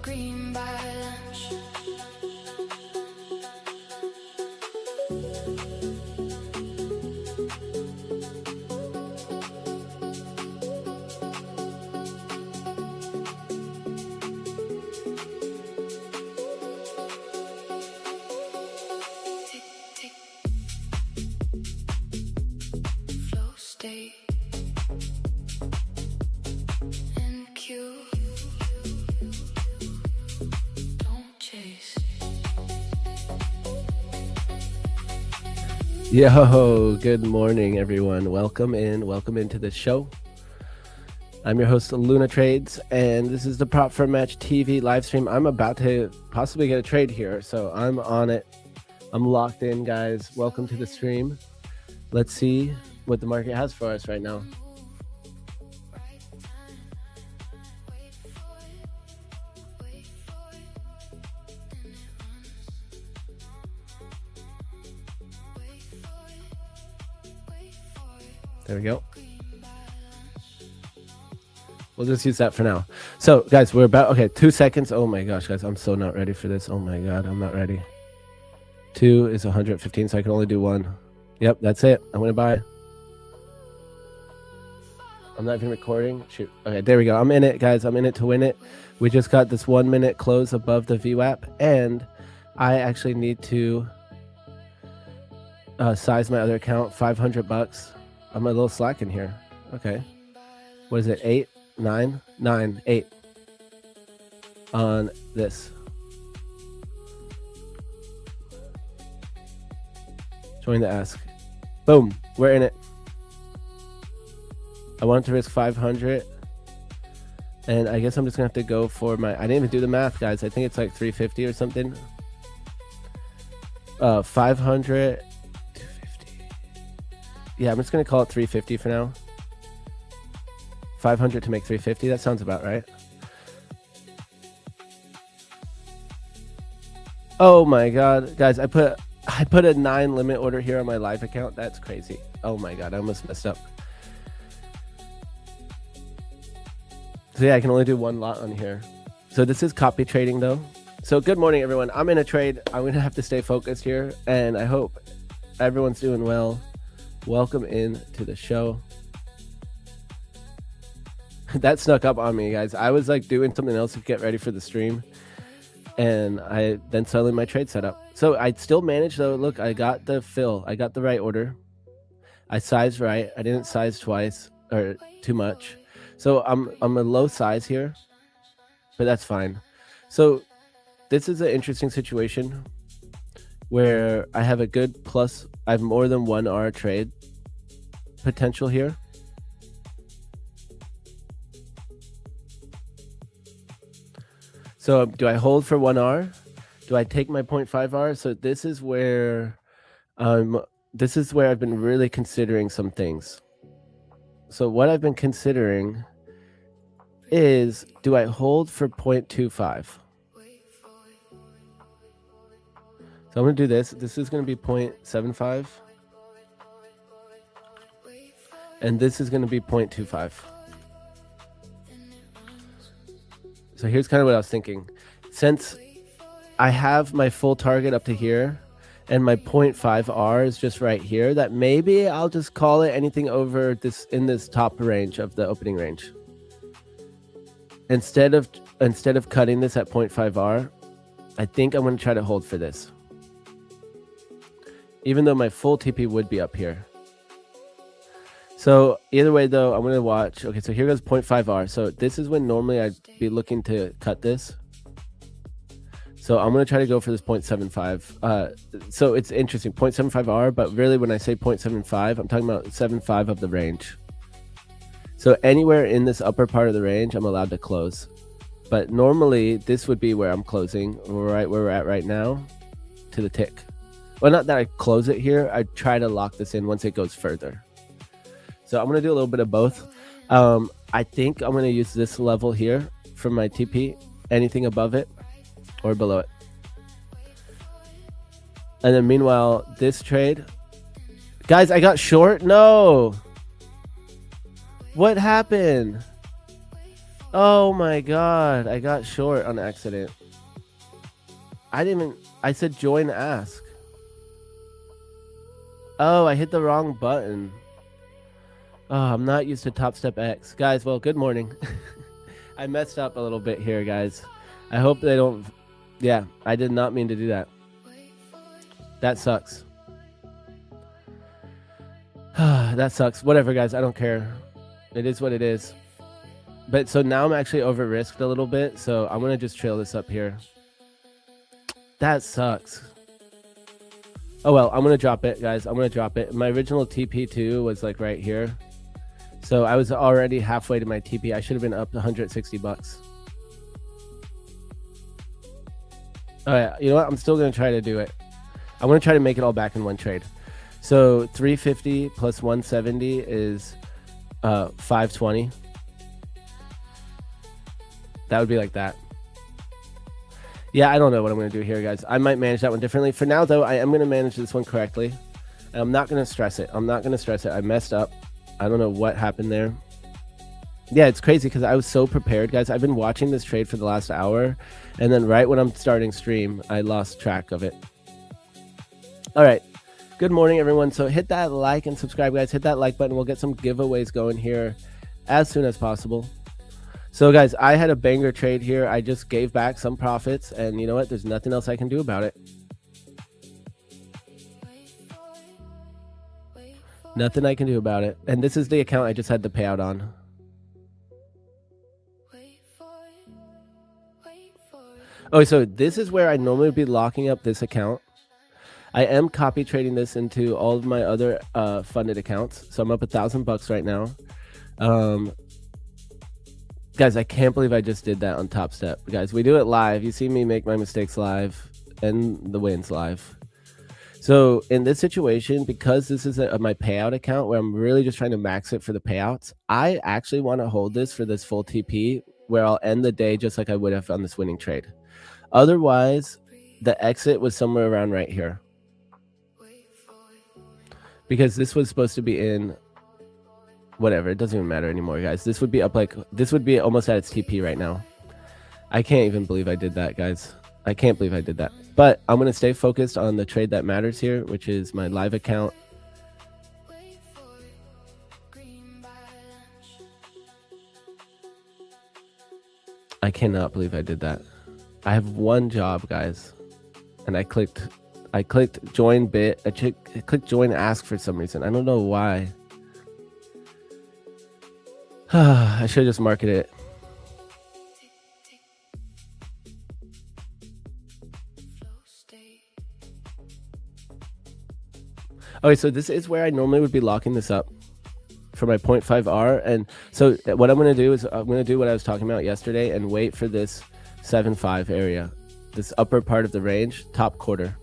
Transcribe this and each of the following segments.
green by lunch. Tick, tick. Flow state. NQ. Don't chase. Yo, good morning, everyone. Welcome into the show. I'm your host, Luna Trades, and this is the Prop for Match TV live stream. I'm about to possibly get a trade here, so I'm on it. I'm locked in, guys. Welcome to the stream. Let's see what the market has for us right now. There we go. We'll just use that for now. So, guys, we're about, okay, 2 seconds. Oh my gosh, guys, I'm so not ready for this. Oh my God, I'm not ready. 2 is 115, so I can only do 1. Yep, that's it. I'm going to buy. I'm not even recording. Shoot. Okay, there we go. I'm in it, guys. I'm in it to win it. We just got this 1 minute close above the VWAP, and I actually need to size my other account, $500. I'm a little slack in here. Okay. What is it? 8, 9, 9, 8 on this. Join the ask. Boom. We're in it. I wanted to risk 500. And I guess I'm just going to have to go for my... I didn't even do the math, guys. I think it's like 350 or something. 500... Yeah, I'm just going to call it 350 for now. 500 to make 350. That sounds about right. Oh my God, guys, I put a 9 limit order here on my live account. That's crazy. Oh my God, I almost messed up. So yeah, I can only do 1 lot on here. So this is copy trading though. So good morning, everyone. I'm in a trade. I'm going to have to stay focused here, and I hope everyone's doing well. Welcome in to the show. That snuck up on me, guys. I was like doing something else to get ready for the stream, and I then suddenly my trade set up. So I still managed though. Look, I got the fill. I got the right order. I sized right. I didn't size twice or too much. So I'm a low size here, but that's fine. So this is an interesting situation where I have a good plus. I have more than 1 R trade potential here. So do I hold for 1 R? Do I take my 0.5 R? So this is where I've been really considering some things. So what I've been considering is, do I hold for 0.25? So I'm going to do this. This is going to be 0.75. And this is going to be 0.25. So here's kind of what I was thinking. Since I have my full target up to here, and my 0.5 R is just right here, that maybe I'll just call it anything over this in this top range of the opening range. Instead of cutting this at 0.5 R, I think I'm going to try to hold for this. Even though my full TP would be up here. So either way though, I'm going to watch. Okay, so here goes 0.5 R. So this is when normally I'd be looking to cut this. So I'm going to try to go for this 0.75. So it's interesting, 0.75 R, but really when I say 0.75, I'm talking about 0.75 of the range. So anywhere in this upper part of the range, I'm allowed to close. But normally this would be where I'm closing, right where we're at right now, to the tick. Well, not that I close it here. I try to lock this in once it goes further. So I'm going to do a little bit of both. I think I'm going to use this level here for my TP. Anything above it or below it. And then meanwhile, this trade. Guys, I got short. No. What happened? Oh my god, I got short on accident. I said join ask. Oh, I hit the wrong button. Oh, I'm not used to Top Step X. Guys, well, good morning. I messed up a little bit here, guys. I hope they don't... Yeah, I did not mean to do that. That sucks. That sucks. Whatever, guys. I don't care. It is what it is. But so now I'm actually over risked a little bit. So I'm going to just trail this up here. That sucks. Oh, well, I'm going to drop it, guys. I'm going to drop it. My original TP2 was like right here. So I was already halfway to my TP. I should have been up to 160 bucks. Oh, yeah. You know what? I'm still going to try to do it. I'm going to try to make it all back in one trade. So 350 plus 170 is 520. That would be like that. Yeah, I don't know what I'm going to do here, guys. I might manage that one differently. For now, though, I am going to manage this one correctly. And I'm not going to stress it. I'm not going to stress it. I messed up. I don't know what happened there. Yeah, it's crazy because I was so prepared, guys. I've been watching this trade for the last hour. And then right when I'm starting stream, I lost track of it. All right. Good morning, everyone. So hit that like and subscribe, guys. Hit that like button. We'll get some giveaways going here as soon as possible. So, guys, I had a banger trade here. I just gave back some profits. And you know what? There's nothing else I can do about it. Nothing I can do about it. And this is the account I just had the payout on. Oh, so this is where I normally would be locking up this account. I am copy trading this into all of my other funded accounts. So I'm up $1,000 right now. Guys, I can't believe I just did that on Top Step. Guys, we do it live. You see me make my mistakes live and the wins live. So in this situation, because this is my payout account where I'm really just trying to max it for the payouts, I actually want to hold this for this full TP where I'll end the day just like I would have on this winning trade. Otherwise, the exit was somewhere around right here. Because this was supposed to be in whatever. It doesn't even matter anymore, guys. This would be up like, this would be almost at its TP right now. I can't even believe I did that, guys. I can't believe I did that. But I'm going to stay focused on the trade that matters here, which is my live account. I cannot believe I did that. I have one job, guys. And I clicked join bit. I clicked join ask for some reason. I don't know why. I should just market it. Okay, so this is where I normally would be locking this up for my 0.5R. And so what I'm going to do is I'm going to do what I was talking about yesterday and wait for this 7.5 area, this upper part of the range, top quarter.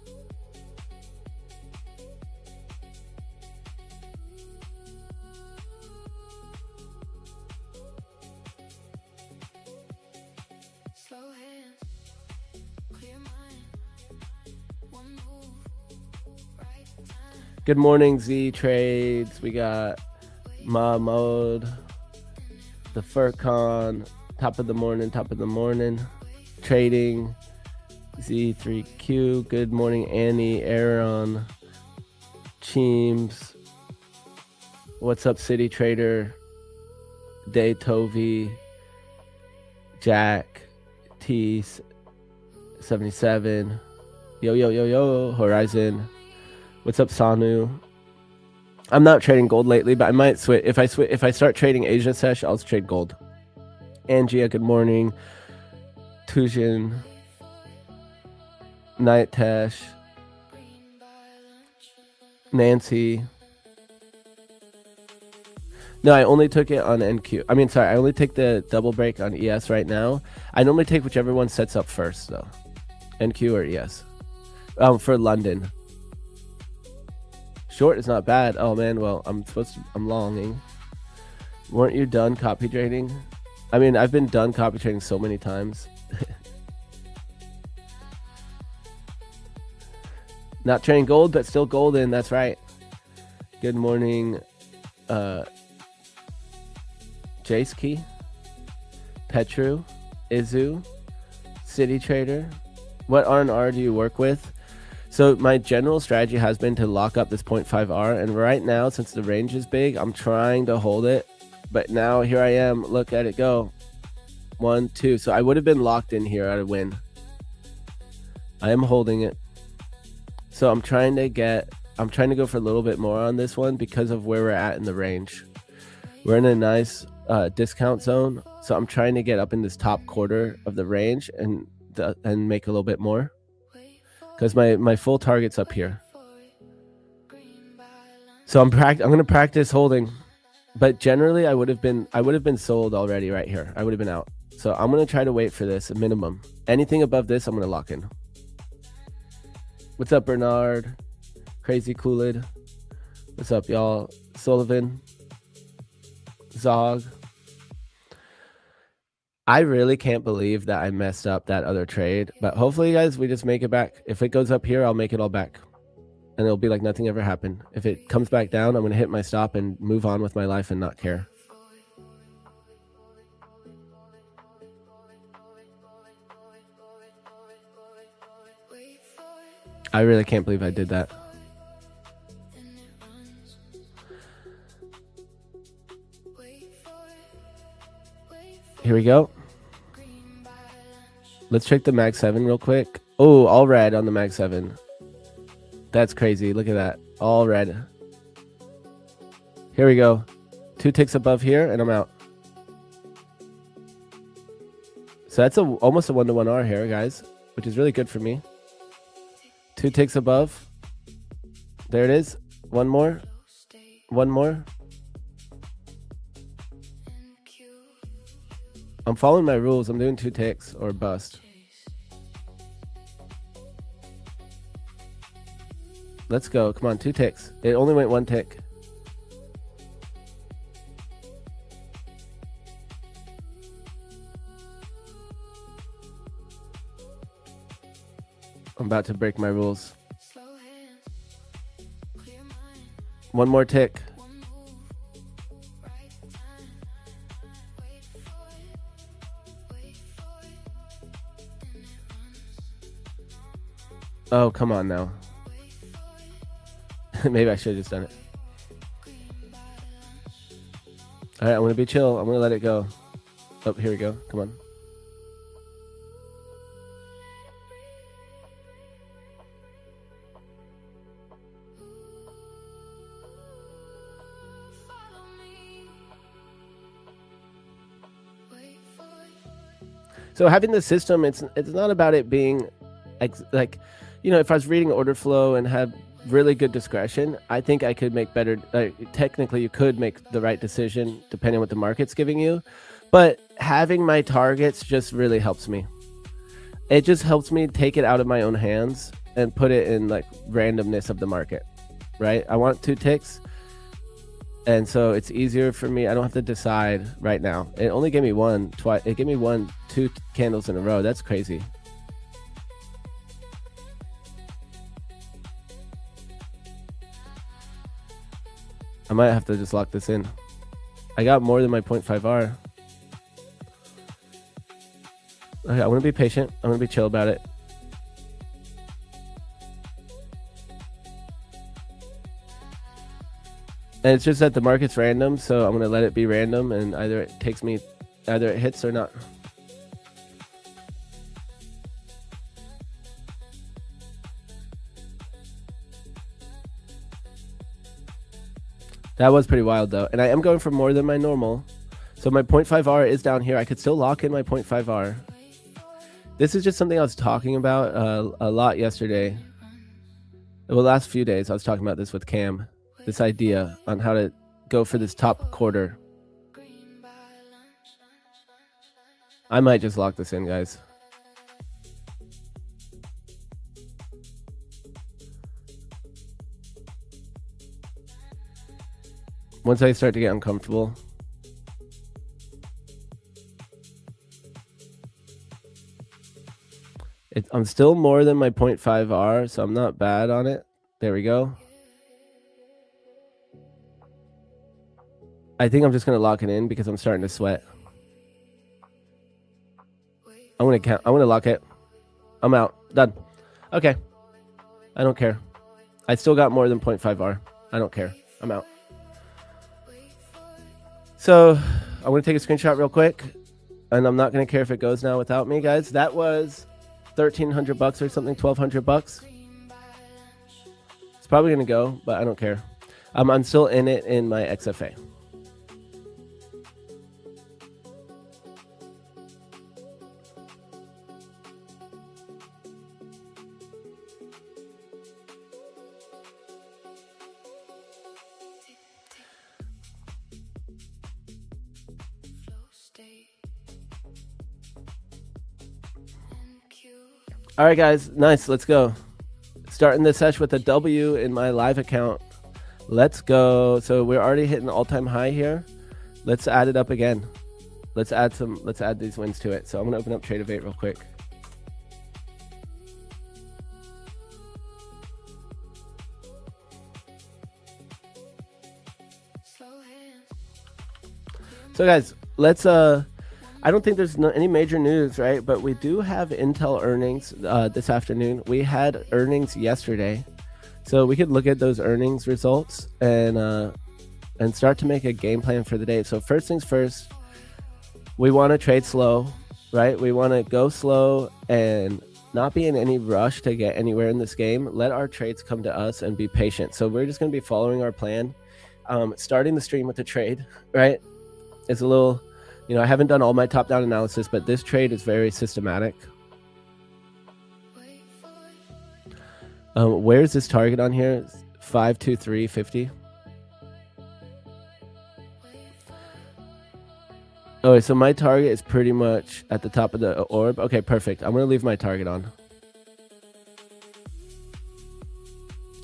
Good morning, Z Trades. We got Ma Mode, the Furcon, top of the morning, trading, Z3Q. Good morning, Annie, Aaron, Cheems. What's up, City Trader, Day Tovi, Jack, T77, yo, Horizon. What's up, Sanu? I'm not trading gold lately, but I might switch. If I start trading Asia Sesh, I'll trade gold. Angia, good morning. Tujin, Night Tash, Nancy. No, I only took it on NQ. I mean, sorry, I only take the double break on ES right now. I normally take whichever one sets up first, though. NQ or ES. For London. Short is not bad. Oh man, well, I'm longing. Weren't you done copy trading? I mean, I've been done copy trading so many times. Not trading gold, but still golden. That's right. Good morning, Jace Key. Petru, Izu, City Trader. What R&R do you work with? So my general strategy has been to lock up this 0.5R, and right now, since the range is big, I'm trying to hold it. But now here I am, look at it go. 1, 2. So I would have been locked in here at a win. I am holding it. So I'm trying to go for a little bit more on this one because of where we're at in the range. We're in a nice discount zone, so I'm trying to get up in this top quarter of the range and make a little bit more, because my full target's up here. So I'm gonna practice holding, but generally I would have been sold already right here. I would have been out. So I'm gonna try to wait for this, a minimum. Anything above this, I'm gonna lock in. What's up, Bernard? Crazy Coolid. What's up, y'all? Sullivan. Zog. I really can't believe that I messed up that other trade, but hopefully, guys, we just make it back. If it goes up here, I'll make it all back, and it'll be like nothing ever happened. If it comes back down, I'm gonna hit my stop and move on with my life and not care. I really can't believe I did that. Here we go. Let's check the Mag 7 real quick. Oh, all red on the Mag 7. That's crazy. Look at that. All red. Here we go. 2 ticks above here, and I'm out. So that's almost a 1-to-1 R here, guys, which is really good for me. 2 ticks above. There it is. One more. One more. I'm following my rules. I'm doing 2 ticks or bust. Let's go. Come on, 2 ticks. It only went 1 tick. I'm about to break my rules. One more tick. Oh, come on now. Maybe I should have just done it. All right, I'm going to be chill. I'm going to let it go. Oh, here we go. Come on. So having the system, it's not about it being like, you know, if I was reading order flow and had really good discretion, I think I could make better. Technically, you could make the right decision depending on what the market's giving you. But having my targets just really helps me. It just helps me take it out of my own hands and put it in like randomness of the market, right? I want 2 ticks. And so it's easier for me. I don't have to decide right now. It only gave me it gave me 2 candles in a row. That's crazy. I might have to just lock this in. I got more than my 0.5R. Okay, I'm going to be patient. I'm going to be chill about it. And it's just that the market's random, so I'm going to let it be random, and either it hits or not. That was pretty wild, though. And I am going for more than my normal. So my 0.5R is down here. I could still lock in my 0.5R. This is just something I was talking about a lot yesterday. Well, the last few days, I was talking about this with Cam. This idea on how to go for this top quarter. I might just lock this in, guys. Once I start to get uncomfortable. I'm still more than my 0.5R, so I'm not bad on it. There we go. I think I'm just going to lock it in because I'm starting to sweat. I want to lock it. I'm out. Done. Okay. I don't care. I still got more than 0.5 R. I don't care. I'm out. So I'm going to take a screenshot real quick, and I'm not going to care if it goes now without me, guys. That was $1,300 or something, $1,200. It's probably going to go, but I don't care. I'm still in it in my XFA. All right, guys. Nice. Let's go. Starting this session with a W in my live account. Let's go. So we're already hitting the all-time high here. Let's add it up again. Let's add these wins to it. So I'm going to open up Tradevate real quick. So guys, let's I don't think there's any major news, right? But we do have Intel earnings this afternoon. We had earnings yesterday, so we could look at those earnings results and start to make a game plan for the day. So first things first, we want to trade slow, right? We want to go slow and not be in any rush to get anywhere in this game. Let our trades come to us and be patient. So we're just going to be following our plan. Starting the stream with the trade, right? It's a little, you know, I haven't done all my top-down analysis, but this trade is very systematic. Where's this target on here? 523.50. Oh, so my target is pretty much at the top of the orb. Okay, perfect. I'm going to leave my target on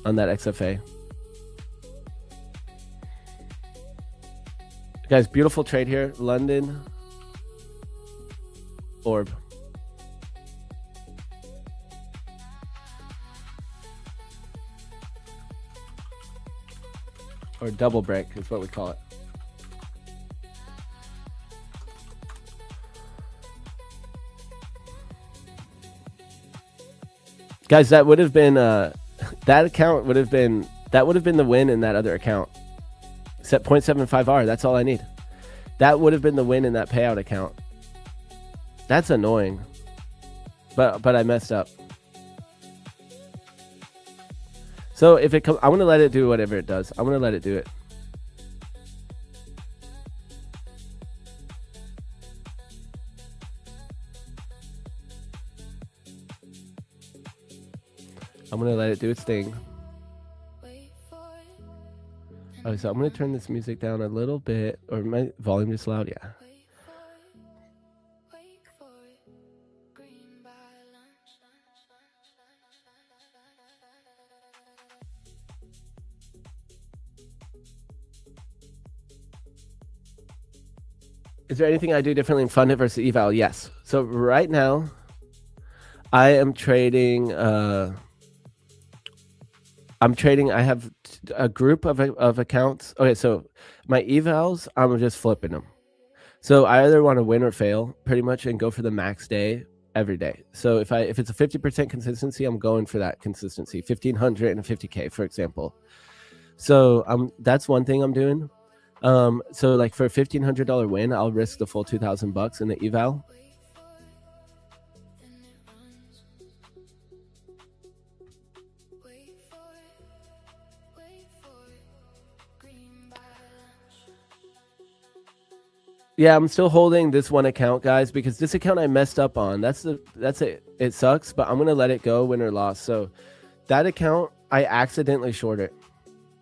that XFA. Guys, beautiful trade here. London orb. Or double break is what we call it. Guys, that would have been that would have been the win in that other account. Set 0.75 R, that's all I need. That would have been the win in that payout account. That's annoying. But I messed up. So if it comes, I'm gonna let it do whatever it does. I'm gonna let it do it. I'm gonna let it do its thing. Oh, so I'm going to turn this music down a little bit, or my volume is loud, yeah. Is there anything I do differently in Fundit versus eval? Yes. So right now, I am trading. I have a group of accounts. Okay, so my evals, I'm just flipping them. So I either want to win or fail, pretty much, and go for the max day every day. So if it's a 50% consistency, I'm going for that consistency, 1,500 and 50K, for example. So that's one thing I'm doing. So like for a $1,500 win, I'll risk the full $2,000 in the eval. Yeah, I'm still holding this one account, guys, because this account I messed up on. That's it. It sucks, but I'm gonna let it go, win or loss. So that account, I accidentally shorted it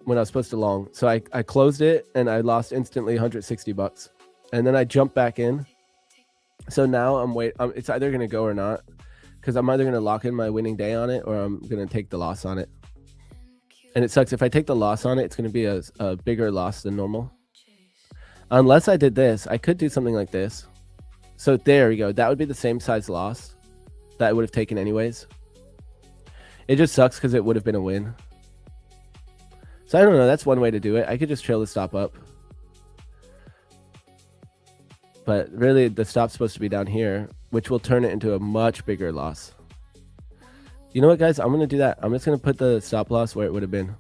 when I was supposed to long. So I closed it and I lost instantly $160, and then I jumped back in. So now it's either gonna go or not, because I'm either gonna lock in my winning day on it or I'm gonna take the loss on it. And it sucks if I take the loss on it. It's gonna be a bigger loss than normal. Unless I did this, I could do something like this. So there we go. That would be the same size loss that I would have taken anyways. It just sucks because it would have been a win. So I don't know. That's one way to do it. I could just trail the stop up. But really, the stop's supposed to be down here. which will turn it into a much bigger loss. You know what, guys? I'm going to do that. I'm just going to put the stop loss where it would have been.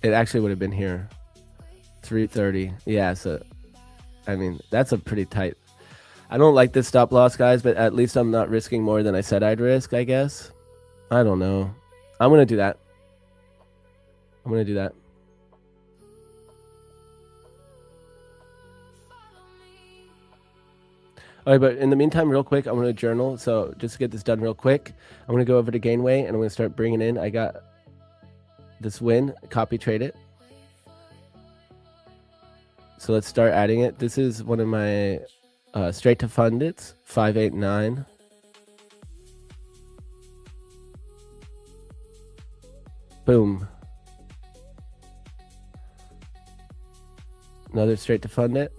It actually would have been here. 330. Yeah, so I mean, that's a pretty tight. I don't like this stop loss, guys, but at least I'm not risking more than I said I'd risk, I guess. I don't know. I'm going to do that. I'm going to do that. All right, but in the meantime, real quick, I'm going to journal. So just to get this done real quick, I'm going to go over to Gainway and I'm going to start bringing in. I got this win, copy trade it. So let's start adding it. This is one of my straight to fund it's 589. Boom. Another straight to fund it.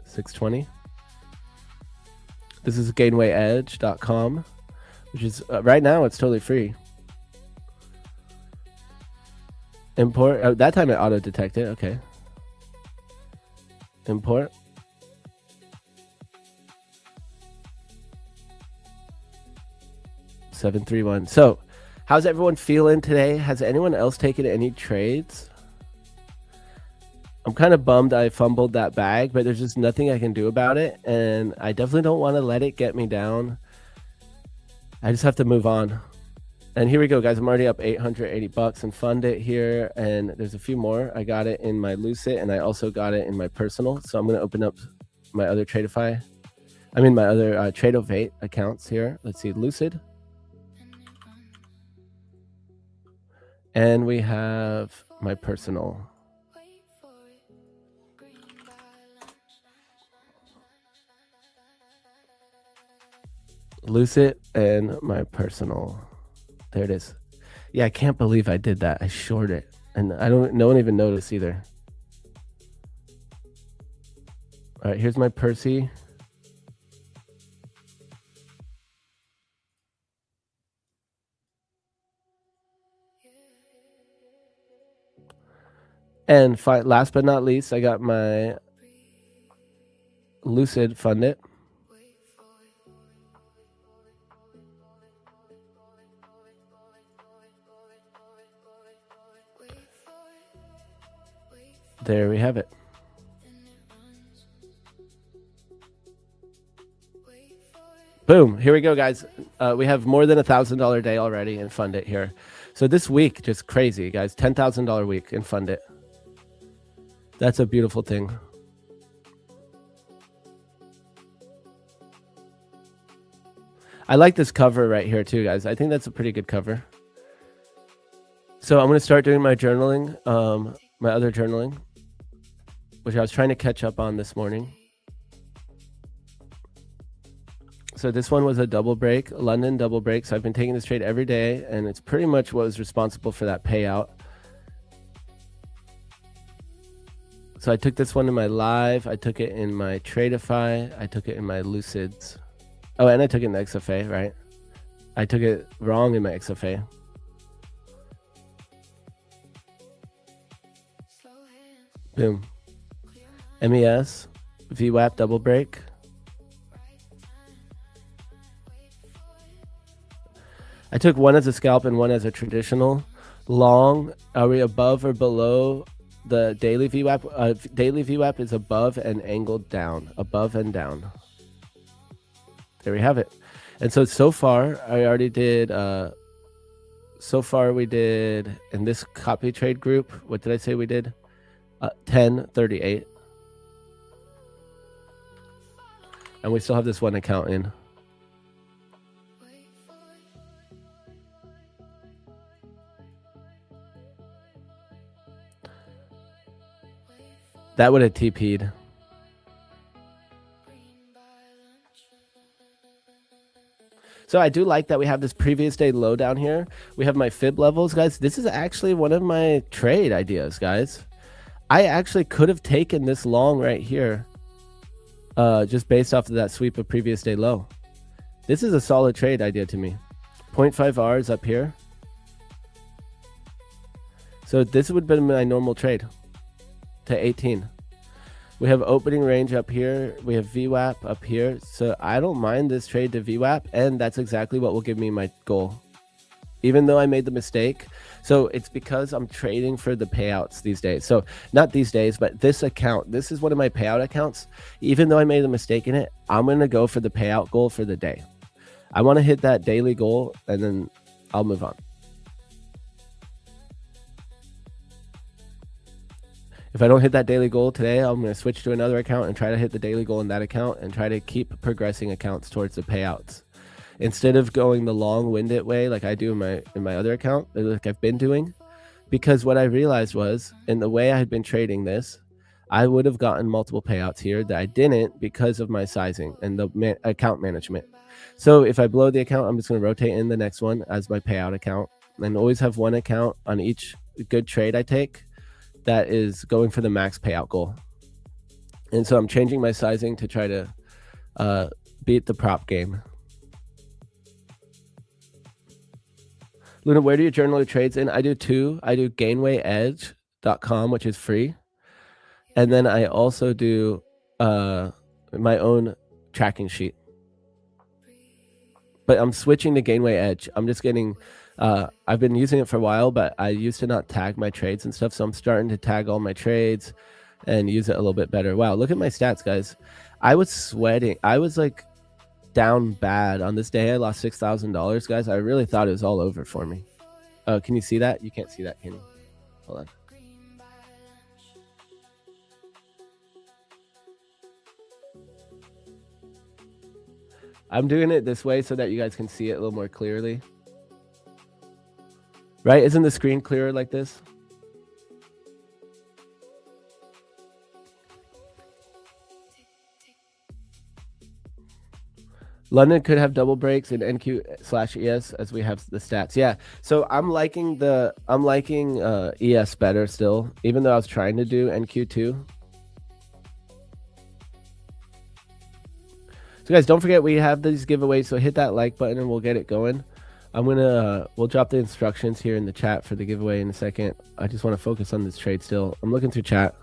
620. This is gainwayedge.com, which is right now it's totally free. Import. Oh, that time it auto detected. Okay. Import. $731. So, how's everyone feeling today? Has anyone else taken any trades? I'm kind of bummed I fumbled that bag, but there's just nothing I can do about it, and I definitely don't want to let it get me down. I just have to move on. And here we go, guys. I'm already up $880 and fund it here, and there's a few more. I got it in my Lucid, and I also got it in my personal. So I'm going to open up my other Tradeify. I mean, my other Tradeovate accounts here. Let's see, Lucid. And we have my personal. Lucid and my personal. There it is. Yeah, I can't believe I did that. I shorted it, and no one even noticed either. All right, here's my Percy. And last but not least, I got my Lucid fund it. There we have it. Boom. Here we go, guys. We have more than $1,000 day already in fund it here. So this week, just crazy, guys. $10,000 week in fund it. That's a beautiful thing. I like this cover right here too, guys. I think that's a pretty good cover. So I'm going to start doing my journaling, my other journaling, which I was trying to catch up on this morning. So this one was a double break, London double break. So I've been taking this trade every day, and it's pretty much what was responsible for that payout. So I took this one in my live. I took it in my Tradeify. I took it in my Lucids. Oh, and I took it in the XFA, right? I took it wrong in my XFA. Boom. MES, VWAP double break. I took one as a scalp and one as a traditional. Long, are we above or below the daily VWAP? Daily VWAP is above and angled down, above and down. There we have it. And so far, I already did, so far we did, in this copy trade group, what did I say we did? 1038. And we still have this one account in. That would have TP'd. So I do like that we have this previous day low down here. We have my fib levels, guys. This is actually one of my trade ideas, guys. I actually could have taken this long right here, just based off of that sweep of previous day low. This is a solid trade idea to me. 0.5 Rs up here. So this would have been my normal trade to 18. We have opening range up here. We have VWAP up here. So I don't mind this trade to VWAP, and that's exactly what will give me my goal. Even though I made the mistake. So it's because I'm trading for the payouts these days. So not these days, but this account, this is one of my payout accounts. Even though I made a mistake in it, I'm going to go for the payout goal for the day. I want to hit that daily goal, and then I'll move on. If I don't hit that daily goal today, I'm going to switch to another account and try to hit the daily goal in that account and try to keep progressing accounts towards the payouts. Instead of going the long-winded way like I do in my other account, like I've been doing. Because what I realized was, in the way I had been trading this, I would have gotten multiple payouts here that I didn't because of my sizing and the account management. So if I blow the account, I'm just going to rotate in the next one as my payout account and always have one account on each good trade I take that is going for the max payout goal. And so I'm changing my sizing to try to beat the prop game. Luna, where do you journal your trades in? I do two. I do gainwayedge.com, which is free. And then I also do my own tracking sheet. But I'm switching to Gainway Edge. I'm just getting, I've been using it for a while, but I used to not tag my trades and stuff. So I'm starting to tag all my trades and use it a little bit better. Wow, look at my stats, guys. I was sweating. I was like down bad on this day. I lost $6,000, guys. I really thought it was all over for me. Oh, can you see that? You can't see that, can you? Hold on. I'm doing it this way so that you guys can see it a little more clearly. Right? Isn't the screen clearer like this? London could have double breaks in NQ/ES as we have the stats. Yeah. So I'm liking ES better still, even though I was trying to do NQ2. So guys, don't forget we have these giveaways. So hit that like button and we'll get it going. We'll drop the instructions here in the chat for the giveaway in a second. I just want to focus on this trade still. I'm looking through chat.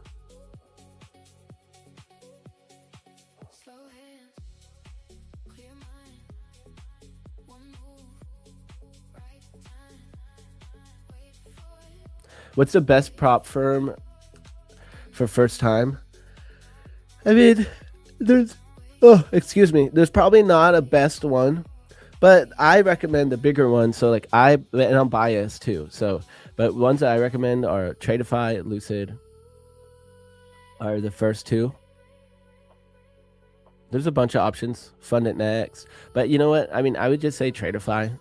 What's the best prop firm for first time? I mean, there's probably not a best one, but I recommend the bigger one. So like and I'm biased too. So, but ones that I recommend are Tradeify, Lucid are the first two. There's a bunch of options. Fund it next. But you know what? I mean, I would just say Tradeify.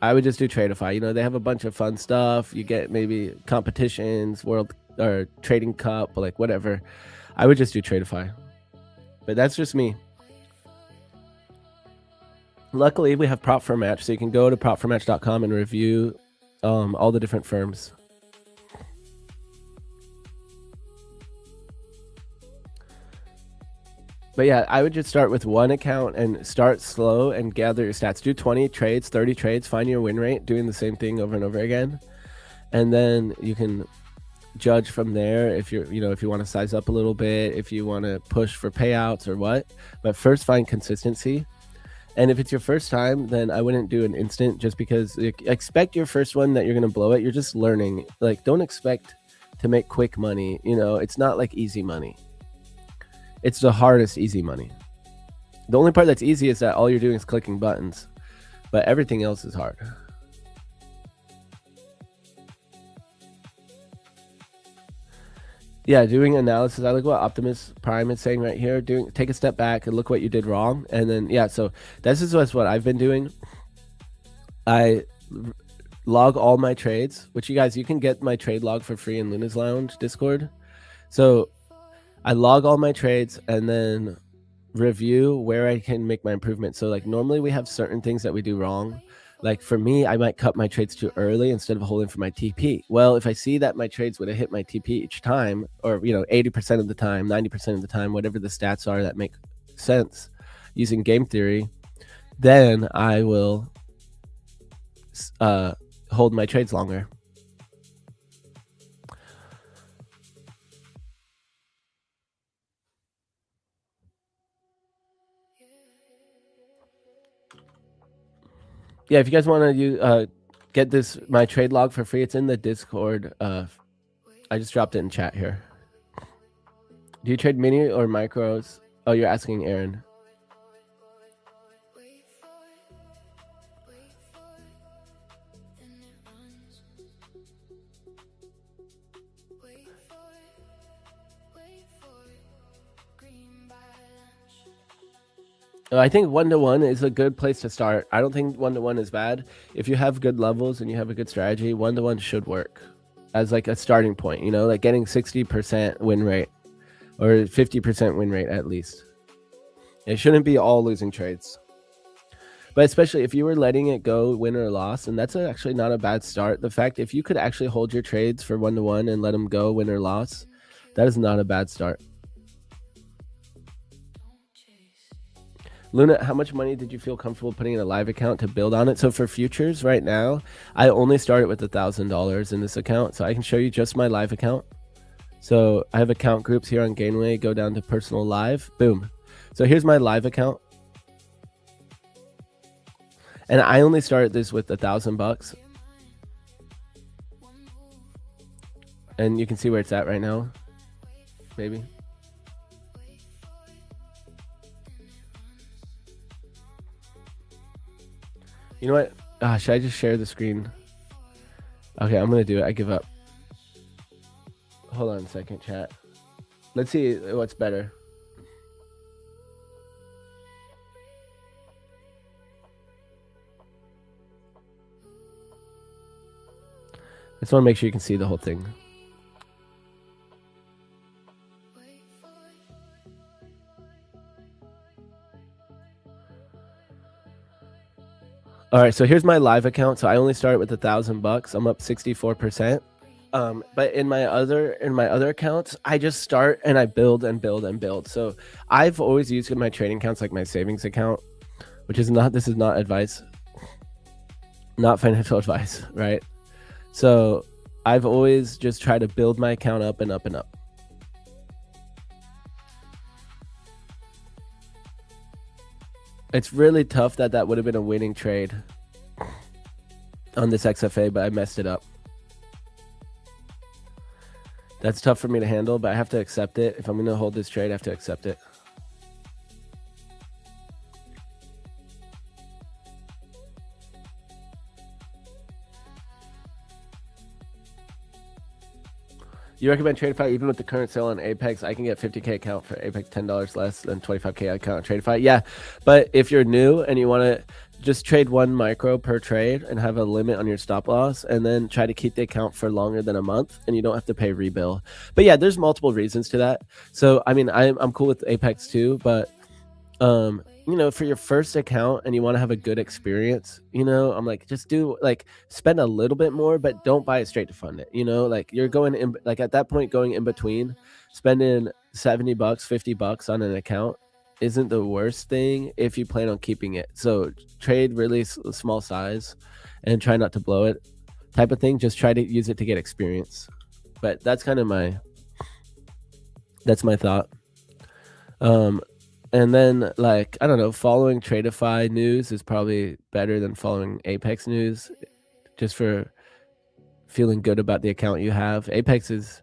I would just do Tradeify. You know, they have a bunch of fun stuff. You get maybe competitions, world or trading cup, like whatever. I would just do Tradeify. But that's just me. Luckily, we have Prop for Match, so you can go to propformatch.com and review all the different firms. But yeah, I would just start with one account and start slow and gather your stats. Do 20 trades, 30 trades, find your win rate, doing the same thing over and over again. And then you can judge from there if you want to size up a little bit, if you want to push for payouts or what. But first find consistency. And if it's your first time, then I wouldn't do an instant, just because expect your first one that you're going to blow it. You're just learning. Like, don't expect to make quick money. You know, it's not like easy money. It's the hardest easy money. The only part that's easy is that all you're doing is clicking buttons, but everything else is hard. Yeah, doing analysis. I like what Optimus Prime is saying right here. Take a step back and look what you did wrong. And then, yeah, so this is what I've been doing. I log all my trades, which you can get my trade log for free in Luna's Lounge Discord. So I log all my trades and then review where I can make my improvements. So like normally we have certain things that we do wrong. Like for me, I might cut my trades too early instead of holding for my TP. Well, if I see that my trades would have hit my TP each time, or 80% of the time, 90% of the time, whatever the stats are that make sense using game theory, then I will hold my trades longer. yeah, if you guys want to get this my trade log for free, it's in the Discord. I just dropped it in chat here. Do you trade mini or micros? Oh, you're asking Aaron. I think 1-to-1 is a good place to start. I don't think 1-to-1 is bad. If you have good levels and you have a good strategy, 1-to-1 should work as like a starting point, you know, like getting 60% win rate or 50% win rate at least. It shouldn't be all losing trades. But especially if you were letting it go win or loss, and that's actually not a bad start. The fact if you could actually hold your trades for 1-to-1 and let them go win or loss, that is not a bad start. Luna, how much money did you feel comfortable putting in a live account to build on it? So for futures right now, I only started with $1,000 in this account. So I can show you just my live account. So I have account groups here on Gainway. Go down to personal live. Boom. So here's my live account. And I only started this with $1,000. And you can see where it's at right now. Maybe. You know what? Should I just share the screen? Okay, I'm going to do it. I give up. Hold on a second, chat. Let's see what's better. I just want to make sure you can see the whole thing. All right, so here's my live account. So I only started with $1,000. I'm up 64%. But in my other accounts, I just start and I build and build and build. So I've always used my trading accounts like my savings account, which is not, this is not advice, not financial advice, right? So I've always just tried to build my account up and up and up. It's really tough that would have been a winning trade on this XFA, but I messed it up. That's tough for me to handle, but I have to accept it. If I'm going to hold this trade, I have to accept it. You recommend TradeFi even with the current sale on Apex? I can get 50K account for Apex, $10 less than 25K account on TradeFi. Yeah, but if you're new and you want to just trade one micro per trade and have a limit on your stop loss, and then try to keep the account for longer than a month, and you don't have to pay rebill. But yeah, there's multiple reasons to that. So I mean, I'm cool with Apex too, but you know, for your first account and you want to have a good experience, you know, I'm like, just do like spend a little bit more, but don't buy it straight to fund it. You know, like you're going in, like at that point, going in between, spending $70, $50 on an account isn't the worst thing if you plan on keeping it. So trade really small size and try not to blow it type of thing. Just try to use it to get experience. But that's kind of my thought. And then, like, I don't know, following Tradeify news is probably better than following Apex news, just for feeling good about the account you have. Apex is,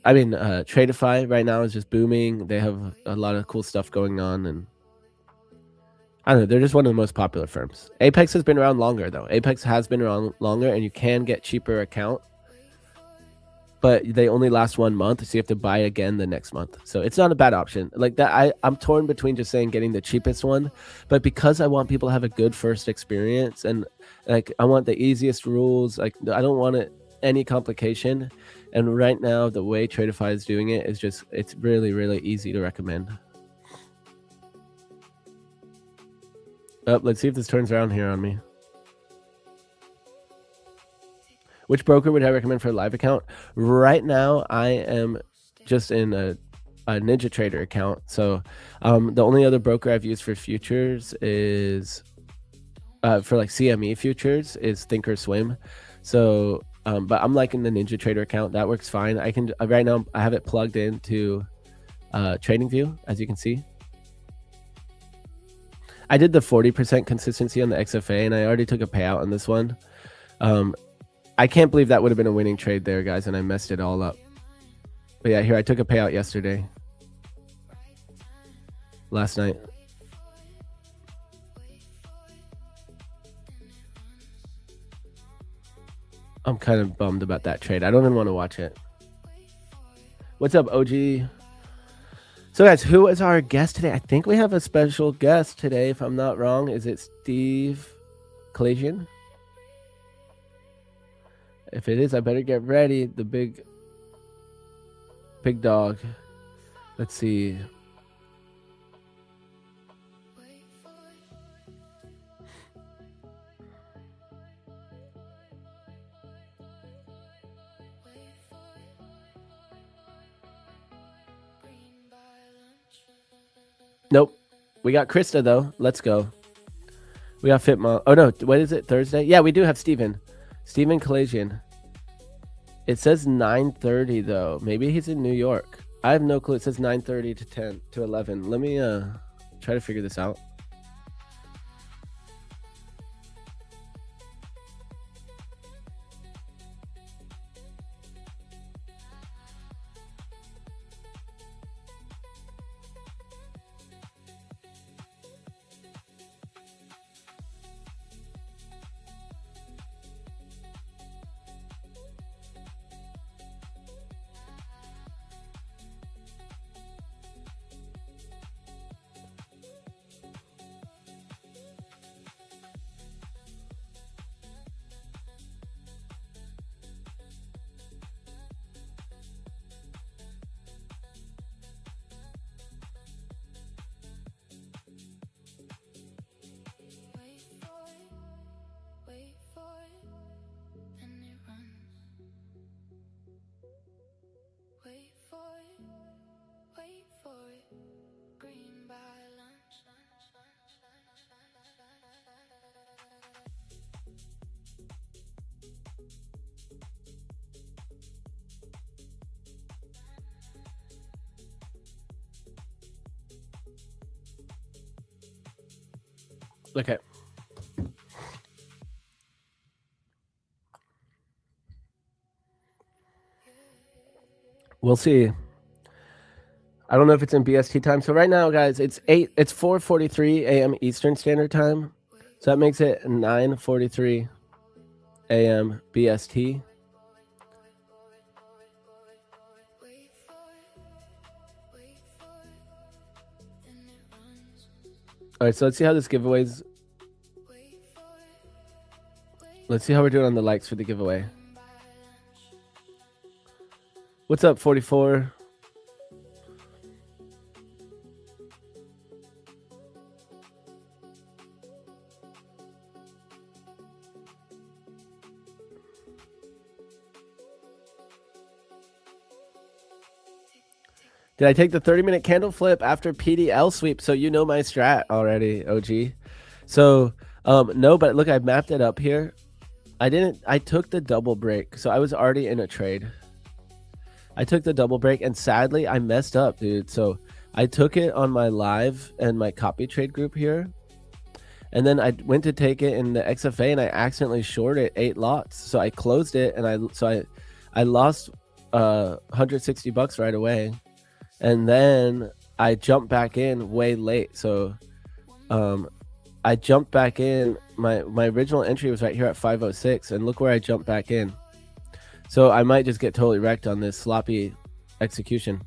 Tradeify right now is just booming. They have a lot of cool stuff going on, and I don't know, they're just one of the most popular firms. Apex has been around longer, though. Apex has been around longer, and you can get cheaper account, but they only last 1 month, so you have to buy again the next month. So it's not a bad option. Like that, I'm torn between just saying getting the cheapest one, but because I want people to have a good first experience, and like I want the easiest rules, like I don't want any complication. And right now, the way Tradeify is doing it is just, it's really, really easy to recommend. Let's see if this turns around here on me. Which broker would I recommend for a live account? Right now, I am just in a Ninja Trader account. So the only other broker I've used for futures is, for like CME futures, is Thinkorswim. So, but I'm liking the Ninja Trader account. That works fine. I can, right now, I have it plugged into TradingView, as you can see. I did the 40% consistency on the XFA, and I already took a payout on this one. I can't believe that would have been a winning trade there, guys, and I messed it all up. But yeah, here, I took a payout yesterday. Last night. I'm kind of bummed about that trade. I don't even want to watch it. What's up, OG? So, guys, who is our guest today? I think we have a special guest today, if I'm not wrong. Is it Steve Kalajian? If it is, I better get ready. The big dog. Let's see. Nope. We got Krista, though. Let's go. We got Fit Mom. Oh, no. What is it? Thursday? Yeah, we do have Steven. Steven Kalajian. It says 9:30, though. Maybe he's in New York. I have no clue. It says 9:30 to 10 to 11. Let me try to figure this out. Okay. We'll see. I don't know if it's in BST time. So right now, guys, it's 4:43 a.m. Eastern Standard Time. So that makes it 9:43 a.m. BST. All right, so let's see how this giveaway's. Let's see how we're doing on the likes for the giveaway. What's up, 44? Did I take the 30-minute candle flip after PDL sweep? So you know my strat already, OG. So no, but look, I mapped it up here. I took the double break. So I was already in a trade. I took the double break, and sadly I messed up, dude. So I took it on my live and my copy trade group here. And then I went to take it in the XFA, and I accidentally shorted 8 lots. So I closed it, and I lost $160 right away. And then I jumped back in way late. So I jumped back in. My original entry was right here at 506. And look where I jumped back in. So I might just get totally wrecked on this sloppy execution.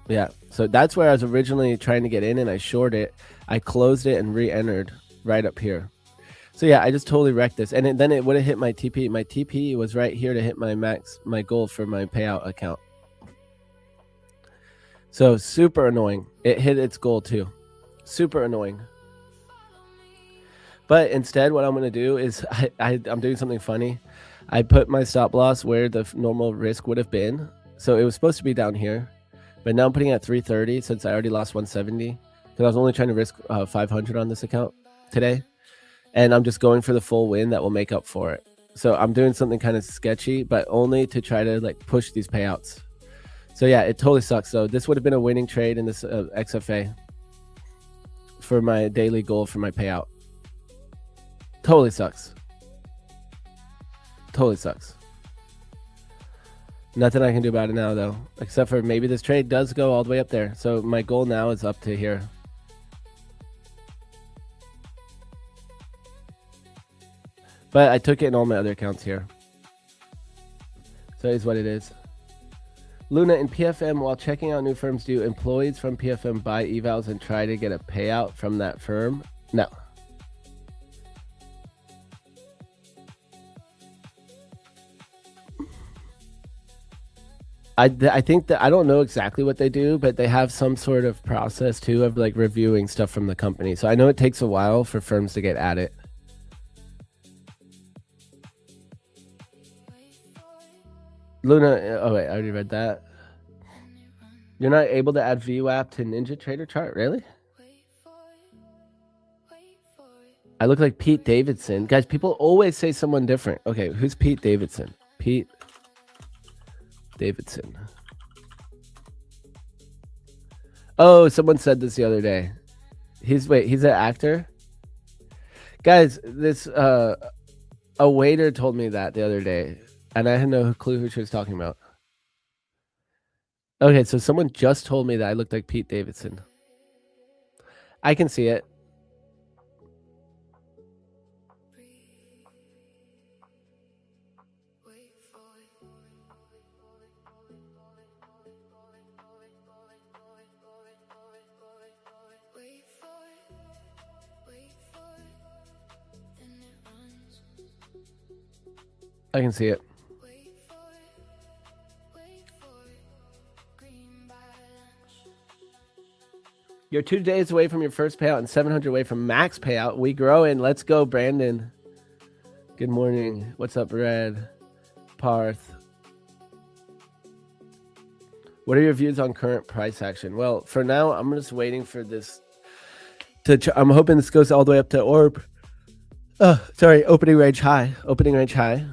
Yeah. So that's where I was originally trying to get in, and I shorted it. I closed it and re-entered right up here. So yeah, I just totally wrecked this. And then it would have hit my TP. My TP was right here to hit my goal for my payout account. So super annoying. It hit its goal too. Super annoying. But instead, what I'm going to do is I'm doing something funny. I put my stop loss where the normal risk would have been. So it was supposed to be down here. But now I'm putting it at 330 since I already lost 170. Because I was only trying to risk 500 on this account today. And I'm just going for the full win that will make up for it. So I'm doing something kind of sketchy, but only to try to like push these payouts. So yeah, it totally sucks. So this would have been a winning trade in this XFA for my daily goal for my payout. Totally sucks. Totally sucks. Nothing I can do about it now, though, except for maybe this trade does go all the way up there. So my goal now is up to here. But I took it in all my other accounts here. So it is what it is. Luna, in PFM, while checking out new firms, do employees from PFM buy evals and try to get a payout from that firm? No. I think that, I don't know exactly what they do, but they have some sort of process too of like reviewing stuff from the company. So I know it takes a while for firms to get at it. Luna, oh wait, I already read that. You're not able to add VWAP to Ninja Trader chart, really? I look like Pete Davidson. Guys, people always say someone different. Okay, who's Pete Davidson? Pete Davidson. Oh, someone said this the other day. He's an actor? Guys, this a waiter told me that the other day, and I had no clue who she was talking about. Okay, so someone just told me that I looked like Pete Davidson. I can see it. I can see it. You're 2 days away from your first payout and 700 away from max payout. We growing. Let's go, Brandon. Good morning. What's up, Red? Parth. What are your views on current price action? Well, for now, I'm just waiting for this I'm hoping this goes all the way up to orb. Oh, sorry, opening range high. Opening range high.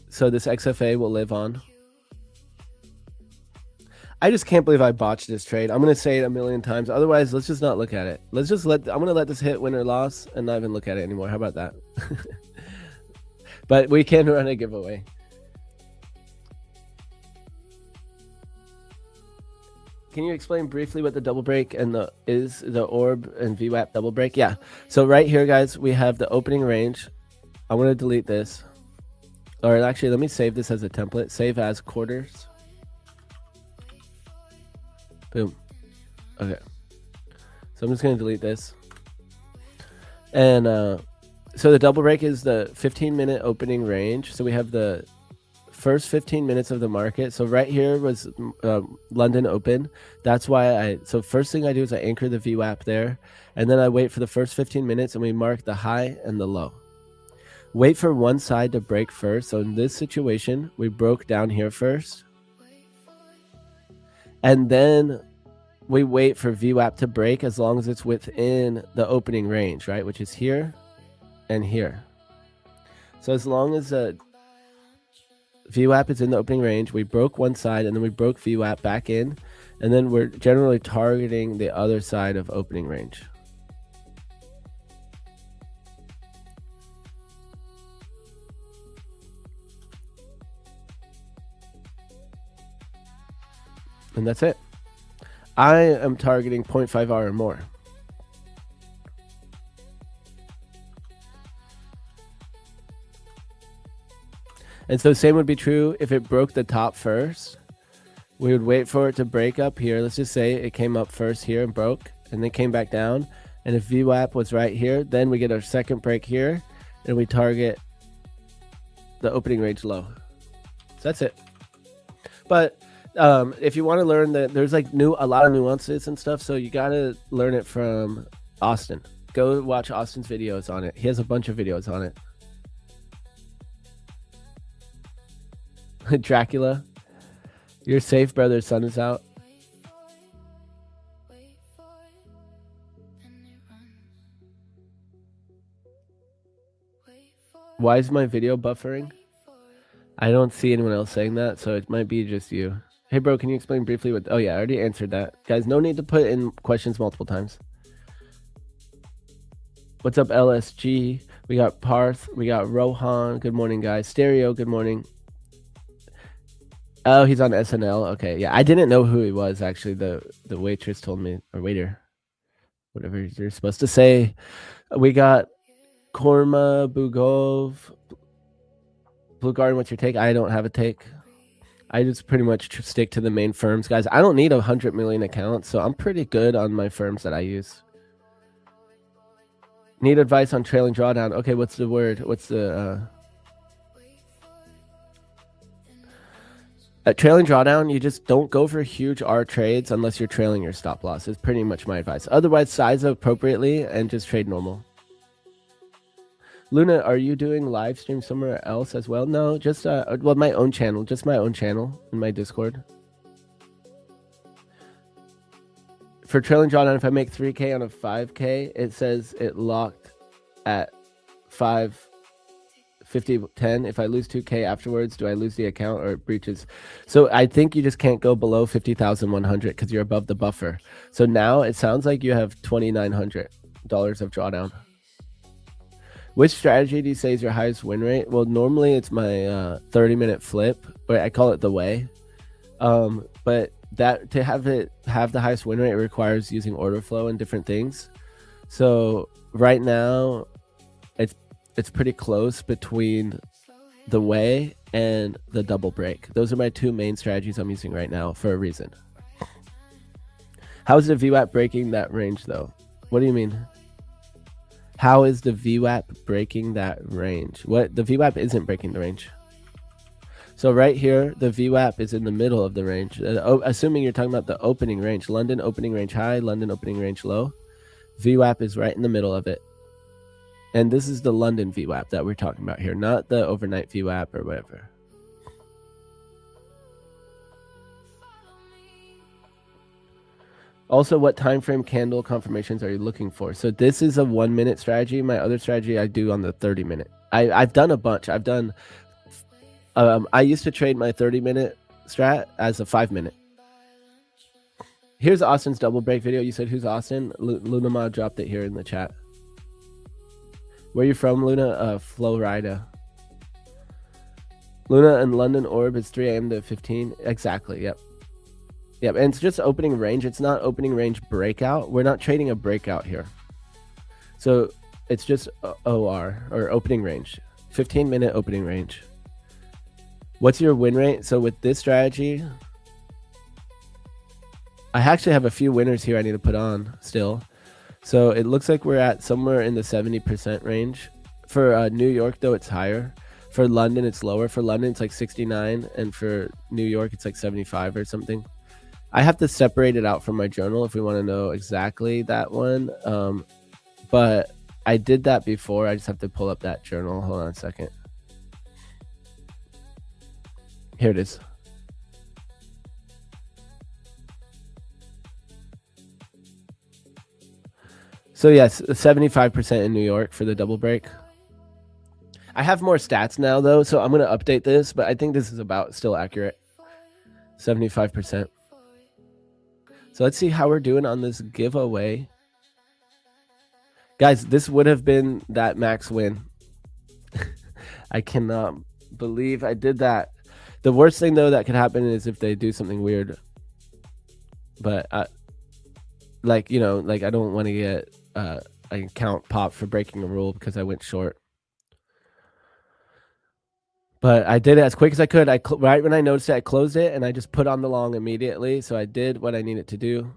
So this XFA will live on. I just can't believe I botched this trade. I'm going to say it a million times. Otherwise, let's just not look at it. Let's just I'm going to let this hit win or loss and not even look at it anymore. How about that? But we can run a giveaway. Can you explain briefly what the double break and the orb and VWAP double break? Yeah. So right here, guys, we have the opening range. I want to delete this. Or actually, let me save this as a template. Save as quarters. Boom. Okay. So I'm just going to delete this. And so the double break is the 15-minute opening range. So we have the first 15 minutes of the market. So right here was London open. That's why so first thing I do is I anchor the VWAP there. And then I wait for the first 15 minutes and we mark the high and the low. Wait for one side to break first. So in this situation, we broke down here first. And then we wait for VWAP to break as long as it's within the opening range, right? Which is here and here. So as long as the VWAP is in the opening range, we broke one side and then we broke VWAP back in. And then we're generally targeting the other side of opening range. And that's it. I am targeting 0.5 hour or more. And so same would be true if it broke the top first. We would wait for it to break up here. Let's just say it came up first here and broke and then came back down. And if VWAP was right here, then we get our second break here and we target the opening range low. So that's it. But if you want to learn that there's like a lot of nuances and stuff, so you got to learn it from Austin. Go watch Austin's videos on it. He has a bunch of videos on it. Dracula, you're safe, brother. Sun is out. Why is my video buffering? I don't see anyone else saying that, so it might be just you. Hey, bro, can you explain briefly what... Oh, yeah, I already answered that. Guys, no need to put in questions multiple times. What's up, LSG? We got Parth. We got Rohan. Good morning, guys. Stereo. Good morning. Oh, he's on SNL. Okay, yeah, I didn't know who he was actually. The waitress told me, or waiter, whatever you're supposed to say. We got Korma Bugov. Blue Garden, what's your take? I don't have a take. I just pretty much stick to the main firms, guys. I don't need 100 million accounts, so I'm pretty good on my firms that I use. Need advice on trailing drawdown. Okay, what's the word? What's the at trailing drawdown? You just don't go for huge R trades unless you're trailing your stop loss. Is pretty much my advice. Otherwise, size appropriately and just trade normal. Luna, are you doing live stream somewhere else as well? No, just well, my own channel, just my own channel in my Discord. For trailing drawdown, if I make 3K on a 5K, it says it locked at 5.50.10. If I lose 2K afterwards, do I lose the account or it breaches? So I think you just can't go below 50,100 because you're above the buffer. So now it sounds like you have $2,900 of drawdown. Which strategy do you say is your highest win rate? Well, normally it's my 30-minute flip, but I call it the way. But that to have the highest win rate requires using order flow and different things. So right now, it's pretty close between the way and the double break. Those are my two main strategies I'm using right now for a reason. How is the VWAP breaking that range though? What do you mean? How is the VWAP breaking that range? What, the VWAP isn't breaking the range. So right here, the VWAP is in the middle of the range. Assuming you're talking about the opening range, London opening range high, London opening range low. VWAP is right in the middle of it. And this is the London VWAP that we're talking about here, not the overnight VWAP or whatever. Also, what time frame candle confirmations are you looking for? So this is a 1-minute strategy. My other strategy I do on the 30-minute. I've done a bunch. I've done. I used to trade my 30-minute strat as a 5-minute. Here's Austin's double break video. You said who's Austin? Luna dropped it here in the chat. Where are you from, Luna? Florida. Luna and London Orb is 3 a.m. to 15. Exactly. Yep. Yep. And it's just opening range. It's not opening range breakout. We're not trading a breakout here. So it's just OR or opening range. 15-minute opening range. What's your win rate? So with this strategy, I actually have a few winners here I need to put on still. So it looks like we're at somewhere in the 70% range. For New York, though, it's higher. For London, it's lower. For London, it's like 69. And for New York, it's like 75 or something. I have to separate it out from my journal if we want to know exactly that one. But I did that before. I just have to pull up that journal. Hold on a second. Here it is. So yes, 75% in New York for the double break. I have more stats now though, so I'm going to update this, but I think this is about still accurate. 75%. So let's see how we're doing on this giveaway. Guys, this would have been that max win. I cannot believe I did that. The worst thing though that could happen is if they do something weird. But like, you know, like I don't want to get an account popped for breaking a rule because I went short. But I did it as quick as I could. Right when I noticed it, I closed it and I just put on the long immediately. So I did what I needed to do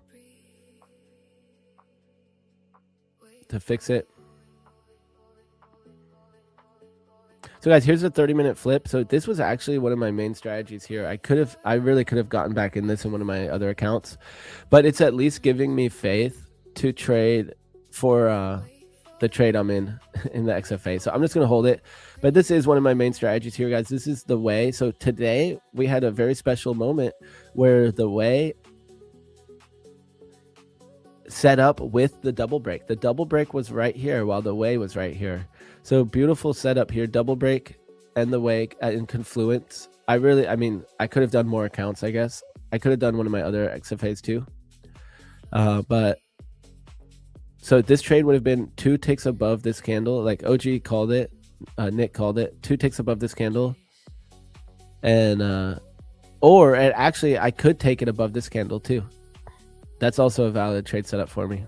to fix it. So guys, here's a 30-minute flip. So this was actually one of my main strategies here. I really could have gotten back in this in one of my other accounts, but it's at least giving me faith to trade for the trade I'm in the XFA. So I'm just going to hold it. But this is one of my main strategies here, guys. This is the way. So today we had a very special moment where the way set up with the double break. The double break was right here while the way was right here. So beautiful setup here. Double break and the way in confluence. I mean, I could have done more accounts, I guess. I could have done one of my other XFAs too. But So this trade would have been 2 ticks above this candle. Like OG called it, Nick called it 2 ticks above this candle, and or actually I could take it above this candle too. That's also a valid trade setup for me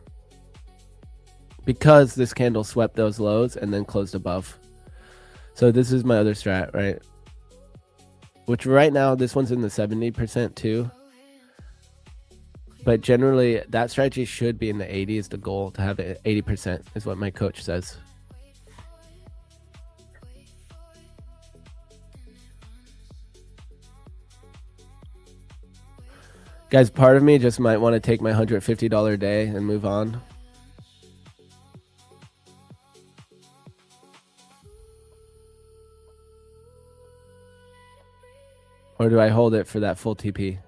because this candle swept those lows and then closed above. So this is my other strat, right? Which right now this one's in the 70% too. But generally that strategy should be in the 80 is the goal, to have it 80% is what my coach says. Guys, part of me just might want to take my $150 day and move on. Or do I hold it for that full TP?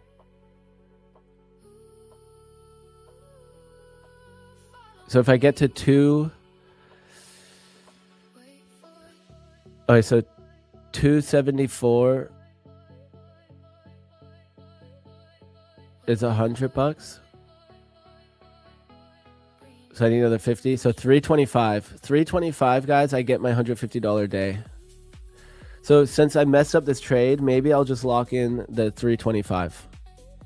So if I get to 2, okay, so 274 is $100. So I need another 50. So 325. 325, guys, I get my $150 day. So since I messed up this trade, maybe I'll just lock in the 325.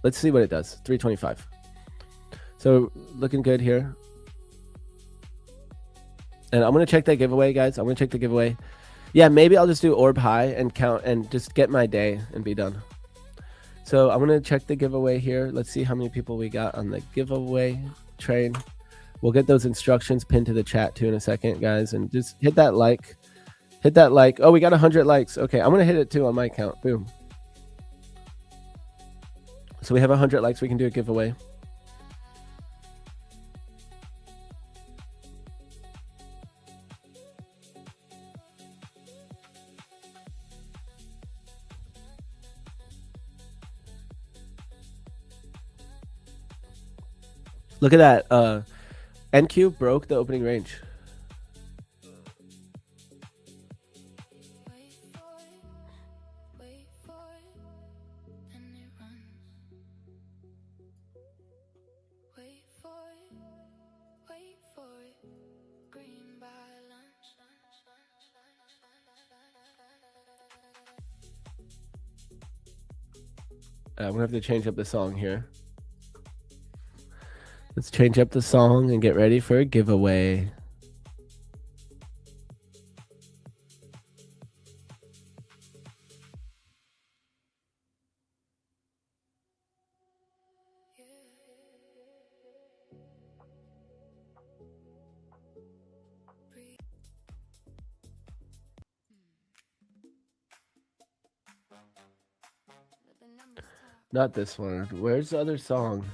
Let's see what it does. 325. So looking good here. And I'm going to check that giveaway, guys. I'm going to check the giveaway. Yeah, maybe I'll just do orb high and count and just get my day and be done. So I'm going to check the giveaway here. Let's see how many people we got on the giveaway train. We'll get those instructions pinned to the chat too in a second, guys. And just hit that like. Hit that like. Oh, we got 100 likes. Okay, I'm going to hit it too on my account. Boom. So we have 100 likes. We can do a giveaway. Look at that. NQ broke the opening range. I'm gonna have to change up the song here. Let's change up the song and get ready for a giveaway. Not this one. Where's the other song?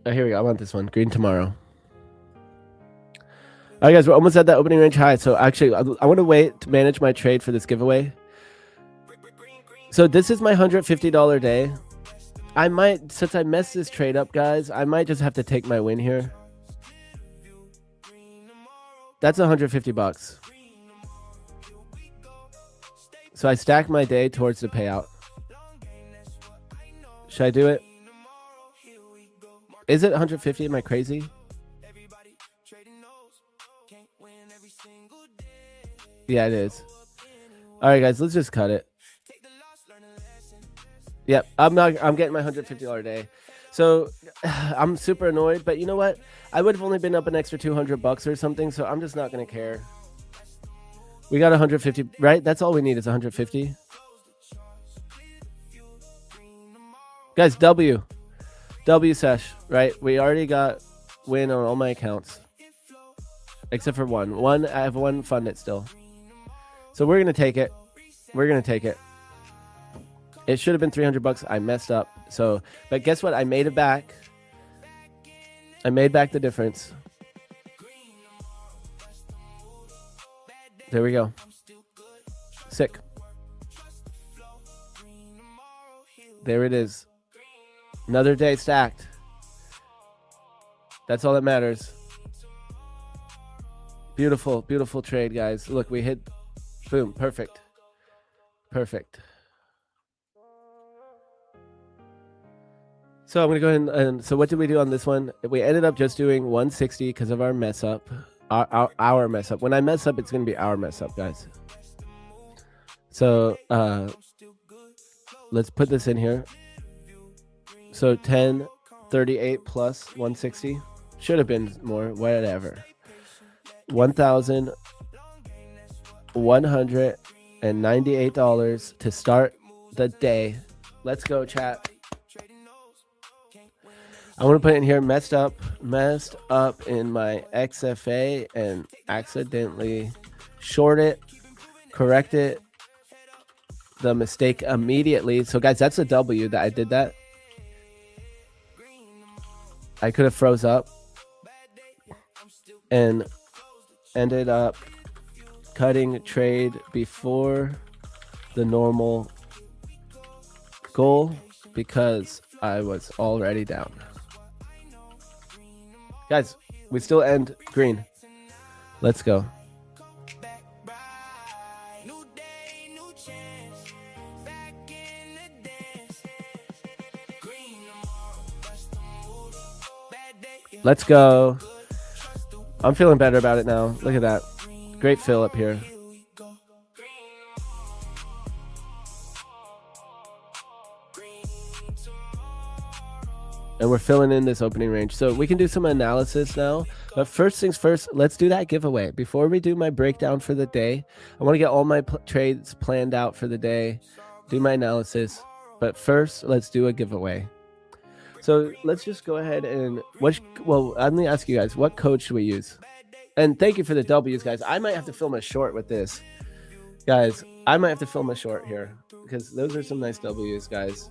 Oh, here we go. I want this one. Green Tomorrow. All right, guys. We're almost at that opening range high. So actually, I want to wait to manage my trade for this giveaway. So this is my $150 day. I might, since I messed this trade up, guys, I might just have to take my win here. That's $150. So I stack my day towards the payout. Should I do it? Is it 150? Am I crazy? Yeah, it is. All right, guys, let's just cut it. Yep, I'm getting my $150 day. So I'm super annoyed, but you know what? I would have only been up an extra $200 or something, so I'm just not going to care. We got 150, right? That's all we need is 150. Guys, W sesh, right? We already got win on all my accounts. Except for one. I have one funded still. So we're going to take it. We're going to take it. It should have been $300. I messed up. So, but guess what? I made it back. I made back the difference. There we go. Sick. There it is. Another day stacked. That's all that matters. Beautiful, beautiful trade, guys. Look, we hit. Boom. Perfect. Perfect. So I'm gonna go ahead and so what did we do on this one? We ended up just doing 160 because of our mess up. Our mess up. When I mess up, it's gonna be our mess up, guys. So let's put this in here. So 1038 plus 160 should have been more, whatever. $1,198 to start the day. Let's go, chat. I want to put in here messed up in my XFA and accidentally short it, correct it, the mistake immediately. So guys, that's a W that I did that. I could have froze up and ended up cutting trade before the normal goal because I was already down. Guys, we still end green. Let's go. Let's go. I'm feeling better about it now. Look at that. Great fill up here. And we're filling in this opening range. So we can do some analysis now. But first things first, let's do that giveaway. Before we do my breakdown for the day, I want to get all my trades planned out for the day, do my analysis. But first, let's do a giveaway. So let's just go ahead and let me ask you guys, what code should we use? And thank you for the W's, guys. I might have to film a short with this. Guys, I might have to film a short here because those are some nice W's, guys.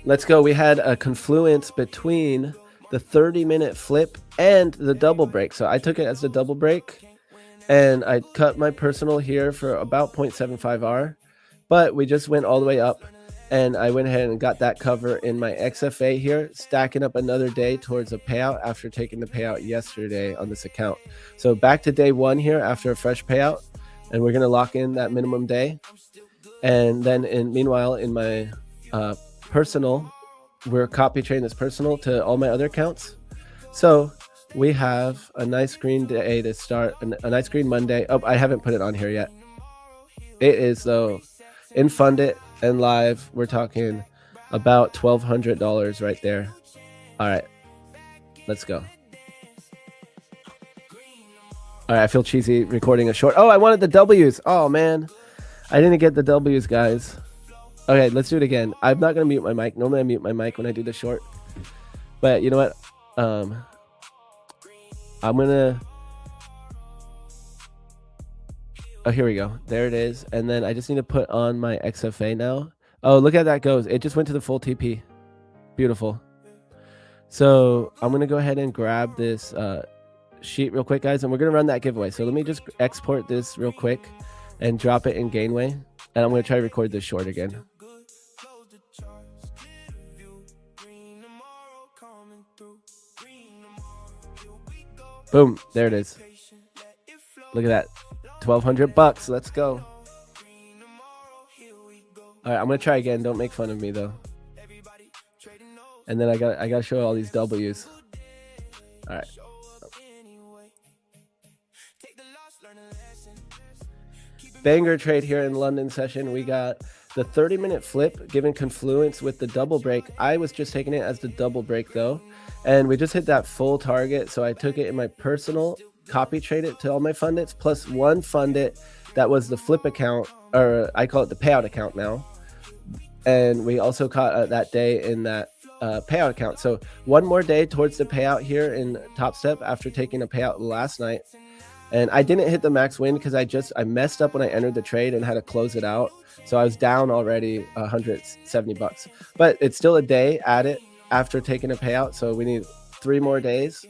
Let's go. We had a confluence between the 30-minute flip and the double break. So I took it as the double break and I cut my personal here for about 0.75R, but we just went all the way up and I went ahead and got that cover in my XFA here, stacking up another day towards a payout after taking the payout yesterday on this account. So back to day one here after a fresh payout, and we're going to lock in that minimum day. And then meanwhile, in my personal, we're copy trading this personal to all my other accounts. So we have a nice green day to start, a nice green Monday. Oh, I haven't put it on here yet. It is though in Fundit and live. We're talking about $1,200 right there. All right, let's go. All right, I feel cheesy recording a short. Oh, I wanted the W's. Oh man, I didn't get the W's, guys. Okay, let's do it again. I'm not gonna mute my mic. Normally I mute my mic when I do the short, but you know what? I'm gonna. Oh, here we go. There it is. And then I just need to put on my XFA now. Oh, look at that goes. It just went to the full TP. Beautiful. So I'm gonna go ahead and grab this sheet real quick, guys, and we're gonna run that giveaway. So let me just export this real quick and drop it in Gainway, and I'm gonna try to record this short again. Boom, there it is. Look at that, $1,200. Let's go. All right, I'm gonna try again. Don't make fun of me though. And then I gotta show all these W's. All right. Banger trade here in London session. We got the 30-minute flip given confluence with the double break. I was just taking it as the double break though, and we just hit that full target. So I took it in my personal, copy trade it to all my fundits, plus one fundit that was the flip account, or I call it the payout account now. And we also caught that day in that payout account. So one more day towards the payout here in Top Step after taking a payout last night. And I didn't hit the max win because I messed up when I entered the trade and had to close it out. So I was down already $170. But it's still a day at it after taking a payout. So we need 4 more days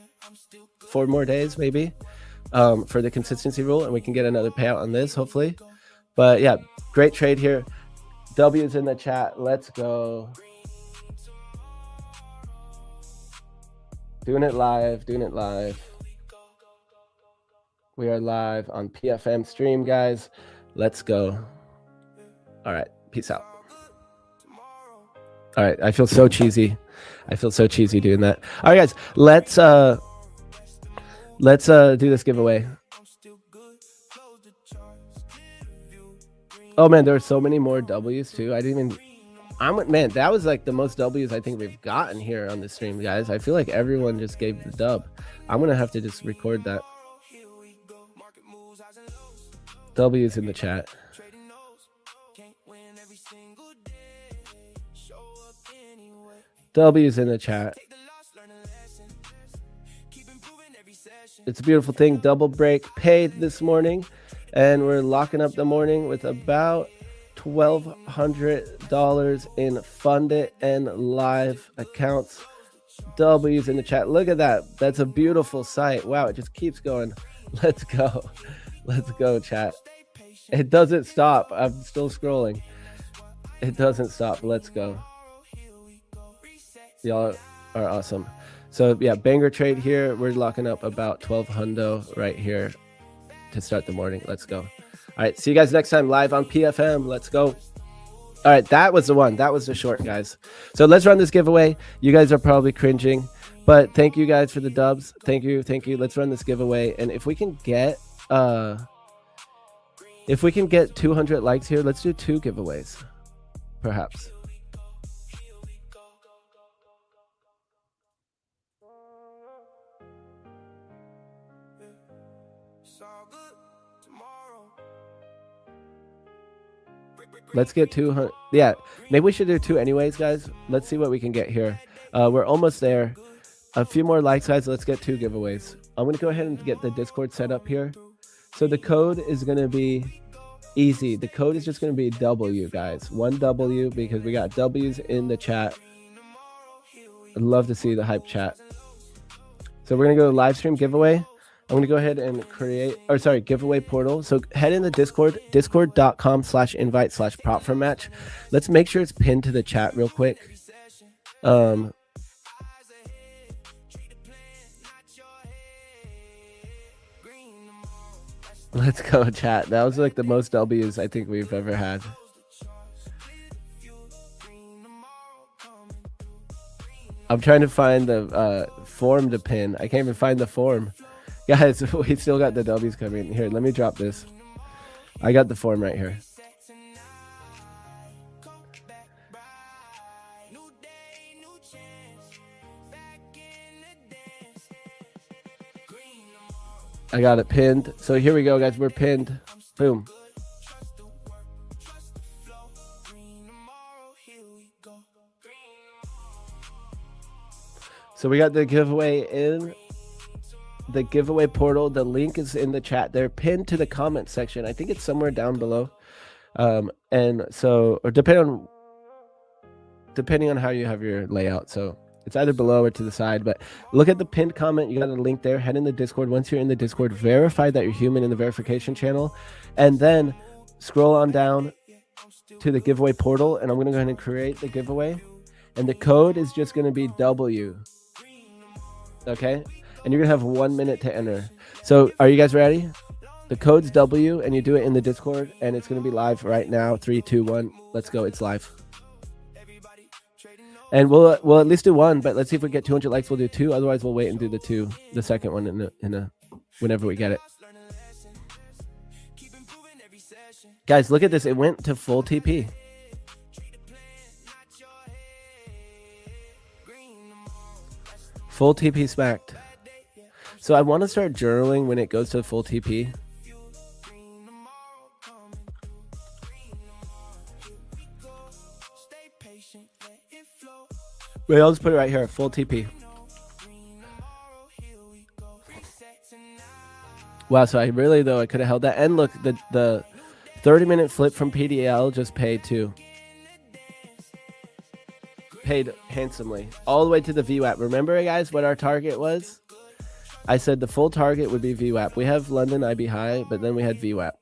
maybe, for the consistency rule, and we can get another payout on this hopefully. But yeah, great trade here. W's in the chat. Let's go. Doing it live. We are live on PFM stream, guys. Let's go. All right, Peace out. All right, I feel so cheesy. I feel so cheesy doing that. All right, guys, let's do this giveaway. Oh man, there are so many more W's too. I didn't even. Man, that was like the most W's I think we've gotten here on the stream, guys. I feel like everyone just gave the dub. I'm gonna have to just record that. W's in the chat. W's in the chat. It's a beautiful thing. Double break paid this morning, and we're locking up the morning with about $1,200 in funded and live accounts. W's in the chat. Look at that. That's a beautiful sight. Wow, it just keeps going. Let's go. Let's go, chat. It doesn't stop. I'm still scrolling. It doesn't stop. Let's go. Y'all are awesome. So yeah, banger trade here. We're locking up about 1200 right here to start the morning. Let's go. All right, see you guys next time live on PFM. Let's go. All right, that was the one. That was the short, guys. So let's run this giveaway. You guys are probably cringing, but thank you guys for the dubs. Thank you. Let's run this giveaway, and if we can get 200 likes here, let's do 2 giveaways, perhaps. Let's get 200. Yeah, maybe we should do 2 anyways, guys. Let's see what we can get here. We're almost there. A few more likes, guys. Let's get 2 giveaways. I'm going to go ahead and get the Discord set up here. So the code is going to be easy. The code is just going to be W, guys. 1 W, because we got W's in the chat. I'd love to see the hype chat. So we're going to go to live stream giveaway. I'm going to go ahead and giveaway portal. So head in the Discord, discord.com/invite/prop4match. Let's make sure it's pinned to the chat real quick. Let's go, chat. That was like the most W's I think we've ever had. I'm trying to find the form to pin. I can't even find the form. Guys, we still got the W's coming. Here, let me drop this. I got the form right here. I got it pinned. So here we go, guys. We're pinned. Boom. So we got the giveaway in the giveaway portal. The link is in the chat. They're pinned to the comment section. I think it's somewhere down below. And so, or depending on how you have your layout. So it's either below or to the side, but look at the pinned comment. You got a link there. Head in the Discord. Once you're in the Discord, verify that you're human in the verification channel, and then scroll on down to the giveaway portal. And I'm going to go ahead and create the giveaway. And the code is just going to be W. Okay. And you're going to have 1 minute to enter. So are you guys ready? The code's W, and you do it in the Discord, and it's going to be live right now. 3, 2, 1. Let's go. It's live. And we'll at least do 1, but let's see if we get 200 likes. We'll do 2. Otherwise, we'll wait and do the second one whenever we get it. Guys, look at this. It went to full TP. Full TP smacked. So I want to start journaling when it goes to full TP. Wait, I'll just put it right here. Full TP. Wow, so I really, though, I could have held that. And look, the 30-minute flip from PDL just paid too. Paid handsomely. All the way to the VWAP. Remember, guys, what our target was? I said the full target would be VWAP. We have London IB high, but then we had VWAP.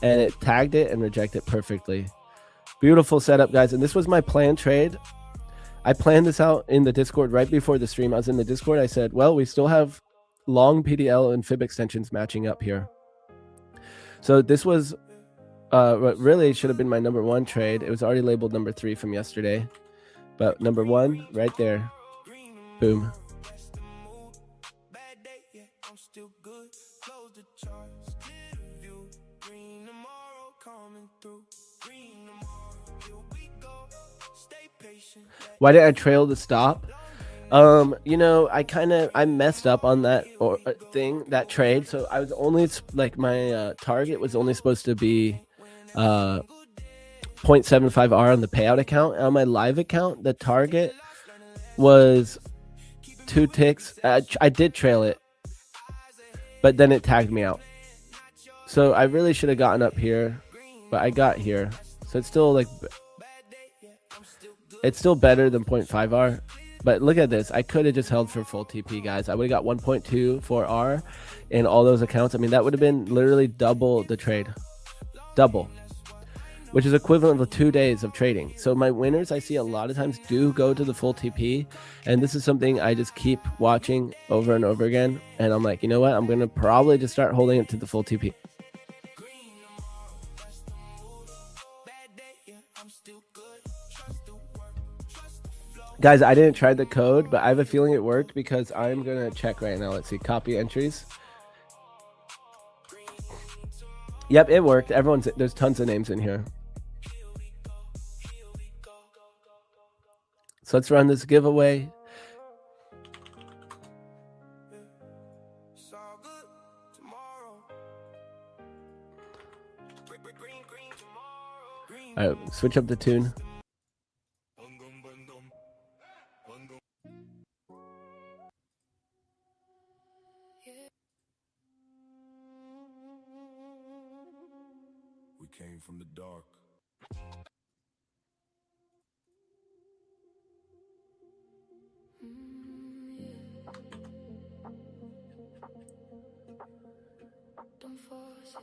And it tagged it and rejected perfectly. Beautiful setup, guys. And this was my planned trade. I planned this out in the Discord right before the stream. I was in the Discord. I said, well, we still have long PDL and fib extensions matching up here. So this was what really should have been my number 1 trade. It was already labeled number 3 from yesterday, but number 1 right there. Boom. Why did I trail the stop? You know, I messed up on that that trade. So I was only like my target was only supposed to be 0.75R on the payout account. And on my live account, the target was 2 ticks. I did trail it, but then it tagged me out. So I really should have gotten up here, but I got here. So it's still like, it's still better than 0.5R. But look at this. I could have just held for full TP, guys. I would have got 1.24R in all those accounts. I mean, that would have been literally double the trade. Double. Which is equivalent to 2 days of trading. So my winners, I see a lot of times do go to the full TP. And this is something I just keep watching over and over again. And I'm like, you know what? I'm going to probably just start holding it to the full TP. Guys, I didn't try the code, but I have a feeling it worked because I'm going to check right now. Let's see. Copy entries. Yep, it worked. There's tons of names in here. So let's run this giveaway. All right, switch up the tune. We came from the dark. Don't force it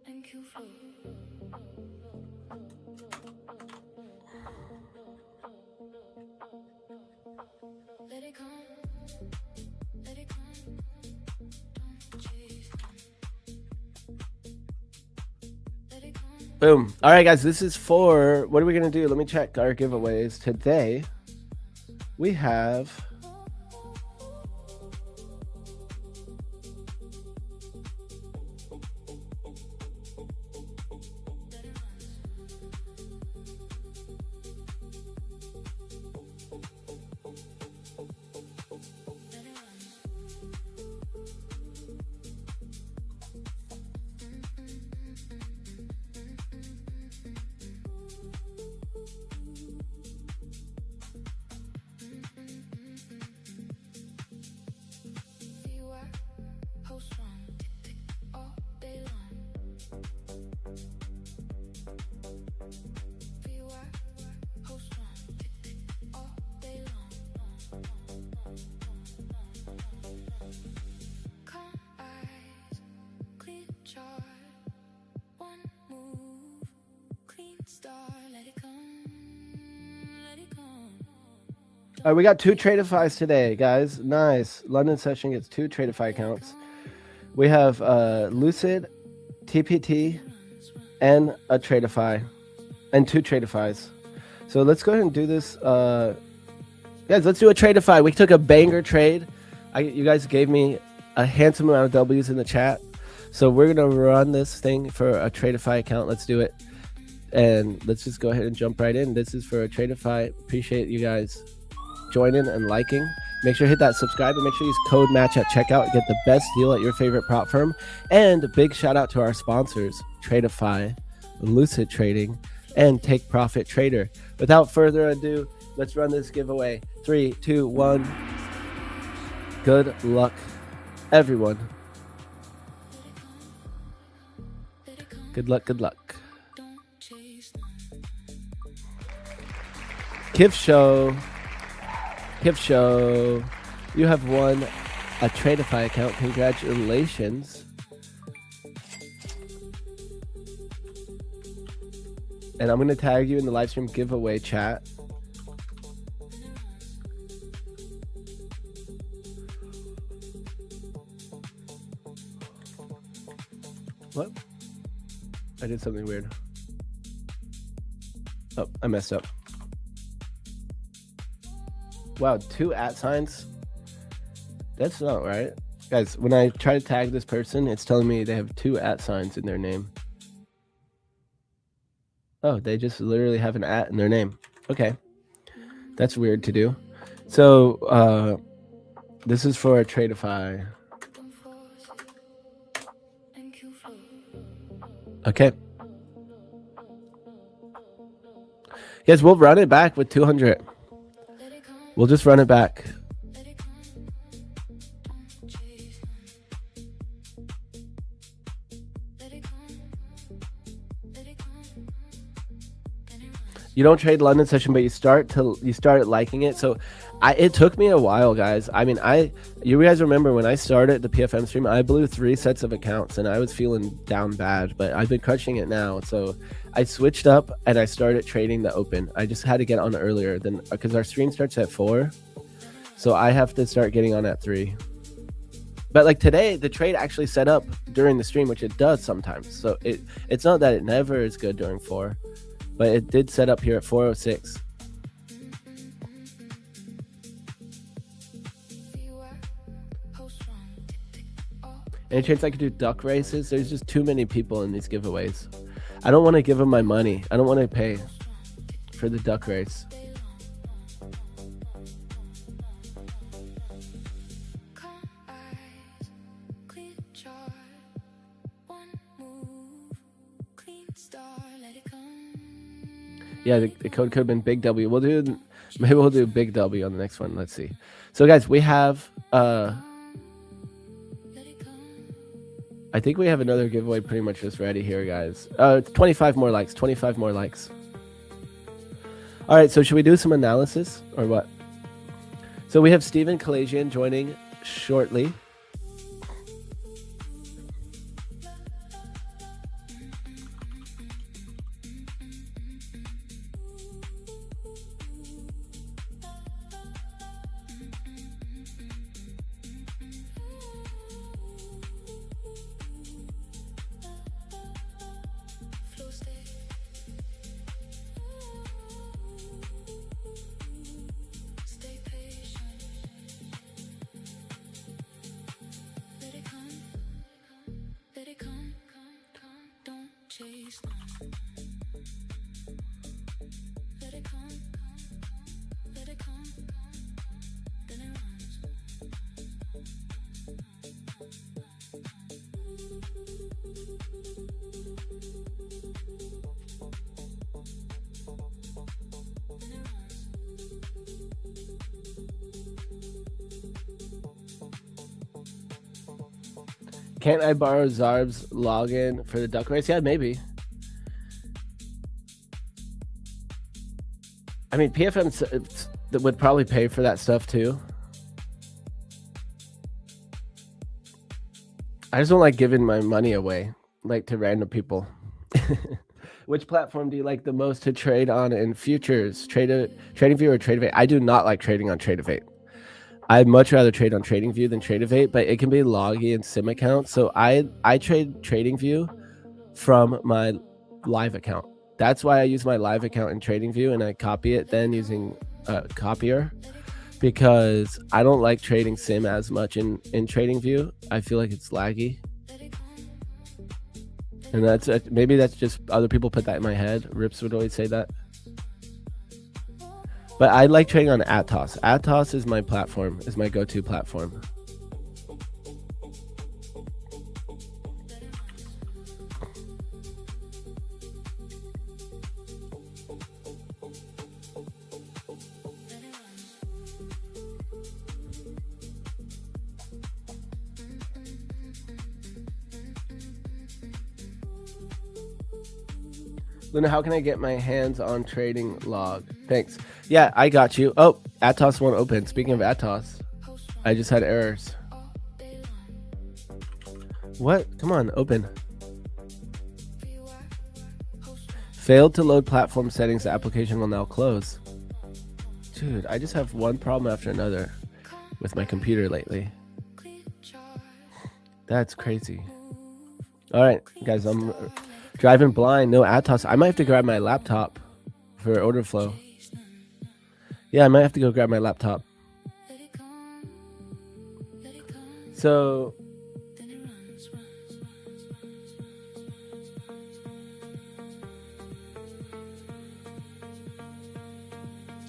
and Q flow. Let it come, let it come. Don't chase them. Let it come. Boom. All right, guys, this is for, what are we going to do? Let me check our giveaways. Today, we have All right, we got 2 Tradeifys today, guys. Nice. London session gets 2 Tradeify accounts. We have Lucid, TPT, and a Tradeify, and 2 Tradeifys. So let's go ahead and do this. Guys, let's do a Tradeify. We took a banger trade. You guys gave me a handsome amount of W's in the chat. So we're going to run this thing for a Tradeify account. Let's do it. And let's just go ahead and jump right in. This is for a Tradeify. Appreciate you guys joining and liking. Make sure to hit that subscribe and make sure you use code match at checkout and get the best deal at your favorite prop firm. And a big shout out to our sponsors, Tradeify, Lucid Trading, and Take Profit Trader. Without further ado, let's run this giveaway. 3, 2, 1. Good luck, everyone. Good luck, good luck. Kiv Show, you have won a Tradeify account. Congratulations. And I'm going to tag you in the live stream giveaway chat. What? I did something weird. Oh, I messed up. Wow, 2 @signs? That's not right. Guys, when I try to tag this person, it's telling me they have 2 @signs in their name. Oh, they just literally have an @ in their name. Okay. That's weird to do. So, this is for Tradeify. Okay. Guys, we'll run it back with 200. We'll just run it back. You don't trade London session, but you started liking it. So it took me a while, guys. I mean, you guys remember when I started the PFM stream, I blew 3 sets of accounts and I was feeling down bad, but I've been crushing it now. So I switched up and I started trading the open. I just had to get on earlier than because our stream starts at 4. So I have to start getting on at 3. But like today, the trade actually set up during the stream, which it does sometimes. So it's not that it never is good during 4, but it did set up here at 4:06. Any chance I could do duck races? There's just too many people in these giveaways. I don't want to give them my money. I don't want to pay for the duck race. Yeah, the code could have been Big W. Maybe we'll do Big W on the next one. Let's see. So guys, we have I think we have another giveaway pretty much just ready here, guys. 25 more likes. 25 more likes. All right, so should we do some analysis or what? So we have Steven Kalasian joining shortly. Can't I borrow Zarb's login for the duck race? Yeah, maybe. I mean, PFM would probably pay for that stuff too. I just don't like giving my money away, like to random people. Which platform do you like the most to trade on in futures? TradingView or Tradeivate? I do not like trading on Tradeivate. I'd much rather trade on TradingView than Tradeivate, but it can be loggy and sim accounts. So I trade TradingView from my live account. That's why I use my live account in TradingView and I copy it then using Copier, because I don't like trading sim as much in TradingView. I feel like it's laggy. And maybe that's just other people put that in my head. Rips would always say that. But I like trading on Atos. Atos is my platform, is my go-to platform. Luna, how can I get my hands on trading log? Thanks. Yeah, I got you. Oh, Atos won't open. Speaking of Atos, I just had errors. What? Come on, open. Failed to load platform settings. The application will now close. Dude, I just have one problem after another with my computer lately. That's crazy. All right, guys, Driving blind, no Atos. I might have to grab my laptop for order flow. Yeah, I might have to go grab my laptop. So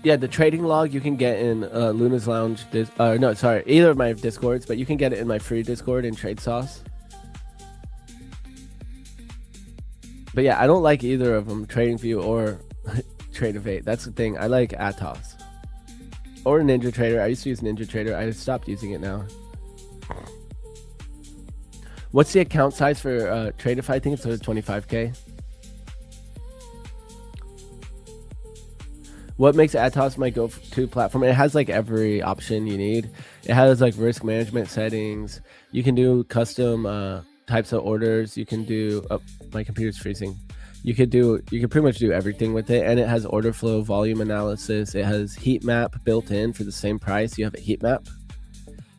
yeah, the trading log you can get in Luna's Lounge. No, sorry, either of my Discords, but you can get it in my free Discord in Trade Sauce. But yeah, I don't like either of them, TradingView or Tradeovate. That's the thing. I like Atos or Ninja Trader. I used to use Ninja Trader. I stopped using it now. What's the account size for Tradeify? I think it's 25K. What makes Atos my go-to platform? It has like every option you need. It has like risk management settings. You can do custom types of orders. You can do, oh, my computer's freezing. You can pretty much do everything with it. And it has order flow, volume analysis. It has heat map built in for the same price. You have a heat map.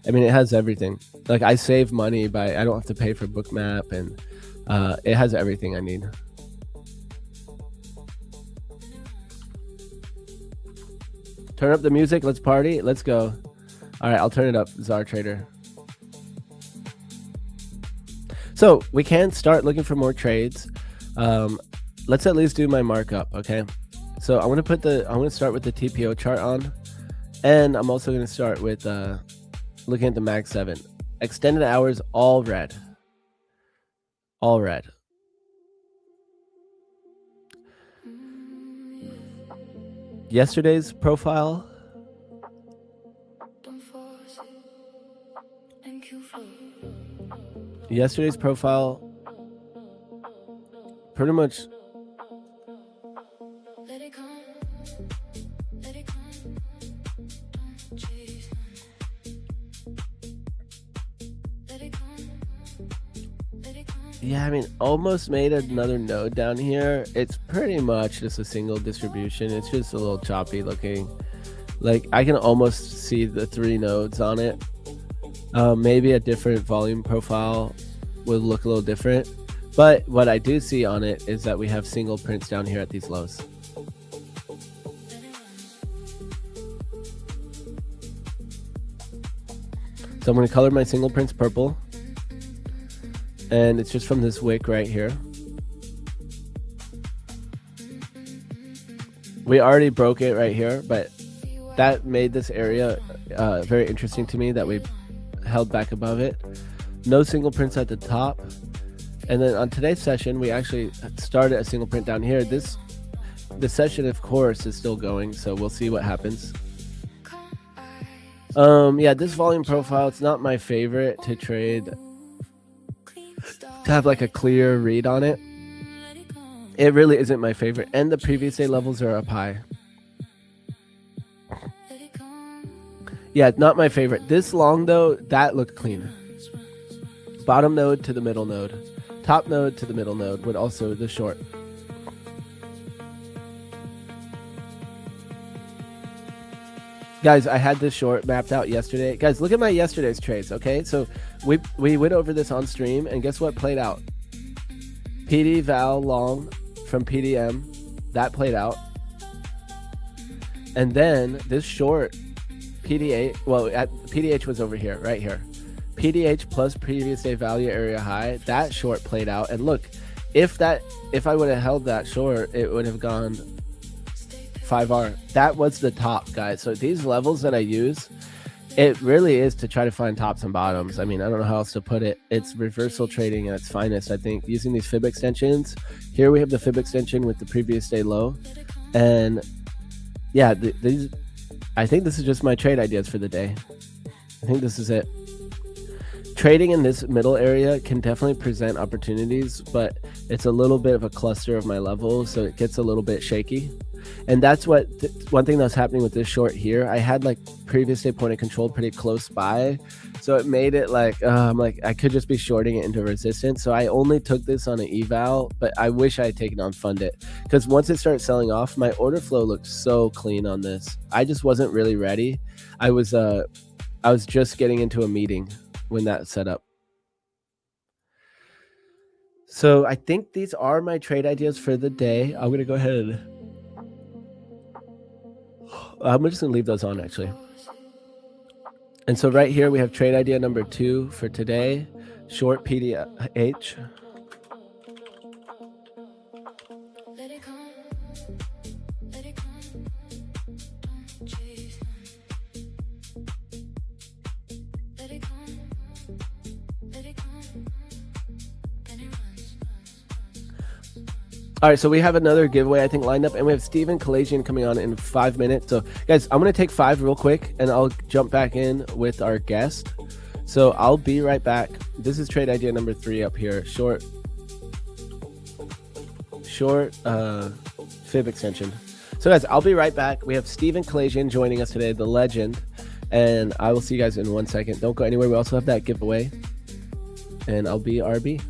I mean, it has everything. Like I save money by, I don't have to pay for Bookmap, and it has everything I need. Turn up the music. Let's party. Let's go. All right, I'll turn it up, Czar Trader. So we can start looking for more trades. Let's at least do my markup, okay? So I'm gonna start with the TPO chart on, and I'm also gonna start with looking at the Mag 7. Extended hours, all red. All red. Yesterday's profile. Yesterday's profile pretty much yeah, I mean, almost made another node down here. It's pretty much just a single distribution. It's just a little choppy looking. Like I can almost see the 3 nodes on it. Maybe a different volume profile would look a little different, but what I do see on it is that we have single prints down here at these lows. So I'm going to color my single prints purple, and it's just from this wick right here. We already broke it right here, but that made this area very interesting to me that we held back above it. No single prints at the top, and then on today's session we actually started a single print down here. The session of course is still going, so we'll see what happens. Yeah, this volume profile, it's not my favorite to trade, to have like a clear read on it. It really isn't my favorite, and the previous day levels are up high. Yeah, it's not my favorite. This long though, that looked clean. Bottom node to the middle node. Top node to the middle node, but also the short. Guys, I had this short mapped out yesterday. Guys, look at my yesterday's trades, okay? So we went over this on stream, and guess what played out? PD Val long from PDM, that played out. And then this short PDH, well, PDH was over here, right here. PDH plus previous day value area high, that short played out. And look, if I would have held that short, it would have gone 5R. That was the top, guys. So these levels that I use, it really is to try to find tops and bottoms. I mean, I don't know how else to put it. It's reversal trading at its finest, I think, using these fib extensions. Here we have the fib extension with the previous day low. And yeah, I think this is just my trade ideas for the day. I think this is it. Trading in this middle area can definitely present opportunities, but it's a little bit of a cluster of my levels, so it gets a little bit shaky. And that's what one thing that's happening with this short here. I had like previous day point of control pretty close by, so it made it like I'm like I could just be shorting it into resistance. So I only took this on an eval, but I wish I had taken on funded, because once it started selling off, my order flow looked so clean on this. I just wasn't really ready. I was just getting into a meeting when that set up. So I think these are my trade ideas for the day. I'm gonna go ahead and I'm just gonna leave those on actually. And so right here we have trade idea number 2 for today, short PDH. Let it come, let it come, don't chase them. Let it come, let it come, then it runs. All right, so we have another giveaway I think lined up, and we have Steven Kalajian coming on in 5 minutes. So guys, I'm gonna take 5 real quick, and I'll jump back in with our guest. So I'll be right back. This is trade idea number 3 up here, short fib extension. So guys, I'll be right back. We have Steven Kalajian joining us today, the legend, and I will see you guys in 1 second. Don't go anywhere. We also have that giveaway, and I'll be RB.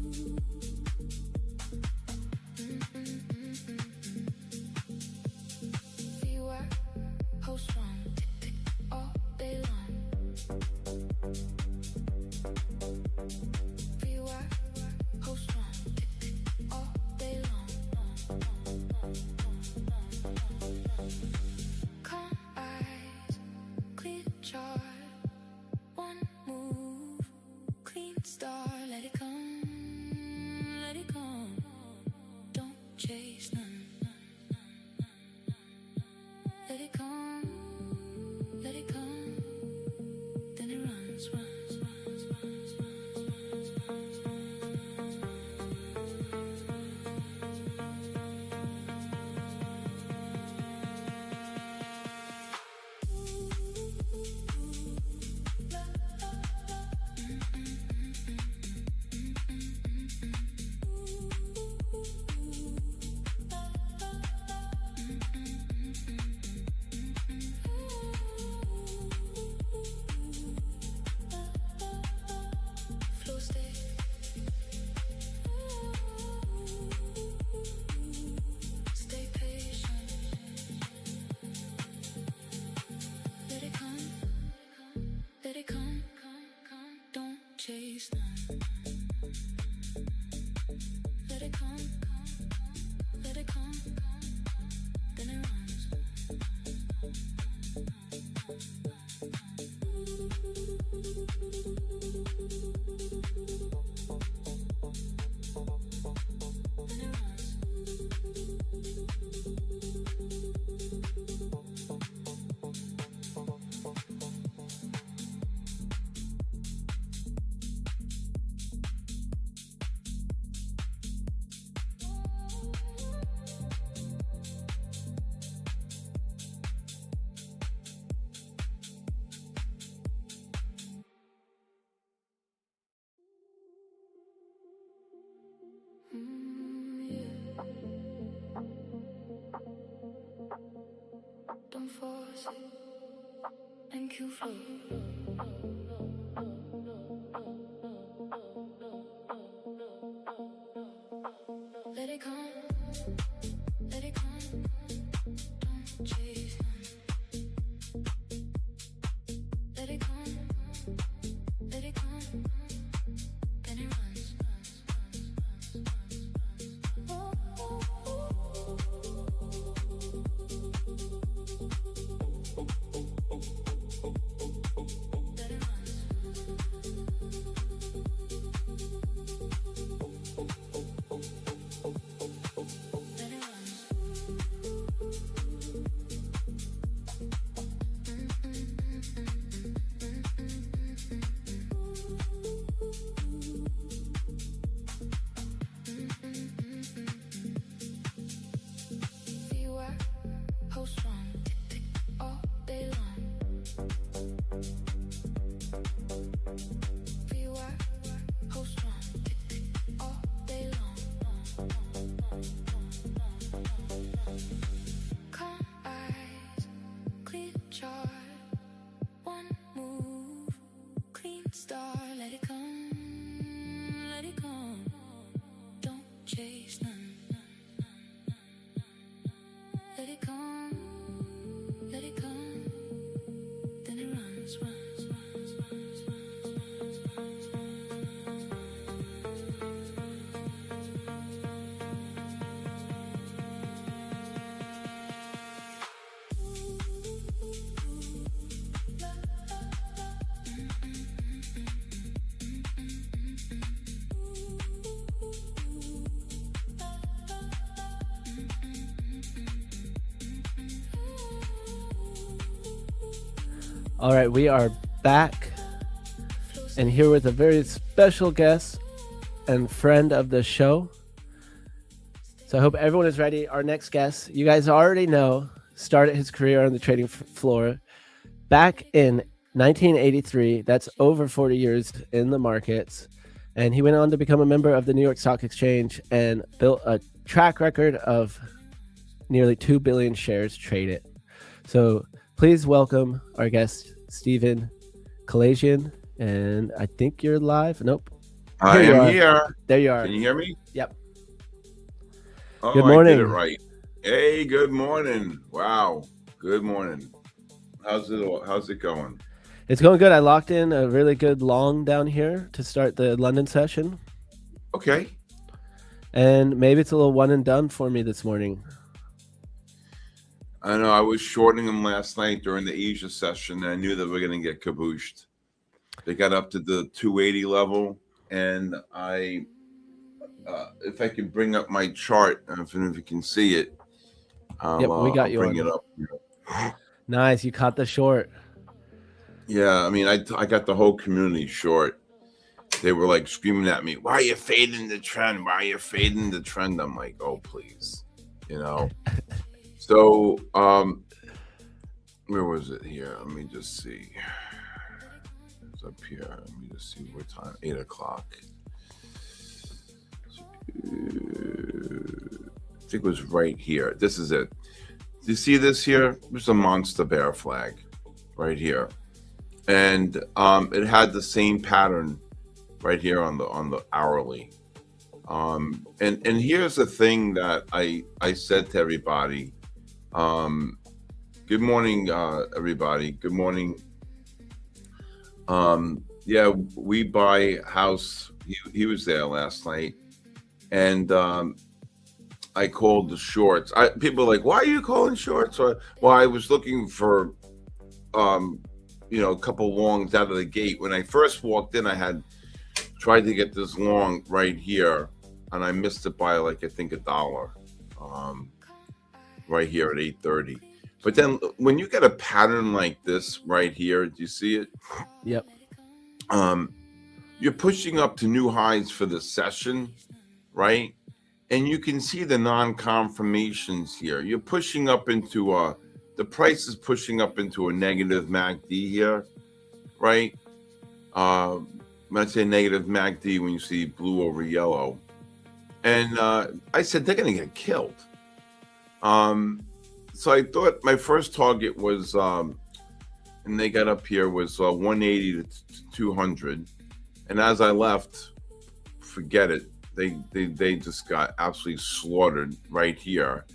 Chase them. Let it come, let it come, then it runs. Then it runs. Yeah. Don't force it. Thank you for let it come, let it come, don't chase them. Let it come, let it come, then it runs. All right, we are back and here with a very special guest and friend of the show. So I hope everyone is ready. Our next guest, you guys already know, started his career on the trading floor back in 1983. That's over 40 years in the markets. And he went on to become a member of the New York Stock Exchange and built a track record of nearly 2 billion shares traded. So please welcome our guest, Stephen Kalasian. And I think you're live. Nope. I am here. There you are. Can you hear me? Yep. Oh, Good morning. I did it right. Hey, good morning. Wow. Good morning. How's it going? It's going good. I locked in a really good long down here to start the London session. Okay. And maybe it's a little one and done for me this morning. I know I was shorting them last night during the Asia session. And I knew that we are going to get kabooshed. They got up to the 280 level. And if I can bring up my chart, I don't know if you can see it. We got you. Bring it up here. Nice. You caught the short. Yeah. I mean, I got the whole community short. They were like screaming at me, "Why are you fading the trend? Why are you fading the trend?" I'm like, "Oh, please." So, where was it here? Let me just see. It's up here. Let me just see what time. 8 o'clock. I think it was right here. This is it. Do you see this here? There's a monster bear flag right here. And it had the same pattern right here on the hourly. And here's the thing that I said to everybody. Good morning, everybody. Good morning. Yeah, we buy house. He was there last night. And I called the shorts. People are like, "Why are you calling shorts?" Well, I was looking for, a couple longs out of the gate. When I first walked in, I had tried to get this long right here, and I missed it by I think $1. Right here at 8:30. But then when you get a pattern like this right here, do you see it? Yep. You're pushing up to new highs for the session, right? And you can see the non-confirmations here. You're pushing up into the price is pushing up into a negative MACD here, right? When I say negative MACD, when you see blue over yellow. And I said, they're going to get killed. So I thought my first target was, and they got up here, was 180 to 200. And as I left, forget it. They just got absolutely slaughtered right here.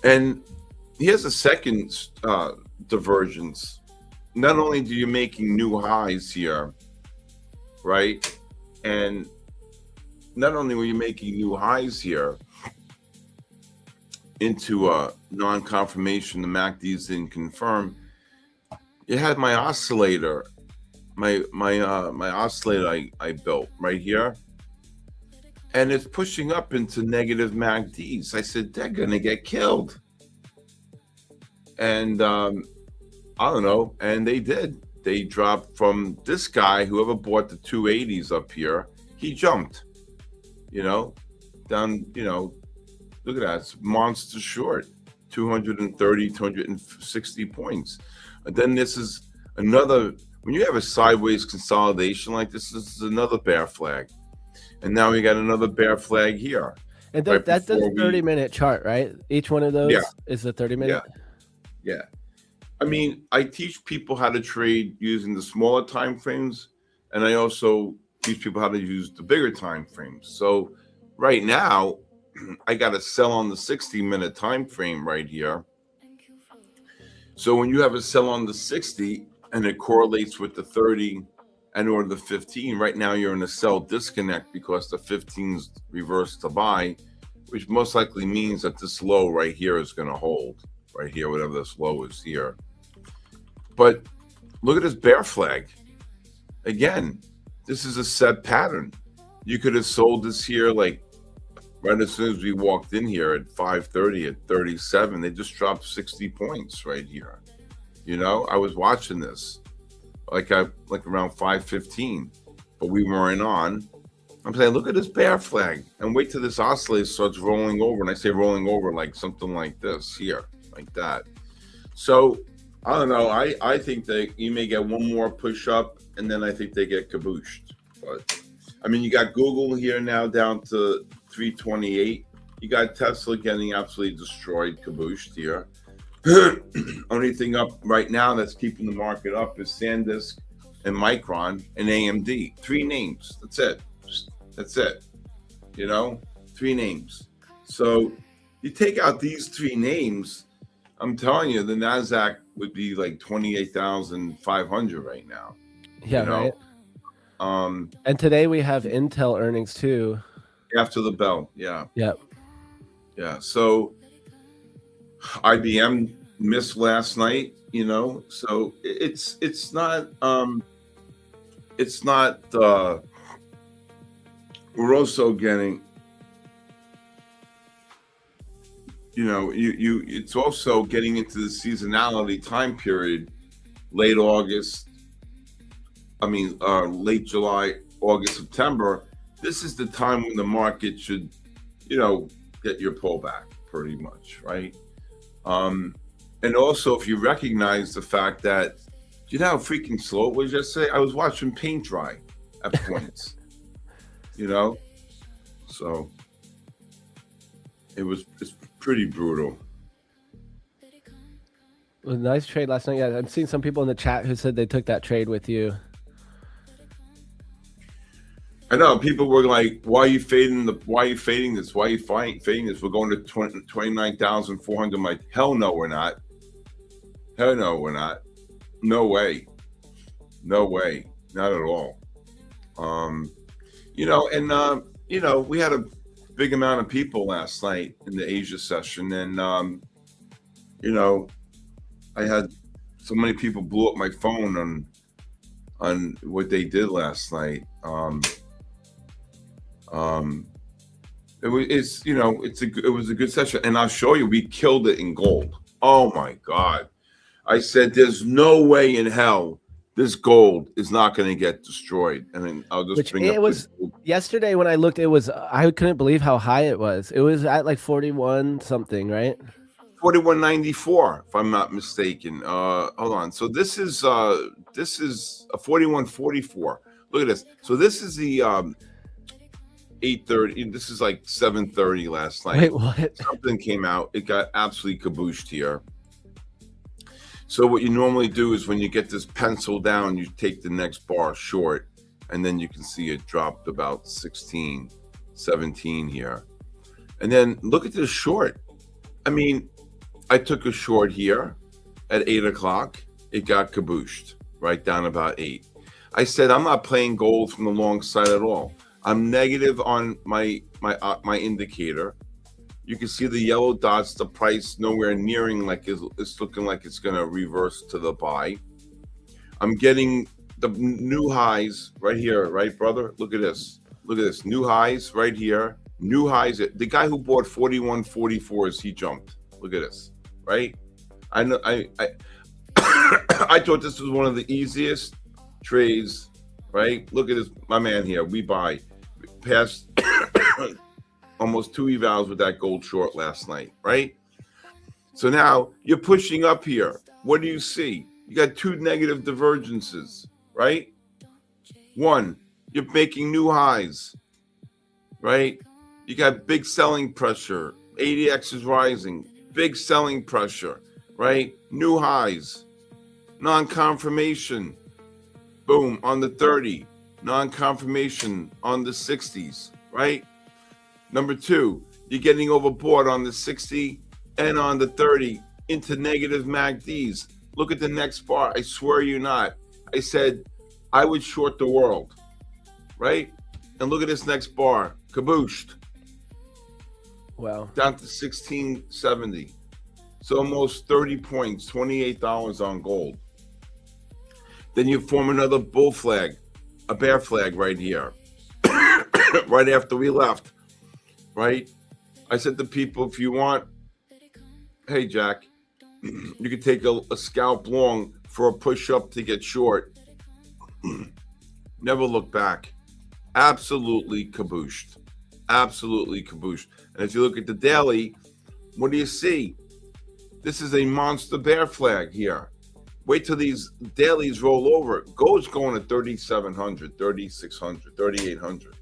And here's a second divergence. Not only do you making new highs here, right? And not only were you making new highs here into a non-confirmation, the MACDs didn't confirm. You had my oscillator, my oscillator I built right here. And it's pushing up into negative MACDs. I said, they're going to get killed. And I don't know. And they did. They dropped from this guy, whoever bought the 280s up here, he jumped, down, look at that. It's monster short, 230, 260 points. And then this is another, when you have a sideways consolidation like this is another bear flag. And now we got another bear flag here. And that's a 30-minute chart, right? Each one of those is a 30-minute? Yeah. I mean, I teach people how to trade using the smaller time frames, and I also teach people how to use the bigger time frames. So right now, I got to sell on the 60-minute time frame right here. So when you have a sell on the 60 and it correlates with the 30 and or the 15, right now you're in a sell disconnect because the 15's reversed to buy, which most likely means that this low right here is going to hold right here, whatever this low is here. But look at this bear flag. Again, this is a set pattern. You could have sold this here like right as soon as we walked in here at 5:30 at 37. They just dropped 60 points right here. I was watching this like around 5:15, but we weren't on. I'm saying, look at this bear flag, and wait till this oscillator starts rolling over. And I say rolling over like something like this here, like that. So I don't know. I think that you may get one more push up, and then I think they get kabooshed. But I mean, you got Google here now down to 328. You got Tesla getting absolutely destroyed, kabooshed here. Only thing up right now that's keeping the market up is SanDisk and Micron and AMD. 3 names. That's it. That's it. 3 names. So you take out these 3 names, I'm telling you, the NASDAQ would be like 28,500 right now. Yeah, right. And today we have Intel earnings too. After the bell, yeah. Yep. Yeah. So IBM missed last night, so it's not we're also getting it's also getting into the seasonality time period, late July, August, September. This is the time when the market should get your pullback pretty much, right? And also, if you recognize the fact that, how freaking slow it was yesterday? I was watching paint dry at points, so it's pretty brutal. It was a nice trade last night. Yeah, I'm seeing some people in the chat who said they took that trade with you. I know people were like, "Why are you fading this? Why are you fading this? We're going to 29,400." I'm like, hell no, we're not. Hell no, we're not. No way. No way. Not at all. We had a big amount of people last night in the Asia session, and I had so many people blew up my phone on what they did last night. It was a good session, and I'll show you. We killed it in gold. Oh my God! I said, "There's no way in hell this gold is not going to get destroyed." And then I'll just bring up. Yesterday when I looked, I couldn't believe how high it was. It was at like 41 something, right? 41.94, if I'm not mistaken. Hold on. So this is a 41.44. Look at this. So this is the 8:30. This is like 7:30 last night. Wait, what? Something came out. It got absolutely kabooshed here. So what you normally do is when you get this pencil down, you take the next bar short, and then you can see it dropped about 16, 17 here. And then look at this short. I mean, I took a short here at 8 o'clock. It got kabooshed right down about 8. I said, I'm not playing gold from the long side at all. I'm negative on my indicator. You can see the yellow dots, the price nowhere nearing it's looking like it's going to reverse to the buy. I'm getting the new highs right here, right, brother? Look at this. Look at this. New highs right here. New highs. The guy who bought 41.44s, he jumped. Look at this, right? I know. I thought this was one of the easiest trades, right? Look at this, my man here. We buy past almost 2 evals with that gold short last night, right? So now you're pushing up here. What do you see? You got 2 negative divergences, right? 1, you're making new highs, right? You got big selling pressure. ADX is rising. Big selling pressure, right? New highs. Non-confirmation. Boom, on the 30. Non-confirmation on the 60s, right? Number 2, you're getting overbought on the 60 and on the 30 into negative MACDs. Look at the next bar. I swear you not. I said I would short the world, right? And look at this next bar. Kabooshed. Wow. Down to 1670. So almost 30 points, $28 on gold. Then you form another bull flag, a bear flag right here, right after we left, right? I said to people, if you want, hey, Jack, You could take a scalp long for a push up to get short. Never look back. Absolutely kabooshed. Absolutely kabooshed. And if you look at the daily, what do you see? This is a monster bear flag here. Wait till these dailies roll over. Gold's going at 3,700, 3,600, 3,800.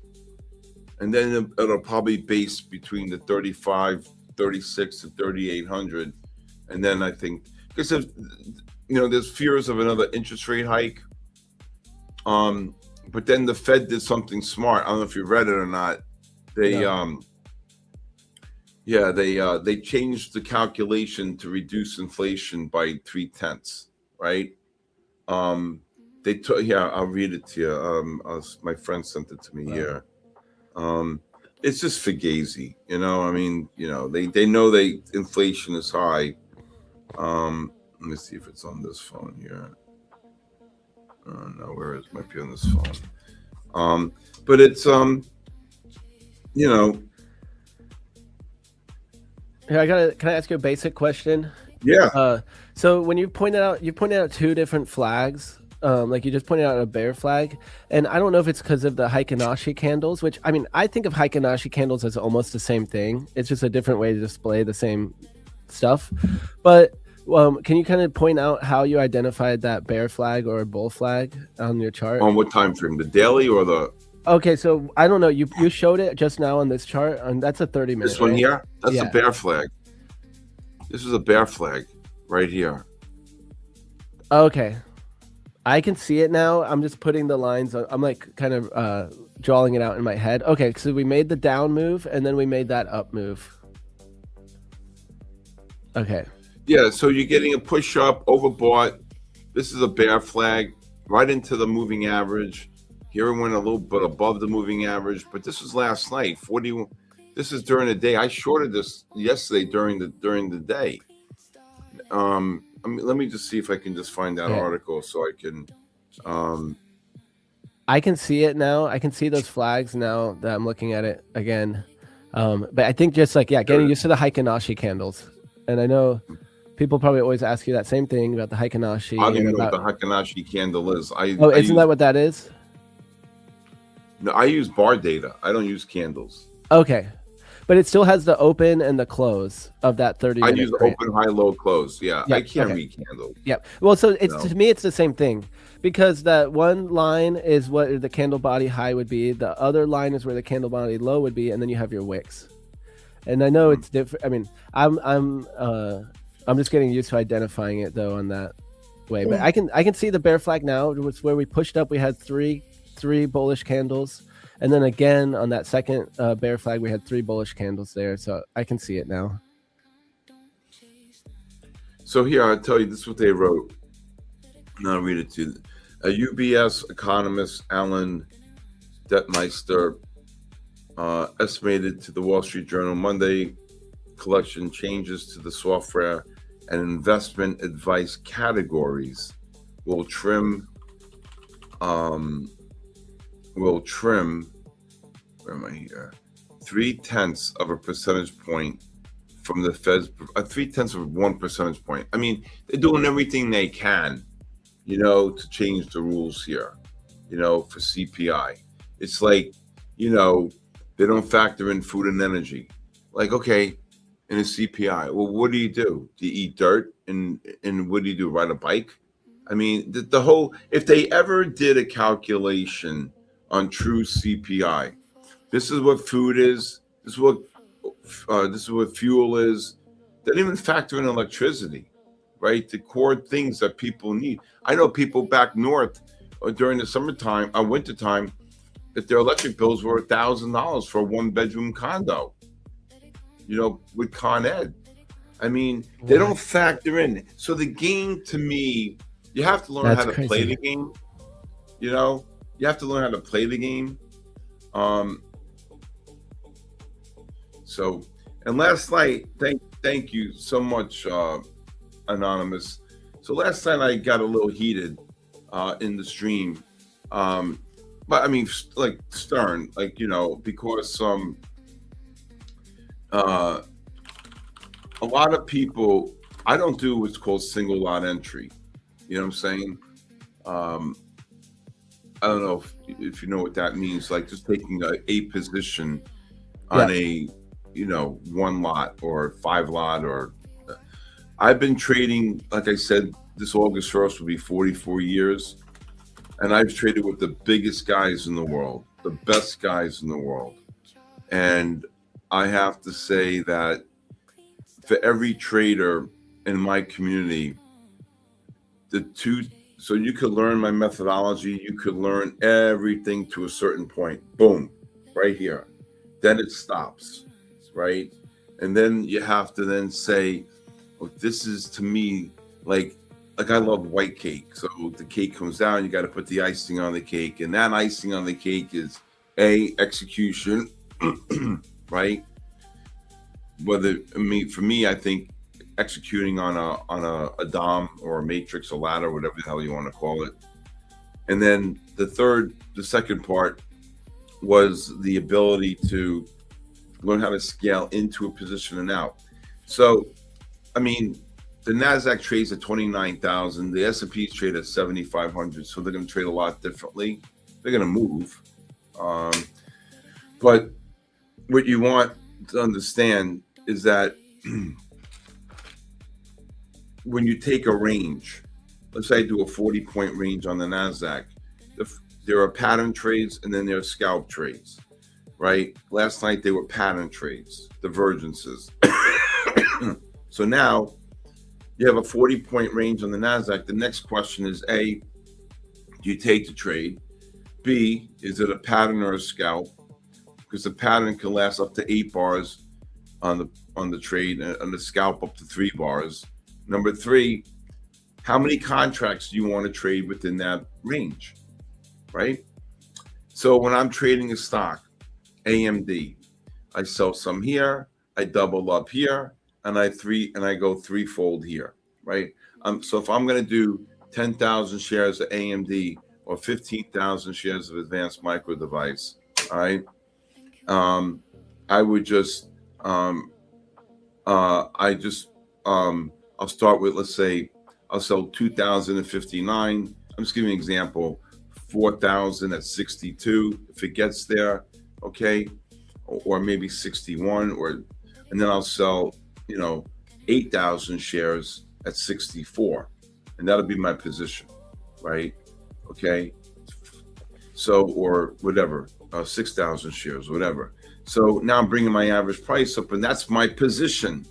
And then it'll probably base between the 35, 36 and 3,800. And then I think, because there's fears of another interest rate hike. But then the Fed did something smart. I don't know if you read it or not. They they changed the calculation to reduce inflation by 0.3, right? They took I'll read it to you. My friend sent it to me here. It's just fugazi, I mean, they know inflation is high. Let me see if it's on this phone here. No, where is it? Might be on this phone. But it's Here, can I ask you a basic question? Yeah. So when you pointed out two different flags. Like you just pointed out a bear flag, and I don't know if it's because of the Heikinashi candles, which I mean, I think of Heikinashi candles as almost the same thing. It's just a different way to display the same stuff. But can you kind of point out how you identified that bear flag or bull flag on your chart? On what time frame? The daily or the? Okay, so I don't know. You showed it just now on this chart, and that's a 30-minute. This one here? That's Yeah. a bear flag. This is a bear flag right here. Okay. I can see it now. I'm just putting the lines on. I'm like kind of drawing it out in my head. Okay, so we made the down move and then we made that up move. Okay. Yeah, so you're getting a push up, overbought. This is a bear flag right into the moving average. Here it went a little bit above the moving average, but this was last night. This is during the day. I shorted this yesterday during the day. I mean, let me just see if I can just find that article so I can. I can see it now. I can see those flags now that I'm looking at it again. But I think just like getting used to the Heikinashi candles, and I know people probably always ask you that same thing about the Heikinashi. I don't even know what the Heikinashi candle is. Isn't that what that is? No, I use bar data. I don't use candles. Okay. But it still has the open and the close of that 30 minute. I use open, high, low, close. Yeah, I can't read candles. Yeah. Well, so to me, it's the same thing because that one line is what the candle body high would be. The other line is where the candle body low would be. And then you have your wicks. And I know it's different. I mean, I'm just getting used to identifying it though on that way. But I can see the bear flag now. It was where we pushed up. We had three bullish candles. And then again, on that second bear flag, we had 3 bullish candles there. So I can see it now. So here, I'll tell you, this is what they wrote. And I'll read it to you. A UBS economist, Alan Detmeister, estimated to the Wall Street Journal Monday, collection changes to the software and investment advice categories will trim where am I here? 0.3 of a percentage point from the Fed's 0.3 of 1 percentage point. I mean, they're doing everything they can, to change the rules here, for CPI. It's like, they don't factor in food and energy. Like, okay, in a CPI, well, what do? Do you eat dirt? And what do you do? Ride a bike? I mean, the whole, if they ever did a calculation on true CPI, this is what food is. This is what fuel is. They don't even factor in electricity, right? The core things that people need. I know people back north during the summertime, wintertime, that their electric bills were $1,000 for a 1-bedroom condo, with Con Ed. I mean, they don't factor in. So the game, to me, you have to learn how to play the game. You have to learn how to play the game. So, and last night, thank you so much, Anonymous. So last night I got a little heated in the stream. But I mean, like stern, because a lot of people, I don't do what's called single lot entry. You know what I'm saying? I don't know if you know what that means. Like just taking a position on Yeah. a, one lot or 5 lot, or I've been trading, like I said, this August 1st will be 44 years. And I've traded with the biggest guys in the world, the best guys in the world. And I have to say that for every trader in my community, so you could learn my methodology, you could learn everything to a certain point. Boom, right here. Then it stops, right? And then you have to then say, well, this is to me like I love white cake. So the cake comes down, you got to put the icing on the cake, and that icing on the cake is execution, right? For me, I think executing on a dom or a matrix, a ladder, whatever the hell you want to call it. And then the second part was the ability to learn how to scale into a position and out. So, I mean, the NASDAQ trades at 29,000. The S&P's trade at 7,500. So they're going to trade a lot differently. They're going to move. But what you want to understand is that when you take a range, let's say I do a 40-point range on the NASDAQ, there are pattern trades and then there are scalp trades, right? Last night they were pattern trades, divergences. So now you have a 40-point range on the NASDAQ. The next question is, A, do you take the trade? B, is it a pattern or a scalp? Because the pattern can last up to 8 bars on the trade, and the scalp up to 3 bars. Number 3, how many contracts do you want to trade within that range, right? So when I'm trading a stock, AMD, I sell some here, I double up here, and I go threefold here, right? So if I'm going to do 10,000 shares of AMD or 15,000 shares of Advanced Micro Device, all right, I would just I'll start with, let's say, I'll sell 2,059. I'm just giving you an example. 4,000 at 62, if it gets there, okay, or maybe 61, and then I'll sell, 8,000 shares at 64, and that'll be my position, right? Okay, so or whatever, 6,000 shares, whatever. So now I'm bringing my average price up, and that's my position.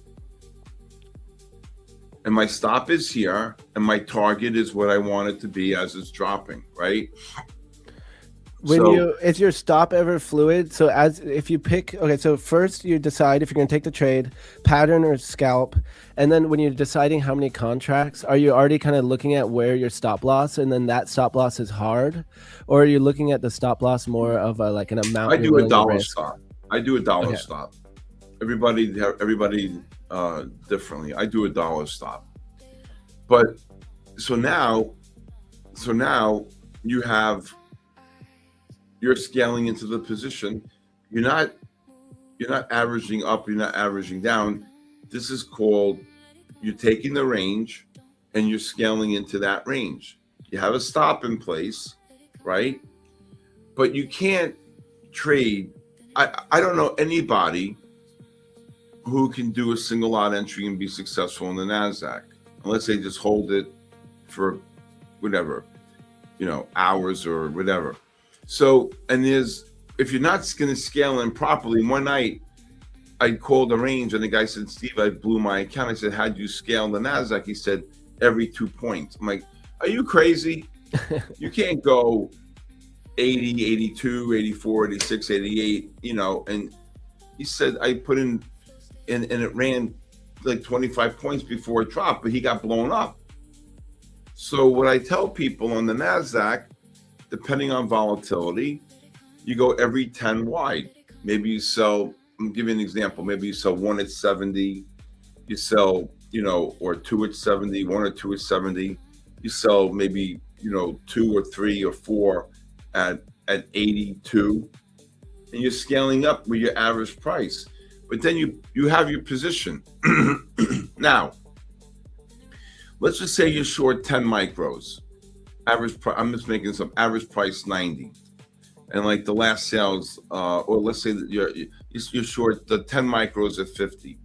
And my stop is here, and my target is what I want it to be as it's dropping, right? Is your stop ever fluid? So if you pick, okay, so first you decide if you're going to take the trade, pattern or scalp, and then when you're deciding how many contracts, are you already kind of looking at where your stop loss, and then that stop loss is hard, or are you looking at the stop loss more of like an amount? I do a dollar stop. I do a dollar stop. Everybody differently. I do a dollar stop. But so now you're scaling into the position. You're not averaging up, you're not averaging down. This is called, you're taking the range and you're scaling into that range. You have a stop in place, right? But you can't trade. I don't know anybody who can do a single lot entry and be successful in the NASDAQ, unless they just hold it for whatever, hours or whatever. So, and if you're not going to scale in properly, one night I called the range and the guy said, Steve, I blew my account. I said, how'd you scale the NASDAQ? He said, every 2 points. I'm like, are you crazy? You can't go 80, 82, 84, 86, 88, and he said, I put in, and it ran like 25 points before it dropped, but he got blown up. So what I tell people on the NASDAQ, depending on volatility, you go every 10 wide. Maybe you sell, I'm giving an example, maybe you sell 1 at 70, you sell, or 2 at 70, 1 or 2 at 70, you sell maybe, 2 or 3 or 4 at 82, and you're scaling up with your average price. But then you have your position. Now, Let's just say you're short 10 micros. I'm just making this up. Average price 90, and like the last sales, or let's say that you're short the 10 micros at 50,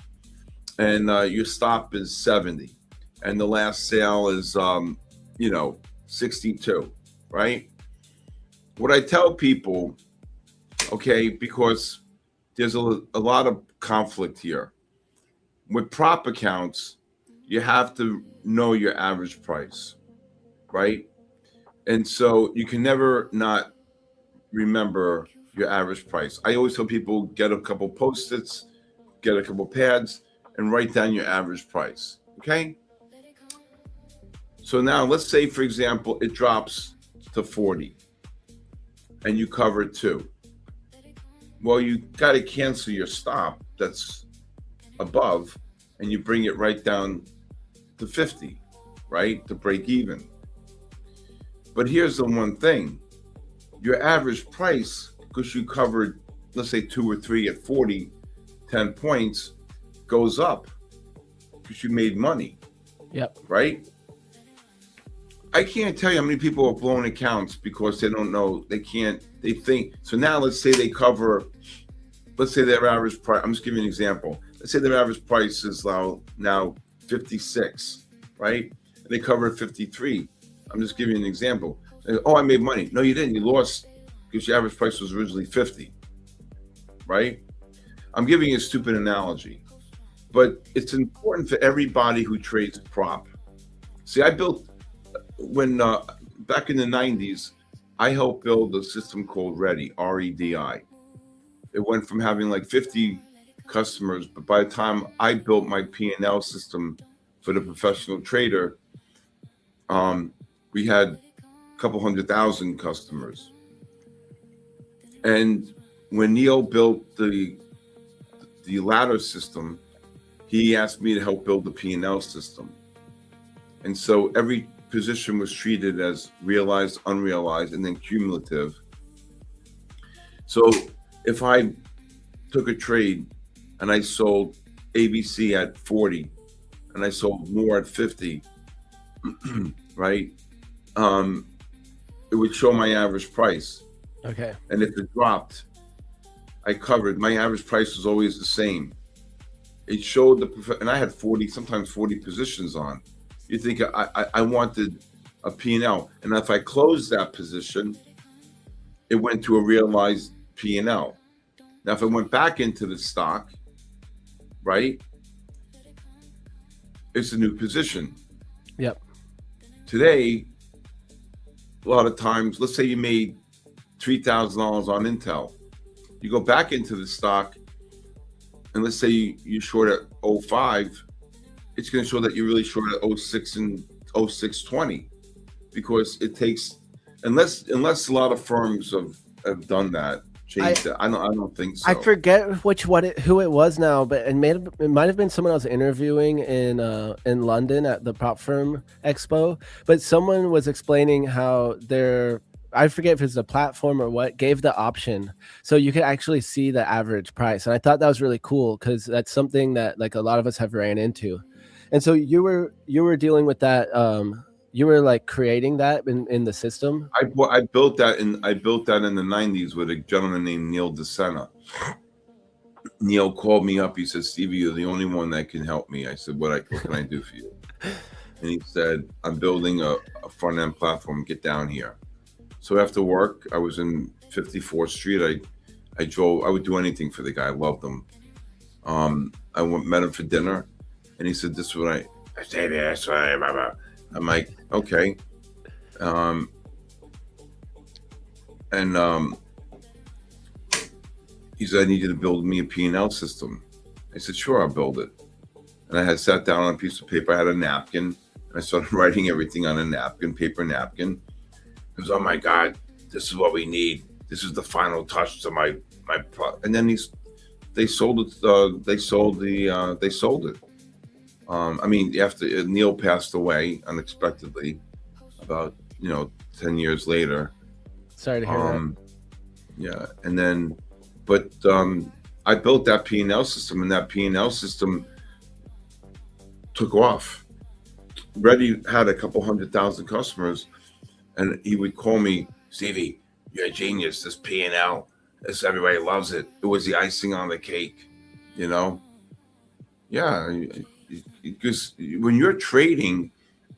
and your stop is 70, and the last sale is 62, right? What I tell people, okay, because there's a lot of conflict here with prop accounts, you have to know your average price, right? And so you can never not remember your average price. I always tell people, get a couple Post-its, get a couple pads, and write down your average price, okay? So now let's say, for example, it drops to 40 and you cover 2. Well, you got to cancel your stop that's above and you bring it right down to 50, right? To break even. But here's the one thing. Your average price, because you covered, let's say 2 or 3 at 40, 10 points, goes up because you made money. Yep. Right? I can't tell you how many people are blowing accounts because they don't know, they think. So now let's say they cover, let's say their average price, I'm just giving you an example. Let's say their average price is now 56, right? And they cover 53. I'm just giving you an example. Oh, I made money. No, you didn't. You lost because your average price was originally 50, right? I'm giving you a stupid analogy, but it's important for everybody who trades prop. See, I built, back in the 90s, I helped build a system called Ready, R-E-D-I. It went from having like 50 customers, but by the time I built my P&L system for the professional trader, we had a couple 100,000 customers. And when Neil built the ladder system, he asked me to help build the P&L system. And so every position was treated as realized, unrealized, and then cumulative. So if I took a trade and I sold ABC at 40 and I sold more at 50, right? It would show my average price. Okay. And if it dropped, I covered. My average price was always the same. It showed and I had 40, sometimes 40 positions on. You think I wanted a P&L. And if I closed that position, it went to a realized P&L. Now, if I went back into the stock, right, it's a new position. Yep. Today, a lot of times, let's say you made $3,000 on Intel. You go back into the stock, and let's say you're short at 05, it's going to show that you're really short at 06 and 0620, because it takes, unless a lot of firms have done that, changed it. I don't think so. I forget who it was now, but it might have been someone I was interviewing in London at the Prop Firm Expo. But someone was explaining how I forget if it's a platform or what, gave the option so you could actually see the average price. And I thought that was really cool because that's something that like a lot of us have ran into. And so you were dealing with that. You were like creating that in the system. I built that in the 90s with a gentleman named Neil DeSena. Neil called me up. He said, "Stevie, you're the only one that can help me." I said, what can I do for you? And he said, "I'm building a front end platform. Get down here." So after work, I was in 54th Street. I drove. I would do anything for the guy. I loved him. I met him for dinner, and he said, "This is what I say. This." I'm like, okay. He said, "I need you to build me a P&L system." I said, "Sure, I'll build it." And I had sat down on a piece of paper. I had a napkin. And I started writing everything on a napkin, paper napkin. He goes, "Oh my God, this is what we need. This is the final touch to my product." And then they sold it. They sold it. I mean, after Neil passed away unexpectedly, about 10 years later. Sorry to hear that. Yeah, and then, but I built that P&L system, and that P&L system took off. Reddy had a couple 100,000 customers, and he would call me, Stevie, you're a genius. This P&L, this everybody loves it. It was the icing on the cake, you know. Yeah, because when you're trading,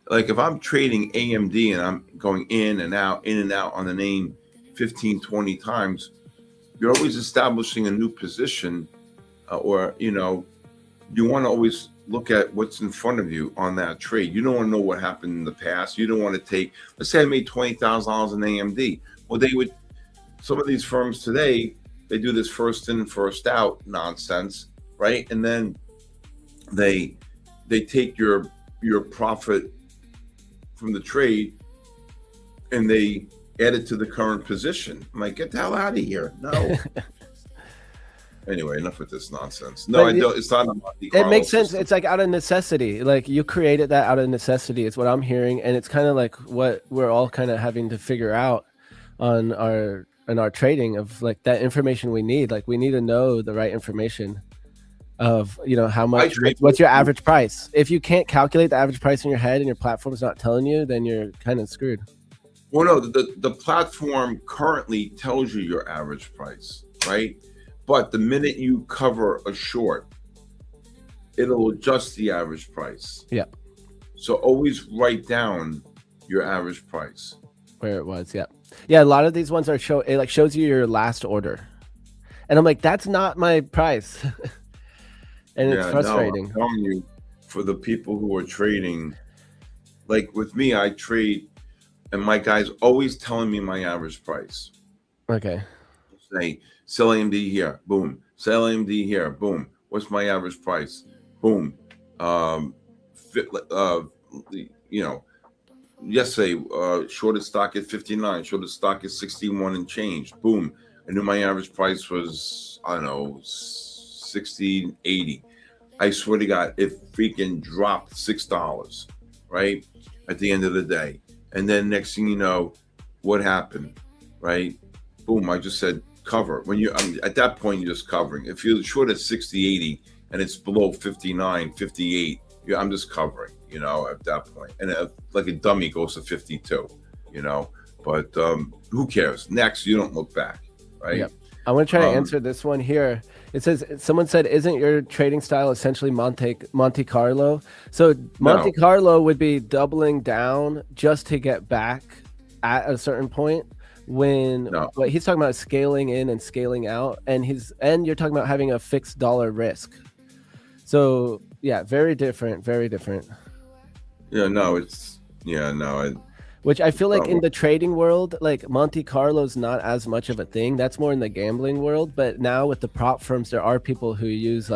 like if I'm trading AMD and I'm going in and out on the name 15, 20 times, you're always establishing a new position, or you want to always look at what's in front of you on that trade. You don't want to know what happened in the past. You don't want to take, let's say I made $20,000 in AMD. Well, some of these firms today, they do this first in, first out nonsense, right? And then they take your profit from the trade and they add it to the current position. I'm like, get the hell out of here. No. Anyway, enough with this nonsense. No, it's not. It makes sense. It's like out of necessity. Like you created that out of necessity. It's what I'm hearing, and it's kind of like what we're all kind of having to figure out in our trading of like that information we need. Like we need to know the right information of how much. What's your average price? If you can't calculate the average price in your head and your platform's not telling you, then you're kind of screwed. Well, no, the platform currently tells you your average price, right? But the minute you cover a short, it'll adjust the average price. Yeah. So always write down your average price. Where it was, yeah. Yeah, a lot of these ones it like shows you your last order. And I'm like, that's not my price. And it's frustrating. No, I'm telling you, for the people who are trading, like with me, I trade, and my guy's always telling me my average price. Okay. Say, sell AMD here, boom. Sell AMD here, boom. What's my average price? Boom. Yesterday, shorted stock at 59, shorted stock at 61 and change. Boom. I knew my average price was, I don't know, 60, 80. I swear to God, it freaking dropped $6, right? At the end of the day. And then next thing you know, what happened, right? Boom, I just said cover. At that point, you're just covering. If you're short at 60, 80, and it's below 59, 58, I'm just covering, at that point. And like a dummy goes to 52, but who cares? Next, you don't look back, right? Yep. I want to try to answer this one here. It says, someone said, isn't your trading style essentially Monte Carlo? So Monte Carlo would be doubling down just to get back at a certain point. What he's talking about is scaling in and scaling out, and you're talking about having a fixed dollar risk. So yeah, very different. Which I feel like in the trading world, like Monte Carlo's not as much of a thing. That's more in the gambling world. But now with the prop firms, there are people who use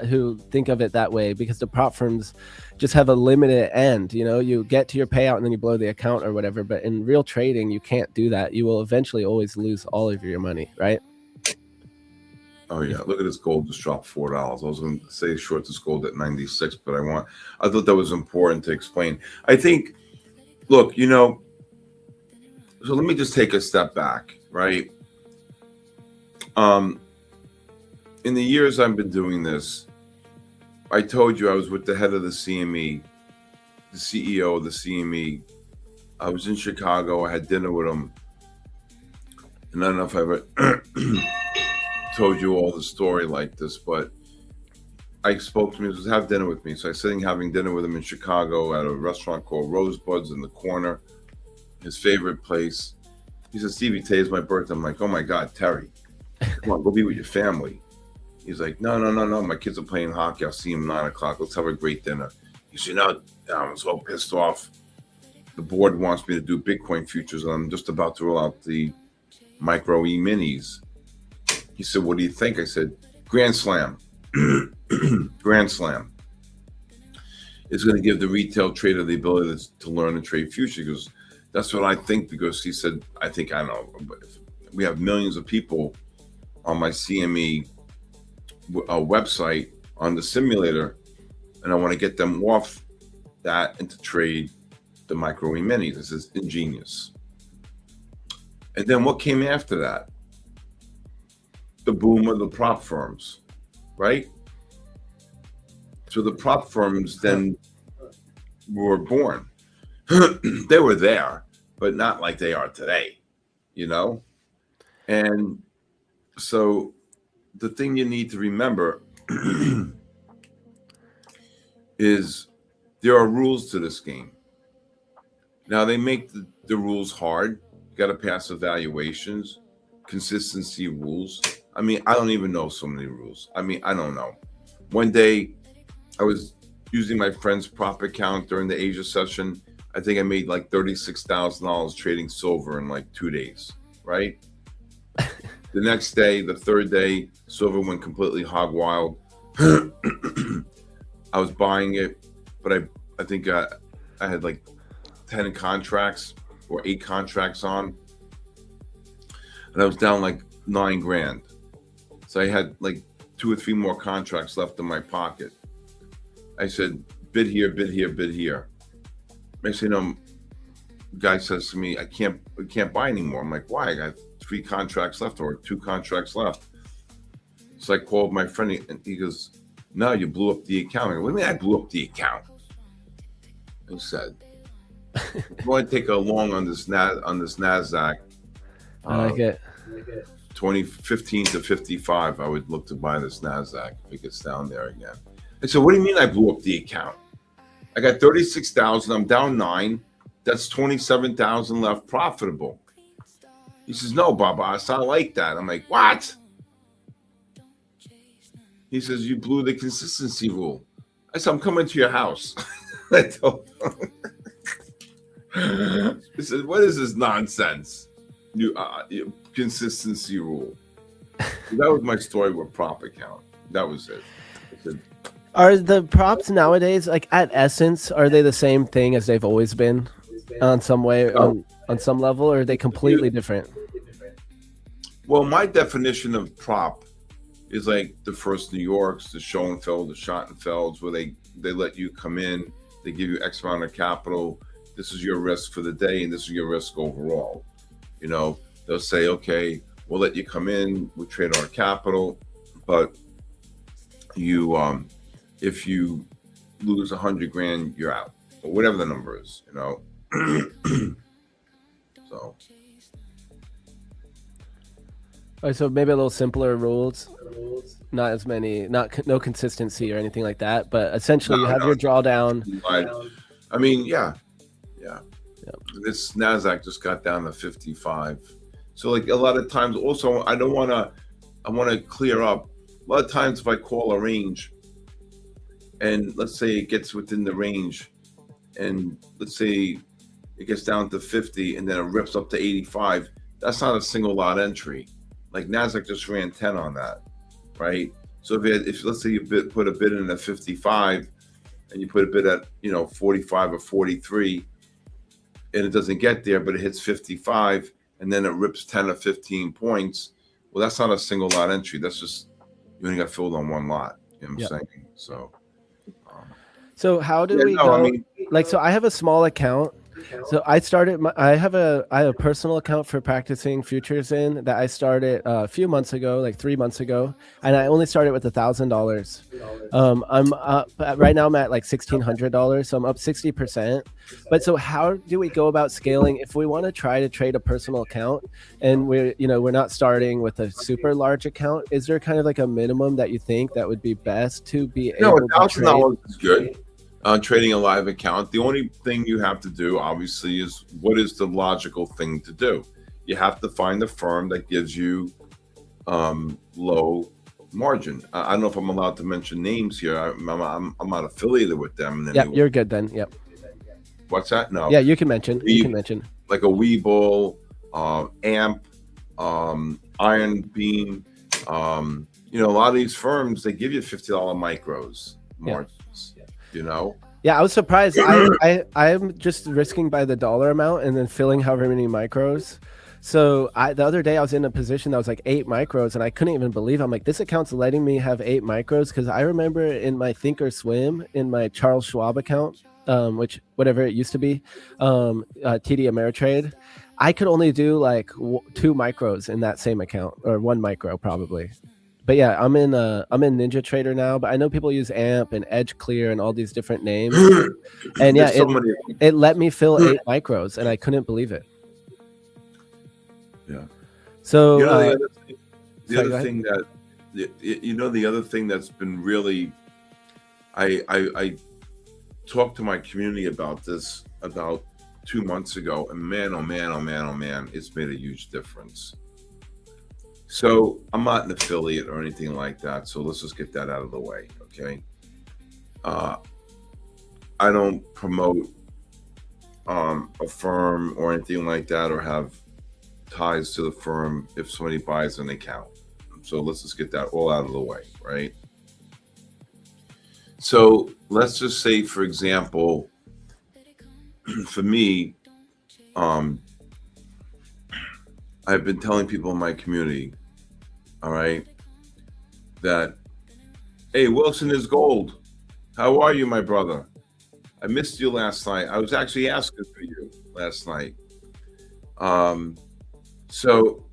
who think of it that way, because the prop firms just have a limited end. You get to your payout and then you blow the account or whatever. But in real trading, you can't do that. You will eventually always lose all of your money, right? Oh yeah, look at this gold just dropped $4. I was going to say short this gold at 96, but I thought that was important to explain. I think, look, so let me just take a step back, right? In the years I've been doing this, I told you I was with the head of the CME, the CEO of the CME. I was in Chicago. I had dinner with him. And I don't know if I ever told you all the story like this, but I spoke to him. He says, have dinner with me. So I was sitting having dinner with him in Chicago at a restaurant called Rosebuds in the corner, his favorite place. He says, Stevie, today's my birthday. I'm like, oh my God, Terry, come on, go be with your family. He's like, no. My kids are playing hockey. I'll see them 9 o'clock. Let's have a great dinner. He said, no, I'm so pissed off. The board wants me to do Bitcoin futures, and I'm just about to roll out the micro E-minis. He said, what do you think? I said, Grand Slam. Grand Slam. It's going to give the retail trader the ability to learn and trade futures. He goes, that's what I think, because he said, I don't know, but we have millions of people on my CME website on the simulator, and I want to get them off that and to trade the micro E-minis. This is ingenious. And then what came after that? The boom of the prop firms, right? So the prop firms then were born. They were there, but not like they are today, you know? And so the thing you need to remember is there are rules to this game. Now they make the rules hard. You got to pass evaluations, consistency rules. I mean, I don't even know so many rules. I mean, I don't know. One day I was using my friend's prop account during the Asia session. I think I made like $36,000 trading silver in like 2 days, right? The next day, the third day, silver went completely hog wild. I was buying it, but I think I had like 10 contracts or 8 contracts on, and I was down like $9,000. So I had like 2 or 3 more contracts left in my pocket. I said, bid here, bid here, bid here. Next thing you know, guy says to me, I can't buy anymore. I'm like, why? I got 3 contracts left or 2 contracts left. So I called my friend and he goes, no, you blew up the account. I go, what do you mean I blew up the account? He said, I'm going to take a long on this NASDAQ. I like it. 2015 to 55, I would look to buy this NASDAQ if it gets down there again. I said, what do you mean I blew up the account? I got 36,000. I'm down 9. That's 27,000 left profitable. He says, no, Baba, it's not like that. I'm like, what? He says, you blew the consistency rule. I said, I'm coming to your house. I told him. He said, what is this nonsense? You consistency rule. That was my story with prop account. That was it. I said, Are the props nowadays, like at essence, are they the same thing as they've always been on some way, on some level, or are they completely different? Well, my definition of prop is like the First New Yorks, the Schoenfeld, the Schottenfelds, where they let you come in, they give you X amount of capital. This is your risk for the day, and this is your risk overall. You know, they'll say, okay, we'll let you come in, we trade our capital, but you, if you lose $100,000, you're out, or whatever the number is, you know. So. All right, so maybe a little simpler rules, not as many, no consistency or anything like that, but essentially you have your drawdown. I mean, yeah. This NASDAQ just got down to 55. So like a lot of times also, I want to clear up. A lot of times if I call a range and let's say it gets within the range and let's say it gets down to 50 and then it rips up to 85, that's not a single lot entry. Like NASDAQ just ran 10 on that, right? So if let's say you put a bid in at 55 and you put a bid at 45 or 43 and it doesn't get there, but it hits 55 and then it rips 10 or 15 points, well, that's not a single lot entry. That's just you only got filled on one lot. You know what I'm saying? So how do we go? So I have a small account. So I have a personal account for practicing futures in that I started a few months ago, like 3 months ago, and I only started with $1,000. I'm up right now. I'm at like $1,600, so I'm up 60%. But so how do we go about scaling if we want to try to trade a personal account and we're not starting with a super large account? Is there kind of like a minimum that you think that would be best to be able to trade? $1,000 is good. Trading a live account, the only thing you have to do, obviously, is what is the logical thing to do? You have to find a firm that gives you low margin. I don't know if I'm allowed to mention names here. I'm not affiliated with them. Yeah, you're good then. Yep. What's that? No. Yeah, you can mention. Like a Webull, AMP, Iron Beam. A lot of these firms, they give you $50 micros margins. Yeah, I was surprised. I'm just risking by the dollar amount and then filling however many micros. So the other day I was in a position that was like 8 micros and I couldn't even believe it. I'm like, this account's letting me have 8 micros, because I remember in my Thinkorswim, in my Charles Schwab account, which whatever it used to be, TD Ameritrade, I could only do like 2 micros in that same account, or 1 micro probably. but yeah, I'm in Ninja Trader now, but I know people use AMP and Edge Clear and all these different names. And yeah, There's so many. it let me fill 8 micros, and I couldn't believe it. Yeah. So You know, the sorry, other thing that the other thing that's been really, I talked to my community about this about 2 months ago, and man, oh man, oh man, oh man, it's made a huge difference. So I'm not an affiliate or anything like that. So let's just get that out of the way, okay? I don't promote a firm or anything like that, or have ties to the firm if somebody buys an account. So let's just get that all out of the way, right? So let's just say, for example, for me, I've been telling people in my community, all right, that, hey, Wilson is gold. How are you, my brother? I missed you last night. I was actually asking for you last night. So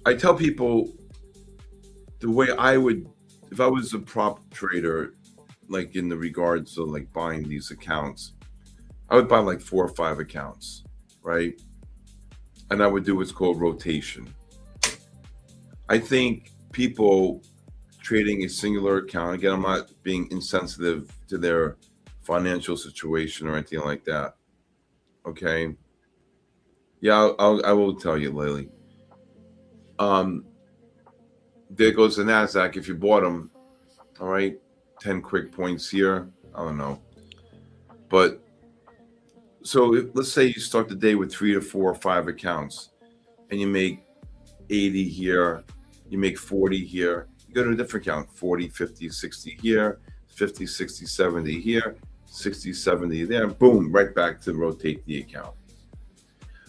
I tell people the way I would, if I was a prop trader, like in the regards to like buying these accounts, I would buy like 4 or 5 accounts, right? And I would do what's called rotation. I think people trading a singular account, again, I'm not being insensitive to their financial situation or anything like that. Okay. Yeah, I will tell you, Lily. There goes the NASDAQ. If you bought them, all right, 10 quick points here. I don't know. But so let's say you start the day with 3 to 4 or 5 accounts, and you make 80 here, you make 40 here, you go to a different account, 40, 50, 60 here, 50, 60, 70 here, 60, 70 there, boom, right back to rotate the account.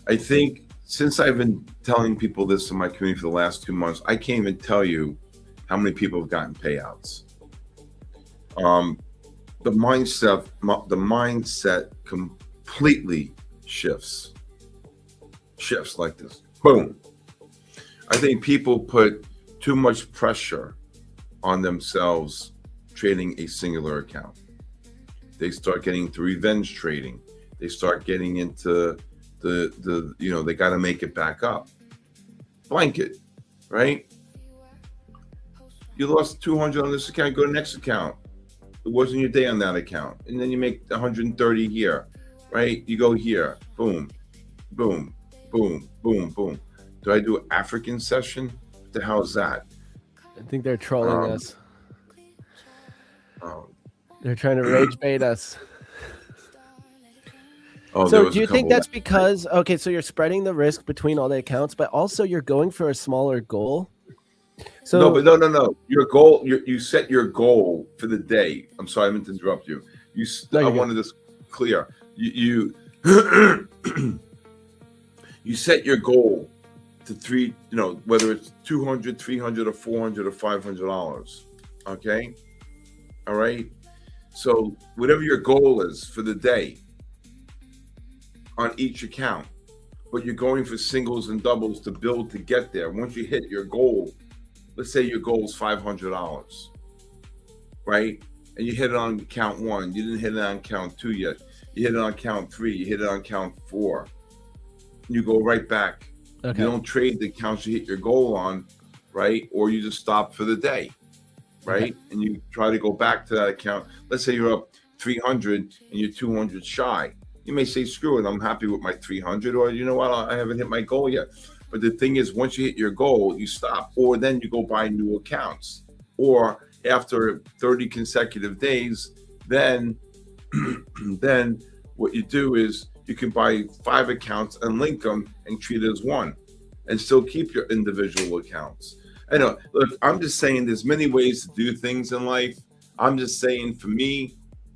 I think since I've been telling people this in my community for the last 2 months, I can't even tell you how many people have gotten payouts. The mindset completely shifts like this. Boom. I think people put too much pressure on themselves trading a singular account. They start getting into revenge trading. They start getting into they got to make it back up. Blanket, right? You lost 200 on this account, go to the next account. It wasn't your day on that account. And then you make 130 here, right? You go here, boom, boom, boom, boom, boom. Do I do an African session? What the hell is that? I think they're trolling us. They're trying to rage bait us. So do you think that's because, okay, so you're spreading the risk between all the accounts, but also you're going for a smaller goal? So No. Your goal, you set your goal for the day. I'm sorry, I meant to interrupt you. I wanted this clear. You you set your goal to whether it's $200, $300, or $400 or $500. Okay, all right. So whatever your goal is for the day on each account, but you're going for singles and doubles to build to get there. Once you hit your goal, let's say your goal is $500, right? And you hit it on count 1. You didn't hit it on count 2 yet. You hit it on count 3. You hit it on count 4. You go right back. Okay. You don't trade the accounts you hit your goal on, right? Or you just stop for the day, right? Okay. And you try to go back to that account. Let's say you're up 300 and you're 200 shy. You may say, screw it, I'm happy with my 300, or you know what, I haven't hit my goal yet. But the thing is, once you hit your goal, you stop, or then you go buy new accounts. Or after 30 consecutive days, then what you do is you can buy 5 accounts and link them and treat it as one, and still keep your individual accounts. I know, look, I'm just saying there's many ways to do things in life. I'm just saying, for me,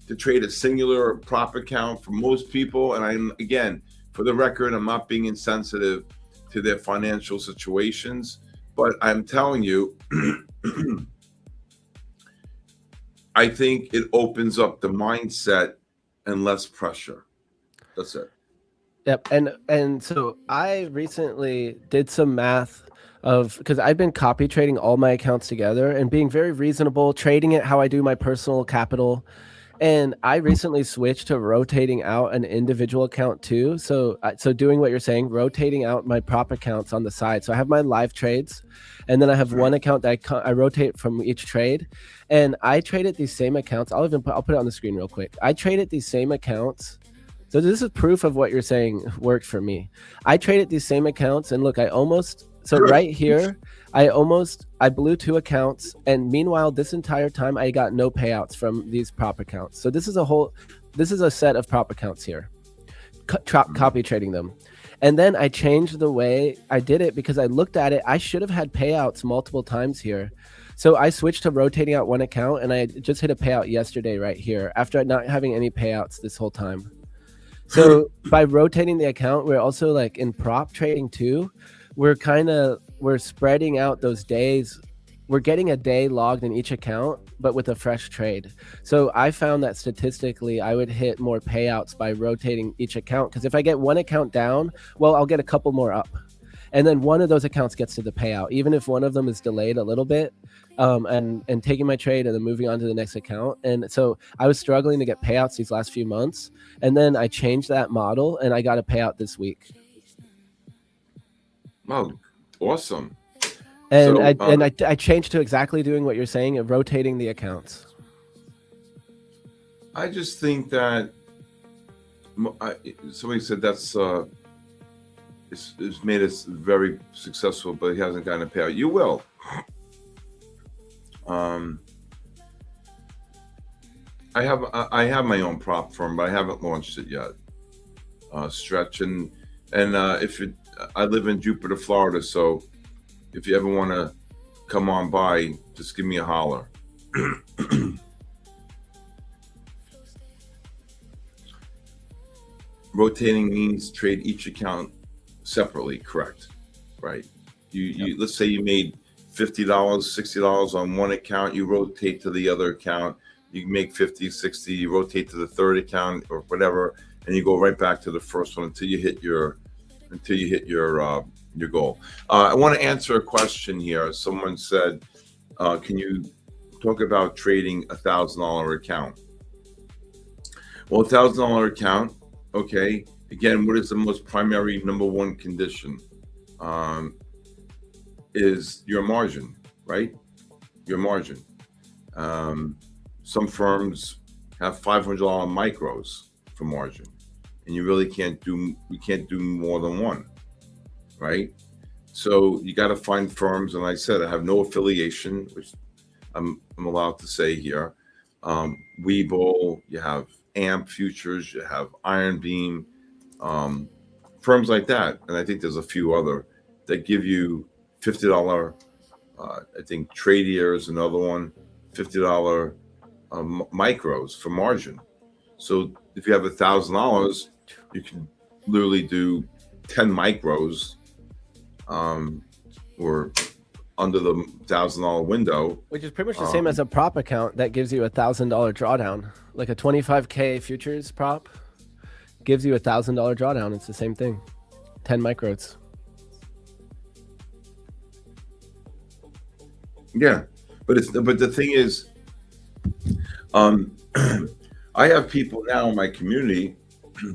to trade a singular prop account, for most people, and again, for the record, I'm not being insensitive to their financial situations, but I'm telling you, I think it opens up the mindset and less pressure. That's it. Yep. And so I recently did some math because I've been copy trading all my accounts together and being very reasonable, trading it how I do my personal capital. And I recently switched to rotating out an individual account too. So doing what you're saying, rotating out my prop accounts on the side. So I have my live trades, and then I have one account that I rotate from each trade, and I traded these same accounts. I'll put it on the screen real quick. I traded these same accounts. So this is proof of what you're saying worked for me. I traded these same accounts, and look, right here, I blew 2 accounts, and meanwhile, this entire time I got no payouts from these prop accounts. So this is a set of prop accounts here, copy trading them. And then I changed the way I did it because I looked at it. I should have had payouts multiple times here. So I switched to rotating out one account, and I just hit a payout yesterday right here after not having any payouts this whole time. So by rotating the account, we're also like in prop trading too. We're spreading out those days. We're getting a day logged in each account, but with a fresh trade. So I found that statistically, I would hit more payouts by rotating each account. Because if I get one account down, well, I'll get a couple more up. And then one of those accounts gets to the payout, even if one of them is delayed a little bit, and taking my trade and then moving on to the next account. And so I was struggling to get payouts these last few months. And then I changed that model and I got a payout this week. Wow, awesome. And I changed to exactly doing what you're saying of rotating the accounts. I just think that somebody said that's it's made us very successful, but he hasn't gotten a payout. You will. I have my own prop firm, but I haven't launched it yet. Stretch and I live in Jupiter, Florida, so if you ever want to come on by, just give me a holler. Rotating means trade each account separately, correct? Right. You let's say you made $50, $60 on one account, you rotate to the other account, you make 50, 60, you rotate to the third account or whatever, and you go right back to the first one until you hit your goal. I want to answer a question here. Someone said, can you talk about trading $1,000 account? Well, $1,000 account, okay. Again, what is the most primary number one condition? Is your margin, right? Your margin. Some firms have $500 micros for margin, and you really can't do more than one, right? So you got to find firms, and like I said, I have no affiliation, which I'm allowed to say here. Webull, you have AMP Futures, you have Iron Beam, firms like that, and I think there's a few other that give you $50. I think Tradier is another one, $50 micros for margin. So if you have $1,000, you can literally do 10 micros, or under the $1,000 window, which is pretty much the same as a prop account that gives you $1,000 drawdown, like a 25K futures prop gives you $1,000 drawdown. It's the same thing, 10 micros. Yeah, but the thing is, I have people now in my community,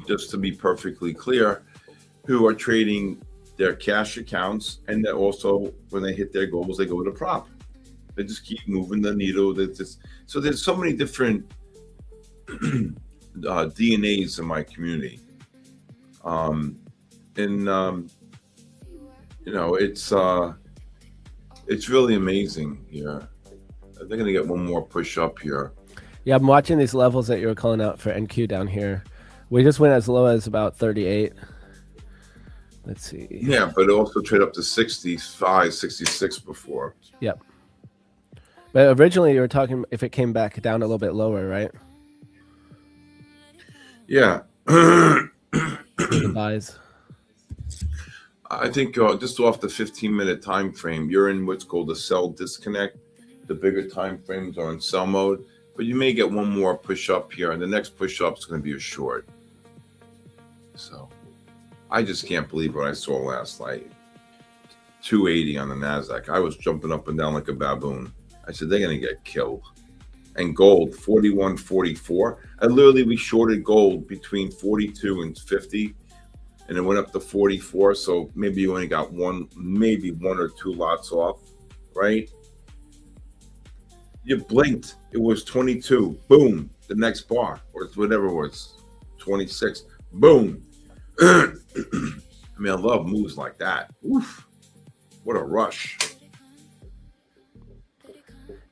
just to be perfectly clear, who are trading their cash accounts, and that also when they hit their goals, they go to prop. They just keep moving the needle. So there's so many different DNAs in my community, it's really amazing here. They're going to get one more push up here. Yeah, I'm watching these levels that you were calling out for NQ down here. We just went as low as about 38. Let's see. Yeah, but it also trade up to 65, 66 before. Yep. But originally you were talking if it came back down a little bit lower, right? Yeah. The buys. I think just off the 15-minute time frame, you're in what's called a sell disconnect. The bigger time frames are in sell mode, but you may get one more push up here, and the next push up is going to be a short. So I just can't believe what I saw last night. 280 on the Nasdaq. I was jumping up and down like a baboon. I said they're gonna get killed. And gold 41.44. We shorted gold between 42 and 50, and it went up to 44. So maybe you only got maybe one or two lots off, right? You blinked, it was 22. Boom, the next bar, or whatever it was, 26. Boom. I mean, I love moves like that. Oof, what a rush.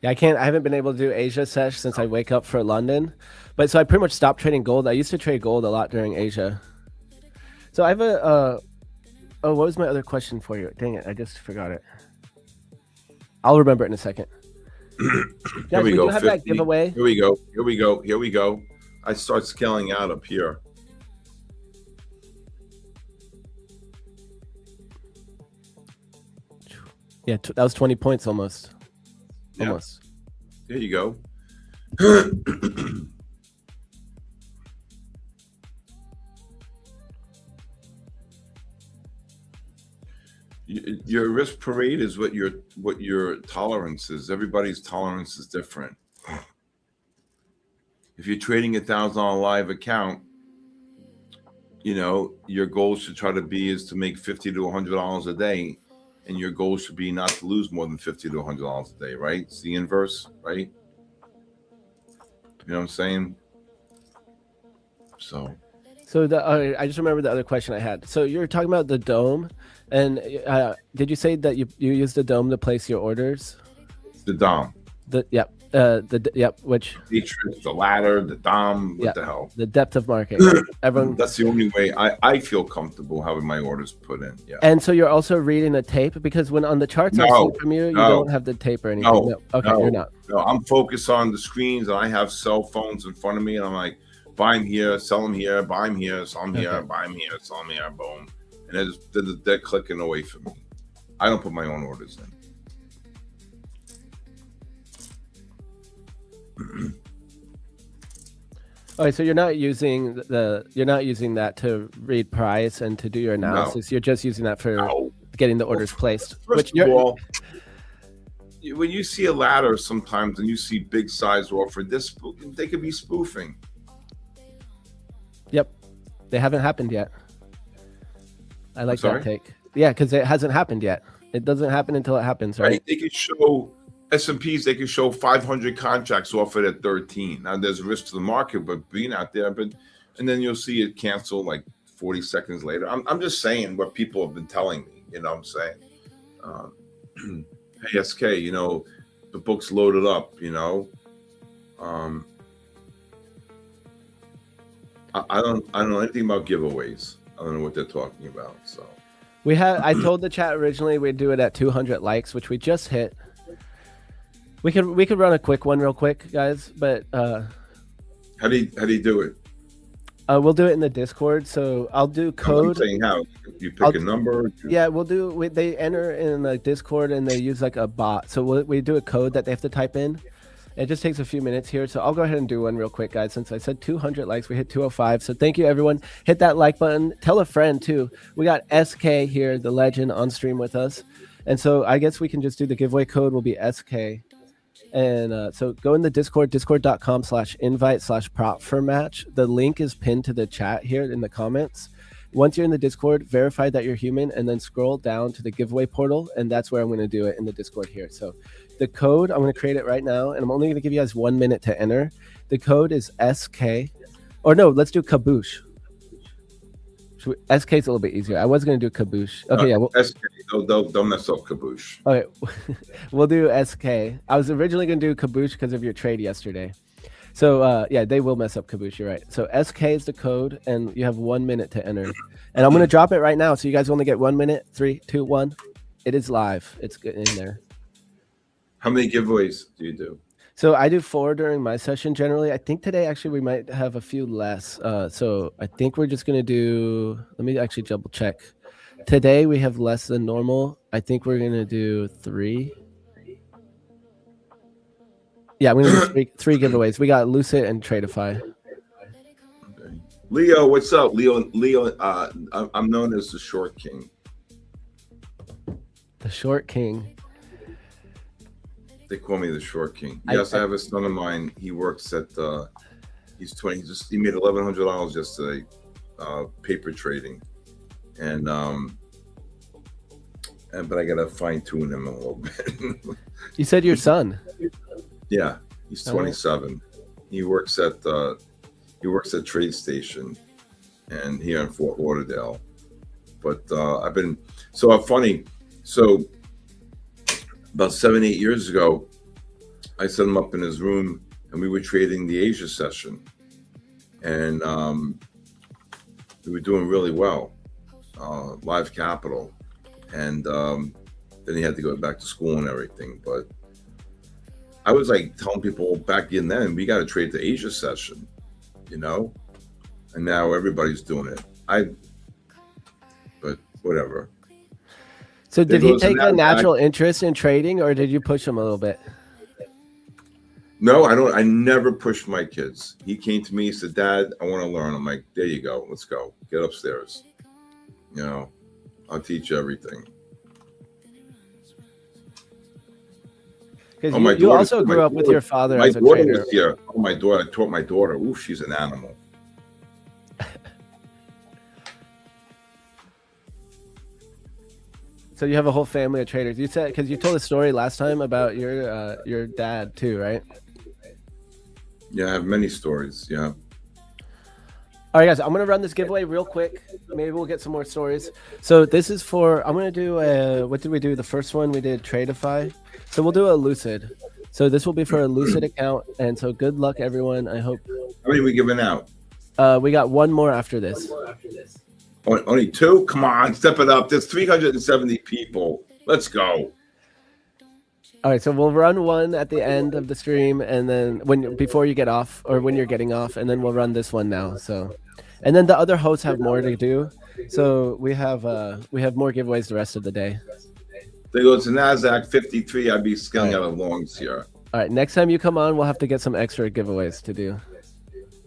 Yeah, I haven't been able to do Asia sesh since I wake up for London. But so I pretty much stopped trading gold. I used to trade gold a lot during Asia. So I have oh, what was my other question for you? Dang it, I just forgot it. I'll remember it in a second. Here we go. Have that giveaway? Here we go. Here we go. Here we go. I start scaling out up here. Yeah, that was 20 points almost. Yeah. Almost. There you go. Your risk parade is what your tolerance is. Everybody's tolerance is different. If you're trading $1,000 live account, you know your goal should try to be is to make $50 to $100 a day, and your goal should be not to lose more than $50 to $100 a day, right? It's the inverse, right? You know what I'm saying? So I just remember the other question I had. So you were talking about the dome, and did you say that you use the dome to place your orders? The dom. Which The ladder, the dom, what the hell? The depth of market. Everyone. That's the only way I feel comfortable having my orders put in. Yeah. And so you're also reading the tape, because when on the charts I see from you, you don't have the tape or anything. No. Okay, you're not. No, I'm focused on the screens, and I have cell phones in front of me, and I'm like, buy them here, sell them here, buy them here, sell them here, buy them here, sell them here, boom. And they're clicking away from me. I don't put my own orders in. Okay, so you're not using that to read price and to do your analysis. You're just using that for getting the orders placed. First of all, when you see a ladder sometimes and you see big size offer, they could be spoofing. Yep, they haven't happened yet. I like that take. Yeah, because it hasn't happened yet. It doesn't happen until it happens, right? They could show S&Ps. They could show 500 contracts offered at 13. Now there's a risk to the market, but being out there, and then you'll see it cancel like 40 seconds later. I'm just saying what people have been telling me. You know what I'm saying? Hey SK, you know the book's loaded up. You know, I don't know anything about giveaways. I don't know what they're talking about. So I told the chat originally we'd do it at 200 likes, which we just hit. We could run a quick one real quick, guys. But how do you do it? We'll do it in the Discord. So I'll do code. I'm saying how you pick a number. Yeah, they enter in the Discord and they use like a bot. So we do a code that they have to type in. It just takes a few minutes here. So I'll go ahead and do one real quick, guys. Since I said 200 likes, we hit 205. So thank you, everyone. Hit that like button. Tell a friend, too. We got SK here, the legend, on stream with us. And so I guess we can just do the giveaway code will be SK. And so go in the Discord, discord.com/invite/prop4match. The link is pinned to the chat here in the comments. Once you're in the Discord, verify that you're human, and then scroll down to the giveaway portal. And that's where I'm going to do it in the Discord here. So the code, I'm going to create it right now, and I'm only going to give you guys 1 minute to enter. The code is SK. Or no, let's do Kaboosh. SK is a little bit easier. I was going to do Kaboosh. Okay, yeah. SK, don't mess up Kaboosh. Okay, we'll do SK. I was originally going to do Kaboosh because of your trade yesterday. So, yeah, they will mess up Kaboosh. You're right. So SK is the code, and you have 1 minute to enter. And I'm going to drop it right now, so you guys only get 1 minute. 3, 2, 1. It is live. It's good in there. How many giveaways do you do? So I do 4 during my session generally. I think today actually we might have a few less. So I think we're just going to do, let me actually double check. Today we have less than normal. I think we're going to do 3. Yeah, we're going to do three giveaways. We got Lucid and Tradeify. Okay. Leo, what's up? Leo, I'm known as the Short King. The short king. They call me the short king. I- Yes, I have a son of mine. He works at. He's 20. He made $1,100 yesterday, paper trading, and but I gotta fine tune him a little bit. You said your son. Yeah, he's 27. He works at Trade Station, and here in Fort Lauderdale. But I've been funny. So about 7-8 years ago, I set him up in his room, and we were trading the Asia session, and we were doing really well, live capital, and then he had to go back to school and everything. But I was like telling people back in then, we got to trade the Asia session, you know, and now everybody's doing it. But whatever. So did he take a natural interest in trading, or did you push him a little bit? No, I don't. I never pushed my kids. He came to me, he said, "Dad, I want to learn." I'm like, "There you go. Let's go. Get upstairs. You know, I'll teach you everything." Because you also grew up with your father as a trader. Was here. Oh, my daughter. I taught my daughter. Ooh, she's an animal. So you have a whole family of traders. You said, because you told a story last time about your dad too, right? Yeah, I have many stories. Yeah. All right, guys, I'm gonna run this giveaway real quick. Maybe we'll get some more stories. So this is for, I'm gonna do what did we do? The first one we did Tradeify. So we'll do a Lucid. So this will be for a Lucid account, and so good luck, everyone. I hope. How many are we giving out? We got one more after this. Only two? Come on, step it up. There's 370 people. Let's go. All right, so we'll run one at the end of the stream, and then before you get off, or when you're getting off, and then we'll run this one now. So, and then the other hosts have more to do. So we have more giveaways the rest of the day. They go to NASDAQ 53. I'd be scaling out of longs here. All right, next time you come on, we'll have to get some extra giveaways to do.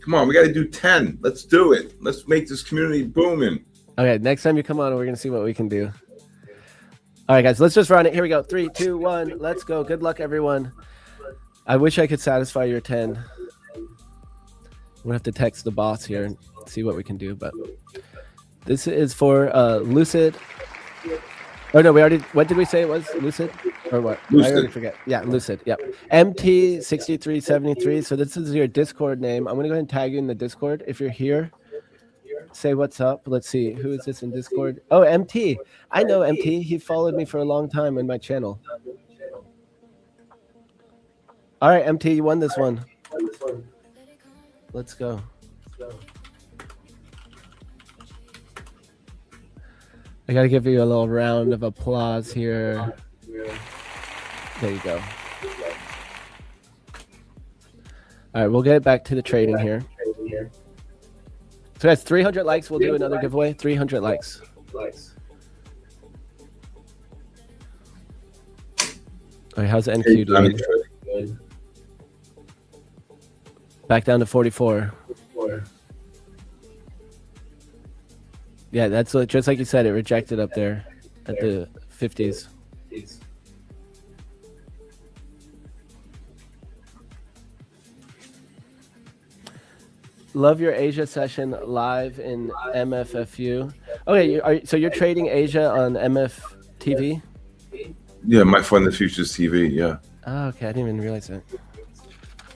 Come on, we got to do 10. Let's do it. Let's make this community booming. Okay, next time you come on, we're going to see what we can do. All right, guys, let's just run it. Here we go. 3, 2, 1. Let's go. Good luck, everyone. I wish I could satisfy your 10. I'm going to have to text the boss here and see what we can do. But this is for Lucid. Oh, no, what did we say it was? Lucid? Or what? Lucid. I already forget. Yeah, Lucid. Yep. MT6373. So this is your Discord name. I'm going to go ahead and tag you in the Discord. If you're here, say what's up. Let's see. Who is this in Discord? Oh, MT. I know MT. He followed me for a long time in my channel. All right, MT, you won this one. Let's go. I got to give you a little round of applause here. There you go. All right, we'll get back to the trading here. So guys, 300 likes, we'll do another giveaway. 300 likes. All right, how's NQ doing? Back down to 44. Yeah, that's just like you said, it rejected up there at the 50s. Love your Asia session live in MFFU. Okay, so you're trading Asia on MFTV? Yeah, my Fund the Futures TV, yeah. Oh, okay, I didn't even realize that.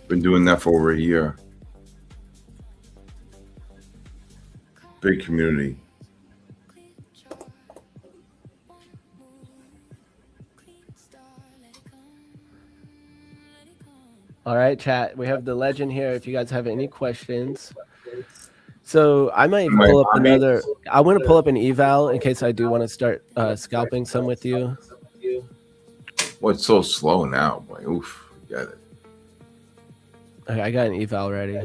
Been doing that for over a year. Big community. All right, chat. We have the legend here. If you guys have any questions, so I might pull up another. I want to pull up an eval in case I do want to start scalping some with you. Well, it's so slow now, boy. Oof, got it. Okay, I got an eval ready.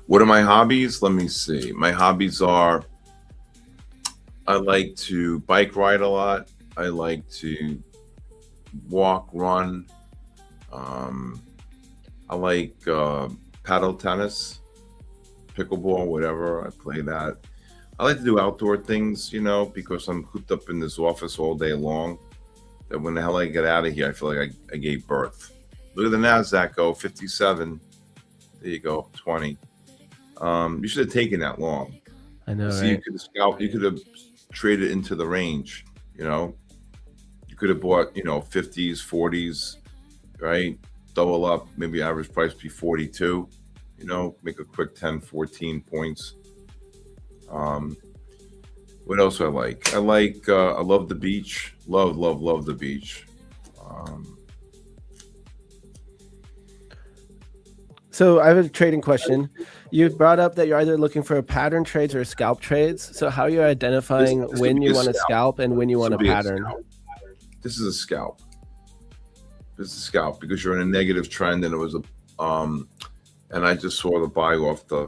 What are my hobbies? Let me see. My hobbies are I like to bike ride a lot. I like to walk, run. I like paddle tennis, pickleball, whatever. I play that. I like to do outdoor things, because I'm cooped up in this office all day long. That when the hell I get out of here, I feel like I gave birth. Look at the NASDAQ go 57. There you go, 20. You should have taken that long. I know, See, right? you could have traded into the range. You could have bought 50s, 40s, right? Double up, maybe average price be 42. Make a quick 10, 14 points. What else I like? I love the beach. Love the beach. So I have a trading question. You brought up that you're either looking for pattern trades or scalp trades. So how are you identifying This when would be you a want to scalp and when you want to pattern? This is a scalp. This is a scalp because you're in a negative trend, and it was and I just saw the buy off the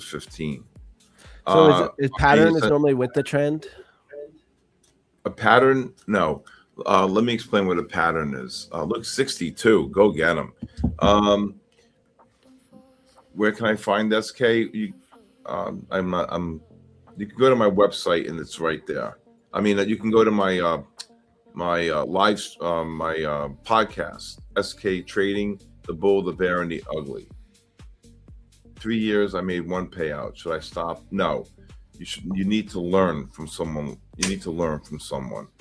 15. So is pattern is normally with the trend? A pattern? No. Let me explain what a pattern is. Look, 62. Go get them. Where can I find SK? You can go to my website and it's right there. I mean, you can go to my podcast, SK Trading, the Bull, the Bear, and the Ugly. 3 years, I made one payout. Should I stop? No. You need to learn from someone.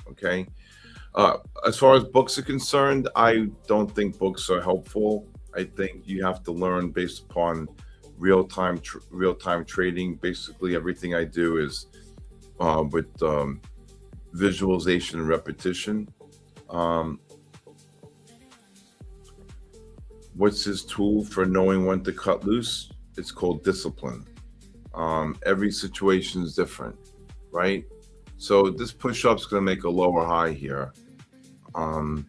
Okay. As far as books are concerned, I don't think books are helpful. I think you have to learn based upon real-time trading. Basically, everything I do is with visualization and repetition. What's his tool for knowing when to cut loose? It's called discipline. Every situation is different, right? So this push-up is going to make a lower high here. I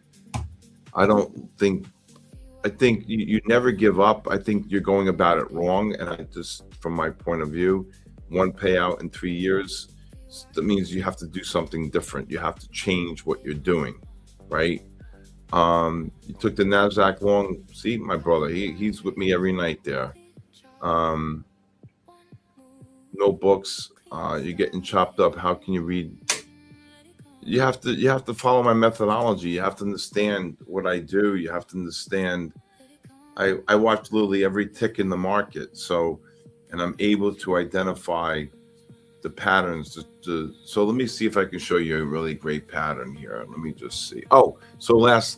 think you never give up. I think you're going about it wrong. And from my point of view, one payout in 3 years, that means you have to do something different. You have to change what you're doing, right? You took the NASDAQ long. See, my brother, he's with me every night there. No books. You're getting chopped up. How can you read? You have to follow my methodology. You have to understand what I do. You have to understand. I watch literally every tick in the market. And I'm able to identify the patterns. So let me see if I can show you a really great pattern here. Let me just see. Oh, so let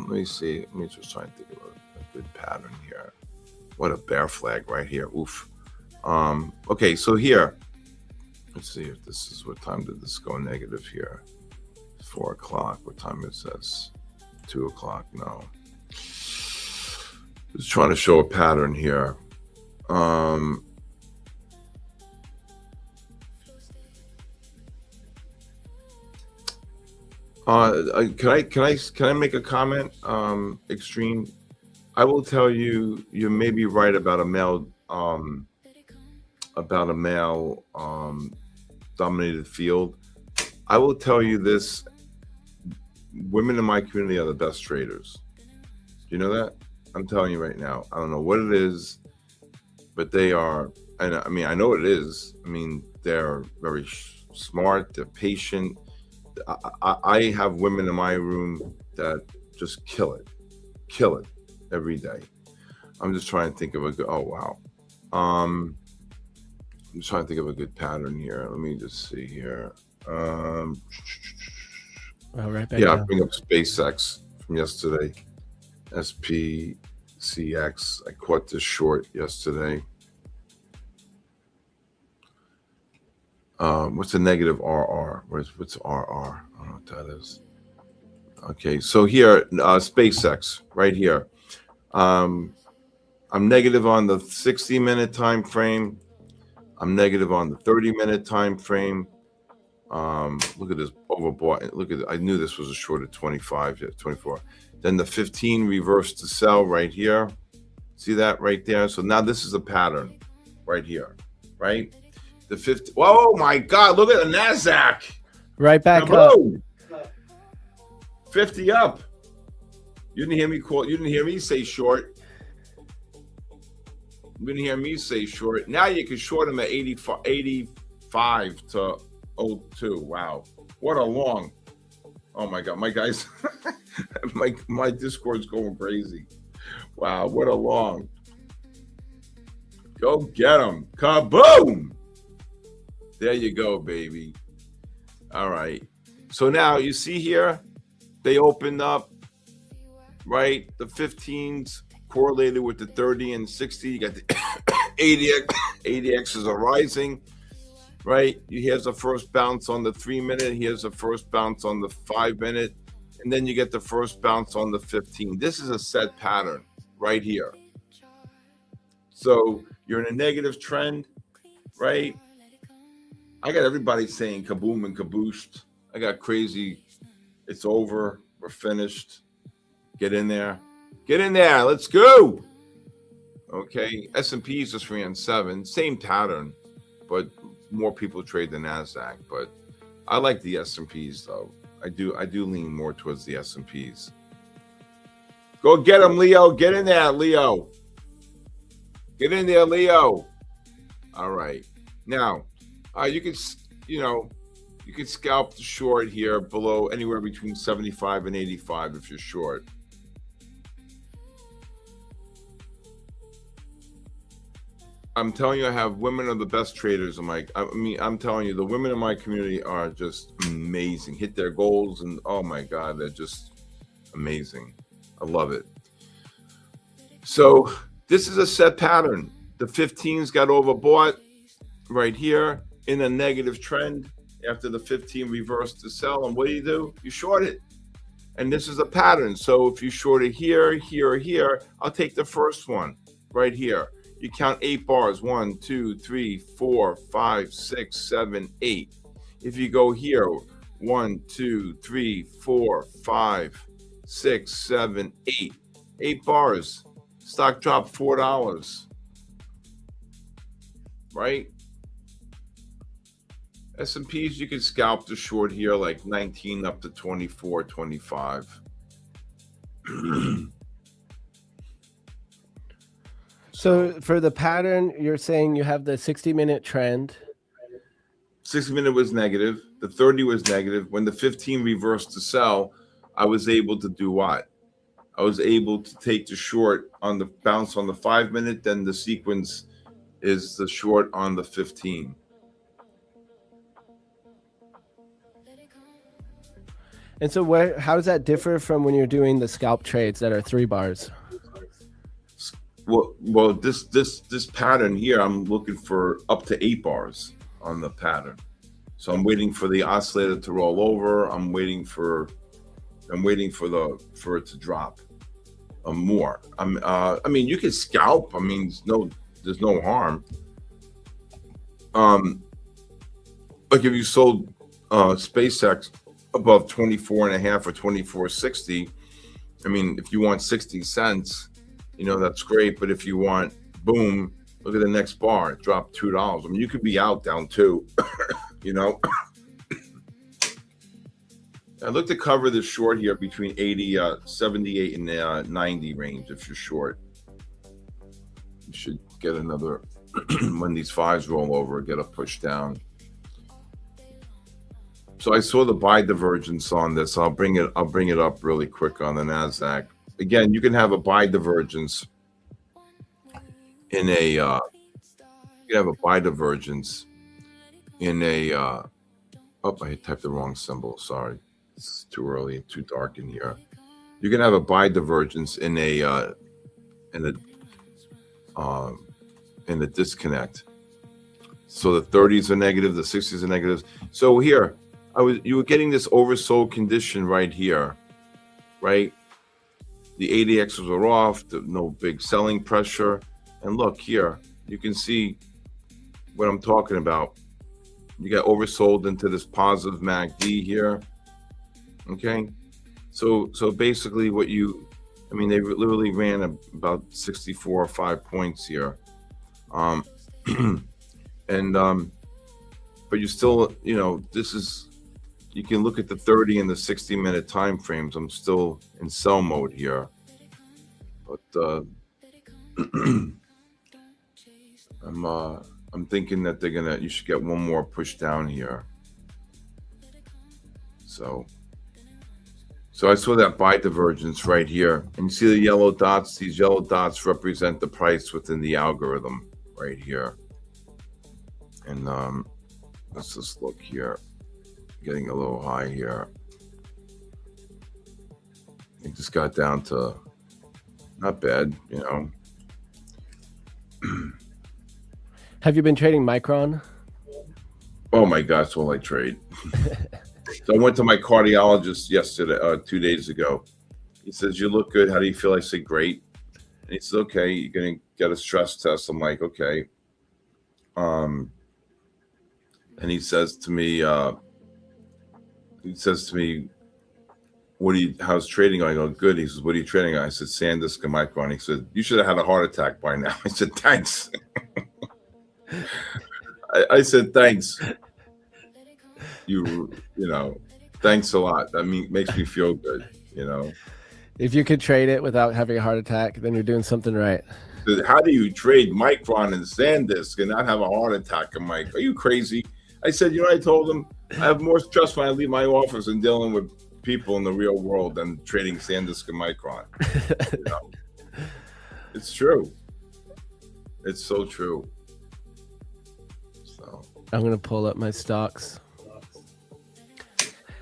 me see. Let me just try and think of a good pattern here. What a bear flag right here. Oof. Okay, so here, let's see if this is, what time did this go negative here? 4 o'clock. What time is this? 2 o'clock. No. Just trying to show a pattern here. Can I make a comment? Extreme. I will tell you, you may be right about a male dominated field. I will tell you this: women in my community are the best traders. Do you know that? I'm telling you right now. I don't know what it is, but they are. And I mean, I know what it is. I mean, they're very smart. They're patient. I have women in my room that just kill it every day. I'm just trying to think of a good. Oh wow. I'm just trying to think of a good pattern here. Let me just see here. Right back Yeah, down. I'll bring up SpaceX from yesterday. SPCX. I caught this short yesterday. What's the negative RR? What's RR? I don't know what that is. Okay, so here, SpaceX, right here. I'm negative on the 60-minute time frame. I'm negative on the 30-minute time frame. Look at this overbought. Look at it. I knew this was a short at 25, 24. Then the 15 reversed to sell right here. See that right there? So now this is a pattern right here, right? The 50. Oh my God! Look at the NASDAQ. Right back up. 50 up. You didn't hear me call. You didn't hear me say short. You didn't hear me say short. Now you can short them at 85, 5 to 02. Wow. What a long. Oh my God. My guys, my Discord's going crazy. Wow. What a long. Go get them. Kaboom. There you go, baby. All right. So now you see here, they opened up, right? The 15s correlated with the 30 and 60. You got the ADX. ADXs are rising, right? Here's the first bounce on the 3-minute. Here's the first bounce on the 5-minute. And then you get the first bounce on the 15. This is a set pattern right here. So you're in a negative trend, right? I got everybody saying kaboom and kabooshed. I got crazy. It's over. We're finished. Get in there. Get in there. Let's go. Okay. S&Ps is 307. Same pattern, but more people trade the NASDAQ. But I like the S&Ps though. I do lean more towards the S&Ps. Go get them, Leo. Get in there, Leo. Get in there, Leo. All right. Now, you can scalp the short here below anywhere between 75 and 85 if you're short. I'm telling you, I have women are the best traders. I'm telling you, the women in my community are just amazing. Hit their goals, and oh my God, they're just amazing. I love it. So this is a set pattern. The 15s got overbought right here in a negative trend after the 15 reversed to sell. And what do? You short it. And this is a pattern. So if you short it here, here, or here, I'll take the first one right here. You count 8 bars. 1, 2, 3, 4, 5, 6, 7, 8. If you go here, 1, 2, 3, 4, 5, 6, 7, 8. 8 bars. Stock dropped $4. Right? S&Ps, you can scalp the short here like 19 up to 24, 25. So for the pattern, you're saying you have the 60-minute trend. 60-minute was negative. The 30 was negative. When the 15 reversed to sell, I was able to do what? I was able to take the short on the bounce on the 5-minute. Then the sequence is the short on the 15. And so how does that differ from when you're doing the scalp trades that are 3 bars? Well, this pattern here, I'm looking for up to 8 bars on the pattern. So I'm waiting for the oscillator to roll over. I'm waiting for it to drop more. I mean, you can scalp. I mean, there's no harm. Like if you sold SpaceX above 24.5 or 24.60, I mean, if you want 60 cents, that's great. But if you want, boom, look at the next bar, it dropped $2. I mean, you could be out down 2, I look to cover the short here between 78 and 90 range. If you're short, you should get another, when these 5s roll over, get a push down. So I saw the buy divergence on this. I'll bring it up really quick on the NASDAQ. Again, you can have a buy divergence in a oh, I typed the wrong symbol. Sorry. It's too early and too dark in here. You can have a buy divergence in a disconnect. So the 30s are negative, the 60s are negative. So here, you were getting this oversold condition right here, right? The ADXs were off, no big selling pressure. And look here, you can see what I'm talking about. You got oversold into this positive MACD here. Okay. So basically they literally ran about 64 or 5 points here. But you still, you can look at the 30 and the 60-minute time frames. I'm still in sell mode here, but I'm thinking that you should get one more push down here. So I saw that buy divergence right here. And you see the yellow dots? These yellow dots represent the price within the algorithm right here. And let's just look here. Getting a little high here. It just got down to not bad, you know. Have you been trading Micron? Oh my God, that's all I trade. So I went to my cardiologist yesterday, 2 days ago. He says, "You look good. How do you feel?" I said, "Great." And he says, "Okay, you're going to get a stress test." I'm like, "Okay." And he says to me, how's trading?" I go, "Good." He says, "What are you trading on?" I said, "SanDisk and Micron." He said, "You should have had a heart attack by now." I said, "Thanks." I said, "Thanks. You know, thanks a lot. That makes me feel good, you know." If you could trade it without having a heart attack, then you're doing something right. How do you trade Micron and SanDisk and not have a heart attack? I'm like, "Are you crazy?" I said, "You know," I told him, "I have more stress when I leave my office and dealing with people in the real world than trading SanDisk and Micron." You know? It's true. It's so true. So I'm gonna pull up my stocks.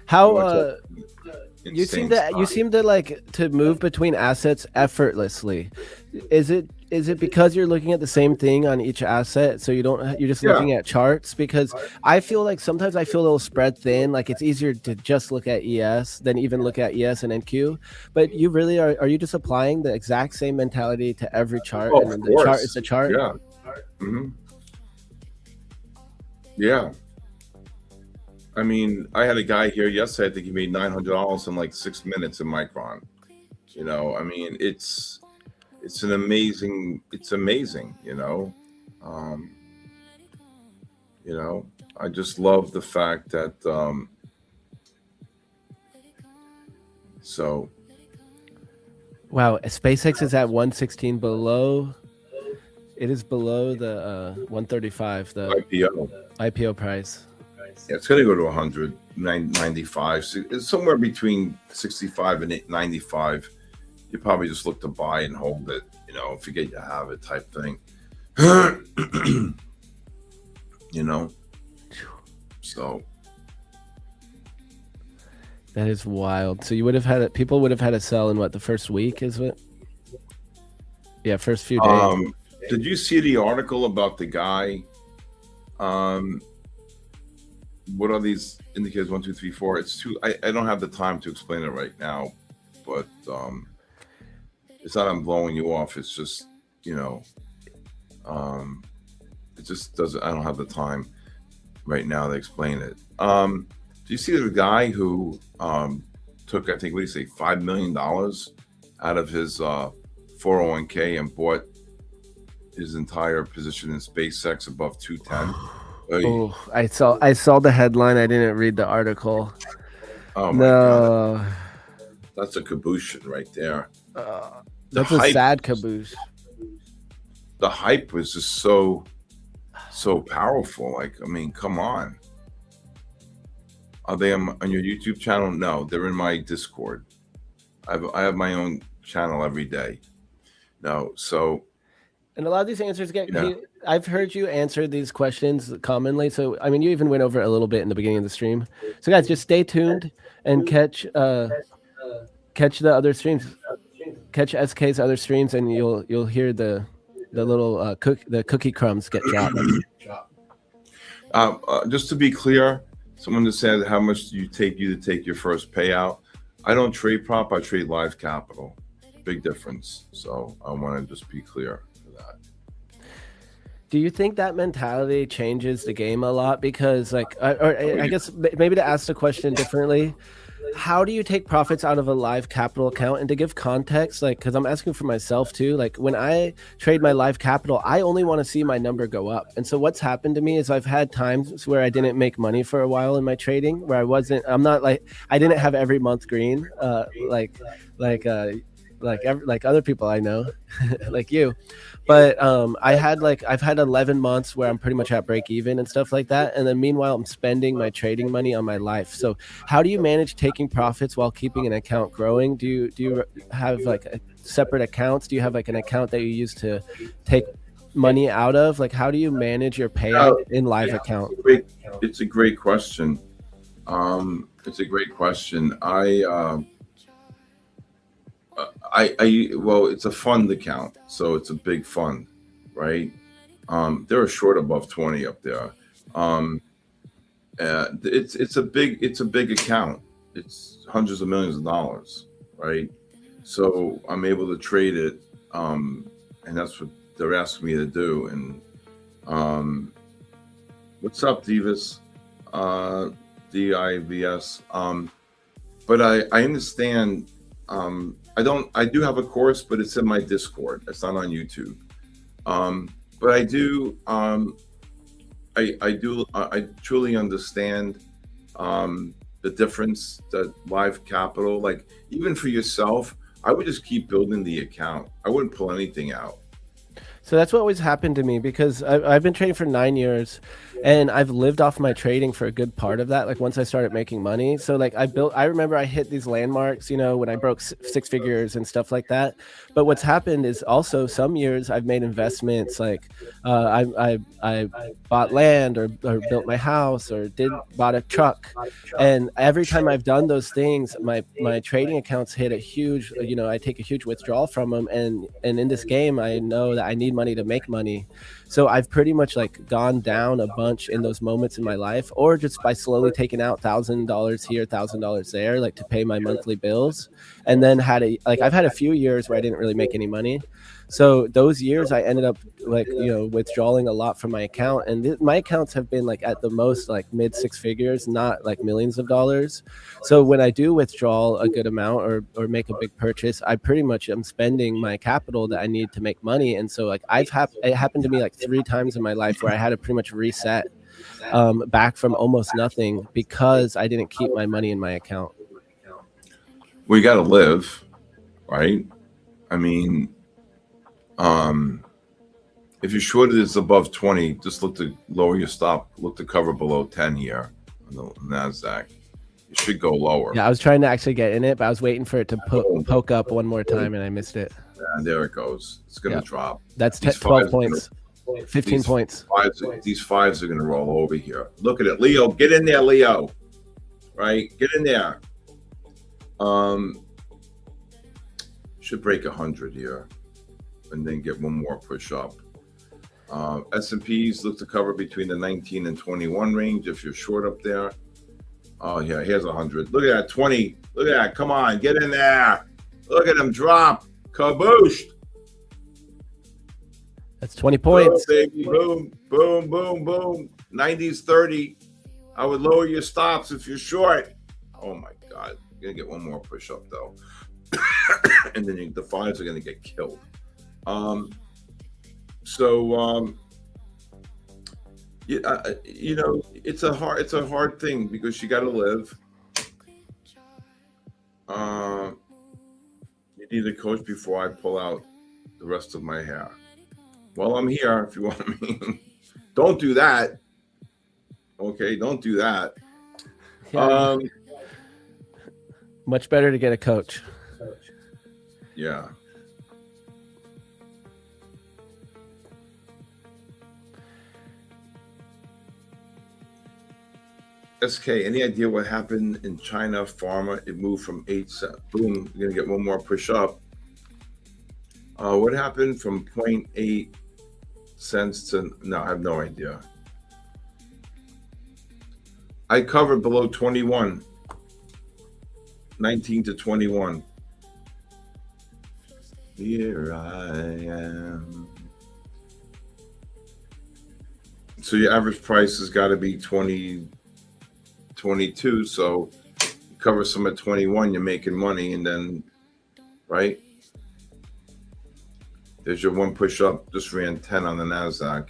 How you seem to like to move between assets effortlessly. Is it because you're looking at the same thing on each asset, so you're just looking at charts? Because I feel like sometimes I feel a little spread thin. Like it's easier to just look at ES than even look at ES and NQ. But you really are you just applying the exact same mentality to every chart? Oh, and then the chart is a chart. Yeah. Mm-hmm. Yeah. I mean, I had a guy here yesterday. I think he made $900 in like 6 minutes in Micron. You know, I mean, it's amazing. You know, I just love the fact that. So. Wow, SpaceX is at 116 below. It is below the 135, the IPO price. Yeah, it's going to go to 195. So it's somewhere between 65 and 95. You probably just look to buy and hold it, you know, forget you have it type thing. You know, so that is wild. So you would have had it. People would have had to sell in what, the first week, is it? Yeah, first few days. Did you see the article about the guy? What are these indicators? 1, 2, 3, 4. It's two. I don't have the time to explain it right now, but it's not I'm blowing you off. It's just, you know, it just doesn't. I don't have the time right now to explain it. Do you see the guy who took, I think, what do you say, $5 million out of his 401k and bought his entire position in SpaceX above 210? Oh, I saw the headline. I didn't read the article. Oh my God. That's a caboose right there. That's a sad caboose. The hype was just so powerful. Like, I mean, come on. Are they on your YouTube channel? No, they're in my Discord. I have my own channel every day. No, so. And a lot of these answers I've heard you answer these questions commonly. So, I mean, you even went over it a little bit in the beginning of the stream. So guys, just stay tuned and catch the other streams, catch SK's other streams, and you'll hear the little cookie crumbs get dropped. Just to be clear, someone just said, how much do you take your first payout? I don't trade prop, I trade live capital. Big difference. So I want to just be clear. Do you think that mentality changes the game a lot? Because I guess maybe to ask the question differently, how do you take profits out of a live capital account? And to give context, like, because I'm asking for myself too, like when I trade my live capital, I only want to see my number go up. And so what's happened to me is I've had times where I didn't make money for a while in my trading, where I didn't have every month green, like other people I know, like you. But I've had 11 months where I'm pretty much at break even and stuff like that. And then meanwhile, I'm spending my trading money on my life. So how do you manage taking profits while keeping an account growing? Do you have like separate accounts? Do you have like an account that you use to take money out of? Like, how do you manage your payout in live account? It's a great question. It's a great question. Well, it's a fund account, so it's a big fund, right? They're a short above 20 up there. It's a big account. It's hundreds of millions of dollars, right? So I'm able to trade it, and that's what they're asking me to do. And what's up, Divas? DIVS. But I understand. I do have a course, but it's in my Discord. It's not on YouTube. But I do. I truly understand the difference that live capital, like even for yourself, I would just keep building the account. I wouldn't pull anything out. So that's what always happened to me, because I've been trading for 9 years, and I've lived off my trading for a good part of that. Like once I started making money, so like I remember I hit these landmarks, when I broke six figures and stuff like that. But what's happened is also some years I've made investments, like I bought land or built my house or bought a truck, and every time I've done those things, my trading accounts hit a huge, I take a huge withdrawal from them, and in this game I know that I need money to make money. So I've pretty much like gone down a bunch in those moments in my life, or just by slowly taking out $1,000 here, $1,000 there, like to pay my monthly bills. And then I've had a few years where I didn't really make any money. So those years I ended up like, withdrawing a lot from my account, and my accounts have been like at the most like mid six figures, not like millions of dollars. So when I do withdraw a good amount or make a big purchase, I pretty much am spending my capital that I need to make money. And so like it happened to me like 3 times in my life where I had to pretty much reset back from almost nothing because I didn't keep my money in my account. We got to live, right? I mean, if your short is above 20, just look to lower your stop. Look to cover below 10 here on the NASDAQ. It should go lower. Yeah, I was trying to actually get in it, but I was waiting for it to poke up one more time, and I missed it. Yeah, there it goes. It's going to drop. That's 12 points, 15 points. These fives are going to roll over here. Look at it. Leo, get in there, Leo. Right? Get in there. Should break 100 here and then get one more push up. S&Ps look to cover between the 19 and 21 range if you're short up there. Oh, yeah, here's 100. Look at that, 20. Look at that. Come on, get in there. Look at them drop. Kabooshed. That's 20 points. Boom, baby. Boom, boom, boom, boom. 90s 30. I would lower your stops if you're short. Oh, my God. You're going to get one more push up, though. And then the fives are going to get killed. It's a hard thing because you got to live. You need a coach before I pull out the rest of my hair. Well, I'm here if you want me. Don't do that. Okay, don't do that. Yeah. Much better to get a coach. Yeah. SK, any idea what happened in China pharma? It moved from 8 cents. Boom, you're gonna get one more push up. What happened from 0.8 cents to no? I have no idea. I covered below 21, 19 to 21. Here I am. So your average price has got to be 20, 22. So you cover some at 21, you're making money, and then, right? There's your one push up. Just ran 10 on the NASDAQ.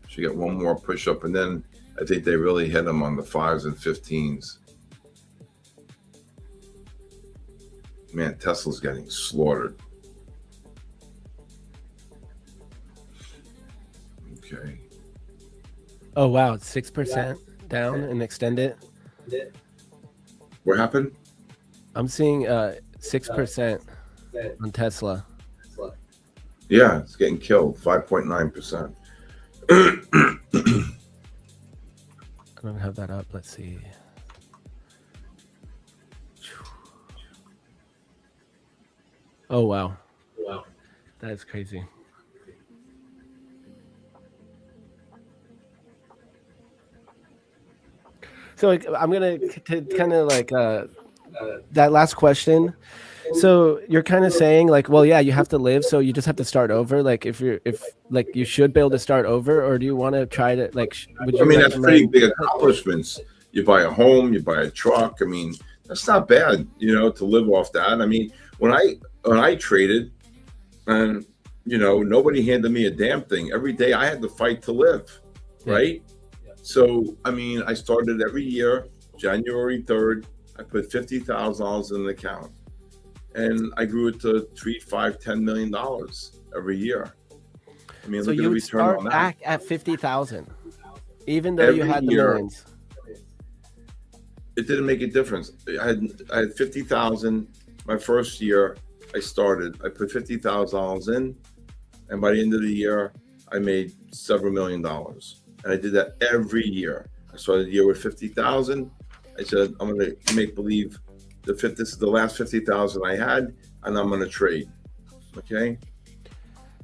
So you get one more push up, and then I think they really hit them on the 5s and 15s. Man, Tesla's getting slaughtered. Okay. Oh wow, 6% down and extend it. What happened? I'm seeing 6% on Tesla. Yeah, it's getting killed. 5.9%. I don't have that up. Let's see. Oh wow. That is crazy. So like, I'm gonna kind of like that last question. So you're kind of saying like, well, yeah, you have to live, so you just have to start over. Like if like you should be able to start over, or do you want to try to like? Would you I mean, that's pretty recommend? big accomplishments. You buy a home, you buy a truck. I mean, that's not bad, to live off that. I mean, when I traded, and nobody handed me a damn thing. Every day I had to fight to live, Yeah. right? So I mean, I started every year, January 3rd. I put $50,000 in an account, and I grew it to $3, $5, $10 million every year. I mean, So look at you the would return start on that. back at 50,000, even though you Every had the year. millions. It didn't make a difference. I had 50,000 my first year. I started. I put $50,000 in, and by the end of the year, I made several $1 million. And I did that every year. I started the year with 50,000. I said, I'm going to make believe this is the last 50,000 I had, and I'm going to trade. Okay.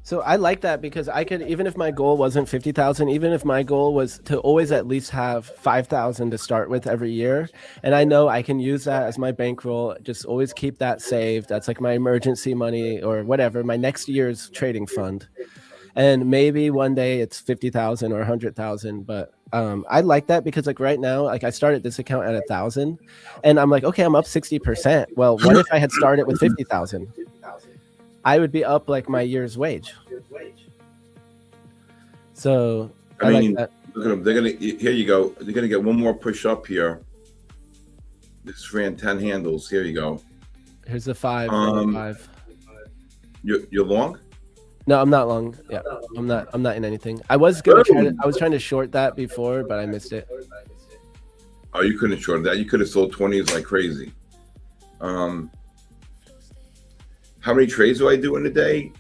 So I like that because I could, even if my goal wasn't 50,000, even if my goal was to always at least have 5,000 to start with every year, and I know I can use that as my bankroll, just always keep that saved. That's like my emergency money or whatever, my next year's trading fund. And maybe one day it's 50,000 or 100,000, but I like that because like right now, like I started this account at 1,000, and I'm like, okay, I'm up 60%. Well, what if I had started with 50,000? I would be up like my year's wage. So I mean, like that. look at them. They're gonna. Here you go. They're gonna get one more push up here. This ran 10 handles. Here you go. Here's the 5. You're long. No, I'm not long. Yeah, I'm not in anything. I was trying to short that before, but I missed it. Oh, you couldn't short that. You could have sold 20s like crazy. How many trades do I do in a day?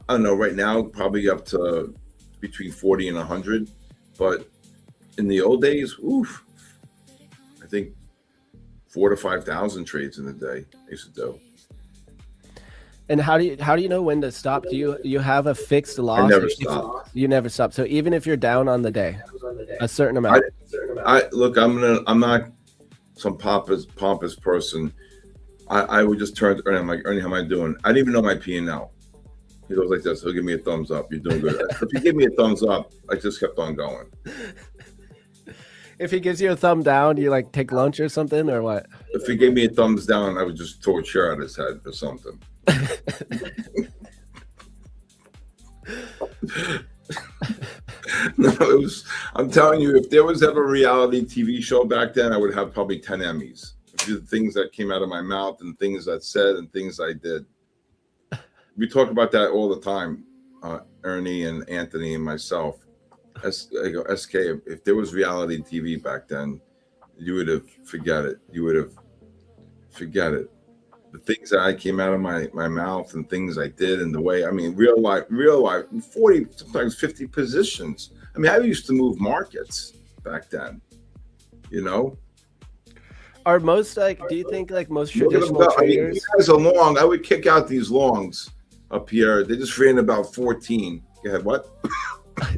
I don't know. Right now, probably up to between 40 and 100. But in the old days, I think 4,000 to 5,000 trades in a day I used to do. And how do you know when to stop? Do you have a fixed loss? I never stop. You never stop. So even if you're down on the day, a certain amount. Look. I'm not some pompous person. I would just turn to Ernie. I'm like, Ernie, how am I doing? I didn't even know my P&L. He goes like this. He'll give me a thumbs up. You're doing good. If he gave me a thumbs up, I just kept on going. If he gives you a thumb down, do you like take lunch or something or what? If he gave me a thumbs down, I would just throw a chair at his head or something. No, it was. I'm telling you, if there was ever a reality TV show back then, I would have probably 10 Emmys. The things that came out of my mouth and things I said and things I did. We talk about that all the time, Ernie and Anthony and myself. I go, SK, if there was reality TV back then, you would have forget it. You would have forget it. The things that I came out of my mouth and things I did and the way, I mean, real life, 40, sometimes 50 positions. I mean, I used to move markets back then, Are most do you think like most traditional traders? I mean, you guys are long. I would kick out these longs up here. They just ran about 14. Go ahead, what?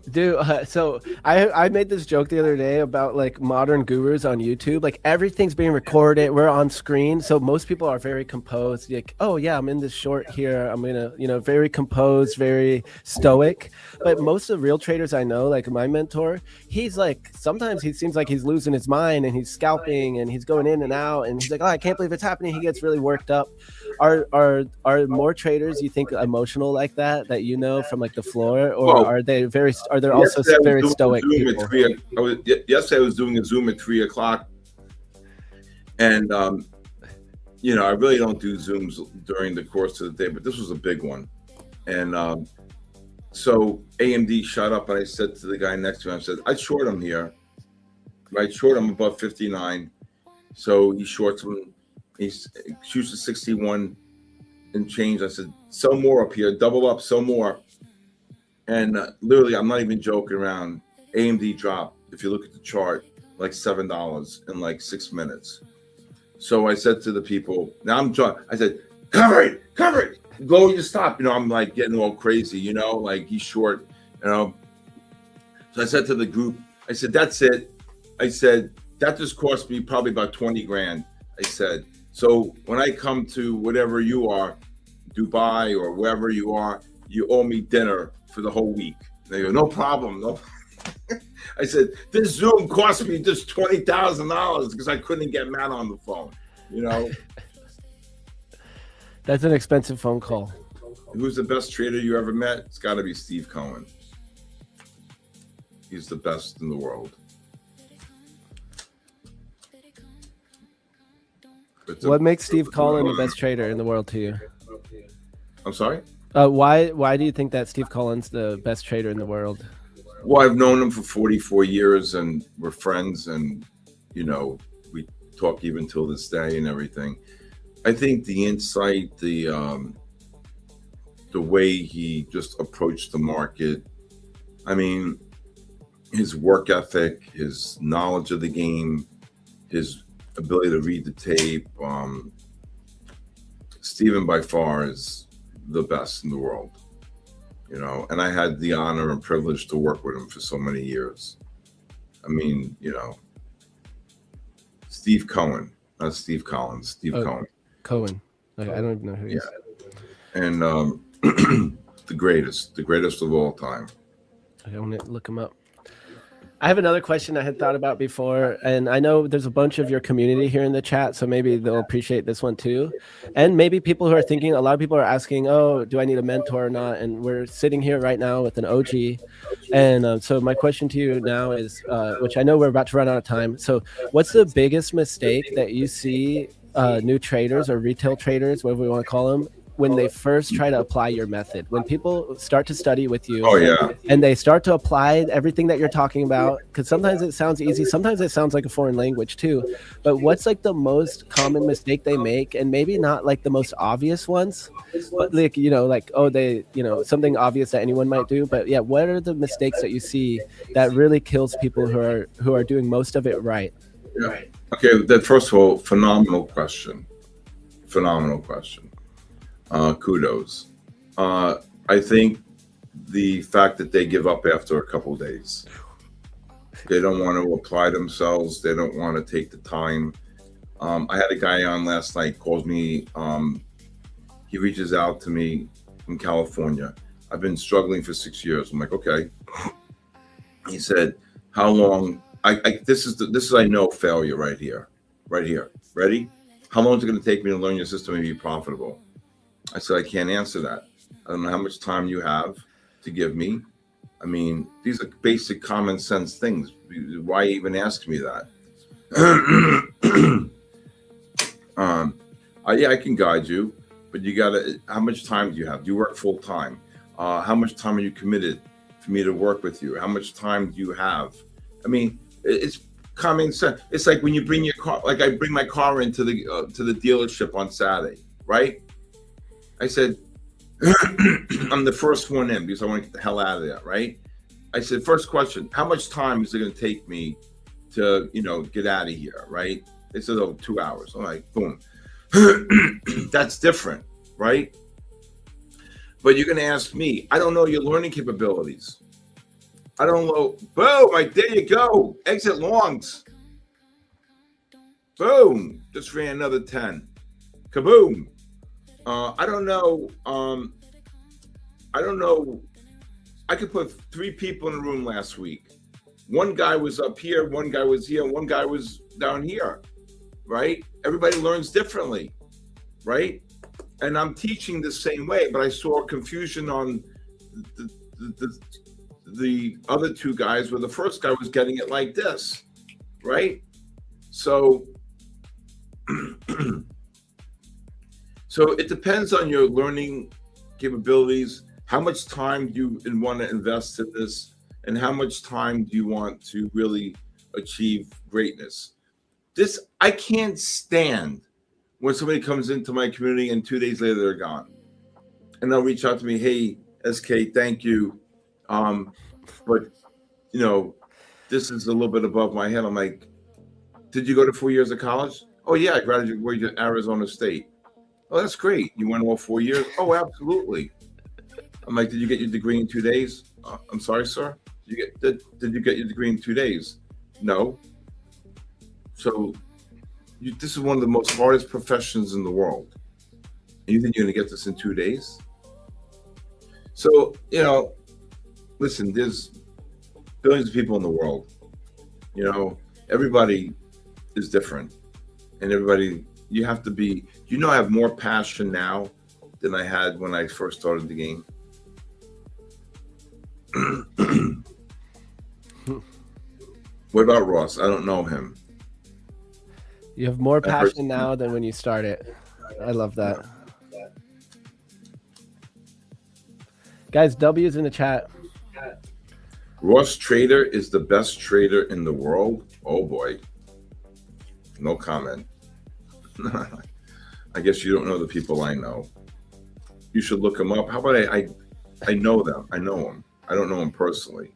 Dude, so I made this joke the other day about like modern gurus on YouTube. Like everything's being recorded, we're on screen, so most people are very composed. Like, oh yeah, I'm in this short here. I'm gonna, very composed, very stoic. But most of the real traders I know, like my mentor, he's like sometimes he seems like he's losing his mind and he's scalping and he's going in and out and he's like, oh, I can't believe it's happening. He gets really worked up. Are more traders you think emotional like that from like the floor, or are they very? Are there also very stoic people? Yesterday I was doing a Zoom at 3:00, and I really don't do Zooms during the course of the day, but this was a big one. And so AMD shot up, and I said to the guy next to him, I said, I short him here. I short him above 59. So he shorts him. He shoots a 61 and change. I said, sell more up here, double up, sell more. And literally, I'm not even joking around. AMD dropped, if you look at the chart, like $7 in like 6 minutes. So I said to the people, now I said, cover it, go your stop. I'm like getting all crazy, like he's short, So I said to the group, I said, that's it. I said, that just cost me probably about 20 grand. I said, so when I come to whatever you are, Dubai or wherever you are, you owe me dinner for the whole week. And they go, no problem. No. I said, this Zoom cost me just $20,000 because I couldn't get Matt on the phone, That's an expensive phone call. Who's the best trader you ever met? It's got to be Steve Cohen. He's the best in the world. What makes Steve Cohen the best trader in the world to you? I'm sorry? Why do you think that Steve Cohen's the best trader in the world? Well, I've known him for 44 years, and we're friends, and we talk even till this day and everything. I think the insight, the way he just approached the market, I mean, his work ethic, his knowledge of the game, his ability to read the tape, Steven by far is the best in the world. And I had the honor and privilege to work with him for so many years. I mean, Steve Cohen, not Steve Collins, Steve Cohen. Cohen. Okay, I don't even know who he is. And the greatest of all time. Okay, I want to look him up. I have another question I had thought about before, and I know there's a bunch of your community here in the chat, so maybe they'll appreciate this one too. And maybe people who are thinking, a lot of people are asking, oh, do I need a mentor or not? And we're sitting here right now with an OG. And so my question to you now is, which I know we're about to run out of time. So what's the biggest mistake that you see new traders or retail traders, whatever we want to call them, when they first try to apply your method? When people start to study with you, and they start to apply everything that you're talking about, because sometimes it sounds easy, sometimes it sounds like a foreign language too, but what's like the most common mistake they make? And maybe not like the most obvious ones, but like, something obvious that anyone might do, but yeah, what are the mistakes that you see that really kills people who are doing most of it right? Yeah. Okay, that first of all, phenomenal question. Kudos. I think the fact that they give up after a couple of days, they don't want to apply themselves. They don't want to take the time. I had a guy on last night, calls me. He reaches out to me from California. I've been struggling for 6 years. I'm like, okay. He said, how long? This is I know failure right here. Ready? How long is it going to take me to learn your system and be profitable? I said, I can't answer that. I don't know how much time you have to give me. I mean, these are basic common sense things. Why even ask me that? Yeah, I can guide you, but you gotta, how much time do you have? Do you work full time? How much time are you committed for me to work with you? How much time do you have? I mean, it's common sense. It's like when you bring your car, like I bring my car into the dealership on Saturday, right? I said, I'm the first one in because I want to get the hell out of there, right? I said, first question, how much time is it going to take me to, get out of here, right? They said, 2 hours. I'm like, boom. That's different, right? But you're going to ask me, I don't know your learning capabilities. I don't know. Boom, there you go. Exit longs. Boom, just ran another 10. Kaboom. I don't know. I could put 3 people in a room last week. One guy was up here, one guy was here, one guy was down here, right? Everybody learns differently, right? And I'm teaching the same way, but I saw confusion on the other 2 guys where the first guy was getting it like this, right? So So it depends on your learning capabilities. How much time do you want to invest in this, and how much time do you want to really achieve greatness? This, I can't stand when somebody comes into my community and 2 days later they're gone. And they'll reach out to me, hey, SK, thank you. But, you know, this is a little bit above my head. I'm like, did you go to 4 years of college? Oh, yeah, I graduated at Arizona State. Oh, that's great. You went all 4 years? Oh, absolutely. I'm like, did you get your degree in 2 days? I'm sorry, sir. Did you get your degree in 2 days? No. So this is one of the most hardest professions in the world. And you think you're going to get this in 2 days? So, you know, listen, there's billions of people in the world. You know, everybody is different. And everybody, you have to be, you know, I have more passion now than I had when I first started the game. What about Ross? I don't know him. You have more passion now than when you started. I love that. Guys, W's in the chat. Ross Trader is the best trader in the world. Oh boy. No comment. I guess you don't know the people I know. You should look them up. How about I know them. I know him. I don't know him personally.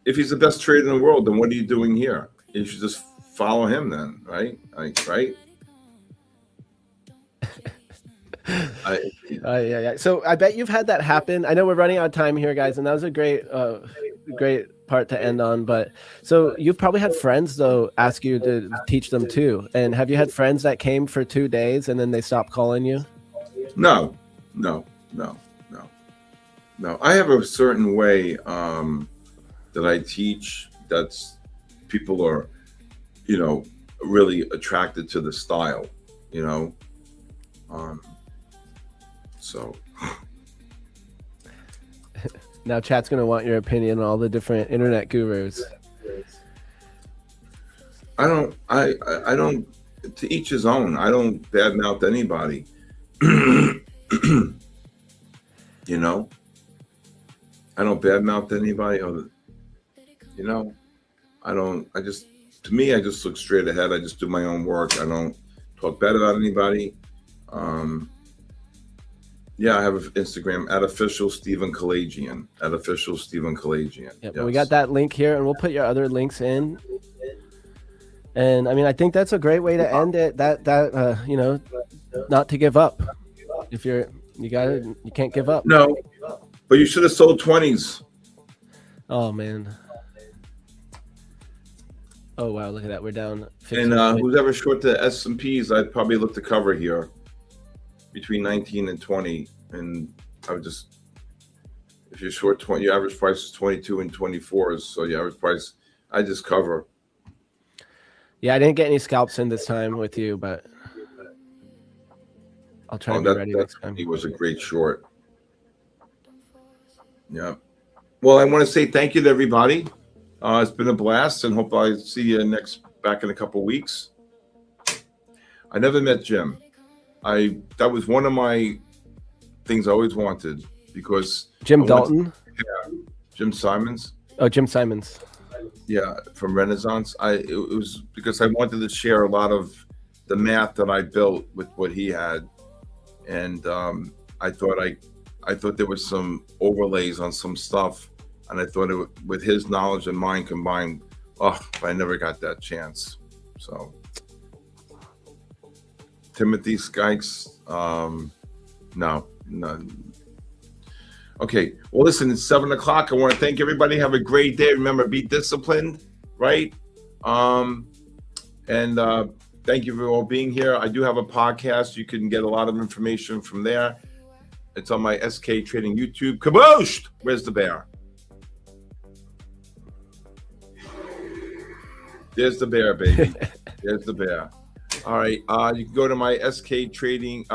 If he's the best trader in the world, then what are you doing here? You should just follow him then, right? Right? Yeah. So I bet you've had that happen. I know we're running out of time here, guys, and that was a great part to end on. But so you've probably had friends though ask you to teach them too. And have you had friends that came for 2 days and then they stopped calling you? No. I have a certain way that I teach. That's people are, you know, really attracted to the style, you know. So now chat's gonna want your opinion on all the different internet gurus. I don't, to each his own. I don't badmouth anybody. You know, I don't badmouth anybody. You know, to me, I just look straight ahead. I just do my own work. I don't talk bad about anybody. Yeah, I have an Instagram at official Stephen Kalajian. At official Stephen Kalajian. Yeah, yes. We got that link here, and we'll put your other links in. And I mean, I think that's a great way to end it. That you know, not to give up. If you can't give up. No, but you should have sold 20s. Oh man. Oh wow, look at that. We're down. And who's ever short the S&Ps, I'd probably look to cover here between 19 and 20. And I would just, if you're short 20, your average price is 22 and 24s. So your average price, I just cover. Yeah, I didn't get any scalps in this time with you, but I'll try to be ready next time. He was a great short. Yeah. Well, I want to say thank you to everybody. It's been a blast, and hope I see you back in a couple of weeks. I never met Jim. That was one of my things I always wanted, because Jim Dalton? Jim Simons. Oh, Jim Simons. Yeah, from Renaissance. It was because I wanted to share a lot of the math that I built with what he had, and I thought there was some overlays on some stuff, and I thought with his knowledge and mine combined, I never got that chance. So Timothy Skikes, no. Okay, well, listen, it's 7 o'clock. I want to thank everybody. Have a great day. Remember, be disciplined, right? And thank you for all being here. I do have a podcast. You can get a lot of information from there. It's on my SK Trading YouTube. Kabooshed! Where's the bear? There's the bear, baby. There's the bear. All right. You can go to my SK Trading,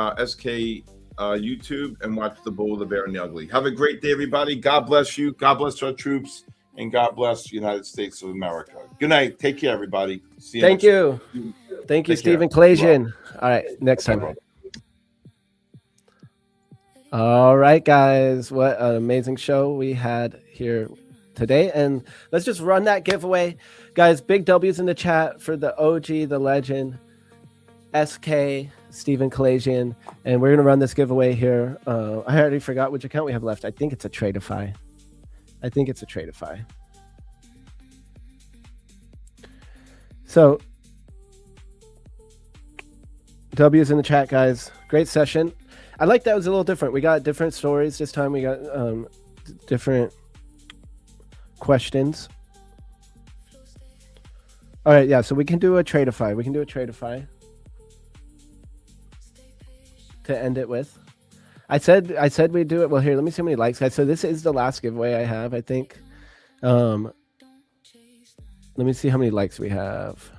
YouTube, and watch the Bull, the Bear, and the Ugly. Have a great day, everybody. God bless you. God bless our troops. And God bless the United States of America. Good night. Take care, everybody. See you. Thank you. Thank you, Stephen Kalajian. All right. Next time. All right, guys. What an amazing show we had here today. And let's just run that giveaway. Guys, big W's in the chat for the OG, the legend, SK, Stephen Kalajian. And we're going to run this giveaway here. I already forgot which account we have left. I think it's a Tradeify. So, W's in the chat, guys. Great session. I like that it was a little different. We got different stories this time. We got different questions. All right, yeah. So we can do a Tradeify. To end it with. I said we'd do it. Well, here, let me see how many likes, guys. So this is the last giveaway I have, I think. Let me see how many likes we have.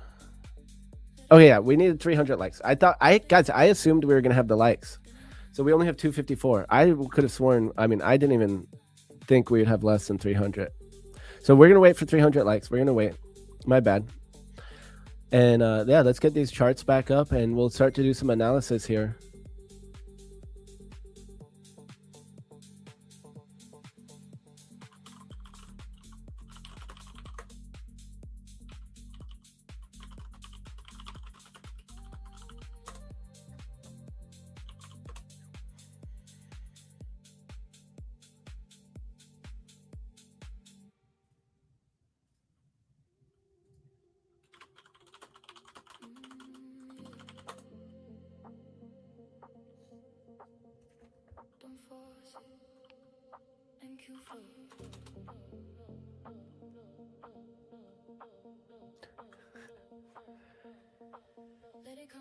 Oh yeah, we needed 300 likes. I assumed we were gonna have the likes. So we only have 254. I could have sworn, I didn't even think we'd have less than 300. So we're going to wait for 300 likes. We're going to wait. My bad. And yeah, let's get these charts back up and we'll start to do some analysis here.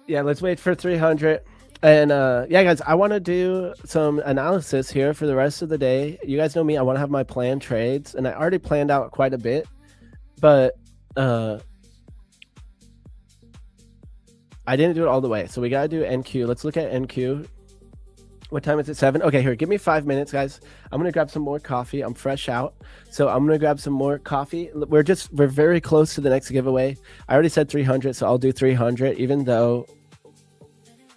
Yeah, let's wait for 300. And yeah, guys, I want to do some analysis here for the rest of the day. You guys know me. I want to have my planned trades, and I already planned out quite a bit. But I didn't do it all the way. So we got to do NQ. Let's look at NQ. What time is it? 7? Okay, here, give me 5 minutes, guys. I'm going to grab some more coffee. I'm fresh out. So I'm going to grab some more coffee. We're very close to the next giveaway. I already said 300, so I'll do 300, even though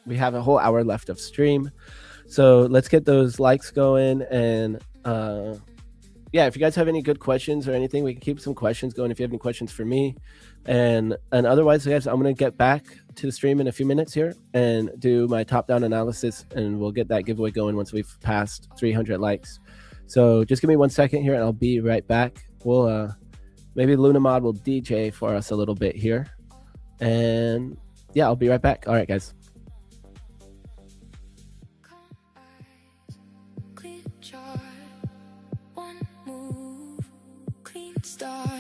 we have a whole hour left of stream. So let's get those likes going. And yeah, if you guys have any good questions or anything, we can keep some questions going if you have any questions for me. And otherwise, guys, I'm going to get back to the stream in a few minutes here and do my top-down analysis, and we'll get that giveaway going once we've passed 300 likes. So just give me 1 second here, and I'll be right back. We'll maybe Lunamod will DJ for us a little bit here. And yeah, I'll be right back. All right, guys.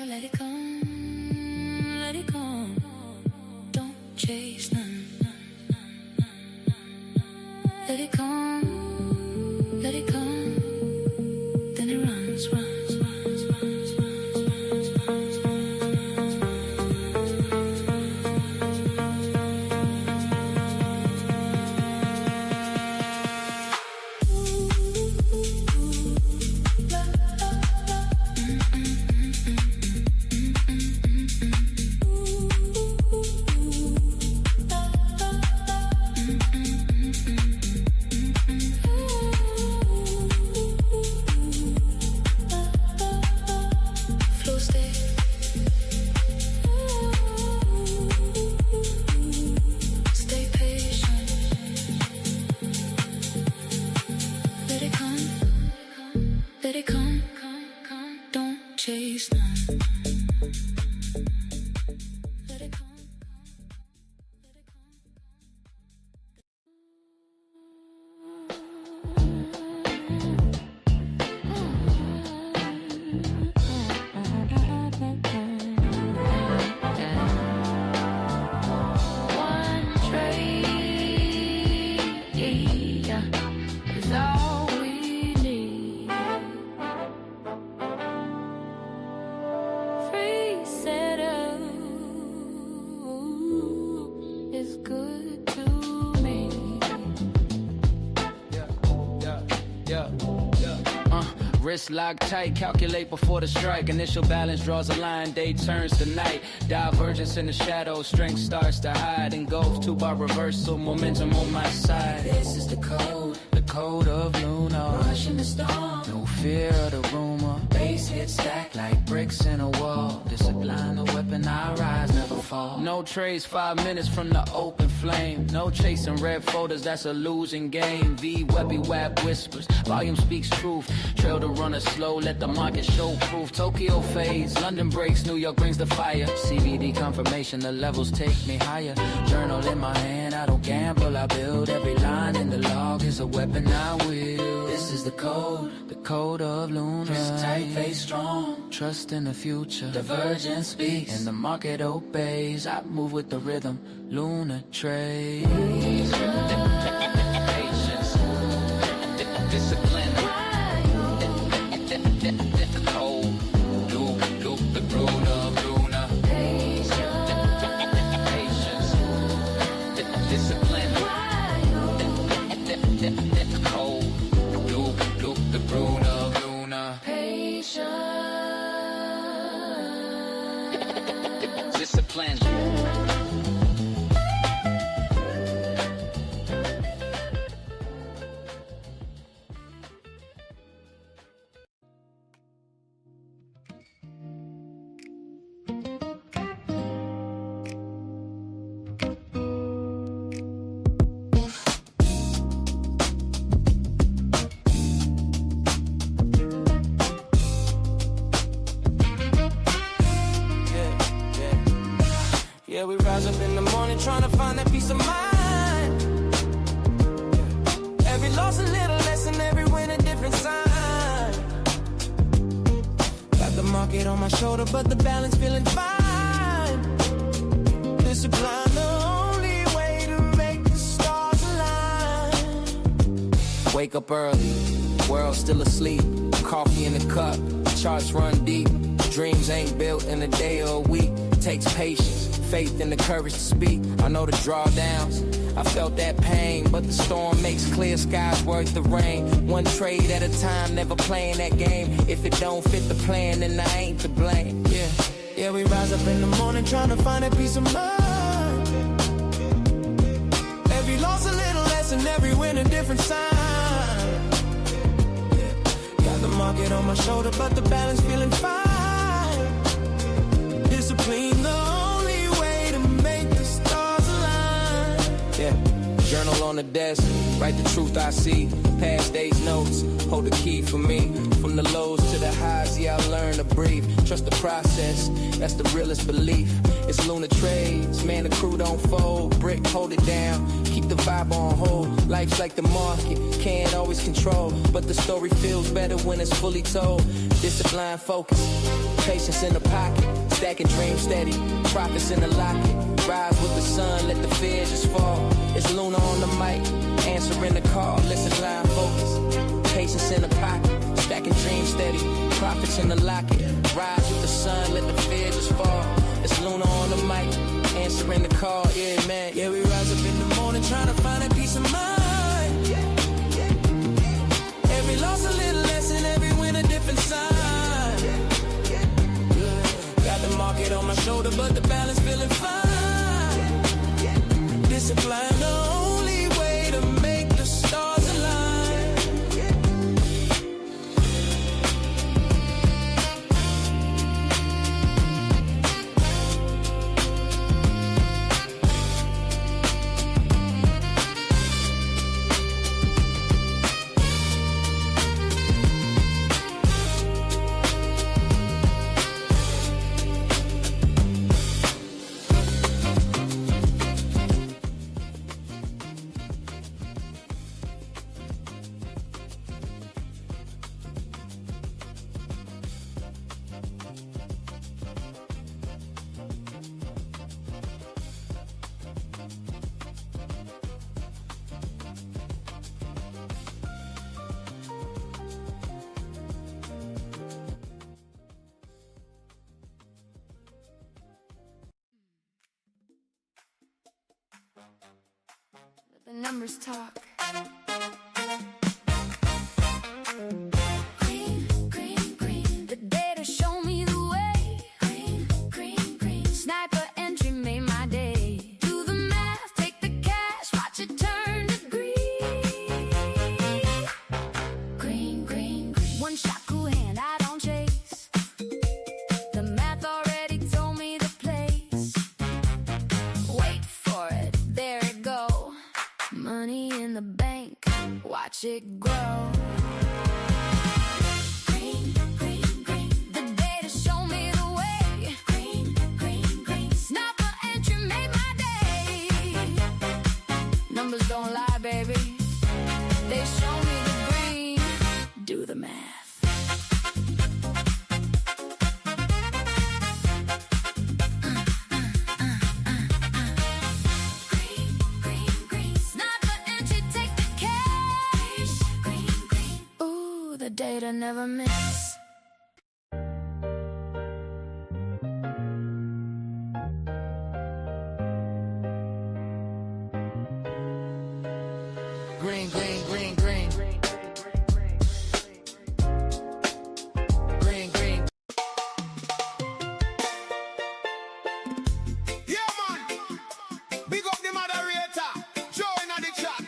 Let it come, let it come. Don't chase none. Let it come, let it come. Then it runs, runs, runs, runs, runs, runs, Wrist locked tight, calculate before the strike. Initial balance draws a line, day turns to night. Divergence in the shadows, strength starts to hide. Engulfed 2-bar reversal, momentum on my side. This is the code code of Luna. Rushing the storm, No fear of the rumor. base hit stack Like bricks in a wall. Discipline the weapon, I rise, never fall. No trades, 5 minutes from the open flame. No chasing red folders, that's a losing game. V Webby Wab whispers, volume speaks truth. Trail the runner slow, let the market show proof. Tokyo fades, London breaks, New York brings the fire. CBD confirmation, the levels take me higher. Journal in my hand, I don't gamble, I build. Every line in the log is a weapon I wield. This is the code of Luna. Wrist tight, face strong, Trust in the future. divergence speaks. And the market obeys. I move with the rhythm. Luna trade. Patience. Discipline. Cold. Loop the brood of Luna. Patience. Discipline. Cold. Loop the brood of Luna. Discipline. Yeah, we rise up in the morning trying to find that peace of mind. Every loss a little lesson, every win a different sign. Got the market on my shoulder, but the balance feeling fine. Discipline, the only way to make the stars align. Wake up early, world still asleep. Coffee in the cup, charts run deep. Dreams ain't built in a day or a week. Takes patience, faith, and the courage to speak. I know the drawdowns, I felt that pain, but the storm makes clear skies worth the rain. One trade at a time, never playing that game. If it don't fit the plan, then I ain't to blame. Yeah, we rise up in the morning trying to find that peace of mind. Every loss a little lesson, every win a different sign. Got the market on my shoulder, but the balance feeling fine. Discipline, the only way to make the stars align. Yeah, journal on the desk, write the truth I see. Past days notes, hold the key for me. From the lows to the highs, yeah, I learn to breathe. Trust the process, that's the realest belief. It's Luna trades, man, the crew don't fold. Brick, hold it down, keep the vibe on hold. Life's like the market, can't always control, but the story feels better when it's fully told. Discipline, focus, patience in the pocket. Stacking dreams steady, profits in the locket. Rise with the sun, let the fear just fall. It's Luna on the mic, answering the call. Listen, line focus, patience in the pocket. Stacking dreams steady, profits in the locket. Rise with the sun, let the fear just fall. It's Luna on the mic, answering the call. Yeah, man. Yeah, we rise up in the morning trying to find a peace of mind. Every loss a little lesson, every win a different sign. Got the market on my shoulder, but the balance feeling fine. Discipline, the only way to make the stars align. The numbers talk. The data show me the way. Sniper entry made my day. Do the math, take the cash, watch it turn to green. money in the bank, watch it grow. Green, green, green. The data show me the way. Green, green, green. Snapper entry made my day. Numbers don't lie, baby. They show me the green. Do the math. The data never miss. Green, green, green, green. Green, green. Yeah, man. Big up the moderator. Join at the chat.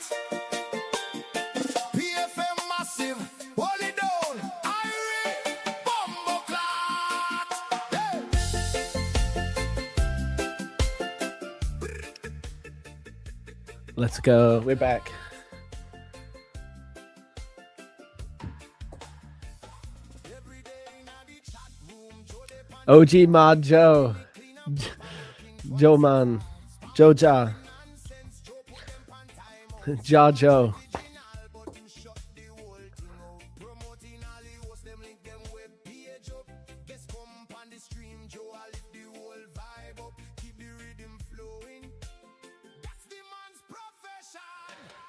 PFM massive. Hold it down. Irie. Bombo clot. Let's go. We're back. OG Mod Joe. Joe Man. Joja. Ja Joe.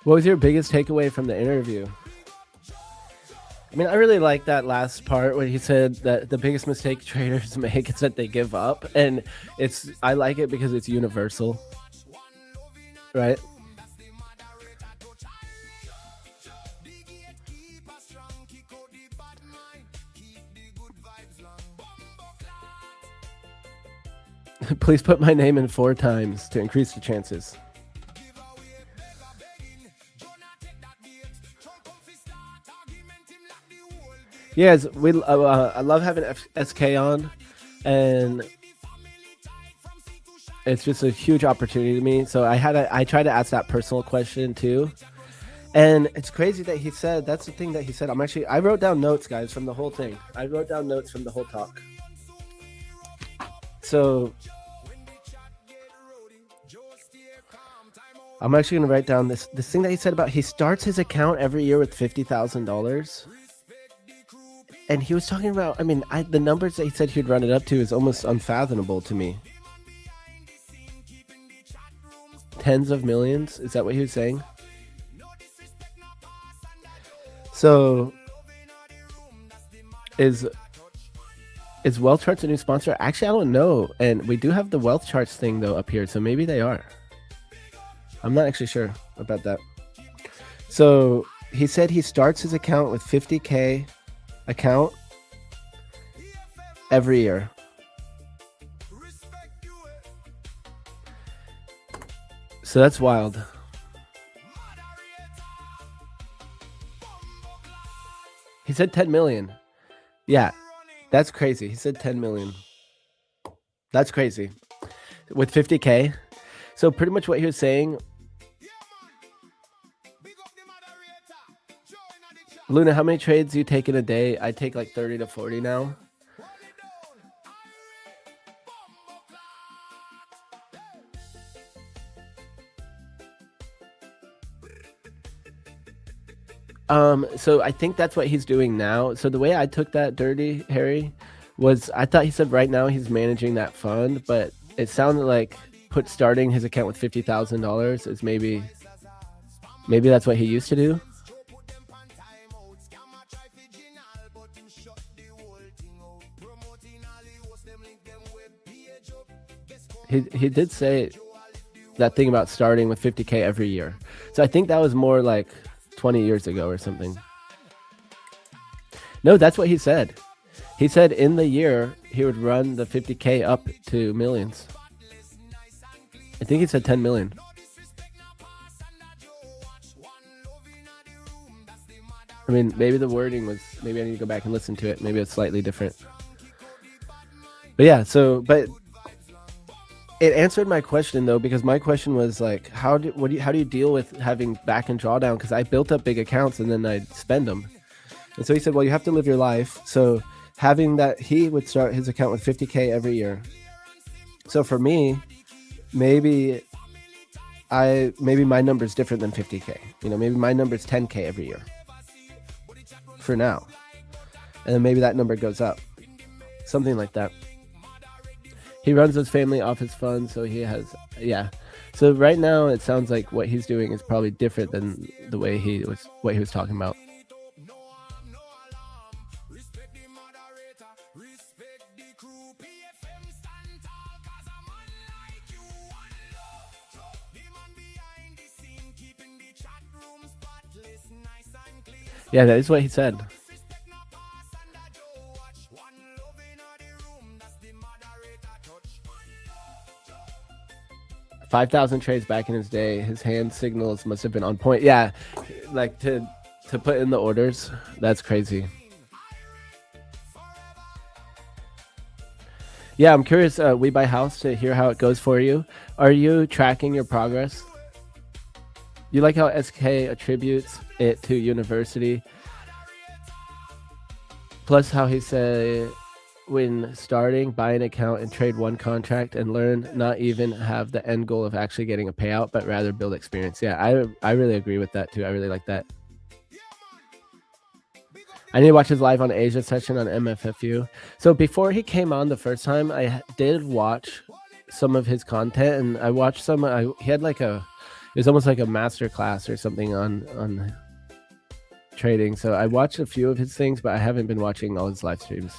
What was your biggest takeaway from the interview? I mean, I really like that last part where he said that the biggest mistake traders make is that they give up, and I like it because it's universal, right? Please put my name in 4 times to increase the chances. Yes, I love having SK on, and it's just a huge opportunity to me. So I tried to ask that personal question too, and it's crazy that he said that's the thing that he said. I wrote down notes, guys, from the whole thing. I wrote down notes from the whole talk. So I'm actually gonna write down this thing that he said about he starts his account every year with $50,000. And he was talking about, I mean, the numbers that he said he'd run it up to is almost unfathomable to me. Tens of millions? Is that what he was saying? So, is Wealth Charts a new sponsor? Actually, I don't know. And we do have the Wealth Charts thing, though, up here. So maybe they are. I'm not actually sure about that. So, he said he starts his account with $50K account every year. So that's wild. He said 10 million. Yeah, that's crazy. He said 10 million. That's crazy. With 50K. So pretty much what he was saying. Luna, how many trades do you take in a day? I take like 30 to 40 now. So I think that's what he's doing now. So the way I took that, Dirty Harry, was I thought he said right now he's managing that fund, but it sounded like starting his account with $50,000 is maybe that's what he used to do. He did say that thing about starting with 50K every year. So I think that was more like 20 years ago or something. No, that's what he said. He said in the year he would run the 50K up to millions. I think he said 10 million. I mean, maybe the wording was, maybe I need to go back and listen to it. Maybe it's slightly different. But yeah, so, but it answered my question though, because my question was like, how do you deal with having back and drawdown? Because I built up big accounts and then I'd spend them. And so he said, well, you have to live your life. So having that, he would start his account with 50K every year. So for me, maybe my number is different than 50K. You know, maybe my number is 10K every year for now. And then maybe that number goes up. Something like that. He runs his family office fund, so he has, yeah. So right now, it sounds like what he's doing is probably different than the way what he was talking about. Yeah, that is what he said. 5,000 trades back in his day. His hand signals must have been on point. Yeah, like to put in the orders. That's crazy. Yeah, I'm curious, We Buy House, to hear how it goes for you. Are you tracking your progress? You like how SK attributes it to university? Plus how he said, when starting, buy an account and trade one contract and learn, not even have the end goal of actually getting a payout, but rather build experience. Yeah, I really agree with that too. I really like that. I need to watch his live on Asia session on MFFU. So before he came on the first time, I did watch some of his content, and I watched some. He had like it was almost like a master class or something on trading. So I watched a few of his things, but I haven't been watching all his live streams.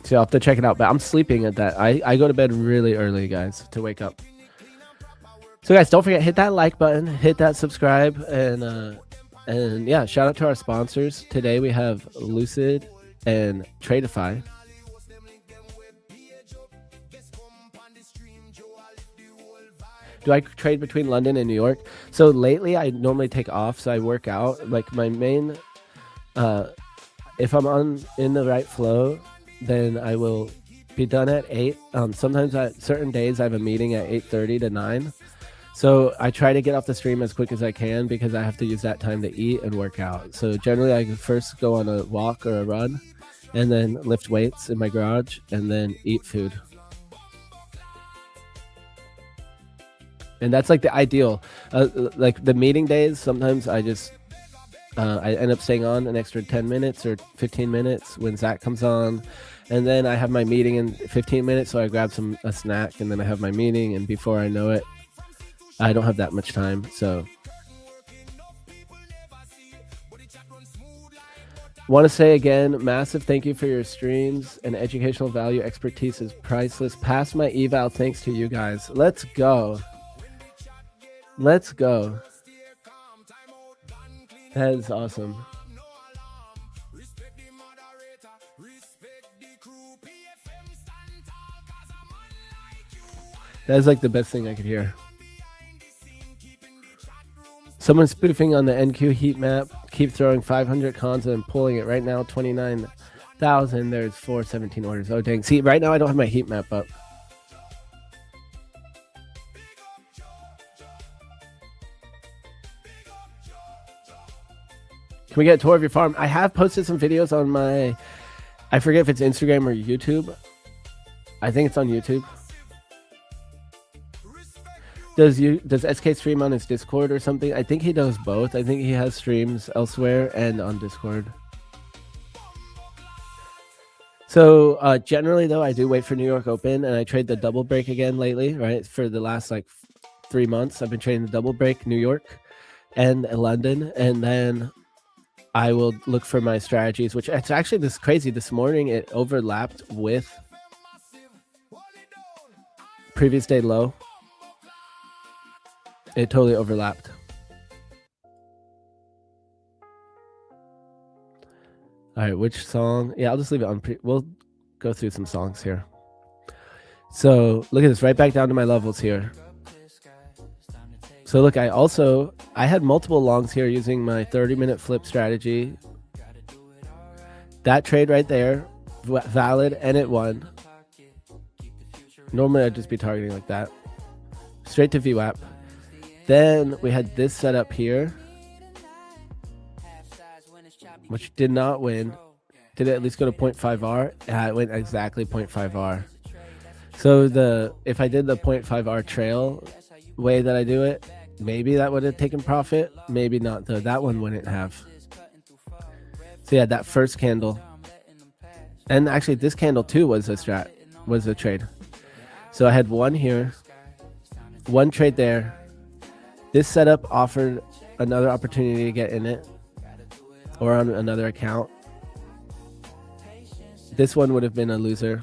So I'll have to check it out, but I'm sleeping at that. I go to bed really early, guys, to wake up. So guys, don't forget, hit that like button, hit that subscribe, and yeah, shout out to our sponsors. Today we have Lucid and Tradeify. Do I trade between London and New York? So lately I normally take off, so I work out. Like my main, if I'm in the right flow, then I will be done at 8. Sometimes at certain days I have a meeting at 8:30 to 9. So I try to get off the stream as quick as I can because I have to use that time to eat and work out. So generally I first go on a walk or a run and then lift weights in my garage and then eat food. And that's like the ideal. Like the meeting days, sometimes I just I end up staying on an extra 10 minutes or 15 minutes when Zach comes on. And then I have my meeting in 15 minutes, so I grab a snack, and then I have my meeting, and before I know it, I don't have that much time. So want to say again, massive thank you for your streams and educational value. Expertise is priceless. Pass my eval thanks to you guys. Let's go. Let's go. That is awesome. That is like the best thing I could hear. Someone spoofing on the NQ heat map. Keep throwing 500 cons and pulling it. Right now, 29,000. There's 417 orders. Oh, dang. See, right now I don't have my heat map up. Can we get a tour of your farm? I have posted some videos on my, I forget if it's Instagram or YouTube. I think it's on YouTube. Does SK stream on his Discord or something? I think he does both. I think he has streams elsewhere and on Discord. So generally though, I do wait for New York Open, and I trade the double break again lately, right? For the last like 3 months, I've been trading the double break, New York and London, and then I will look for my strategies, which it's actually this crazy. This morning it overlapped with previous day low. It totally overlapped. All right, which song? Yeah, I'll just leave it on. We'll go through some songs here. So look at this, right back down to my levels here. So look, I had multiple longs here using my 30-minute flip strategy. That trade right there, valid, and it won. Normally I'd just be targeting like that. Straight to VWAP. Then we had this setup here, which did not win. Did it at least go to 0.5R? Yeah, it went exactly 0.5R. So if I did the 0.5R trail way that I do it, maybe that would have taken profit. Maybe not though. That one wouldn't have. So yeah, that first candle. And actually this candle too was a trade. So I had one here, one trade there. This setup offered another opportunity to get in it or on another account. This one would have been a loser.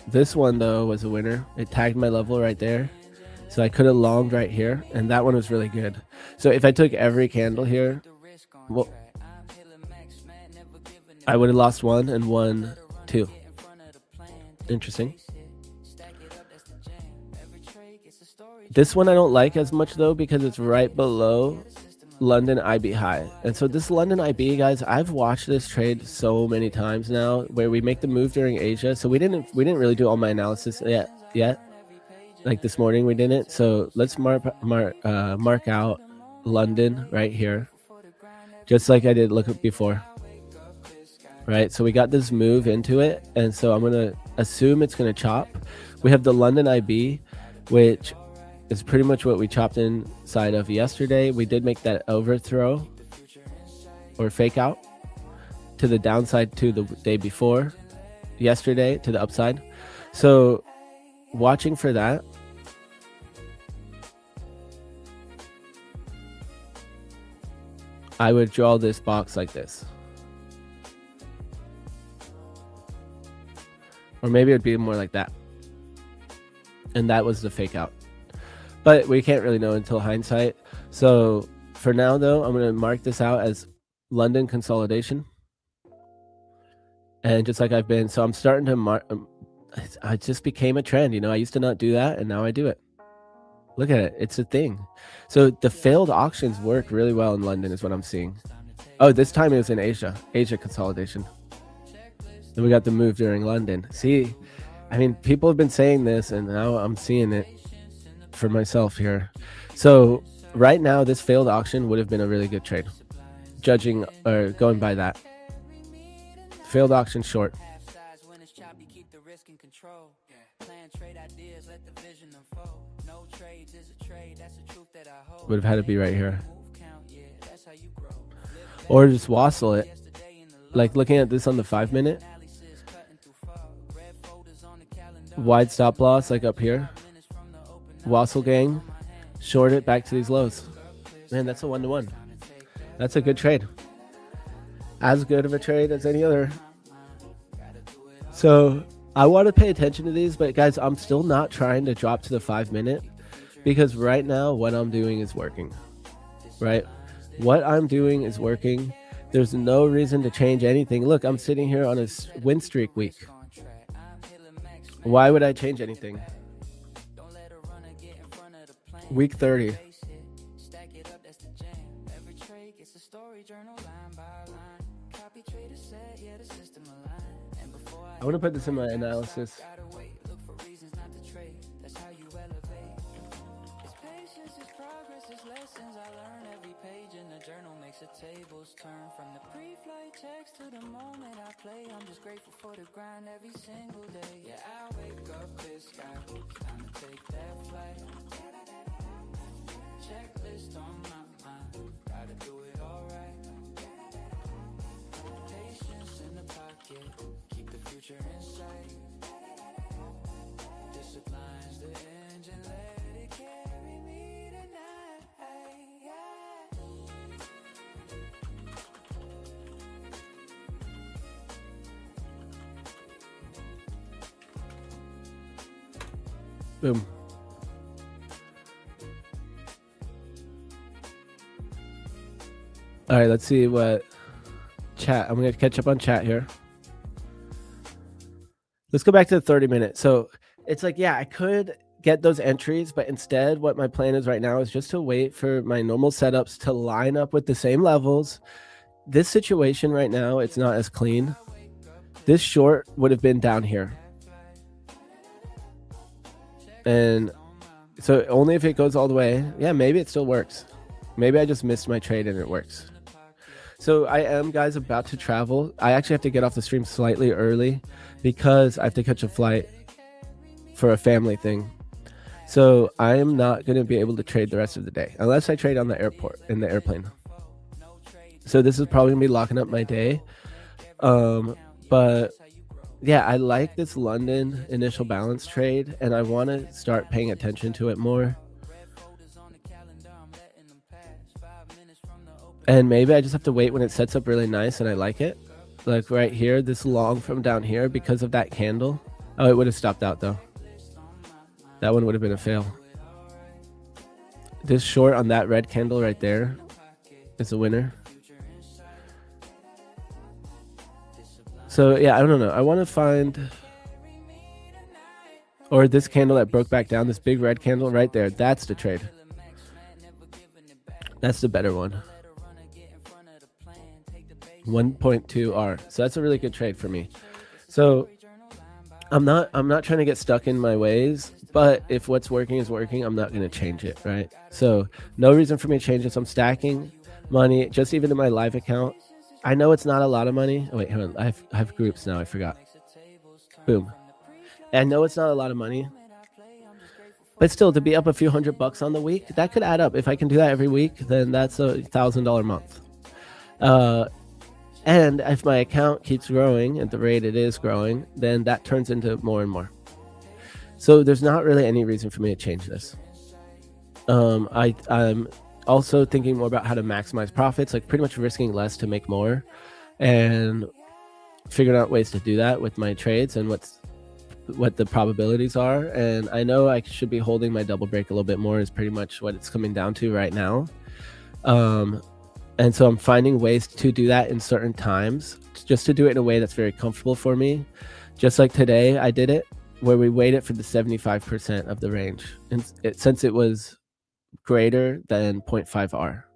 This one though was a winner. It tagged my level right there. So I could have longed right here, and that one was really good. So if I took every candle here, well, I would have lost one and won two. Interesting. This one I don't like as much though because it's right below London IB high. And so this London IB, guys, I've watched this trade so many times now where we make the move during Asia. So we didn't really do all my analysis yet. Like this morning we didn't. So let's mark out London right here, just like I did look up before. Right, so we got this move into it, and so I'm gonna assume it's gonna chop. We have the London IB, which is pretty much what we chopped inside of yesterday. We did make that overthrow or fake out to the downside to the day before yesterday to the upside. So watching for that. I would draw this box like this. Or maybe it would be more like that. And that was the fake out. But we can't really know until hindsight. So for now, though, I'm going to mark this out as London consolidation. And just like I've been, so I'm starting to mark. I just became a trend. You know, I used to not do that, and now I do it. Look at it. It's a thing. So the failed auctions work really well in London is what I'm seeing. Oh, this time it was in Asia. Asia consolidation. Then we got the move during London. See, I mean, people have been saying this, and now I'm seeing it for myself here. So right now, this failed auction would have been a really good trade. Judging or going by that. Failed auction short. Would have had to be right here. Or just wassle it. Like looking at this on the 5-minute. Wide stop loss like up here. Wassle gang. Short it back to these lows. Man, that's a 1-to-1. That's a good trade. As good of a trade as any other. So I want to pay attention to these, but guys, I'm still not trying to drop to the 5-minute because right now what I'm doing is working. Right? What I'm doing is working. There's no reason to change anything. Look, I'm sitting here on a win streak week. Why would I change anything? Week 30. I want to put this in my analysis. Tables turn from the pre-flight text to the moment I play. I'm just grateful for the grind every single day. Yeah, I wake up this sky. Time to take that flight. Checklist on my mind. Gotta do it alright. Patience in the pocket. Keep the future in sight. Discipline's the engine. Let it carry me tonight. Boom. All right, let's see what chat. I'm going to catch up on chat here. Let's go back to the 30-minute. So it's like, yeah, I could get those entries, but instead what my plan is right now is just to wait for my normal setups to line up with the same levels. This situation right now, it's not as clean. this short would have been down here. And so only if it goes all the way, yeah, maybe it still works. Maybe I just missed my trade and it works. So I am, guys, about to travel. I actually have to get off the stream slightly early because I have to catch a flight for a family thing. So I am not going to be able to trade the rest of the day unless I trade on the airport in the airplane. So this is probably going to be locking up my day. But yeah, I like this London initial balance trade and I want to start paying attention to it more. And maybe I just have to wait when it sets up really nice and I like it. Like right here, this long from down here because of that candle. Oh, it would have stopped out though. That one would have been a fail. This short on that red candle right there is a winner. So yeah, I don't know. I want to find, or this candle that broke back down, this big red candle right there. That's the trade. That's the better one. 1.2 R. So that's a really good trade for me. So I'm not trying to get stuck in my ways, but if what's working is working, I'm not going to change it, right? So no reason for me to change this. I'm stacking money just even in my live account. I know it's not a lot of money. Oh wait, hold on. I have groups now. I forgot. Boom. I know it's not a lot of money, but still, to be up a few $100 on the week, that could add up. If I can do that every week, then that's $1,000 month. And if my account keeps growing at the rate it is growing, then that turns into more and more. So there's not really any reason for me to change this. I'm also thinking more about how to maximize profits, like pretty much risking less to make more, and figuring out ways to do that with my trades and what the probabilities are. And I know I should be holding my double break a little bit more is pretty much what it's coming down to right now. And so I'm finding ways to do that in certain times, just to do it in a way that's very comfortable for me. Just like today, I did it where we waited for the 75% of the range. And since it was greater than 0.5 R.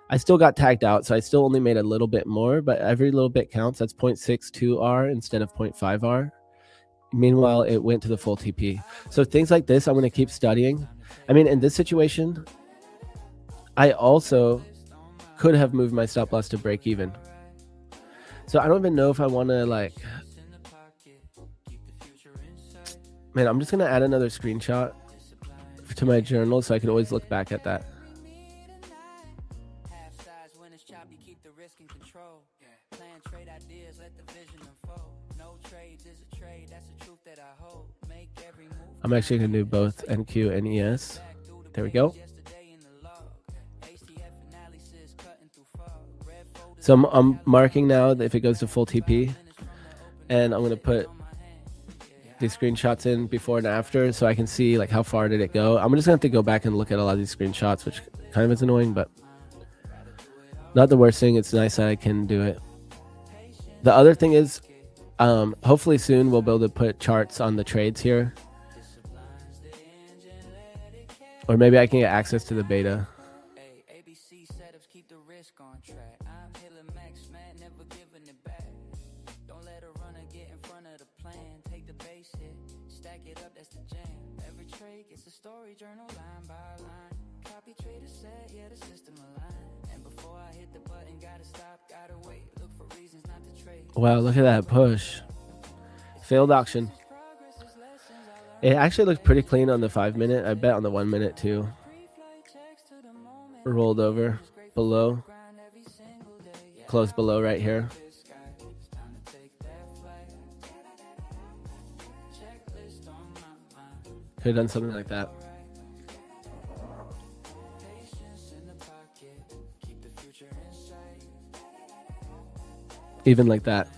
I still got tagged out, so I still only made a little bit more, but every little bit counts. That's 0.62 R instead of 0.5 R. Meanwhile, it went to the full TP. So things like this, I'm going to keep studying. I mean, in this situation, I also could have moved my stop loss to break even. So I don't even know if I want to like, man, I'm just going to add another screenshot to my journal so I can always look back at that. I'm actually going to do both NQ and ES. There we go. So I'm marking now that if it goes to full TP, and I'm going to put these screenshots in before and after so I can see like how far did it go. I'm just going to have to go back and look at a lot of these screenshots, which kind of is annoying, but not the worst thing. It's nice that I can do it. The other thing is, hopefully soon we'll be able to put charts on the trades here. Or maybe I can get access to the beta. Wow, look at that push. Failed auction. It actually looked pretty clean on the 5 minute. I bet on the 1 minute too. Rolled over below. Close below right here. Could have done something like that. Even like that.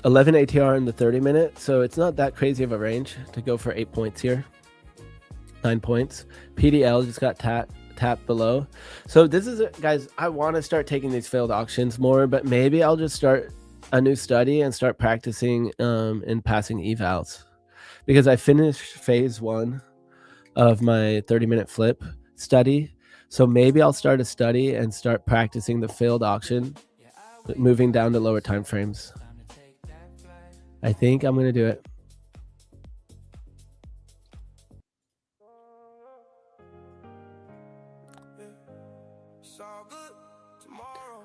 $11 ATR in the 30 minute, so it's not that crazy of a range to go for 8 points here. 9 points. PDL just got tapped below. So this is, guys, I want to start taking these failed auctions more, but maybe I'll just start a new study and start practicing in passing evals. because I finished phase 1 of my 30-minute flip study. So maybe I'll start a study and start practicing the failed auction, moving down to lower time frames. I think I'm going to do it. It's all good tomorrow.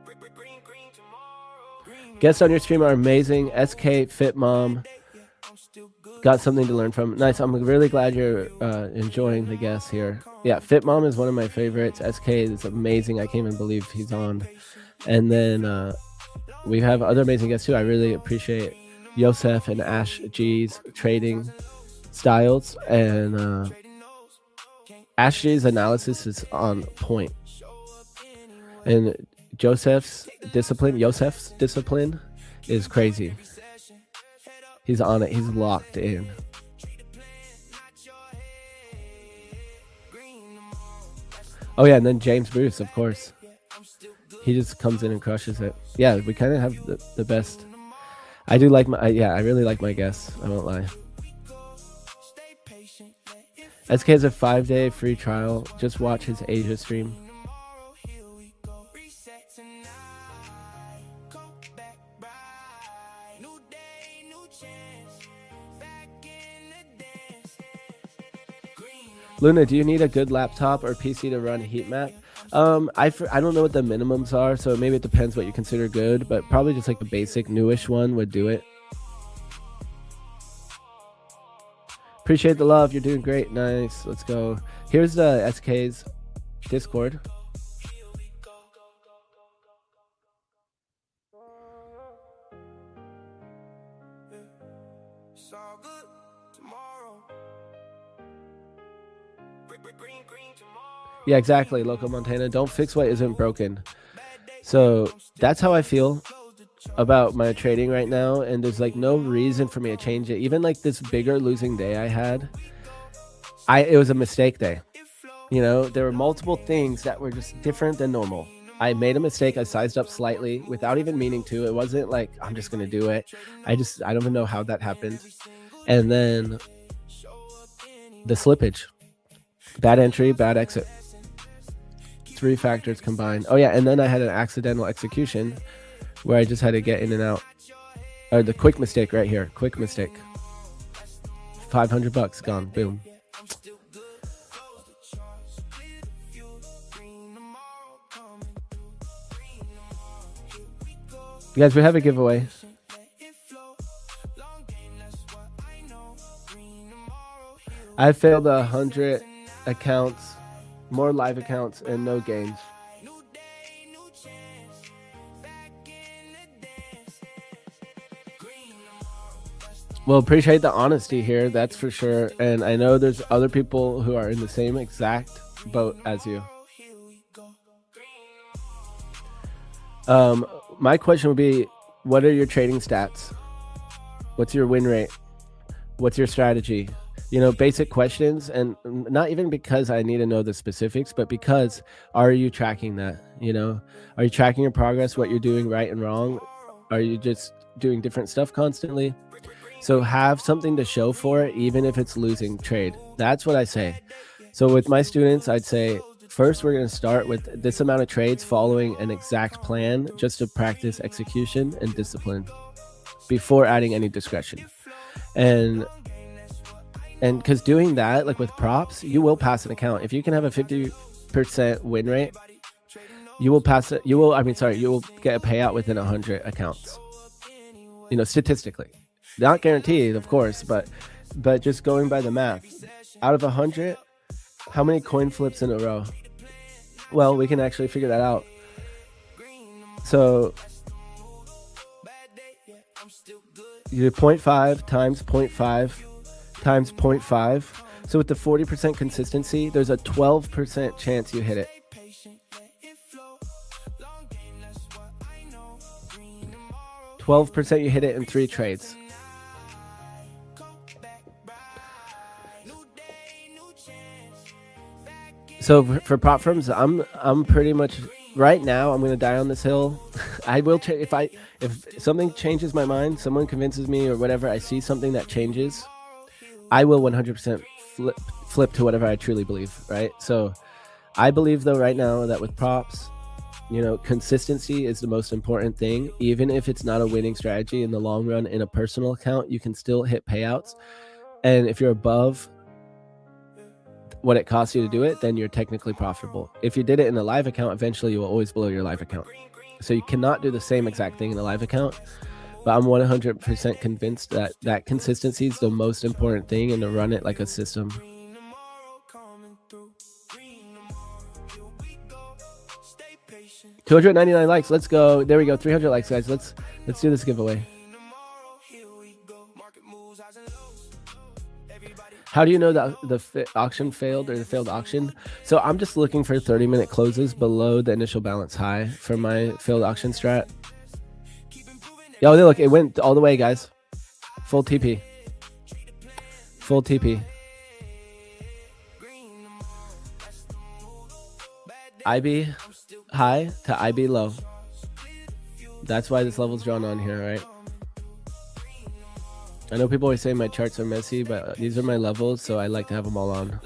Green tomorrow. Green Guests on your stream are amazing. SK, Fit Mom, I'm still good. got something to learn from. Nice. I'm really glad you're enjoying the guests here. Yeah, Fit Mom is one of my favorites. SK is amazing. I can't even believe he's on. And then we have other amazing guests too. I really appreciate Yosef and Ash G's trading styles. And Ash G's analysis is on point. And Yosef's discipline is crazy. He's on it. He's locked in. Oh yeah, and then James Bruce, of course. He just comes in and crushes it. Yeah, we kind of have the best. I do like I really like my guests. I won't lie. SK has a 5-day free trial. Just watch his Asia stream. Luna, do you need a good laptop or PC to run heat map? I don't know what the minimums are, so maybe it depends what you consider good, but probably just like a basic newish one would do it. Appreciate the love. You're doing great. Nice. Let's go. Here's the SK's Discord. It's all good tomorrow. Green tomorrow. Yeah, exactly. Loco Montana. Don't fix what isn't broken. So that's how I feel about my trading right now, and there's like no reason for me to change it. Even like this bigger losing day I had, it was a mistake day. You know, there were multiple things that were just different than normal. I made a mistake. I sized up slightly without even meaning to. It wasn't like I'm just gonna do it. I don't even know how that happened. And then the slippage, bad entry, bad exit, 3 factors combined. Oh yeah, and then I had an accidental execution where I just had to get in and out. Or the quick mistake right here. Quick mistake. $500 gone. Boom. You guys, we have a giveaway. I failed 100 accounts, more live accounts, and no gains. Well, appreciate the honesty here, that's for sure. And I know there's other people who are in the same exact boat as you. My question would be, what are your trading stats? What's your win rate? What's your strategy? You know, basic questions, and not even because I need to know the specifics, but because are you tracking that? You know, are you tracking your progress, what you're doing right and wrong? Are you just doing different stuff constantly? So have something to show for it, even if it's losing trade. That's what I say. So with my students, I'd say, first, we're going to start with this amount of trades following an exact plan just to practice execution and discipline before adding any discretion. And because doing that, like with props, you will pass an account. If you can have a 50% win rate, you will pass it. You will get a payout within 100 accounts. You know, statistically, not guaranteed, of course, but just going by the math, out of 100, how many coin flips in a row? Well, we can actually figure that out. So you do 0.5 times 0.5 times 0.5. So with the 40% consistency, there's a 12% chance you hit it. 12% you hit it in 3 trades. So for prop firms, I'm pretty much right now. I'm gonna die on this hill. I will if something changes my mind, someone convinces me or whatever, I see something that changes, I will 100% flip to whatever I truly believe, right? So I believe though right now that with props, you know, consistency is the most important thing. Even if it's not a winning strategy in the long run in a personal account, you can still hit payouts. And if you're above what it costs you to do it, then you're technically profitable. If you did it in a live account, eventually you will always blow your live account. So you cannot do the same exact thing in a live account. But I'm 100% convinced that consistency is the most important thing and to run it like a system. 299 likes. Let's go. There we go. 300 likes, guys. Let's do this giveaway. How do you know that the auction failed or the failed auction? So I'm just looking for 30-minute closes below the initial balance high for my failed auction strat. Yo, look, it went all the way, guys. Full TP. Full TP. IB high to IB low. That's why this level's drawn on here, right? I know people always say my charts are messy, but these are my levels, so I like to have them all on.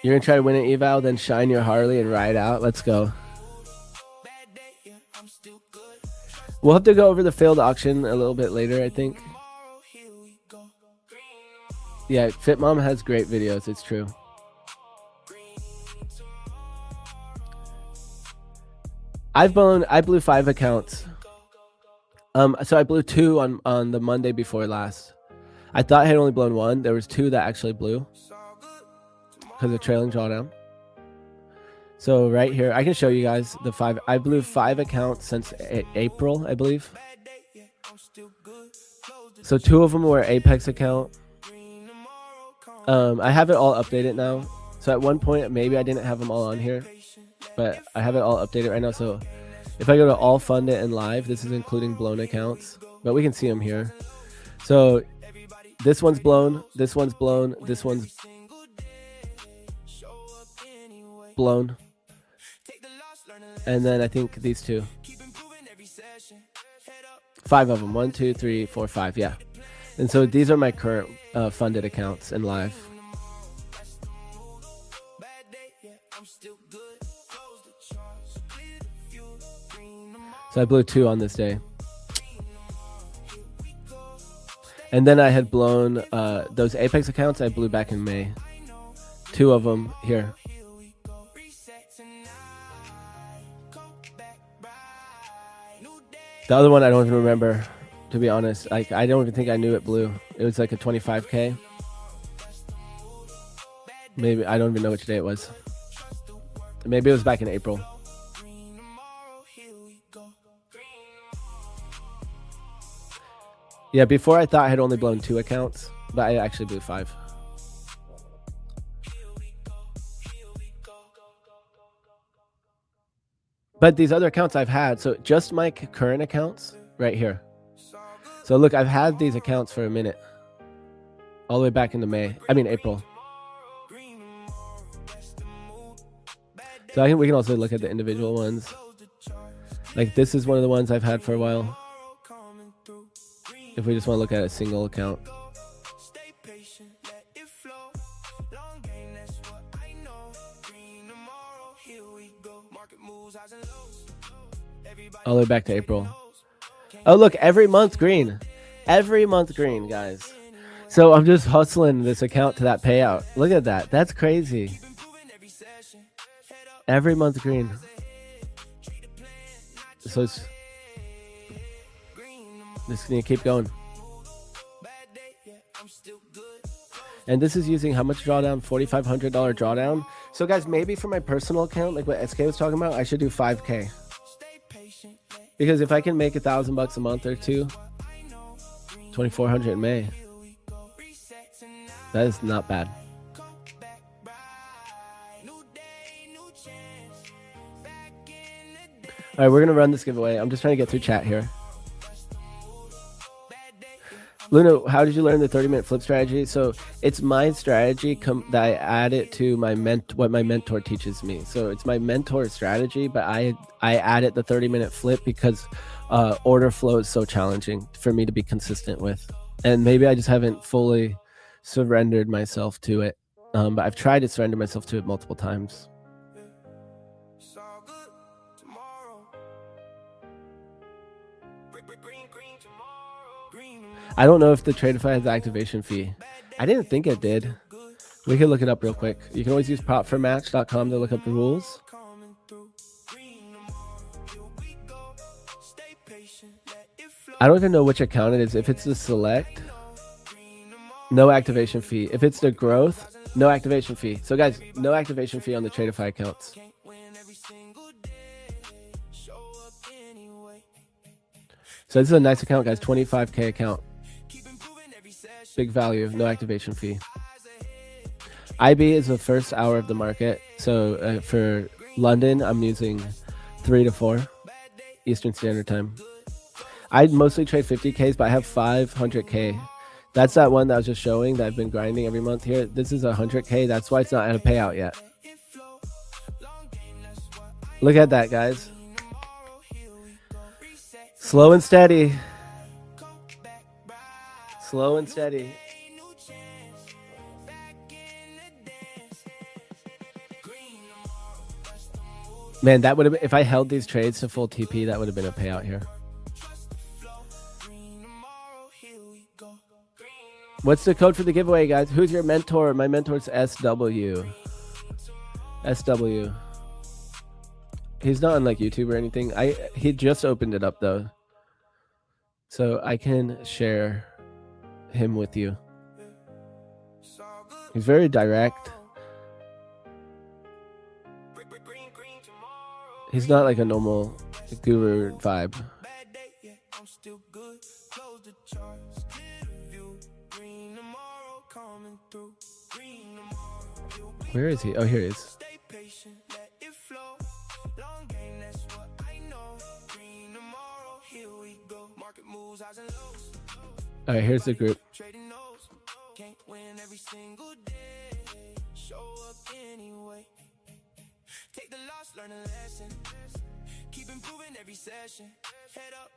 You're gonna try to win an eval, then shine your Harley and ride out. Let's go. We'll have to go over the failed auction a little bit later, I think. Yeah, FitMom has great videos. It's true. I blew 5 accounts. So I blew 2 on the Monday before last. I thought I had only blown 1. There was 2 that actually blew because of trailing drawdown. So right here, I can show you guys the 5. I blew 5 accounts since April, I believe. So 2 of them were Apex account. I have it all updated now. So at one point, maybe I didn't have them all on here, but I have it all updated right now. So if I go to all funded and live, this is including blown accounts, but we can see them here. So this one's blown, this one's blown, this one's blown. And then I think these 2. 5 of them. 1, 2, 3, 4, 5. Yeah. And so these are my current funded accounts in live. So I blew 2 on this day. And then I had blown those Apex accounts I blew back in May. 2 of them here. The other one I don't even remember, to be honest. I don't even think I knew it blew. It was like a 25K. Maybe, I don't even know which day it was. Maybe it was back in April. Yeah, before I thought I had only blown 2 accounts, but I actually blew 5. But these other accounts I've had, so just my current accounts right here. So look, I've had these accounts for a minute. All the way back into April. So I think we can also look at the individual ones. Like this is one of the ones I've had for a while. If we just want to look at a single account. All the way back to April. Oh, look, every month green. Every month green, guys. So I'm just hustling this account to that payout. Look at that. That's crazy. Every month green. So it's just gonna keep going. And this is using how much drawdown? $4,500 drawdown. So guys, maybe for my personal account, like what SK was talking about, I should do 5K. Because if I can make $1,000 a month or 2, 2,400 in May, that is not bad. All right, we're gonna run this giveaway. I'm just trying to get through chat here. Luna, how did you learn the 30-minute flip strategy? So it's my strategy that I add it to what my mentor teaches me. So it's my mentor strategy, but I added the 30-minute flip because order flow is so challenging for me to be consistent with. And maybe I just haven't fully surrendered myself to it. But I've tried to surrender myself to it multiple times. I don't know if the Tradeify has activation fee. I didn't think it did. We can look it up real quick. You can always use prop4match.com to look up the rules. I don't even know which account it is. If it's the select, no activation fee. If it's the growth, no activation fee. So guys, no activation fee on the Tradeify accounts. So this is a nice account, guys. 25K account. Big value, no activation fee. IB is the first hour of the market. So for London, I'm using 3 to 4 Eastern Standard Time. I mostly trade 50Ks, but I have 500K. That's that one that I was just showing that I've been grinding every month here. This is 100K. That's why it's not at a payout yet. Look at that, guys. Slow and steady. Slow and steady. Man, that would have been, if I held these trades to full TP, that would have been a payout here. What's the code for the giveaway, guys? Who's your mentor? My mentor's SW. SW. He's not on like YouTube or anything. He just opened it up though. So I can share him with you. He's very direct. He's not like a normal guru vibe. Where is he? Oh, here he is. All right, here's the group.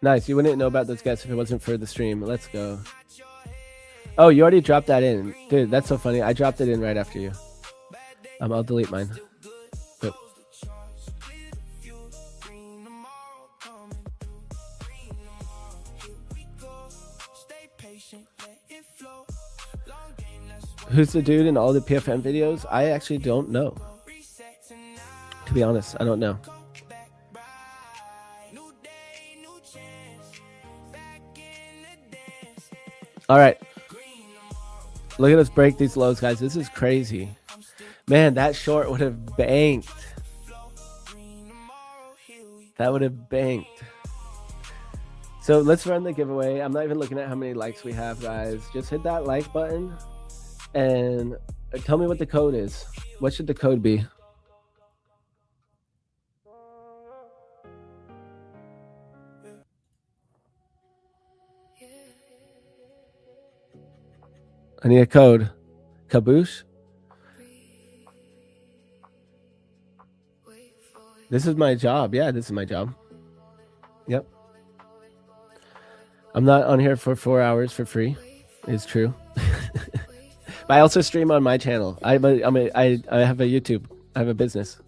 Nice. You wouldn't know about those guys if it wasn't for the stream. Let's go. Oh, you already dropped that in. Dude, that's so funny. I dropped it in right after you. I'll delete mine. Yep. Who's the dude in all the PFM videos? I actually don't know. To be honest, I don't know. All right. Look at us break these lows, guys. This is crazy. Man, that short would have banked. That would have banked. So let's run the giveaway. I'm not even looking at how many likes we have, guys. Just hit that like button and tell me what the code is. What should the code be? I need a code. Kaboosh? This is my job. Yeah, this is my job. Yep. I'm not on here for 4 hours for free. It's true. But I also stream on my channel. I have a YouTube. I have a business.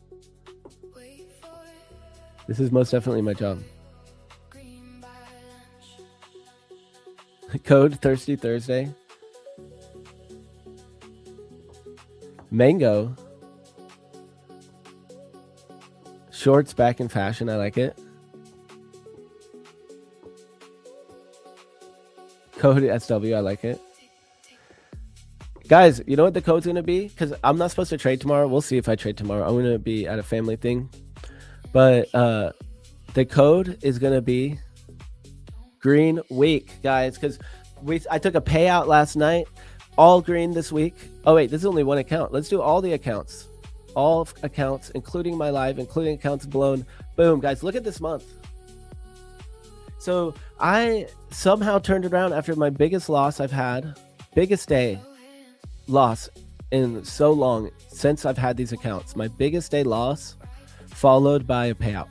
This is most definitely my job. Code Thirsty Thursday. Mango. Shorts back in fashion. I like it. Code SW. I like it. Guys, you know what the code's going to be? Because I'm not supposed to trade tomorrow. We'll see if I trade tomorrow. I'm going to be at a family thing. But the code is going to be Green Week, guys. Because I took a payout last night. All green this week. Oh, wait. This is only one account. Let's do all the accounts. All accounts, including my live, including accounts blown. Boom, guys. Look at this month. So I somehow turned it around after my biggest loss I've had, biggest day loss in so long since I've had these accounts. My biggest day loss followed by a payout.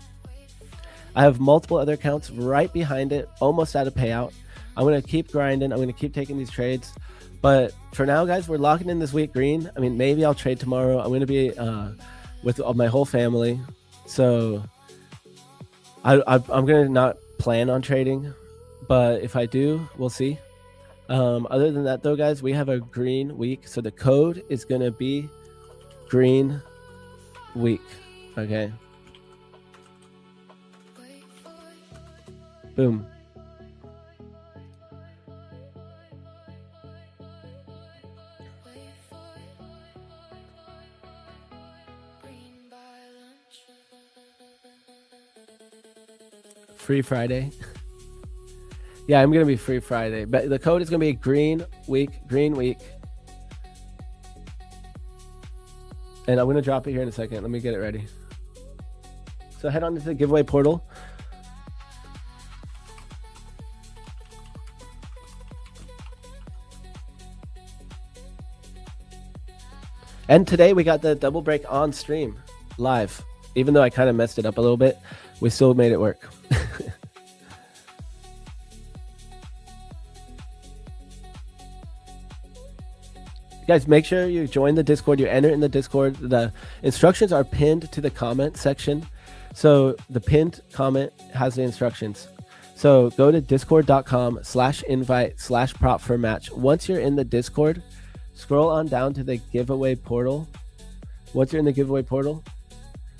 I have multiple other accounts right behind it, almost at a payout. I'm going to keep grinding. I'm going to keep taking these trades. But for now, guys, we're locking in this week green. I mean, maybe I'll trade tomorrow. I'm going to be with my whole family. So I'm going to not plan on trading. But if I do, we'll see. Other than that, though, guys, we have a green week. So the code is going to be green week. Okay. Boom. Free Friday. Yeah, I'm gonna be free Friday, but the code is gonna be green week, and I'm gonna drop it here in a second. Let me get it ready. So head on to the giveaway portal. And today we got the double break on stream live. Even though I kind of messed it up a little bit, we still made it work. Guys, make sure you join the Discord. You enter in the Discord. The instructions are pinned to the comment section. So the pinned comment has the instructions. So go to discord.com/invite/prop4match. Once you're in the Discord, scroll on down to the giveaway portal. Once you're in the giveaway portal,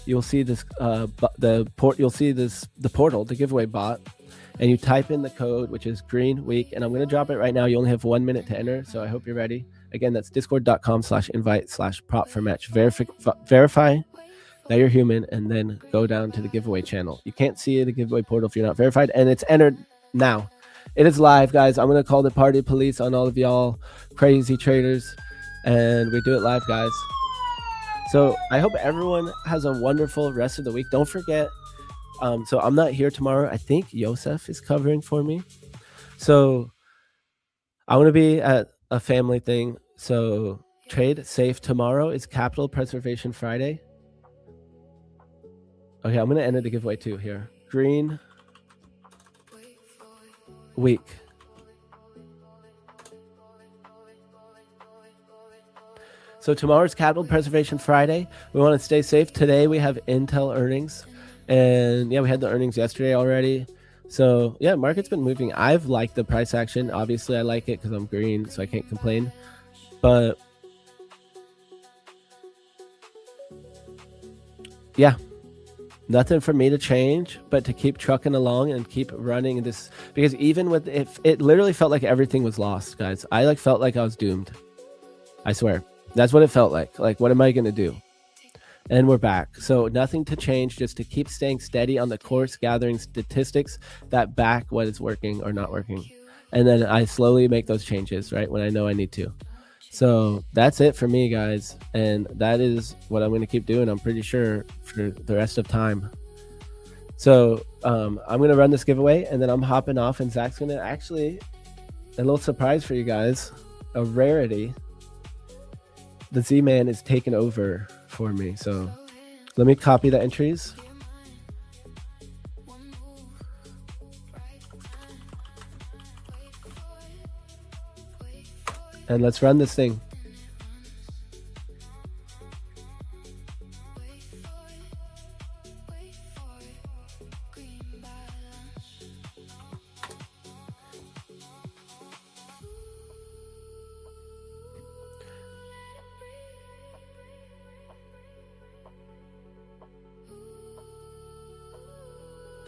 you'll see this the portal, the giveaway bot, and you type in the code, which is green week, and I'm going to drop it right now. You only have 1 minute to enter, so I hope you're ready. Again, that's discord.com/invite/prop4match. Verify that you're human, and then go down to the giveaway channel. You can't see the giveaway portal if you're not verified, and it's entered now. It is live, guys. I'm going to call the party police on all of y'all crazy traders, and we do it live, guys. So I hope everyone has a wonderful rest of the week. Don't forget, so I'm not here tomorrow. I think Yosef is covering for me. So I want to be at a family thing. So trade safe. Tomorrow is Capital Preservation Friday. Okay, I'm going to enter the giveaway too here. Green week. So tomorrow's Capital Preservation Friday. We want to stay safe. Today we have Intel earnings. And yeah, we had the earnings yesterday already. So yeah, market's been moving. I've liked the price action. Obviously, I like it because I'm green, so I can't complain. But yeah, nothing for me to change, but to keep trucking along and keep running this. Because even with it literally felt like everything was lost, guys. I felt like I was doomed. I swear. That's what it felt like. Like, what am I going to do? And we're back. So nothing to change, just to keep staying steady on the course, gathering statistics that back what is working or not working. And then I slowly make those changes, right, when I know I need to. So that's it for me, guys. And that is what I'm going to keep doing, I'm pretty sure, for the rest of time. So I'm going to run this giveaway, and then I'm hopping off, and Zach's going to actually, a little surprise for you guys, a rarity. The Z-Man is taking over for me. So let me copy the entries. And let's run this thing.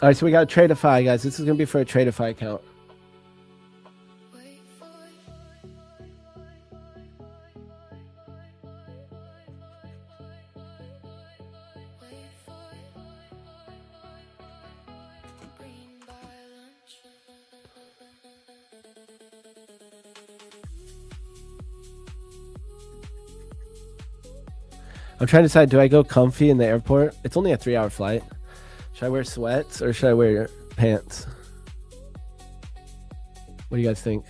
All right, so we got a Tradeify, guys. This is going to be for a Tradeify account. I'm trying to decide, do I go comfy in the airport? It's only a 3-hour flight. Should I wear sweats or should I wear pants? What do you guys think?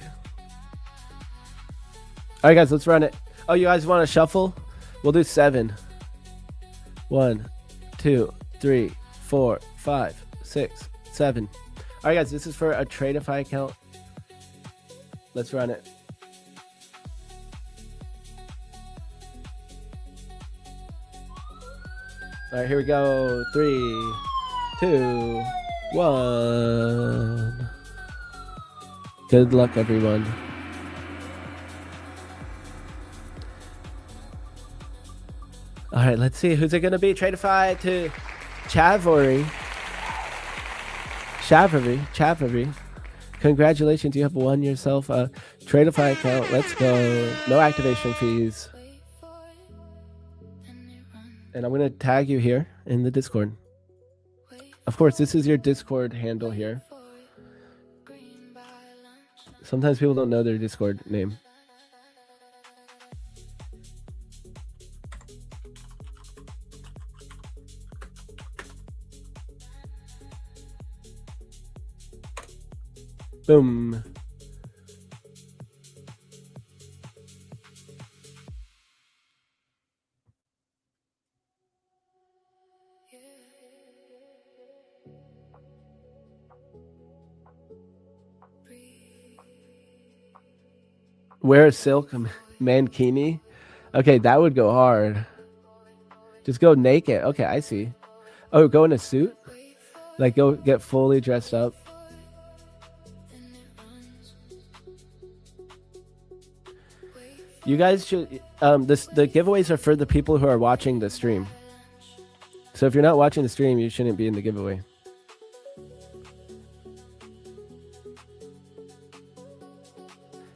All right, guys, let's run it. Oh, you guys want to shuffle? We'll do 7. 1, 2, 3, 4, 5, 6, 7. All right, guys, this is for a Tradeify account. Let's run it. All right, here we go. 3, 2, 1. Good luck, everyone. All right, let's see. Who's it going to be? Tradeify to Chavary. Congratulations, you have won yourself a Tradeify account. Let's go. No activation fees. And I'm going to tag you here in the Discord. Of course, this is your Discord handle here. Sometimes people don't know their Discord name. Boom. Wear a silk mankini. Okay, that would go hard. Just go naked. Okay, I see. Oh, go in a suit? Like go get fully dressed up. You guys should the giveaways are for the people who are watching the stream. So if you're not watching the stream, you shouldn't be in the giveaway.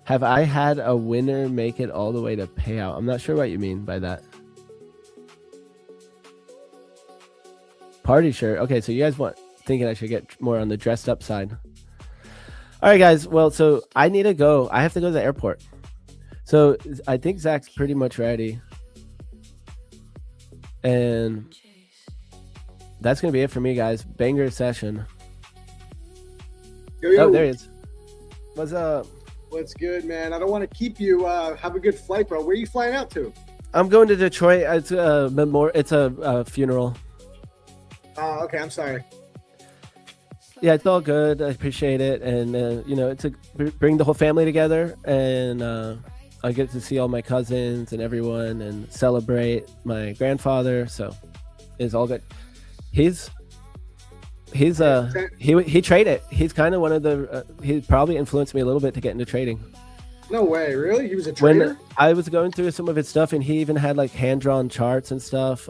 Have I had a winner make it all the way to payout? I'm not sure what you mean by that. Party shirt. Okay, so you guys thinking I should get more on the dressed up side. All right, guys. Well, so I need to go. I have to go to the airport. So I think Zach's pretty much ready. And that's going to be it for me, guys. Banger session. Yo, yo. Oh, there he is. What's up? What's good, man? I don't want to keep you. Have a good flight, bro. Where are you flying out to? I'm going to Detroit. It's a funeral. Oh, okay. I'm sorry. Yeah, it's all good. I appreciate it. And, it's bring the whole family together. And I get to see all my cousins and everyone and celebrate my grandfather. So it's all good. He traded. He's kind of one of the he probably influenced me a little bit to get into trading. No way, really? He was a trader? When I was going through some of his stuff, and he even had like hand-drawn charts and stuff.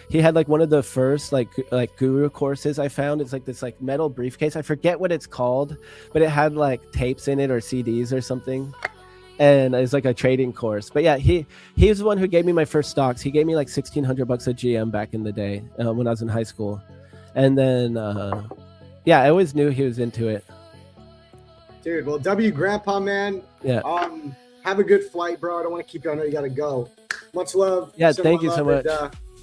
He had like one of the first like guru courses I found. It's like this like metal briefcase. I forget what it's called, but it had like tapes in it or CDs or something. And it's like a trading course. But yeah, he was the one who gave me my first stocks. He gave me like $1,600 a GM back in the day when I was in high school. And then, I always knew he was into it. Dude, well, grandpa, man. Yeah. Have a good flight, bro. I don't want to keep you. I know you got to go. Much love. Yeah, thank you so much.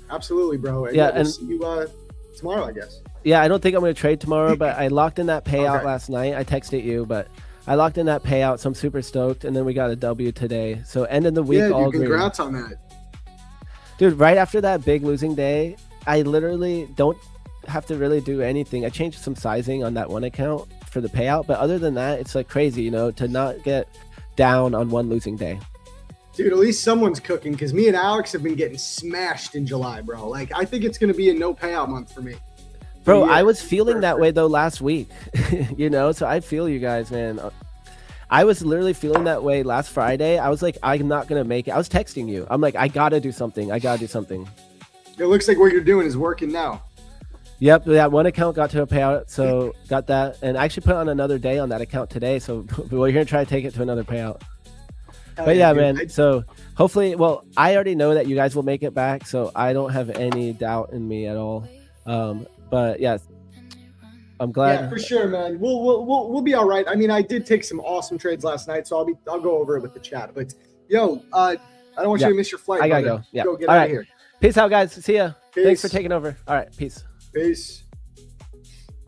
Absolutely, bro. And yeah, we'll see you tomorrow, I guess. Yeah, I don't think I'm going to trade tomorrow, but I locked in that payout last night. I texted you, but I locked in that payout, so I'm super stoked. And then we got a W today. So end of the week, all green. Congrats on that. Dude, right after that big losing day, I literally don't have to really do anything. I changed some sizing on that one account for the payout, but other than that, it's like crazy, to not get down on one losing day. Dude, at least someone's cooking, because me and Alex have been getting smashed in July, bro. Like, I think it's going to be a no payout month for me. Bro, I was feeling that way though last week, so I feel you guys, man. I was literally feeling that way last Friday. I was like, I'm not going to make it. I was texting you. I'm like, I got to do something. It looks like what you're doing is working now. Yep, that one account got to a payout, so got that. And I actually put on another day on that account today, so we're going to try to take it to another payout. But yeah, man, so hopefully, well, I already know that you guys will make it back, so I don't have any doubt in me at all. But yeah, I'm glad. Yeah, for sure, man. We'll be all right. I mean, I did take some awesome trades last night, so I'll go over it with the chat. But yo, I don't want you to miss your flight. I gotta go. Yeah, go get all out right. of here. Peace out, guys. See ya. Peace. Thanks for taking over. All right, peace.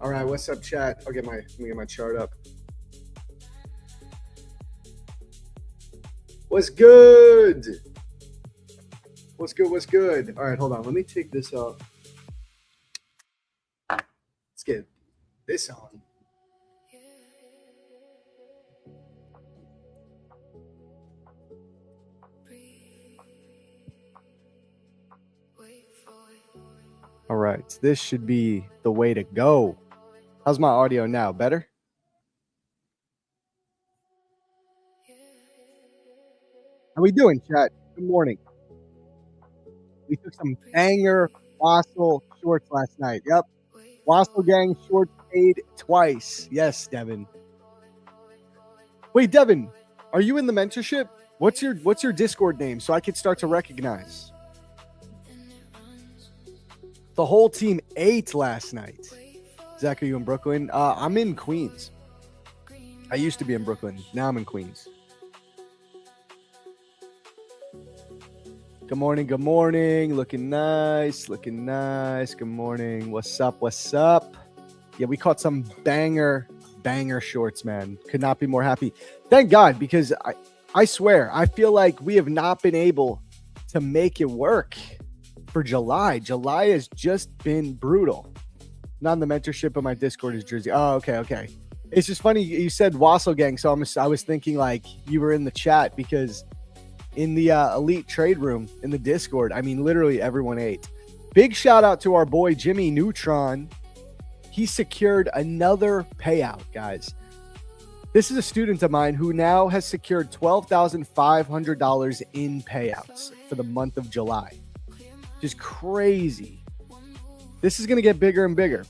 All right, what's up, chat? Let me get my chart up. What's good? What's good? What's good? All right, hold on. Let me take this up. Let's get this on. All right, this should be the way to go. How's my audio now? Better? How we doing, chat? Good morning. We took some banger Wassel shorts last night. Yep. Wassel gang shorts paid twice. Yes, Devin. Wait, Devin, are you in the mentorship? What's your Discord name so I could start to recognize? The whole team ate last night. Zach, are you in Brooklyn? I'm in Queens. I used to be in Brooklyn. Now I'm in Queens. Good morning. Good morning. Looking nice. Looking nice. Good morning. What's up? What's up? Yeah, we caught some banger shorts, man. Could not be more happy. Thank God, because I swear, I feel like we have not been able to make it work for July. July has just been brutal. Not in the mentorship, but my Discord is Jersey. Oh, okay. It's just funny you said Wassel gang, so I was thinking like you were in the chat because in the elite trade room in the Discord, I mean, literally everyone ate. Big shout out to our boy Jimmy Neutron. He secured another payout, guys. This is a student of mine who now has secured $12,500 in payouts for the month of July. Just crazy. This is going to get bigger and bigger.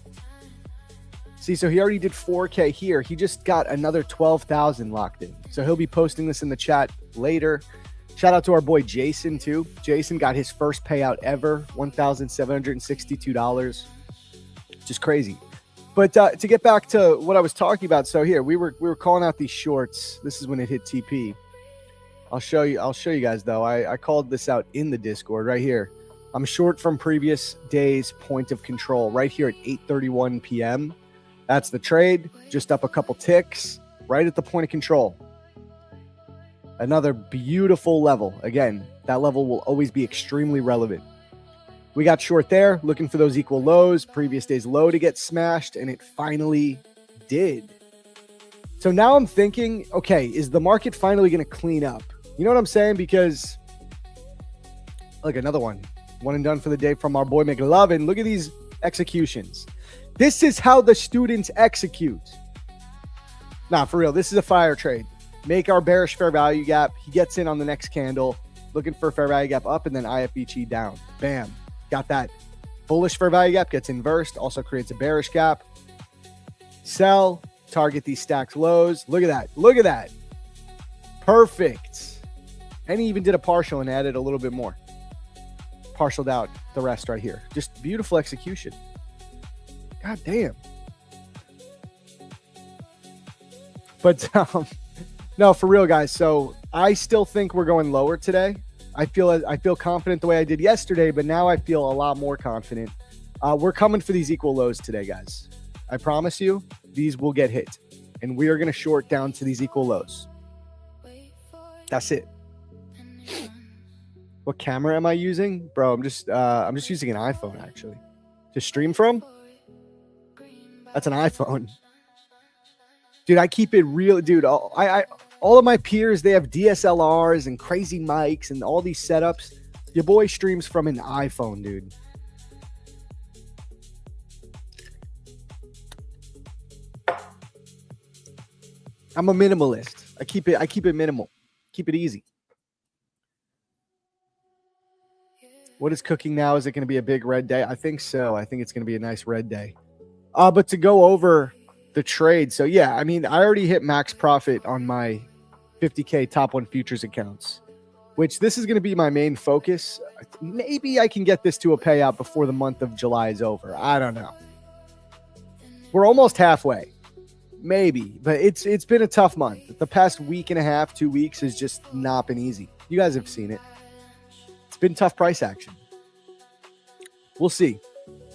See, so he already did 4K here. He just got another 12,000 locked in. So he'll be posting this in the chat later. Shout out to our boy Jason too. Jason got his first payout ever, $1,762. Just crazy. But to get back to what I was talking about, so here we were calling out these shorts. This is when it hit TP. I'll show you guys though. I called this out in the Discord right here. I'm short from previous day's point of control right here at 8:31 p.m. That's the trade, just up a couple ticks, right at the point of control. Another beautiful level. Again, that level will always be extremely relevant. We got short there, looking for those equal lows, previous day's low to get smashed, and it finally did. So now I'm thinking, okay, is the market finally going to clean up? You know what I'm saying? Because, look, another one and done for the day from our boy McLovin. Look at these executions. This is how the students execute. Nah, for real, this is a fire trade. Make our bearish fair value gap. He gets in on the next candle, looking for a fair value gap up, and then IFBG down. Bam. Got that. Bullish fair value gap gets inversed, also creates a bearish gap. Sell, target these stacks lows. Look at that. Look at that. Perfect. And he even did a partial and added a little bit more. Partialed out the rest right here. Just beautiful execution. God damn. But no, for real, guys. So I still think we're going lower today. I feel confident the way I did yesterday, but now I feel a lot more confident. We're coming for these equal lows today, guys. I promise you, these will get hit, and we are going to short down to these equal lows. That's it. What camera am I using, bro? I'm just using an iPhone actually to stream from. That's an iPhone, dude. I keep it real, dude. All of my peers, they have DSLRs and crazy mics and all these setups. Your boy streams from an iPhone, dude. I'm a minimalist. I keep it minimal. Keep it easy. What is cooking now? Is it going to be a big red day? I think so. I think it's going to be a nice red day. But to go over the trade. So yeah, I mean, I already hit max profit on my 50K top one futures accounts, which this is going to be my main focus. Maybe I can get this to a payout before the month of July is over. I don't know. We're almost halfway. Maybe, but it's been a tough month. The past week and a half, 2 weeks has just not been easy. You guys have seen it. It's been tough price action. We'll see.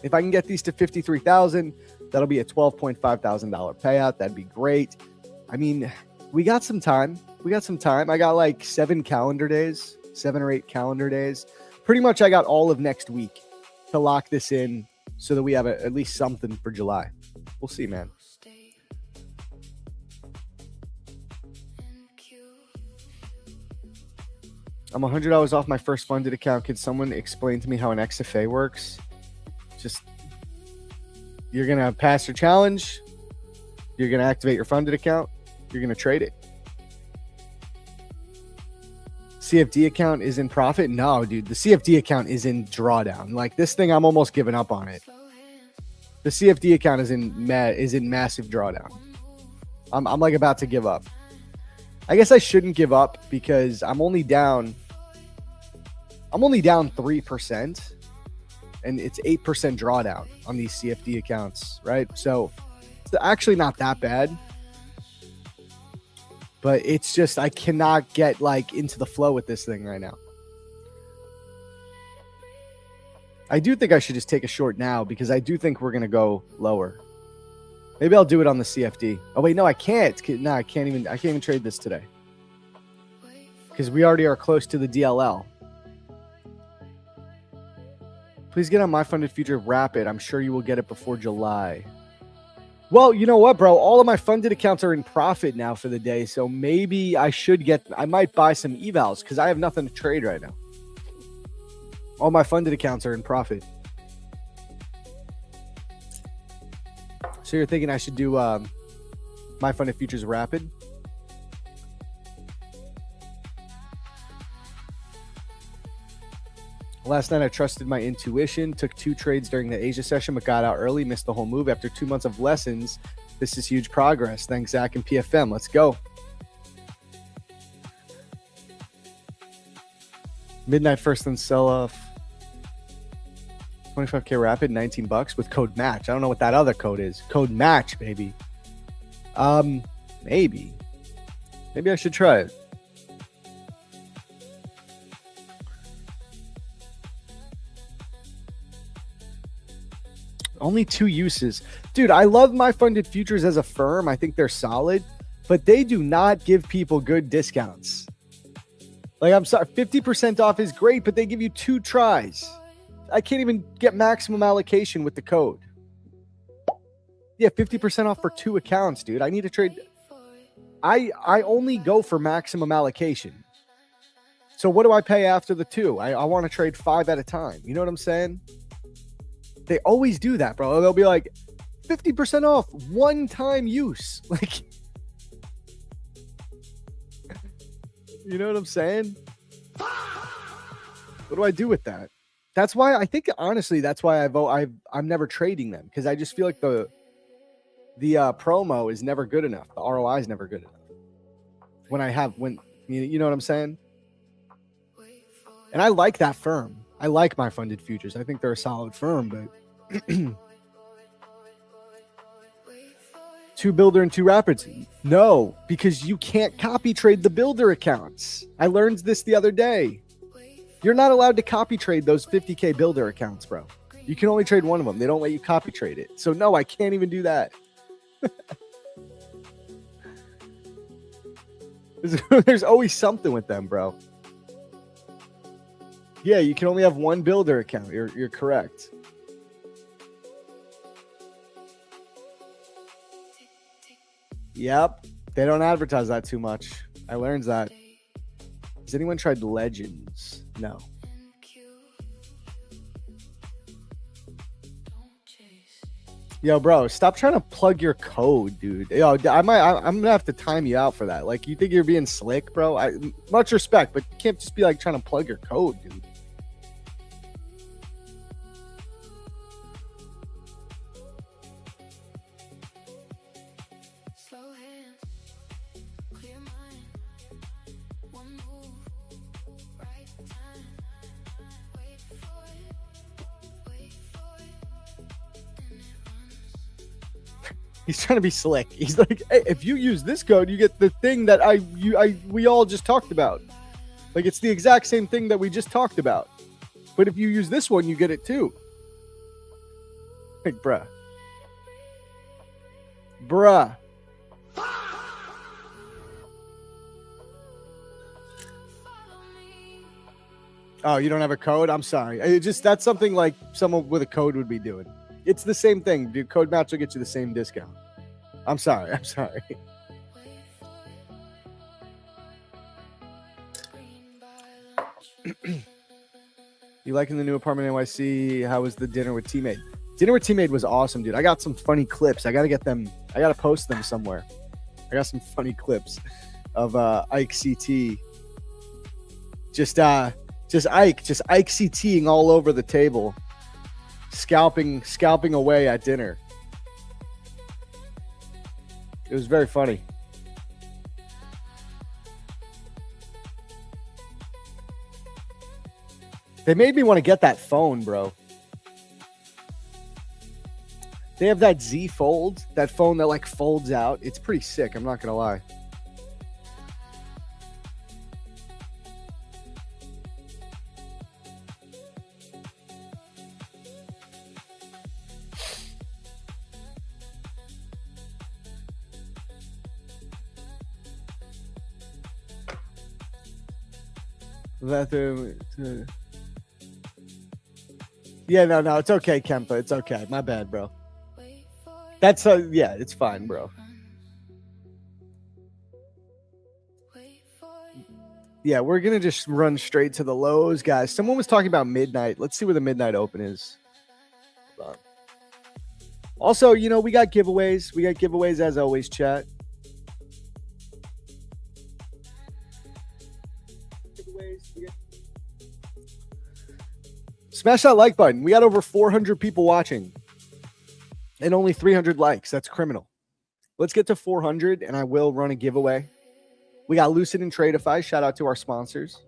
If I can get these to 53,000, that'll be a $12,500 payout. That'd be great. I mean, We got some time. I got like 7 or 8 calendar days. Pretty much I got all of next week to lock this in so that we have at least something for July. We'll see, man. I'm $100 off my first funded account. Could someone explain to me how an XFA works? Just, you're going to pass your challenge. You're going to activate your funded account. You're going to trade it. CFD account is in profit? No, dude. The CFD account is in drawdown. Like this thing, I'm almost giving up on it. The CFD account is in massive drawdown. I'm like about to give up. I guess I shouldn't give up because I'm only down 3%, and it's 8% drawdown on these CFD accounts, right? So it's actually not that bad. But it's just I cannot get like into the flow with this thing right now. I do think I should just take a short now because I do think we're going to go lower. Maybe I'll do it on the CFD. Oh wait, no, I can't. No, I can't even trade this today. Because we already are close to the DLL. Please get on my funded future rapid. I'm sure you will get it before July. Well, you know what, bro? All of my funded accounts are in profit now for the day. So maybe I might buy some evals because I have nothing to trade right now. All my funded accounts are in profit. So you're thinking I should do my funded futures rapid? Last night I trusted my intuition, took 2 trades during the Asia session, but got out early, missed the whole move. After 2 months of lessons, this is huge progress. Thanks, Zach and PFM. Let's go. Midnight first and sell off. 25K rapid, $19 with code match. I don't know what that other code is. Code match, baby. Maybe I should try it. Only 2 uses. Dude, I love my funded futures as a firm. I think they're solid, but they do not give people good discounts. Like, I'm sorry, 50% off is great, but they give you 2 tries. I can't even get maximum allocation with the code. Yeah, 50% off for 2 accounts, dude. I need to trade. I only go for maximum allocation. So what do I pay after the 2? I want to trade 5 at a time. You know what I'm saying? They always do that, bro. They'll be like 50% off, one-time use. Like, you know what I'm saying? What do I do with that? That's why I think, honestly, that's why I'm never trading them, because I just feel like the promo is never good enough. The ROI is never good enough. You know what I'm saying? And I like that firm. I like my funded futures. I think they're a solid firm, but 2 builder and 2 rapids. No, because you can't copy trade the builder accounts. I learned this the other day. You're not allowed to copy trade those 50K builder accounts, bro. You can only trade one of them. They don't let you copy trade it. So no, I can't even do that. There's always something with them, bro. Yeah, you can only have 1 builder account. You're correct. Yep. They don't advertise that too much. I learned that. Has anyone tried Legends? No. Yo, bro, stop trying to plug your code, dude. Yo, I'm gonna have to time you out for that. Like, you think you're being slick, bro? Much respect, but you can't just be like trying to plug your code, dude. He's trying to be slick. He's like, hey, if you use this code, you get the thing that we all just talked about. Like, it's the exact same thing that we just talked about. But if you use this one, you get it too. Like, bruh. Oh, you don't have a code? I'm sorry. That's something like someone with a code would be doing. It's the same thing. Dude, code match will get you the same discount. I'm sorry. You liking the new apartment in NYC? How was the dinner with Tmade? Dinner with Tmade was awesome, dude. I got some funny clips. I gotta post them somewhere. I got some funny clips of Ike CT. Just Ike CTing all over the table, scalping away at dinner. It was very funny. They made me want to get that phone, bro. They have that Z Fold, that phone that like folds out. It's pretty sick, I'm not gonna lie. Yeah, no, it's okay, Kempa. It's okay. My bad, bro. That's yeah, it's fine, bro. Yeah, we're gonna just run straight to the lows, guys. Someone was talking about midnight. Let's see where the midnight open is. Hold on. Also, you know, we got giveaways. We got giveaways as always, chat. Smash that like button. We got over 400 people watching and only 300 likes. That's criminal. Let's get to 400 and I will run a giveaway. We got Lucid and Tradeify. Shout out to our sponsors.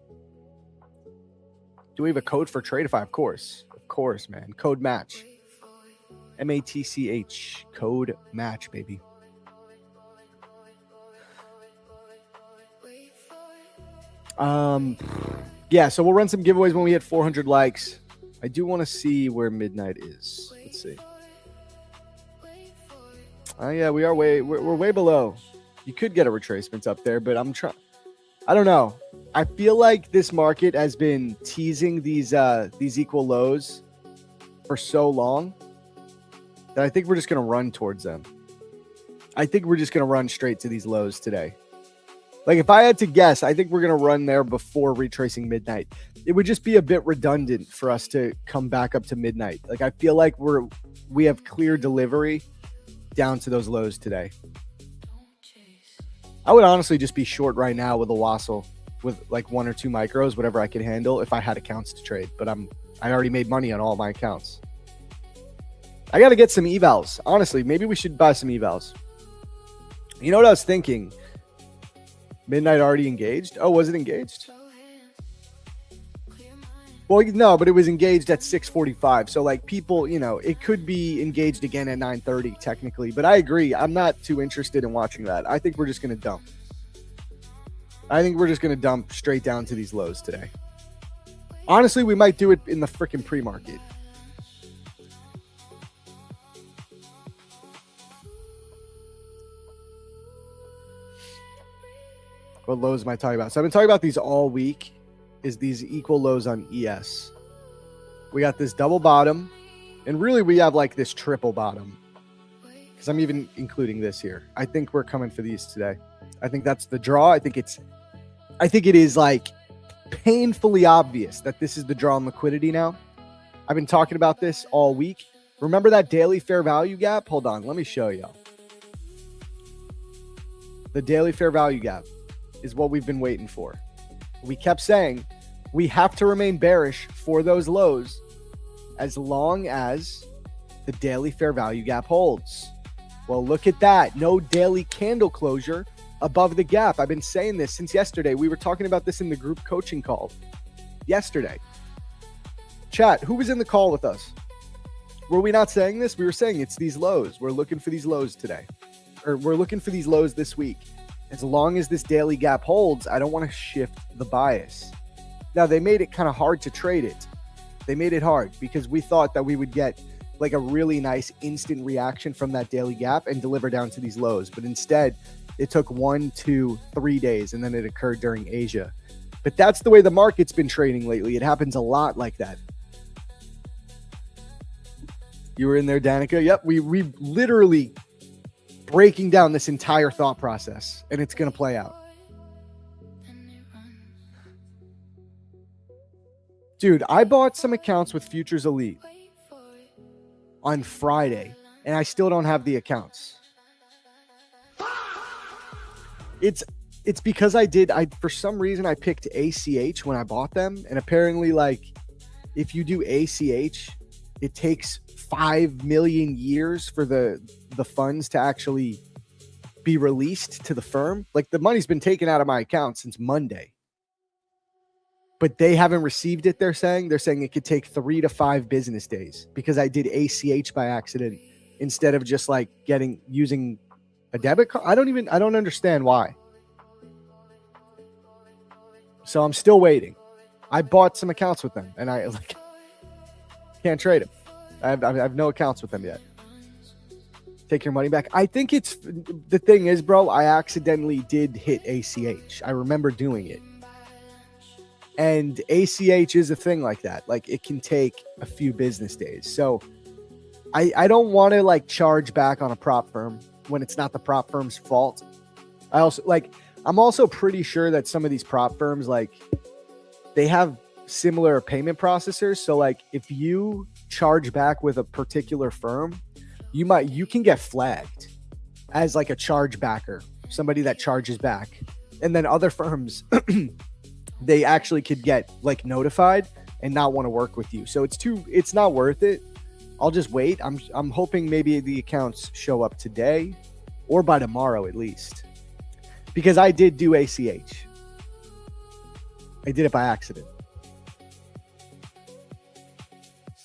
Do we have a code for Tradeify? Of course. Of course, man. Code match. MATCH. Code match, baby. Yeah, so we'll run some giveaways when we hit 400 likes. I do want to see where midnight is. Let's see. Oh yeah, we're way below. You could get a retracement up there, but I don't know. I feel like this market has been teasing these equal lows for so long that I think we're just going to run towards them. I think we're just going to run straight to these lows today. Like if I had to guess, I think we're going to run there before retracing midnight. It would just be a bit redundant for us to come back up to midnight. Like I feel like we have clear delivery down to those lows today. I would honestly just be short right now with a Wassel with like 1 or 2 micros, whatever I could handle if I had accounts to trade. But I already made money on all my accounts. I got to get some evals. Honestly, maybe we should buy some evals. You know what I was thinking? Midnight already engaged? Oh, was it engaged? Well, no, but it was engaged at 6:45. So, like, people, you know, it could be engaged again at 9:30, technically. But I agree. I'm not too interested in watching that. I think we're just going to dump. I think we're just going to dump straight down to these lows today. Honestly, we might do it in the freaking pre-market. What lows am I talking about? So I've been talking about these all week. Is these equal lows on ES. We got this double bottom, and really we have like this triple bottom because I'm even including this here. I think we're coming for these today. I think that's the draw. I think it is like painfully obvious that this is the draw on liquidity now. I've been talking about this all week. Remember that daily fair value gap? Hold on, let me show y'all. The daily fair value gap is what we've been waiting for. We kept saying we have to remain bearish for those lows as long as the daily fair value gap holds. Well, look at that. No daily candle closure above the gap. I've been saying this since yesterday. We were talking about this in the group coaching call yesterday. Chat, who was in the call with us? Were we not saying this? We were saying it's these lows. We're looking for these lows today. Or we're looking for these lows this week. As long as this daily gap holds, I don't want to shift the bias. Now, they made it kind of hard to trade it. They made it hard because we thought that we would get like a really nice instant reaction from that daily gap and deliver down to these lows. But instead, it took 1, 2, 3 days, and then it occurred during Asia. But that's the way the market's been trading lately. It happens a lot like that. You were in there, Danica? Yep, we literally breaking down this entire thought process, and it's going to play out. Dude, I bought some accounts with Futures Elite on Friday, and I still don't have the accounts. It's because I for some reason I picked ACH when I bought them, and apparently, like, if you do ACH, it takes 5 million years for the funds to actually be released to the firm. Like, the money's been taken out of my account since Monday, but they haven't received it. They're saying it could take 3 to 5 business days because I did ACH by accident instead of just like using a debit card. I don't understand why. So I'm still waiting. I bought some accounts with them, and I can't trade them. I have no accounts with them yet. Take your money back. I think it's the thing is, bro, I accidentally did hit ACH. I remember doing it. And ACH is a thing like that. Like, it can take a few business days. So I don't want to like charge back on a prop firm when it's not the prop firm's fault. I'm also pretty sure that some of these prop firms, like, they have similar payment processors. So like, if you charge back with a particular firm, you can get flagged as like a charge backer, somebody that charges back. And then other firms, they actually could get like notified and not want to work with you. So it's not worth it. I'll just wait. I'm hoping maybe the accounts show up today or by tomorrow at least, because I did do ACH. I did it by accident.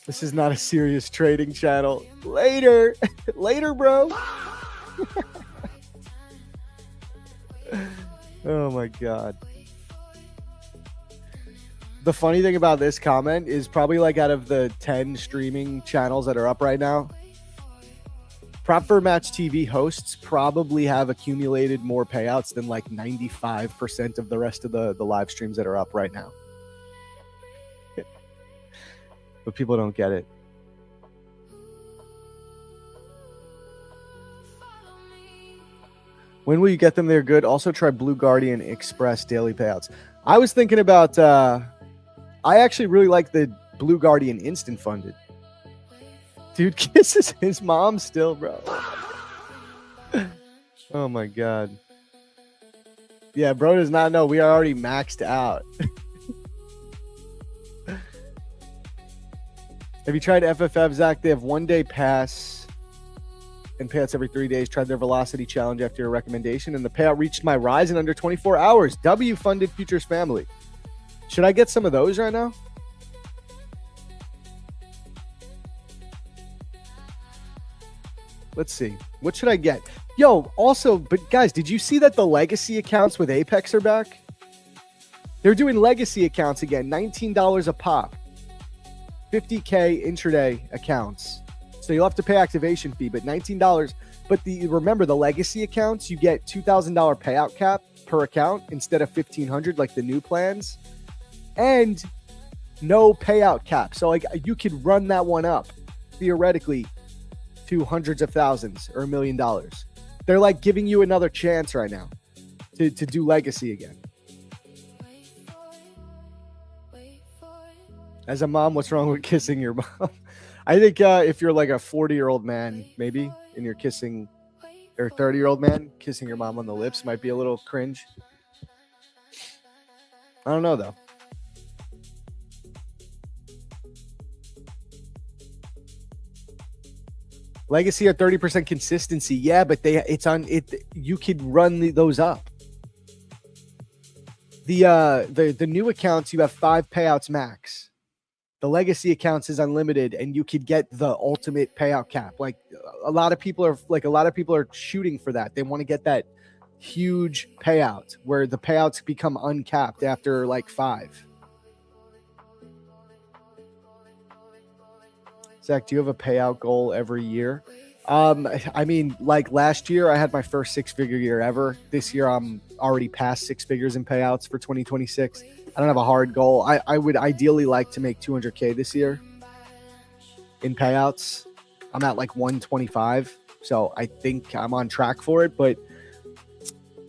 This is not a serious trading channel. Later, bro. Oh my God. The funny thing about this comment is probably like out of the 10 streaming channels that are up right now, Prop for Match TV hosts probably have accumulated more payouts than like 95% of the rest of the live streams that are up right now. But people don't get it. When will you get them? They're good. Also try Blue Guardian Express daily payouts. I was thinking about, I actually really like the Blue Guardian Instant Funded. Dude kisses his mom still, bro. Oh my God. Yeah, bro does not know. We are already maxed out. Have you tried FFF, Zach? They have 1 day pass and payouts every 3 days. Tried their velocity challenge after your recommendation, and the payout reached my rise in under 24 hours. W funded Futures family. Should I get some of those right now? Let's see. What should I get? Yo, also, but guys, did you see that the legacy accounts with Apex are back? They're doing legacy accounts again, $19 a pop. 50K intraday accounts. So you'll have to pay activation fee, but $19. But remember, the legacy accounts, you get $2,000 payout cap per account instead of $1,500 like the new plans. And no payout cap. So like, you could run that one up theoretically to hundreds of thousands or $1 million. They're like giving you another chance right now to do legacy again. As a mom, what's wrong with kissing your mom? I think if you're like a 40-year-old man, maybe, and you're kissing, or 30-year-old man, kissing your mom on the lips might be a little cringe. I don't know, though. Legacy at 30% consistency. Yeah, but you could run those up. The new accounts, you have 5 payouts max. The legacy accounts is unlimited, and you could get the ultimate payout cap. Like a lot of people are shooting for that. They want to get that huge payout where the payouts become uncapped after like 5. Zach, do you have a payout goal every year? I mean, like last year, I had my first 6-figure year ever. This year, I'm already past 6 figures in payouts for 2026. I don't have a hard goal. I would ideally like to make 200K this year in payouts. I'm at like 125, so I think I'm on track for it. But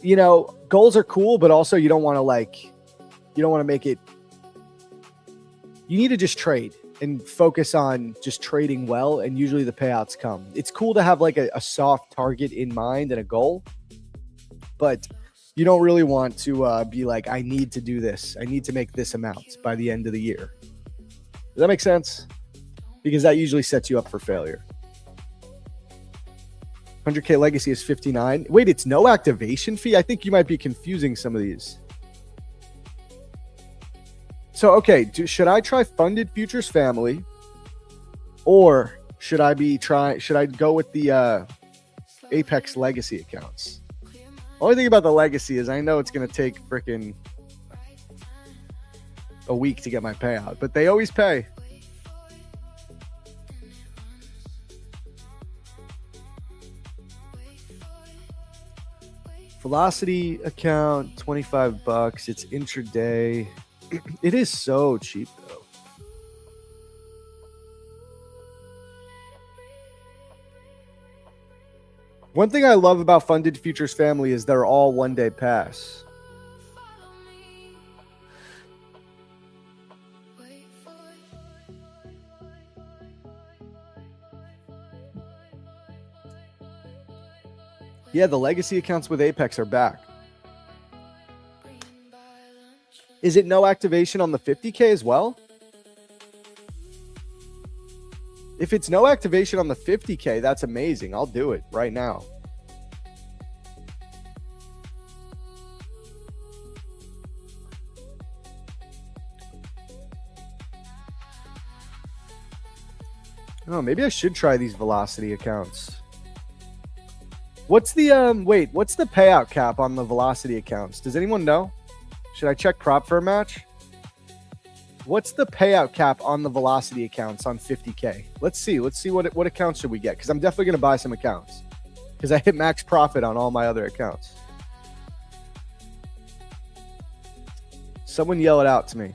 you know, goals are cool, but also you don't want to make it. You need to just trade and focus on just trading well, and usually the payouts come. It's cool to have like a soft target in mind and a goal, but you don't really want to be like, I need to do this. I need to make this amount by the end of the year. Does that make sense? Because that usually sets you up for failure. 100K legacy is 59. Wait, it's no activation fee? I think you might be confusing some of these. So, okay, should I try Funded Futures Family, or should I go with the Apex Legacy accounts? Only thing about the Legacy is I know it's going to take freaking a week to get my payout, but they always pay. Velocity account, $25. It's intraday. It is so cheap though. One thing I love about Funded Futures Family is they're all one-day pass. Yeah, the legacy accounts with Apex are back. Is it no activation on the 50K as well? If it's no activation on the 50K, that's amazing. I'll do it right now. Oh, maybe I should try these velocity accounts. What's the what's the payout cap on the velocity accounts? Does anyone know? Should I check prop for a match? What's the payout cap on the velocity accounts on 50K? Let's see what accounts should we get, because I'm definitely going to buy some accounts because I hit max profit on all my other accounts. Someone yell it out to me.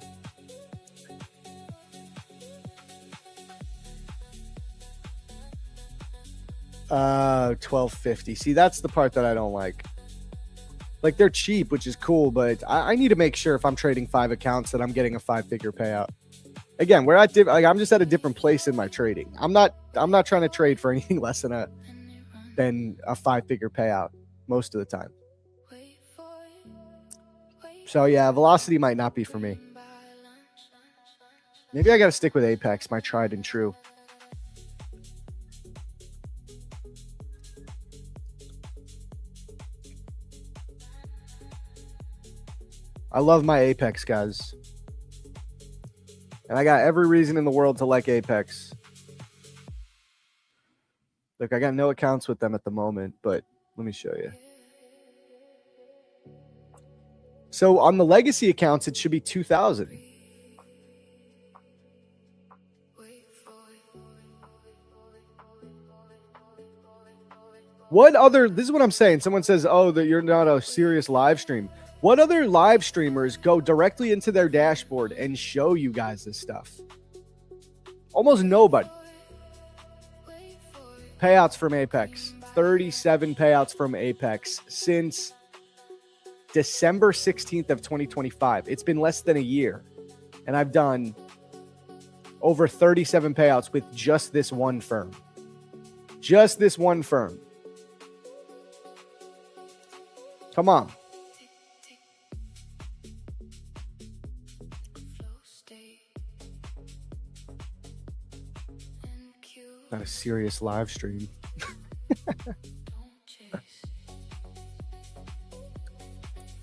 $12.50. See, that's the part that I don't like. Like, they're cheap, which is cool, but I need to make sure if I'm trading 5 accounts that I'm getting a 5-figure payout. Again, we're at I'm just at a different place in my trading. I'm not trying to trade for anything less than a 5-figure payout most of the time. So yeah, velocity might not be for me. Maybe I got to stick with Apex, my tried and true. I love my Apex guys. And I got every reason in the world to like Apex. Look, I got no accounts with them at the moment, but let me show you. So on the legacy accounts, it should be 2,000. What other, this is what I'm saying. Someone says, oh, that you're not a serious live stream. What other live streamers go directly into their dashboard and show you guys this stuff? Almost nobody. Payouts from Apex. 37 payouts from Apex since December 16th of 2025. It's been less than a year. And I've done over 37 payouts with just this one firm. Just this one firm. Come on. Not a serious live stream.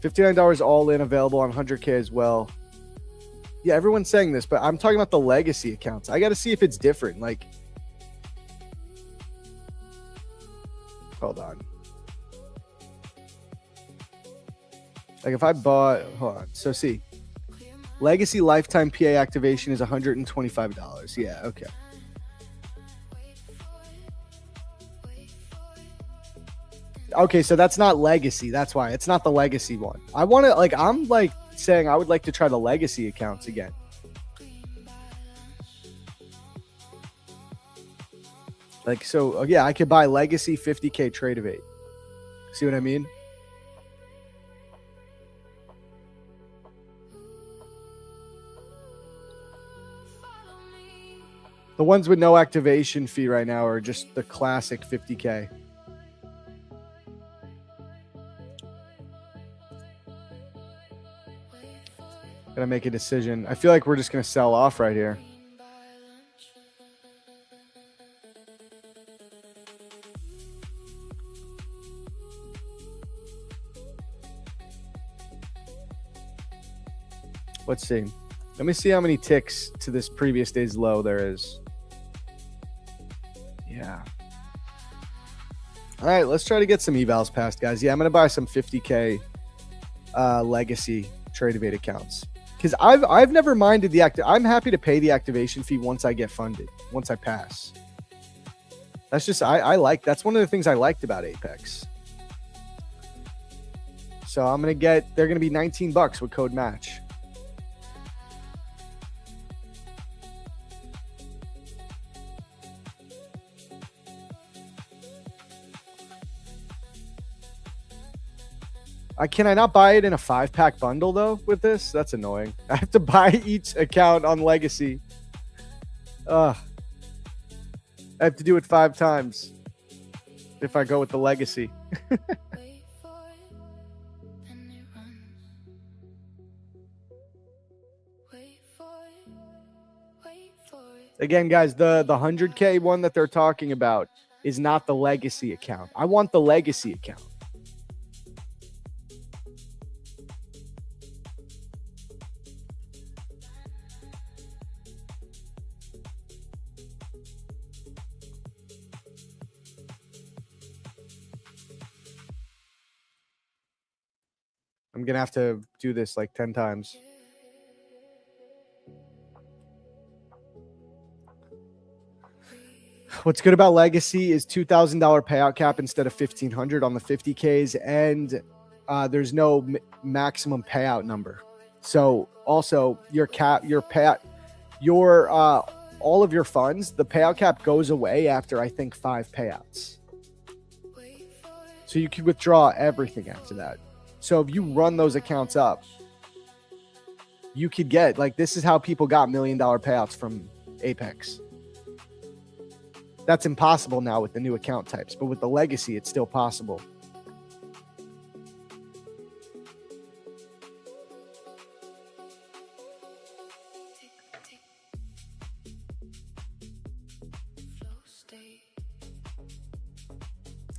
$59 all in, available on 100K as well. Yeah, everyone's saying this, but I'm talking about the legacy accounts. I got to see if it's different. Like, hold on. Like if I bought, hold on. So see, legacy lifetime PA activation is $125. Yeah, okay. Okay, so that's not legacy. That's why it's not the legacy one. I want to, like, I'm like saying I would like to try the legacy accounts again. Like, so, yeah, I could buy legacy 50K trade of 8. See what I mean? The ones with no activation fee right now are just the classic 50K. Gotta make a decision. I feel like we're just gonna sell off right here. Let's see. Let me see how many ticks to this previous day's low there is. Yeah. All right, let's try to get some evals passed, guys. Yeah, I'm gonna buy some 50K legacy trade of 8 accounts. Because I've never minded the I'm happy to pay the activation fee once I get funded, once I pass. That's just that's one of the things I liked about Apex. So I'm gonna they're gonna be $19 with code match. Can I not buy it in a 5-pack bundle though with this? That's annoying. I have to buy each account on Legacy. I have to do it 5 times if I go with the Legacy. Again, guys, the 100K one that they're talking about is not the Legacy account. I want the Legacy account. I'm going to have to do this like 10 times. What's good about Legacy is $2,000 payout cap instead of $1,500 on the 50Ks, and there's no maximum payout number. So also your payout, all of your funds, the payout cap goes away after I think 5 payouts. So you can withdraw everything after that. So if you run those accounts up, you could get, like, this is how people got $1 million payouts from Apex. That's impossible now with the new account types, but with the Legacy, it's still possible.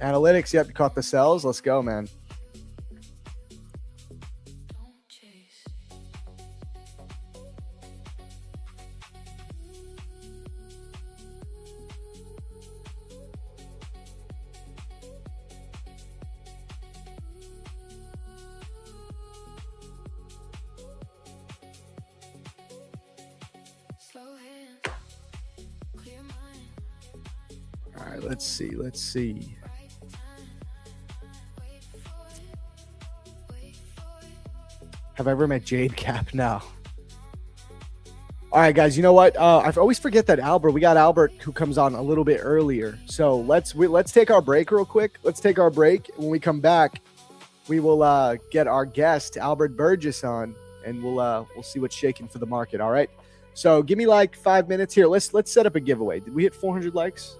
Analytics, yep, you caught the sells. Let's go, man. All right, let's see. Have I ever met Jade Cap? No. All right, guys, you know what? I always forget that we got Albert who comes on a little bit earlier. So let's take our break real quick. Let's take our break. When we come back, we will get our guest, Albert Burgess, on, and we'll see what's shaking for the market. All right. So give me like 5 minutes here. Let's set up a giveaway. Did we hit 400 likes?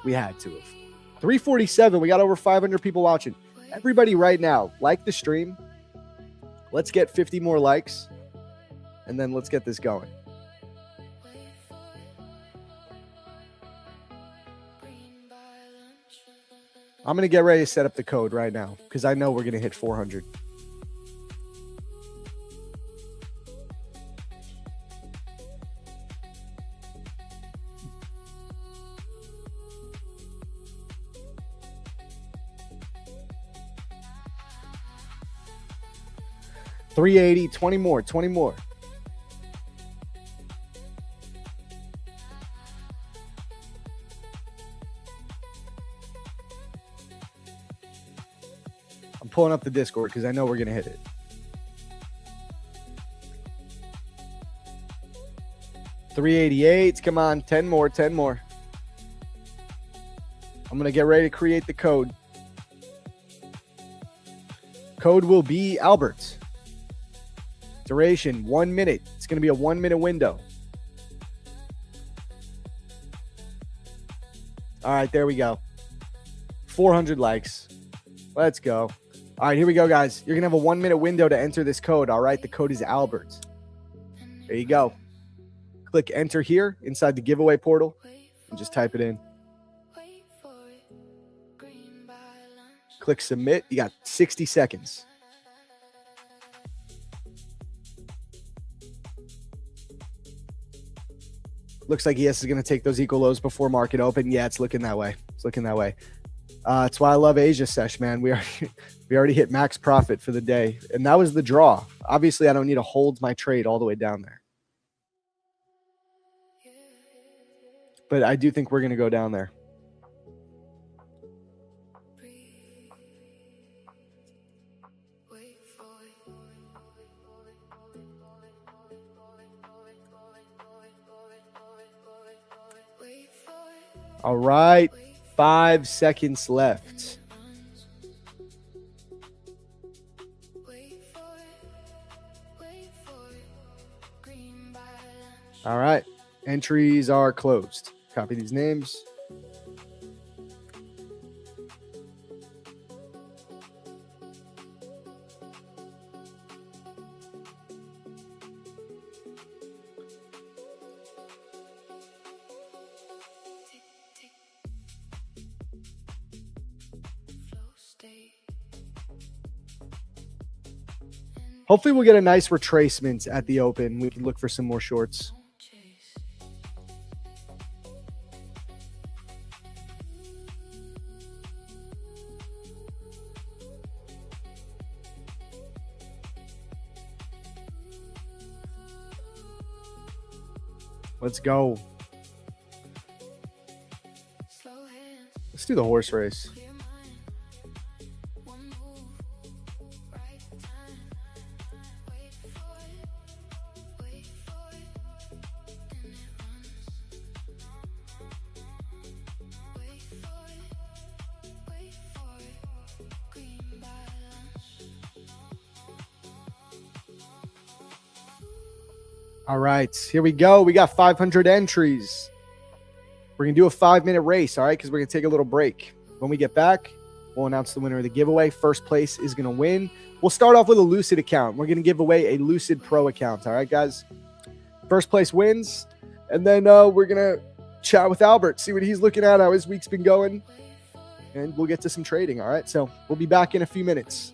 We had to have. 347. We got over 500 people watching. Everybody right now, like the stream. Let's get 50 more likes, and then let's get this going. I'm going to get ready to set up the code right now because I know we're going to hit 400. $380, 20 more. I'm pulling up the Discord because I know we're going to hit it. 388. Come on, 10 more, 10 more. I'm going to get ready to create the code. Code will be Albert. Duration, 1 minute. It's going to be a 1 minute window. All right, there we go. 400 likes. Let's go. All right, here we go, guys. You're going to have a 1 minute window to enter this code. All right, the code is Albert. There you go. Click enter here inside the giveaway portal and just type it in. Click submit. You got 60 seconds. Looks like ES is going to take those equal lows before market open. Yeah, it's looking that way. It's looking that way. That's why I love Asia Sesh, man. We already hit max profit for the day. And that was the draw. Obviously, I don't need to hold my trade all the way down there. But I do think we're going to go down there. All right, 5 seconds left. All right, entries are closed. Copy these names. Hopefully we'll get a nice retracement at the open. We can look for some more shorts. Let's go. Let's do the horse race. All right, here we go. We got 500 entries. We're going to do a 5-minute race, all right, because we're going to take a little break. When we get back, we'll announce the winner of the giveaway. First place is going to win. We'll start off with a Lucid account. We're going to give away a Lucid Pro account, all right, guys? First place wins, and then we're going to chat with Albert, see what he's looking at, how his week's been going, and we'll get to some trading, all right? So we'll be back in a few minutes.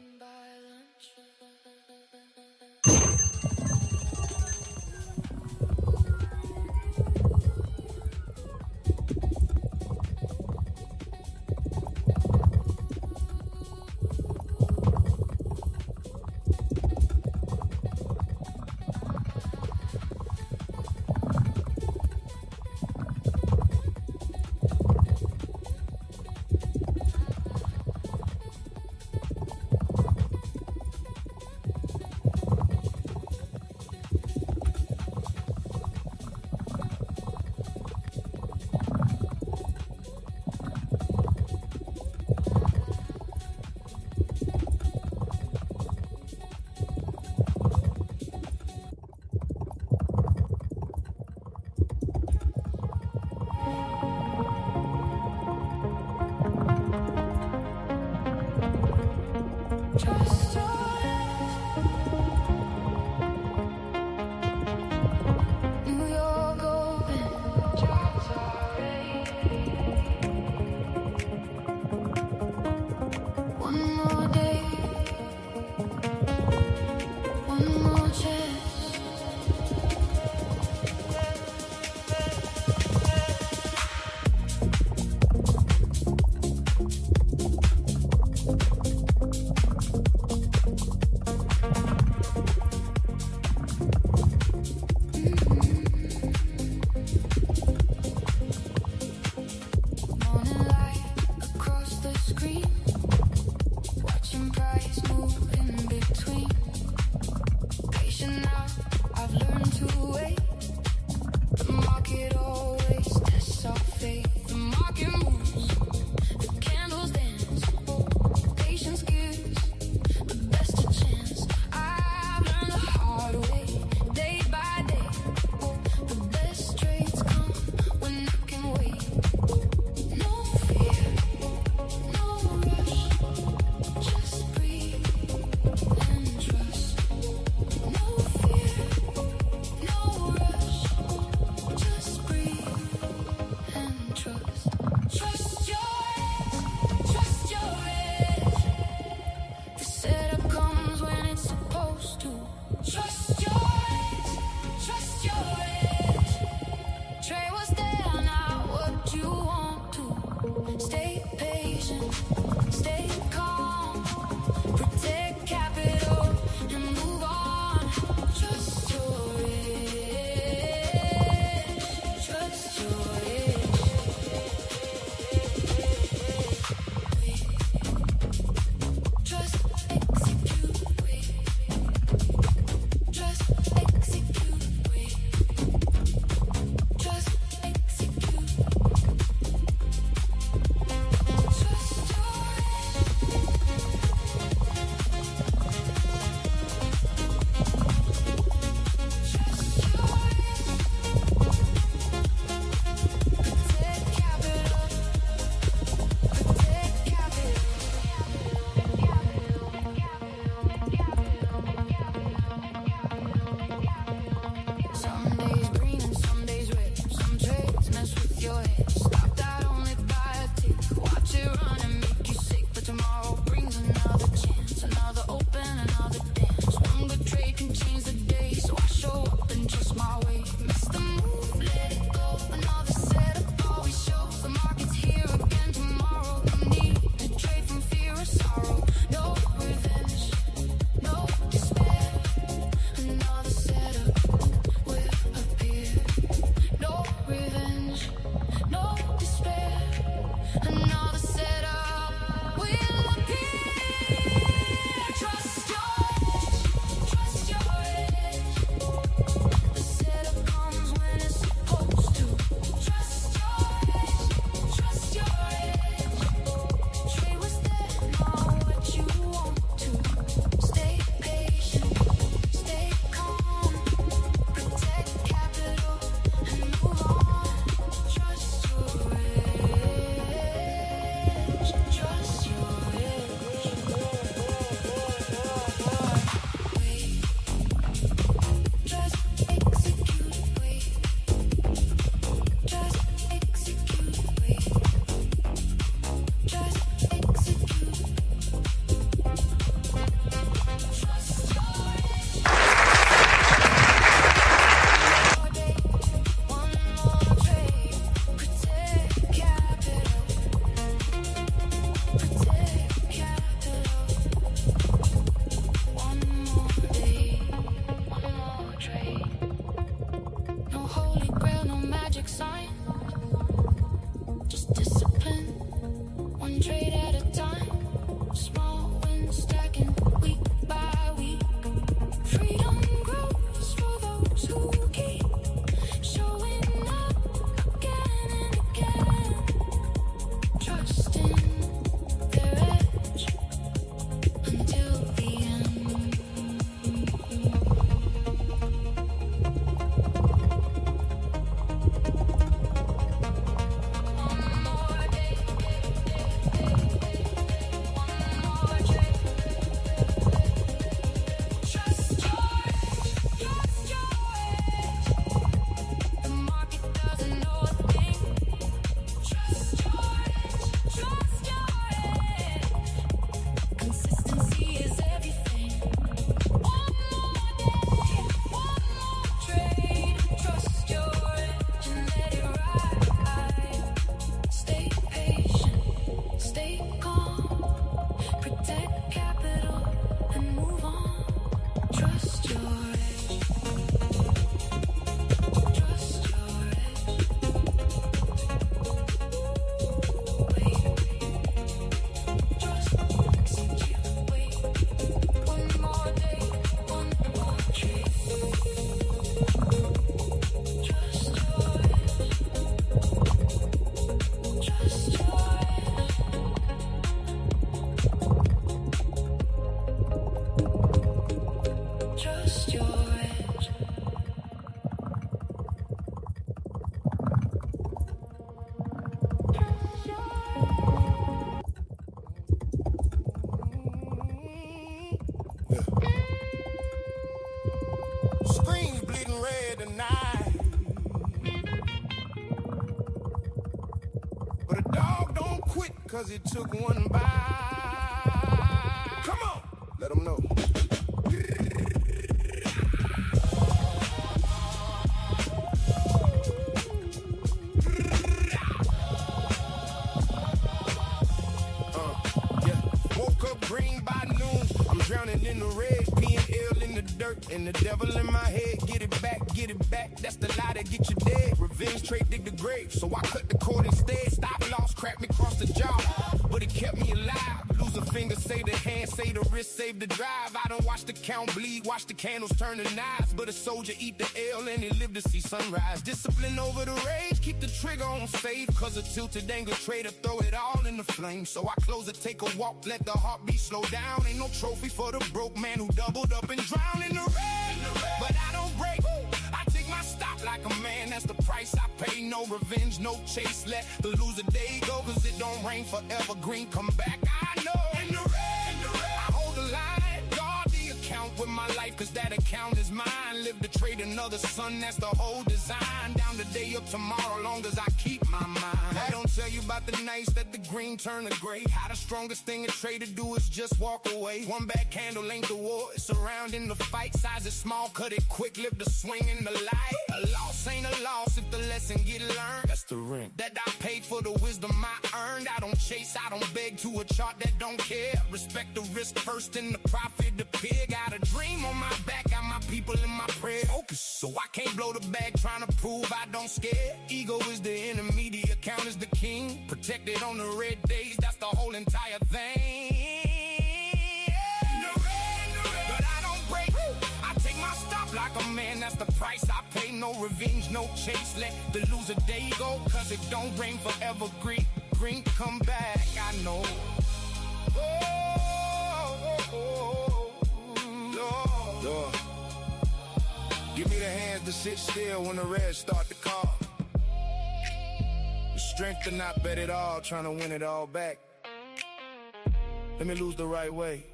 cause it took one bite. Come on, let them know. Woke up green by noon. I'm drowning in the red, being ill in the dirt, and the devil in my head. Get it back. That's the lie that get you dead. Revenge trade dig the grave, so I cut the cord instead. Stop loss, cracked me across the jaw, but it kept me alive. Lose a finger, say the hand, say the wrist, save the drive. I don't watch the count bleed, watch the candles turn to knives. But a soldier eat the L and he live to see sunrise. Discipline over the rage, keep the trigger on safe. Cause a tilted anger trader throw it all in the flame. So I close it, take a walk, let the heartbeat slow down. Ain't no trophy for the broke man who doubled up and drowned in the red. But I don't break, I take my stop like a man. That's the price I pay. No revenge, no chase, let the loser day go. Cause it don't rain forever, green come back, I know. In the red, I hold the line, guard the account with my life. Cause that account is mine. Live to trade another sun, that's the whole design. Down the day up tomorrow, long as I keep my mind. I don't tell you about the nights that the green turn to gray. How the strongest thing a trader do is just walk away. One bad candle ain't the war, it's surrounding the fight. Size is small, cut it quick, live the swing in the light. A loss ain't a loss if the lesson get learned. That's the rent that I paid for the wisdom I earned. I don't chase, I don't beg to a chart that don't care. Respect the risk first and the profit the pig. Got a dream on my back, got my people in my prayer. Focus, so I can't blow the bag trying to prove I don't scare. Ego is the enemy, the account is the king. Protected on the red days, that's the whole entire thing. But I don't break, I take my stop like a man, that's the price I pay. No revenge, no chase, let the loser day go. Cause it don't rain forever, green come back, I know. Lord, give me the hands to sit still when the reds start to call. The strength to not bet it all, trying to win it all back. Let me lose the right way.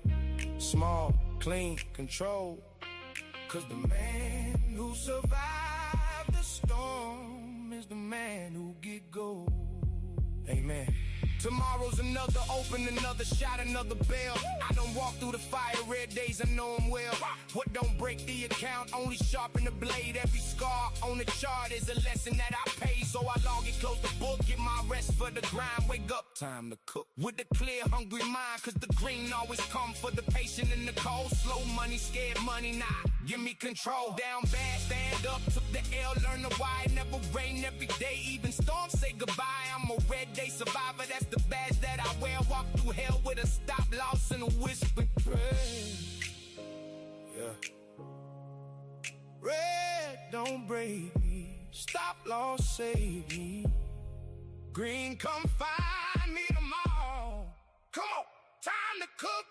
Small, clean, control. Cause the man who survived the storm is the man who get gold. Amen. Tomorrow's another open, another shot, another bell. I done walked through the fire, red days, I know them well. What don't break the account, only sharpen the blade. Every scar on the chart is a lesson that I pay. So I log it, close the book, get my rest for the grind. Wake up, time to cook. With a clear, hungry mind, cause the green always come for the patient and the cold. Slow money, scared money, nah, give me control. Down bad, stand up, took the L, learn the why. Never rain every day, even storms say goodbye. I'm a red day survivor, that's the badge that I wear. Walk through hell with a stop loss and a whispered prayer. Yeah. Red don't break me, stop loss save me. Green come find me tomorrow. Come on, time to cook.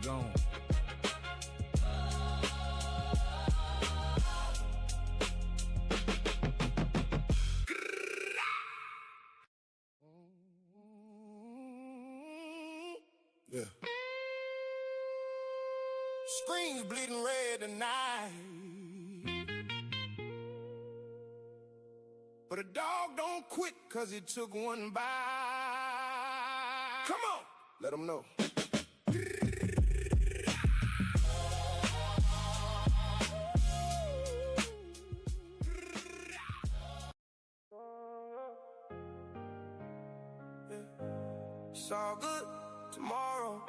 Gone. Yeah. Screens bleeding red tonight, but a dog don't quit cause it took one bite. Come on, let them know. It's all good tomorrow.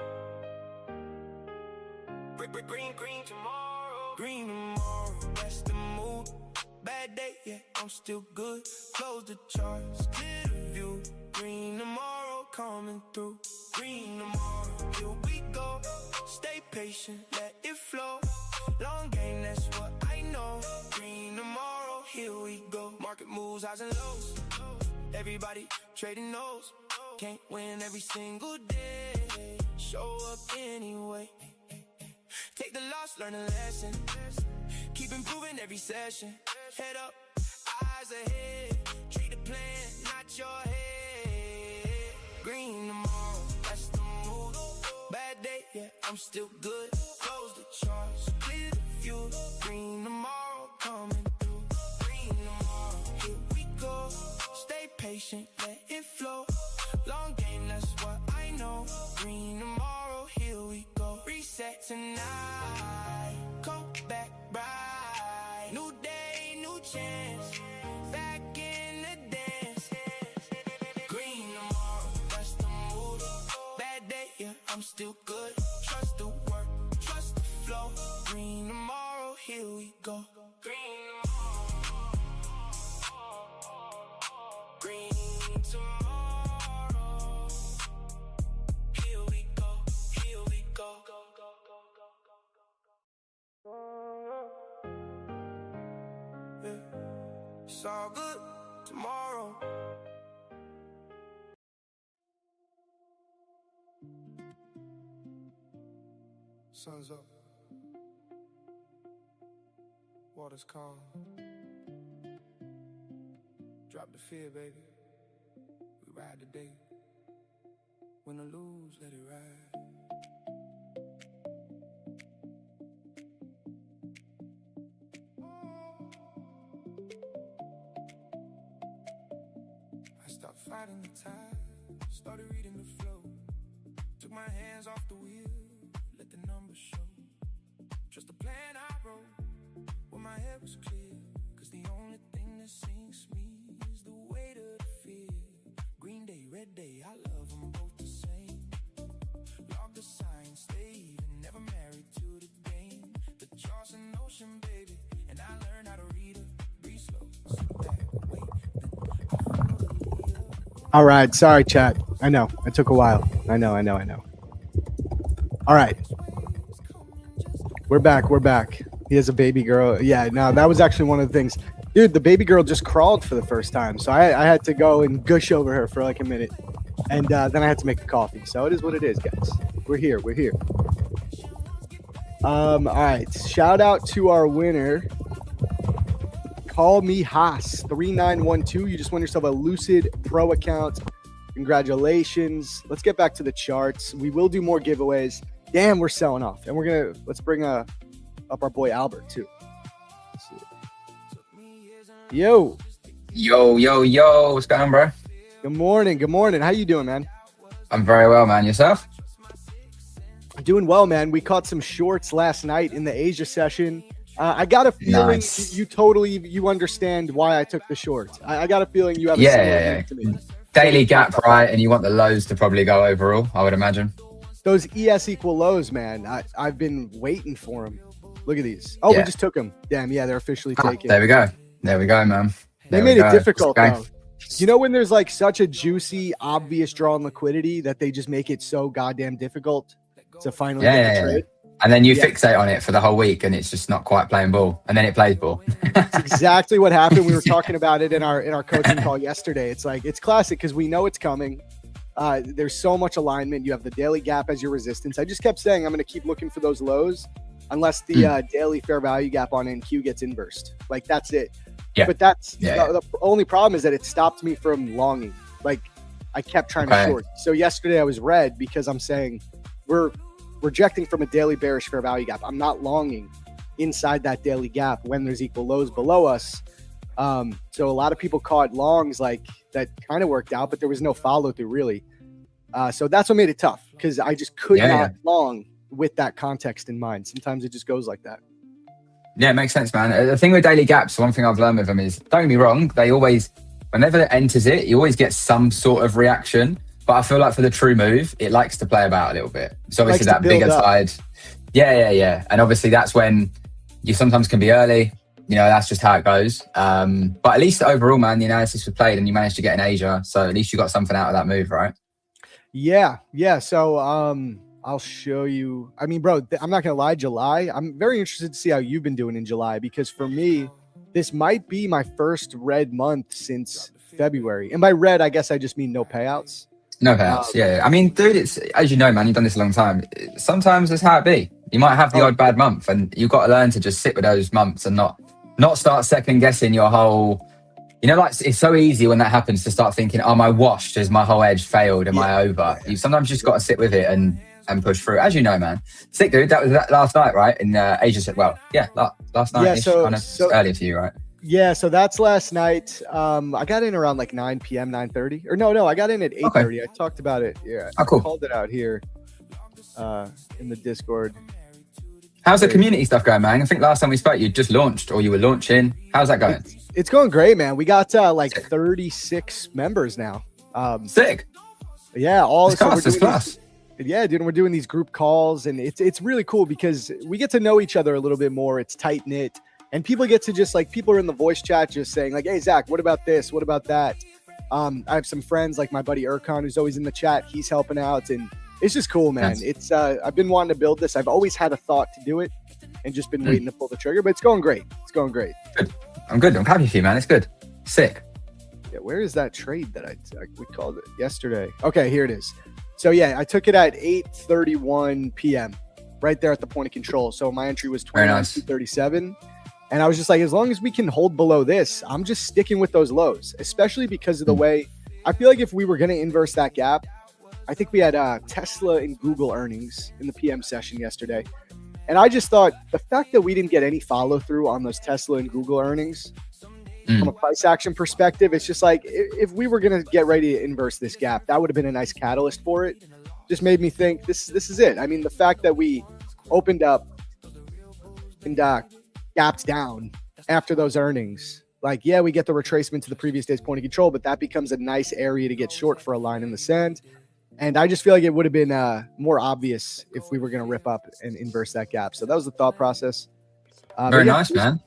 Green tomorrow. Green tomorrow, that's the mood. Bad day, yeah, I'm still good. Close the charts, clear the view. Green tomorrow, coming through. Green tomorrow, here we go. Stay patient, let it flow. Long game, that's what I know. Green tomorrow, here we go. Market moves, highs and lows. Everybody trading those. Can't win every single day. Show up anyway. Take the loss, learn a lesson. Keep improving every session. Head up, eyes ahead. Treat the plan, not your head. Green tomorrow, that's the mood. Bad day, yeah, I'm still good. Close the charts, clear the view. Green tomorrow, coming through. Green tomorrow, here we go. Stay flow. Long game, that's what I know. Green tomorrow, here we go. Reset tonight. Come back bright. New day, new chance. Back in the dance. Green tomorrow, that's the mood. Bad day, yeah, I'm still good. Trust the work, trust the flow. Green tomorrow, here we go. Green tomorrow. Green tomorrow. Here we go, here we go. Yeah. It's all good tomorrow. Sun's up. Water's calm. Drop the fear, baby. We ride the day. Win or lose, let it ride. I stopped fighting the tide, started reading the flow. Took my hands off the wheel, let the numbers show. Just the plan I wrote, when my head was clear. Cause the only thing that sinks me is the weight of the fear. Green day, red day, I love them both the same. Log the sign, stay even, never married to the game. The charts in ocean, baby, and I learned how to read it. Breathe slow, sit back, wait, then I follow the leader. All right. Sorry, chat. I know. It took a while. I know. All right. We're back. He has a baby girl. Yeah, no, that was actually one of the things. Dude, the baby girl just crawled for the first time. So I had to go and gush over her for like a minute. And then I had to make the coffee. So it is what it is, guys. We're here. All right. Shout out to our winner. Call me Haas 3912. You just won yourself a Lucid Pro account. Congratulations. Let's get back to the charts. We will do more giveaways. Damn, we're selling off. And let's bring up our boy Albert too. Let's see. Yo. What's going on, bro? Good morning. How you doing, man? I'm very well, man. Yourself? Doing well, man. We caught some shorts last night in the Asia session. I got a feeling you understand why I took the shorts. I got a feeling you have a similar to me. Daily gap, right? And you want the lows to probably go overall, I would imagine. Those ES equal lows, man. I've been waiting for them. Look at these. Oh, we just took them. Damn, yeah, they're officially taken. There we go, man. They made it difficult, though. You know when there's like such a juicy, obvious draw on liquidity that they just make it so goddamn difficult to finally get the trade? And then you fixate on it for the whole week and it's just not quite playing ball. And then it plays ball. That's exactly what happened. We were talking about it in our coaching call yesterday. It's like, it's classic because we know it's coming. There's so much alignment. You have the daily gap as your resistance. I just kept saying I'm going to keep looking for those lows unless the daily fair value gap on NQ gets inversed. Like, that's it. Yeah. But the only problem is that it stopped me from longing. Like, I kept trying to short. So yesterday I was red because I'm saying we're rejecting from a daily bearish fair value gap. I'm not longing inside that daily gap when there's equal lows below us. So a lot of people caught longs like that kind of worked out, but there was no follow through really. So that's what made it tough because I just could not long with that context in mind. Sometimes it just goes like that. Yeah, it makes sense, man. The thing with daily gaps, one thing I've learned with them is, don't get me wrong, they always, whenever it enters it, you always get some sort of reaction. But I feel like for the true move, it likes to play about a little bit. So obviously that bigger side. Yeah. And obviously that's when you sometimes can be early. You know, that's just how it goes. But at least overall, man, the analysis was played and you managed to get in Asia. So at least you got something out of that move, right? Yeah. So I'll show you. I mean, bro, I'm not going to lie, July. I'm very interested to see how you've been doing in July because for me, this might be my first red month since February. And by red, I guess I just mean no payouts. No payouts, yeah. I mean, dude, it's, as you know, man, you've done this a long time. Sometimes that's how it be. You might have the odd bad month and you've got to learn to just sit with those months and not start second guessing your whole, you know, like it's so easy when that happens to start thinking, am I washed? Has my whole edge failed? Am I over? You sometimes just got to sit with it and push through. As you know, man. Sick, dude. That was last night, right? In Asia. Well, yeah, last night. Yeah, so earlier for you, right? Yeah, so that's last night. I got in around like 9 p.m., 9:30. Or no, I got in at 8:30. I talked about it. Yeah, Oh, cool. I called it out here in the Discord. How's the community stuff going, man? I think last time we spoke, you just launched or you were launching. How's that going? It's going great, man. We got like 36 members now. Sick. Yeah, all It's class, it's class. Yeah, dude, we're doing these group calls, and it's really cool because we get to know each other a little bit more. It's tight knit, and people get to just like people are in the voice chat just saying like, "Hey, Zach, what about this? What about that?" I have some friends like my buddy Erkan who's always in the chat. He's helping out, and it's just cool, man. Nice. It's I've been wanting to build this. I've always had a thought to do it, and just been waiting to pull the trigger. But it's going great. It's going great. Good. I'm good. I'm happy for you, man. It's good. Sick. Yeah, where is that trade that we called it yesterday? Okay, here it is. So yeah, I took it at 8:31 p.m. right there at the point of control. So my entry was 29.237, and I was just like, as long as we can hold below this, I'm just sticking with those lows, especially because of the way I feel like if we were going to inverse that gap, I think we had Tesla and Google earnings in the PM session yesterday, and I just thought the fact that we didn't get any follow through on those Tesla and Google earnings. From a price action perspective, it's just like if we were going to get ready to inverse this gap, that would have been a nice catalyst for it. Just made me think this is it. I mean, the fact that we opened up and gapped down after those earnings, like, yeah, we get the retracement to the previous day's point of control, but that becomes a nice area to get short for a line in the sand. And I just feel like it would have been more obvious if we were going to rip up and inverse that gap. So that was the thought process. Very nice, man.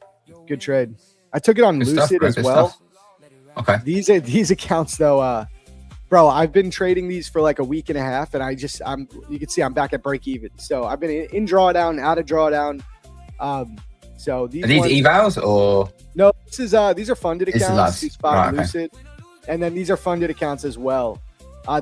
Good trade. I took it on Good Lucid stuff, bro. as Good well. stuff. Okay. These accounts though, bro, I've been trading these for like a week and a half, and you can see I'm back at break even. So I've been in drawdown, out of drawdown. So these Are these ones, evals or no, these are funded This is accounts. live. These Spot Right, okay. Lucid, and then these are funded accounts as well.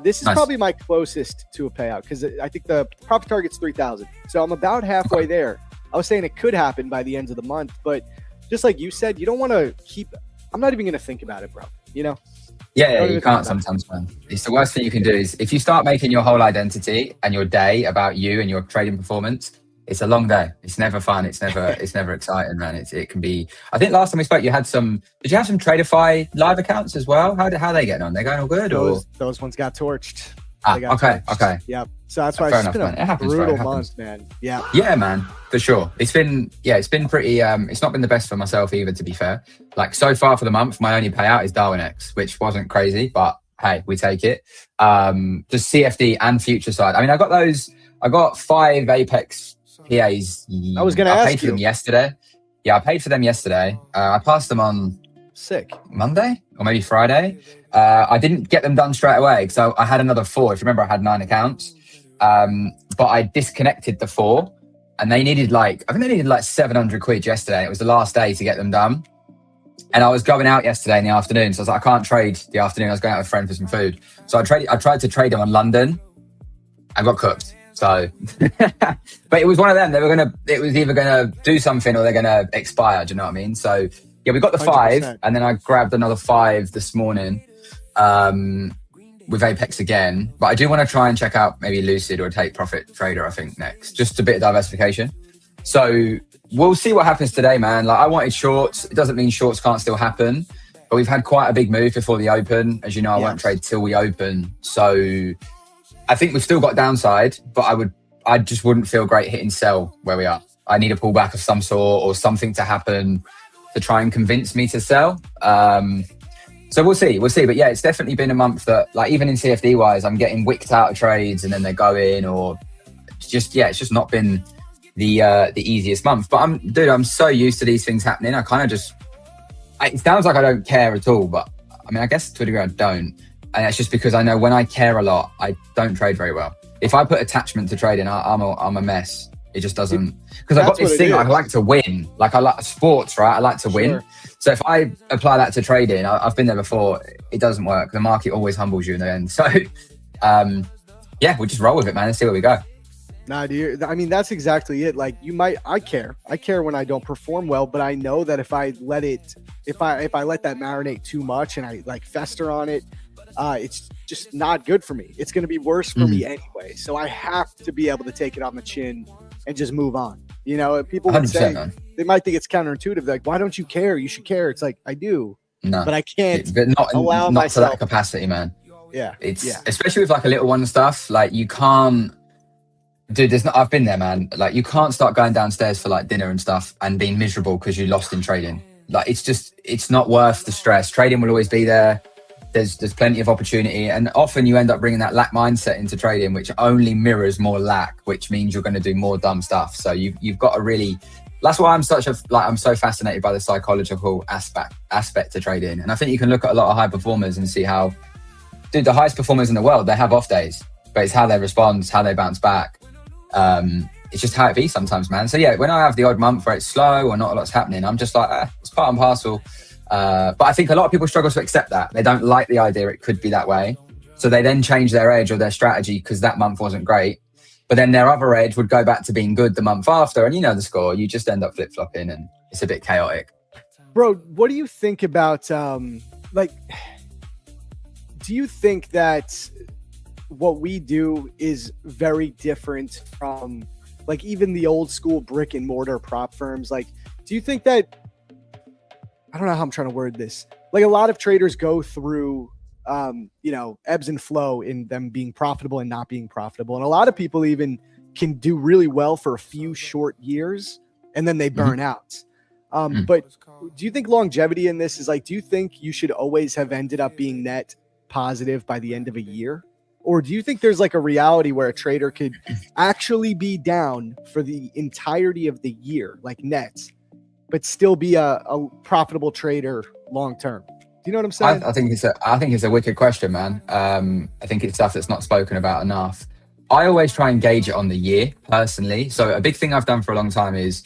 This is Nice. probably my closest to a payout because I think the profit target's 3,000. So I'm about halfway there. I was saying it could happen by the end of the month, but just like you said, you don't want to keep. I'm not even going to think about it, bro. You know? Yeah, Don't you even can't think about sometimes, man. It's the worst thing you can do is if you start making your whole identity and your day about you and your trading performance, it's a long day. It's never fun. It's never exciting, man. It can be. I think last time we spoke, you had some. Did you have some Tradeify live accounts as well? How are they getting on? They're going all good, or Those ones got torched. ah, They got okay, torched. okay. Yep. So that's why Fair it's enough, been man. It a happens, bro. It brutal happens. month, man. Yeah. Yeah, man, for sure. It's been pretty. It's not been the best for myself either, to be fair. Like so far for the month, my only payout is Darwin X, which wasn't crazy, but hey, we take it. Just CFD and future side. I mean, I got 5 Apex PAs. I was gonna ask paid for you. them yesterday. Yeah, I paid for them yesterday. I passed them on Sick. Monday or maybe Friday. I didn't get them done straight away, so I had another 4. If you remember, I had 9 accounts. But I disconnected the 4, and they needed I think they needed 700 quid yesterday. It was the last day to get them done. And I was going out yesterday in the afternoon, so I was like, I can't trade the afternoon. I was going out with a friend for some food. So I tried to trade them on London. I got cooked. So, but it was one of them. It was either gonna do something or they're gonna expire. Do you know what I mean? So yeah, we got the 5, 100%. and then I grabbed another 5 this morning with Apex again. But I do want to try and check out maybe Lucid or Take Profit Trader. I think next, just a bit of diversification. So we'll see what happens today, man. Like I wanted shorts. It doesn't mean shorts can't still happen, but we've had quite a big move before the open. As you know, I won't trade till we open. So I think we've still got downside, but I just wouldn't feel great hitting sell where we are. I need a pullback of some sort or something to happen to try and convince me to sell. So we'll see. But yeah, it's definitely been a month that, like, even in CFD wise, I'm getting wicked out of trades and then they're going, or it's just not been the easiest month. But I'm so used to these things happening. I kind of it sounds like I don't care at all, but I mean, I guess to a degree I don't. And that's just because I know when I care a lot, I don't trade very well. If I put attachment to trading, I'm a mess. It just doesn't, because I've got this thing, I like to win. Like I like sports, right? I like to win. So if I apply that to trading, I've been there before, it doesn't work. The market always humbles you in the end. So yeah, we'll just roll with it, man, and see where we go. Nah, dude. I mean, that's exactly it. Like I care when I don't perform well, but I know that if I let that marinate too much and I like fester on it, it's just not good for me. It's going to be worse for me anyway. So I have to be able to take it on the chin and just move on. You know, people would say, they might think it's counterintuitive. They're like, why don't you care? You should care. It's like, I do, No, but I can't but not allow not myself. to that capacity, man. Yeah. It's Yeah. especially with like a little one and stuff. Like you can't, dude. There's not. I've been there, man. Like you can't start going downstairs for like dinner and stuff and being miserable because you lost in trading. Like it's not worth the stress. Trading will always be there. There's plenty of opportunity, and often you end up bringing that lack mindset into trading, which only mirrors more lack, which means you're going to do more dumb stuff. So you've got to really. That's why I'm I'm so fascinated by the psychological aspect to trading, and I think you can look at a lot of high performers and see how, dude, the highest performers in the world, they have off days, but it's how they respond, how they bounce back. It's just how it be sometimes, man. So yeah, when I have the odd month where it's slow or not a lot's happening, I'm just like, it's part and parcel. But I think a lot of people struggle to accept that. They don't like the idea it could be that way. So they then change their edge or their strategy because that month wasn't great. But then their other edge would go back to being good the month after. And you know the score, you just end up flip-flopping and it's a bit chaotic. Bro, what do you think about, do you think that what we do is very different from like even the old school brick and mortar prop firms? Like, do you think that, I don't know how I'm trying to word this. Like a lot of traders go through, ebbs and flow in them being profitable and not being profitable. And a lot of people even can do really well for a few short years and then they burn out. But do you think longevity in this is like, do you think you should always have ended up being net positive by the end of a year? Or do you think there's like a reality where a trader could actually be down for the entirety of the year, like nets, but still be a profitable trader long term? Do you know what I'm saying? I think it's a wicked question, man. I think it's stuff that's not spoken about enough. I always try and gauge it on the year personally. So a big thing I've done for a long time is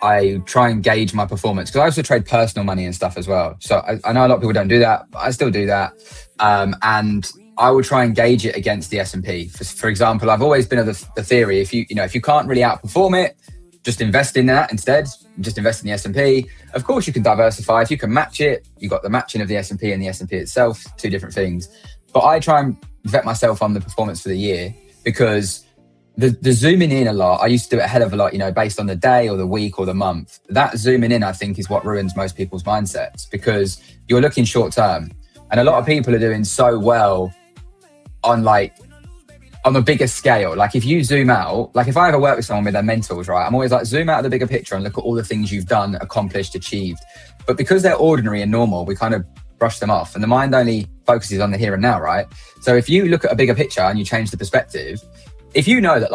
I try and gauge my performance because I also trade personal money and stuff as well. So I know a lot of people don't do that, but I still do that. And I will try and gauge it against the S&P. For example, I've always been of the theory, if you can't really outperform it, just invest in that instead. Just invest in the S&P. Of course, you can diversify. If you can match it, you got the matching of the S&P and the S&P itself, two different things. But I try and vet myself on the performance for the year because the zooming in a lot, I used to do it a hell of a lot, based on the day or the week or the month. That zooming in, I think, is what ruins most people's mindsets because you're looking short term. And a lot of people are doing so well on a bigger scale. Like if you zoom out, like if I ever work with someone with their mentors, right, I'm always like, zoom out the bigger picture and look at all the things you've done, accomplished, achieved. But because they're ordinary and normal, we kind of brush them off and the mind only focuses on the here and now, right? So if you look at a bigger picture and you change the perspective, if you know that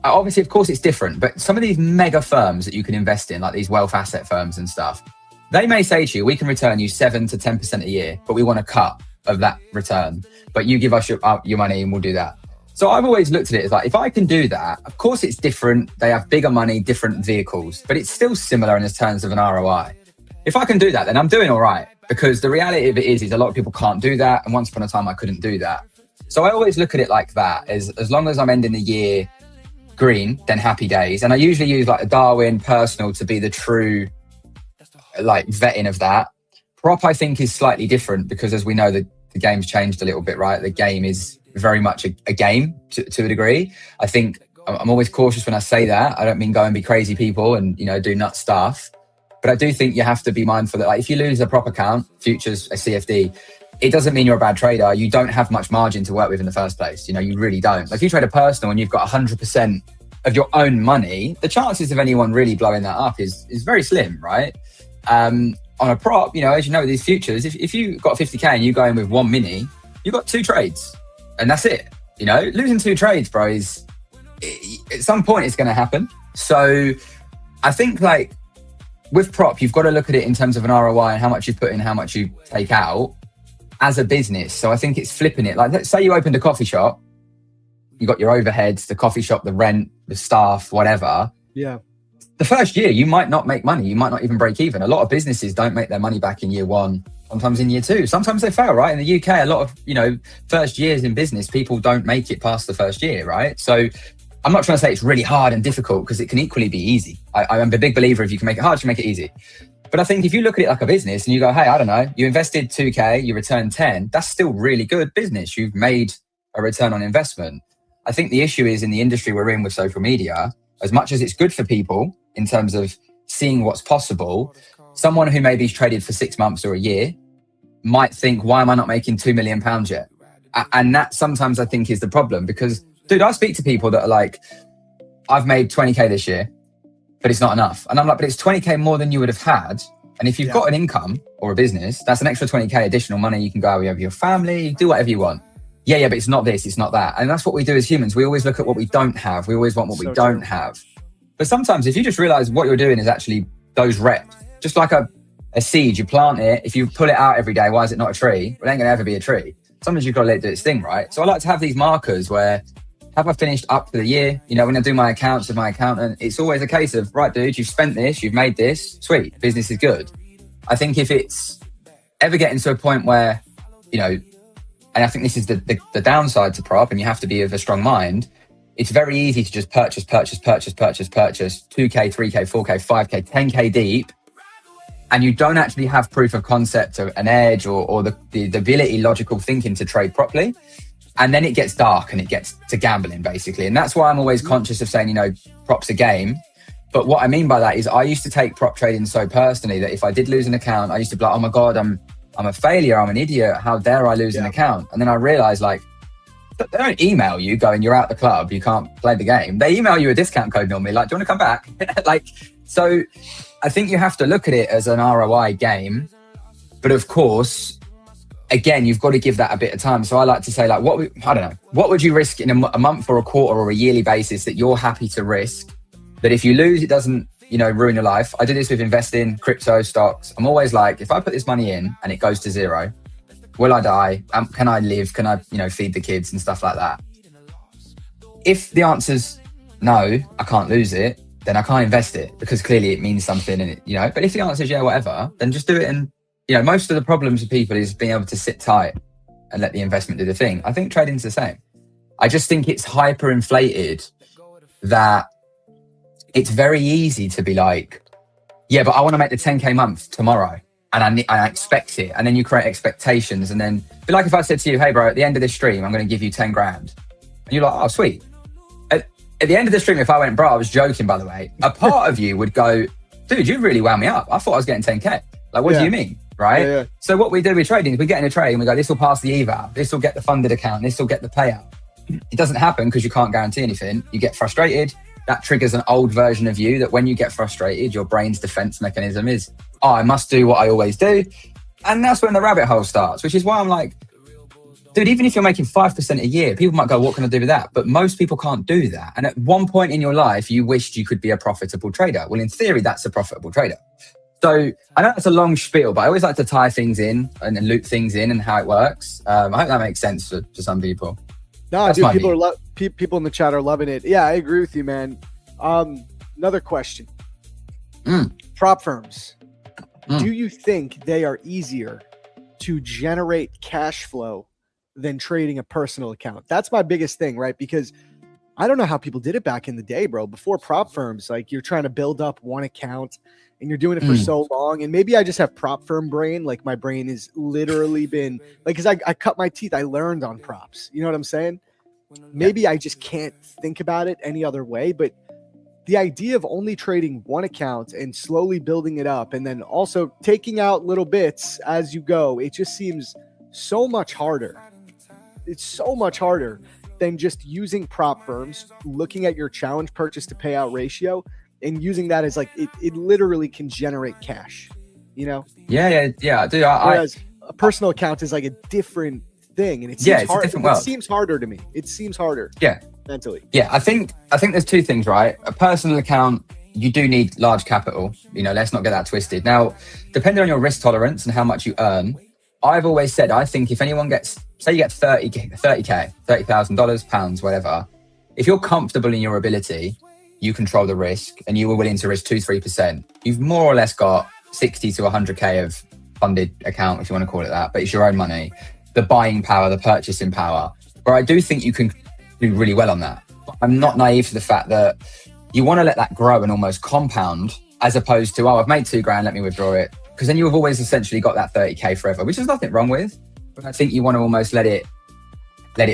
obviously, of course it's different, but some of these mega firms that you can invest in, like these wealth asset firms and stuff, they may say to you, we can return you 7 to 10% a year, but we want a cut of that return, but you give us your money and we'll do that. So I've always looked at it as like, if I can do that, of course it's different. They have bigger money, different vehicles, but it's still similar in terms of an ROI. If I can do that, then I'm doing all right because the reality of it is a lot of people can't do that. And once upon a time, I couldn't do that. So I always look at it like that, as long as I'm ending the year green, then happy days. And I usually use like a Darwin personal to be the true vetting of that. Prop, I think, is slightly different because as we know, the game's changed a little bit, right? The game is very much a game to a degree. I think I'm always cautious when I say that. I don't mean go and be crazy people and, do nuts stuff. But I do think you have to be mindful that if you lose a prop account, futures, a CFD, it doesn't mean you're a bad trader. You don't have much margin to work with in the first place. You really don't. Like if you trade a personal and you've got 100% of your own money, the chances of anyone really blowing that up is very slim, right? On a prop, as you know, with these futures, if you got 50K and you go in with 1 mini, you've got 2 trades and that's it. Losing 2 trades, bro, at some point it's going to happen. So I think with prop, you've got to look at it in terms of an ROI and how much you put in, how much you take out as a business. So I think it's flipping it. Like, let's say you opened a coffee shop, you got your overheads, the coffee shop, the rent, the staff, whatever. Yeah. The first year, you might not make money. You might not even break even. A lot of businesses don't make their money back in year 1, sometimes in year 2. Sometimes they fail, right? In the UK, a lot of, first years in business, people don't make it past the first year, right? So I'm not trying to say it's really hard and difficult because it can equally be easy. I'm a big believer if you can make it hard, you can make it easy. But I think if you look at it like a business and you go, hey, I don't know, you invested 2K, you returned 10, that's still really good business. You've made a return on investment. I think the issue is in the industry we're in with social media, as much as it's good for people in terms of seeing what's possible, someone who maybe traded for 6 months or a year might think, why am I not making £2 million yet? And that sometimes I think is the problem, because, dude, I speak to people that are like, I've made 20K this year, but it's not enough. And I'm like, but it's 20K more than you would have had. And if you've got an income or a business, that's an extra 20K additional money. You can go out with your family, do whatever you want. Yeah, but it's not this, it's not that. And that's what we do as humans. We always look at what we don't have. We always want what we don't have. But sometimes if you just realize what you're doing is actually those reps, just like a seed, you plant it. If you pull it out every day, why is it not a tree? Well, it ain't gonna ever be a tree. Sometimes you've got to let it do its thing, right? So I like to have these markers where, have I finished up for the year? You know, when I do my accounts with my accountant, it's always a case of, right, dude, you've spent this, you've made this, sweet, business is good. I think if it's ever getting to a point where, you know, and I think this is the downside to prop, and you have to be of a strong mind, it's very easy to just purchase 2K, 3K, 4K, 5K, 10K deep, and you don't actually have proof of concept or an edge or the ability, logical thinking to trade properly. And then it gets dark and it gets to gambling, basically. And that's why I'm always conscious of saying, you know, prop's a game. But what I mean by that is I used to take prop trading so personally that if I did lose an account, I used to be like, oh my God, I'm a failure, I'm an idiot, how dare I lose an account? And then I realized, like, they don't email you going, you're out the club, you can't play the game. They email you a discount code normally, like, do you want to come back? Like, so I think you have to look at it as an ROI game. But of course, again, you've got to give that a bit of time. So I like to say, like, what would you risk in a month or a quarter or a yearly basis that you're happy to risk? That if you lose, it doesn't, you know, ruin your life. I do this with investing, crypto, stocks. I'm always like, if I put this money in and it goes to zero, will I die? Can I live? Can I, you know, feed the kids and stuff like that? If the answer's no, I can't lose it, then I can't invest it because clearly it means something, and you know. But if the answer is yeah, whatever, then just do it. And you know, most of the problems with people is being able to sit tight and let the investment do the thing. I think trading's the same. I just think it's hyper inflated that it's very easy to be like, yeah, but I want to make the 10K month tomorrow. And I expect it. And then you create expectations. And then, but like if I said to you, hey bro, at the end of this stream, I'm going to give you 10 grand. And you're like, oh, sweet. At the end of the stream, if I went, bro, I was joking, by the way, a part of you would go, dude, you really wound me up. I thought I was getting 10K. Like, what do you mean? Right? Yeah. So what we do with trading is we get in a trade and we go, this will pass the eval. This will get the funded account. This will get the payout. It doesn't happen because you can't guarantee anything. You get frustrated. That triggers an old version of you that when you get frustrated, your brain's defense mechanism is, oh, I must do what I always do. And that's when the rabbit hole starts, which is why I'm like, dude, even if you're making 5% a year, people might go, what can I do with that? But most people can't do that. And at one point in your life, you wished you could be a profitable trader. Well, in theory, that's a profitable trader. So I know it's a long spiel, but I always like to tie things in and loop things in and how it works. I hope that makes sense for some people. No, that's dude, people in the chat are loving it. Yeah, I agree with you, man. Another question. Prop firms. Do you think they are easier to generate cash flow than trading a personal account? That's my biggest thing, right? Because I don't know how people did it back in the day, bro. Before prop firms, like you're trying to build up one account and you're doing it for so long. And maybe I just have prop firm brain. Like my brain has literally been like, cause I cut my teeth. I learned on props. You know what I'm saying? Maybe I just can't think about it any other way, but the idea of only trading one account and slowly building it up and then also taking out little bits as you go, it just seems so much harder. It's so much harder than just using prop firms, looking at your challenge purchase to payout ratio and using that as like, it literally can generate cash, you know? Yeah. Dude, whereas a personal account is like a different thing. And it seems hard. It seems harder to me. It seems harder. Yeah. Mentally. Yeah. I think there's two things, right? A personal account, you do need large capital. You know, let's not get that twisted. Now, depending on your risk tolerance and how much you earn, I've always said, I think if anyone gets, say you get 30K, $30,000, pounds, whatever, if you're comfortable in your ability, you control the risk and you were willing to risk 2-3%, you've more or less got 60 to 100K of funded account, if you want to call it that, but it's your own money, the buying power, the purchasing power, where I do think you can do really well on that. But I'm not naive to the fact that you want to let that grow and almost compound as opposed to, oh, I've made $2,000, let me withdraw it. Because then you've always essentially got that 30K forever, which there's nothing wrong with. But I think you want to almost let it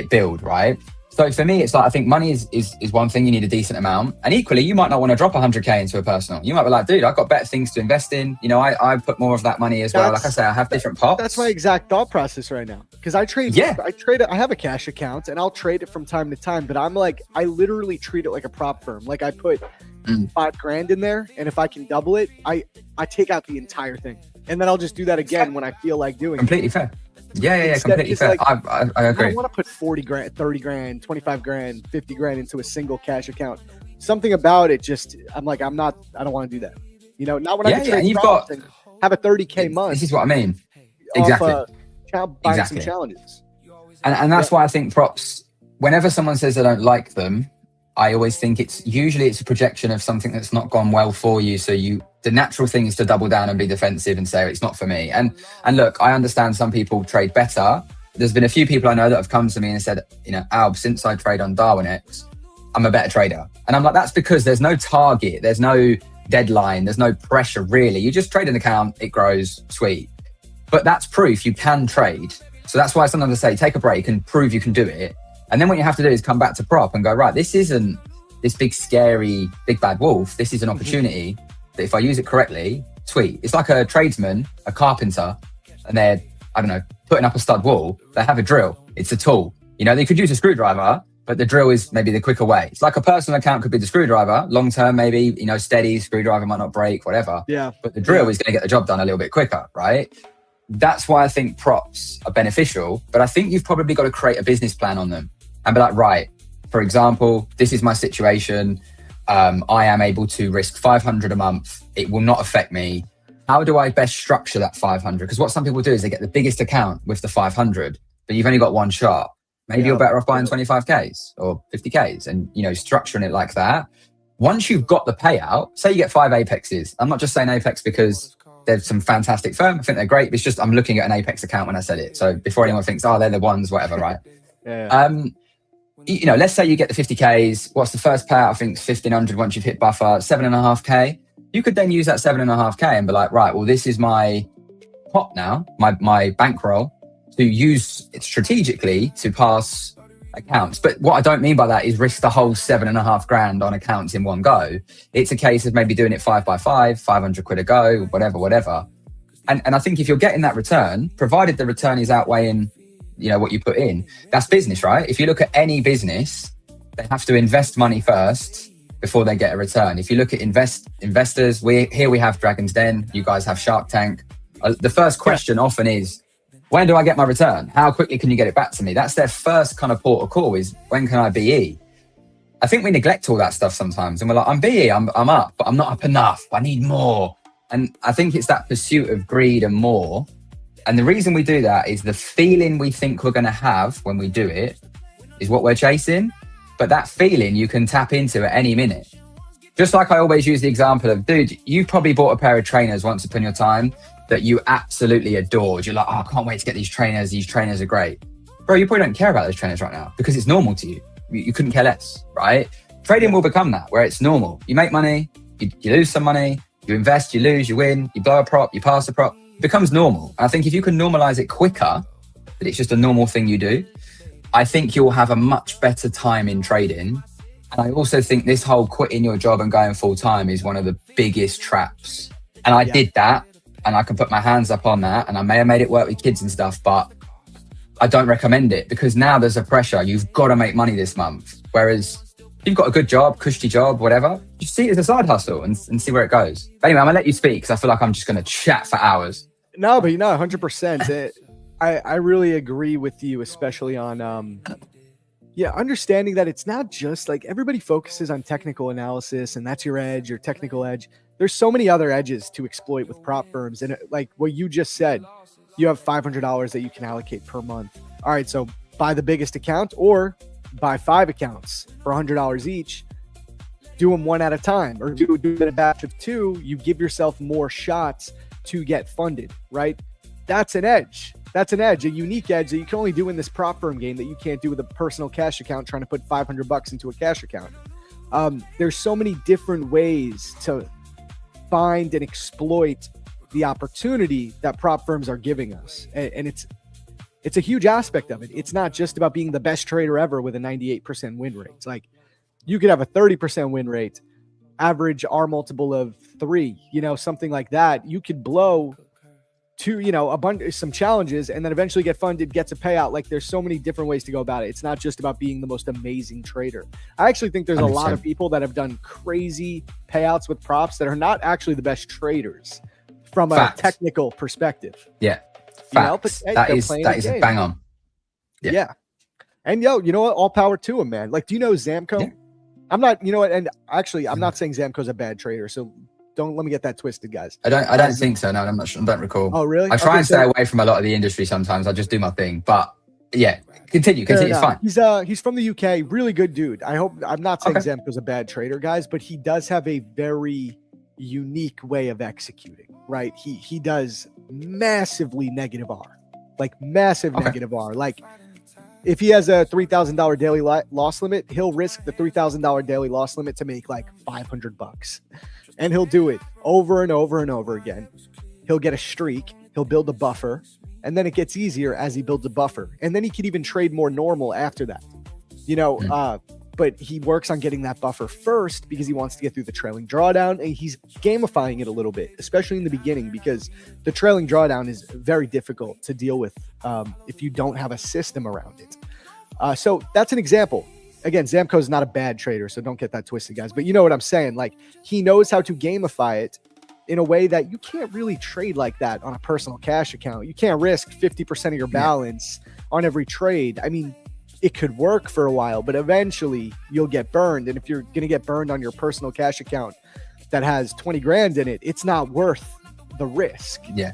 build, right? So for me, it's like, I think money is one thing. You need a decent amount. And equally, you might not want to drop 100K into a personal. You might be like, dude, I've got better things to invest in. You know, I put more of that money as well. Like I say, I have different pots. That's my exact thought process right now. Because I trade it. I have a cash account and I'll trade it from time to time. But I'm like, I literally treat it like a prop firm. Like I put $5,000 in there. And if I can double it, I take out the entire thing. And then I'll just do that again when I feel like doing completely it. Fair. Yeah, completely fair. Like, I agree. I don't want to put 40 grand, 30 grand, 25 grand, 50 grand into a single cash account. Something about it just, I'm like, I don't want to do that. You know, not when I can trade you've props got, and have a 30K month. This is what I mean. Exactly. Buying some challenges. And that's why I think props, whenever someone says they don't like them, I always think it's a projection of something that's not gone well for you. So the natural thing is to double down and be defensive and say, it's not for me. And look, I understand some people trade better. There's been a few people I know that have come to me and said, you know, Alb, since I trade on Darwin X, I'm a better trader. And I'm like, that's because there's no target. There's no deadline. There's no pressure really. You just trade an account, it grows, sweet. But that's proof you can trade. So that's why sometimes I say, take a break and prove you can do it. And then what you have to do is come back to prop and go, right, this isn't this big, scary, big bad wolf. This is an opportunity that if I use it correctly, sweet. It's like a tradesman, a carpenter, and they're, I don't know, putting up a stud wall. They have a drill. It's a tool. You know, they could use a screwdriver, but the drill is maybe the quicker way. It's like a personal account could be the screwdriver. Long term, maybe, you know, steady, screwdriver might not break, whatever. Yeah. But the drill is going to get the job done a little bit quicker, right? That's why I think props are beneficial. But I think you've probably got to create a business plan on them and be like, right, for example, this is my situation. I am able to risk 500 a month. It will not affect me. How do I best structure that 500? Because what some people do is they get the biggest account with the 500, but you've only got one shot. Maybe you're better off buying 25Ks or 50Ks and, you know, structuring it like that. Once you've got the payout, say you get 5 Apexes. I'm not just saying Apex because there's some fantastic firm. I think they're great. It's just I'm looking at an Apex account when I said it. So before anyone thinks, oh, they're the ones, whatever, right? You know, let's say you get the 50Ks. What's the first payout? I think it's 1,500 once you've hit buffer, 7.5K. You could then use that 7.5K and be like, right, well, this is my pot now, my bankroll to use it strategically to pass accounts. But what I don't mean by that is risk the whole 7.5 grand on accounts in one go. It's a case of maybe doing it 5 by 5, 500 quid a go, whatever. And I think if you're getting that return, provided the return is outweighing, you know, what you put in, that's business, right? If you look at any business, they have to invest money first before they get a return. If you look at investors, we have Dragon's Den, you guys have Shark Tank. The first question often is, when do I get my return? How quickly can you get it back to me? That's their first kind of port of call is, when can I BE? I think we neglect all that stuff sometimes. And we're like, I'm BE, I'm up, but I'm not up enough. I need more. And I think it's that pursuit of greed and more. And the reason we do that is the feeling we think we're going to have when we do it is what we're chasing. But that feeling you can tap into at any minute. Just like I always use the example of, dude, you probably bought a pair of trainers once upon your time that you absolutely adored. You're like, oh, I can't wait to get these trainers. These trainers are great. Bro, you probably don't care about those trainers right now because it's normal to you. You couldn't care less, right? Trading will become that, where it's normal. You make money, you lose some money, you invest, you lose, you win, you blow a prop, you pass a prop. It becomes normal. And I think if you can normalize it quicker, that it's just a normal thing you do, I think you'll have a much better time in trading. And I also think this whole quitting your job and going full time is one of the biggest traps. And I did that, and I can put my hands up on that. And I may have made it work with kids and stuff, but I don't recommend it because now there's a pressure. You've got to make money this month. Whereas if you've got a good job, cushy job, whatever, just see it as a side hustle and see where it goes. But anyway, I'm gonna let you speak because I feel like I'm just gonna chat for hours. No, but 100%. I really agree with you, especially on understanding that it's not just like everybody focuses on technical analysis and that's your edge, your technical edge. There's so many other edges to exploit with prop firms. And like what you just said, you have $500 that you can allocate per month. All right, so buy the biggest account or buy 5 accounts for $100 each. Do them one at a time or do a batch of 2. You give yourself more shots to get funded, right? That's an edge. That's an edge, a unique edge that you can only do in this prop firm game that you can't do with a personal cash account trying to put $500 into a cash account. There's so many different ways to find and exploit the opportunity that prop firms are giving us. And It's a huge aspect of it. It's not just about being the best trader ever with a 98% win rate. It's like you could have a 30% win rate, average R multiple of 3, something like that. You could blow to, some challenges and then eventually get funded, gets a payout. Like there's so many different ways to go about it. It's not just about being the most amazing trader. I actually think there's a lot of people that have done crazy payouts with props that are not actually the best traders from a technical perspective. Yeah. But that is bang on. Yeah. And you know what? All power to him, man. Like, do you know Zamco? Yeah. I'm not, and actually I'm not saying Zamco's a bad trader. So don't let me get that twisted, guys. I don't think so. No, I'm not sure. I don't recall. Oh, really? I try and stay away from a lot of the industry sometimes. I just do my thing. But yeah, continue. It's fine. He's from the UK. Really good dude. I'm not saying Zamco's a bad trader, guys, but he does have a very unique way of executing, right? He does massively negative R, like massive negative R. Like if he has a $3,000 daily loss limit, he'll risk the $3,000 daily loss limit to make like $500, and he'll do it over and over and over again. He'll get a streak, he'll build a buffer, and then it gets easier as he builds a buffer, and then he can even trade more normal after that. But he works on getting that buffer first because he wants to get through the trailing drawdown, and he's gamifying it a little bit, especially in the beginning, because the trailing drawdown is very difficult to deal with if you don't have a system around it. So that's an example. Again, Zamco is not a bad trader, so don't get that twisted, guys. But you know what I'm saying? Like, he knows how to gamify it in a way that you can't really trade like that on a personal cash account. You can't risk 50% of your balance on every trade. I mean, it could work for a while, but eventually you'll get burned. And if you're going to get burned on your personal cash account that has 20 grand in it, it's not worth the risk. Yeah.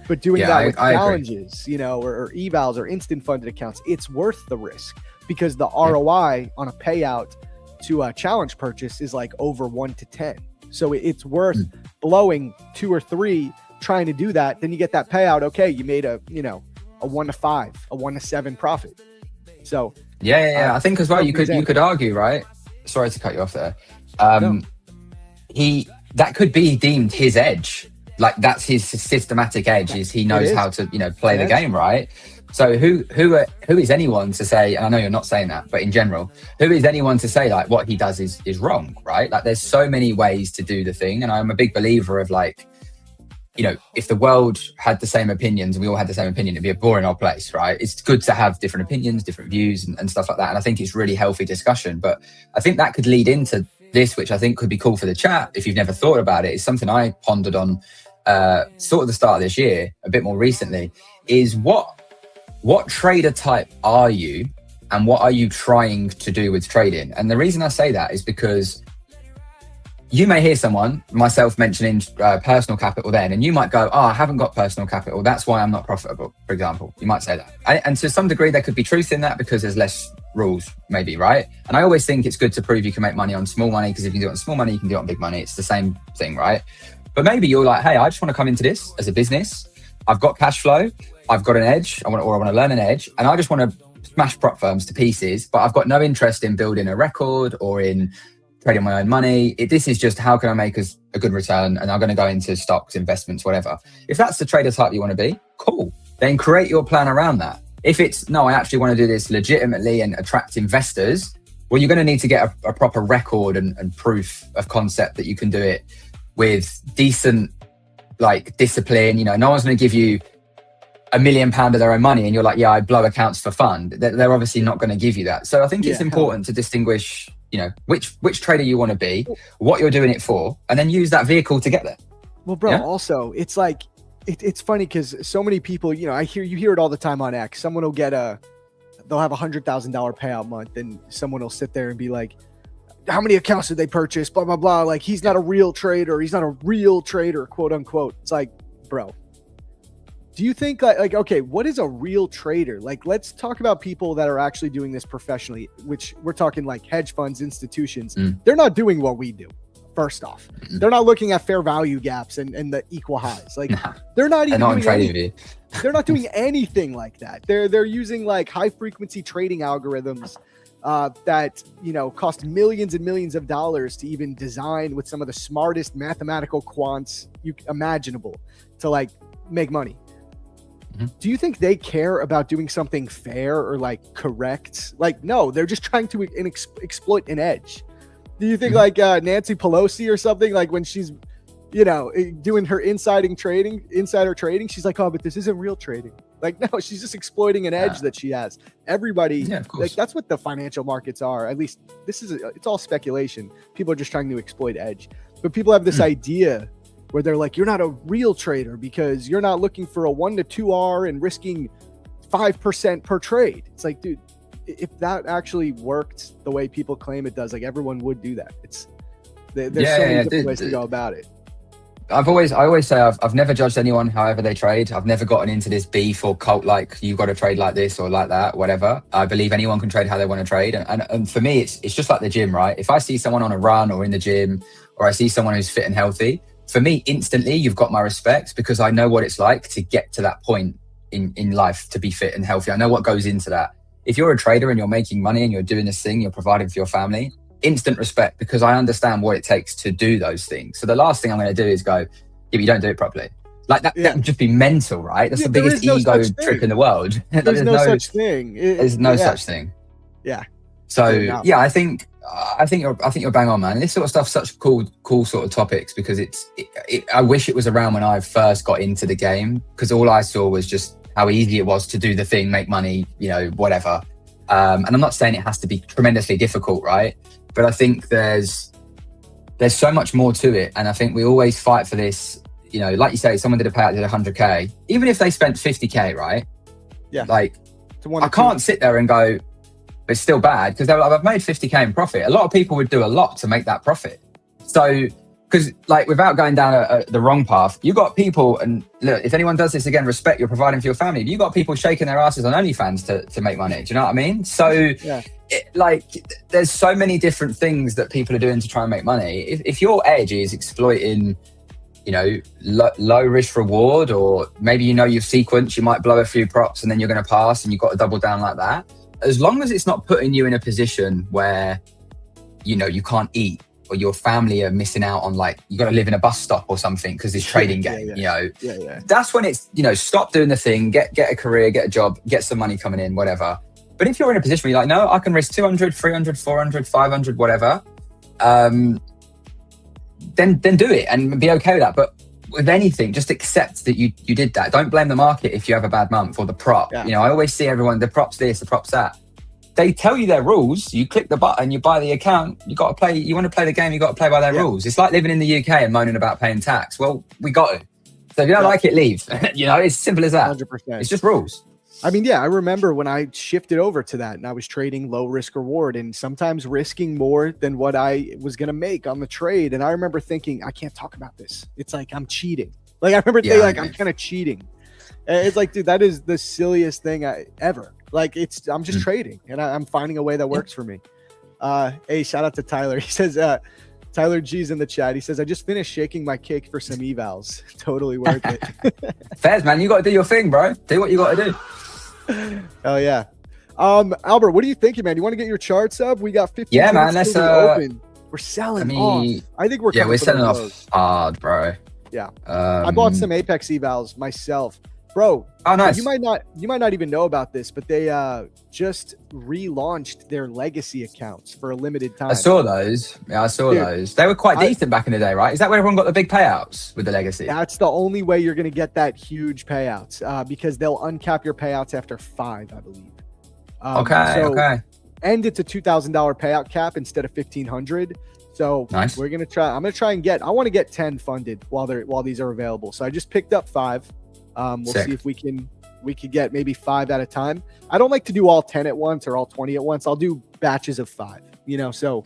But doing that with challenges, or evals or instant funded accounts, it's worth the risk because the ROI on a payout to a challenge purchase is like over 1 to 10. So it's worth blowing 2 or 3 trying to do that. Then you get that payout. Okay. You made a 1 to 5, a 1 to 7 profit. So I think as well you could argue, right? Sorry to cut you off there. That could be deemed his edge. Like that's his systematic edge. Is he knows how to play the game, right? So who is anyone to say? And I know you're not saying that, but in general, who is anyone to say like what he does is wrong, right? Like there's so many ways to do the thing, and I'm a big believer of like, if the world had the same opinions and we all had the same opinion, it'd be a boring old place, right? It's good to have different opinions, different views and stuff like that. And I think it's really healthy discussion. But I think that could lead into this, which I think could be cool for the chat. If you've never thought about it, it's something I pondered on sort of the start of this year, a bit more recently, is what trader type are you and what are you trying to do with trading? And the reason I say that is because you may hear someone, myself, mentioning personal capital then, and you might go, I haven't got personal capital. That's why I'm not profitable, for example. You might say that. And to some degree, there could be truth in that because there's less rules, maybe, right? And I always think it's good to prove you can make money on small money because if you can do it on small money, you can do it on big money. It's the same thing, right? But maybe you're like, hey, I just want to come into this as a business. I've got cash flow. I've got an edge. I want to learn an edge. And I just want to smash prop firms to pieces, but I've got no interest in building a record or in trading my own money. This is just how can I make a good return, and I'm going to go into stocks, investments, whatever. If that's the trader type you want to be, cool. Then create your plan around that. If it's, no, I actually want to do this legitimately and attract investors, well, you're going to need to get a proper record and proof of concept that you can do it with decent like discipline. No one's going to give you £1 million of their own money and you're like, yeah, I blow accounts for fun. They're obviously not going to give you that. So I think it's important to distinguish which trader you want to be, what you're doing it for, and then use that vehicle to get there. Well, bro, also it's like, it's funny because so many people, you hear it all the time on X. Someone will they'll have $100,000 payout month, and someone will sit there and be like, how many accounts did they purchase? Blah, blah, blah. Like, he's not a real trader. He's not a real trader, quote unquote. It's like, bro, do you think like, okay, what is a real trader? Like, let's talk about people that are actually doing this professionally, which we're talking like hedge funds, institutions. They're not doing what we do. First off, they're not looking at fair value gaps and the equal highs. Like they're not even they're not doing anything like that. They're using like high frequency trading algorithms that cost millions and millions of dollars to even design with some of the smartest mathematical quants imaginable to like make money. do you think they care about doing something fair or like correct? Like, no, they're just trying to exploit an edge. Do you think like Nancy Pelosi or something, like when she's, doing her insider trading, she's like, oh, but this isn't real trading. Like, no, she's just exploiting an edge that she has. Everybody, like, that's what the financial markets are. At least it's all speculation. People are just trying to exploit edge. But people have this idea where they're like, you're not a real trader because you're not looking for a 1 to 2R and risking 5% per trade. It's like, dude, if that actually worked the way people claim it does, like everyone would do that. There's so many different ways to go about it. I always say I've never judged anyone however they trade. I've never gotten into this beef or cult like you've got to trade like this or like that, whatever. I believe anyone can trade how they want to trade. And for me, it's just like the gym, right? If I see someone on a run or in the gym, or I see someone who's fit and healthy, for me, instantly, you've got my respect because I know what it's like to get to that point in life to be fit and healthy. I know what goes into that. If you're a trader and you're making money and you're doing this thing, you're providing for your family, instant respect because I understand what it takes to do those things. So the last thing I'm going to do is go, yeah, but you don't do it properly. Like that would just be mental, right? That's the biggest ego trip in the world. There's no such thing. There's no such thing. Yeah. So yeah, I think you're bang on, man. And this sort of stuff's such cool sort of topics because I wish it was around when I first got into the game because all I saw was just how easy it was to do the thing, make money, whatever. And I'm not saying it has to be tremendously difficult, right? But I think there's so much more to it. And I think we always fight for this, like you say, someone did a payout, did 100K, even if they spent 50K, right? Yeah. Like, I can't sit there and go, it's still bad because I've made 50K in profit. A lot of people would do a lot to make that profit. So, because like without going down the wrong path, you got people, and look, if anyone does this again, respect, you're providing for your family. You got people shaking their asses on OnlyFans to make money. Do you know what I mean? So there's so many different things that people are doing to try and make money. If your edge is exploiting, low risk reward, or maybe your sequence, you might blow a few props and then you're going to pass and you've got to double down like that. As long as it's not putting you in a position where, you can't eat, or your family are missing out on, like, you got to live in a bus stop or something because it's trading game, that's when it's, stop doing the thing, get a career, get a job, get some money coming in, whatever. But if you're in a position where you're like, no, I can risk 200, 300, 400, 500, whatever, then do it and be okay with that. But with anything, just accept that you did that. Don't blame the market if you have a bad month or the prop. I always see everyone, the prop's this, the prop's that. They tell you their rules. You click the button, you buy the account. You got to play. You want to play the game. You got to play by their rules. It's like living in the UK and moaning about paying tax. Well, we got to. So if you don't like it, leave. It's simple as that. 100%. It's just rules. I mean, I remember when I shifted over to that and I was trading low risk reward and sometimes risking more than what I was going to make on the trade. And I remember thinking, I can't talk about this. It's like I'm cheating. Like I remember thinking, like, I'm kind of cheating. And it's like, dude, that is the silliest thing ever. Like I'm just trading and I'm finding a way that works for me. Hey, shout out to Tyler. He says, Tyler G's in the chat. He says, I just finished shaking my cake for some evals. Totally worth it. Fairs, man. You got to do your thing, bro. Do what you got to do. Oh yeah. Albert, what are you thinking, man? You want to get your charts up? We got 15 minutes man. Let's open. We're selling off. I think we're selling off hard, bro. Yeah. I bought some Apex evals myself. Bro, oh nice. You might not even know about this, but they just relaunched their legacy accounts for a limited time. I saw those. Yeah, I saw those. They were quite decent back in the day, right? Is that where everyone got the big payouts with the legacy? That's the only way you're going to get that huge payouts because they'll uncap your payouts after 5, I believe. Okay. And it's a $2,000 payout cap instead of $1,500. So nice. I'm going to try and I want to get 10 funded while these are available. So I just picked up 5. We'll see if we could get maybe 5 at a time. I don't like to do all 10 at once or all 20 at once. I'll do batches of 5, so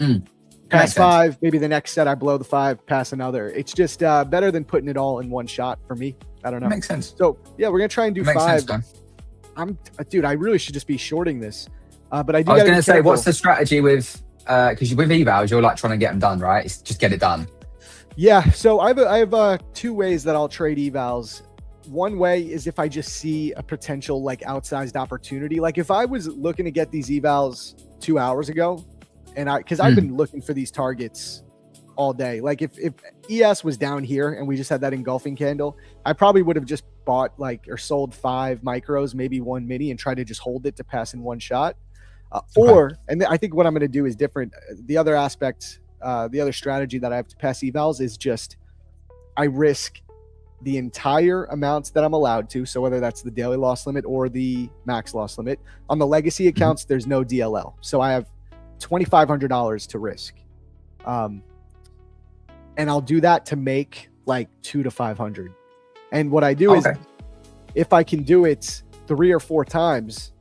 pass 5, maybe the next set I blow the 5, pass another. It's just better than putting it all in one shot for me. I don't know. Makes sense. So yeah, we're going to try and do 5. Sense, dude, I really should just be shorting this. But I was going to say, what's the strategy with, because with evals, you're like trying to get them done, right? It's just get it done. Yeah. So I have 2 ways that I'll trade evals. One way is if I just see a potential like outsized opportunity. Like if I was looking to get these evals 2 hours ago and because I've been looking for these targets all day. Like if ES was down here and we just had that engulfing candle, I probably would have just bought or sold 5 micros, maybe 1 mini, and try to just hold it to pass in one shot. And I think what I'm going to do is different. The other aspect, the other strategy that I have to pass evals is just I risk the entire amounts that I'm allowed to. So whether that's the daily loss limit or the max loss limit. On the legacy accounts, there's no DLL. So I have $2,500 to risk. And I'll do that to make like 200 to 500. And what I do is if I can do it 3 or 4 times,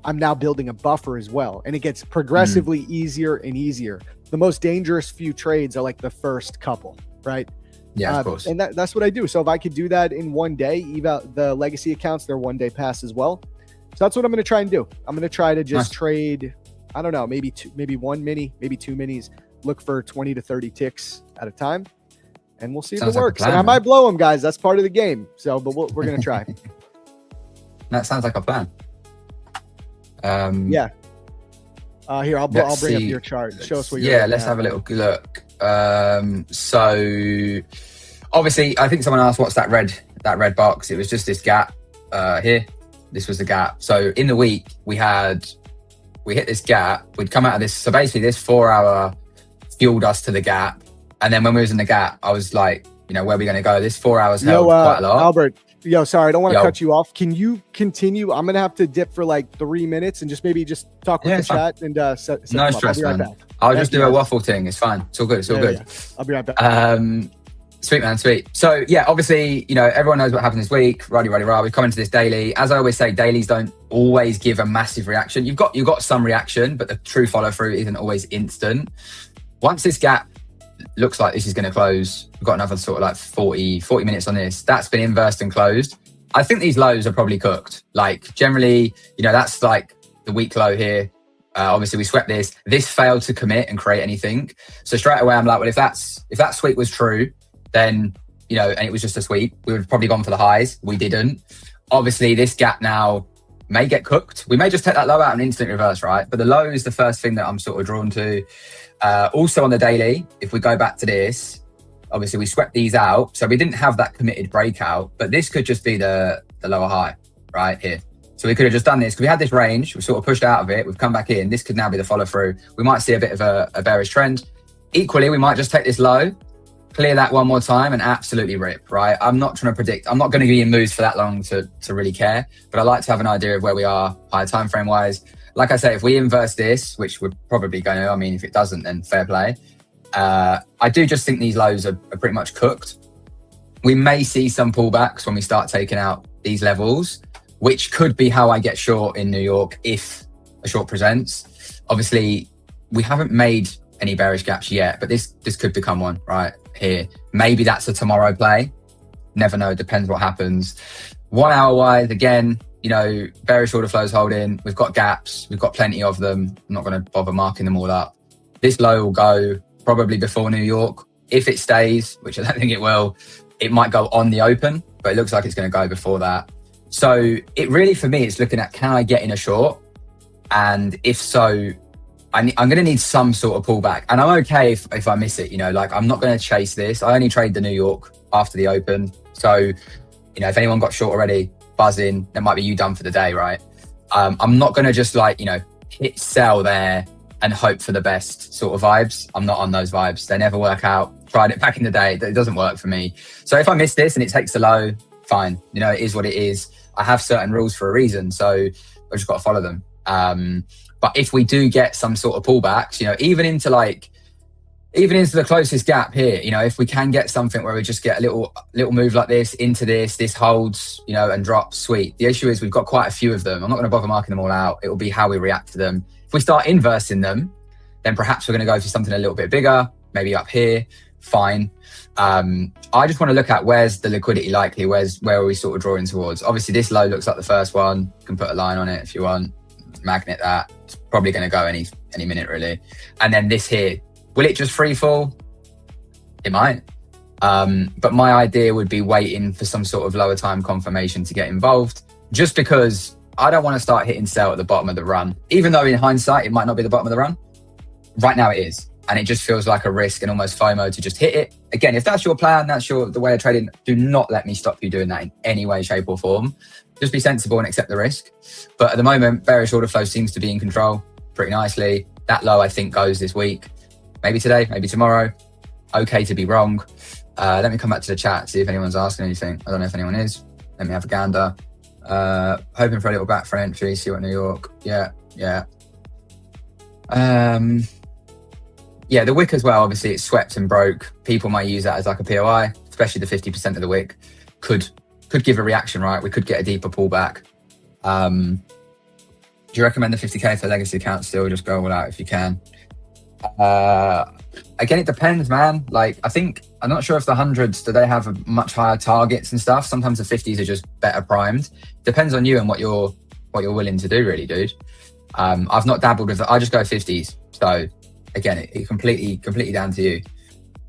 I'm now building a buffer as well. And it gets progressively easier and easier. The most dangerous few trades are like the first couple, right? Yeah, of course. And that's what I do. So if I could do that in one day, the legacy accounts, they're 1 day pass as well. So that's what I'm going to try and do. I'm going to try to just trade, I don't know, maybe 1 mini, maybe 2 minis, look for 20 to 30 ticks at a time, and we'll see if it works. And I might blow them, guys. That's part of the game. So, but we're going to try. That sounds like a plan. Yeah. Here, I'll bring up your chart. Show us what you're Yeah, let's have a little look. So obviously, I think someone asked, what's that red box? It was just this gap here. This was the gap. So in the week, we hit this gap. We'd come out of this. So basically, this 4-hour fueled us to the gap. And then when we was in the gap, I was like, where are we going to go? This 4 hours held quite a lot. Albert, sorry, I don't want to cut you off. Can you continue? I'm going to have to dip for like 3 minutes and just talk with the chat and set no stress, man. Right, I'll just do a waffle thing. It's fine. It's all good. It's all good. Yeah. I'll be right back. Sweet, man. Sweet. So yeah, obviously, everyone knows what happened this week. Rah. We've come into this daily. As I always say, dailies don't always give a massive reaction. You've got some reaction, but the true follow through isn't always instant. Once this gap looks like this is going to close, we've got another sort of like 40 minutes on this. That's been inversed and closed. I think these lows are probably cooked. Like generally, that's like the week low here. Obviously we swept this. This failed to commit and create anything. So straight away I'm like, well, if that sweep was true, then, and it was just a sweep, we would have probably gone for the highs. We didn't. Obviously this gap now may get cooked. We may just take that low out and instant reverse, right? But the low is the first thing that I'm sort of drawn to. Also on the daily, if we go back to this, obviously we swept these out. So we didn't have that committed breakout, but this could just be the lower high right here. So we could have just done this because we had this range. We sort of pushed out of it. We've come back in. This could now be the follow through. We might see a bit of a bearish trend. Equally, we might just take this low, clear that one more time and absolutely rip, right? I'm not trying to predict. I'm not going to be in moods for that long to really care, but I like to have an idea of where we are higher time frame wise. Like I say, if we inverse this, which we're probably going to, if it doesn't, then fair play. I do just think these lows are pretty much cooked. We may see some pullbacks when we start taking out these levels, which could be how I get short in New York if a short presents. Obviously, we haven't made any bearish gaps yet, but this could become one right here. Maybe that's a tomorrow play. Never know. Depends what happens. 1 hour wise, again, bearish order flows holding. We've got gaps. We've got plenty of them. I'm not going to bother marking them all up. This low will go probably before New York. If it stays, which I don't think it will, it might go on the open, but it looks like it's going to go before that. So it really, for me, it's looking at, can I get in a short? And if so, I'm going to need some sort of pullback. And I'm okay if I miss it, I'm not going to chase this. I only trade the New York after the open. So, if anyone got short already, buzz in, that might be you done for the day, right? I'm not going to just hit sell there and hope for the best sort of vibes. I'm not on those vibes. They never work out. Tried it back in the day. It doesn't work for me. So if I miss this and it takes the low, fine. It is what it is. I have certain rules for a reason. So I've just got to follow them. But if we do get some sort of pullbacks, even into the closest gap here, if we can get something where we just get a little move like this into this holds, and drops, sweet. The issue is we've got quite a few of them. I'm not going to bother marking them all out. It will be how we react to them. If we start inversing them, then perhaps we're going to go for something a little bit bigger, maybe up here. Fine. I just want to look at where's the liquidity likely, where are we sort of drawing towards. Obviously this low looks like the first one. You can put a line on it if you want, magnet that. It's probably going to go any minute really. And then this here, will it just free fall? It might. But my idea would be waiting for some sort of lower time confirmation to get involved, just because I don't want to start hitting sell at the bottom of the run, even though in hindsight, it might not be the bottom of the run. Right now it is. and it just feels like a risk and almost FOMO to just hit it. Again, if that's your plan, that's the way of trading, do not let me stop you doing that in any way, shape or form. Just be sensible and accept the risk. But at the moment, bearish order flow seems to be in control pretty nicely. That low, I think, goes this week. Maybe today, maybe tomorrow. Okay to be wrong. Let me come back to the chat, see if anyone's asking anything. I don't know if anyone is. Let me have a gander. Hoping for a little back for entry, see what New York. Yeah. Yeah, the wick as well, obviously it's swept and broke. People might use that as like a POI, especially the 50% of the wick could give a reaction, right? We could get a deeper pullback. Do you recommend the 50K for legacy account still? Just go all out if you can. Again, it depends, man. Like, I'm not sure if the hundreds, do they have much higher targets and stuff? Sometimes the 50s are just better primed. Depends on you and what you're willing to do, really, dude. I've not dabbled with it. I just go 50s. So again, it completely down to you.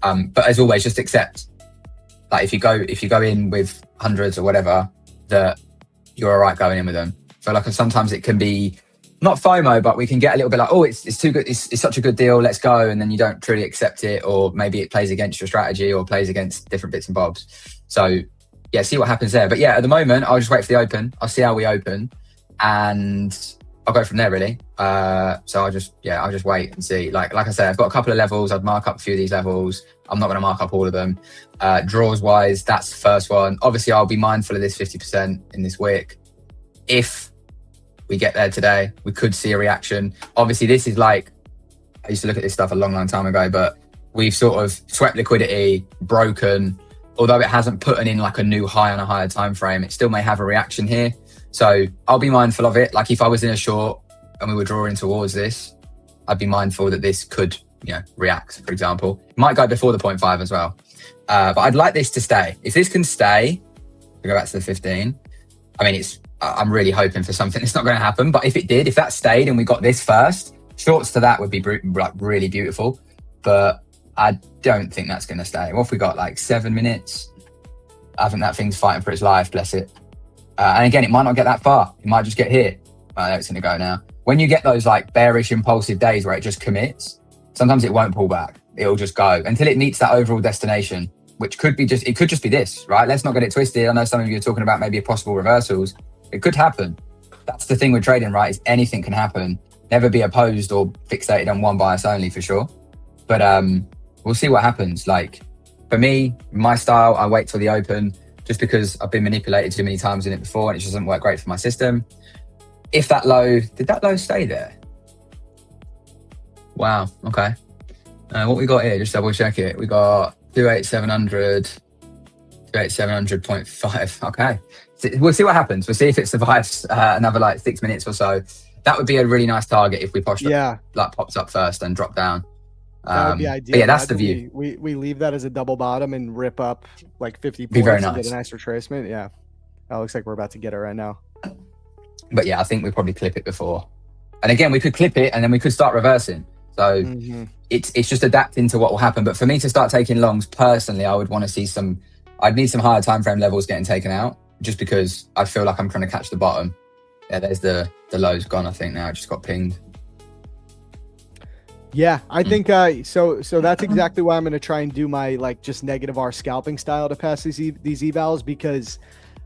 But as always, just accept, like, if you go in with hundreds or whatever, that you're all right going in with them. So like sometimes it can be not FOMO, but we can get a little bit like, oh, it's too good. It's such a good deal. Let's go. And then you don't truly accept it, or maybe it plays against your strategy or plays against different bits and bobs. So yeah, see what happens there. But yeah, at the moment, I'll just wait for the open. I'll see how we open and I'll go from there, really. So I'll just wait and see. Like I said, I've got a couple of levels. I'd mark up a few of these levels. I'm not going to mark up all of them. Draws wise, that's the first one. Obviously, I'll be mindful of this 50% in this wick. If we get there today, we could see a reaction. Obviously, this is like, I used to look at this stuff a long time ago, but we've sort of swept liquidity, broken. Although it hasn't put in like a new high on a higher time frame, it still may have a reaction here. So I'll be mindful of it. Like if I was in a short and we were drawing towards this, I'd be mindful that this could, react, for example. It might go before the 0.5 as well. But I'd like this to stay. If this can stay, we go back to the 15. I mean, I'm really hoping for something that's not going to happen. But if it did, if that stayed and we got this first, shorts to that would be like really beautiful. But I don't think that's going to stay. What if we got like 7 minutes? I think that thing's fighting for its life, bless it. And again, it might not get that far. It might just get hit. I know it's going to go now. When you get those like bearish, impulsive days where it just commits, sometimes it won't pull back. It'll just go until it meets that overall destination, which could be it could just be this, right? Let's not get it twisted. I know some of you are talking about maybe possible reversals. It could happen. That's the thing with trading, right? Is anything can happen. Never be opposed or fixated on one bias only, for sure. But we'll see what happens. Like for me, my style, I wait till the open just because I've been manipulated too many times in it before and it just doesn't work great for my system. If that low, did that low stay there? Wow, okay. What we got here, just double check it. We got 28700, 28700.5. Okay. We'll see what happens. We'll see if it survives another like 6 minutes or so. That would be a really nice target if we pops up first and drop down. That would be ideal. But yeah, that's the view. We leave that as a double bottom and rip up like 50 points be very and nice. get a nice retracement. Yeah. That looks like we're about to get it right now. But yeah, I think we probably clip it before. And again, we could clip it and then we could start reversing. So it's just adapting to what will happen. But for me to start taking longs, personally, I would want to see I'd need some higher time frame levels getting taken out just because I feel like I'm trying to catch the bottom. Yeah, there's the low's gone, I think now. It just got pinged. Yeah, I think so that's exactly why I'm going to try and do my like just negative R scalping style to pass these evals, because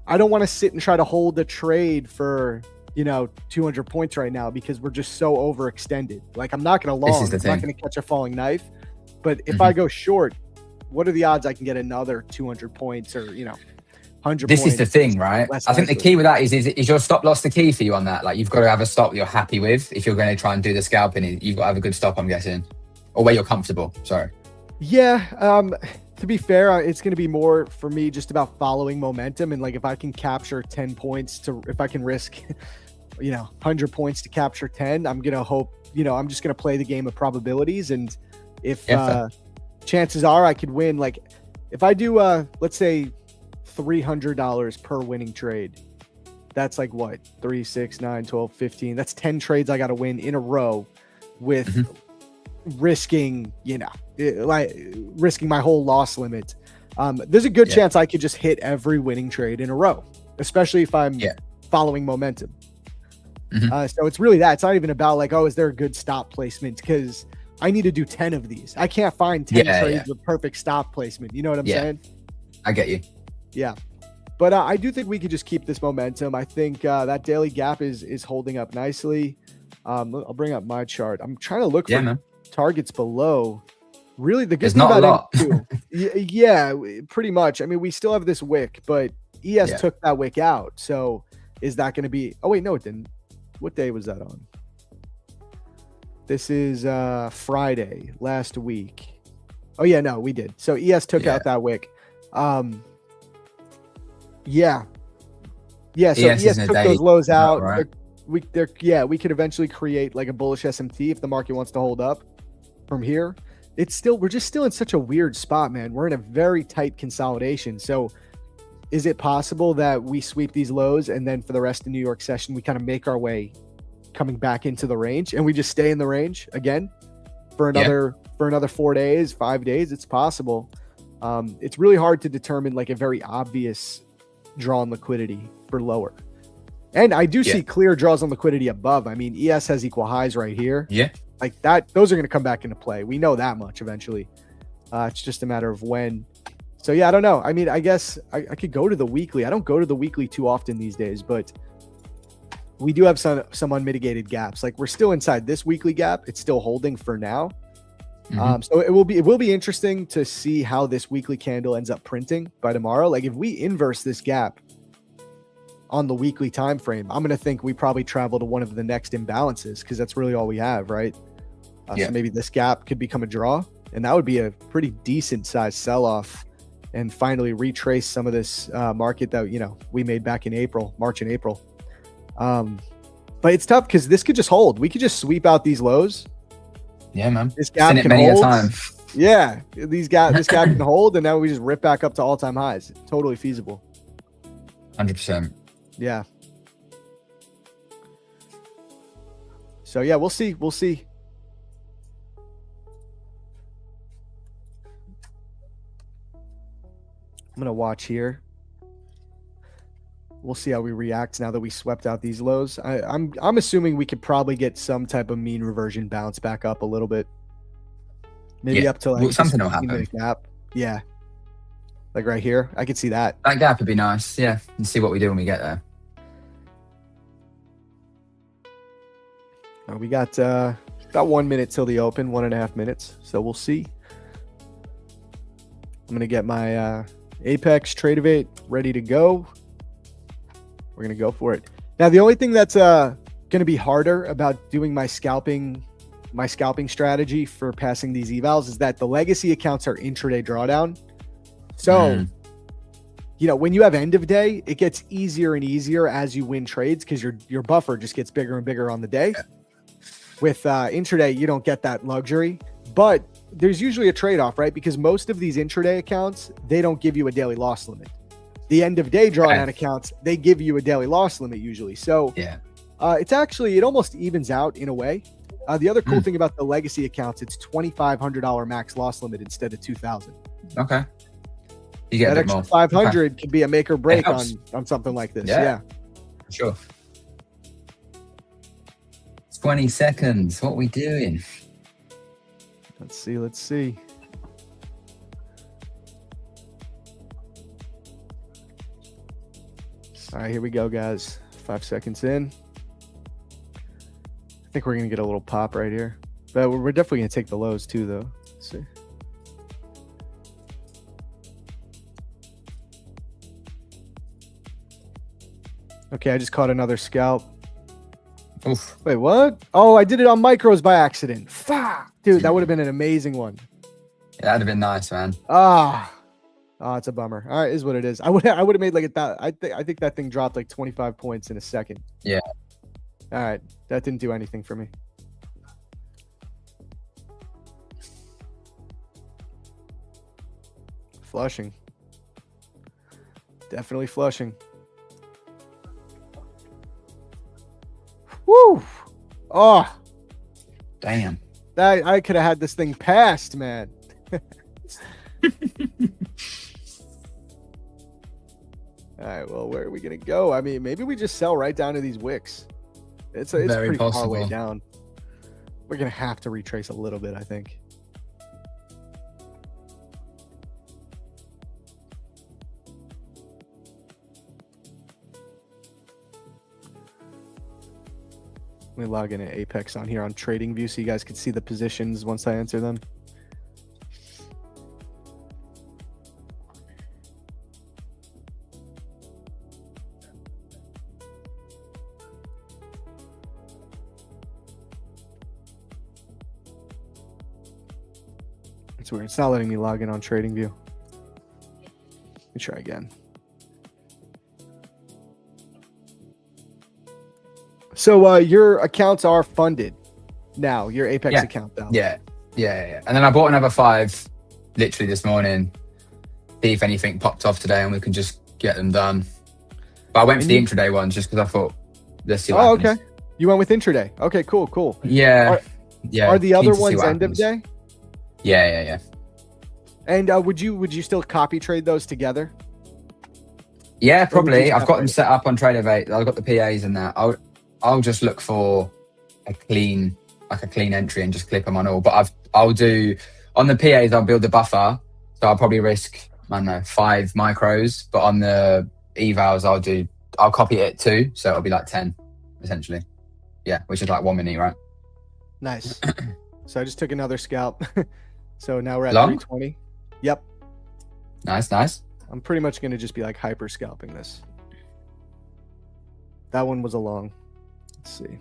I don't want to sit and try to hold the trade for 200 points right now because we're just so overextended. Like I'm not going to long, I'm not going to catch a falling knife. But if I go short, what are the odds I can get another 200 points or 100 this points? Is the thing, right? I think the key with that is your stop loss the key for you on that. Like you've got to have a stop you're happy with. If you're going to try and do the scalping, you've got to have a good stop, I'm guessing, or where you're comfortable. Sorry. Yeah. To be fair, it's going to be more for me just about following momentum. And like, if I can capture 10 points if I can risk, 100 points to capture 10, I'm going to hope, I'm just going to play the game of probabilities. And if chances are I could win, like if I do, let's say $300 per winning trade, that's like what? 3, 6, 9, 12, 15. That's 10 trades I got to win in a row with risking, risking my whole loss limit. There's a good chance I could just hit every winning trade in a row, especially if I'm following momentum. So it's really that. It's not even about like, oh, is there a good stop placement? Because I need to do 10 of these. I can't find 10 Yeah, trades yeah. with perfect stop placement. You know what I'm Yeah. saying? I get you. Yeah. But I do think we could just keep this momentum. I think that daily gap is holding up nicely. I'll bring up my chart. I'm trying to look for Man. targets below. Really, the good There's thing not a about lot. M2, yeah, pretty much. I mean, we still have this wick, but ES Yeah. took that wick out. So is that going to be? Oh wait, no, it didn't. What day was that on? This is Friday last week. Oh yeah, no, we did. So ES took out that wick. Yeah. So ES ES isn't a took daily those lows gap, out. right? We could eventually create like a bullish SMT if the market wants to hold up from here. We're just still in such a weird spot, man. We're in a very tight consolidation. So is it possible that we sweep these lows and then for the rest of the New York session, we kind of make our way coming back into the range and we just stay in the range again for another 4 days, 5 days? It's possible. It's really hard to determine like a very obvious draw on liquidity for lower. And I do see clear draws on liquidity above. I mean, ES has equal highs right here. Yeah. Like that, those are going to come back into play. We know that much eventually. It's just a matter of when. So yeah, I don't know. I mean, I guess I could go to the weekly. I don't go to the weekly too often these days, but we do have some unmitigated gaps. Like we're still inside this weekly gap. It's still holding for now. So it will be interesting to see how this weekly candle ends up printing by tomorrow. Like if we inverse this gap on the weekly time frame, I'm going to think we probably travel to one of the next imbalances because that's really all we have, right? So maybe this gap could become a draw, and that would be a pretty decent size sell-off and finally retrace some of this market that, we made back in March and April. But it's tough because this could just hold. We could just sweep out these lows. Yeah, man. This gap Seen it can many hold. a time. Yeah, this gap can hold, and now we just rip back up to all-time highs. Totally feasible. 100%. Yeah. So yeah, we'll see. I'm gonna watch here. We'll see how we react now that we swept out these lows. I'm assuming we could probably get some type of mean reversion bounce back up a little bit. Maybe up to like something will 15 happen. minute gap. Yeah. Like right here. I could see that. That gap would be nice. Yeah. And see what we do when we get there. We got 1 minute till the open, 1.5 minutes. So we'll see. I'm gonna get my Apex Tradeovate ready to go. We're gonna go for it. Now, the only thing that's gonna be harder about doing my scalping strategy for passing these evals is that the legacy accounts are intraday drawdown. So, when you have end of day, it gets easier and easier as you win trades because your buffer just gets bigger and bigger on the day. With intraday, you don't get that luxury, but there's usually a trade-off, right? Because most of these intraday accounts, they don't give you a daily loss limit. The end of day drawdown accounts, they give you a daily loss limit usually. So it almost evens out in a way. The other cool thing about the legacy accounts, it's $2,500 max loss limit instead of $2,000. Okay. You get that a bit extra more. 500 can be a make or break helps. on something like this. Yeah. Yeah. Sure. 20 seconds. What are we doing? Let's see. All right, here we go, guys. 5 seconds in. I think we're going to get a little pop right here. But we're definitely going to take the lows too, though. Let's see. Okay, I just caught another scalp. Oof. Wait, what? Oh, I did it on micros by accident. Fuck. Dude, that would have been an amazing one. Yeah, that'd have been nice, man. It's a bummer. All right, is what it is. I would have made like that. I think that thing dropped like 25 points in a second. Yeah. All right, that didn't do anything for me. Flushing. Definitely flushing. Woo! Oh, Damn. I could have had this thing passed, man. All right, well, where are we gonna go? I mean, maybe we just sell right down to these wicks. It's Very pretty far way possible. down. We're gonna have to retrace a little bit, I think. Let me log in at Apex on here on Trading View so you guys can see the positions once I enter them. It's weird. It's not letting me log in on Trading View. Let me try again. So your accounts are funded now. Your Apex account now. Yeah. And then I bought another 5 literally this morning. See if anything popped off today and we can just get them done. But I went for the intraday ones just because I thought, let's see what happens. Okay. You went with intraday. Okay, cool. Yeah. Are the other ones end of day? Yeah. And would you still copy trade those together? Yeah, probably. I've got them set up on Tradeovate. I've got the PAs and that. I'll just look for a clean entry and just clip them on all. But I'll do on the PAs. I'll build the buffer, so I'll probably risk 5 micros. But on the evals, I'll copy it too, so it'll be like 10 essentially. Yeah, which is like 1 mini, right? Nice. So I just took another scalp. So now we're at Long? 320. Yep. Nice. I'm pretty much going to just be like hyper scalping this. That one was a long. Let's see.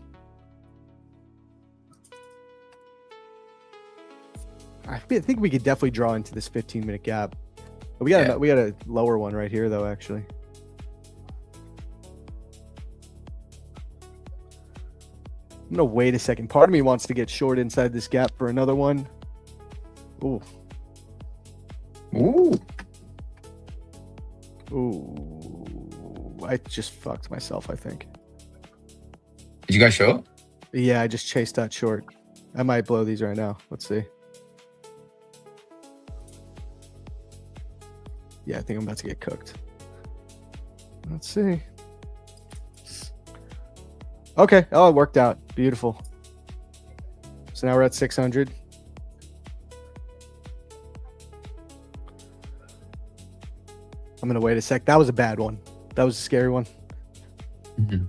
I think we could definitely draw into this 15-minute gap. We got a lower one right here though, actually. I'm gonna wait a second. Part of me wants to get short inside this gap for another one. Ooh. I just fucked myself, I think. Did you go short? Yeah, I just chased that short. I might blow these right now. Let's see. Yeah, I think I'm about to get cooked. Let's see. Okay. Oh, it worked out. Beautiful. So now we're at 600. I'm going to wait a sec. That was a bad one. That was a scary one. Mm-hmm.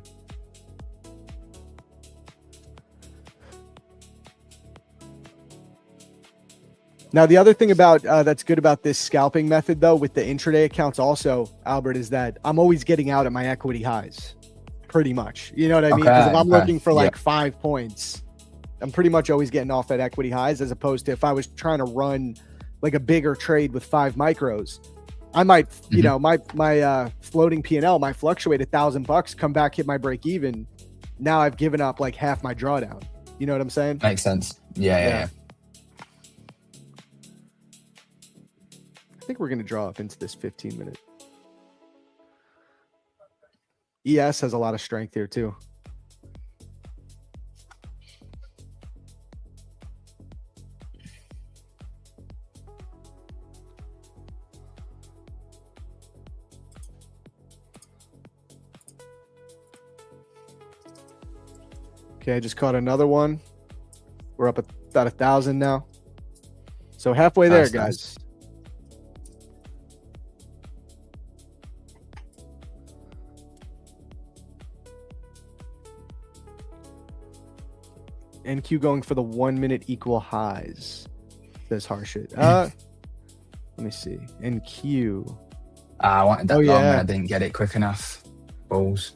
Now, the other thing about that's good about this scalping method, though, with the intraday accounts also, Albert, is that I'm always getting out at my equity highs, pretty much. You know what I mean? Because if I'm looking for like 5 points, I'm pretty much always getting off at equity highs, as opposed to if I was trying to run like a bigger trade with 5 micros, I might, you know, my floating P&L might fluctuate $1,000, come back, hit my break even. Now I've given up like half my drawdown. You know what I'm saying? Makes sense. Yeah. I think we're going to draw up into this 15-minute. ES has a lot of strength here too. Okay, I just caught another one. We're up at about 1,000 now. So halfway there, guys. NQ going for the 1 minute equal highs. Says Harshit. Let me see. NQ. I wanted that long and I didn't get it quick enough. Balls.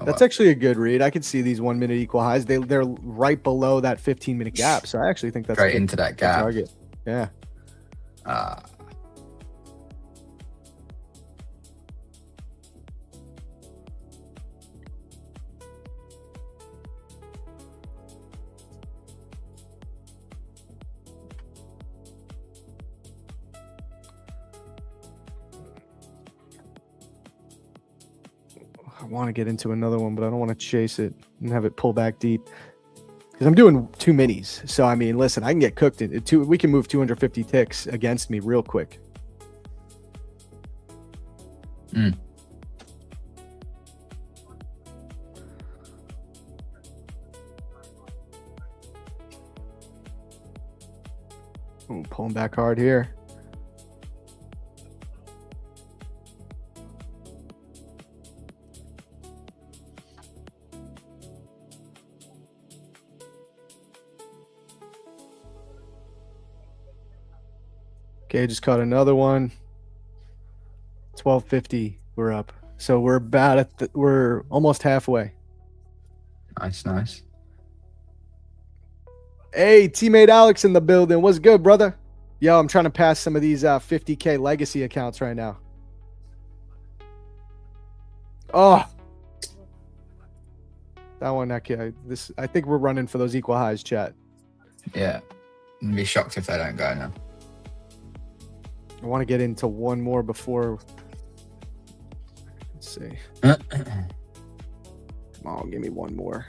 That's actually a good read. I could see these 1 minute equal highs. They're right below that 15-minute gap. So I actually think that's straight into that gap. Target. Yeah. I want to get into another one, but I don't want to chase it and have it pull back deep because I'm doing 2 minis. So, I mean, listen, I can get cooked. We can move 250 ticks against me real quick. Ooh, pulling back hard here. Okay, just caught another one. 1250. We're up. So we're about at we're almost halfway. Nice. Hey, Tmade Alex in the building. What's good, brother? Yo, I'm trying to pass some of these 50K legacy accounts right now. Oh, that one. Okay, I think we're running for those equal highs, chat. Yeah. I'd be shocked if they don't go now. I want to get into one more before. Let's see. Come on, give me one more.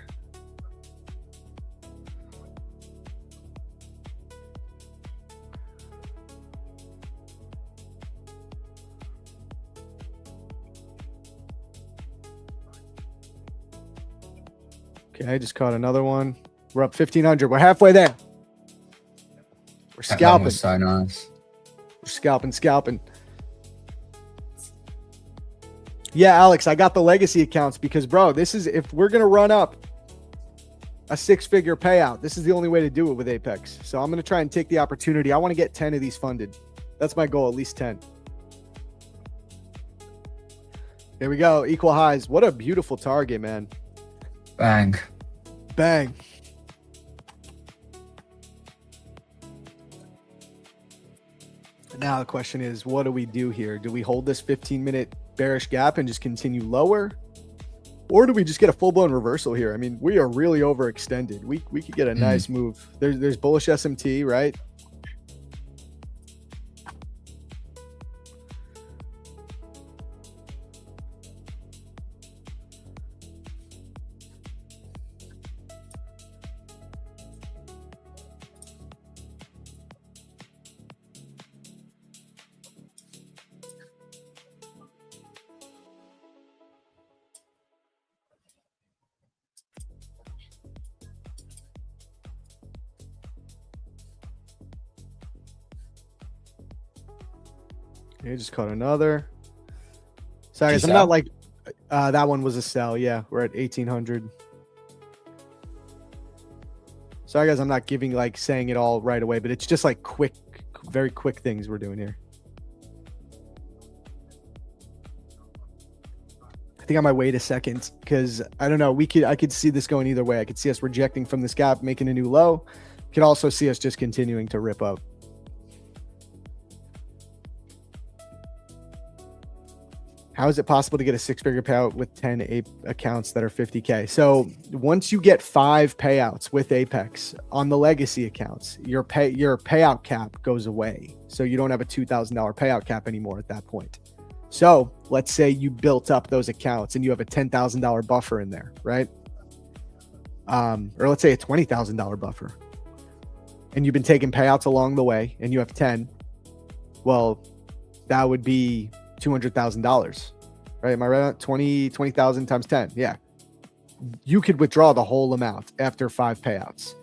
Okay, I just caught another one. We're up 1,500. We're halfway there. We're That one scalping. was so nice. We're scalping. Yeah, Alex, I got the legacy accounts because, bro, this is, if we're going to run up a 6-figure payout, this is the only way to do it with Apex. So I'm going to try and take the opportunity. I want to get 10 of these funded. That's my goal, at least 10. There we go. Equal highs. What a beautiful target, man. Bang. Bang. Now the question is, what do we do here? Do we hold this 15-minute bearish gap and just continue lower? Or do we just get a full-blown reversal here? I mean, we are really overextended. We could get a nice move. There's bullish SMT, right? Okay, just caught another. Sorry, guys, I'm not like that one was a sell. Yeah, we're at 1,800. Sorry, guys, I'm not giving like saying it all right away, but it's just like quick, very quick things we're doing here. I think I might wait a second because I don't know. I could see this going either way. I could see us rejecting from this gap, making a new low. Could also see us just continuing to rip up. How is it possible to get a 6-figure payout with 10 accounts that are 50K? So once you get 5 payouts with Apex on the legacy accounts, your payout cap goes away. So you don't have a $2,000 payout cap anymore at that point. So let's say you built up those accounts and you have a $10,000 buffer in there, right? Or let's say a $20,000 buffer. And you've been taking payouts along the way and you have 10. Well, that would be $200,000, right? Am I right? 20,000 times 10. Yeah. You could withdraw the whole amount after 5 payouts.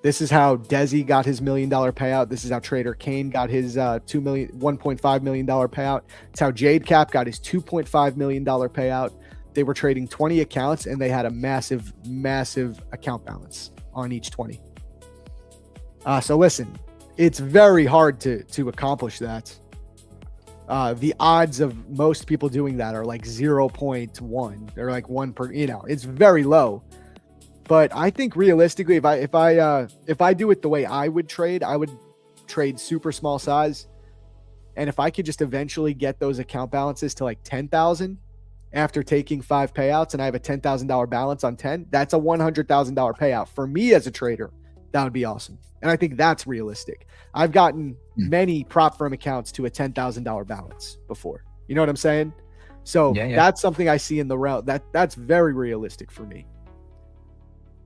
This is how Desi got his $1 million payout. This is how Trader Kane got his $1.5 million payout. It's how Jade Cap got his $2.5 million payout. They were trading 20 accounts and they had a massive, massive account balance on each 20. So listen, it's very hard to accomplish that. The odds of most people doing that are like 0.1 or like 1 per, it's very low. But I think realistically, if I do it the way I would trade super small size. And if I could just eventually get those account balances to like 10,000 after taking 5 payouts and I have a $10,000 balance on 10, that's a $100,000 payout for me as a trader. That would be awesome. And I think that's realistic. I've gotten many prop firm accounts to a $10,000 balance before. You know what I'm saying? So that's something I see in the realm. That's very realistic for me.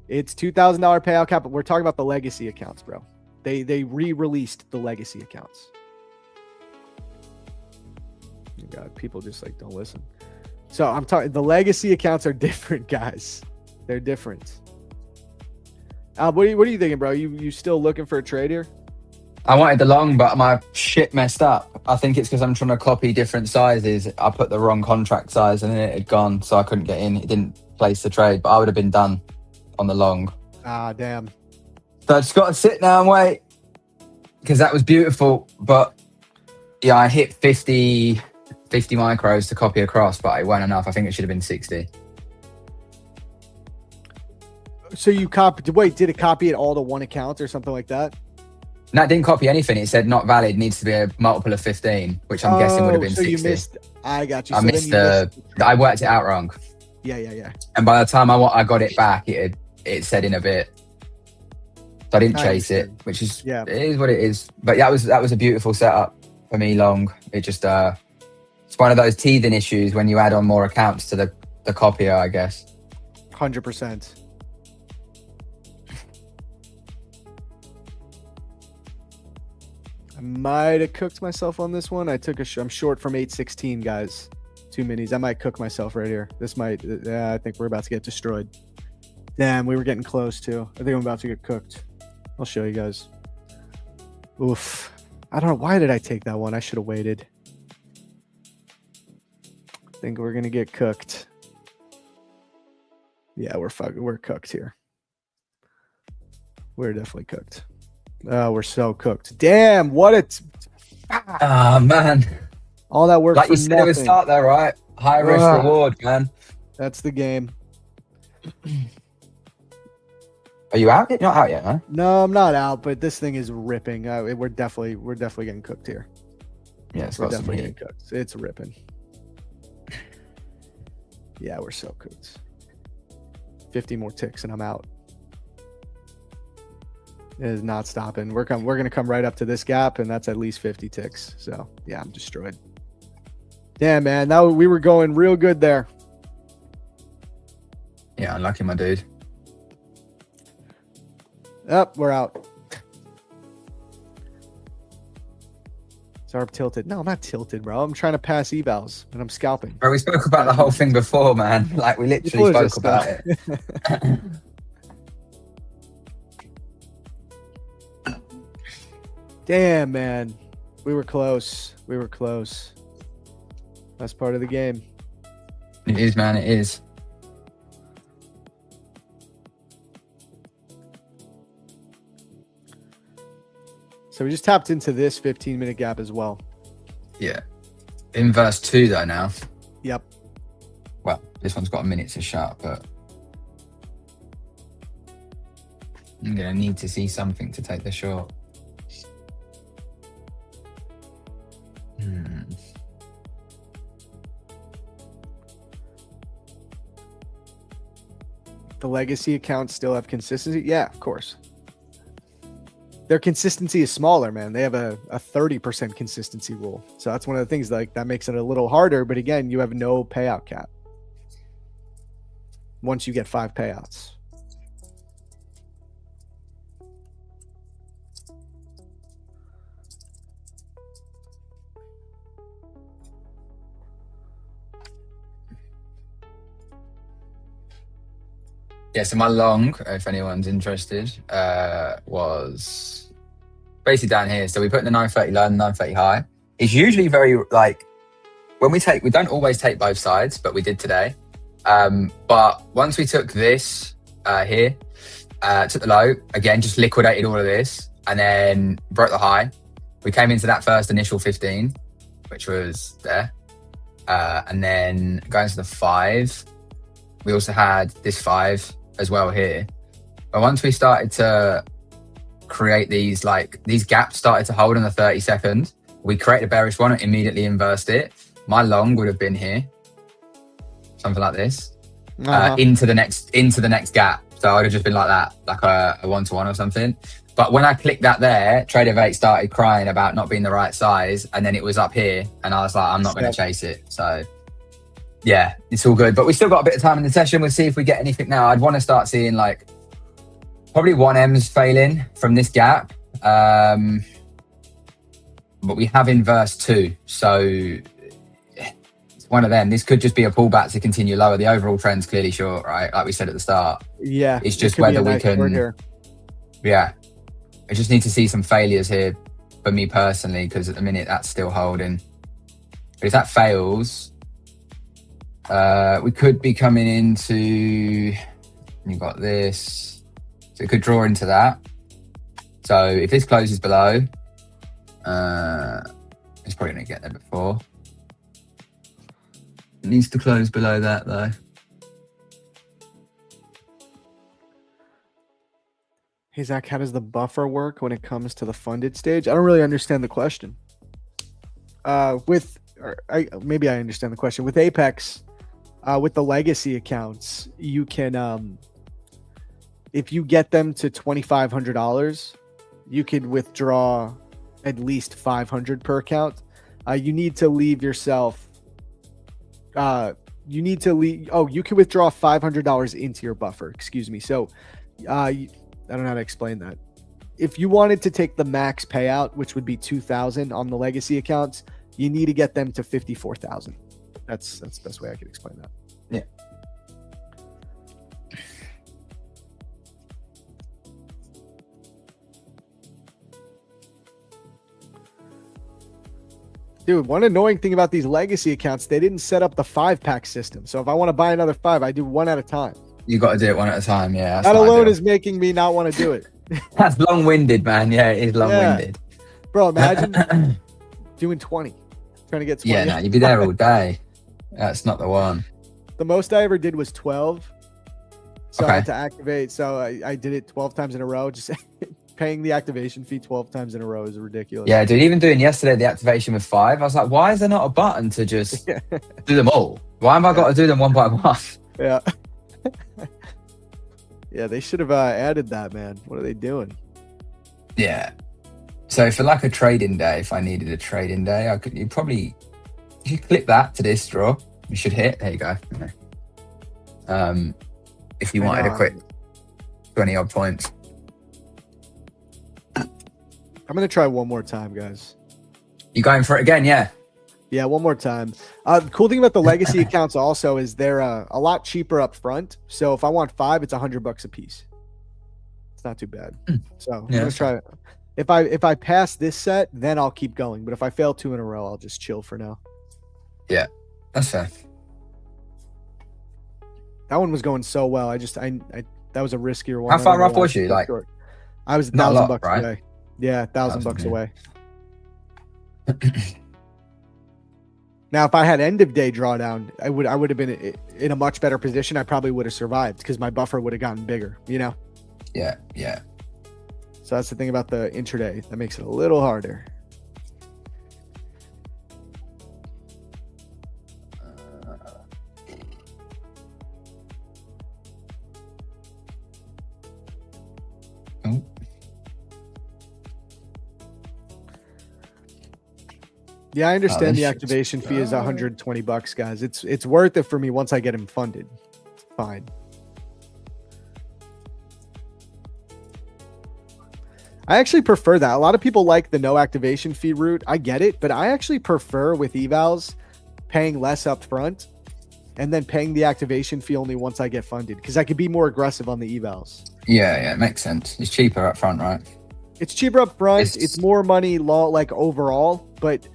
It's $2,000 payout cap, but we're talking about the legacy accounts, bro. They re-released the legacy accounts. Oh God, people just like don't listen. So I'm talking, the legacy accounts are different, guys. They're different. What are you thinking, bro? You still looking for a trade here? I wanted the long, but my shit messed up. I think it's because I'm trying to copy different sizes. I put the wrong contract size and then it had gone, so I couldn't get in. It didn't place the trade, but I would have been done on the long. Ah, damn. So I just got to sit now and wait because that was beautiful. But yeah, I hit 50 micros to copy across, but it weren't enough. I think it should have been 60. So you copied? Wait, did it copy it all to one account or something like that? No, it didn't copy anything. It said not valid, needs to be a multiple of 15, which I'm guessing would have been so 60. You missed. I got you. I So missed then I worked it out wrong. Yeah. And by the time I got it back, it said in a bit. So I didn't chase it, which is it is what it is. But yeah, that was a beautiful setup for me. Long. It just it's one of those teething issues when you add on more accounts to the copier, I guess. 100%. I might have cooked myself on this one. I took I'm short from 816, guys. 2 minis. I might cook myself right here. This might. I think we're about to get destroyed. Damn, we were getting close too. I think I'm about to get cooked. I'll show you guys. Oof. I don't know. Why did I take that one? I should have waited. I think we're gonna get cooked. Yeah, we're cooked here. We're definitely cooked. Oh, we're so cooked. Damn, what Ah, man. All that work like for you said nothing. at the start there, right? High risk reward, man. That's the game. Are you out? You're not out yet, huh? No, I'm not out, but this thing is ripping. We're definitely getting cooked here. Yeah, it's We're got some definitely heat. getting cooked. It's ripping. Yeah, we're so cooked. 50 more ticks and I'm out. It is not stopping. We're gonna come right up to this gap, and that's at least 50 ticks. So yeah, I'm destroyed. Damn, man. Now we were going real good there. Yeah, unlucky, my dude. Up, we're out. Zarb tilted. No, I'm not tilted, bro. I'm trying to pass evals and I'm scalping. Bro, we spoke about the whole thing before, man. Like we literally spoke about it. Damn, man. We were close. We were close. That's part of the game. It is, man. It is. So we just tapped into this 15-minute gap as well. Yeah. In verse 2, though, now. Yep. Well, this one's got a minute to shut, but I'm going to need to see something to take the short. The legacy accounts still have consistency? Yeah, of course. Their consistency is smaller, man. They have a 30% consistency rule. So that's one of the things like that makes it a little harder. But again, you have no payout cap once you get 5 payouts. Yeah, so my long, if anyone's interested, was basically down here. So we put in the 930 low and 930 high. It's usually very, like, when we don't always take both sides, but we did today. But once we took this here, took the low, again, just liquidated all of this, and then broke the high. We came into that first initial 15, which was there. And then going to the 5, we also had this 5 as well here. But once we started to create these gaps started to hold in the 30 seconds, we created a bearish one and immediately inversed it. My long would have been here, something like this, into the next gap. So I would have just been like that, like a 1-to-1 or something. But when I clicked that there, Trader of 8 started crying about not being the right size, and then it was up here, and I was like, I'm not going to chase it. So yeah, it's all good. But we still got a bit of time in the session. We'll see if we get anything now. I'd want to start seeing like probably 1Ms failing from this gap. But we have inverse 2. So it's one of them. This could just be a pullback to continue lower. The overall trend's clearly short, right? Like we said at the start. Yeah. It's just whether we can. Yeah. I just need to see some failures here for me personally, because at the minute that's still holding. But if that fails, we could be coming into, you got this, so it could draw into that. So if this closes below, it's probably going to get there before. It needs to close below that though. Hey, Zach, how does the buffer work when it comes to the funded stage? I don't really understand the question. Maybe I understand the question. With Apex, with the legacy accounts, you can, if you get them to $2,500, you could withdraw at least 500 per account. You need to leave yourself. You can withdraw $500 into your buffer. Excuse me. So, I don't know how to explain that. If you wanted to take the max payout, which would be 2,000 on the legacy accounts, you need to get them to 54,000. That's the best way I could explain that. Yeah. Dude, one annoying thing about these legacy accounts, they didn't set up the 5-pack system. So if I want to buy another 5, I do one at a time. You got to do it one at a time, yeah. That alone is making me not want to do it. That's long-winded, man. Yeah, it is long-winded. Yeah. Bro, imagine doing 20. Trying to get 20. Yeah, no, you'd be there all day. That's not the one. The most I ever did was 12. So Okay. I had to activate. So I did it 12 times in a row. Just paying the activation fee 12 times in a row is ridiculous. Yeah, dude, even doing yesterday the activation with 5, I was like, why is there not a button to just do them all? Why have I got to do them one by one? Yeah. Yeah, they should have added that, man. What are they doing? Yeah. So for like a trading day, if I needed a trading day, you could clip that to this draw. You should hit. There you go. If you wanted a quick 20 odd points. I'm going to try one more time, guys. You going for it again? Yeah. Yeah, one more time. The cool thing about the legacy accounts also is they're a lot cheaper up front. So if I want 5, it's $100 a piece. It's not too bad. So I'm gonna try it. If I pass this set, then I'll keep going. But if I fail 2 in a row, I'll just chill for now. Yeah, that's fair. That one was going so well. I that was a riskier one. How far off was you? Like, I was $1,000 right? away. Yeah, $1,000 away. Now, if I had end of day drawdown, I would have been in a much better position. I probably would have survived because my buffer would have gotten bigger, you know? Yeah. So that's the thing about the intraday. That makes it a little harder. Yeah, I understand the activation fee is $120, guys. It's worth it for me once I get him funded. It's fine. I actually prefer that. A lot of people like the no activation fee route. I get it, but I actually prefer with evals paying less up front and then paying the activation fee only once I get funded because I could be more aggressive on the evals. Yeah, it makes sense. It's cheaper up front, right? It's cheaper up front. It's more money like overall, but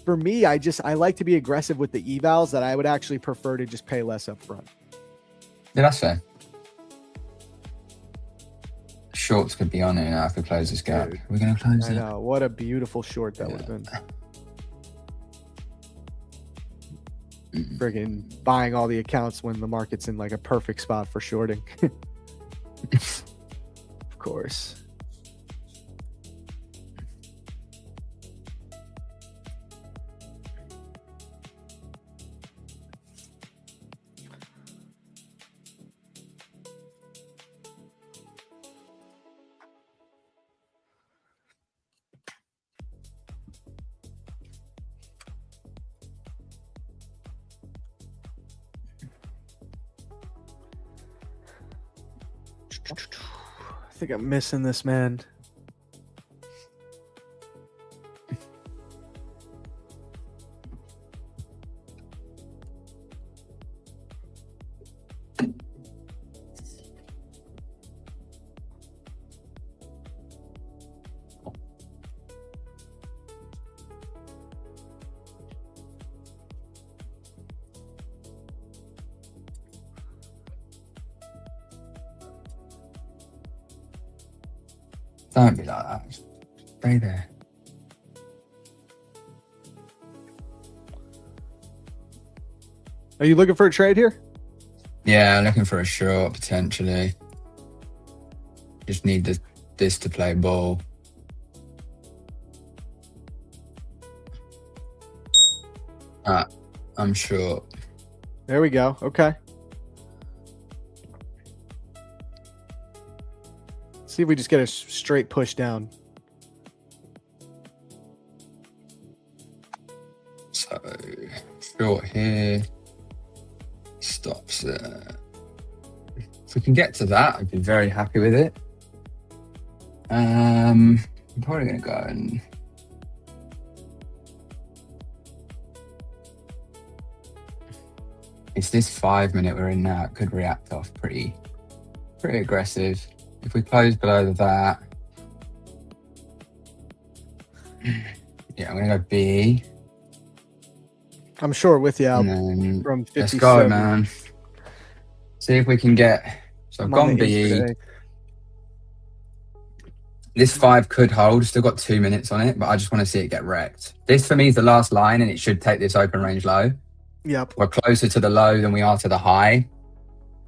for me, I like to be aggressive with the evals that I would actually prefer to just pay less up front. Yeah, that's fair. Shorts could be on it now. I could close this gap. We're going to close it. I know. What a beautiful short that would have been. Friggin' buying all the accounts when the market's in like a perfect spot for shorting. Of course. I think I'm missing this, man. Don't be like that. Stay there. Are you looking for a trade here? Yeah, I'm looking for a short potentially. Just need this to play ball. I'm short. There we go. Okay. See if we just get a straight push down. So short here. Stops there. If we can get to that, I'd be very happy with it. I'm probably gonna go and it's this 5 minute we're in now. It could react off pretty aggressive. If we close below that, yeah, I'm gonna go B. I'm short with you, Al, And then from 57. let's go, man. See if we can get. So I've I'm on gone the B. intraday. This 5 could hold. Still got 2 minutes on it, but I just want to see it get wrecked. This for me is the last line, and it should take this open range low. Yep. We're closer to the low than we are to the high.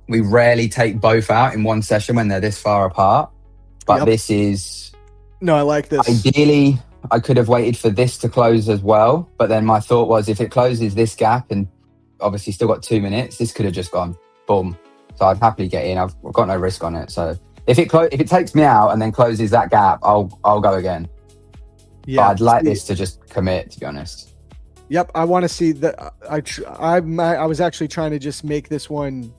We rarely take both out in one session when they're this far apart. But Yep. this is No, I like this. ideally. I could have waited for this to close as well, but then my thought was if it closes this gap and obviously still got 2 minutes, this could have just gone boom. So I'd happily get in. I've got no risk on it. So if it takes me out and then closes that gap, I'll go again. Yeah. But I'd like this to just commit, to be honest. Yep. I want to see that. I was actually trying to just make this one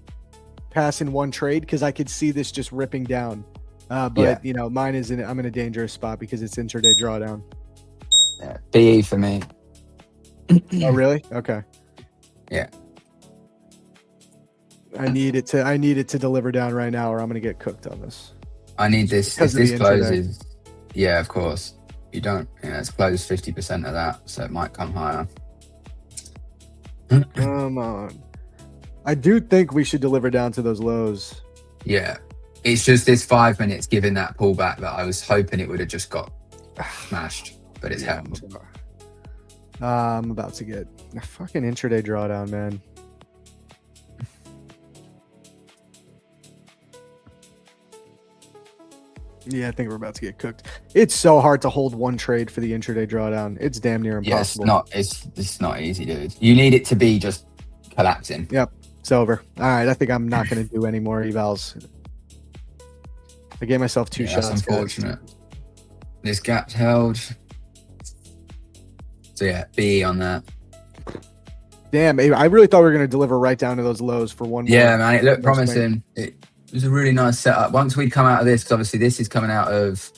pass in one trade because I could see this just ripping down. But Yeah. you know, mine is I'm in a dangerous spot because it's intraday drawdown. Yeah, BE for me. Oh, really? Okay. Yeah. I need it to deliver down right now, or I'm gonna get cooked on this. I need this. If Because of this the intraday. closes, yeah, of course. You don't. Yeah, it's closed 50% of that, so it might come higher. Come on. I do think we should deliver down to those lows. Yeah, it's just this 5 minutes giving that pullback that I was hoping it would have just got smashed, but it's held. I'm about to get a fucking intraday drawdown, man. Yeah, I think we're about to get cooked. It's so hard to hold one trade for the intraday drawdown. It's damn near Yeah, impossible. it's not easy, dude. You need it to be just collapsing. Yep, it's over. All right, I think I'm not going to do any more evals. I gave myself two Yeah, shots. that's unfortunate. This gap's held. So yeah, B on that. Damn, I really thought we were going to deliver right down to those lows for one more. Yeah, man, it looked more promising. It was a really nice setup. Once we come out of this, because obviously this is coming out of.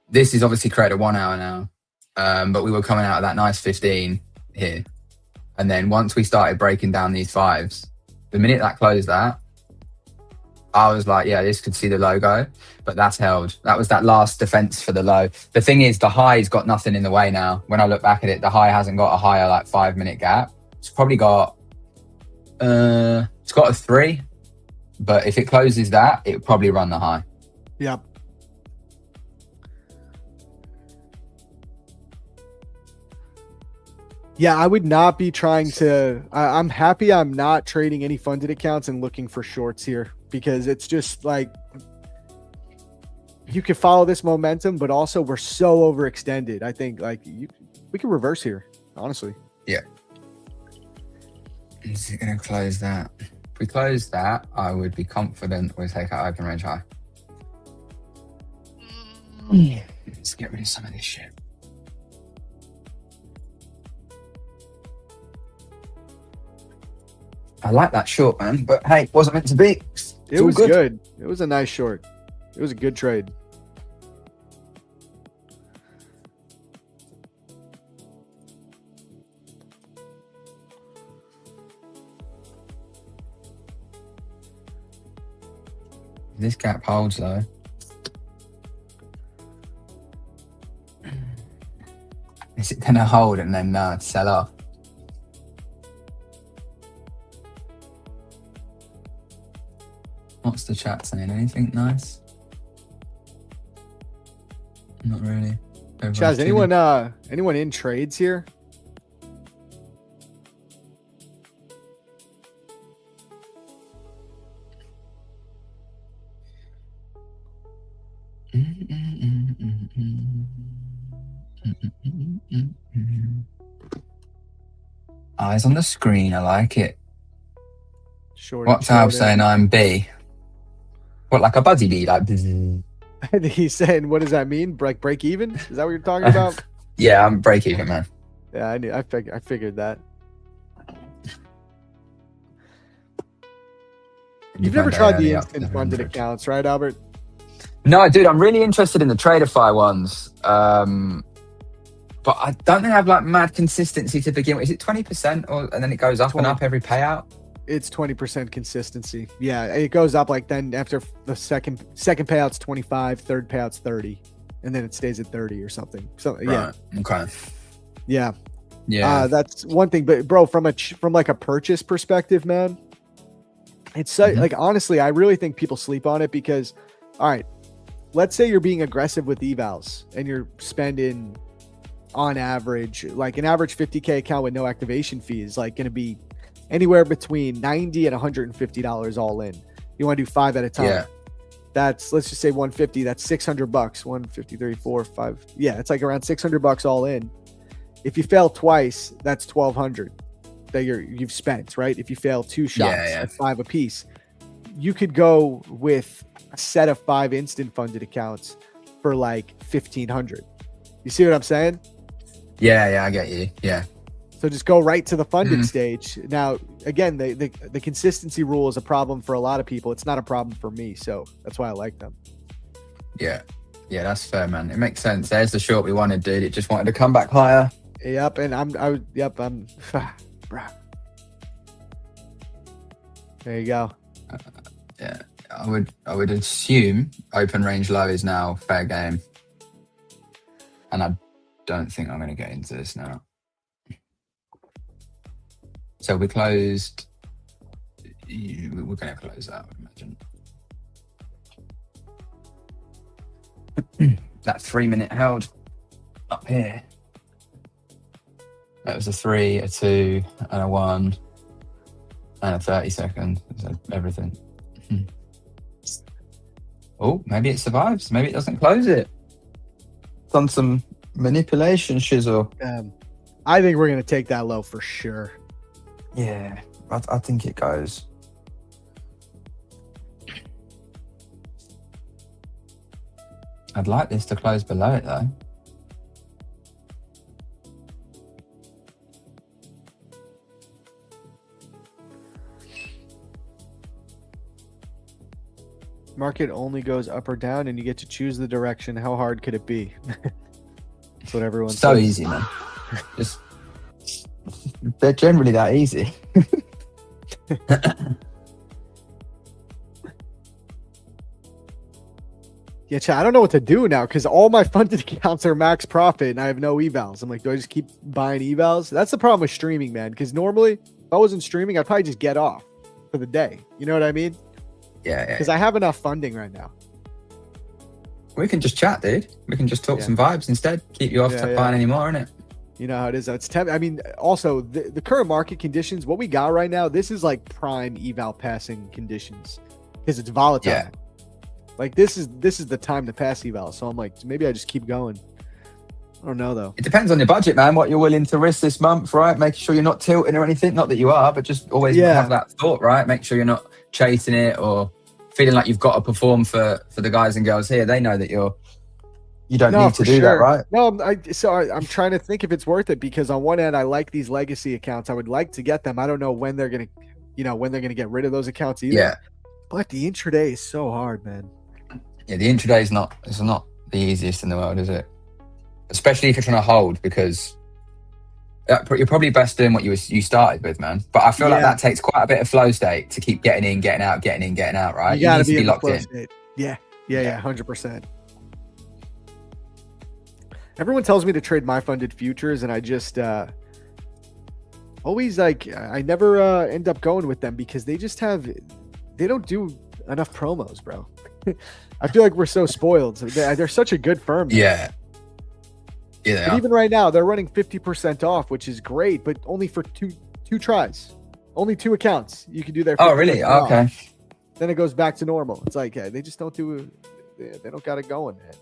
This is obviously created 1 hour now, but we were coming out of that nice 15 here, and then once we started breaking down these 5s, the minute that closed that, I was like, yeah, this could see the logo, but that's held. That was that last defense for the low. The thing is, the high's got nothing in the way now. When I look back at it, the high hasn't got a higher like 5 minute gap. It's probably got, it's got a 3, but if it closes that, it would probably run the high. Yep. Yeah, I would not be trying to. I'm happy I'm not trading any funded accounts and looking for shorts here because it's just like you can follow this momentum, but also we're so overextended. I think like we can reverse here, honestly. Yeah. Is it going to close that? If we close that, I would be confident we'll take out open range high. Let's get rid of some of this shit. I like that short, man, but hey, it wasn't meant to be. It was good. It was a nice short. It was a good trade. This gap holds though. Is it gonna hold and then sell off? What's the chat saying? Anything nice? Not really. Chaz, anyone in trades here? Eyes on the screen. I like it. Short. What's Alf saying? I'm B. What, like a buzzy bee? Like, bzz. He's saying, what does that mean? Break even? Is that what you're talking about? Yeah, I'm break even, man. Yeah, I knew. I figured that. You've never tried the instant funded accounts, right, Albert? No, dude, I'm really interested in the Traderify ones. But I don't think I have like mad consistency to begin with. Is it 20% and then it goes up 20. And up every payout? It's 20% consistency. Yeah, it goes up like then after the second payout's 25, third payout's 30, and then it stays at 30 or something. So yeah. Okay. Yeah. Yeah. That's one thing, but bro, from like a purchase perspective, man, it's like honestly, I really think people sleep on it because, all right, let's say you're being aggressive with evals and you're spending on average, like an average 50K account with no activation fee is like going to be anywhere between $90 and $150 all in. You want to do 5 at a time. Yeah. That's, let's just say 150. That's $600. 150, 3, 4, 5. Yeah. It's like around $600 all in. If you fail twice, that's $1,200 that you've spent, right? If you fail 2 shots at 5 apiece, you could go with a set of 5 instant funded accounts for like $1,500. You see what I'm saying? Yeah, I get you. Yeah. So just go right to the funded stage. Now, again, the consistency rule is a problem for a lot of people. It's not a problem for me, so that's why I like them. Yeah, that's fair, man. It makes sense. There's the short we wanted, dude. It just wanted to come back higher. Yep, and I'm there you go. Yeah, I would assume open range low is now fair game, and I don't think I'm going to get into this now. So we closed. We're going to close out, I would imagine. That 3-minute held up here. That was a 3, a 2, and a 1, and a 30-second. So everything. Oh, maybe it survives. Maybe it doesn't close it. Done some manipulation, shizzle. I think we're going to take that low for sure. Yeah, I think it goes. I'd like this to close below it, though. Market only goes up or down, and you get to choose the direction. How hard could it be? That's what everyone says. So easy, man. Just they're generally that easy. Yeah, chat, I don't know what to do now because all my funded accounts are max profit and I have no evals. I'm like, do I just keep buying evals? That's the problem with streaming, man. Because normally, if I wasn't streaming, I'd probably just get off for the day. You know what I mean? Yeah. Because I have enough funding right now. We can just chat, dude. We can just talk some vibes instead. Keep you off buying any more, innit? You know how it is. I mean, also the current market conditions, what we got right now, this is like prime eval passing conditions because it's volatile. Yeah. Like this is the time to pass eval. So I'm like, maybe I just keep going. I don't know though. It depends on your budget, man. What you're willing to risk this month, right? Making sure you're not tilting or anything. Not that you are, but just always have that thought, right? Make sure you're not chasing it or feeling like you've got to perform for the guys and girls here. They know that you don't need to do that, right? No, I'm trying to think if it's worth it because on one end, I like these legacy accounts. I would like to get them. I don't know when they're gonna get rid of those accounts either. Yeah. But the intraday is so hard, man. Yeah, the intraday is not the easiest in the world, is it? Especially if you're trying to hold, because you're probably best doing what you started with, man. But I feel like that takes quite a bit of flow state to keep getting in, getting out, getting in, getting out, right? You gotta need to be locked in. State. Yeah, 100%. Everyone tells me to trade my funded futures, and I just always I never end up going with them because they don't do enough promos, bro. I feel like we're so spoiled. They're such a good firm. Man. Yeah. Yeah. But even right now, they're running 50% off, which is great, but only for two tries. Only 2 accounts. You can do their. Oh, really? Okay. Then it goes back to normal. It's like they just don't do. They don't got it going, man.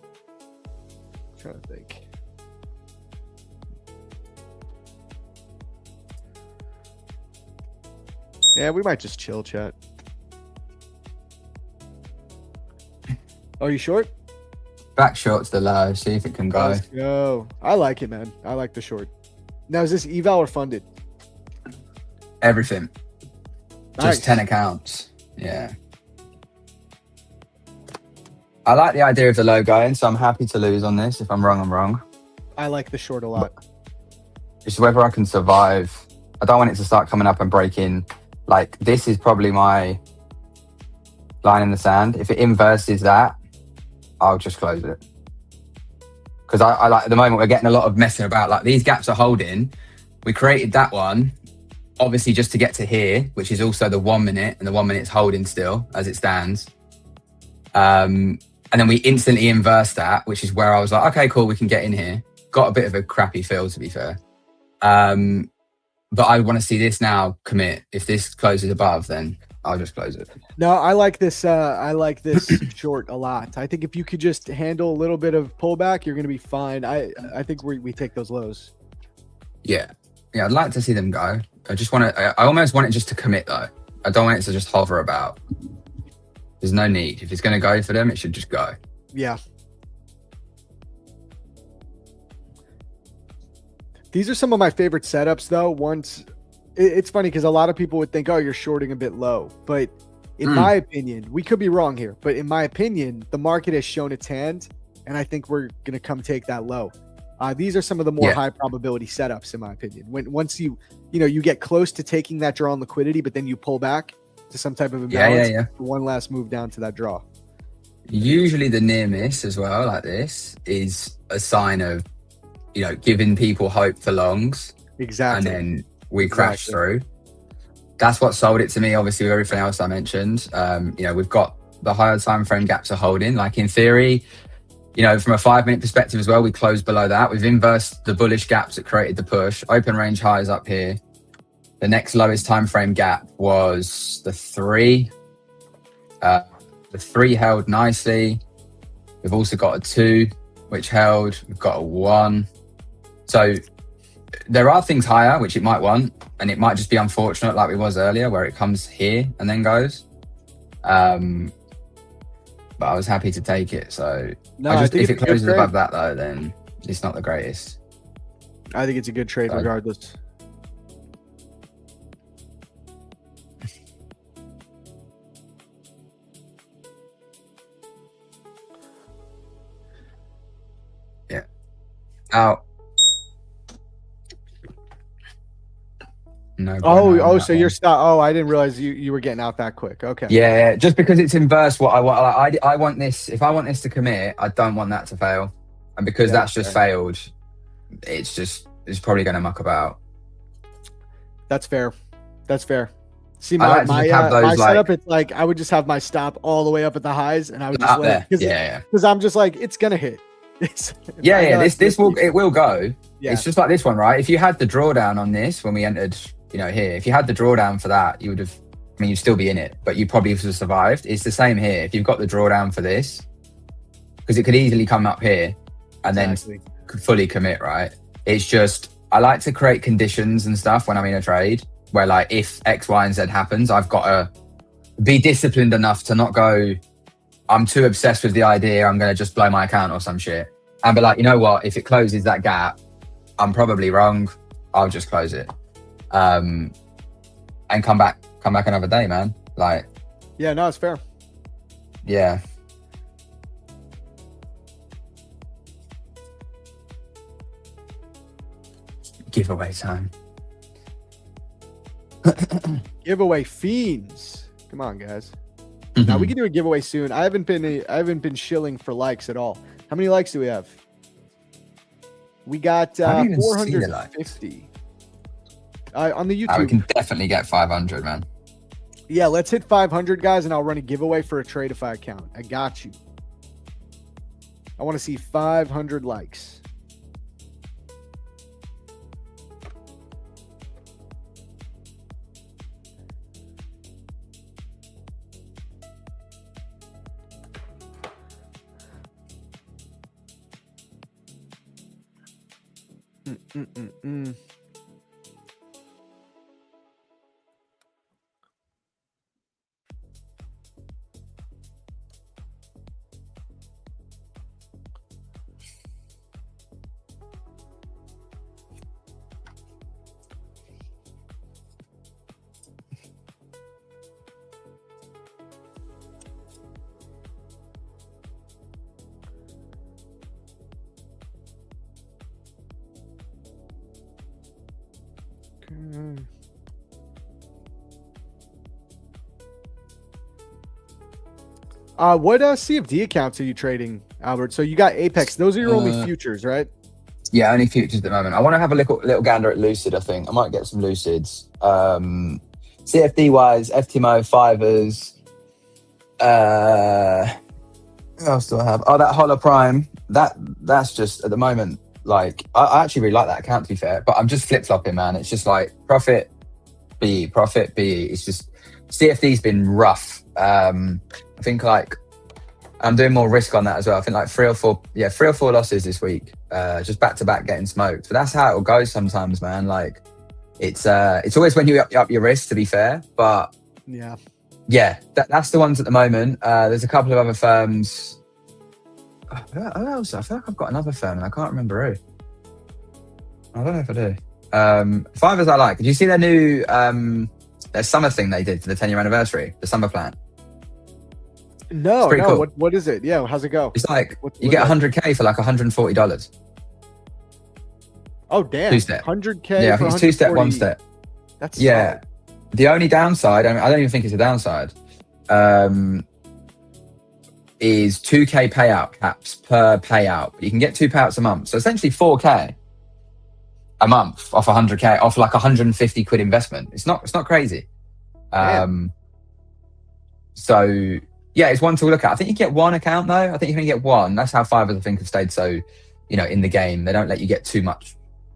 I'm trying to think. Yeah, we might just chill, chat. Oh, you short? Back short's the low. See if it can go. Let's go. I like it, man. I like the short. Now, is this eval or funded? Everything. Nice. Just 10 accounts. Yeah. I like the idea of the low going, so I'm happy to lose on this. If I'm wrong, I'm wrong. I like the short a lot. It's whether I can survive. I don't want it to start coming up and breaking. Like, this is probably my line in the sand. If it inverses that, I'll just close it. Because I like, at the moment, we're getting a lot of messing about. Like, these gaps are holding. We created that one, obviously, just to get to here, which is also the 1 minute, and the 1 minute's holding still as it stands. And then we instantly inverse that, which is where I was like, okay, cool, we can get in here. Got a bit of a crappy feel, to be fair. But I want to see this now commit. If this closes above, then I'll just close it. No, I like this. I like this short a lot. I think if you could just handle a little bit of pullback, you're going to be fine. I think we take those lows. Yeah. Yeah, I'd like to see them go. I almost want it just to commit, though. I don't want it to just hover about. There's no need. If it's going to go for them, it should just go. Yeah. These are some of my favorite setups, though. It's funny because a lot of people would think, oh, you're shorting a bit low. But in my opinion, we could be wrong here, but in my opinion, the market has shown its hand, and I think we're going to come take that low. These are some of the more high probability setups, in my opinion. Once you get close to taking that draw on liquidity, but then you pull back to some type of imbalance, one last move down to that draw. Usually the near miss as well, like this, is a sign of, giving people hope for longs. Exactly. And then we crash through. That's what sold it to me, obviously, with everything else I mentioned. We've got the higher time frame gaps are holding. Like, in theory, from a 5 minute perspective as well, we closed below that. We've inversed the bullish gaps that created the push. Open range highs up here. The next lowest time frame gap was the 3. The 3 held nicely. We've also got a 2, which held. We've got a 1. So there are things higher, which it might want, and it might just be unfortunate, like we was earlier, where it comes here and then goes. But I was happy to take it. So if it closes above that, though, then it's not the greatest. I think it's a good trade regardless. Yeah. Out. No. So you're stop. Oh, I didn't realize you were getting out that quick. Okay. Yeah, just because it's inverse what I want. I want this. If I want this to commit, I don't want that to fail. And because that's just failed, it's probably going to muck about. That's fair. See, my setup, it's like I would just have my stop all the way up at the highs, and I would just let it. Because I'm just like, it's gonna hit. This will go. Yeah. It's just like this one, right? If you had the drawdown on this when we entered, here, if you had the drawdown for that, you would have. I mean, you'd still be in it, but you probably would have survived. It's the same here. If you've got the drawdown for this, because it could easily come up here and then fully commit, right? It's just, I like to create conditions and stuff when I'm in a trade where, like, if X, Y, and Z happens, I've got to be disciplined enough to not go, I'm too obsessed with the idea, I'm going to just blow my account or some shit. And be like, you know what? If it closes that gap, I'm probably wrong. I'll just close it. And come back another day, man. Like, yeah, no, it's fair. Yeah. Giveaway time. Giveaway fiends. Come on, guys. Now we can do a giveaway soon. I haven't been shilling for likes at all. How many likes do we have? We got 450 on the YouTube. We can definitely get 500, man. Yeah, let's hit 500, guys, and I'll run a giveaway for a Tradeify account. I got you. I want to see 500 likes. Mm-mm-mm-mm. What CFD accounts are you trading, Albert? So you got Apex. Those are your only futures, right? Yeah, only futures at the moment. I want to have a little gander at Lucid, I think. I might get some Lucids. CFD wise, FTMO, Fivers. What else do I have? Oh, that Hollow Prime. That's just at the moment, like, I actually really like that account, to be fair, but I'm just flip-flopping, man. It's just like profit, BE, profit, BE. It's just, CFD's been rough. I think like I'm doing more risk on that as well. I think like three or four losses this week, just back to back getting smoked. But that's how it'll go sometimes, man. Like it's always when you up your risk, to be fair. But yeah, that's the ones at the moment. There's a couple of other firms. Who else? I feel like I've got another firm and I can't remember who. I don't know if I do. Fivers I like. Did you see their new their summer thing they did for the 10-year anniversary? The summer plan. No. Cool. What is it? Yeah, how's it go? It's like you get 100K for like $140. Oh damn! 2-step. 100K. Yeah, I think it's 2-step, 1-step. That's yeah. Solid. The only downside, I don't even think it's a downside, is 2K payout caps per payout. You can get 2 payouts a month, so essentially 4K a month off 100K, off like 150 quid investment. It's not crazy. So yeah, it's one to look at. I think you get one account though. I think you can only get one. That's how Fivers, I think, have stayed so, in the game. They don't let you get too much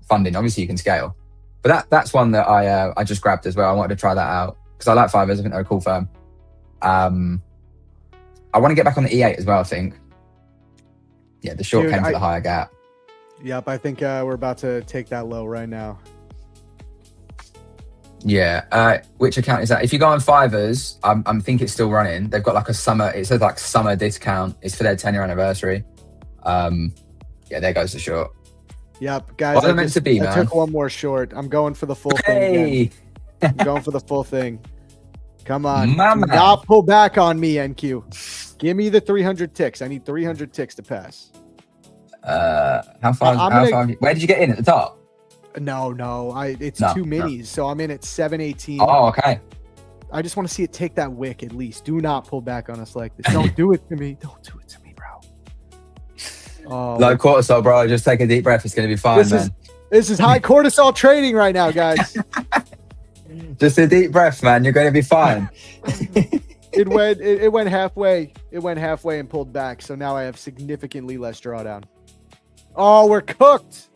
funding. Obviously, you can scale, but that's one that I just grabbed as well. I wanted to try that out because I like Fivers. I think they're a cool firm. I want to get back on the E8 as well. I think. Yeah, the short came for the higher gap. Yep, I think we're about to take that low right now. Yeah, which account is that? If you go on Fivers, I think it's still running. They've got like a summer. It says like summer discount. It's for their 10-year anniversary. Yeah, there goes the short. Yep, guys. What are they meant to be, man? I took one more short. I'm going for the full thing again. I'm going for the full thing. Come on, do not pull back on me, NQ. Give me the 300 ticks. I need 300 ticks to pass. How far? Where did you get in at the top? No. It's two minis, so I'm in at 718. Oh, okay. I just want to see it take that wick at least. Do not pull back on us like this. Don't do it to me. Don't do it to me, bro. Low cortisol, bro. Just take a deep breath. It's going to be fine, man. This is high cortisol trading right now, guys. Just a deep breath, man. You're going to be fine. It went halfway. It went halfway and pulled back. So now I have significantly less drawdown. Oh, we're cooked.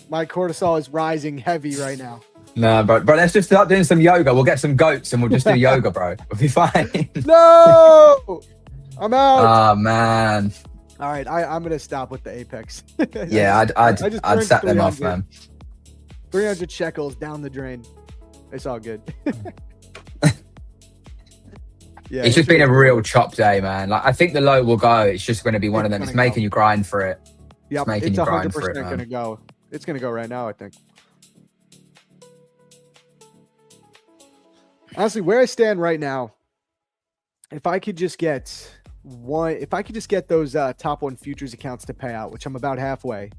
My cortisol is rising heavy right now. Nah, bro, let's just start doing some yoga. We'll get some goats and we'll just do yoga, bro. We'll be fine. No! I'm out. Oh, man. All right, I'm going to stop with the Apex. Yeah, I'd set them off, man. 300 shekels down the drain. It's all good. Yeah, it's just been a real chop day, man. Like, I think the low will go. It's just going to be one of them. It's making you grind for it. Yep, it's 100% going to go. It's going to go right now, I think. Honestly, where I stand right now, if I could just get those top 1 futures accounts to pay out, which I'm about halfway,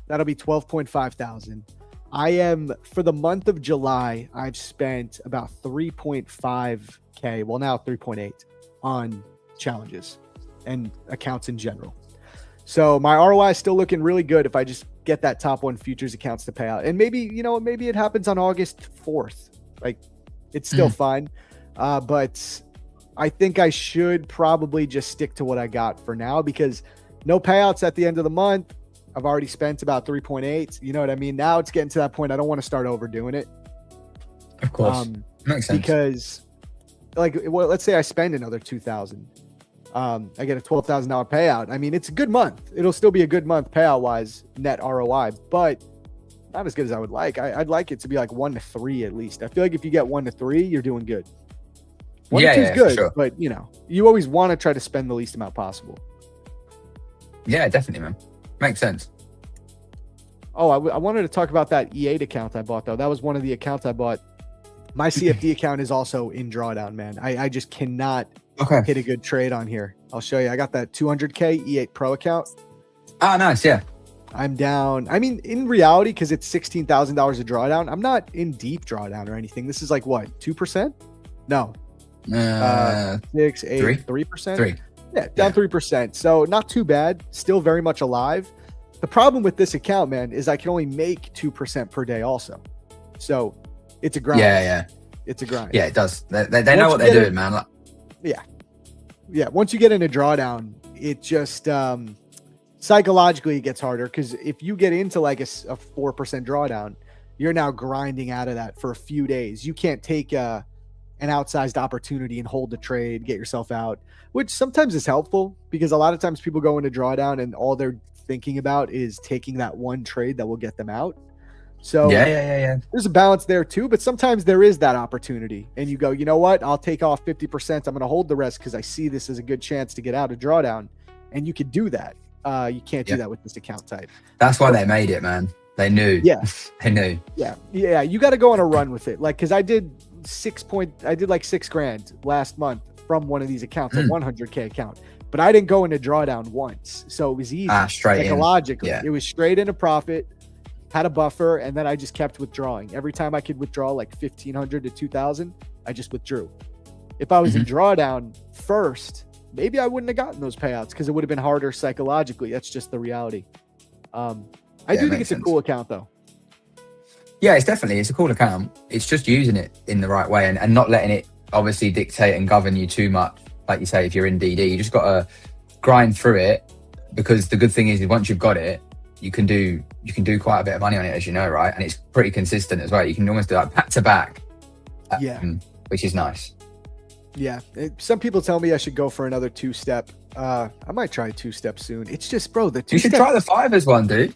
that'll be 12.5 thousand. I am, for the month of July, I've spent about 3.5K, well now 3.8 on challenges and accounts in general. So my ROI is still looking really good if I just get that top 1 futures accounts to pay out. And maybe it happens on August 4th. Like, it's still fine. But I think I should probably just stick to what I got for now because no payouts at the end of the month. I've already spent about 3.8. You know what I mean? Now it's getting to that point. I don't want to start overdoing it. Of course. Makes sense. Because let's say I spend another 2,000. I get a $12,000 payout. I mean, it's a good month. It'll still be a good month payout wise, net ROI, but not as good as I would like. I'd like it to be like 1 to 3 at least. I feel like if you get 1 to 3, you're doing good. 1 to 2 is good, sure. but you always want to try to spend the least amount possible. Yeah, definitely, man. Makes sense. Oh, I wanted to talk about that E8 account I bought though. That was one of the accounts I bought. My CFD account is also in drawdown, man. I just cannot hit a good trade on here. I'll show you. I got that 200K E8 Pro account. Oh, nice. Yeah. I'm down. I mean, in reality, because it's $16,000 a drawdown, I'm not in deep drawdown or anything. This is like what, 2%? No. 6, 8, 3%? 3. Yeah, down 3%. So not too bad. Still very much alive. The problem with this account, man, is I can only make 2% per day also. So it's a grind. Yeah. It's a grind. Yeah, it does. They know what they're doing, man. Like, yeah. Once you get in a drawdown, it just psychologically it gets harder because if you get into like a 4% drawdown, you're now grinding out of that for a few days. You can't take an outsized opportunity and hold the trade, get yourself out, which sometimes is helpful because a lot of times people go into drawdown and all they're thinking about is taking that one trade that will get them out. So yeah. There's a balance there too, but sometimes there is that opportunity and you go, you know what? I'll take off 50%. I'm going to hold the rest because I see this as a good chance to get out of drawdown. And you could do that. You can't do that with this account type. That's why they made it, man. They knew. Yeah. They knew. Yeah. You got to go on a run with it. Like, cause I did like $6,000 last month from one of these accounts, a 100K account, but I didn't go into drawdown once. So it was easy. Straight psychologically. in. It was straight into profit. Had a buffer, and then I just kept withdrawing. Every time I could withdraw like 1,500 to 2,000, I just withdrew. If I was in drawdown first, maybe I wouldn't have gotten those payouts because it would have been harder psychologically. That's just the reality. I do think it's a cool account though. Yeah, it's a cool account. It's just using it in the right way and not letting it obviously dictate and govern you too much. Like you say, if you're in DD, you just got to grind through it because the good thing is once you've got it, you can do quite a bit of money on it, as you know, right? And it's pretty consistent as well. You can almost do like back to back, which is nice. Yeah, some people tell me I should go for another 2-step. I might try 2-step soon. It's just, bro, the 2-step. You should try the 5ers one, dude.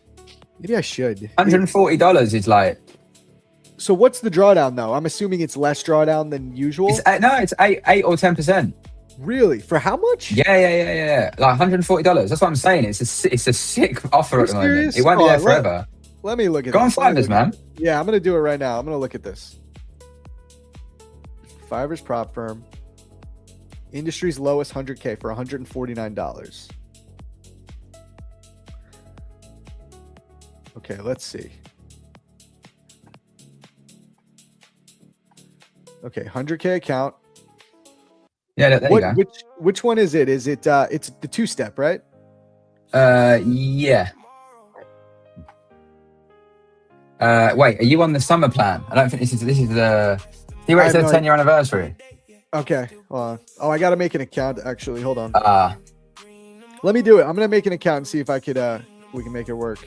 Maybe I should. $140 is like. So what's the drawdown though? I'm assuming it's less drawdown than usual. It's 8 or 10%. Really? For how much? Yeah. Like $140. That's what I'm saying. It's a sick offer at the moment. It won't be there forever. Let me look at Go on Fivers, man. Yeah, I'm going to do it right now. I'm going to look at this. Fivers prop firm. Industry's lowest 100K for $149. Okay, let's see. Okay, 100K account. Yeah, there you go. Which one is it? Is it it's the 2-step, right? Yeah. Wait, are you on the summer plan? I don't think this is the. See where it says 10-year anniversary. Okay. Oh, I gotta make an account. Actually, hold on. Let me do it. I'm gonna make an account and see if I could. We can make it work.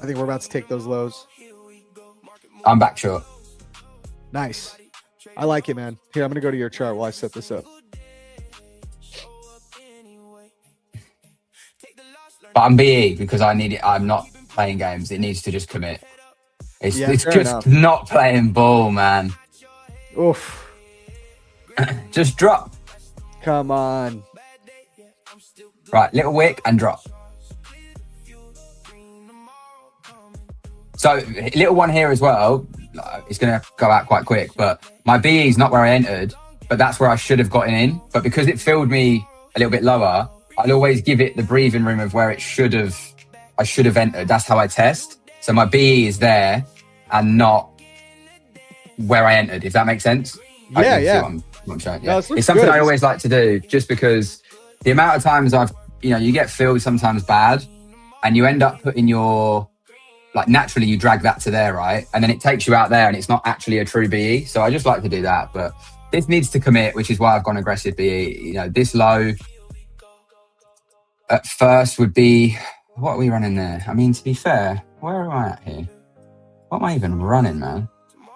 I think we're about to take those lows. I'm back short. Nice. I like it, man. Here, I'm gonna go to your chart while I set this up. But I'm BE because I need it. I'm not playing games. It needs to just commit. It's just enough. Not playing ball, man. Oof. Just drop. Come on. Right, little wick and drop. So little one here as well. It's going to go out quite quick, but my BE is not where I entered, but that's where I should have gotten in. But because it filled me a little bit lower, I'd always give it the breathing room of where I should have entered. That's how I test. So my BE is there and not where I entered, if that makes sense. Yeah. I'm showing. No, it's something I always like to do just because the amount of times you get filled sometimes bad and you end up putting your like naturally you drag that to there, right? And then it takes you out there and it's not actually a true BE. So I just like to do that. But this needs to commit, which is why I've gone aggressive BE. You know, this low at first would be, what are we running there? I mean, to be fair, where am I at here? What am I even running, man?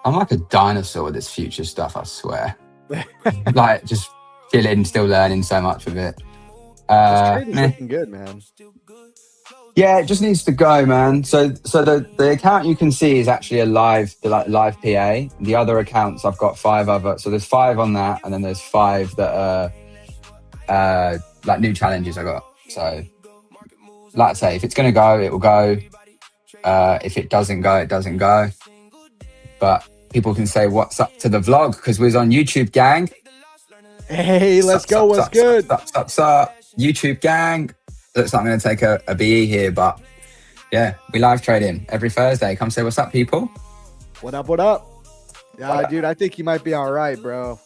I'm like a dinosaur with this future stuff, I swear. Like, just chilling, still learning so much of it. Trading's looking good, man. Yeah, it just needs to go, man. So the account you can see is actually a live PA. The other accounts, I've got 5 other. So there's 5 on that, and then there's 5 that are like new challenges I got. So, like I say, if it's gonna go, it will go. If it doesn't go, it doesn't go. But people can say, "What's up to the vlog?" Because we're on YouTube, gang. Hey, let's go. What's good? Sup. YouTube gang. Looks like I'm going to take a BE here, but yeah, we live trading every Thursday. Come say what's up, people. What up? Yeah, dude, I think you might be all right, bro.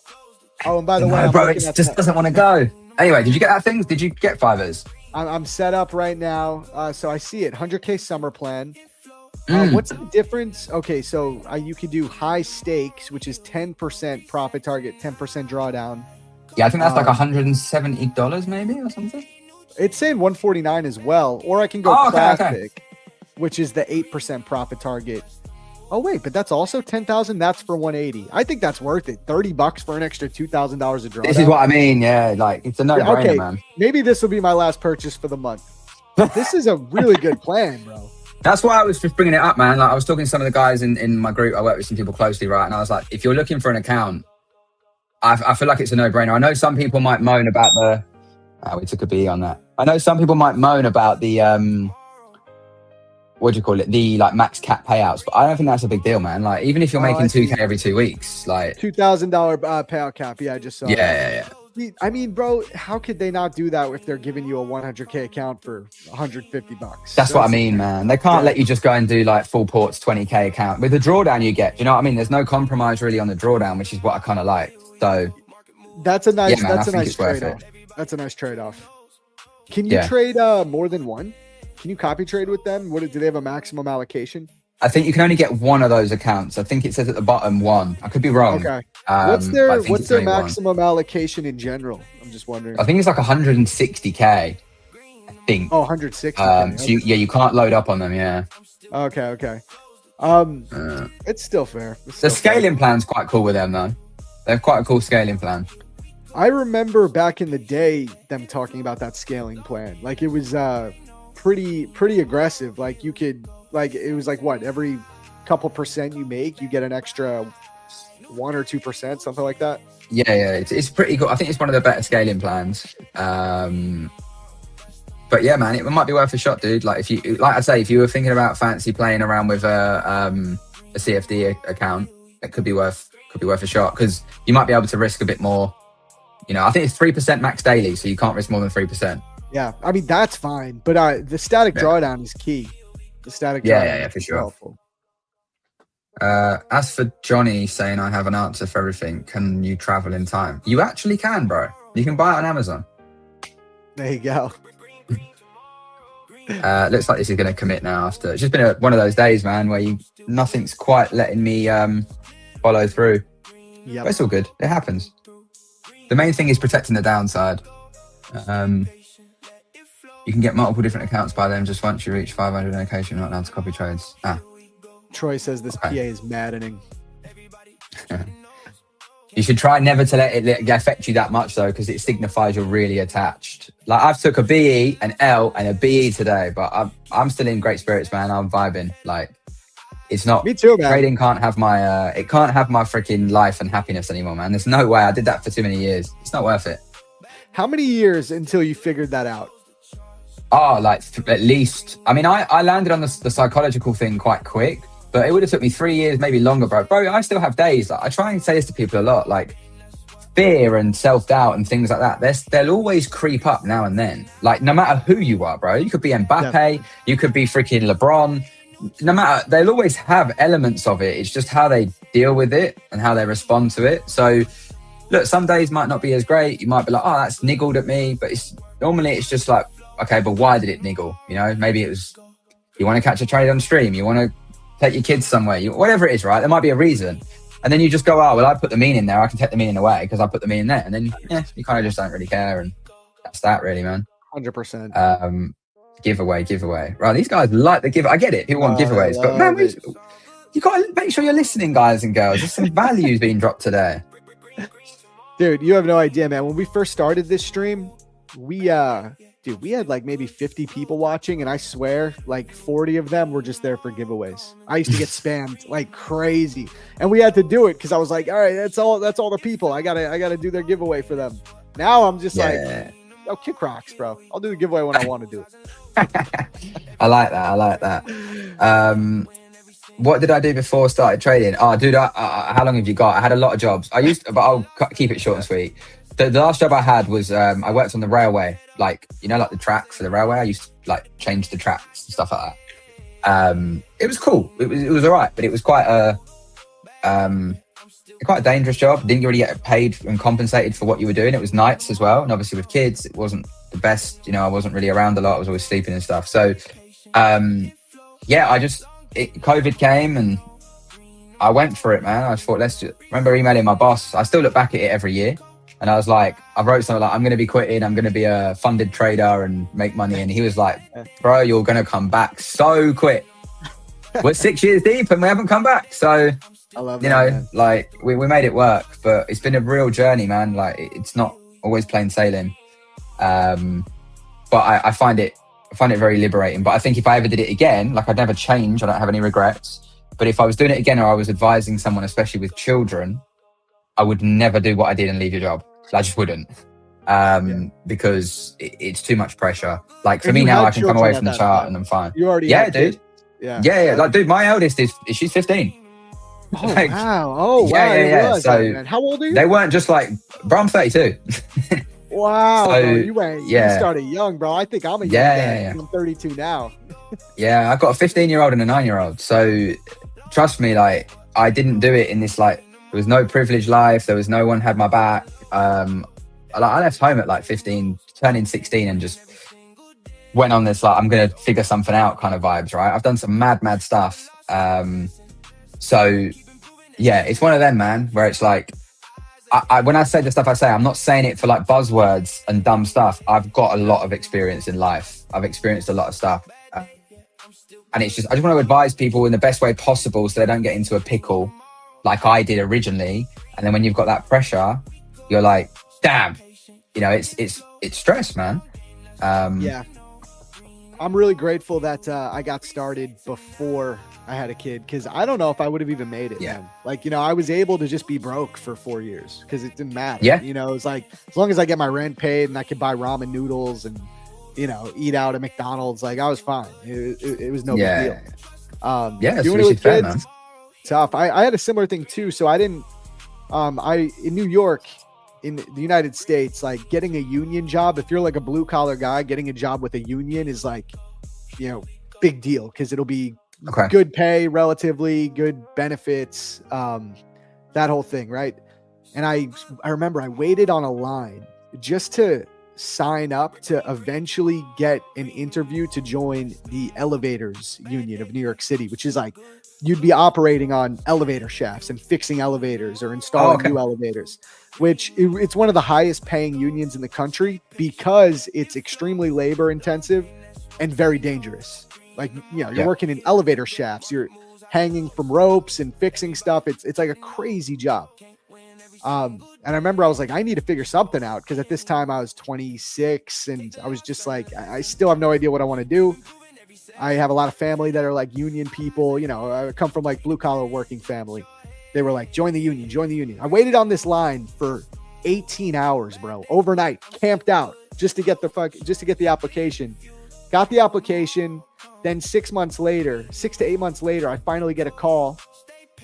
Oh, and by the way, bro, it just doesn't want to go. Anyway, did you get that thing? Did you get 5ers? I'm set up right now. So I see it. 100K summer plan. What's the difference? Okay, so you could do high stakes, which is 10% profit target, 10% drawdown. Yeah, I think that's like $170 maybe or something. It's saying 149 as well. Or I can go classic, which is the 8% profit target. Oh, wait, but that's also 10,000. That's for 180. I think that's worth it. $30 for an extra $2,000 a drawdown. This is what I mean. Yeah, like it's a no-brainer, man. Maybe this will be my last purchase for the month. This is a really good plan, bro. That's why I was just bringing it up, man. Like I was talking to some of the guys in my group. I work with some people closely, right? And I was like, if you're looking for an account, I feel like it's a no-brainer. I know some people might moan about the... we took a B on that. I know some people might moan about the... what do you call it? The like max cap payouts. But I don't think that's a big deal, man. Like even if you're making 2K every 2 weeks, like... $2,000 payout cap. Yeah, I just saw Yeah. I mean, bro, how could they not do that if they're giving you a 100K account for $150? That's what I mean, man. They can't let you just go and do like full ports 20K account. With the drawdown you get, you know what I mean? There's no compromise really on the drawdown, which is what I kind of like. So that's a nice, man, that's a nice trade-off. That's a nice trade-off. Can you trade more than one? Can you copy trade with them? Do they have a maximum allocation? I think you can only get one of those accounts. I think it says at the bottom 1. I could be wrong. Okay. What's their maximum allocation in general? I'm just wondering. I think it's like 160K. I think. Oh, 160. So you can't load up on them. Yeah. Okay. It's still fair. The scaling plan's quite cool with them though. They have quite a cool scaling plan. I remember back in the day them talking about that scaling plan. Like it was pretty aggressive. Like you could it was like what, every couple percent you make, you get an extra 1 or 2%, something like that. Yeah, it's pretty cool. I think it's one of the better scaling plans. But yeah, man, it might be worth a shot, dude. Like if you were thinking about fancy playing around with a CFD account, it could be worth a shot because you might be able to risk a bit more. You know, I think it's 3% max daily, so you can't risk more than 3%. Yeah, I mean that's fine, but the static drawdown is key. The static drawdown. Yeah, for sure. Helpful. As for Johnny saying I have an answer for everything, can you travel in time? You actually can, bro. You can buy it on Amazon. There you go. Looks like this is going to commit now. It's just been one of those days, man, where nothing's quite letting me follow through. Yeah, it's all good. It happens. The main thing is protecting the downside. You can get multiple different accounts by them just once you reach 500 allocation, not allowed to copy trades. Troy says this PA is maddening. You should try never to let it affect you that much though, because it signifies you're really attached. Like I've took a BE, an L, and a BE today, but I'm still in great spirits, man. I'm vibing. Like it's not. Me too, man. Trading can't have my it can't have my freaking life and happiness anymore, man. There's no way. I did that for too many years. It's not worth it. How many years until you figured that out? Oh, like at least. I mean, I landed on the psychological thing quite quick. But it would have took me 3 years, maybe longer, bro. Bro, I still have days. Like, I try and say this to people a lot, like fear and self-doubt and things like that. They'll always creep up now and then. Like no matter who you are, bro. You could be Mbappe, you could be freaking LeBron. No matter, they'll always have elements of it. It's just how they deal with it and how they respond to it. So look, some days might not be as great. You might be like, oh, that's niggled at me. But normally it's just like, okay, but why did it niggle? You know, maybe it was You want to catch a trade on stream. You want to take your kids somewhere. Whatever it is, right? There might be a reason. And then you just go, oh, well, I put the meaning there. I can take the meaning away because I put the meaning there. And then, you kind of just don't really care. And that's that really, man. 100%. Giveaway. Right, these guys like the give. I get it. People want giveaways. But, man, you got to make sure you're listening, guys and girls. There's some values being dropped today. Dude, you have no idea, man. When we first started this stream, we had like maybe 50 people watching, and I swear like 40 of them were just there for giveaways. I used to get spammed like crazy, and we had to do it because I was like, all right, that's all the people. I gotta do their giveaway for them. Now I'm just like, oh, kick rocks, bro. I'll do the giveaway when I want to do it. I like that. What did I do before I started trading? Oh, dude, how long have you got? I had a lot of jobs. But I'll keep it short and sweet. The last job I had was I worked on the railway, like, like the track for the railway. I used to like change the tracks and stuff like that. It was cool. It was all right, but it was quite a dangerous job. Didn't really get paid and compensated for what you were doing. It was nights as well, and obviously with kids, it wasn't the best. I wasn't really around a lot. I was always sleeping and stuff. So, COVID came and I went for it, man. I just thought, remember emailing my boss. I still look back at it every year. And I was like, I wrote something like, I'm going to be quitting. I'm going to be a funded trader and make money. And he was like, bro, you're going to come back so quick. We're 6 years deep and we haven't come back. So, I love that, man. like we made it work, but it's been a real journey, man. Like it's not always plain sailing. But I find it very liberating. But I think if I ever did it again, like I'd never change. I don't have any regrets. But if I was doing it again, or I was advising someone, especially with children, I would never do what I did and leave your job. I just wouldn't. Because it's too much pressure. Like for me now, I can come away from the chart and I'm fine. You already dude. Yeah. Like, dude, my eldest she's 15. Oh, like, wow. Oh, wow. Yeah. So that, how old are you? They weren't just like, bro, I'm 32. Wow. So, you started young, bro. I think I'm a young guy. I'm 32 now. Yeah, I've got a 15-year-old and a 9-year-old. So trust me, like I didn't do it in this, like, there was no privileged life. There was no one had my back. I left home at like 15, turning 16 and just went on this, like, I'm going to figure something out kind of vibes, right? I've done some mad stuff. So yeah, it's one of them, man, where it's like, when I say the stuff I say, I'm not saying it for like buzzwords and dumb stuff. I've got a lot of experience in life. I've experienced a lot of stuff. And it's just, I just want to advise people in the best way possible so they don't get into a pickle like I did originally. And then when you've got that pressure, you're like, damn, it's stress, man. Yeah. I'm really grateful that I got started before I had a kid, because I don't know if I would have even made it. Yeah. Man. Like, I was able to just be broke for 4 years because it didn't matter. Yeah. It was like, as long as I get my rent paid and I could buy ramen noodles and, eat out at McDonald's, like I was fine. It was no big deal. Doing it with kids, man. Tough. I had a similar thing too. So I didn't, in New York, in the United States, like getting a union job, if you're like a blue collar guy, getting a job with a union is like, big deal, because it'll be good pay, relatively good benefits, that whole thing, right? And I remember I waited on a line just to sign up to eventually get an interview to join the elevators union of New York City, which is like, you'd be operating on elevator shafts and fixing elevators or installing new elevators, which it's one of the highest paying unions in the country because it's extremely labor intensive and very dangerous. Like, you're working in elevator shafts, you're hanging from ropes and fixing stuff. It's like a crazy job. And I remember I was like, I need to figure something out, because at this time I was 26 and I was just like, I still have no idea what I want to do. I have a lot of family that are like union people. I come from like blue collar working family. They were like, join the union. I waited on this line for 18 hours, bro, overnight, camped out just to get the application. Got the application. Then 6 to 8 months later, I finally get a call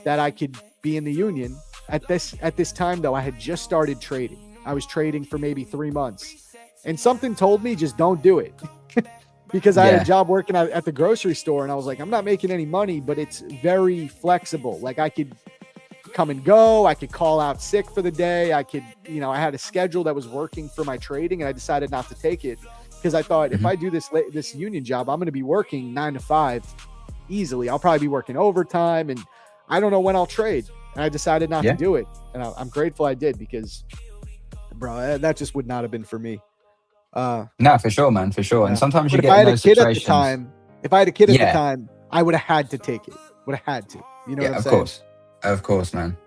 that I could be in the union. At this time, though, I had just started trading. I was trading for maybe 3 months, and something told me just don't do it. Because I had a job working at the grocery store, and I was like, I'm not making any money, but it's very flexible. Like, I could come and go. I could call out sick for the day. I could, I had a schedule that was working for my trading, and I decided not to take it because I thought if I do this union job, I'm going to be working 9 to 5 easily. I'll probably be working overtime, and I don't know when I'll trade. And I decided not to do it, and I'm grateful I did, because, bro, that just would not have been for me. No, for sure, man, for sure. And sometimes you But get in those situations. if I had a kid at the time, I would have had to take it. Would have had to. You know what I'm saying? Of course, man.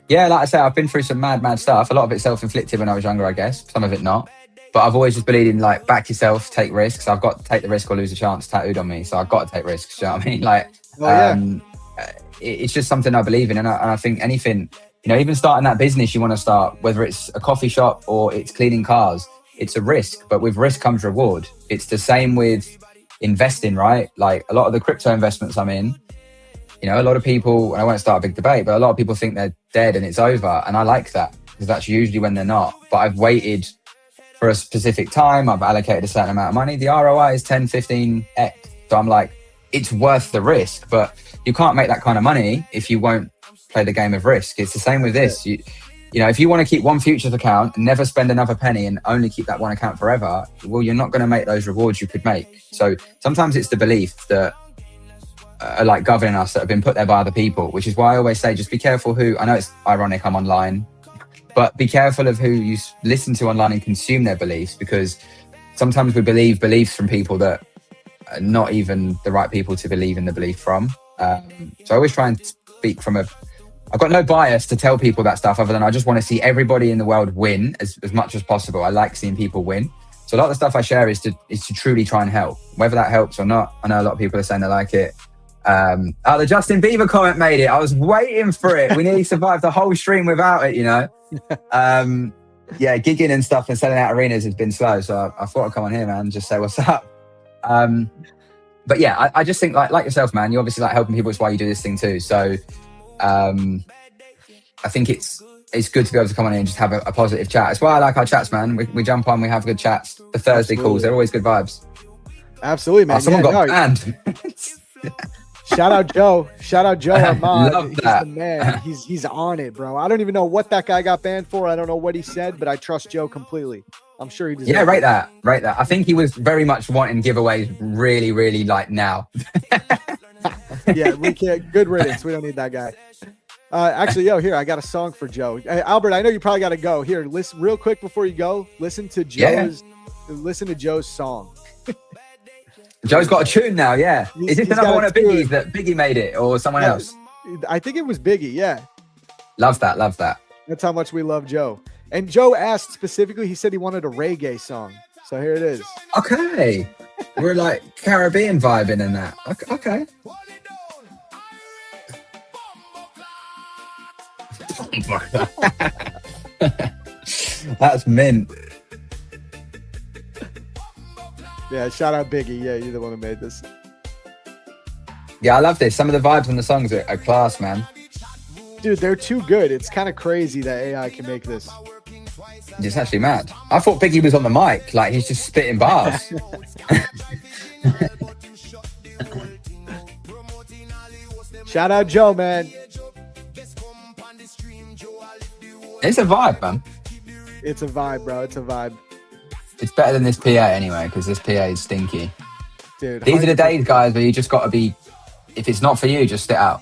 Yeah, like I say, I've been through some mad stuff. A lot of it self-inflicted when I was younger, I guess. Some of it not. But I've always just believed in, like, back yourself, take risks. I've got to take the risk or lose a chance tattooed on me. So I've got to take risks. You know what I mean? Like, it's just something I believe in. And I think anything, you know, even starting that business you want to start, whether it's a coffee shop or it's cleaning cars, it's a risk. But with risk comes reward. It's the same with investing, right? Like, a lot of the crypto investments I'm in, you know, a lot of people, and I won't start a big debate, but a lot of people think they're dead and it's over. And I like that, because that's usually when they're not. But I've waited for a specific time. I've allocated a certain amount of money. The ROI is 10, 15x. So I'm like, it's worth the risk. But you can't make that kind of money if you won't play the game of risk. It's the same with this. You know, if you want to keep one futures account and never spend another penny and only keep that one account forever, well, you're not going to make those rewards you could make. So sometimes it's the belief that are like governing us, that have been put there by other people, which is why I always say, just be careful who, I know it's ironic I'm online, but be careful of who you listen to online and consume their beliefs, because sometimes we believe beliefs from people that are not even the right people to believe in the belief from. So I always try and speak from I've got no bias to tell people that stuff, other than I just want to see everybody in the world win as much as possible. I like seeing people win. So a lot of the stuff I share is to truly try and help, whether that helps or not. I know a lot of people are saying they like it. The Justin Bieber comment made it. I was waiting for it. We nearly survived the whole stream without it, you know. Yeah, gigging and stuff and selling out arenas has been slow, so I thought I'd come on here, man, and just say what's up. But yeah, I just think like yourself, man, you obviously like helping people. It's why you do this thing too. So I think it's good to be able to come on here and just have a positive chat. That's why I like our chats, man. We jump on, we have good chats. The Thursday calls, they're always good vibes. Absolutely, man. Someone got banned. Shout out Joe. Our mod. Love He's that. the man. He's on it, bro. I don't even know what that guy got banned for. I don't know what he said, but I trust Joe completely. I'm sure he deserves Yeah, rate it. that. I think he was very much wanting giveaways really, really like now. Yeah, we can't. Good riddance. We don't need that guy. Actually, here, I got a song for Joe. Hey, Albert, I know you probably got to go. Here, listen real quick before you go. Listen to Joe's song. Joe's got a tune now, yeah. Is this another one of Biggie's that Biggie made it, or someone else? I think it was Biggie, yeah. Love that. That's how much we love Joe. And Joe asked specifically, he said he wanted a reggae song. So here it is. Okay. We're like Caribbean vibing and that. Okay. That's mint. Yeah, shout out Biggie. Yeah, you're the one who made this. Yeah, I love this. Some of the vibes on the songs are class, man. Dude, they're too good. It's kind of crazy that AI can make this. It's actually mad. I thought Biggie was on the mic. Like, he's just spitting bars. Shout out Joe, man. It's a vibe, man. It's a vibe, bro. It's a vibe. It's better than this PA anyway, because this PA is stinky. Dude, these are the days, guys, where you just got to be, if it's not for you, just sit out.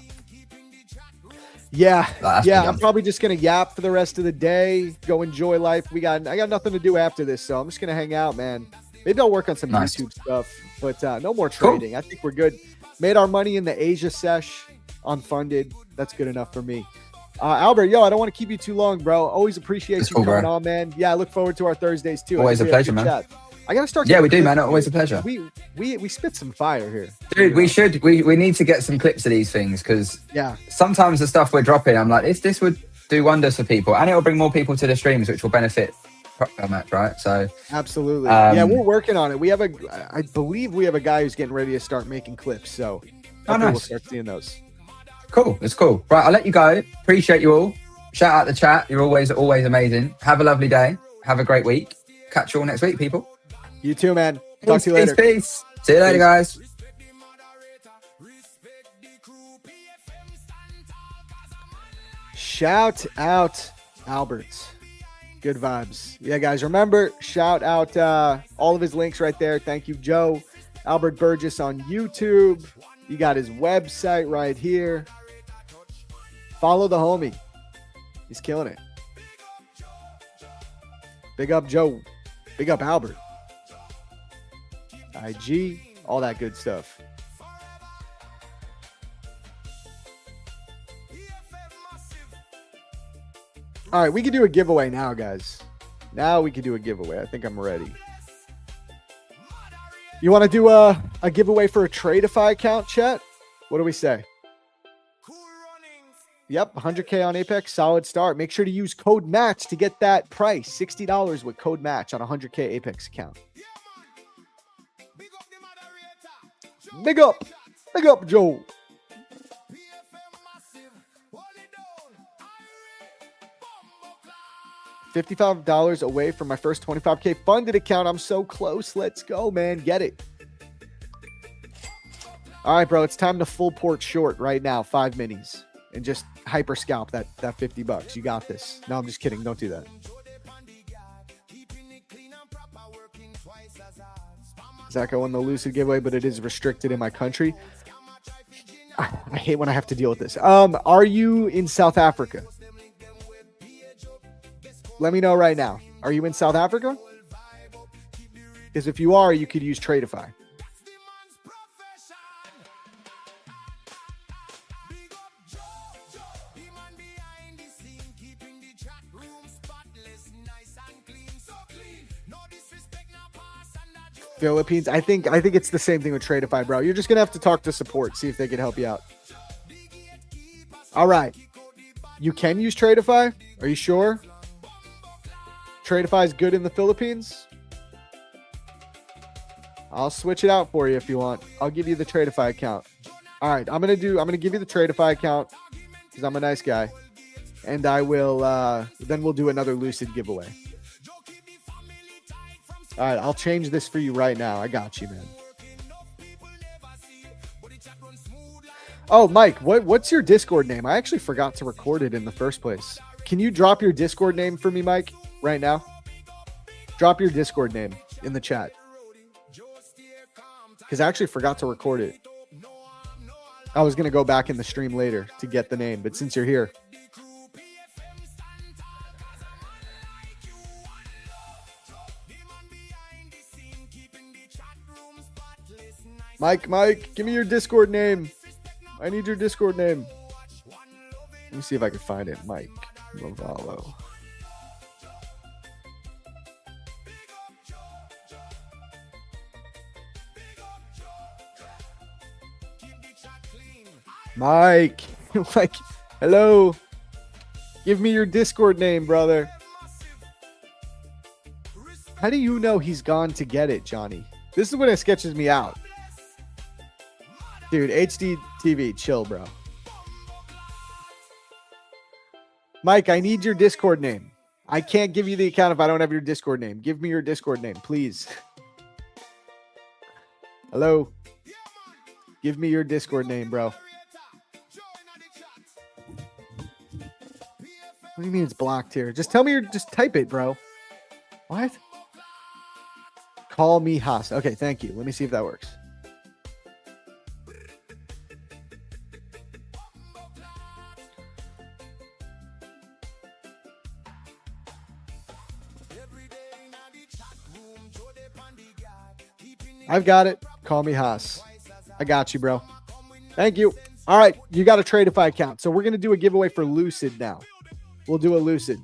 Yeah. Like, I'm probably just going to yap for the rest of the day, go enjoy life. I got nothing to do after this, so I'm just going to hang out, man. Maybe I'll work on some YouTube stuff, but no more trading. Cool. I think we're good. Made our money in the Asia sesh, unfunded. That's good enough for me. Albert, I don't want to keep you too long, bro. Always appreciate you coming on, man. Yeah, I look forward to our Thursdays too. Always a pleasure, man. Chat. I gotta start. Yeah, we do, man. Always a pleasure. We spit some fire here, dude. We should. We need to get some clips of these things, because sometimes the stuff we're dropping, I'm like, this would do wonders for people, and it will bring more people to the streams, which will benefit match, right? So absolutely. Yeah, we're working on it. I believe we have a guy who's getting ready to start making clips. So nice. We'll start seeing those. Cool. It's cool. Right, I'll let you go. Appreciate you all. Shout out the chat. You're always amazing. Have a lovely day. Have a great week. Catch you all next week, people. You too, man. Talk to you later. Peace. See you later, guys. Shout out Albert. Good vibes. Yeah, guys, remember, shout out all of his links right there. Thank you, Joe. Albert Burgess on YouTube. You got his website right here. Follow the homie. He's killing it. Big up Joe. Big up Albert. IG, all that good stuff. All right, we can do a giveaway now, guys. Now we can do a giveaway. I think I'm ready. You want to do a giveaway for a Tradeify account, chat? What do we say? Yep, 100K on Apex, solid start. Make sure to use code MATCH to get that price. $60 with code MATCH on a 100K Apex account. Big up Joe. $55 away from my first 25K funded account. I'm so close. Let's go, man. Get it. All right, bro. It's time to full port short right now. 5 minis. And just hyper scalp that $50. You got this. No, I'm just kidding. Don't do that. Zach, I won the Lucid giveaway, but it is restricted in my country. I hate when I have to deal with this. Are you in South Africa? Let me know right now. Are you in South Africa? Because if you are, you could use Tradeify. Philippines. I think it's the same thing with Tradeify, bro. You're just gonna have to talk to support, see if they can help you out. All right. You can use Tradeify? Are you sure? Tradeify is good in the Philippines? I'll switch it out for you if you want. I'll give you the Tradeify account. All right, I'm gonna give you the Tradeify account because I'm a nice guy. And I will then we'll do another Lucid giveaway. All right, I'll change this for you right now. I got you, man. Oh, Mike, what's your Discord name? I actually forgot to record it in the first place. Can you drop your Discord name for me, Mike, right now? Drop your Discord name in the chat. Because I actually forgot to record it. I was going to go back in the stream later to get the name, but since you're here. Mike, give me your Discord name. I need your Discord name. Let me see if I can find it. Mike Lovallo. Mike, hello. Give me your Discord name, brother. How do you know he's gone to get it, Johnny? This is when it sketches me out. Dude, HD TV, chill, bro. Mike, I need your Discord name. I can't give you the account if I don't have your Discord name. Give me your Discord name, please. Hello? Give me your Discord name, bro. What do you mean it's blocked here? Just tell me just type it, bro. What? Call me Haas. Okay, thank you. Let me see if that works. I've got it. Call me Haas. I got you, bro. Thank you. All right. You got a Tradeify account. So we're going to do a giveaway for Lucid now. We'll do a Lucid.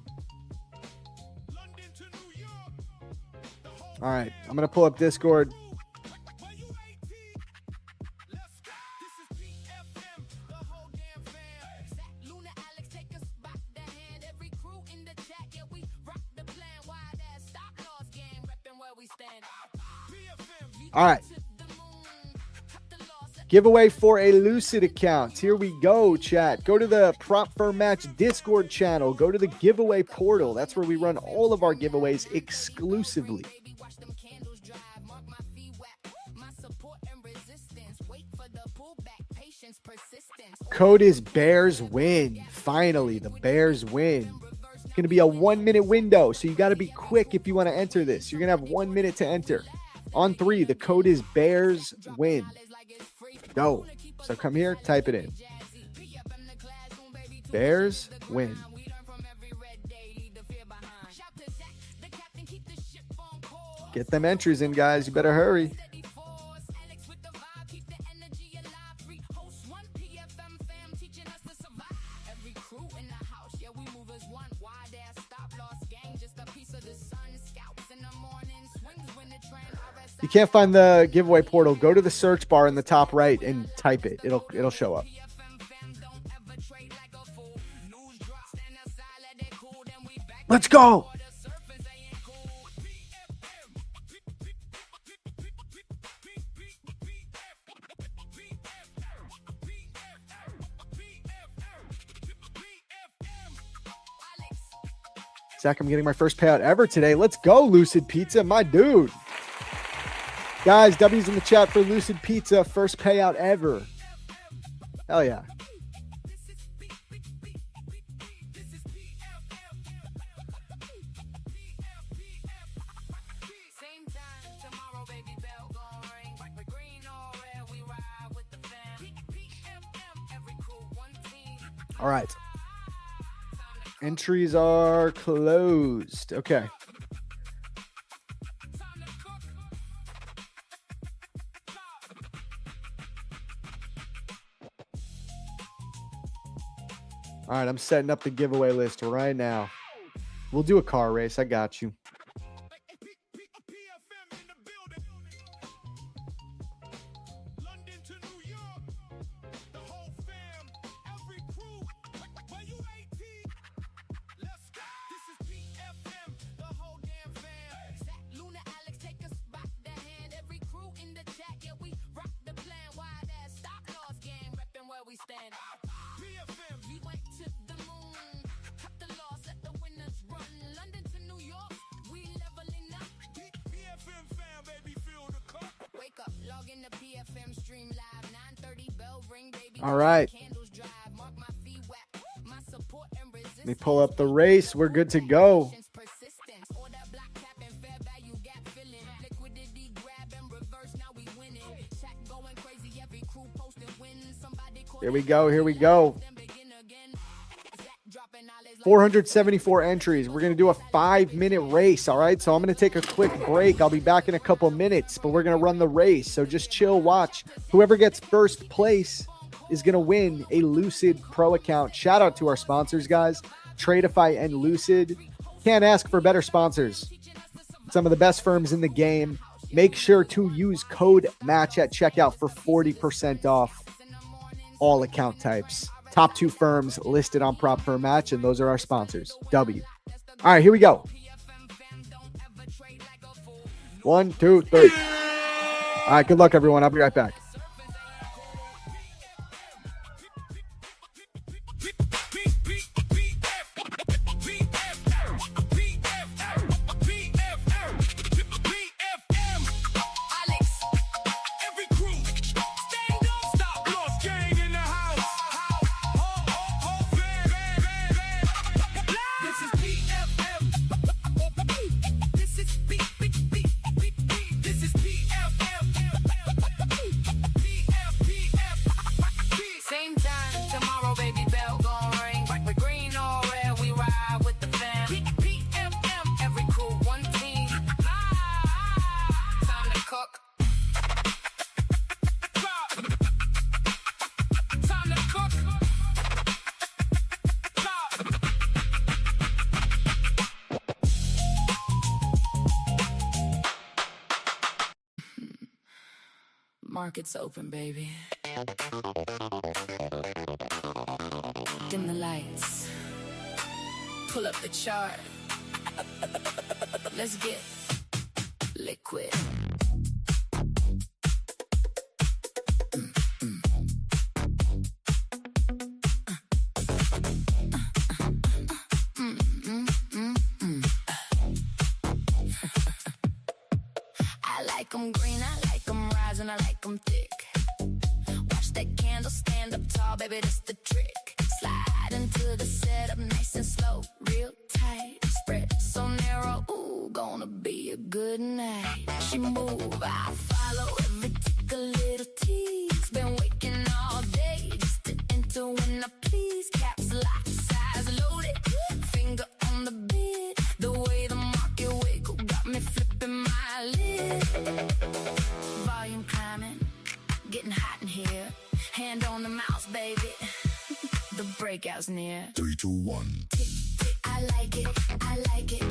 All right. I'm going to pull up Discord. All right. Giveaway for a Lucid account. Here we go, chat. Go to the Prop Firm Match Discord channel. Go to the giveaway portal. That's where we run all of our giveaways exclusively. Code is Bears win. Finally, the Bears win. going to be a 1 minute window. So you got to be quick if you want to enter this. You're going to have 1 minute to enter. On 3, the code is Bears Win. Go. So come here, type it in. Bears Win. Get them entries in, guys. You better hurry. You can't find the giveaway portal. Go to the search bar in the top right and type it. It'll show up. Let's go. Zach, I'm getting my first payout ever today. Let's go, Lucid Pizza, my dude. Guys, W's in the chat for Lucid Pizza. First payout ever. Hell yeah. All right. Entries are closed. Okay. All right, I'm setting up the giveaway list right now. We'll do a car race. I got you. All right. Let me pull up the race. We're good to go. Here we go. Here we go. 474 entries. We're going to do a 5-minute race. All right. So I'm going to take a quick break. I'll be back in a couple minutes, but we're going to run the race. So just chill, watch. Whoever gets first place is going to win a Lucid Pro account. Shout out to our sponsors, guys. Tradeify and Lucid. Can't ask for better sponsors. Some of the best firms in the game. Make sure to use code MATCH at checkout for 40% off all account types. Top 2 firms listed on Prop Firm Match, and those are our sponsors. W. All right, here we go. 1, 2, 3. All right, good luck, everyone. I'll be right back. Market's open, baby. Dim the lights. Pull up the chart. Let's get liquid. I like 'em green, I like 'em rising, I like 'em thick. Watch that candle stand up tall, baby, that's the trick. Slide into the setup nice and slow, real tight. height, spread so narrow, ooh, gonna be a good night. She move, I follow, every tick a little tease. Been waking all day just to enter when I please. Caps lock, size loaded, finger on the bed. The way the market wiggle got me flipping my lid. Volume climbing, getting hot in here. Hand on the mouse, baby. The breakout's near. 3, 2, 1. Tick, tick, I like it, I like it.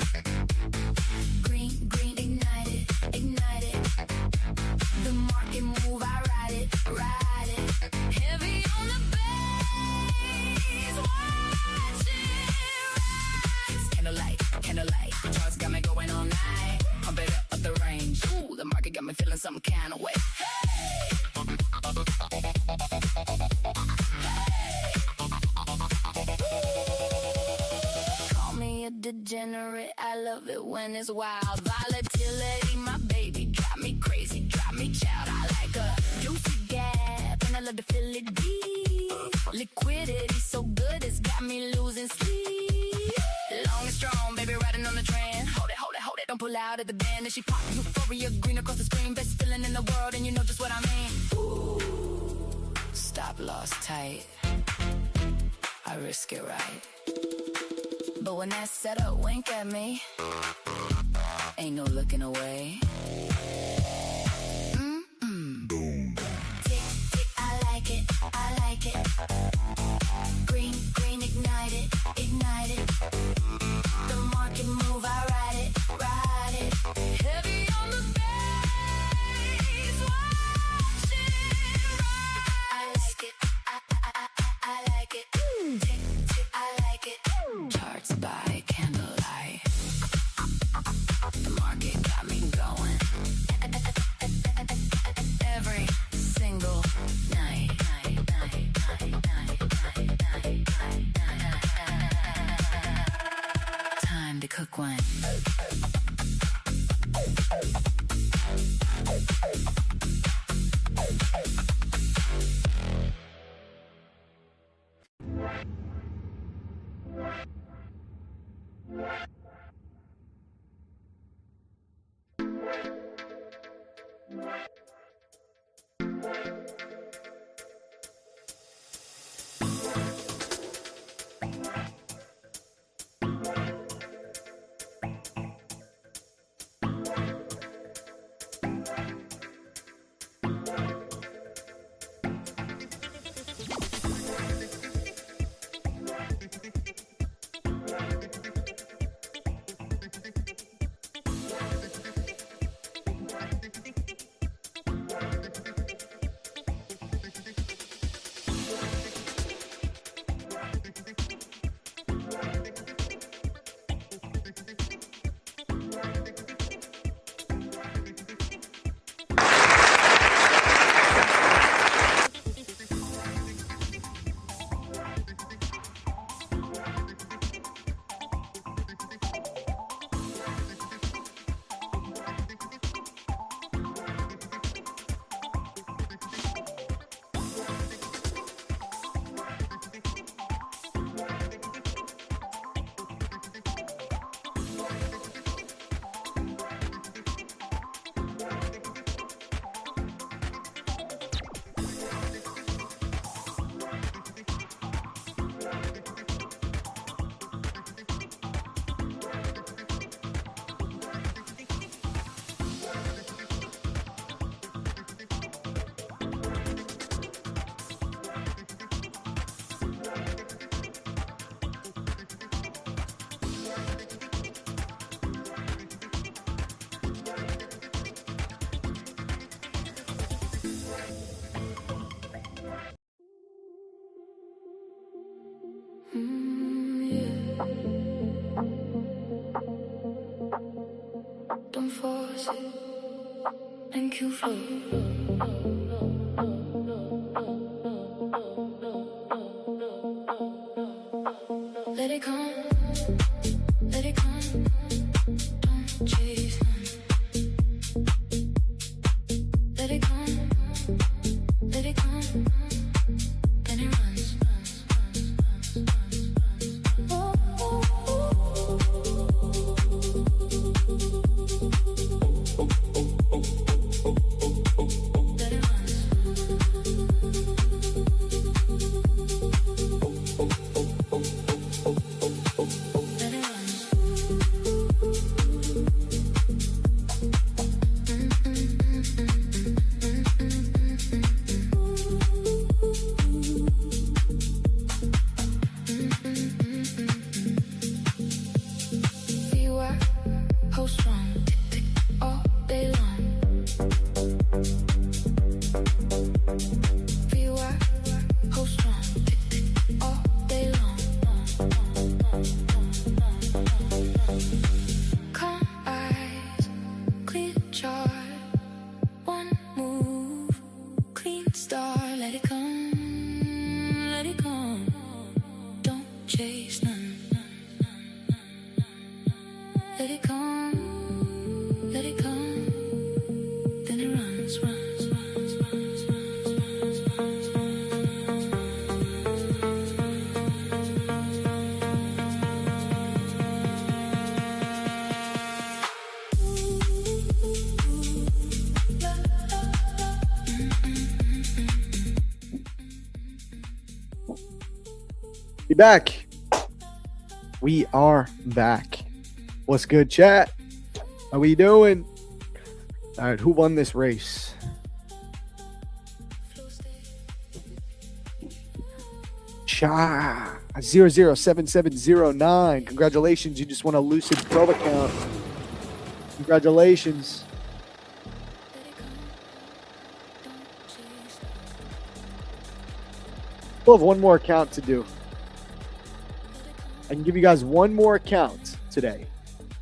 Green, green, ignite it, ignite it. The market move, I ride it, ride it. Heavy on the bass, watch it rise. Candlelight, candlelight. Charts got me going all night. Pump it up the range. Ooh, the market got me feeling some kind of way. Hey! Call me a degenerate, I love it when it's wild. Volatility, my baby, drive me crazy, drive me child. I like a juicy gap, and I love to feel it deep. Liquidity so good, it's got me losing sleep. Long and strong, baby, riding on the trend. Hold it, hold it, hold it, don't pull out at the band. And she pop euphoria, green across the screen. Best feeling in the world, and you know just what I mean. Ooh, stop loss tight, I risk it right. But when that setup wink at me, ain't no looking away. Boom. Tick, tick, I like it, I like it. Green, green, ignite it, ignite it. The market move, I ride it, ride it. Heavy on the bass, watch it rise. I like it, I like it. Tick, tick, I like it. Charts by candlelight. The market got me going. Every single night. Time to cook one. Don't force it, thank you for let it come, let it come, don't chase them. Let it come, let it come, then it runs. Oh, oh, oh. Let it come, then it runs, runs, runs, runs, runs, runs, Be back. We are back. What's good, chat? How we doing? All right, who won this race? Cha 007709. Congratulations, you just won a Lucid Pro account. Congratulations. We'll have one more account to do. I can give you guys one more account today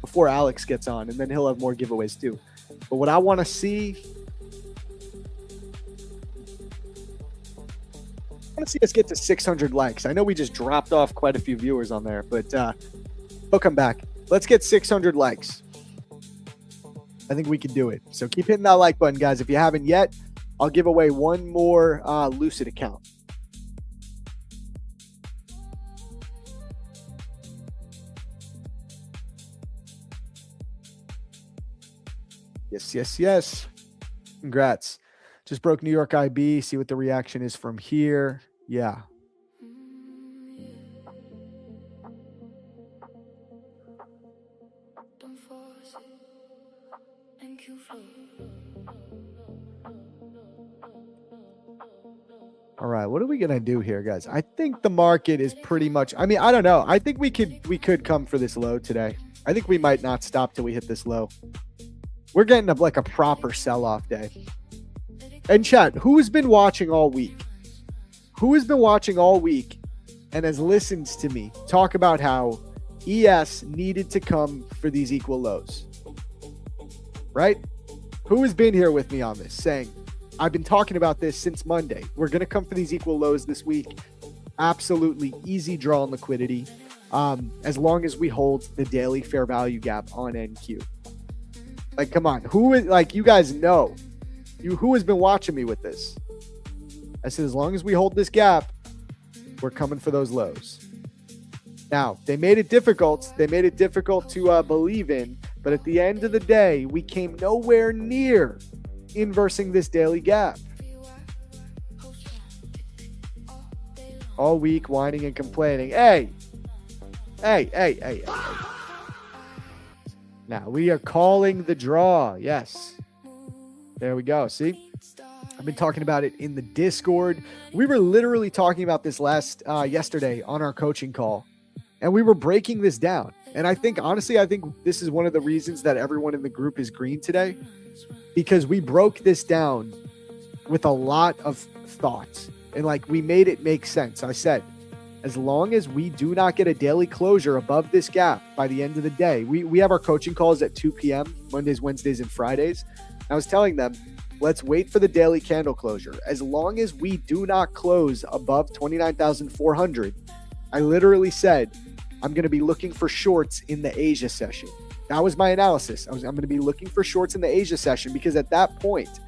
before Alex gets on, and then he'll have more giveaways too. But what I want to see, I want to see us get to 600 likes. I know we just dropped off quite a few viewers on there, but they'll come back. Let's get 600 likes. I think we can do it. So keep hitting that like button, guys. If you haven't yet, I'll give away one more Lucid account. Yes, yes, yes. Congrats. Just broke New York IB. See what the reaction is from here. Yeah. don't force it. And Q flow. All right. What are we gonna do here, guys? I think the market is pretty much. I mean, I don't know. I think we could come for this low today. I think we might not stop till we hit this low. We're getting like a proper sell-off day. And chat, who has been watching all week? Who has been watching all week and has listened to me talk about how ES needed to come for these equal lows? Right? Who has been here with me on this saying, I've been talking about this since Monday. We're going to come for these equal lows this week. Absolutely easy draw on liquidity. As long as we hold the daily fair value gap on NQ. Like, come on. Who is, like, you guys know. Who has been watching me with this? I said, as long as we hold this gap, we're coming for those lows. Now, they made it difficult. They made it difficult to believe in. But at the end of the day, we came nowhere near inversing this daily gap. All week, whining and complaining. Hey. Now, we are calling the draw. Yes. There we go. See? I've been talking about it in the Discord. We were literally talking about this yesterday on our coaching call, and we were breaking this down. And I think, honestly, this is one of the reasons that everyone in the group is green today, because we broke this down with a lot of thought, and like we made it make sense. I said, as long as we do not get a daily closure above this gap by the end of the day, we have our coaching calls at 2 p.m. Mondays, Wednesdays, and Fridays. I was telling them, let's wait for the daily candle closure. As long as we do not close above 29,400, I literally said, I'm going to be looking for shorts in the Asia session. That was my analysis. I'm going to be looking for shorts in the Asia session because at that point,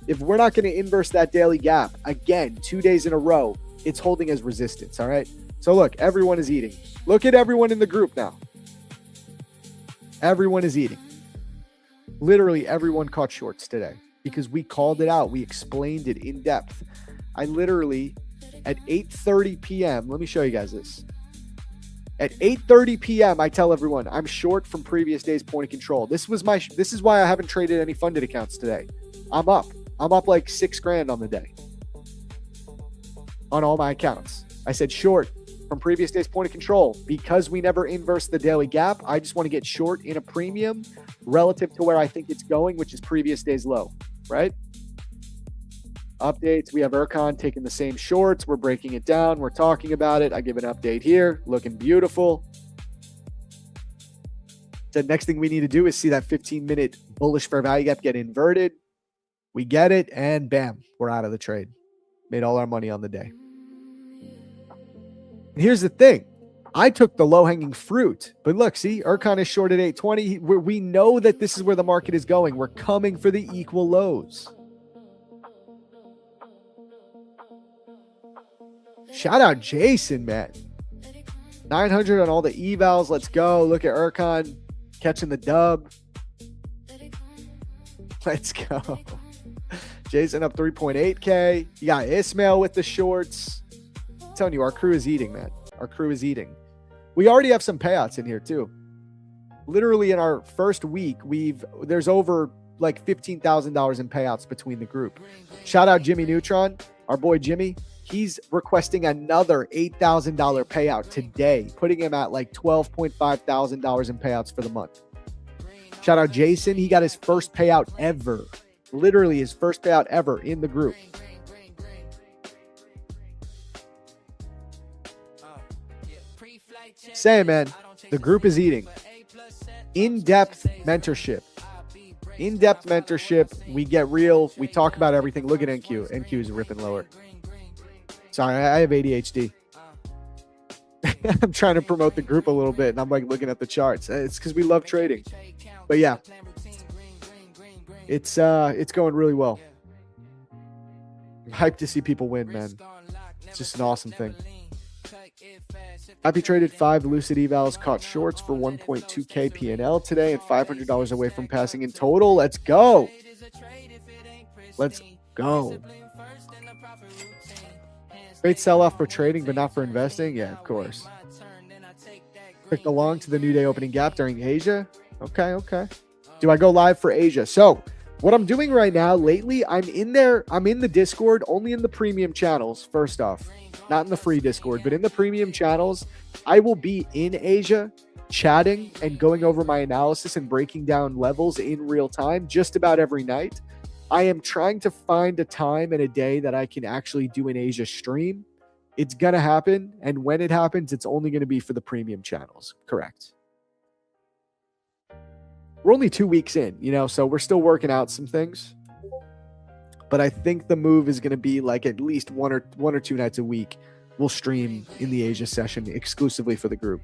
if we're not going to inverse that daily gap again, 2 days in a row, it's holding as resistance. All right. So look, everyone is eating. Look at everyone in the group now. Everyone is eating. Literally everyone caught shorts today because we called it out. We explained it in depth. I literally, at 8:30 p.m., let me show you guys this. At 8:30 p.m., I tell everyone I'm short from previous day's point of control. This is why I haven't traded any funded accounts today. I'm up like $6,000 on the day on all my accounts. I said short from previous day's point of control because we never inverse the daily gap. I just want to get short in a premium relative to where I think it's going, which is previous day's low, right? Updates. We have Ercon taking the same shorts. We're breaking it down. We're talking about it. I give an update here. Looking beautiful. The next thing we need to do is see that 15-minute bullish fair value gap get inverted. We get it, and bam, we're out of the trade. Made all our money on the day. And here's the thing. I took the low-hanging fruit. But look, see, Erkan is short at 820. We know that this is where the market is going. We're coming for the equal lows. Shout out Jason, man. 900 on all the evals. Let's go. Look at Erkan catching the dub. Let's go. Jason up 3.8K. You got Ismail with the shorts. I'm telling you, our crew is eating, man. Our crew is eating. We already have some payouts in here, too. Literally in our first week, there's over like $15,000 in payouts between the group. Shout out Jimmy Neutron, our boy Jimmy. He's requesting another $8,000 payout today, putting him at like $12.5 thousand in payouts for the month. Shout out Jason. He got his first payout ever. Literally his first payout ever in the group. Say, man, the group is eating. In-depth mentorship. In-depth mentorship. We get real. We talk about everything. Look at NQ. NQ is ripping lower. Sorry, I have ADHD. I'm trying to promote the group a little bit, and I'm like looking at the charts. It's because we love trading. But yeah, it's going really well. I'm hyped to see people win, man. It's just an awesome thing. Happy traded 5 Lucid evals, caught shorts for 1.2K PNL today and $500 away from passing in total. Let's go. Let's go. Great sell-off for trading, but not for investing? Yeah, of course. Clicked along to the new day opening gap during Asia. Okay. Do I go live for Asia? So what I'm doing right now, lately, I'm in the Discord, only in the premium channels, first off. Not in the free Discord, but in the premium channels. I will be in Asia, chatting and going over my analysis and breaking down levels in real time just about every night. I am trying to find a time and a day that I can actually do an Asia stream. It's going to happen. And when it happens, it's only going to be for the premium channels. Correct. We're only 2 weeks in, so we're still working out some things. But I think the move is going to be like at least one or two nights a week. We'll stream in the Asia session exclusively for the group.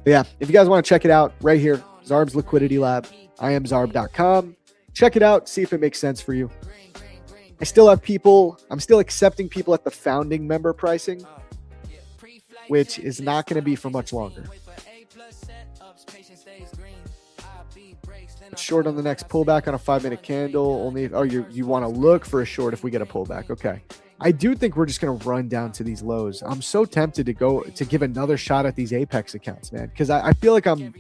But yeah, if you guys want to check it out, right here, Zarb's Liquidity Lab, iamzarb.com. Check it out, see if it makes sense for you. I'm still accepting people at the founding member pricing, which is not going to be for much longer. Short on the next pullback on a 5-minute candle. You want to look for a short if we get a pullback. Okay. I do think we're just going to run down to these lows. I'm so tempted to give another shot at these Apex accounts, man, because I feel like I'm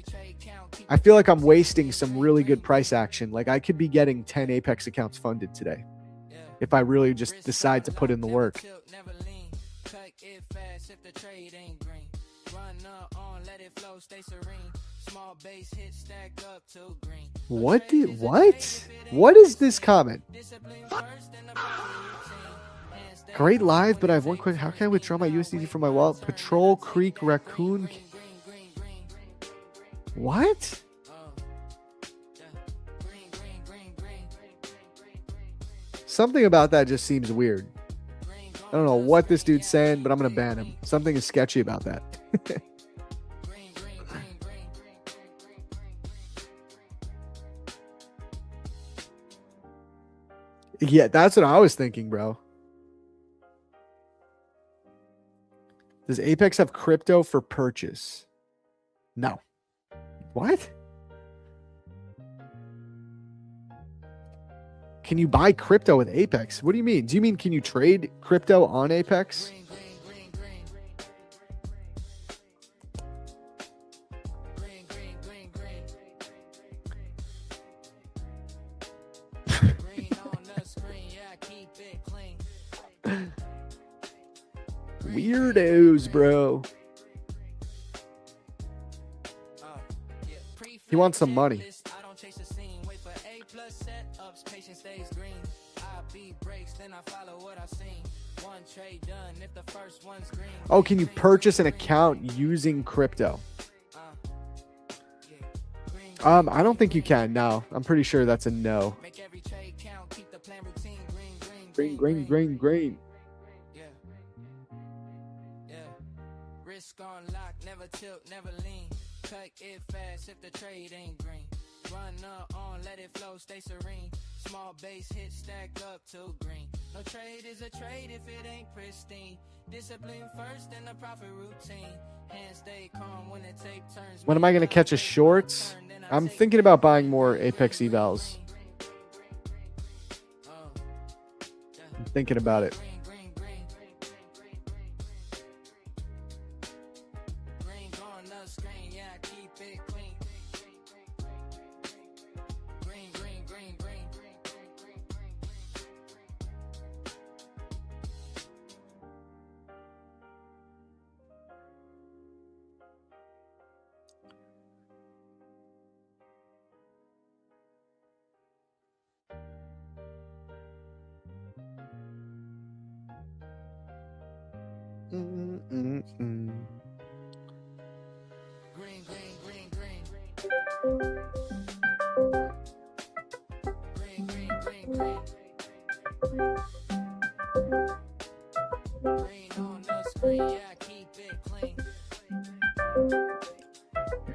wasting some really good price action. Like I could be getting 10 Apex accounts funded today if I really just decide to put in the work. What is this comment? Great live, but I have one quick. How can I withdraw my USDT from my wallet? Patrol Creek Raccoon. What? Something about that just seems weird. I don't know what this dude's saying, but I'm going to ban him. Something is sketchy about that. Yeah, that's what I was thinking, bro. Does Apex have crypto for purchase? No. What? Can you buy crypto with Apex? What do you mean? Do you mean can you trade crypto on Apex? Weirdos, bro. He wants some money. Oh, can you purchase an account using crypto? I don't think you can. No, I'm pretty sure that's a no. Green. Yeah. Yeah. Risk on lock, never tilt, never lean. Cut it fast if the trade ain't green. Run on, let it flow, stay serene. Small base hit, stack up to green. No trade is a trade if it ain't pristine. Discipline first and the profit routine. Hands stay calm when the tape turns. When am I going to catch a short? I'm thinking about buying more Apex evals. I'm thinking about it.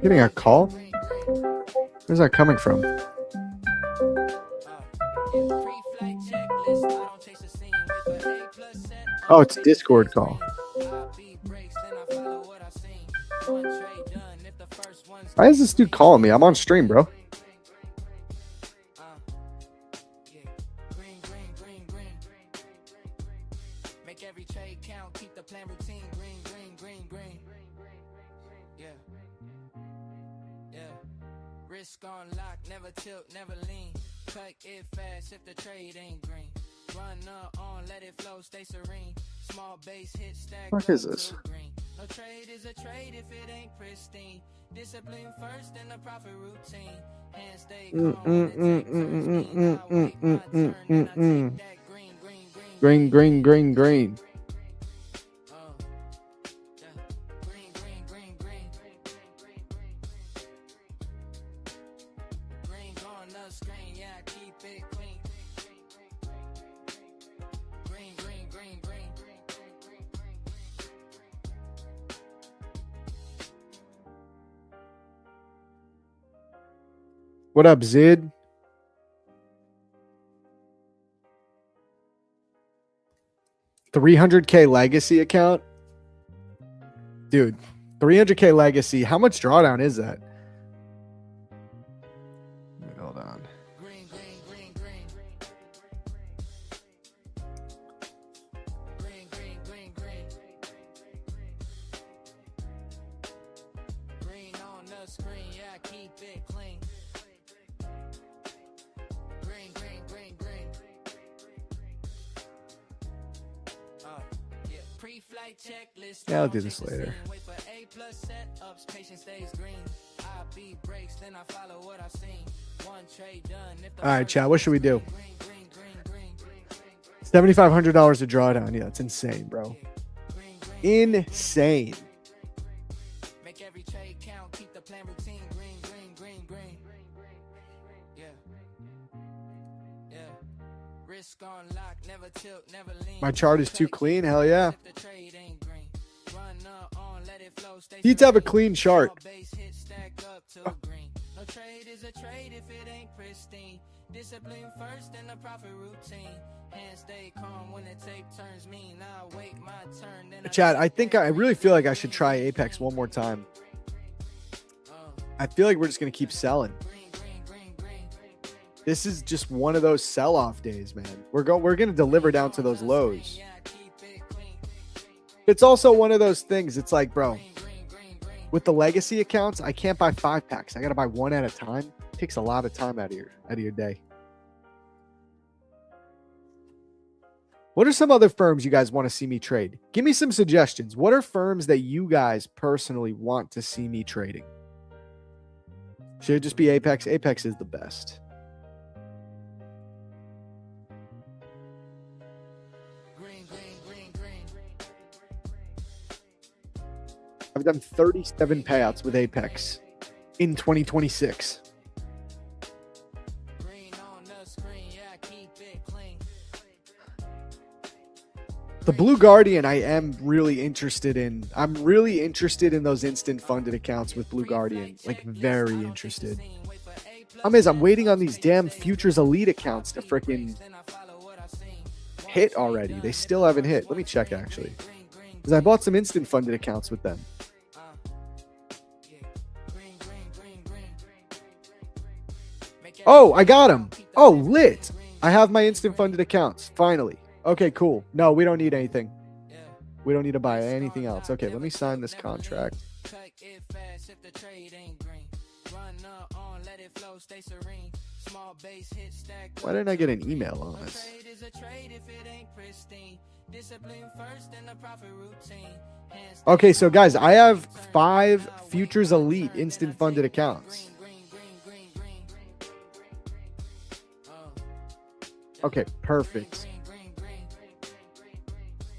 Getting a call? Where's that coming from? Oh, it's a Discord call. Why is this dude calling me? I'm on stream, bro. Make every trade count, keep the plan routine. Green. Yeah. Risk on lock, never tilt, never lean. Cut it fast if the trade ain't green. Run on, let it flow, stay serene. Small base hit, stack. What is this? No trade is a trade if it ain't pristine. Discipline first and the profit routine. Hands stay Green. What up, Zid? $300K legacy account? Dude, $300K legacy. How much drawdown is that? Hold on. Green on the screen, yeah, keep it clean. Green. Pre-flight checklist. Yeah, I'll do this later. Wait for A+ setups, patience stays green. I beat breaks, then I follow what I've seen. One trade done. All right, chat. What should we do? $7,500 a drawdown. Yeah, it's insane, bro. Insane. Make every trade count, keep the plan routine. Green. Yeah. Risk on lock, never tilt, never lean. My chart is too clean. Hell yeah. He'd have a clean chart. No trade is a trade if it ain't pristine. Discipline first and the profit routine. Hands stay calm when the tape turns mean. I'll wait my turn. Then Chad, I really feel like I should try Apex one more time. I feel like we're just going to keep selling. This is just one of those sell-off days, man. We're going to deliver down to those lows. It's also one of those things. It's like, bro, with the legacy accounts, I can't buy 5-packs. I got to buy one at a time. It takes a lot of time out of your day. What are some other firms you guys want to see me trade? Give me some suggestions. What are firms that you guys personally want to see me trading? Should it just be Apex? Apex is the best. I've done 37 payouts with Apex in 2026. The Blue Guardian, I am really interested in. I'm really interested in those instant funded accounts with Blue Guardian. Like, very interested. I'm waiting on these damn Futures Elite accounts to freaking hit already. They still haven't hit. Let me check, actually. Because I bought some instant funded accounts with them. Oh, I got them. Oh, lit. I have my instant funded accounts. Finally. Okay, cool. No, we don't need anything. We don't need to buy anything else. Okay, let me sign this contract. Why didn't I get an email on this? Okay, so guys, I have 5 Futures Elite instant funded accounts. Okay, perfect.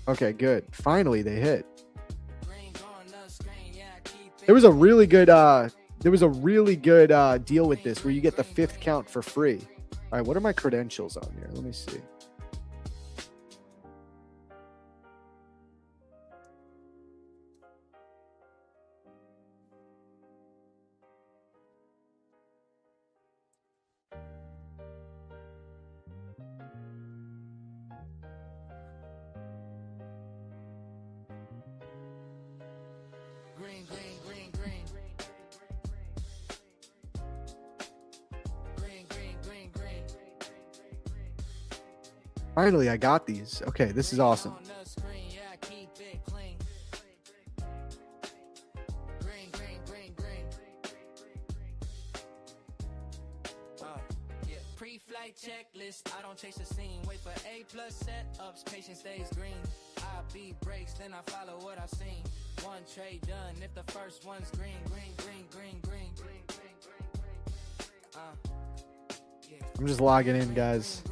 Okay, good. Finally, they hit. There was a really good deal with this where you get the 5th count for free. All right, what are my credentials on here? Let me see. Finally, I got these. Okay, this is awesome. Pre-flight checklist, I don't chase the scene. Wait for A+ setups, patience stays green. I beat breaks, then I follow what I've seen. One trade done, if the first one's green. I'm just logging in, guys.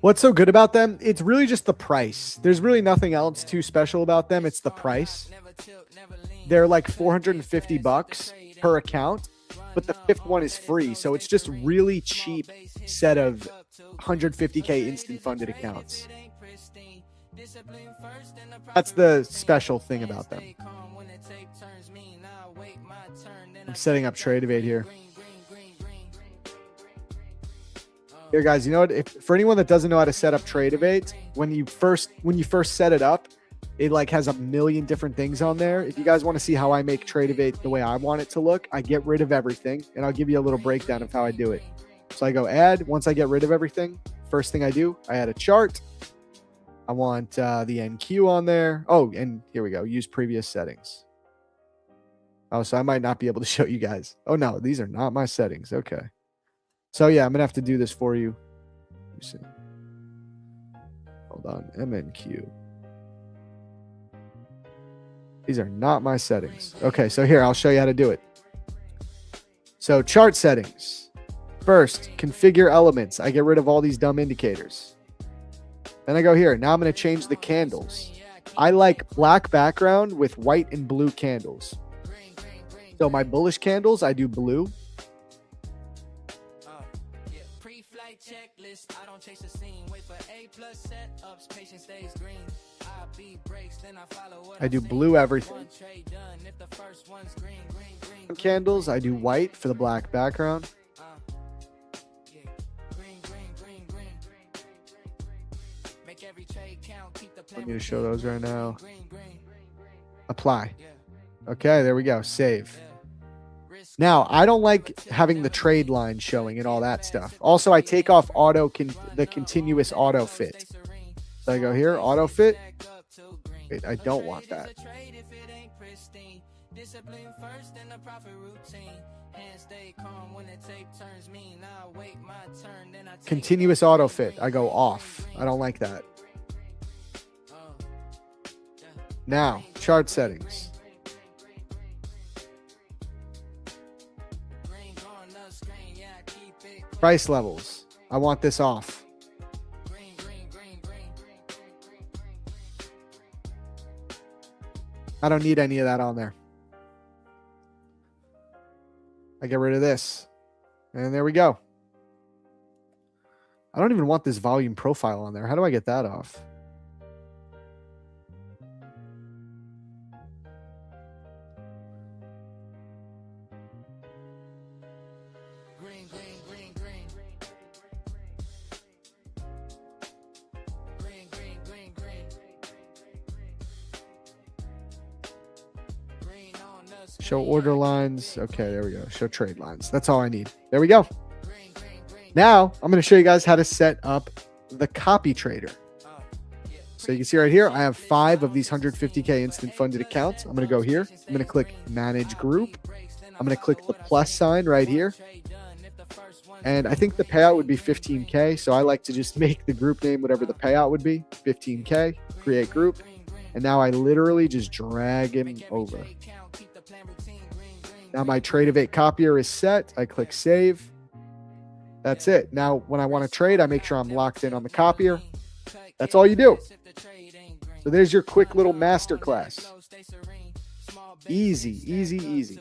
What's so good about them? It's really just the price. There's really nothing else too special about them. It's the price. They're like $450 per account, but the 5th one is free. So it's just really cheap set of 150K instant funded accounts. That's the special thing about them. I'm setting up Tmade here. Here, guys, you know what? For anyone that doesn't know how to set up Tmade, when you first set it up, it like has a million different things on there. If you guys want to see how I make Tmade the way I want it to look, I get rid of everything, and I'll give you a little breakdown of how I do it. So I go add. Once I get rid of everything, first thing I do, I add a chart. I want the NQ on there. Oh, and here we go. Use previous settings. Oh, so I might not be able to show you guys. Oh, no, these are not my settings. Okay. So, yeah, I'm going to have to do this for you. Let me see. Hold on. MNQ. These are not my settings. Okay, so here, I'll show you how to do it. So, chart settings. First, configure elements. I get rid of all these dumb indicators. Then I go here. Now I'm going to change the candles. I like black background with white and blue candles. So, my bullish candles, I do blue. I do blue everything. Candles, I do white for the black background. I need to show those right now. Apply. Okay, there we go. Save. Now, I don't like having the trade line showing and all that stuff. Also, I take off the continuous auto fit. So I go here, auto fit. Wait, I don't want that. Continuous auto fit. I go off. I don't like that. Now, chart settings. Price levels. I want this off. I don't need any of that on there. I get rid of this. And there we go. I don't even want this volume profile on there. How do I get that off? Show order lines. Okay, there we go. Show trade lines. That's all I need. There we go. Now, I'm going to show you guys how to set up the copy trader. So you can see right here, I have 5 of these 150K instant funded accounts. I'm going to go here. I'm going to click Manage Group. I'm going to click the plus sign right here. And I think the payout would be 15K. So I like to just make the group name whatever the payout would be, 15K, create group. And now I literally just drag him over. Now my Tradevate copier is set. I click save. That's it. Now, when I want to trade, I make sure I'm locked in on the copier. That's all you do. So there's your quick little masterclass. Easy, easy, easy.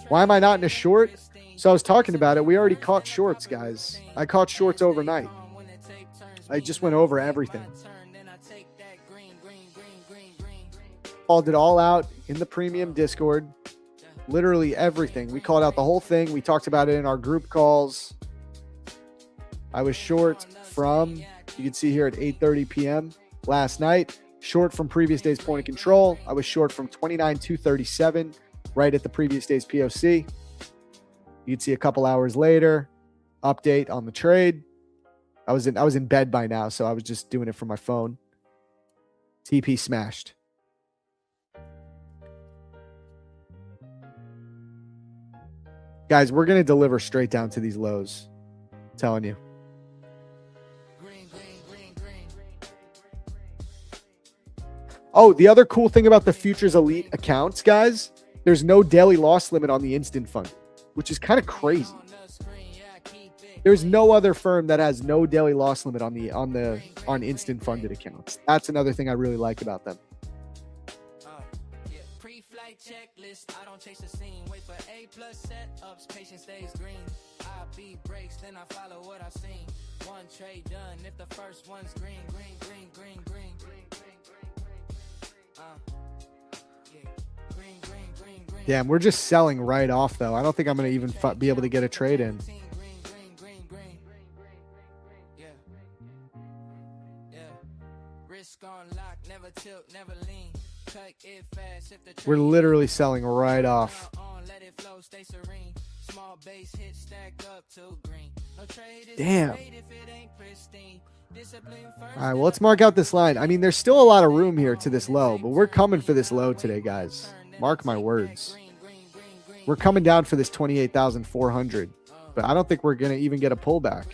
Why am I not in a short? So I was talking about it. We already caught shorts, guys. I caught shorts overnight. I just went over everything. Called it all out in the premium Discord. Literally everything. We called out the whole thing. We talked about it in our group calls. I was short from, you can see here at 8:30 p.m. last night. Short from previous day's point of control. I was short from 29,237 right at the previous day's POC. You can see a couple hours later, update on the trade. I was in bed by now, so I was just doing it from my phone. TP smashed. Guys, we're going to deliver straight down to these lows. I'm telling you. Oh, the other cool thing about the Futures Elite accounts, guys, there's no daily loss limit on the instant fund, which is kind of crazy. There's no other firm that has no daily loss limit on instant funded accounts. That's another thing I really like about them. Checklist, I don't chase the scene. Wait for A+ setups, patience stays green. I beat breaks, then I follow what I've seen. One trade done, if the first one's green. Damn, we're just selling right off though. I don't think I'm going to even be able to get a trade in. Risk on lock, never tilt, never lean. We're literally selling right off. Damn. All right, well, let's mark out this line. I mean, there's still a lot of room here to this low, but we're coming for this low today, guys. Mark my words. We're coming down for this 28,400, but I don't think we're going to even get a pullback.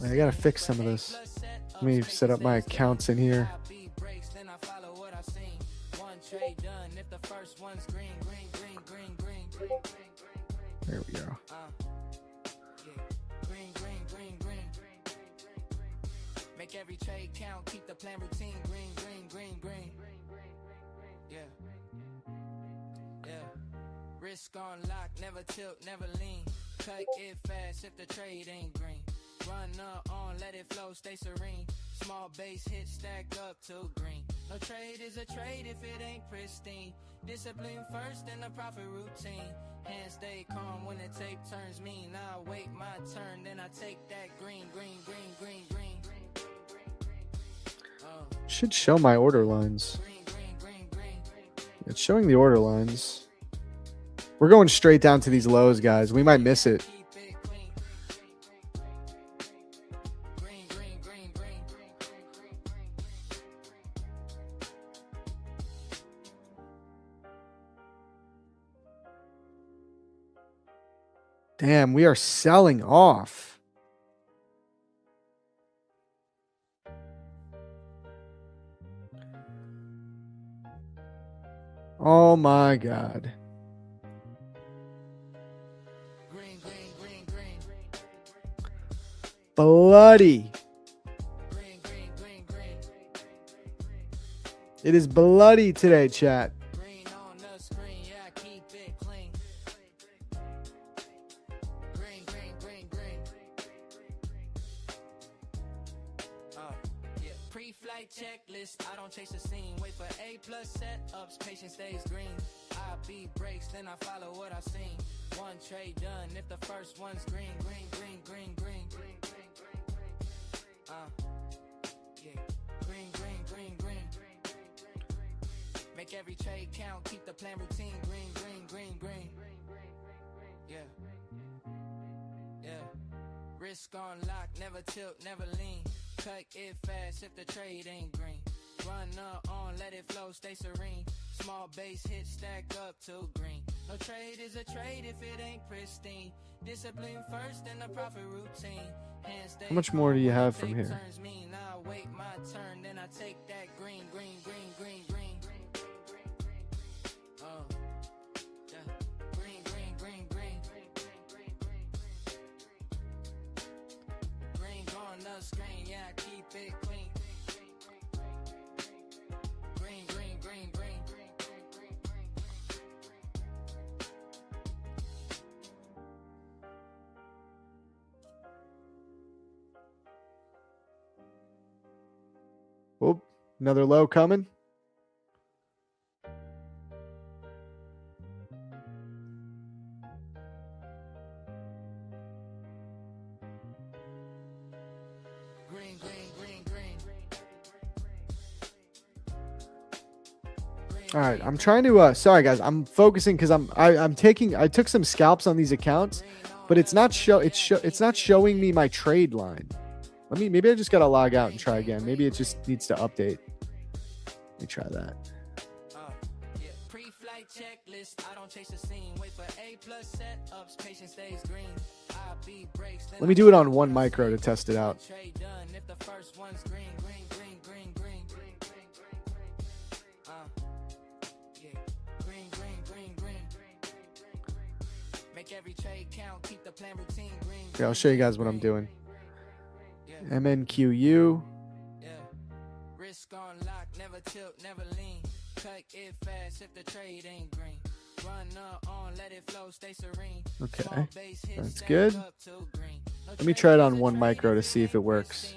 I gotta fix some of this. Let me set up my accounts in here. There we go. Make every trade count, keep the plan routine. Green. Yeah. Risk on lock, never tilt, never lean. Cut it fast if the trade ain't green. Run on, let it flow, stay serene. Small base hit, stack up to green. No trade is a trade if it ain't pristine. Discipline first and the profit routine. Hands stay calm when the tape turns mean. I wait my turn, then I take that green. Should show my order lines. It's showing the order lines. We're going straight down to these lows, guys. We might miss it. Damn, we are selling off. Oh my God. Bloody. It is bloody today, chat. Checklist, I don't chase the scene. Wait for A+ setups, patience stays green. I beat breaks, then I follow what I've seen. One trade done, if the first one's green. Green. Make every trade count, keep the plan routine. Green. Yeah. Risk on lock, never tilt, never lean. Cut it fast if the trade ain't green. Run on, let it flow, stay serene. Small base hit, stack up to green. No trade is a trade if it ain't pristine. Discipline first and the profit routine. How much more do you have from here? I wait my turn, then I take that green. Green on the screen, yeah, I keep it clean. Green. Oh, another low coming. Green. All right, I'm trying to sorry guys, I'm focusing because I took some scalps on these accounts, but it's not showing me my trade line. Maybe I just gotta log out and try again. Maybe it just needs to update. Let me try that. Pre-flight checklist, I don't chase the scene. Wait for A+ setups, patience stays green. I beat breaks, Let me do it on 1 micro to test it out. trade done if the first one's green. Make every trade count, keep the plan routine. Okay, I'll show you guys what I'm doing. MNQU. Yeah. Risk on lock, never tilt, never lean. Cut it fast if the trade ain't green. Run on, let it flow, stay serene. Okay, that's good. Let me try it on 1 micro to see if it works.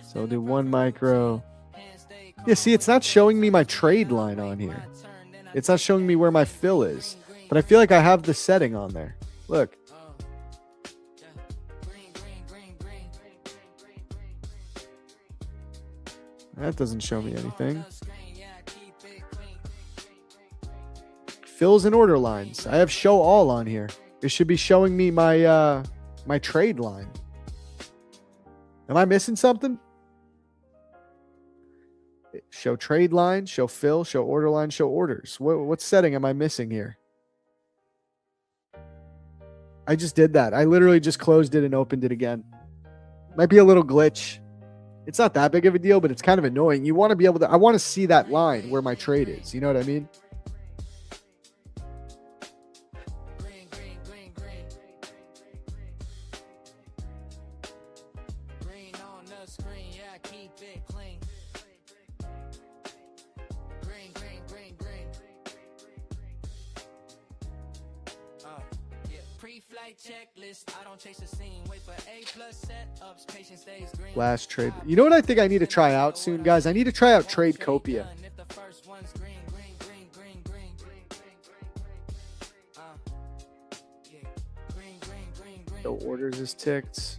So I'll do 1 micro. Yeah, see, it's not showing me my trade line on here. It's not showing me where my fill is. But I feel like I have the setting on there. Look. That doesn't show me anything. Fills and order lines. I have show all on here. It should be showing me my my trade line. Am I missing something? Show trade line, show fill, show order line, show orders. What setting am I missing here? I just did that. I literally just closed it and opened it again. Might be a little glitch. It's not that big of a deal, but it's kind of annoying. You want to be able to, I want to see that line where my trade is. You know what I mean? Green on the screen, yeah, I keep it clean. Green. Pre-flight Last trade. You know what I think I need to try out soon, guys? I need to try out Trade Copia. The orders is ticked.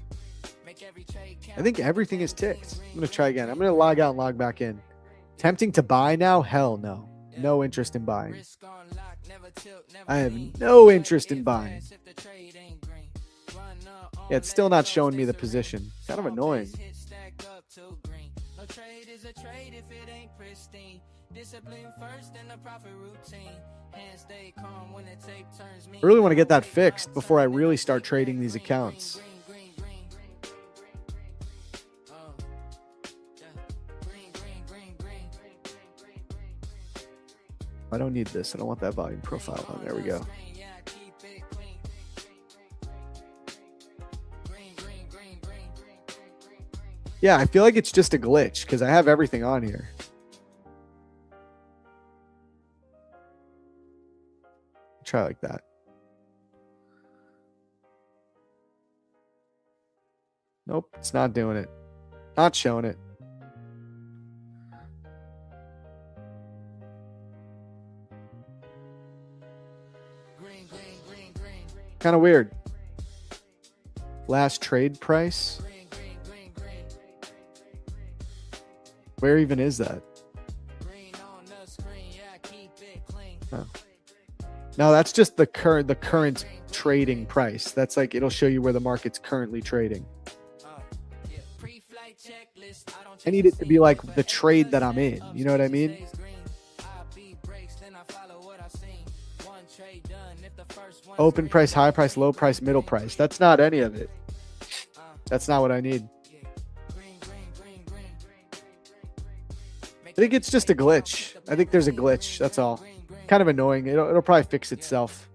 I think everything is ticked. I'm going to try again. I'm going to log out and log back in. Tempting to buy now? Hell no. No interest in buying. I have no interest in buying. Yeah, it's still not showing me the position. Kind of annoying. I really want to get that fixed before I really start trading these accounts. I don't need this. I don't want that volume profile on. There we go. Yeah, I feel like it's just a glitch because I have everything on here. Try like that. Nope, it's not doing it. Not showing it. Kind of weird. Last trade price. Where even is that? Oh. No, that's just the current trading price. That's like it'll show you where the market's currently trading. I need it to be like the trade that I'm in. You know what I mean? Open price, high price, low price, middle price. That's not any of it. That's not what I need. I think it's just a glitch. I think there's a glitch. That's all. Kind of annoying. It'll probably fix itself.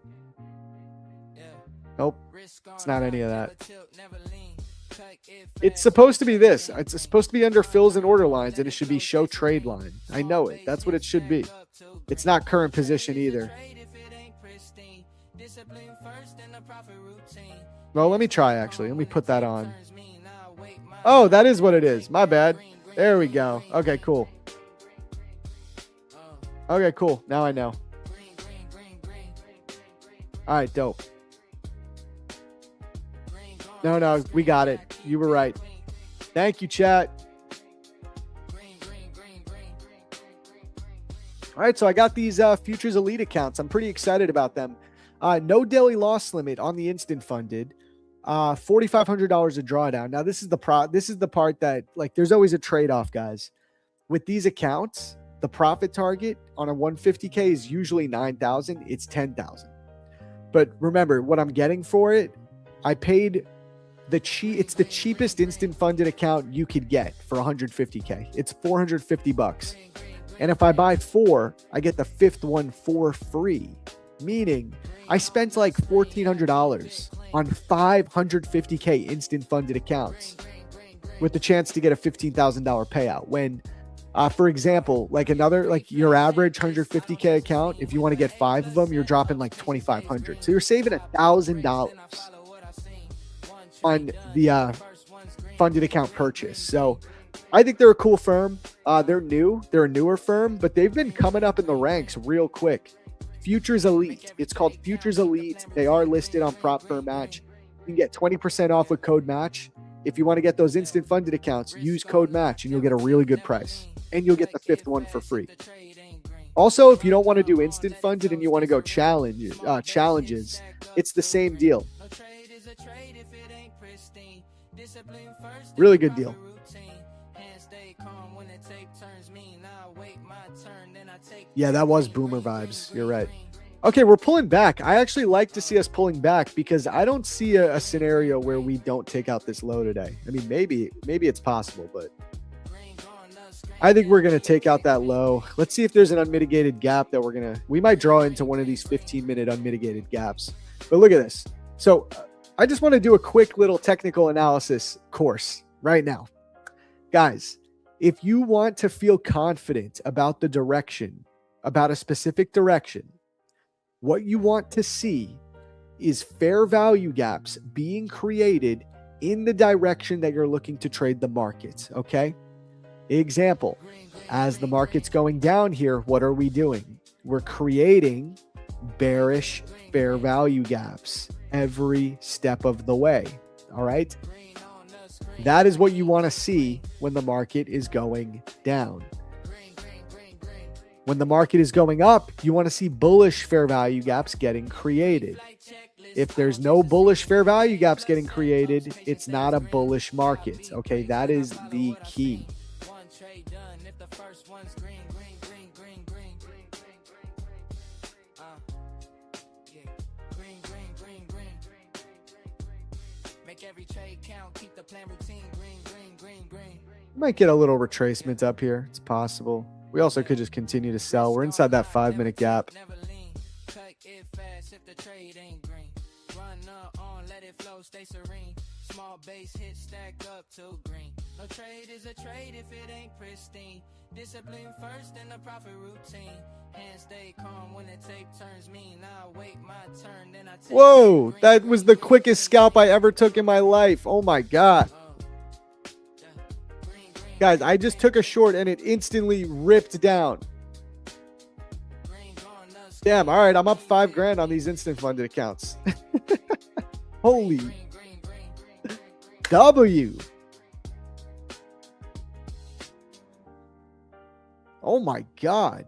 Nope. It's not any of that. It's supposed to be this. It's supposed to be under fills and order lines, and it should be show trade line. I know it. That's what it should be. It's not current position either. Well, let me try, actually. Let me put that on. Oh, that is what it is. My bad. There we go. Okay, cool. Okay, cool. Now I know. All right, dope. No, we got it. You were right. Thank you, chat. All right, so I got these Futures Elite accounts. I'm pretty excited about them. No daily loss limit on the instant funded. $4,500 a drawdown. Now, this is the part that, like, there's always a trade-off, guys. With these accounts, the profit target on a 150K is usually 9,000. It's 10,000. But remember, what I'm getting for it, I paid it's the cheapest instant funded account you could get for 150K. It's $450. And if I buy 4, I get the 5th one for free. Meaning I spent like $1,400 on 550K instant funded accounts with the chance to get a $15,000 payout. When, for example, like your average 150K account, if you want to get 5 of them, you're dropping like $2,500. So you're saving $1,000 on the funded account purchase. So I think they're a cool firm. They're new. They're a newer firm, but they've been coming up in the ranks real quick. Futures Elite. It's called Futures Elite. They are listed on Prop Firm Match. You can get 20% off with code MATCH. If you want to get those instant funded accounts, use code MATCH and you'll get a really good price. And you'll get the 5th one for free. Also, if you don't want to do instant funded and you want to go challenges, it's the same deal. Really good deal. Yeah, that was boomer vibes. You're right. Okay, we're pulling back. I actually like to see us pulling back because I don't see a scenario where we don't take out this low today. I mean, maybe it's possible, but I think we're going to take out that low. Let's see if there's an unmitigated gap that we might draw into one of these 15-minute unmitigated gaps. But look at this. So I just want to do a quick little technical analysis course right now. Guys, if you want to feel confident about the direction, about a specific direction, what you want to see is fair value gaps being created in the direction that you're looking to trade the market. Okay. Example, as the market's going down here, what are we doing? We're creating bearish fair value gaps every step of the way. All right. That is what you want to see when the market is going down. When the market is going up, you want to see bullish fair value gaps getting created. If there's no bullish fair value gaps getting created, it's not a bullish market. Okay, that is the key. Might get a little retracement up here. It's possible. We also could just continue to sell. We're inside that 5-minute gap. Small base hit stack up to green. No trade is a trade if it ain't pristine. Discipline first and the profit routine. Hands stay calm when the tape turns mean. I wait my turn, then I take. Whoa, that was the quickest scalp I ever took in my life. Oh my God. Guys, I just took a short and it instantly ripped down. Damn, all right, I'm up $5,000 on these instant funded accounts. Holy W. Oh my God.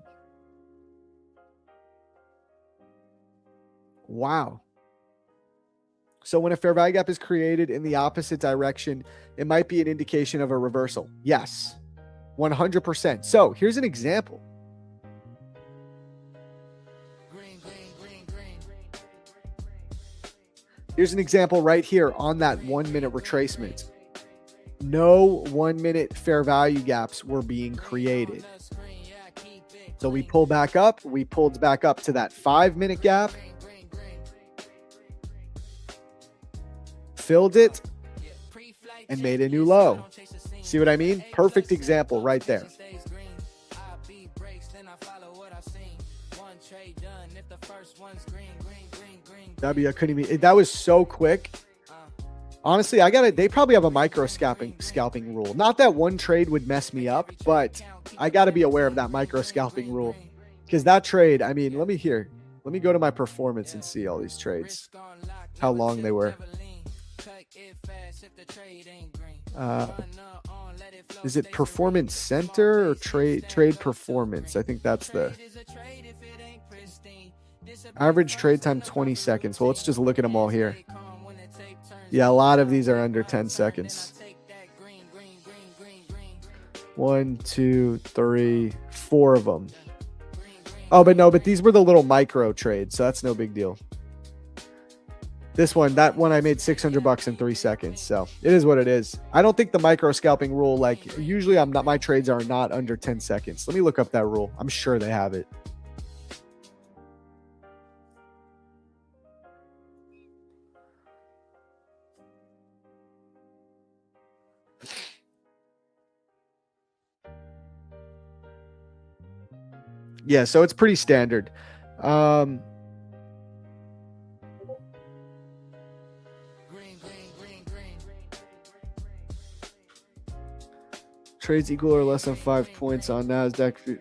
Wow. So when a fair value gap is created in the opposite direction, it might be an indication of a reversal. Yes, 100%. So here's an example. Here's an example right here on that 1-minute retracement. No 1-minute fair value gaps were being created. So we pull back up. We pulled back up to that 5-minute gap. Filled it and made a new low. See what I mean? Perfect example right there. W, I couldn't even, that was so quick. Honestly, they probably have a micro scalping rule. Not that one trade would mess me up, but I got to be aware of that micro scalping rule. Because that trade, I mean, let me go to my performance and see all these trades, how long they were. Is it performance center or trade performance? I think that's the average trade time, 20 seconds. Well, let's just look at them all here. Yeah, a lot of these are under 10 seconds. 1, 2, 3, 4 of them. Oh, but these were the little micro trades, so that's no big deal. That one I made $600 in 3 seconds. So it is what it is. I don't think the micro scalping rule, like usually my trades are not under 10 seconds. Let me look up that rule. I'm sure they have it. Yeah, so it's pretty standard. Trades equal or less than 5 points on NASDAQ.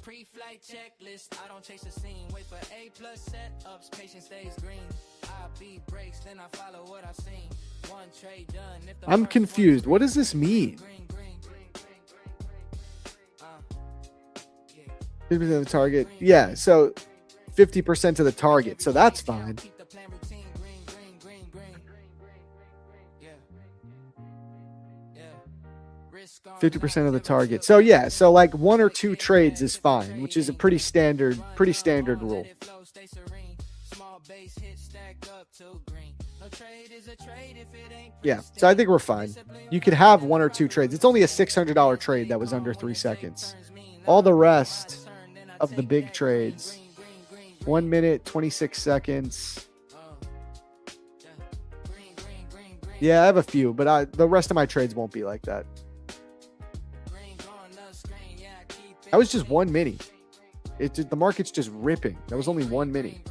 Pre-flight checklist. I don't chase the scene. Wait for A+ setups. Patience stays green. I beat breaks, then I follow what I've seen. One trade done. I'm confused. What does this mean? 50% of the target. Yeah, so 50% of the target. So that's fine. 50% of the target. So yeah, so like 1 or 2 trades is fine, which is a pretty standard rule. Yeah, so I think we're fine. You could have 1 or 2 trades. It's only a $600 trade that was under 3 seconds. All the rest of the big trades, 1 minute, 26 seconds. Yeah, I have a few, but the rest of my trades won't be like that. That was just one mini. The market's just ripping. That was only one mini.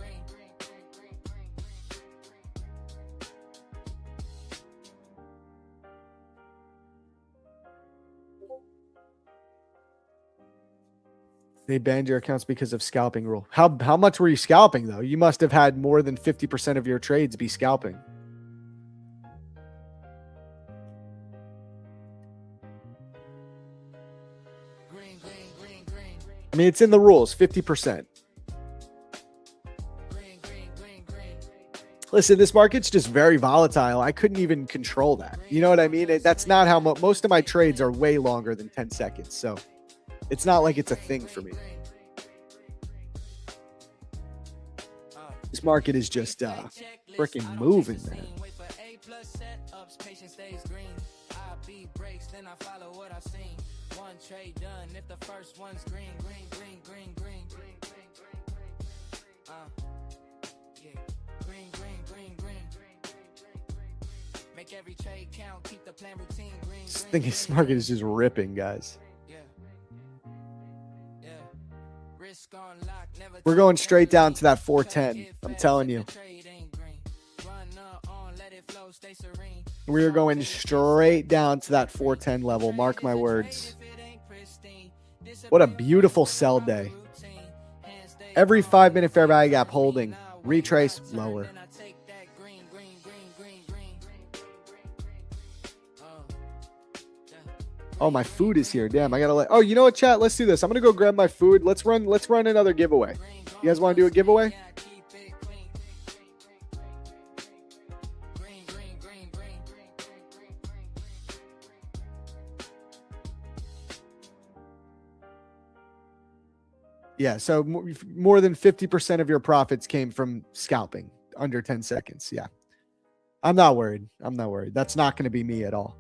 They banned your accounts because of scalping rule. How much were you scalping though? You must have had more than 50% of your trades be scalping. I mean, it's in the rules, 50%. Listen, this market's just very volatile. I couldn't even control that. You know what I mean? That's not how most of my trades are way longer than 10 seconds. So it's not like it's a thing for me. This market is just freaking moving, man. Trade done if the first one's green. Yeah, green. Make every trade count, keep the plan routine green. I think this market is just ripping, guys. Yeah. Risk on lock, never. We're going straight down to that 410. I'm telling you. We are going straight down to that 410 level. Mark my words. What a beautiful sell day. Every 5-minute fair value gap holding. Retrace lower. Oh, my food is here. Damn, I gotta oh, you know what, chat? Let's do this. I'm gonna go grab my food. Let's run another giveaway. You guys want to do a giveaway? Yeah, so more than 50% of your profits came from scalping under 10 seconds. Yeah. I'm not worried. That's not going to be me at all.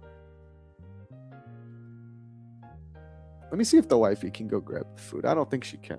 Let me see if the wifey can go grab the food. I don't think she can.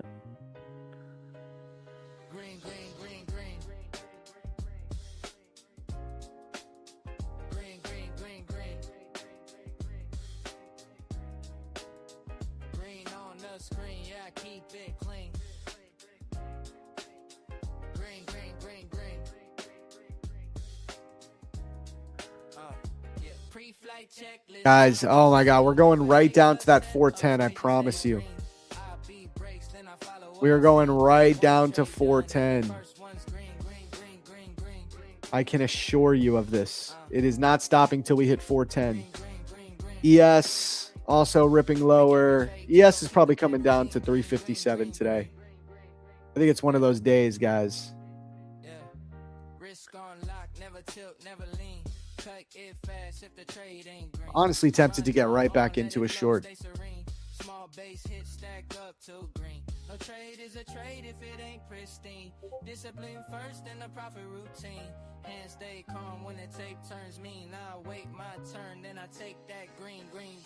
Guys, oh my God, we're going right down to that 410, I promise you. We are going right down to 410. I can assure you of this. It is not stopping till we hit 410. ES also ripping lower. ES is probably coming down to 357 today. I think it's one of those days, guys. Honestly tempted to get right back into a short. No trade is a trade if it ain't pristine. Discipline first and the profit routine. Hands stay calm when the tape turns mean. I wait my turn, then I take that green. Green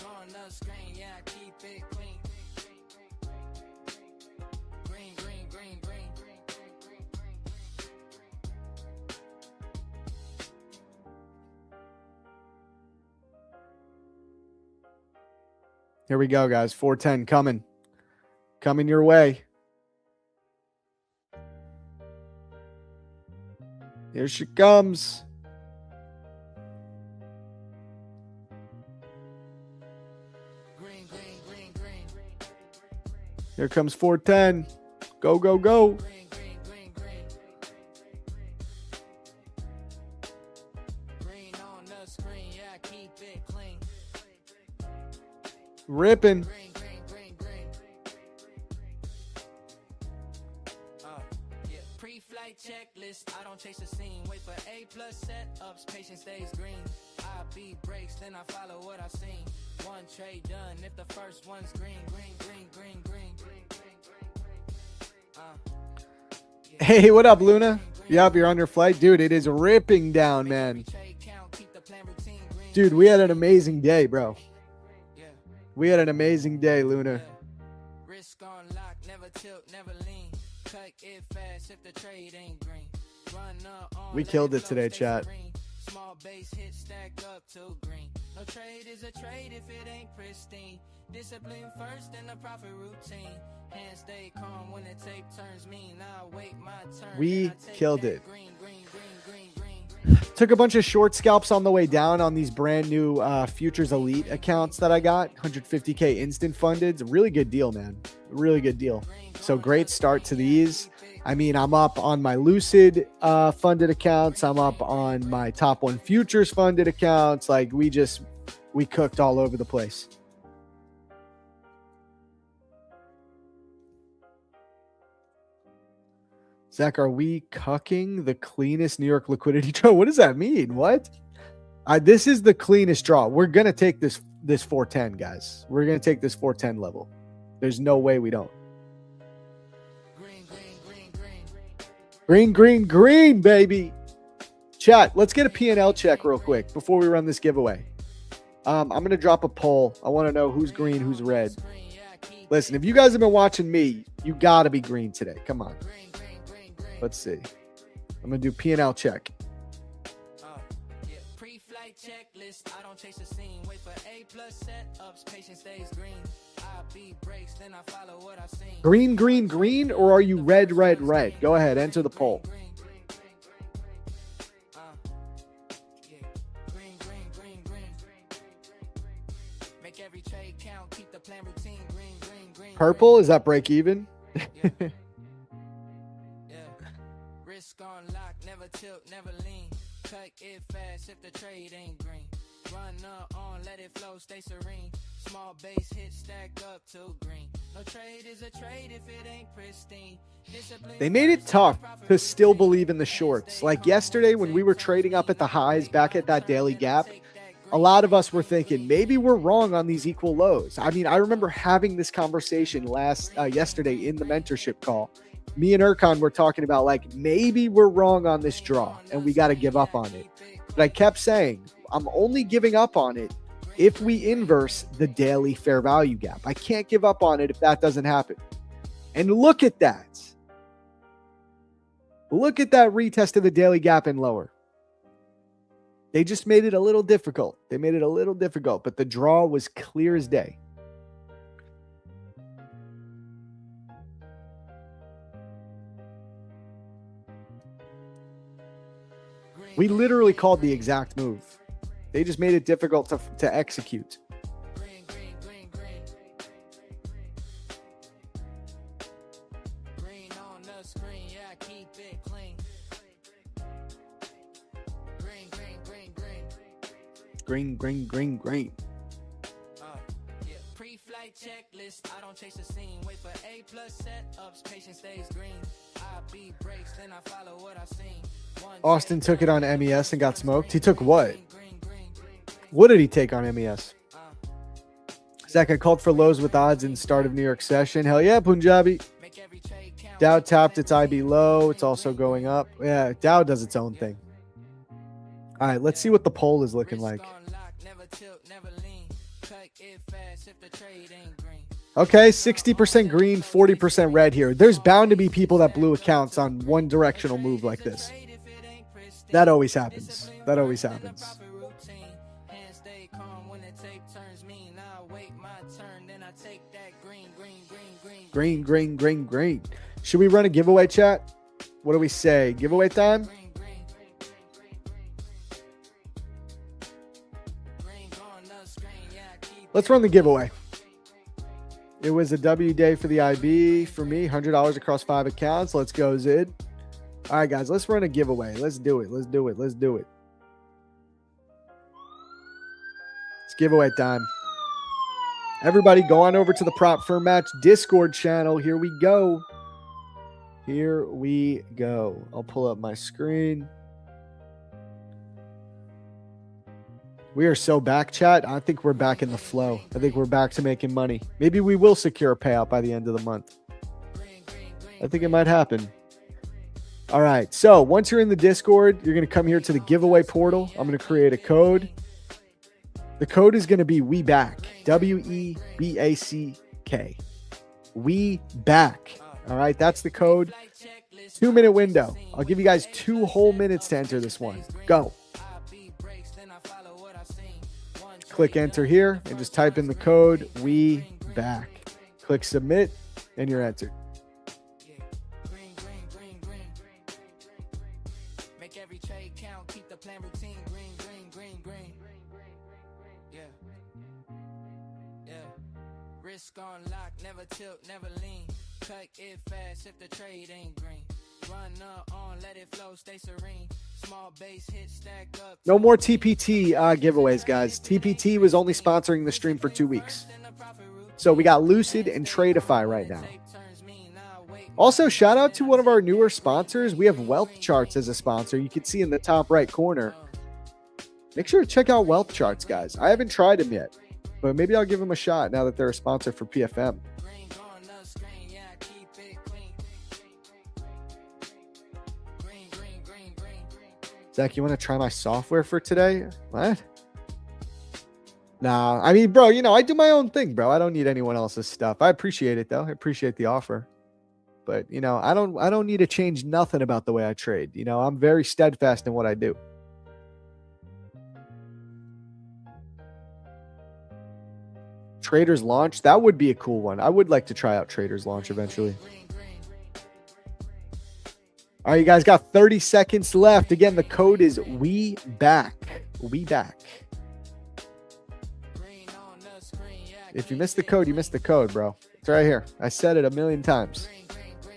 on the screen, yeah, I keep it clean. Here we go, guys. 410 coming your way. Here she comes. Here comes 410. Go, go, go. Ripping. Pre-flight checklist. I don't chase the scene. Wait for A+ setups. Patience stays green. I beat breaks, then I follow what I've seen. One trade done. If the first one's green. Hey, what up, Luna? Yup, you're on your flight, dude. It is ripping down, man. Dude, we had an amazing day, bro. We had an amazing day, Luna. Risk on lock, never tilt, never lean. Cut it fast if the trade ain't green. Run on, We killed it today, chat. Small base hit stack up to green. No trade is a trade if it ain't pristine. Discipline first and the profit routine. Hands stay calm when the tape turns mean. I wait my turn. We killed it. Green. Took a bunch of short scalps on the way down on these brand new Futures Elite accounts that I got. 150K instant funded. It's a really good deal, man. Really good deal. So great start to these. I mean, I'm up on my Lucid funded accounts. I'm up on my Top 1 Futures funded accounts. Like we cooked all over the place. Zach, are we cucking the cleanest New York liquidity draw? What does that mean? What? This is the cleanest draw. We're going to take this 410, guys. We're going to take this 410 level. There's no way we don't. Green, baby. Chat, let's get a P&L check real quick before we run this giveaway. I'm going to drop a poll. I want to know who's green, who's red. Listen, if you guys have been watching me, you got to be green today. Come on. Let's see. I'm going to do P&L check. Pre-flight checklist. I don't chase a scene. Wait for A+ setups. Patience stays green. I beat breaks, then I follow what I've seen. Green, or are you red? Go ahead, enter the poll. Green. Make every trade count. Keep the plan routine. Green. Purple, is that break even? Risk on lock, never tilt, never lean. Cut it fast if the trade ain't green. Run on, let it flow, stay serene. Small base hit stack up to green. No trade is a trade if it ain't pristine. They made it tough to still believe in the shorts. Like yesterday when we were trading up at the highs back at that daily gap, a lot of us were thinking maybe we're wrong on these equal lows. I mean, I remember having this conversation yesterday in the mentorship call. Me and Erkan were talking about like maybe we're wrong on this draw and we got to give up on it. But I kept saying I'm only giving up on it if we inverse the daily fair value gap. I can't give up on it if that doesn't happen. And look at that. Look at that retest of the daily gap and lower. They just made it a little difficult. But the draw was clear as day. We literally called the exact move. They just made it difficult to execute. Green. Green on the screen, yeah, keep it clean. Green. Pre-flight checklist, I don't chase a scene. Wait for A+ setups, patience stays green. I beat breaks, then I follow what I've seen. Austin took it on MES and got smoked. He took what? What did he take on MES? Zach, I called for lows with odds in start of New York session. Hell yeah, Punjabi. Dow tapped its IB low. It's also going up. Yeah, Dow does its own thing. All right, let's see what the poll is looking like. Okay, 60% green, 40% red here. There's bound to be people that blew accounts on one directional move like this. That always happens. Green. Should we run a giveaway, chat? What do we say? Giveaway time? Let's run the giveaway. It was a W day for the IB for me. $100 across 5 accounts. Let's go, Zid. All right, guys, let's run a giveaway. Let's do it. It's giveaway time. Everybody go on over to the Prop Firm Match Discord channel. Here we go. I'll pull up my screen. We are so back, chat. I think we're back in the flow. I think we're back to making money. Maybe we will secure a payout by the end of the month. I think it might happen. All right. So once you're in the Discord, you're going to come here to the giveaway portal. I'm going to create a code. The code is going to be We Back. WEBACK. We Back. All right, that's the code. 2-minute window. I'll give you guys 2 whole minutes to enter this one. Go. Click enter here and just type in the code We Back. Click submit and you're entered. Make every trade count, keep the plan routine. Green, green, green, green. Yeah. Yeah. Risk on lock, never tilt, never lean. Cut it fast if the trade ain't green. Run on, let it flow, stay serene. Small base hit, stack up. No more TPT giveaways, guys. TPT was only sponsoring the stream for 2 weeks. So we got Lucid and Tradeify right now. Also, shout out to one of our newer sponsors. We have Wealth Charts as a sponsor. You can see in the top right corner. Make sure to check out Wealth Charts, guys. I haven't tried them yet, but maybe I'll give them a shot now that they're a sponsor for PFM. Zach, you want to try my software for today? What? Nah, I mean, bro, I do my own thing, bro. I don't need anyone else's stuff. I appreciate it, though. I appreciate the offer. But, I don't need to change nothing about the way I trade. I'm very steadfast in what I do. Traders Launch, that would be a cool one. I would like to try out Traders Launch eventually. All right, you guys got 30 seconds left. Again, the code is We Back. We Back. If you missed the code, you missed the code, bro. It's right here. I said it a million times.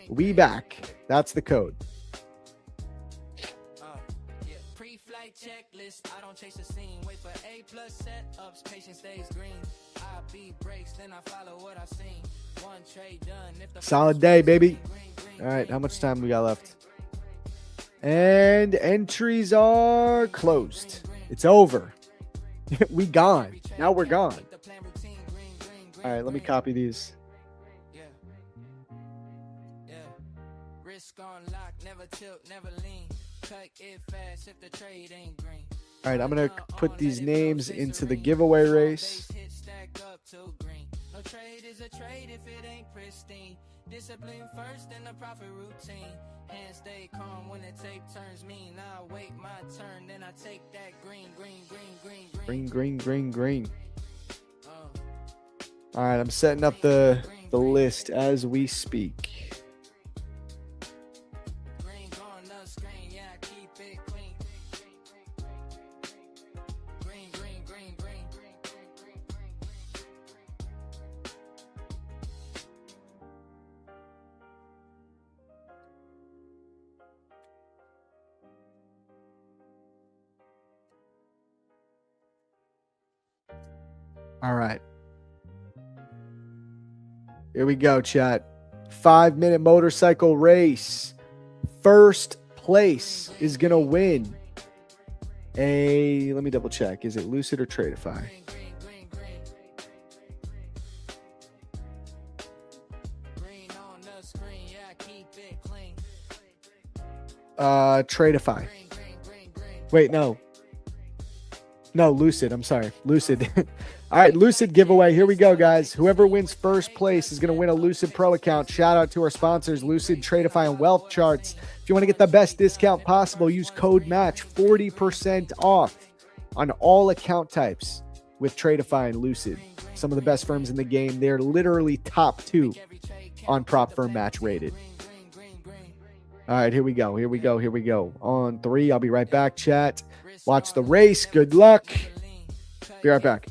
We Back. That's the code. Pre-flight checklist. I don't chase the scene. Wait for A+ setups. Patience stays green. I beat breaks, then I follow what I seen. One trade done. Solid day, baby. All right, how much time we got left? And entries are closed. It's over. We gone. Now we're gone. All right, let me copy these. Risk on lock, never tilt, never lean. Cut it fast if the trade ain't green. All right, I'm going to put these names into the giveaway race. No trade is a trade if it ain't pristine. Discipline first and the profit routine. Hands stay calm when the tape turns mean. I wait my turn, then I take that green, green, green, green, green, green, green, green. All right, I'm setting up the list as we speak. All right. Here we go, chat. 5-minute motorcycle race. First place is going to win let me double check. Is it Lucid or Tradeify? Tradeify. Wait, no. No, Lucid. I'm sorry. Lucid. All right, Lucid giveaway. Here we go, guys. Whoever wins first place is going to win a Lucid Pro account. Shout out to our sponsors, Lucid, Tradeify, and Wealth Charts. If you want to get the best discount possible, use code MATCH, 40% off on all account types with Tradeify and Lucid. Some of the best firms in the game. They're literally top 2 on Prop Firm Match rated. All right, here we go. Here we go. Here we go. On 3, I'll be right back, chat. Watch the race. Good luck. Be right back.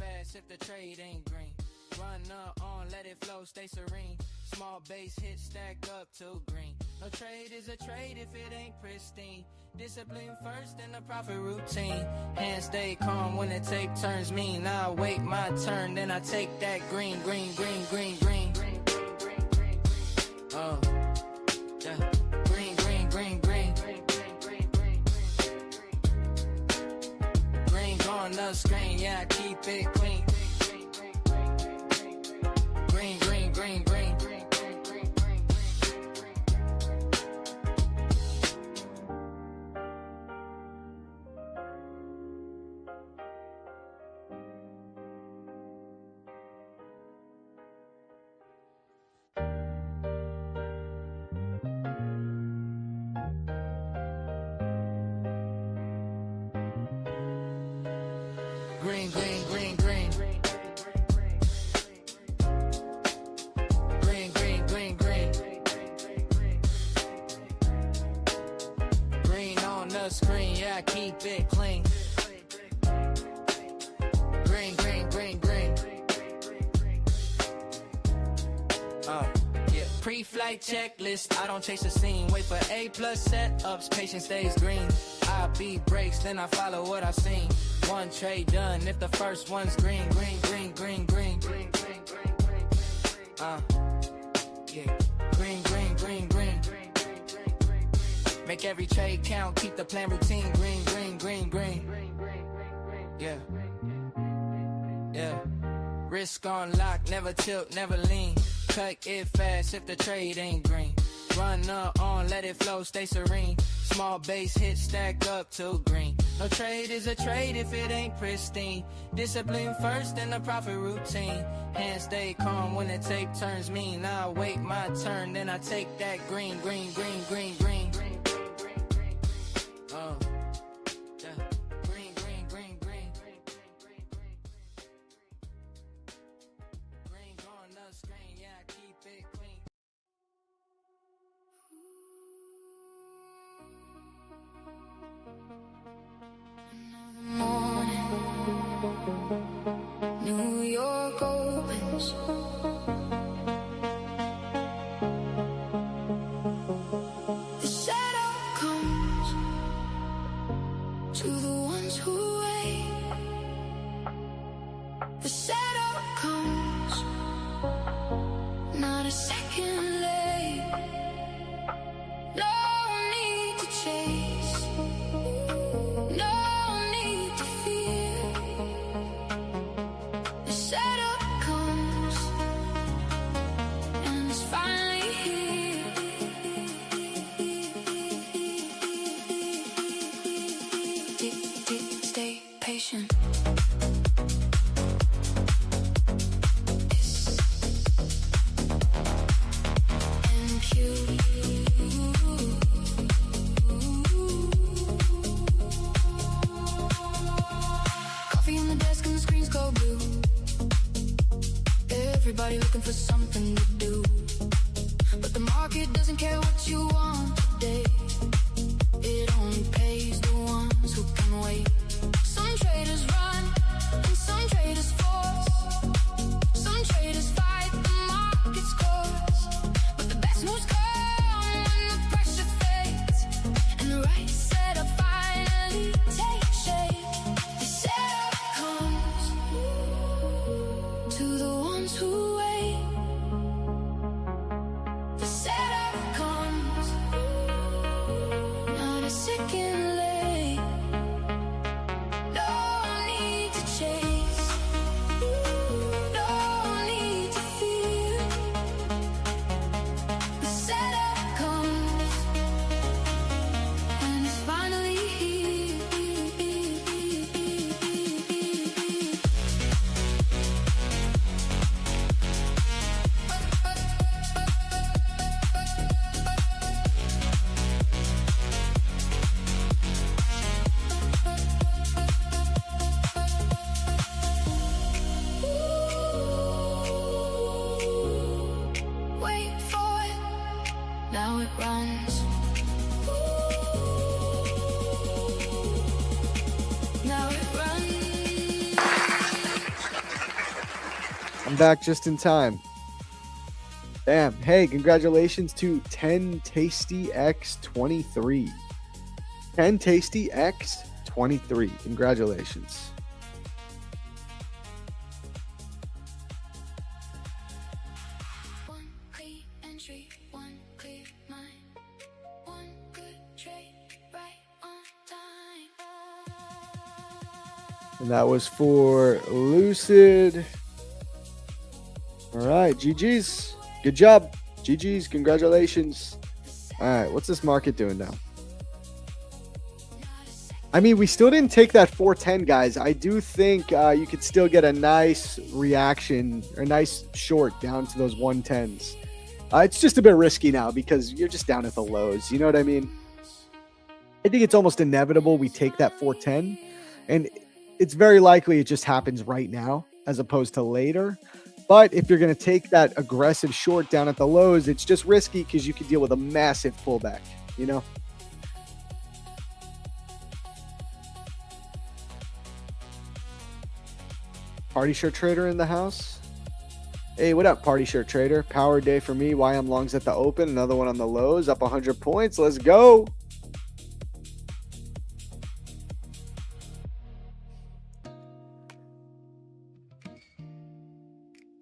Small base hit, stack up to green. No trade is a trade if it ain't pristine. Discipline first and the profit routine. Hands stay calm when the tape turns mean. I wait my turn, then I take that green, green, green, green, green. Yeah. Green, green, green, green. Green on the screen, yeah, I keep it clean. Green, green, green, green. Green, green, green, green. Green, green, green, green. Green on the screen, yeah, I keep it clean. Green, green, green, green. Yeah. Pre-flight checklist, I don't chase the scene. Wait for A+ setups, patience stays green. I beat breaks, then I follow what I've seen. One trade done, if the first one's green, green, green, green, green. Yeah. Green, green, green, green. Make every trade count, keep the plan routine. Green, green, green, green. Yeah. Yeah. Risk on lock, never tilt, never lean. Cut it fast if the trade ain't green. Run on, let it flow, stay serene. Small base hit, stack up till green. No trade is a trade if it ain't pristine. Discipline first and the profit routine. Hands stay calm when the tape turns mean. I wait my turn, then I take that green, green, green, green, green. Yeah. Green, green, green, green. Green on the screen, yeah, I keep it clean. New York opens. The setup comes to the ones who wait. The setup comes, not a second late. No need to chase. No need to fear. The setup comes, and it's finally here. Tick, tick, stay patient. Coffee on the desk and the screens go blue. Everybody looking for something to do, but the market doesn't care what you want today. It only pays the ones who can wait. Some traders run and some traders force. Some traders fight the market's course, but the best moves come when the pressure fades and the right setup finally takes shape. The setup comes to the ones who wait. The setup comes, not a second late. No need to chase. No need to fear. The setup comes, and it's finally here. Wait for it, now it runs. Now it runs. I'm back just in time. Damn. Hey, congratulations to 10 Tasty X23. 10 Tasty X23. Congratulations. One clean entry, one clear mind. One good trade, right on time. And that was for Lucid. All right, GG's. Good job. GG's. Congratulations. All right, what's this market doing now? I mean, we still didn't take that 410, guys. I do think you could still get a nice reaction, or a nice short down to those 110s. It's just a bit risky now because you're just down at the lows. You know what I mean? I think it's almost inevitable we take that 410. And it's very likely it just happens right now as opposed to later. But if you're going to take that aggressive short down at the lows, it's just risky because you could deal with a massive pullback, you know? Party shirt trader in the house. Hey, what up, party shirt trader? Power day for me. YM longs at the open. Another one on the lows. Up 100 points. Let's go.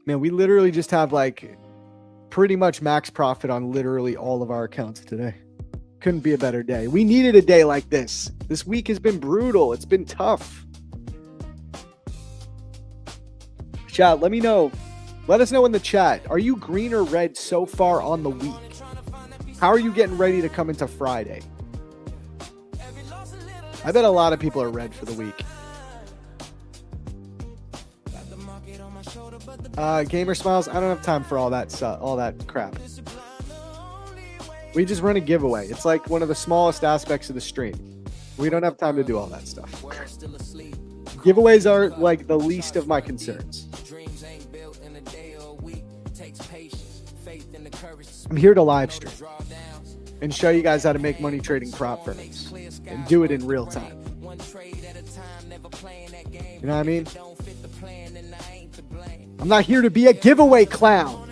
Man, we literally just have like pretty much max profit on literally all of our accounts today. Couldn't be a better day. We needed a day like this. This week has been brutal. It's been tough. Chat, let me know. Let us know in the chat. Are you green or red so far on the week? How are you getting ready to come into Friday? I bet a lot of people are red for the week. Gamer Smiles, I don't have time for all that crap. We just run a giveaway. It's like one of the smallest aspects of the stream. We don't have time to do all that stuff. Giveaways are like the least of my concerns. I'm here to live stream and show you guys how to make money trading prop firms and do it in real time. You know what I mean? I'm not here to be a giveaway clown.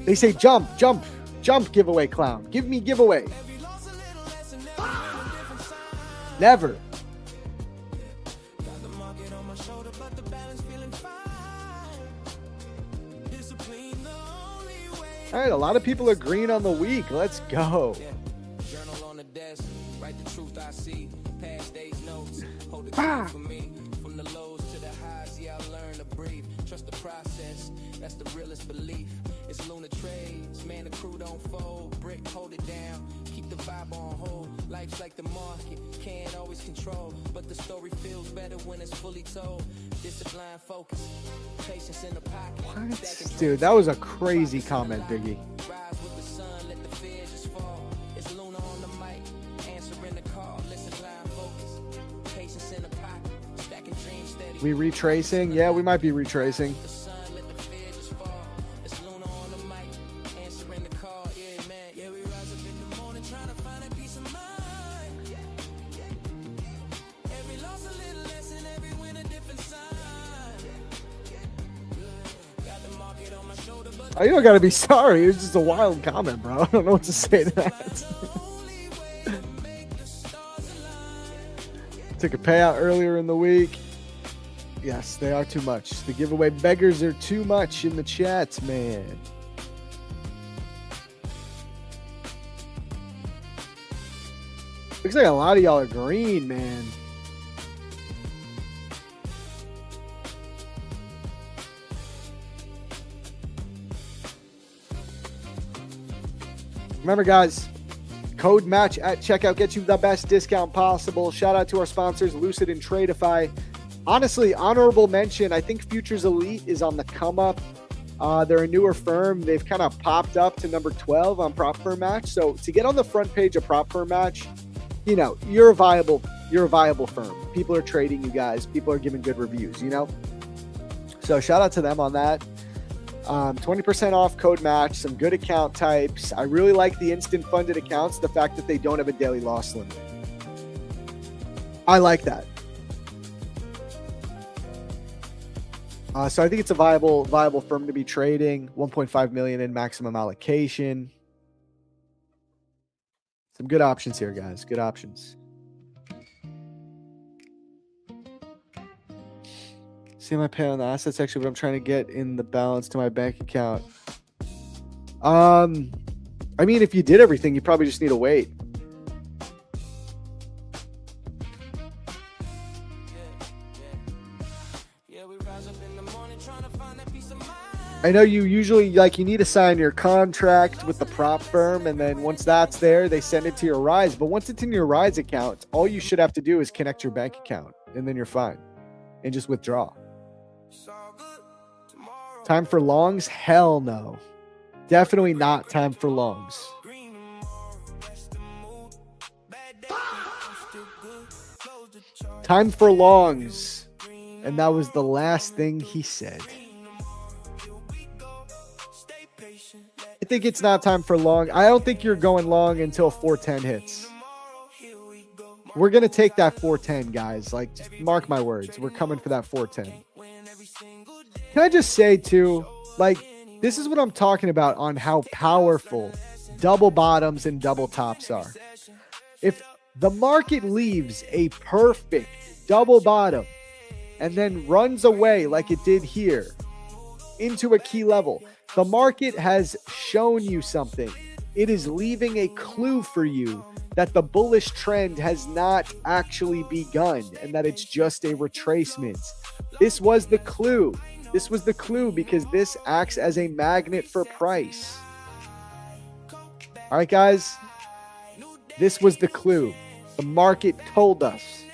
They say jump, jump, jump, giveaway clown. Give me giveaway. Never. All right, a lot of people are green on the week. Let's go. Journal on the desk, write the truth I see, past days notes, hold the key for me. From the lows to the highs, yeah, I learn to breathe. Trust the process, that's the realest belief. It's Luna Trades, man, the crew don't fold. Brick, hold it down, keep the vibe on hold. Life's like the market, can't always control, but the story feels better when it's fully told. Discipline, focus, patience in the pocket. What? Dude, that was a crazy comment, Biggie. Rise with the sun, let the fear just fall. It's Luna on the mic, answering the call. Listen, line, focus, patience in the pocket, stacking dreams steady. We retracing? Yeah, we might be retracing. The sun, let the fear just fall. It's Luna on the mic, answering the call. Yeah, man. Yeah, we rise up in the morning trying to find a peace of mind. Every loss a little lesson, every win a different sign. Got the market on my shoulder, but Oh, you don't gotta be sorry. It was just a wild comment, bro. I don't know what to say to that. Took a payout earlier in the week. Yes, they are too much. The giveaway beggars are too much in the chat, man. Looks like a lot of y'all are green, man. Remember, guys, code match at checkout gets you the best discount possible. Shout out to our sponsors, Lucid and Tradeify. Honestly, honorable mention. I think Futures Elite is on the come up. They're a newer firm. They've kind of popped up to number 12 on Prop Firm Match. So to get on the front page of Prop Firm Match, you know, you're a viable firm. People are trading you guys. People are giving good reviews, you know? So shout out to them on that. 20% off code match, some good account types. I really like the instant funded accounts, the fact that they don't have a daily loss limit. I like that. So I think it's a viable firm to be trading. 1.5 million in maximum allocation. Some good options here, guys. Good options. See my pay on the asset section, but I'm trying to get in the balance to my bank account. I mean, if you did everything, you probably just need to wait. I know you usually you need to sign your contract with the prop firm, and then once that's there, they send it to your Rise. But once it's in your Rise account, all you should have to do is connect your bank account, and then you're fine, and just withdraw. Time for longs? Hell no. Definitely not time for longs. Time for longs And that was the last thing he said. I think it's not time for long. I don't think you're going long until 410 hits. We're going to take that 410, guys. Like, just mark my words. We're coming for that 410. Can I just say, too, like, this is what I'm talking about on how powerful double bottoms and double tops are. If the market leaves a perfect double bottom and then runs away like it did here into a key level, the market has shown you something. It is leaving a clue for you that the bullish trend has not actually begun and that it's just a retracement. This was the clue. This was the clue because this acts as a magnet for price. All right, guys. This was the clue. The market told us.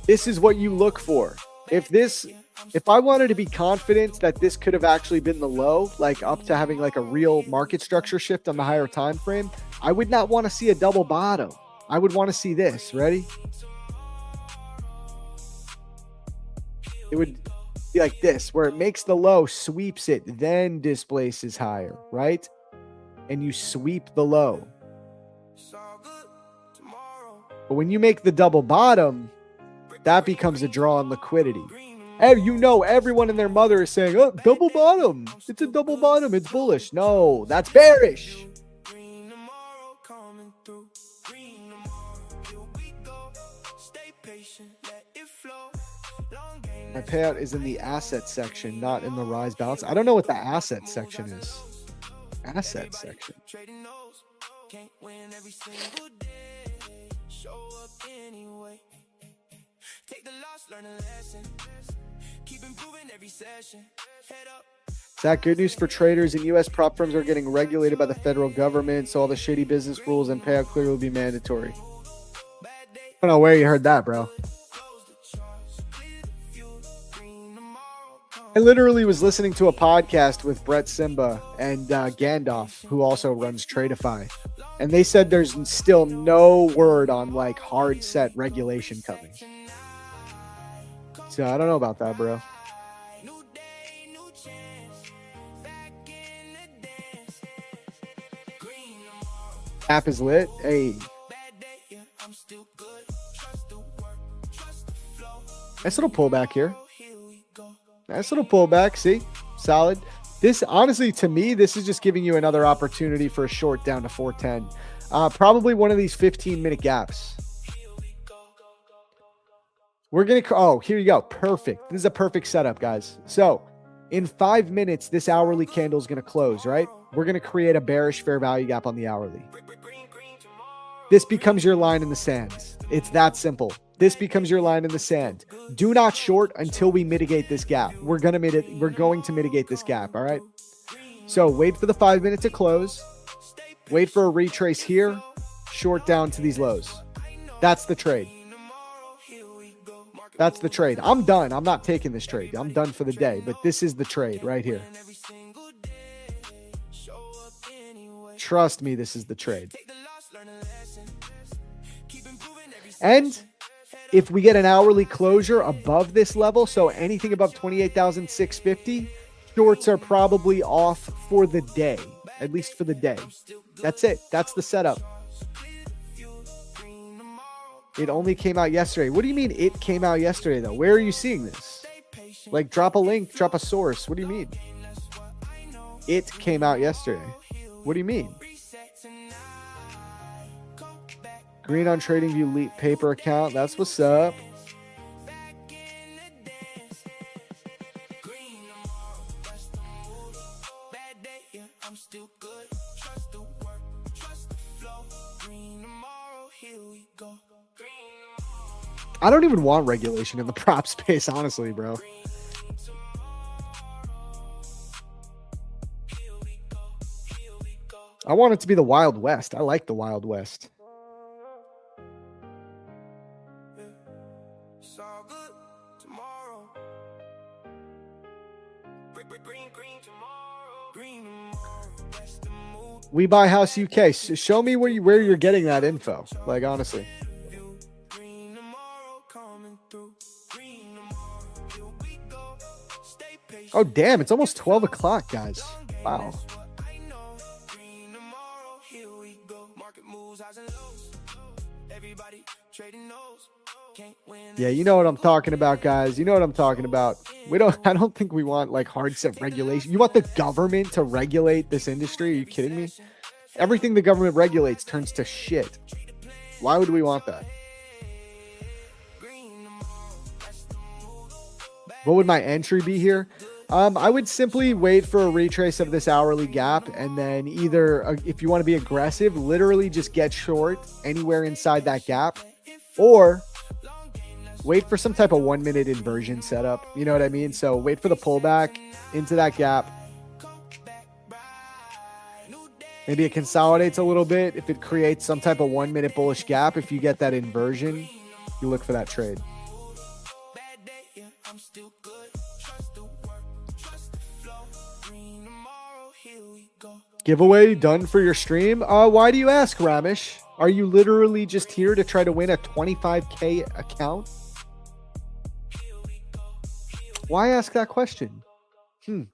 This is what you look for. If I wanted to be confident that this could have actually been the low, like up to having like a real market structure shift on the higher time frame, I would not want to see a double bottom. I would want to see this. Ready? It would be like this, where it makes the low, sweeps it, then displaces higher, right? And you sweep the low. But when you make the double bottom, that becomes a draw on liquidity. And you know, everyone and their mother is saying, oh, double bottom. It's a double bottom. It's bullish. No, that's bearish. My payout is in the asset section, not in the rise balance. I don't know what the asset section is. Asset section. Is that good news for traders? And U.S. prop firms are getting regulated by the federal government, so all the shady business rules and payout clearly will be mandatory. I don't know where you heard that, bro. I literally was listening to a podcast with Brett Simba and Gandalf, who also runs Tradeify. And they said there's still no word on like hard set regulation coming. So I don't know about that, bro. App is lit. Hey. Nice little pullback here. Nice little pullback. See? Solid. This, honestly, to me, this is just giving you another opportunity for a short down to 410. Probably one of these 15-minute gaps. We're going to... Oh, here you go. Perfect. This is a perfect setup, guys. So, in 5 minutes, this hourly candle is going to close, right? We're going to create a bearish fair value gap on the hourly. This becomes your line in the sand. It's that simple. This becomes your line in the sand. Do not short until we mitigate this gap. We're going to mitigate this gap, all right? So wait for the 5 minute to close. Wait for a retrace here. Short down to these lows. That's the trade. That's the trade. I'm done. I'm not taking this trade. I'm done for the day. But this is the trade right here. Trust me, this is the trade. And if we get an hourly closure above this level, so anything above 28,650, shorts are probably off for the day, at least for the day. That's it. That's the setup. It only came out yesterday. What do you mean it came out yesterday, though? Where are you seeing this? Like, drop a link, drop a source. What do you mean? It came out yesterday. What do you mean? Green on TradingView Leap paper account. That's what's up. I don't even want regulation in the prop space, honestly, bro. I want it to be the Wild West. I like the Wild West. We Buy House UK. Show me where you're getting that info. Like, honestly. Oh, damn. It's almost 12 o'clock, guys. Wow. Yeah, you know what I'm talking about, guys. You know what I'm talking about. I don't think we want like hard set regulation. You want the government to regulate this industry? Are you kidding me? Everything the government regulates turns to shit. Why would we want that? What would my entry be here? I would simply wait for a retrace of this hourly gap, and then either, if you want to be aggressive, literally just get short anywhere inside that gap, or wait for some type of 1 minute inversion setup. You know what I mean? So wait for the pullback into that gap. Maybe it consolidates a little bit. If it creates some type of 1 minute bullish gap, if you get that inversion, you look for that trade. Giveaway done for your stream? Why do you ask, Ramesh? Are you literally just here to try to win a 25K account? Why ask that question? Is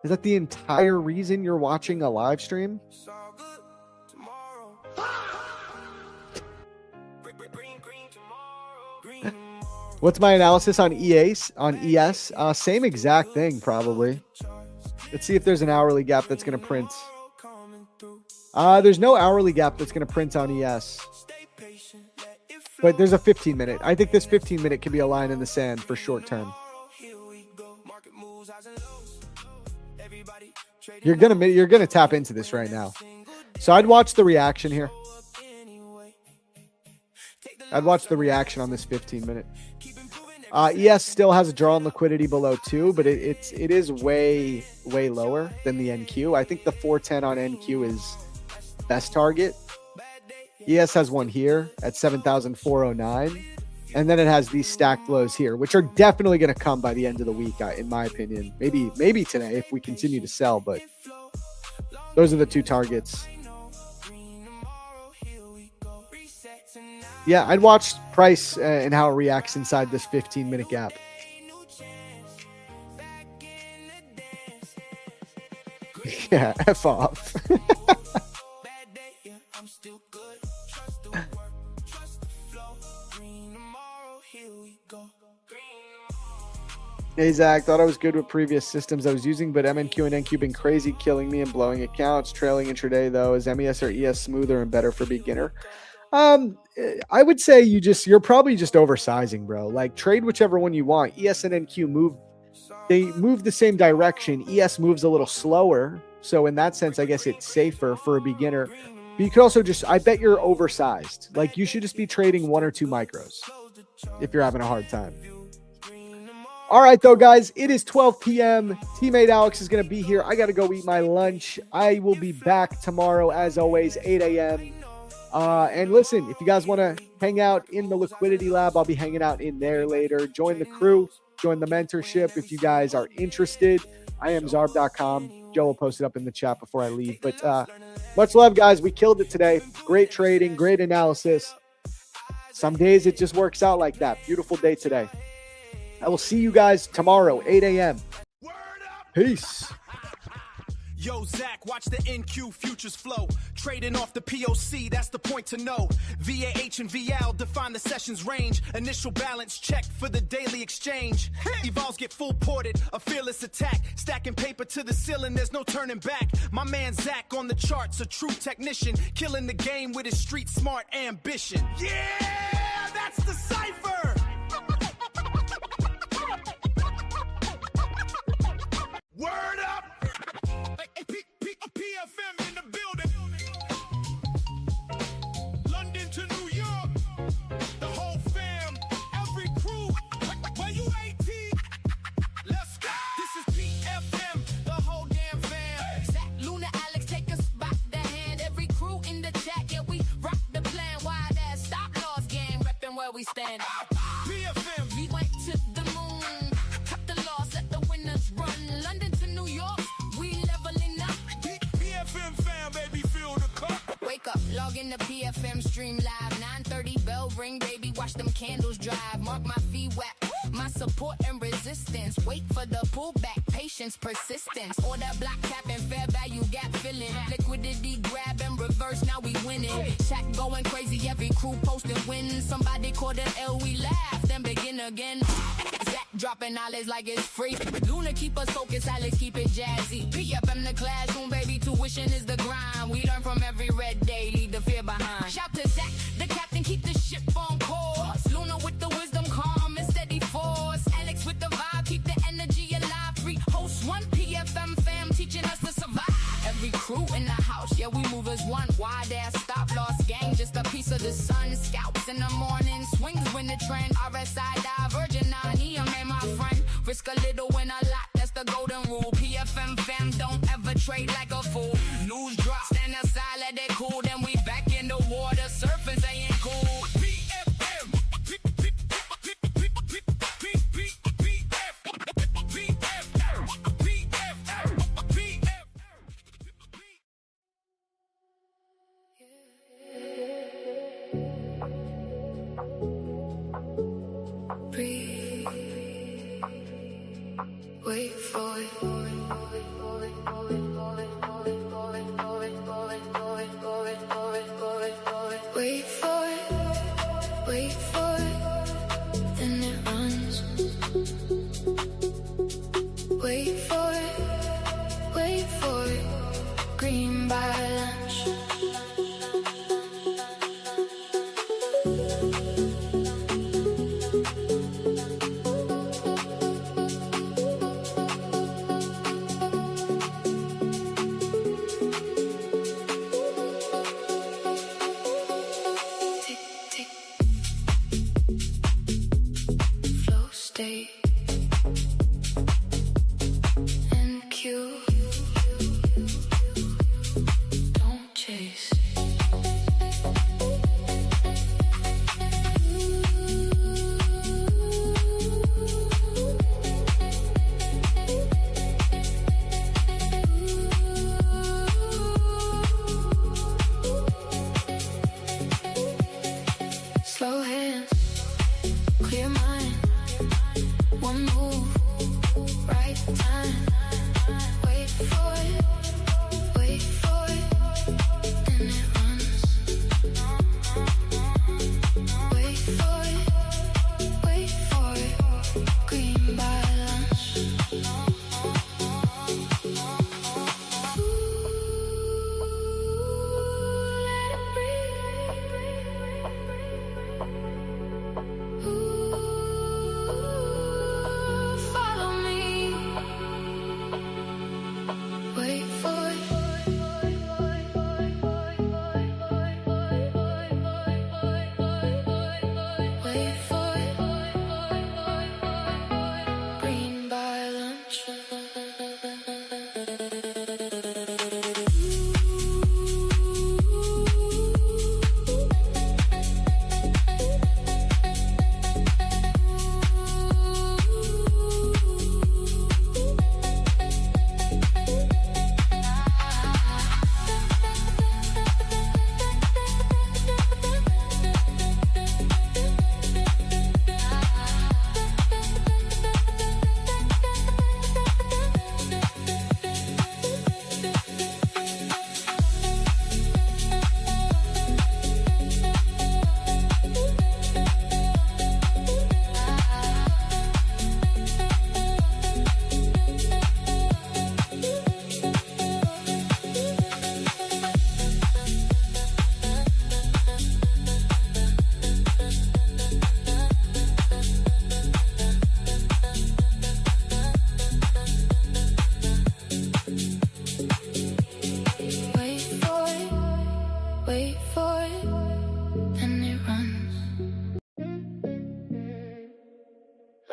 that the entire reason you're watching a live stream? What's my analysis on ES? Same exact thing, probably. Let's see if there's an hourly gap that's going to print. There's no hourly gap that's going to print on ES. But there's a 15 minute. I think this 15 minute can be a line in the sand for short term. You're gonna tap into this right now. So I'd watch the reaction here. I'd watch the reaction on this 15 minute. ES still has a draw on liquidity below 2, but it is way lower than the NQ. I think the 410 on NQ is best target. ES has one here at 7,409, and then it has these stacked lows here, which are definitely going to come by the end of the week, in my opinion. Maybe today if we continue to sell, but those are the two targets. Yeah, I'd watch price and how it reacts inside this 15-minute gap. Yeah, F off. Hey, Zach, thought I was good with previous systems I was using, but MNQ and NQ been crazy, killing me and blowing accounts. Trailing intraday, though. Is MES or ES smoother and better for beginner? I would say you're probably just oversizing, bro. Like, trade whichever one you want. ES and NQ move the same direction. ES moves a little slower. So in that sense, I guess it's safer for a beginner. But you could also I bet you're oversized. Like, you should just be trading 1 or 2 micros if you're having a hard time. All right, though, guys, it is 12 p.m. Tmade Alex is going to be here. I got to go eat my lunch. I will be back tomorrow, as always, 8 a.m. And listen, if you guys want to hang out in the Liquidity Lab, I'll be hanging out in there later. Join the crew, join the mentorship if you guys are interested. I am Zarb.com. Joe will post it up in the chat before I leave. But much love, guys. We killed it today. Great trading, great analysis. Some days it just works out like that. Beautiful day today. I will see you guys tomorrow, 8 a.m. Peace. Yo, Zach, watch the NQ futures flow. Trading off the POC, that's the point to know. VAH and VL define the session's range. Initial balance check for the daily exchange. Evolves get full ported, a fearless attack. Stacking paper to the ceiling, there's no turning back. My man Zach on the charts, a true technician. Killing the game with his street smart ambition. Yeah, that's the cipher. Word up! PFM in the building. London to New York. The whole fam, every crew. Where you 18? Let's go. This is PFM, the whole damn fam. Zach, Luna, Alex, take us by the hand. Every crew in the chat, yeah, we rock the plan. Wide ass stop loss game, repping where we stand. PFM. We went to the moon, cut the loss, let the winners run. London to New York, we leveling up. PFM fam, baby, feel the cup. Wake up, log in the PFM stream live. 9:30 bell ring, baby, watch them candles drive. Mark my feet wet, my support and resistance. Wait for the pullback, patience, persistence. Order block cap and fair value gap filling. Liquidity grab and reverse, now we winning. Chat going crazy, every crew posting wins. Somebody called an L, we laugh, then begin again. Zach dropping knowledge like it's free. Luna keep us focused, Alex keep it jazzy. PFM the classroom, baby, tuition is the grind. We learn from every red day, leave the fear behind. Shout to Zach, the captain, keep the ship on course. Luna with the wisdom, calm and steady force. Alex with the vibe, keep the energy alive. Free host, one PFM fam, teaching us to survive. Every crew in the house, yeah, we move as one. Wide ass stop loss gang, just a piece of the sun. Scouts in the morning, swings when the trend. RSI divergent, neon, my friend. Risk a little, win a lot, that's the golden rule. PFM fam, don't ever trade like a fool. News drop, stand aside, let it cool. Then we back in the water, surfing, saying cool. PFM. Wait for it. Wait for it. Wait for it. Then it runs. Wait for it. Wait for it. Green by lunch.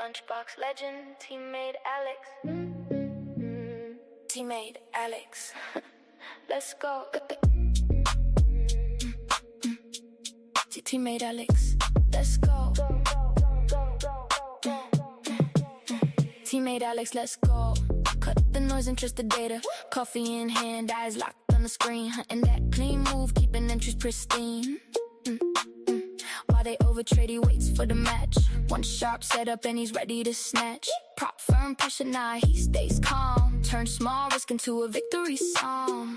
Lunchbox legend, Tmade Alex. Tmade Alex. Let's go. Tmade Alex. Let's go. Tmade Alex, let's go. Cut the noise and trust the data. Coffee in hand, eyes locked on on the screen, hunting that clean move, keeping entries pristine. While they overtrade, he waits for the match. One sharp setup and he's ready to snatch. Prop firm, pressure now, he stays calm. Turn small risk into a victory song.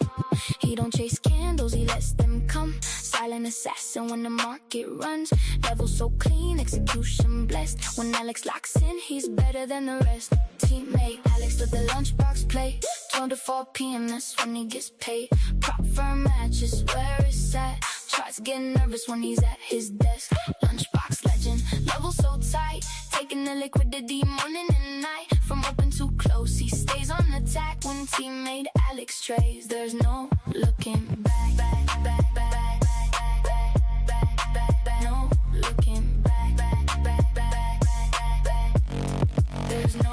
He don't chase candles, he lets them come. Silent assassin when the market runs. Level so clean, execution blessed. When Alex locks in, he's better than the rest. Teammate Alex let the lunchbox play. 12 to 4 p.m., that's when he gets paid. Prop firm matches where it's at. Tries getting nervous when he's at his desk. Lunchbox legend, level so tight. Taking the liquidity morning and night. From open to close, he stays on attack. When teammate Alex trades, there's no looking back, back, back, back, back, back, back, back, back, back. No looking back, back, back, back, back, back. There's no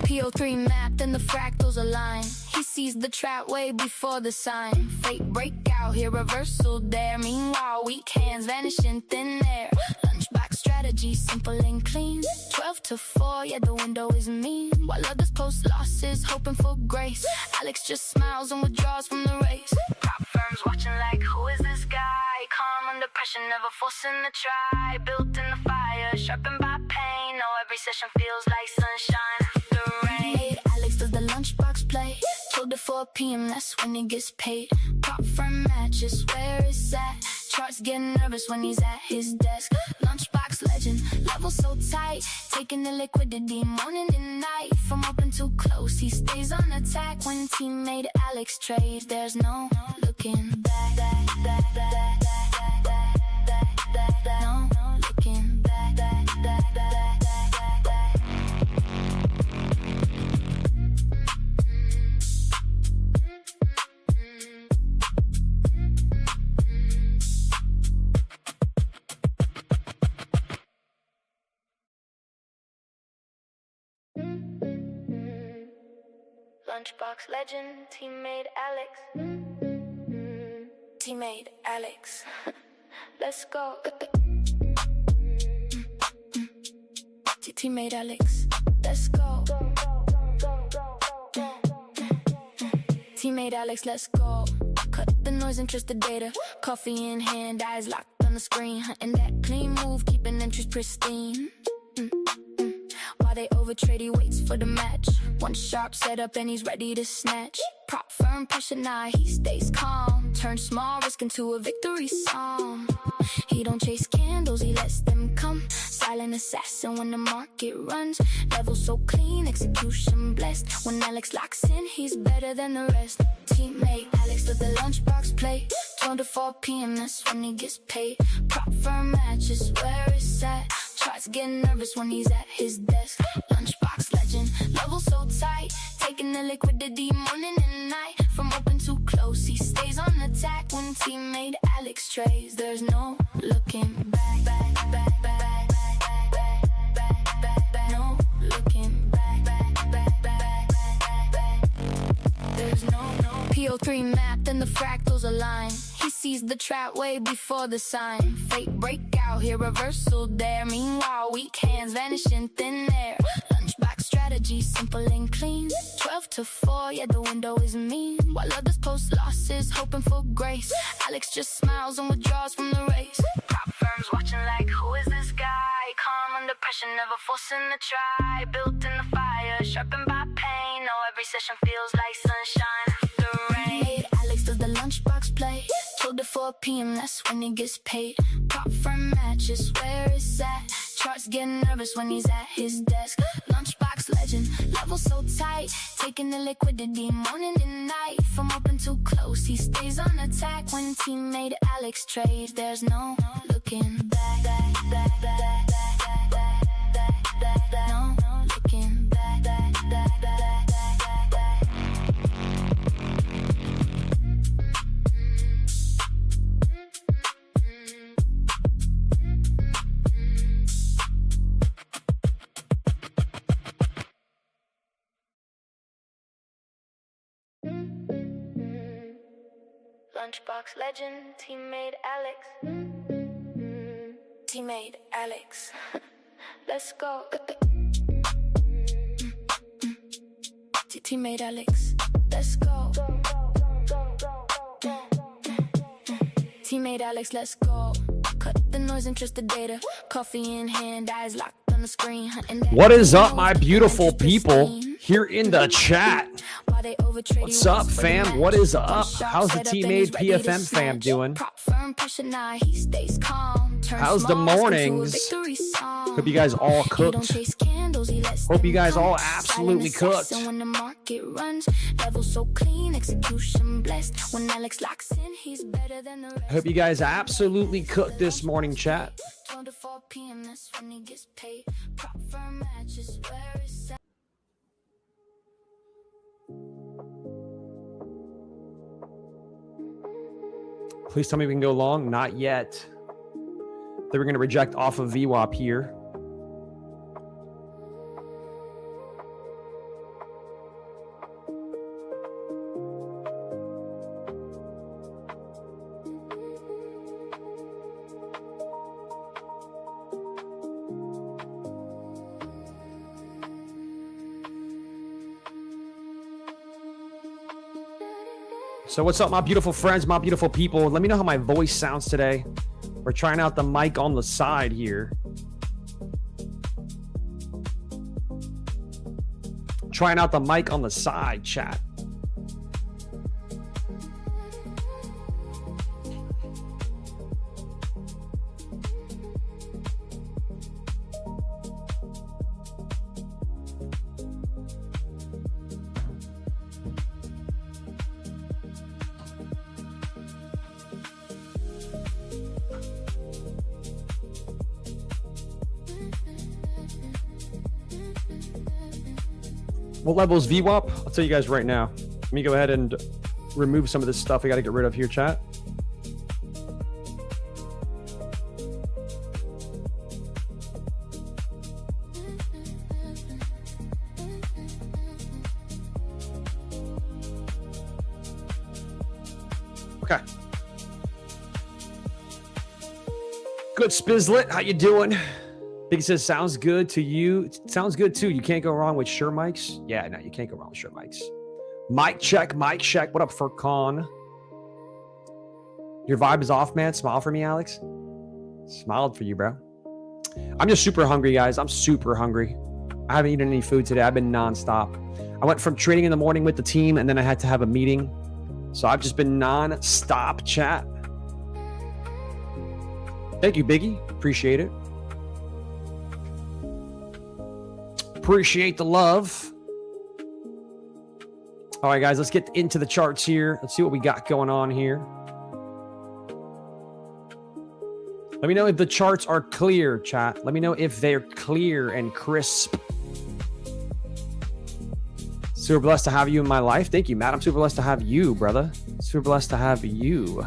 PO3 mapped and the fractals align. He sees the trap way before the sign. Fake breakout here, reversal there. Meanwhile, weak hands vanish in thin air. Lunchbox strategy, simple and clean. 12 to 4, yeah, the window is mean. While others post losses, hoping for grace. Alex just smiles and withdraws from the race. Prop firms watching like, who is this guy? Calm under pressure, never forcing the try. Built in the fire, sharpened by pain. Know every session feels like sunshine after rain. Alex does the lunchbox play. 12 to 4 p.m., that's when he gets paid. Prop firm matches where it's at. Charts getting nervous when he's at his desk. Lunchbox legend, level so tight. Taking the liquidity morning and night. From open to close, he stays on attack. When teammate Alex trades, there's no looking back, back, back, back, back, back, back, back, back. No looking back, back, back, back, back, back, back. Lunchbox legend, teammate Alex. Teammate Alex. Let's go. Teammate Alex. Let's go. Teammate Alex, let's go. Cut the noise and trust the data. Coffee in hand, eyes locked on the screen. Hunting that clean move, keeping entries pristine. While they overtrade, he waits for the match. One sharp setup and he's ready to snatch. Prop firm, pressure now, he stays calm. Turn small risk into a victory song. He don't chase candles, he lets them come. Silent assassin when the market runs. Level so clean, execution blessed. When Alex locks in, he's better than the rest. Teammate Alex let the lunchbox play. 12 to 4 p.m., that's when he gets paid. Prop firm matches where it's at. Charts getting nervous when he's at his desk. Lunchbox legend, level so tight. Taking the liquidity morning and night. From open to close, he stays on attack. When teammate Alex trades, there's no looking back, back, back, back, back, back, back, back, back, back. No looking back, back, back, back, back, back, back. There's no PO3 mapped and the fractals align. He sees the trap way before the sign. Fake breakout here, reversal there. Meanwhile, weak hands vanish in thin air. Lunchbox strategy, simple and clean. 12 to 4, yeah, the window is mean. While others post losses, hoping for grace. Alex just smiles and withdraws from the race. Prop firms watching like, who is this guy? Calm under pressure, never forcing the try. Built in the fire, sharpened by pain. Know every session feels like sunshine after rain. Alex does the lunchbox play. 12 to 4 p.m., that's when he gets paid. Prop firm matches where it's at. Charts getting nervous when he's at his desk. Lunchbox legend, level so tight. Taking the liquidity morning and night. From open to close, he stays on attack. When teammate Alex trades, there's no looking back, back, back, back, back, back, back, back, back, back. No looking back, back, back, back, back, back, back. Lunchbox legend, teammate Alex. Teammate Alex. Let's go. Teammate Alex. Let's go. Tmade Alex, let's go. Cut the noise and trust the data. Coffee in hand, eyes locked on the screen. What is up, my beautiful people here in the chat? What's up, fam? What is up? How's the Tmade PFM fam doing? How's the mornings? Hope you guys all cooked. Hope you guys all absolutely cooked. Hope you guys absolutely cooked this morning, chat. Please tell me we can go long. Not yet. Then we're going to reject off of VWAP here. So what's up, my beautiful friends, my beautiful people? Let me know how my voice sounds today. We're trying out the mic on the side here. Trying out the mic on the side, chat. What level is VWAP? I'll tell you guys right now. Let me go ahead and remove some of this stuff we got to get rid of here, chat. Okay. Good, Spizlet. How you doing? Big says, sounds good to you. Sounds good too. You can't go wrong with Shure mics. Yeah, no, you can't go wrong with Shure mics. Mic check, mic check. What up, Furcon? Your vibe is off, man. Smile for me, Alex. Smiled for you, bro. I'm just super hungry, guys. I'm super hungry. I haven't eaten any food today. I've been nonstop. I went from training in the morning with the team, and then I had to have a meeting. So I've just been nonstop, chat. Thank you, Biggie. Appreciate it. Appreciate the love. All right, guys, let's get into the charts here. Let's see what we got going on here. Let me know if the charts are clear, chat. Let me know if they're clear and crisp. Super blessed to have you in my life. Thank you, Matt. I'm super blessed to have you, brother. Super blessed to have you.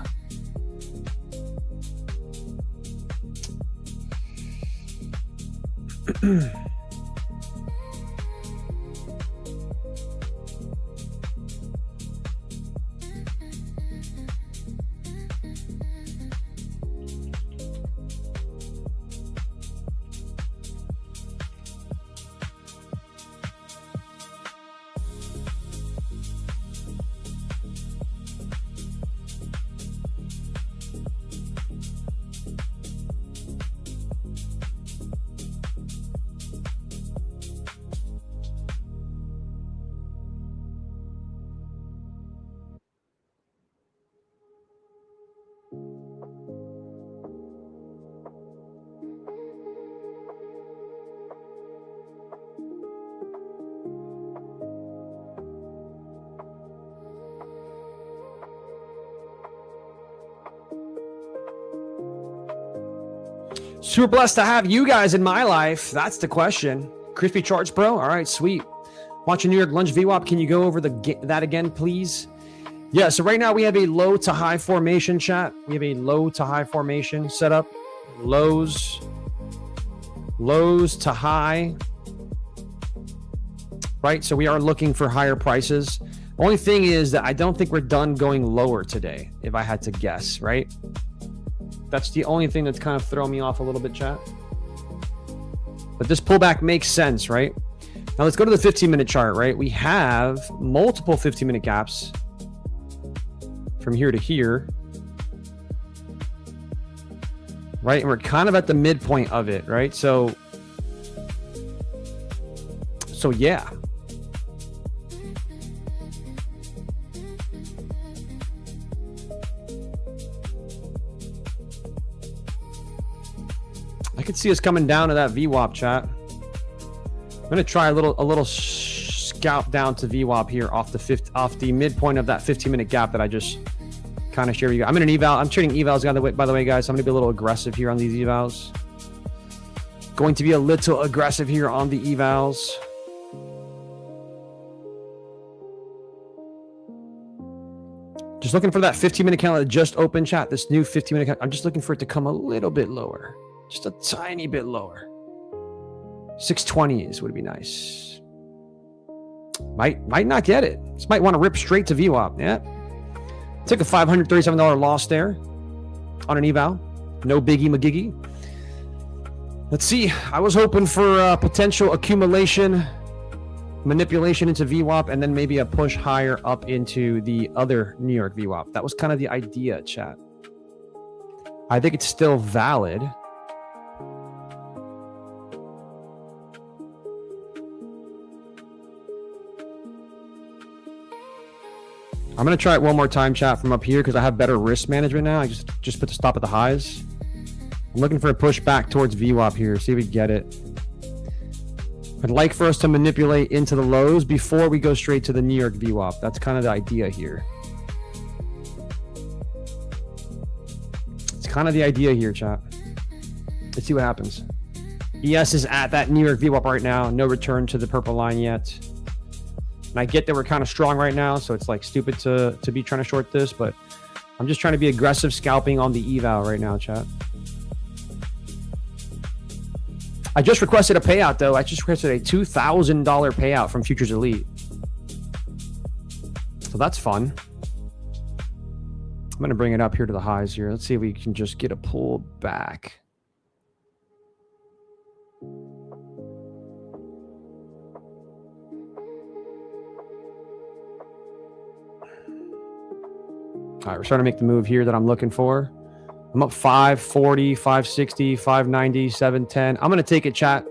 Super blessed to have you guys in my life. That's the question. Crispy charts, bro. All right, sweet. Watching New York Lunch VWAP. Can you go over that again, please? Yeah, so right now we have a low to high formation, chat. We have a low to high formation set up. Lows to high. Right, so we are looking for higher prices. Only thing is that I don't think we're done going lower today, if I had to guess, right? That's the only thing that's kind of throwing me off a little bit, chat. But this pullback makes sense, right? Now let's go to the 15-minute chart, right? We have multiple 15-minute gaps from here to here. right? And we're kind of at the midpoint of it, right? So yeah. I could see us coming down to that VWAP, chat. I'm gonna try a little scalp down to VWAP here off the midpoint of that 15-minute gap that I just kind of shared with you. I'm in an eval. I'm trading evals by the way, guys. So I'm gonna be a little aggressive here on these evals. Going to be a little aggressive here on the evals. Just looking for that 15-minute candle that just opened, chat. This new 15-minute candle. I'm just looking for it to come a little bit lower. Just a tiny bit lower. 620s would be nice. Might not get it. This might want to rip straight to VWAP. Yeah. Took a $537 loss there on an eval. No biggie magiggy. Let's see. I was hoping for potential accumulation, manipulation into VWAP, and then maybe a push higher up into the other New York VWAP. That was kind of the idea, chat. I think it's still valid. I'm going to try it one more time, chat, from up here because I have better risk management now. I just put the stop at the highs. I'm looking for a push back towards VWAP here. See if we get it. I'd like for us to manipulate into the lows before we go straight to the New York VWAP. That's kind of the idea here. It's kind of the idea here, chat. Let's see what happens. ES is at that New York VWAP right now. No return to the purple line yet. And I get that we're kind of strong right now, so it's like stupid to be trying to short this, but I'm just trying to be aggressive scalping on the eval right now, chat. I just requested a payout, though. I just requested a $2,000 payout from Futures Elite. So that's fun. I'm going to bring it up here to the highs here. Let's see if we can just get a pull back. All right, we're starting to make the move here that I'm looking for. I'm up 540, 560, 590, 710. I'm going to take it, chat.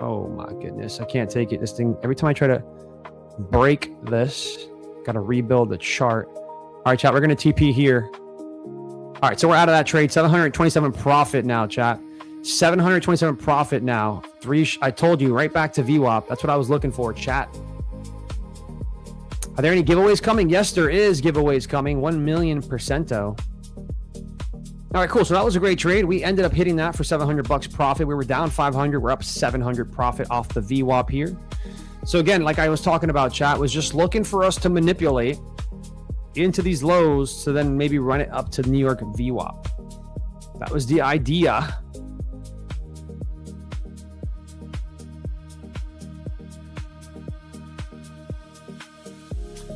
Oh, my goodness. I can't take it. This thing, every time I try to break this, got to rebuild the chart. All right, chat, we're going to TP here. All right, so we're out of that trade. 727 profit now, chat. 727 profit now. I told you, right back to VWAP. That's what I was looking for, chat. Are there any giveaways coming? Yes, there is giveaways coming. 1 million percento. All right, cool. So that was a great trade. We ended up hitting that for $700 profit. We were down 500. We're up 700 profit off the VWAP here. So again, like I was talking about, chat, was just looking for us to manipulate into these lows to then maybe run it up to New York VWAP. That was the idea.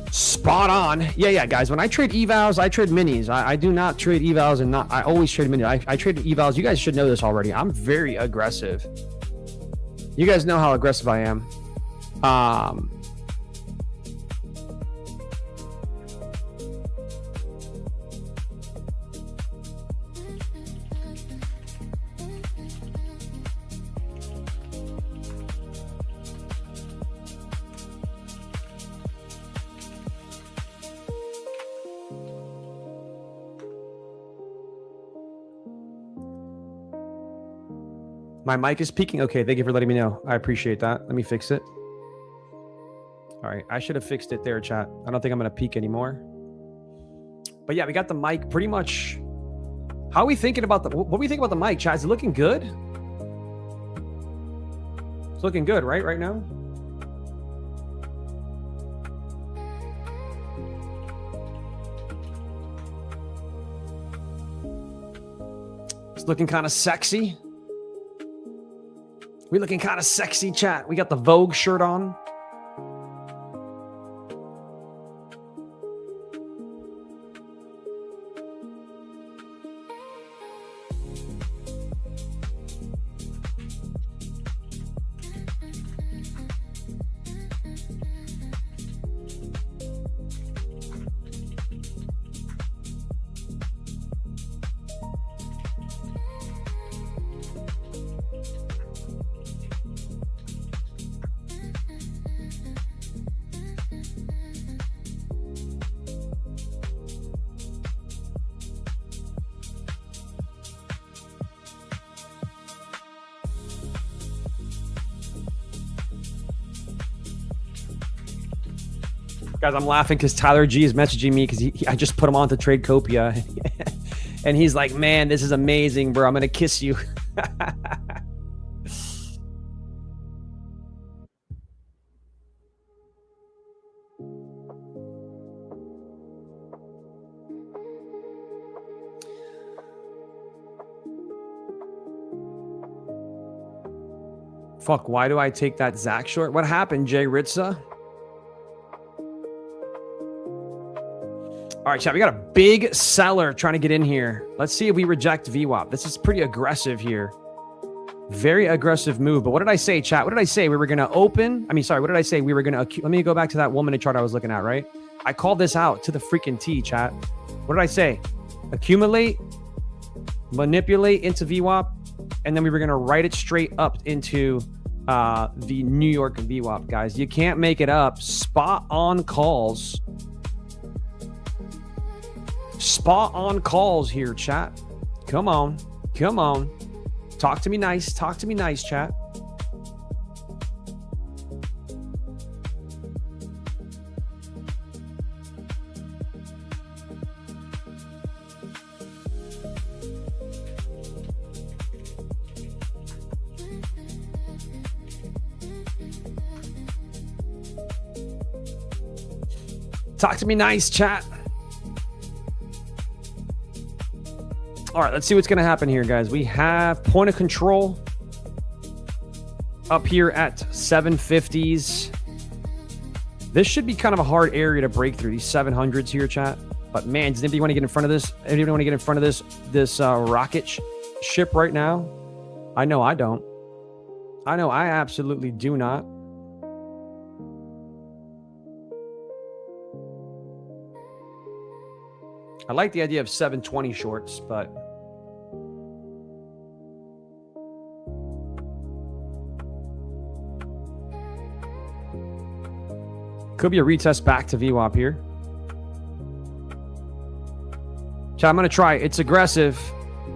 Spot on. Yeah, guys. When I trade evals, I trade minis. I do not trade evals and I always trade minis. I trade evals. You guys should know this already. I'm very aggressive. You guys know how aggressive I am. My mic is peaking. Okay, thank you for letting me know. I appreciate that. Let me fix it. All right, I should have fixed it there, chat. I don't think I'm going to peak anymore. But yeah, we got the mic pretty much. How are we thinking about what do we think about the mic, chat? Is it looking good? It's looking good, right now? It's looking kind of sexy. We looking kind of sexy, chat. We got the Vogue shirt on. Guys, I'm laughing because Tyler G is messaging me because I just put him on to trade Copia. And he's like, man, this is amazing, bro. I'm going to kiss you. Fuck, why do I take that Zach short? What happened, Jay Ritza? All right, chat, we got a big seller trying to get in here. Let's see if we reject VWAP. This is pretty aggressive here. Very aggressive move. But what did I say, chat? What did I say? We were going to open. I mean, sorry, what did I say? We were going to... Let me go back to that 1 minute chart I was looking at, right? I called this out to the freaking T, chat. What did I say? Accumulate, manipulate into VWAP, and then we were going to write it straight up into the New York VWAP, guys. You can't make it up. Spot on calls. Spot on calls here, chat. Come on. Come on. Talk to me nice. Talk to me nice, chat. Talk to me nice, chat. All right, let's see what's going to happen here, guys. We have point of control up here at 750s. This should be kind of a hard area to break through, these 700s here, chat. But man, does anybody want to get in front of this? Anybody want to get in front of this rocket ship right now? I know I don't. I know I absolutely do not. I like the idea of 720 shorts, but could be a retest back to VWAP here. Chat, I'm going to try. It's aggressive.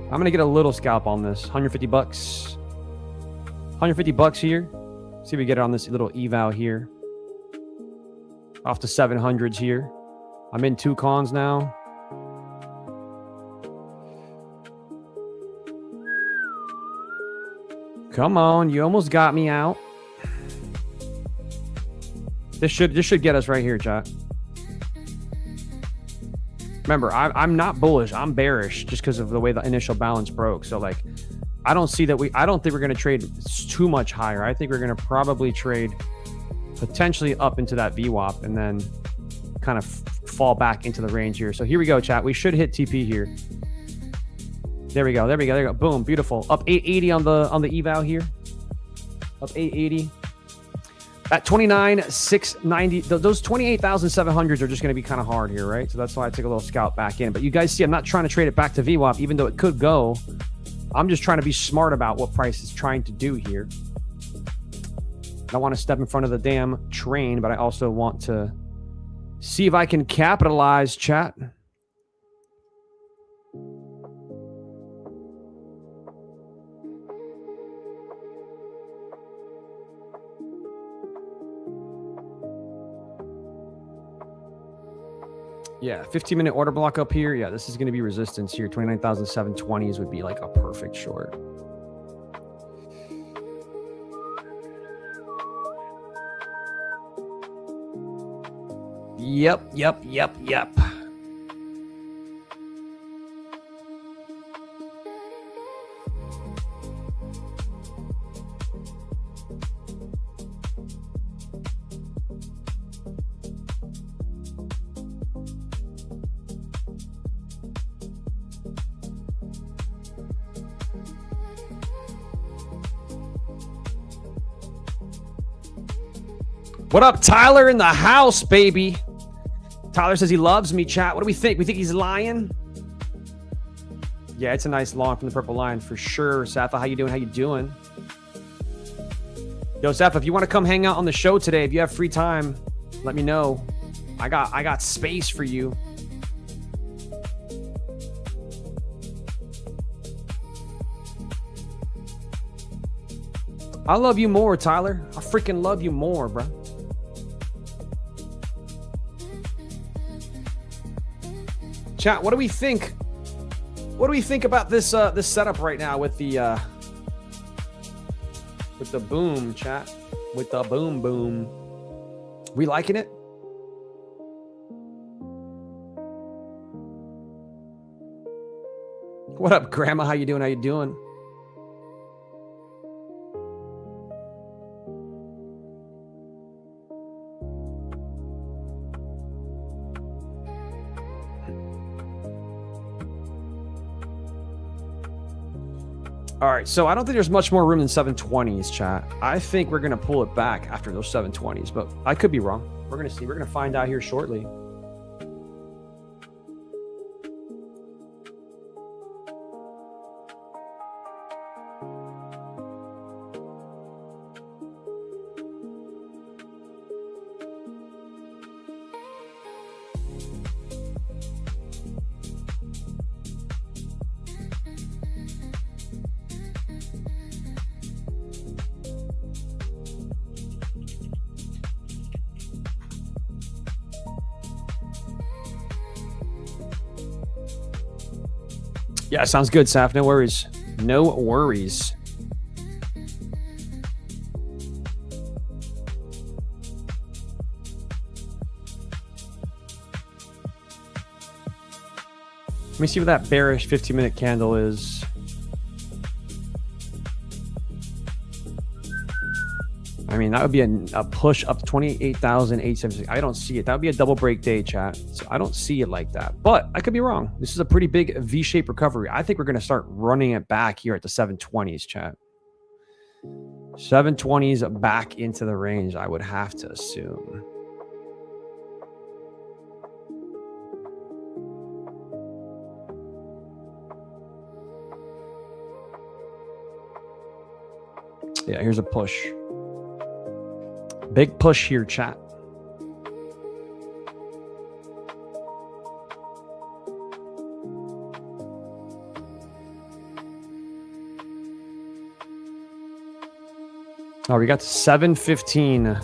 I'm going to get a little scalp on this. 150 bucks. 150 bucks here. See if we get it on this little eval here. Off to 700s here. I'm in 2 cons now. Come on, you almost got me out. This should get us right here, chat. Remember, I'm not bullish. I'm bearish just because of the way the initial balance broke. So like, I don't think we're going to trade too much higher. I think we're going to probably trade potentially up into that VWAP and then kind of fall back into the range here. So here we go, chat. We should hit TP here. There we go. There we go. There we go. Boom. Beautiful. Up 880 on the eval here. Up 880. At 29,690. Those 28,700s are just going to be kind of hard here, right? So that's why I took a little scout back in. But you guys see, I'm not trying to trade it back to VWAP, even though it could go. I'm just trying to be smart about what price is trying to do here. I don't want to step in front of the damn train, but I also want to see if I can capitalize, chat. Yeah, 15-minute order block up here. Yeah, this is going to be resistance here. 29,720s would be like a perfect short. Yep. What up, Tyler in the house, baby? Tyler says he loves me, chat. What do we think? We think he's lying? Yeah, it's a nice long from the purple line for sure. Safa, how you doing? How you doing? Yo, Safa, if you want to come hang out on the show today, if you have free time, let me know. I got space for you. I love you more, Tyler. I freaking love you more, bro. Chat, what do we think? What do we think about this this setup right now with the boom, chat? With the boom. We liking it? What up, Grandma? How you doing? How you doing? All right, so I don't think there's much more room than 720s, chat. I think we're going to pull it back after those 720s, but I could be wrong. We're going to see. We're going to find out here shortly. Yeah, sounds good, Saf. No worries. No worries. Let me see what that bearish 15-minute candle is. I mean, that would be a push up to 28,876. I don't see it. That would be a double break day, chat. So I don't see it like that. But I could be wrong. This is a pretty big V-shaped recovery. I think we're going to start running it back here at the 720s, chat. 720s back into the range, I would have to assume. Yeah, here's a push. Big push here, chat. Oh, we got 715.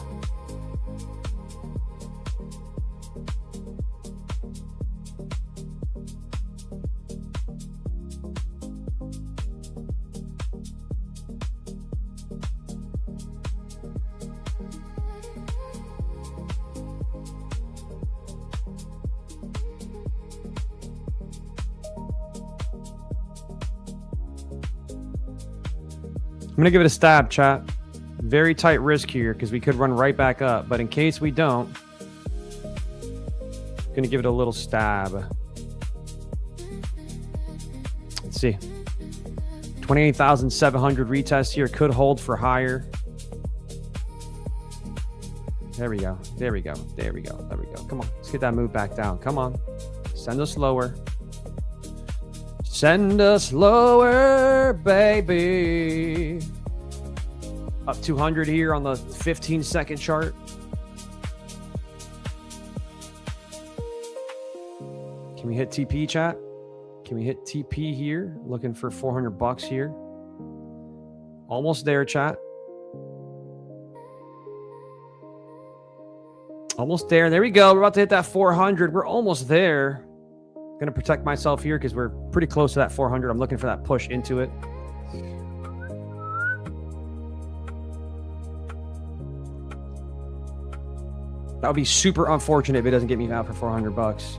I'm going to give it a stab, chat. Very tight risk here because we could run right back up. But in case we don't, I'm going to give it a little stab. Let's see. 28,700 retest here. Could hold for higher. There we go. There we go. There we go. There we go. Come on. Let's get that move back down. Come on. Send us lower. Send us lower, baby. Up 200 here on the 15-second chart. Can we hit TP, chat? Can we hit TP here? Looking for 400 bucks here. Almost there, chat. Almost there. There we go. We're about to hit that 400. We're almost there. Going to protect myself here because we're pretty close to that 400. I'm looking for that push into it. That would be super unfortunate if it doesn't get me out for 400 bucks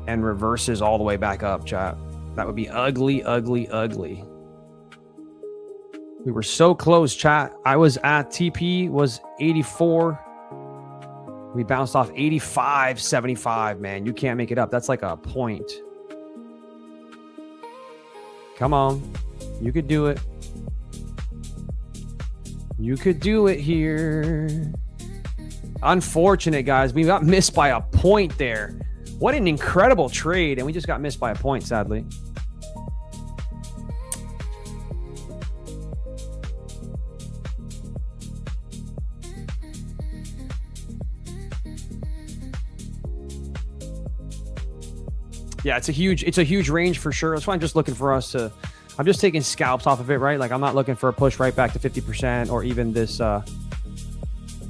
and reverses all the way back up, chat. That would be ugly, ugly, ugly. We were so close, chat. I was at TP was 84. We bounced off 85.75, man. You can't make it up. That's like a point. Come on. You could do it. You could do it here. Unfortunate, guys. We got missed by a point there. What an incredible trade. And we just got missed by a point, sadly. Yeah, it's a huge range for sure. That's why I'm just looking for us to, I'm just taking scalps off of it, right? Like I'm not looking for a push right back to 50% or even this,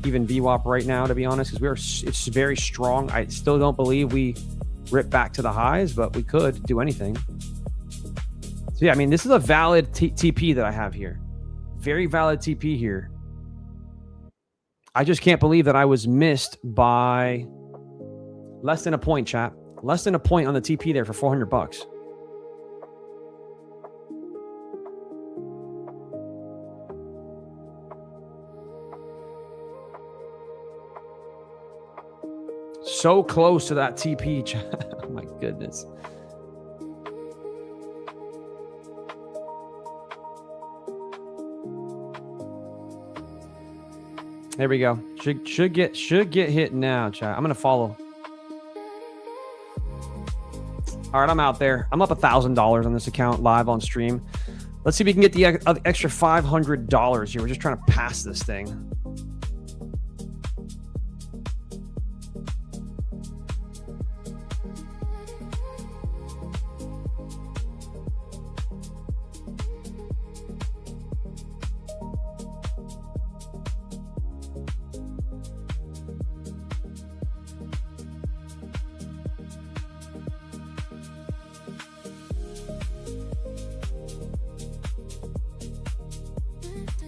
even VWAP right now, to be honest, because it's very strong. I still don't believe we rip back to the highs, but we could do anything. So yeah, I mean, this is a valid TP that I have here. Very valid TP here. I just can't believe that I was missed by less than a point, chat. Less than a point on the TP there for $400. So close to that TP, chat. Oh my goodness. There we go. Should get hit now, chat. I'm gonna follow. All right, I'm out there. I'm up $1,000 on this account live on stream. Let's see if we can get the extra $500 here. We're just trying to pass this thing.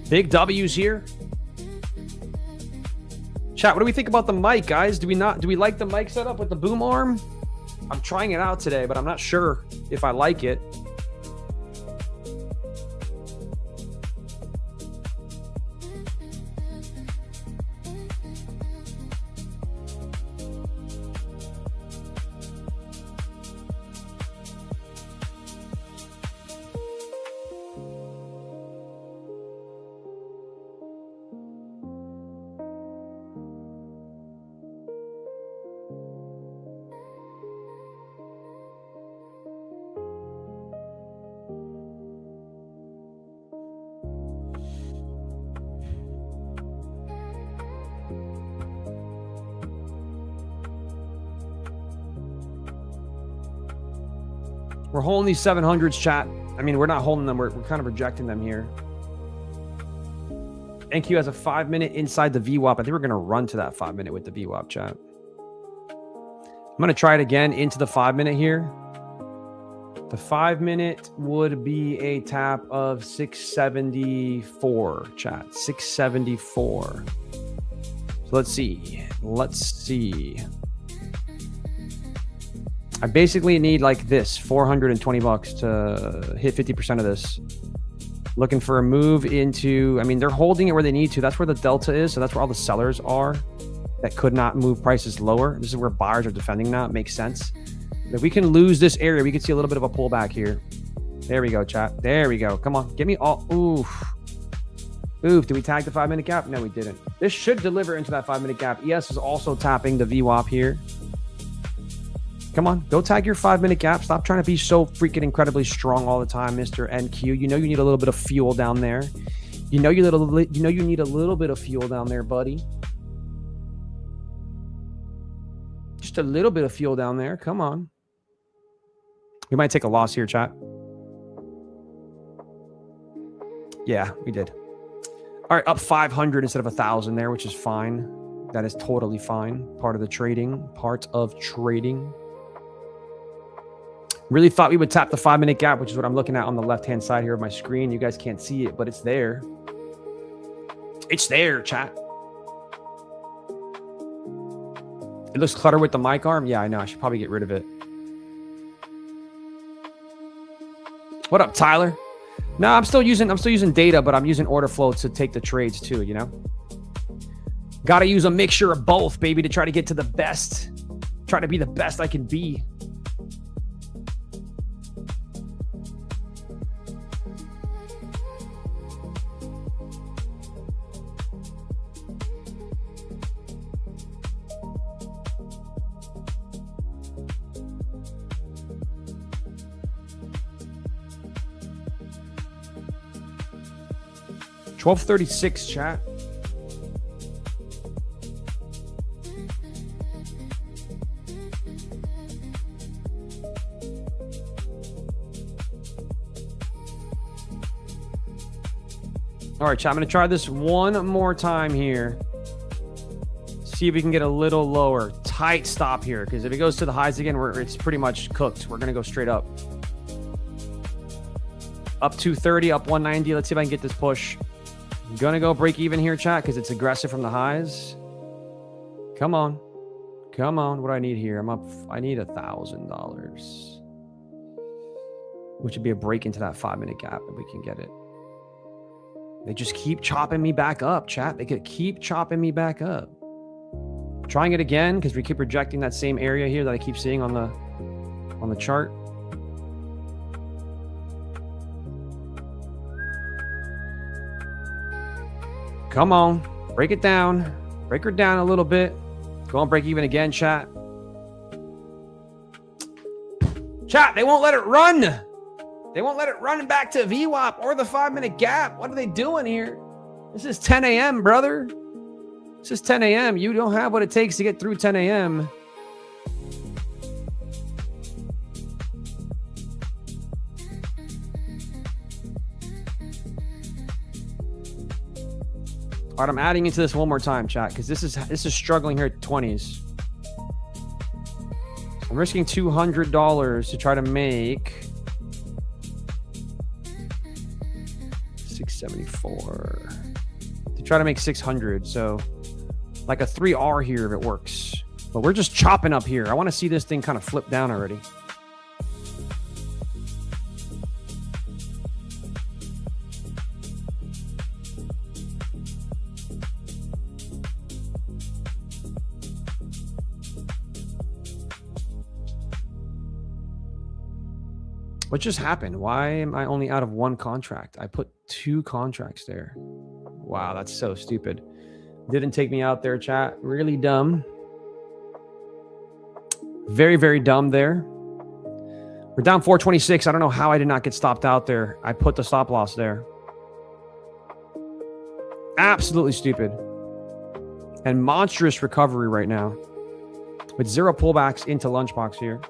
Big W's here. Chat, what do we think about the mic, guys? Do we like the mic setup with the boom arm? I'm trying it out today, but I'm not sure if I like it. We're holding these 700s, chat. I mean, we're not holding them. We're kind of rejecting them here. NQ has a 5-minute inside the VWAP. I think we're going to run to that 5-minute with the VWAP, chat. I'm going to try it again into the 5-minute here. The 5-minute would be a tap of 674, chat. 674. So let's see. Let's see. I basically need like this, $420 to hit 50% of this. Looking for a move into, I mean, they're holding it where they need to. That's where the delta is. So that's where all the sellers are that could not move prices lower. This is where buyers are defending now. It makes sense. If we can lose this area, we could see a little bit of a pullback here. There we go, chat. There we go. Come on. Give me all. Oof. Oof. Did we tag the 5-minute gap? No, we didn't. This should deliver into that 5-minute gap. ES is also tapping the VWAP here. Come on, go tag your 5-minute gap. Stop trying to be so freaking incredibly strong all the time, Mr. NQ. You know you need a little bit of fuel down there. You know you need a little bit of fuel down there, buddy. Just a little bit of fuel down there. Come on. We might take a loss here, chat. Yeah, we did. All right, up 500 instead of 1,000 there, which is fine. That is totally fine. Part of the trading. Part of trading. Really thought we would tap the 5-minute gap, which is what I'm looking at on the left-hand side here of my screen. You guys can't see it, but it's there. It's there, chat. It looks cluttered with the mic arm. Yeah, I know. I should probably get rid of it. What up, Tyler? No, I'm still using data, but I'm using order flow to take the trades too, you know? Got to use a mixture of both, baby, to try to get to the best. Try to be the best I can be. $12.36, chat. All right, chat. I'm going to try this one more time here. See if we can get a little lower. Tight stop here, because if it goes to the highs again, it's pretty much cooked. We're going to go straight up. Up 230, up 190. Let's see if I can get this push. I'm going to go break even here, chat, because it's aggressive from the highs. Come on. Come on. What do I need here? I need $1,000. Which would be a break into that 5-minute gap if we can get it. They just keep chopping me back up, chat. They could keep chopping me back up. Trying it again because we keep rejecting that same area here that I keep seeing on the chart. Come on, break it down. Break her down a little bit. Go on, break even again, chat. Chat, they won't let it run. They won't let it run back to VWAP or the 5-minute gap. What are they doing here? This is 10 a.m., brother. This is 10 a.m. You don't have what it takes to get through 10 a.m. All right, I'm adding into this one more time, chat, because this is struggling here at 20s. I'm risking $200 to try to make 674 to try to make 600. So like a 3R here if it works. But we're just chopping up here. I want to see this thing kind of flip down already. What just happened? Why am I only out of one contract? I put 2 contracts there. Wow, that's so stupid. Didn't take me out there, chat. Really dumb. Very, very dumb there. We're down 426. I don't know how I did not get stopped out there. I put the stop loss there. Absolutely stupid. And monstrous recovery right now. With 0 pullbacks into lunchbox here.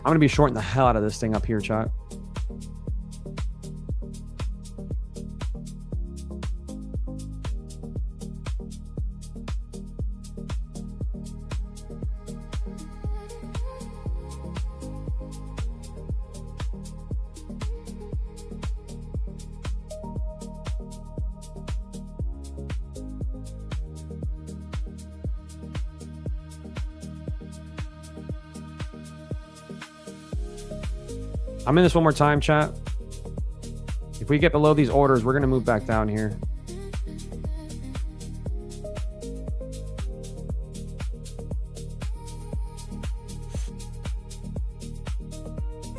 I'm going to be shorting the hell out of this thing up here, chat. I'm in this one more time, chat. If we get below these orders, we're going to move back down here.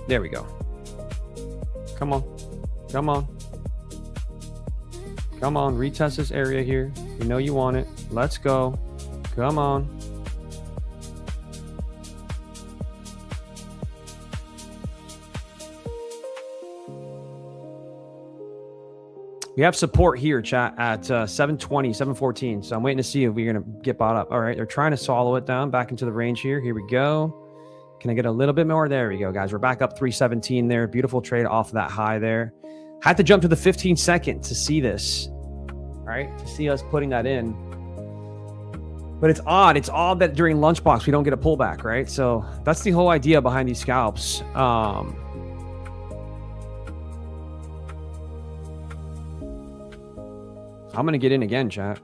There we go. Come on. Come on. Come on. Retest this area here. You know you want it. Let's go. Come on. We have support here, chat, at 720, 714. So I'm waiting to see if we're going to get bought up. All right, they're trying to swallow it down back into the range here. Here we go. Can I get a little bit more? There we go, guys. We're back up 317 there. Beautiful trade off of that high there. Had to jump to the 15 second to see this. All right, to see us putting that in. But it's odd. It's odd that during lunchbox we don't get a pullback, right? So that's the whole idea behind these scalps. I'm going to get in again, chat.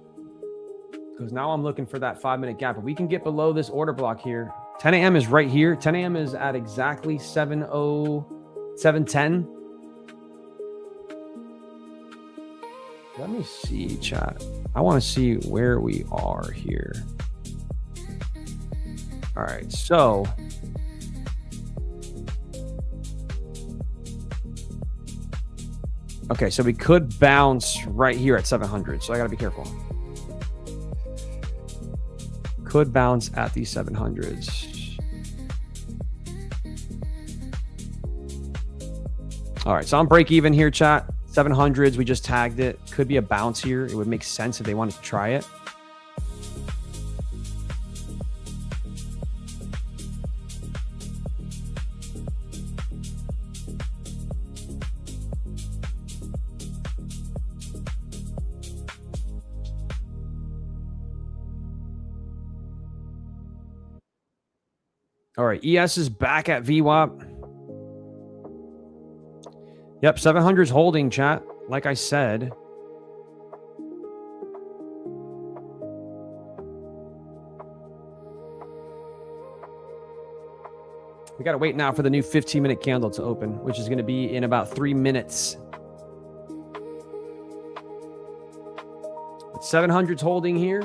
Because now I'm looking for that 5-minute gap. If we can get below this order block here. 10 a.m. is right here. 10 a.m. is at exactly 7:10. Let me see, chat. I want to see where we are here. All right, so... Okay, so we could bounce right here at 700, so I got to be careful. Could bounce at these 700s. All right, so I'm break even here, chat. 700s, we just tagged it. Could be a bounce here. It would make sense if they wanted to try it. All right, ES is back at VWAP. Yep, 700's holding, chat. Like I said. We got to wait now for the new 15-minute candle to open, which is going to be in about 3 minutes. 700's holding here.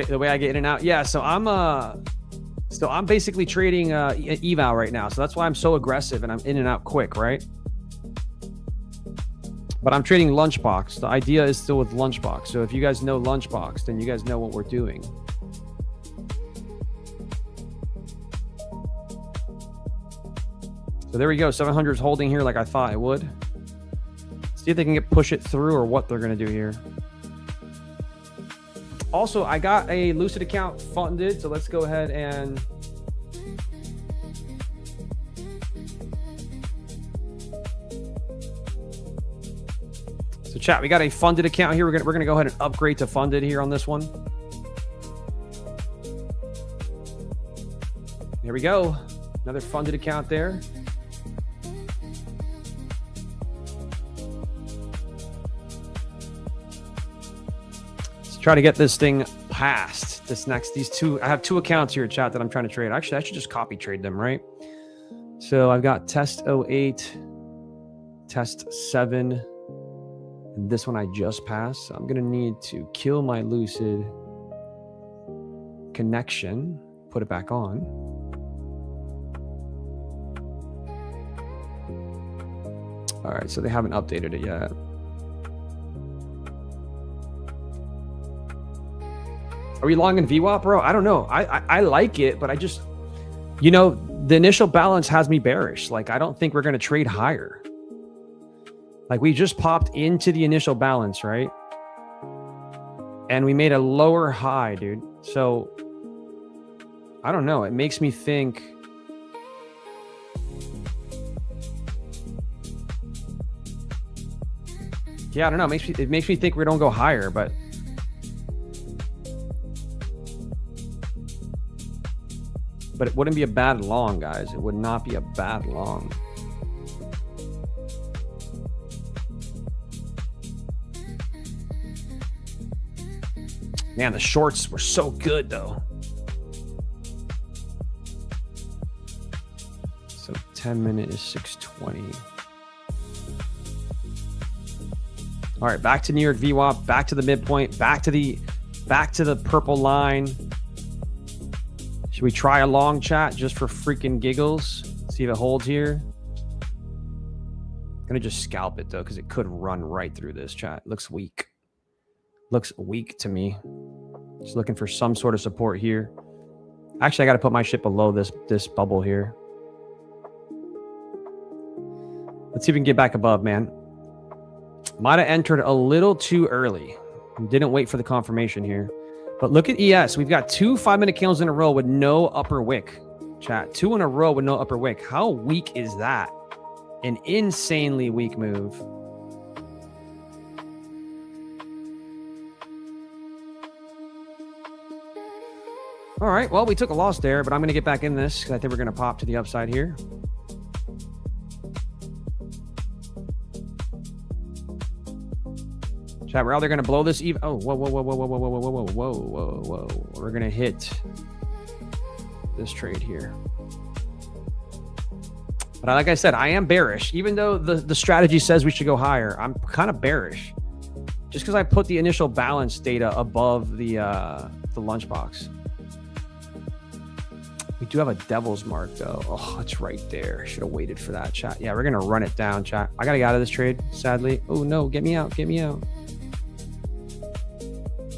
The way I get in and out. Yeah, so I'm basically trading eval right now. So that's why I'm so aggressive and I'm in and out quick, right? But I'm trading Lunchbox. The idea is still with Lunchbox. So if you guys know Lunchbox, then you guys know what we're doing. So there we go. 700's holding here like I thought it would. See if they can push it through or what they're going to do here. Also, I got a Lucid account funded, so let's go ahead and so chat, we got a funded account here. We're gonna go ahead and upgrade to funded here on this one. There we go. Another funded account there. Try to get this thing past these two. I have two accounts here, chat, that I'm trying to trade. Actually, I should just copy trade them, right? So I've got test 08, test 7, and this one I just passed. So I'm going to need to kill my Lucid connection, put it back on. All right, so they haven't updated it yet. Are we long in VWAP, bro? I don't know. I like it, but I just, the initial balance has me bearish. Like, I don't think we're going to trade higher. Like, we just popped into the initial balance, right? And we made a lower high, dude. So, I don't know. It makes me think. Yeah, I don't know. It makes me think we don't go higher, but. But it wouldn't be a bad long, guys. It would not be a bad long. Man, the shorts were so good, though. So 10-minute is 620. All right, back to New York VWAP, back to the midpoint, back to the purple line. Should we try a long chat just for freaking giggles? See if it holds here. I'm gonna just scalp it though, because it could run right through this chat. Looks weak. Looks weak to me. Just looking for some sort of support here. Actually, I got to put my shit below this bubble here. Let's see if we can get back above, man. Might have entered a little too early. Didn't wait for the confirmation here. But look at ES. We've got 2 5-minute candles in a row with no upper wick. Chat, 2 in a row with no upper wick. How weak is that? An insanely weak move. All right, well, we took a loss there, but I'm going to get back in this because I think we're going to pop to the upside here. Chat, we're either going to blow this even. Oh, whoa. We're going to hit this trade here. But like I said, I am bearish. Even though the strategy says we should go higher, I'm kind of bearish. Just because I put the initial balance data above the lunchbox. We do have a devil's mark, though. Oh, it's right there. Should have waited for that, chat. Yeah, we're going to run it down, chat. I got to get out of this trade, sadly. Oh, no. Get me out. Get me out.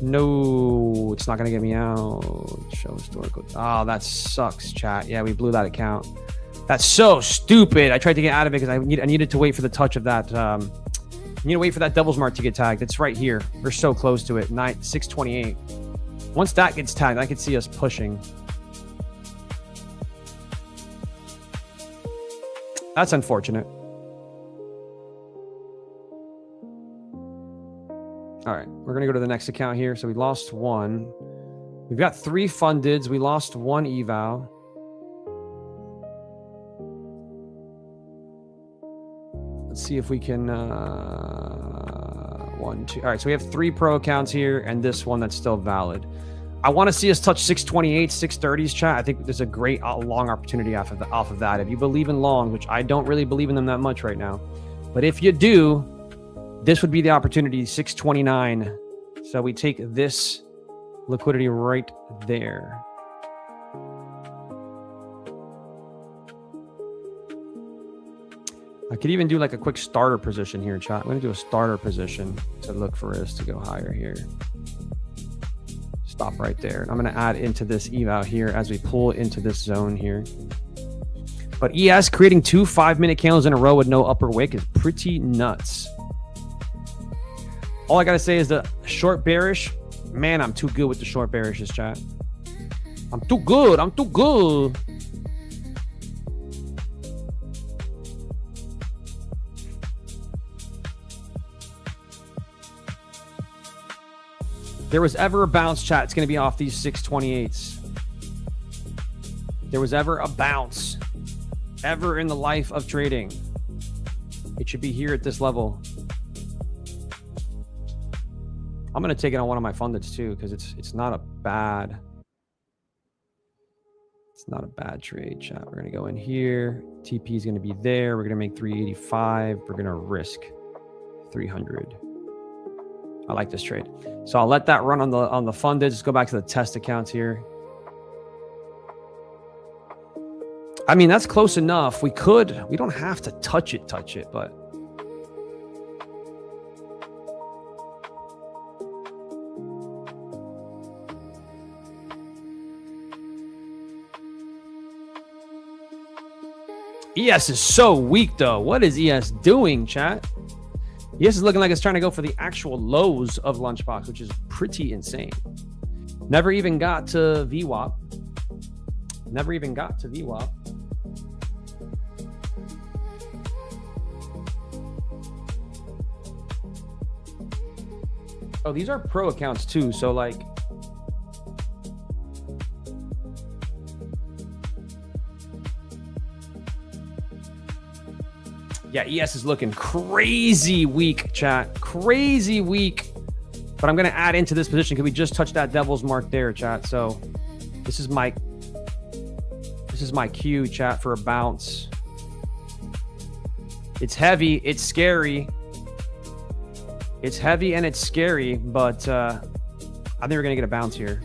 No, it's not going to get me out. Show historical. Oh, that sucks, chat. Yeah, we blew that account. That's so stupid. I tried to get out of it because I needed to wait for the touch of that. I need to wait for that devil's mark to get tagged. It's right here. We're so close to it. 628. Once that gets tagged, I could see us pushing. That's unfortunate. All right, we're gonna go to the next account here. So we lost one. We've got 3 fundeds. We lost 1 eval. Let's see if we can 1, 2. All right, so we have 3 pro accounts here and this one that's still valid. I want to see us touch 628, 630s, chat. I think there's a great long opportunity off of that. If you believe in long, which I don't really believe in them that much right now, but if you do, this would be the opportunity, 629. So we take this liquidity right there. I could even do like a quick starter position here, chat. I'm going to do a starter position to look for us to go higher here. Stop right there. And I'm going to add into this eval here as we pull into this zone here. But ES creating 2 5-minute candles in a row with no upper wick is pretty nuts. All I got to say is the short bearish. Man, I'm too good with the short bearishes, chat. I'm too good. I'm too good. There was ever a bounce, chat, it's going to be off these 628s. There was ever a bounce, ever in the life of trading, it should be here at this level. I'm going to take it on one of my fundeds too, because it's not a bad trade, chat. We're going to go in here. TP is going to be there. We're going to make 385. We're going to risk 300. I like this trade. So I'll let that run on the funded. Just go back to the test accounts here. I mean, that's close enough. We don't have to touch it, but ES is so weak though. What is ES doing, chat? ES is looking like it's trying to go for the actual lows of Lunchbox, which is pretty insane. Never even got to VWAP. Never even got to VWAP. Oh, these are pro accounts too. So like, yeah, ES is looking crazy weak, chat. Crazy weak. But I'm going to add into this position because we just touched that devil's mark there, chat. So this is my cue, chat, for a bounce. It's heavy. It's scary. It's heavy and it's scary, but I think we're going to get a bounce here.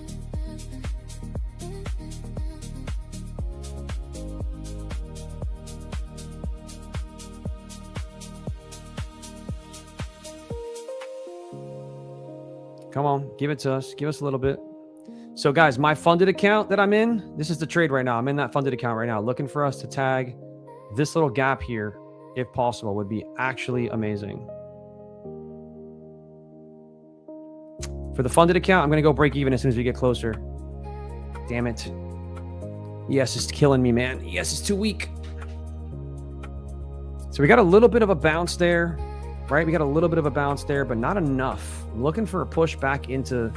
Come on, give it to us. Give us a little bit. So guys, my funded account that I'm in, this is the trade right now. I'm in that funded account right now, looking for us to tag this little gap here, if possible, would be actually amazing. For the funded account, I'm going to go break even as soon as we get closer. Damn it. ES is killing me, man. ES is too weak. So we got a little bit of a bounce there. Right, we got a little bit of a bounce there, but not enough. I'm looking for a push back into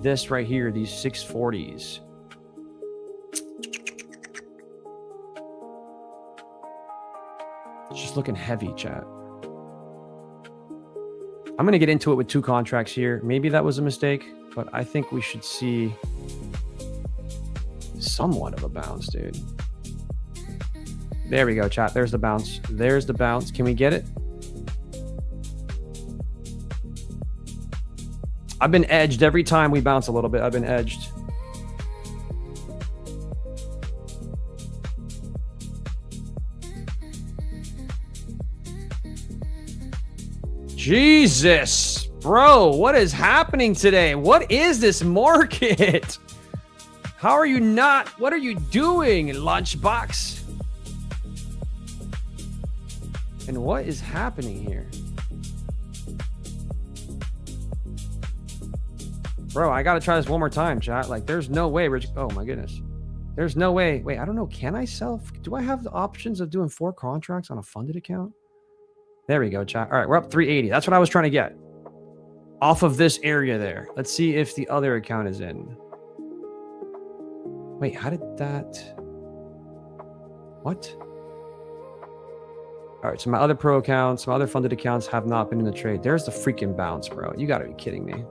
this right here, these 640s. It's just looking heavy, chat. I'm going to get into it with 2 contracts here. Maybe that was a mistake, but I think we should see somewhat of a bounce, dude. There we go, chat. There's the bounce. There's the bounce. Can we get it? I've been edged every time we bounce a little bit. I've been edged. Jesus, bro, what is happening today? What is this market? How are you not? What are you doing, Lunchbox? And what is happening here? Bro, I got to try this one more time, chat. Like, there's no way. Oh, my goodness. There's no way. Wait, I don't know. Can I sell? Do I have the options of doing 4 contracts on a funded account? There we go, chat. All right, we're up 380. That's what I was trying to get. off of this area there. Let's see if the other account is in. Wait, how did that? What? All right, so my other pro accounts, my other funded accounts have not been in the trade. There's the freaking bounce, bro. You gotta be kidding me.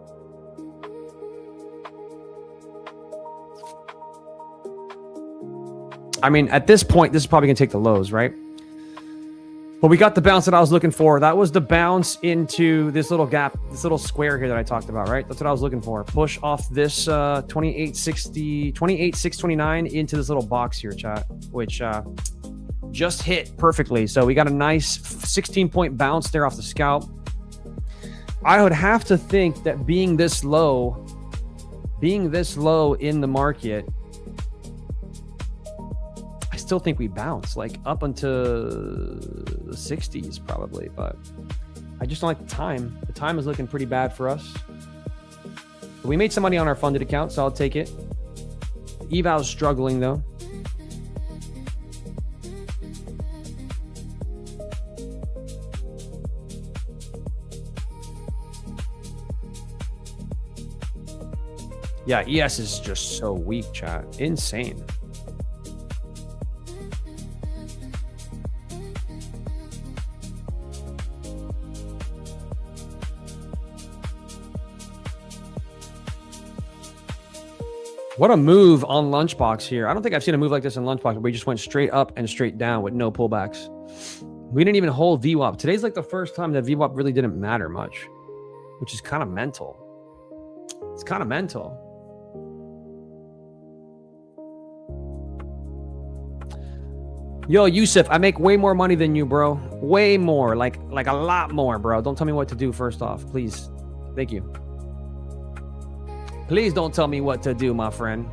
I mean, at this point, this is probably gonna take the lows, right? But we got the bounce that I was looking for. That was the bounce into this little gap, this little square here that I talked about, right? That's what I was looking for. Push off this 28,629 into this little box here, chat, which just hit perfectly. So we got a nice 16-point bounce there off the scalp. I would have to think that being this low in the market, I still think we bounce like up into the 60s probably, but I just don't like the time. The time is looking pretty bad for us. But we made some money on our funded account, so I'll take it. Eval's struggling though. Yeah, ES is just so weak, chat. Insane. What a move on Lunchbox here. I don't think I've seen a move like this in Lunchbox, but we just went straight up and straight down with no pullbacks. We didn't even hold VWAP. Today's like the first time that VWAP really didn't matter much, which is kind of mental. It's kind of mental. Yo, Yusuf, I make way more money than you, bro. Way more, like a lot more, bro. Don't tell me what to do first off, please. Thank you. Please don't tell me what to do, my friend.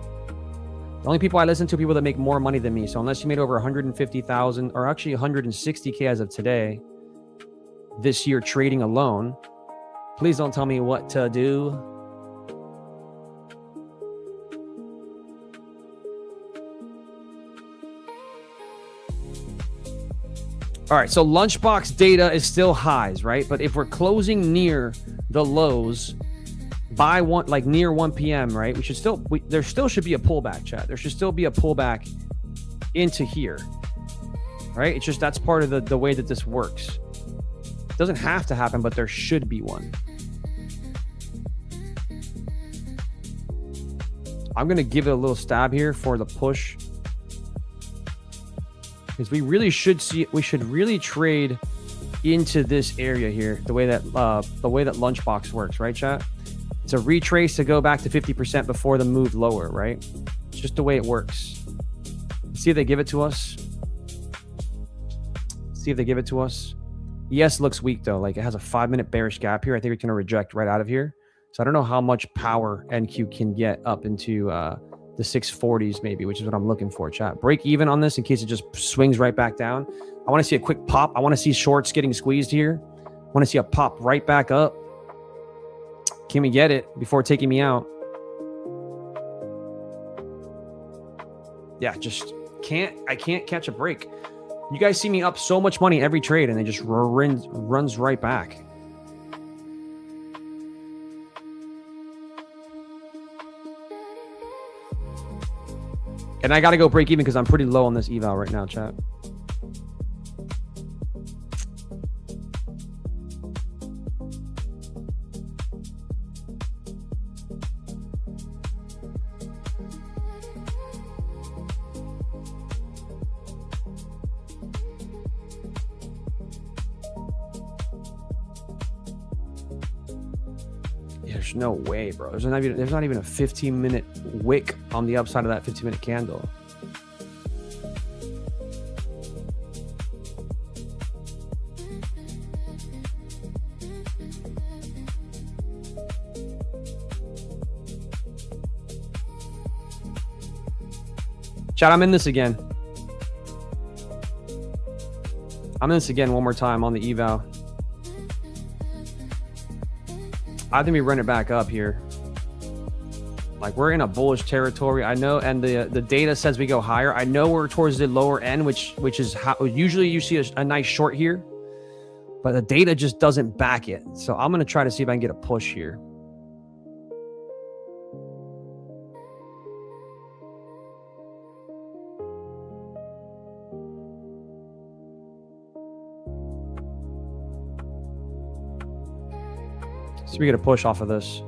The only people I listen to are people that make more money than me. So unless you made over 150,000 or actually 160K as of today, this year trading alone, please don't tell me what to do. All right, so Lunchbox data is still highs, right? But if we're closing near the lows by near 1 p.m., right? There still should be a pullback, chat. There should still be a pullback into here, right? It's just that's part of the way that this works. It doesn't have to happen, but there should be one. I'm gonna give it a little stab here for the push. Because we should really trade into this area here, the way that Lunchbox works, right, chat? It's a retrace to go back to 50% before the move lower, right? It's just the way it works. Let's see if they give it to us. ES looks weak though. Like it has a 5-minute bearish gap here. I think it's going to reject right out of here. So I don't know how much power NQ can get up into the 640s maybe, which is what I'm looking for, chat. Break even on this in case it just swings right back down. I want to see a quick pop. I want to see shorts getting squeezed here. I want to see a pop right back up. Can we get it before taking me out? Yeah, just I can't catch a break. You guys see me up so much money every trade and it just runs right back. And I got to go break even because I'm pretty low on this eval right now, chat. There's no way, bro. There's not even a 15-minute wick on the upside of that 15-minute candle. Chat, I'm in this again. I'm in this again one more time on the eval. I think we run it back up here. Like we're in a bullish territory. I know, and the data says we go higher. I know we're towards the lower end, which is how usually you see a nice short here. but the data just doesn't back it. So I'm going to try to see if I can get a push here. See if we get a push off of this.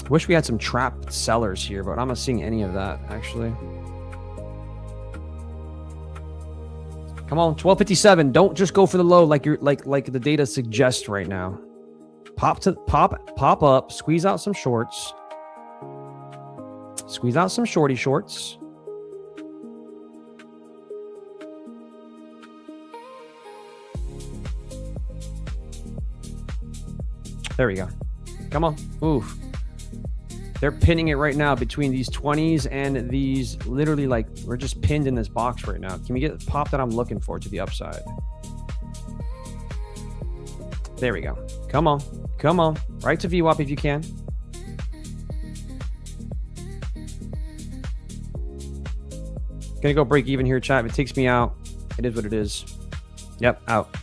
Wish we had some trapped sellers here, but I'm not seeing any of that actually. Come on, 1257. Don't just go for the low like you're like the data suggests right now. Pop up, squeeze out some shorts. Squeeze out some shorty shorts. There we go. Come on. Oof. They're pinning it right now between these 20s and these, literally, like, we're just pinned in this box right now. Can we get the pop that I'm looking for to the upside? There we go. Come on. Come on. Right to VWAP if you can. Gonna go break even here, chat. If it takes me out, it is what it is. Yep, out.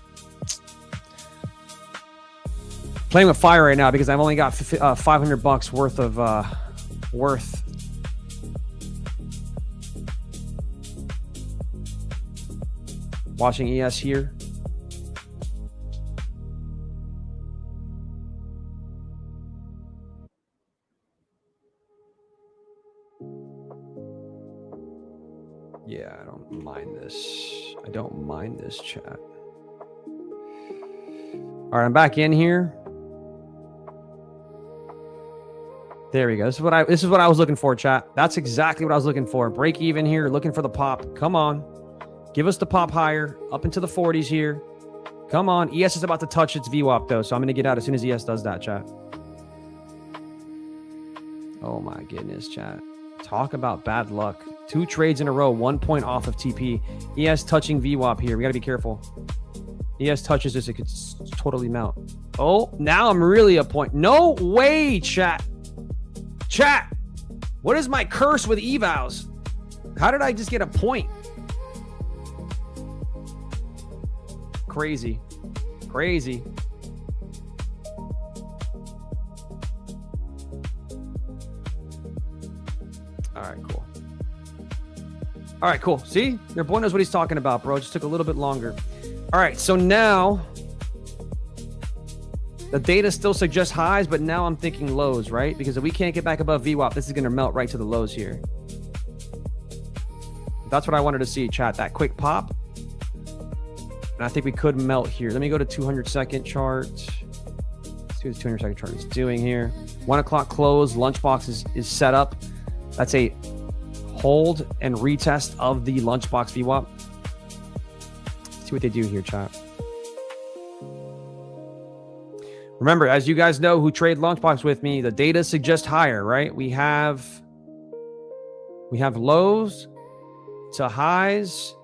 Playing with fire right now because I've only got $500 worth of worth. Watching ES here. Yeah, I don't mind this. I don't mind this, chat. All right, I'm back in here. There we go. This is what I was looking for, chat. That's exactly what I was looking for. Break even here, looking for the pop. Come on. Give us the pop higher, up into the 40s here. Come on. ES is about to touch its VWAP, though, so I'm going to get out as soon as ES does that, chat. Oh, my goodness, chat. Talk about bad luck. 2 trades in a row, 1 point off of TP. ES touching VWAP here. We got to be careful. ES touches this, it could totally melt. Oh, now I'm really a point. No way, chat. Chat, what is my curse with evals? How did I just get a point? Crazy. Crazy. All right, cool. All right, cool. See? Your boy knows what he's talking about, bro. It just took a little bit longer. All right, so now the data still suggests highs, but now I'm thinking lows, right? Because if we can't get back above VWAP, this is going to melt right to the lows here. That's what I wanted to see, chat. That quick pop. And I think we could melt here. Let me go to 200-second chart. Let's see what the 200-second chart is doing here. 1 o'clock close. Lunchbox is set up. That's a hold and retest of the Lunchbox VWAP. Let's see what they do here, chat. Remember, as you guys know who trade Lunchbox with me, the data suggests higher, right? We have lows to highs.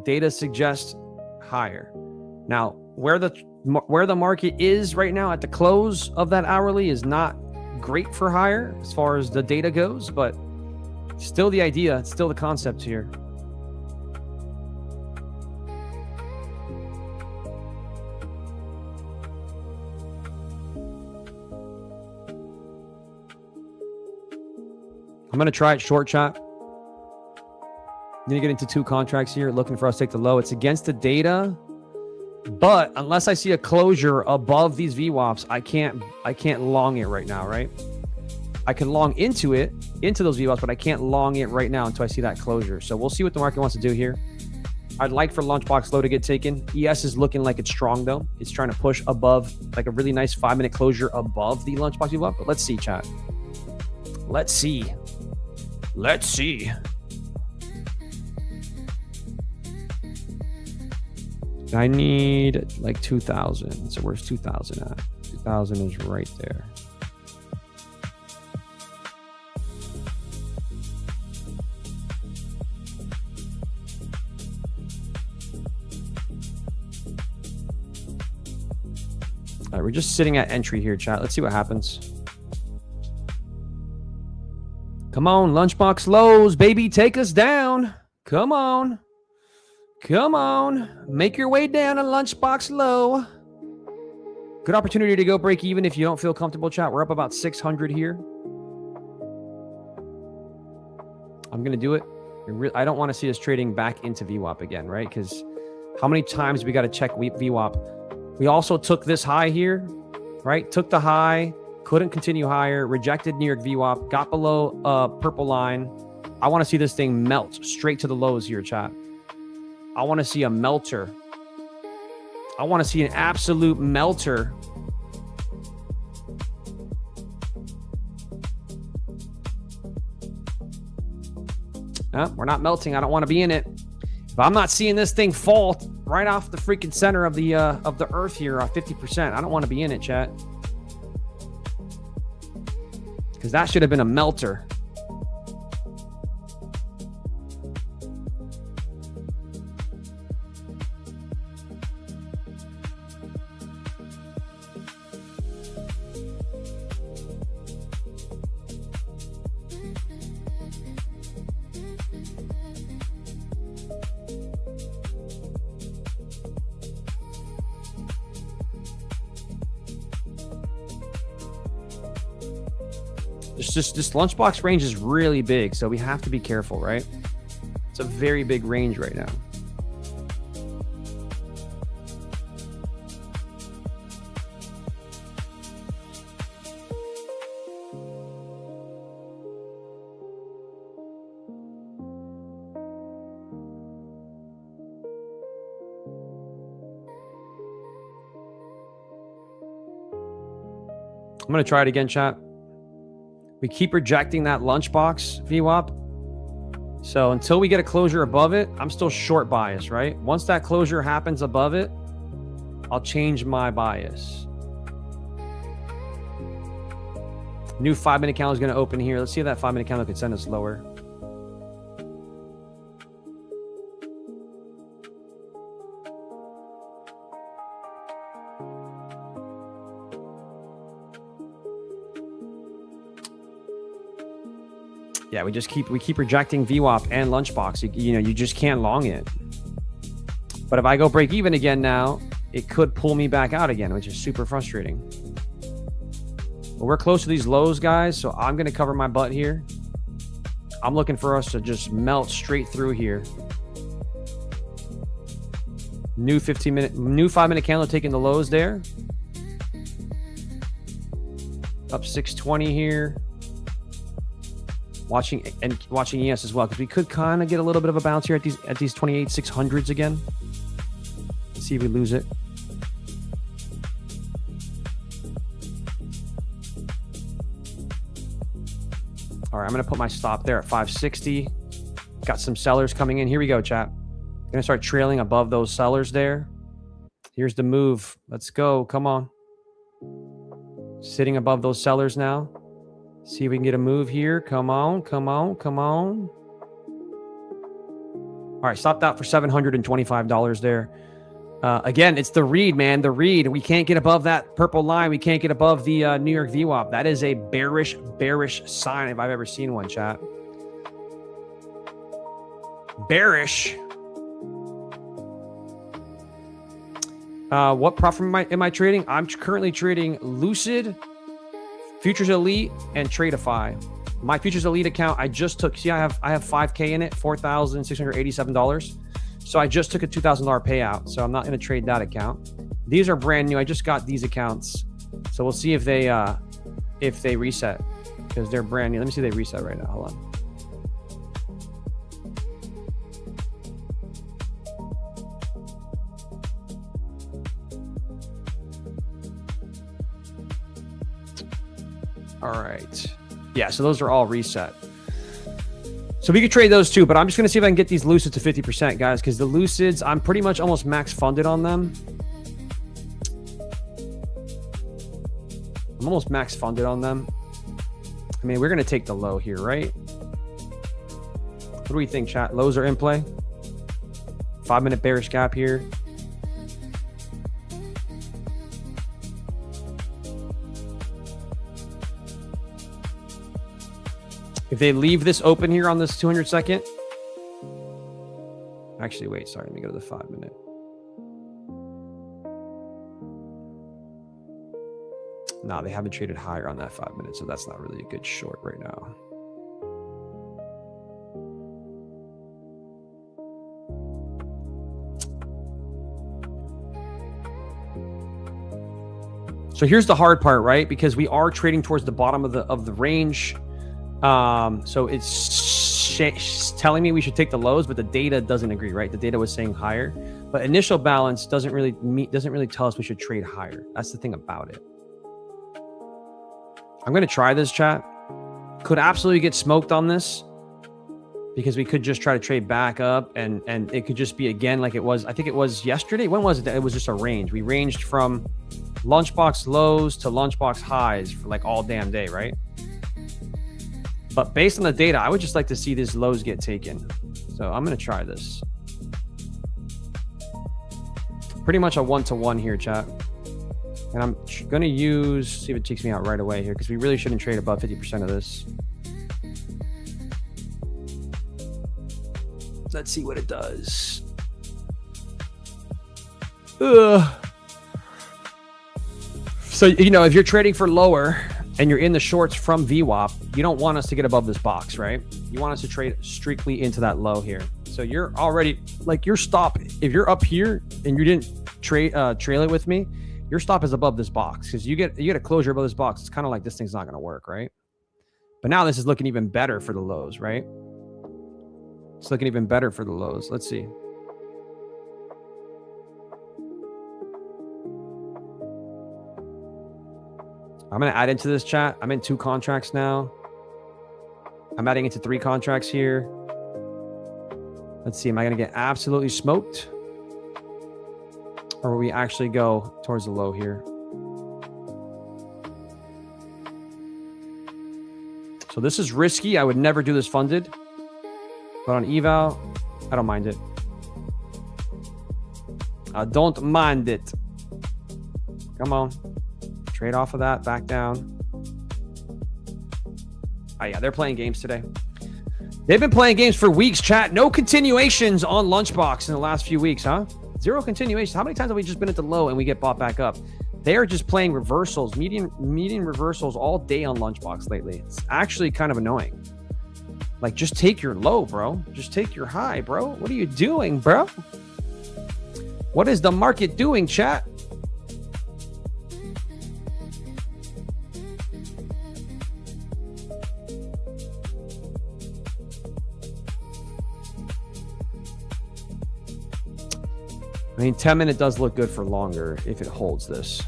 Data suggests higher. Now, where the market is right now at the close of that hourly is not great for higher as far as the data goes, but still the idea, still the concept here. I'm going to try it short, chat. I'm going to get into 2 contracts here, looking for us to take the low. It's against the data, but unless I see a closure above these VWAPs, I can't long it right now, right? I can long into those VWAPs, but I can't long it right now until I see that closure. So we'll see what the market wants to do here. I'd like for Lunchbox low to get taken. ES is looking like it's strong, though. It's trying to push above, like a really nice 5-minute closure above the Lunchbox VWAP. But let's see, chat. Let's see. Let's see. I need like 2,000. So where's 2,000 at? 2,000 is right there. All right, we're just sitting at entry here, chat. Let's see what happens. Come on, Lunchbox lows, baby. Take us down. Come on. Come on. Make your way down a lunchbox low. Good opportunity to go break even if you don't feel comfortable, chat. We're up about 600 here. I'm going to do it. I don't want to see us trading back into VWAP again, right? Because how many times we got to check VWAP? We also took this high here, right? Took the high, couldn't continue higher, rejected New York VWAP, got below purple line. I want to see this thing melt straight to the lows here, chat. I want to see a melter. I want to see an absolute melter. We're not melting. I don't want to be in it. If I'm not seeing this thing fall right off the freaking center of the earth here, 50%, I don't want to be in it, chat. Because that should have been a melter. This lunchbox range is really big, so we have to be careful, right? It's a very big range right now. I'm going to try it again, chat. We keep rejecting that lunchbox VWAP. So until we get a closure above it, I'm still short bias, right? Once that closure happens above it, I'll change my bias. New 5-minute candle is going to open here. Let's see if that 5-minute candle could send us lower. Yeah, we keep rejecting VWAP and lunchbox. You just can't long it. But if I go break even again now, it could pull me back out again, which is super frustrating. But we're close to these lows, guys, so I'm going to cover my butt here. I'm looking for us to just melt straight through here. New 5-minute candle taking the lows there. Up 620 here. Watching ES as well, because we could kind of get a little bit of a bounce here at these 28,600s again. Let's see if we lose it. All right, I'm going to put my stop there at 560. Got some sellers coming in. Here we go, chat. Going to start trailing above those sellers there. Here's the move. Let's go. Come on. Sitting above those sellers now. See if we can get a move here. Come on, come on, come on. All right, stopped out for $725 there. Again, it's the read, man. The read. We can't get above that purple line. We can't get above the New York VWAP. That is a bearish sign if I've ever seen one, chat. Bearish. What prop am I trading? I'm currently trading Lucid, Futures Elite, and Tradeify. My Futures Elite account, I just took, see, I have $5K in it, $4,687. So I just took a $2,000 payout. So I'm not going to trade that account. These are brand new. I just got these accounts. So we'll see if they reset, because they're brand new. Let me see if they reset right now. Hold on. All right. Yeah, so those are all reset. So we could trade those too, but I'm just going to see if I can get these Lucids to 50%, guys, because the Lucids, I'm pretty much almost max funded on them. I'm almost max funded on them. I mean, we're going to take the low here, right? What do we think, chat? Lows are in play. 5-minute bearish gap here. If they leave this open here on this 200 second, Actually, wait, sorry. Let me go to the 5 minute. No, they haven't traded higher on that 5 minutes, so that's not really a good short right now. So here's the hard part, right? Because we are trading towards the bottom of the range. So it's telling me we should take the lows, but the data doesn't agree, right? The data was saying higher, but initial balance doesn't really tell us we should trade higher. That's the thing about it. I'm going to try this, chat. Could absolutely get smoked on this because we could just try to trade back up and it could just be again like it was. I think it was yesterday. When was it? It was just a range. We ranged from lunchbox lows to lunchbox highs for like all damn day, right? But based on the data, I would just like to see these lows get taken. So I'm going to try this. Pretty much a 1-to-1 here, chat. And I'm going to see if it takes me out right away here because we really shouldn't trade above 50% of this. Let's see what it does. Ugh. So, you know, if you're trading for lower and you're in the shorts from VWAP, you don't want us to get above this box, right? You want us to trade strictly into that low here. So you're already, like your stop, if you're up here and you didn't trail it with me, your stop is above this box because you get a closure above this box. It's kind of like this thing's not going to work, right? But now this is looking even better for the lows, right? It's looking even better for the lows. Let's see. I'm going to add into this, chat. I'm in 2 contracts now. I'm adding into 3 contracts here. Let's see. Am I going to get absolutely smoked? Or will we actually go towards the low here? So this is risky. I would never do this funded. But on eval, I don't mind it. I don't mind it. Come on. Trade off of that, back down. Oh yeah, they're playing games today. They've been playing games for weeks, chat. No continuations on Lunchbox in the last few weeks, huh? 0 continuations. How many times have we just been at the low and we get bought back up? They are just playing reversals, median reversals all day on Lunchbox lately. It's actually kind of annoying. Like, just take your low, bro. Just take your high, bro. What are you doing, bro? What is the market doing, chat? I mean, 10-minute does look good for longer if it holds this.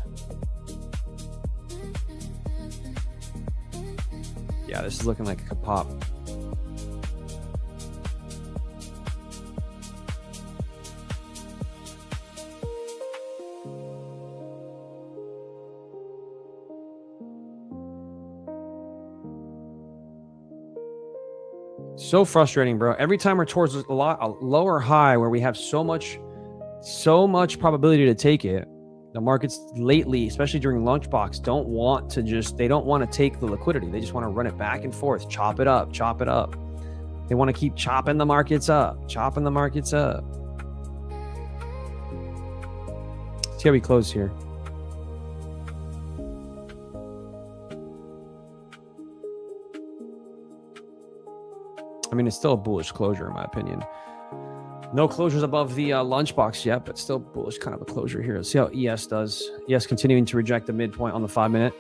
Yeah, this is looking like it could pop. So frustrating, bro. Every time we're towards a lower high where we have so much probability to take it, the markets lately, especially during Lunchbox, don't want to take the liquidity. They just want to run it back and forth, chop it up. They want to keep chopping the markets up. See how we close here. I mean, it's still a bullish closure in my opinion. No closures above the Lunchbox yet, but still bullish kind of a closure here. Let's see how ES does. ES continuing to reject the midpoint on the 5-minute.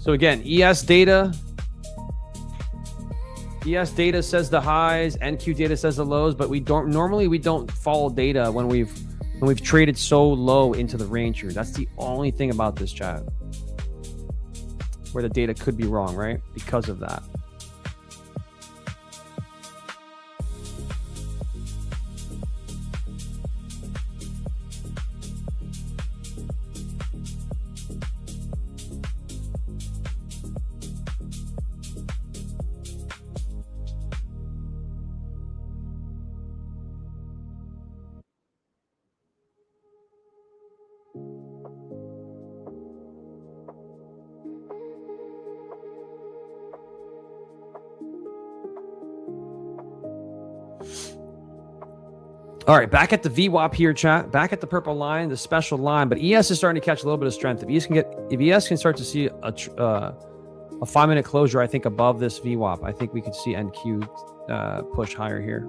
So again, ES data says the highs, NQ data says the lows, but we don't follow data when we've traded so low into the range here. That's the only thing about this chat where the data could be wrong, right? Because of that. All right, back at the VWAP here, chat. Back at the purple line, the special line, but ES is starting to catch a little bit of strength. If ES can start to see a 5-minute closure, I think above this VWAP, I think we could see NQ push higher here.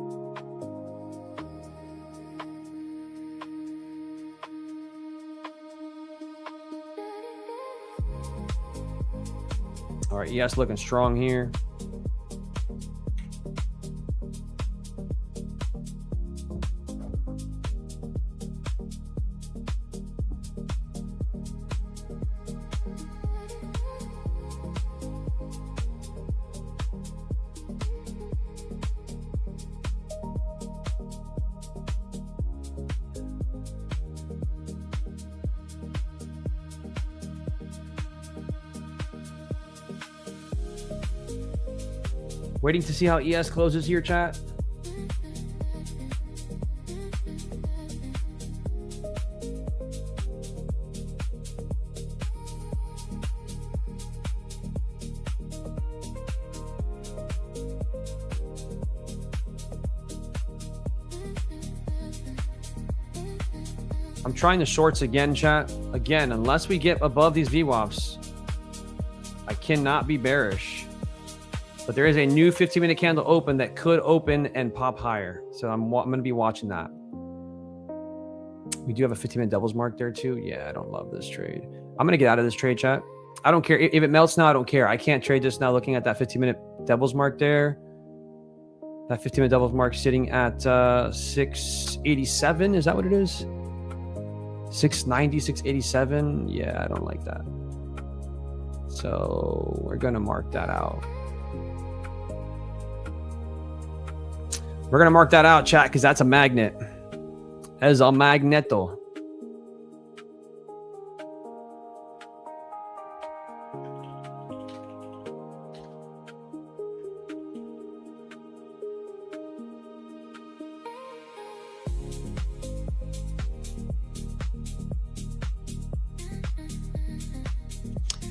All right, ES looking strong here. Waiting to see how ES closes here, chat. I'm trying the shorts again, chat. Again, unless we get above these VWAPs, I cannot be bearish. But there is a new 15-minute candle open that could open and pop higher. So I'm going to be watching that. We do have a 15-minute doubles mark there too. Yeah, I don't love this trade. I'm going to get out of this trade, chat. I don't care. If it melts now, I don't care. I can't trade this now looking at that 15-minute doubles mark there. That 15-minute doubles mark sitting at 687. Is that what it is? 690, 687. Yeah, I don't like that. So we're going to mark that out. We're going to mark that out, chat, because that's a magnet. As a magneto.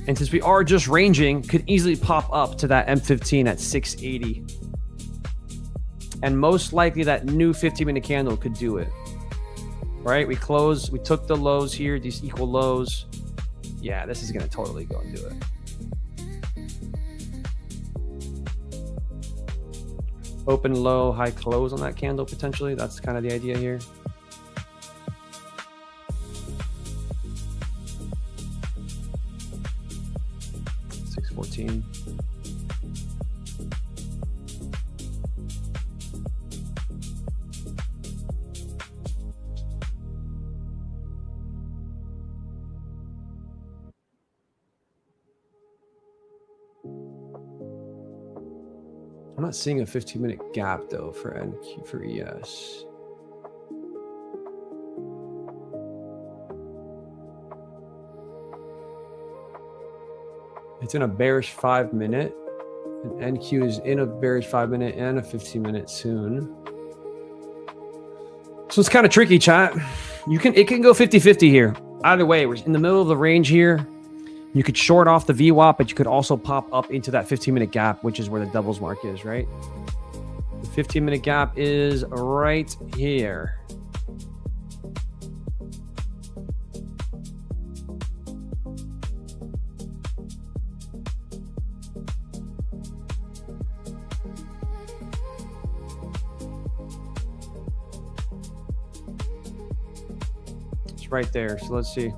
And since we are just ranging, could easily pop up to that M15 at 680. And most likely that new 15-minute candle could do it. Right? We took the lows here, these equal lows. Yeah, this is going to totally go and do it. Open low, high close on that candle potentially. That's kind of the idea here. $6.14. I'm not seeing a 15-minute gap though for NQ for ES. It's in a bearish 5-minute, and NQ is in a bearish 5-minute and a 15-minute soon. So it's kind of tricky, chat. It can go 50-50 here. Either way, we're in the middle of the range here. You could short off the VWAP, but you could also pop up into that 15-minute gap, which is where the doubles mark is, right? The 15-minute gap is right here. It's right there. So let's see.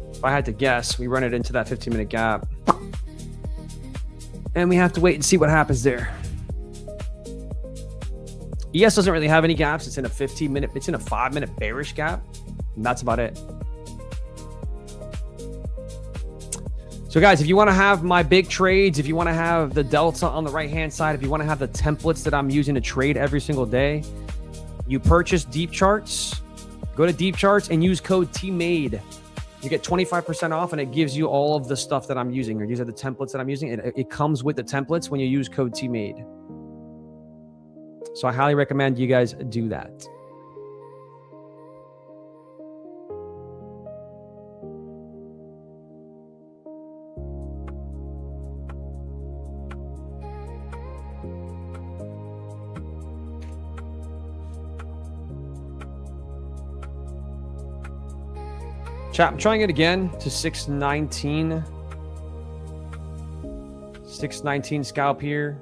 If I had to guess, we run it into that 15-minute gap. And we have to wait and see what happens there. ES doesn't really have any gaps. It's in a 15-minute, it's in a 5-minute bearish gap. And that's about it. So guys, if you want to have my big trades, if you want to have the delta on the right-hand side, if you want to have the templates that I'm using to trade every single day, you purchase Deep Charts, go to Deep Charts and use code Tmade. You get 25% off, and it gives you all of the stuff that I'm using. Or these are the templates that I'm using. It comes with the templates when you use code Tmade. So I highly recommend you guys do that. Chat, I'm trying it again to 619. 619 scalp here.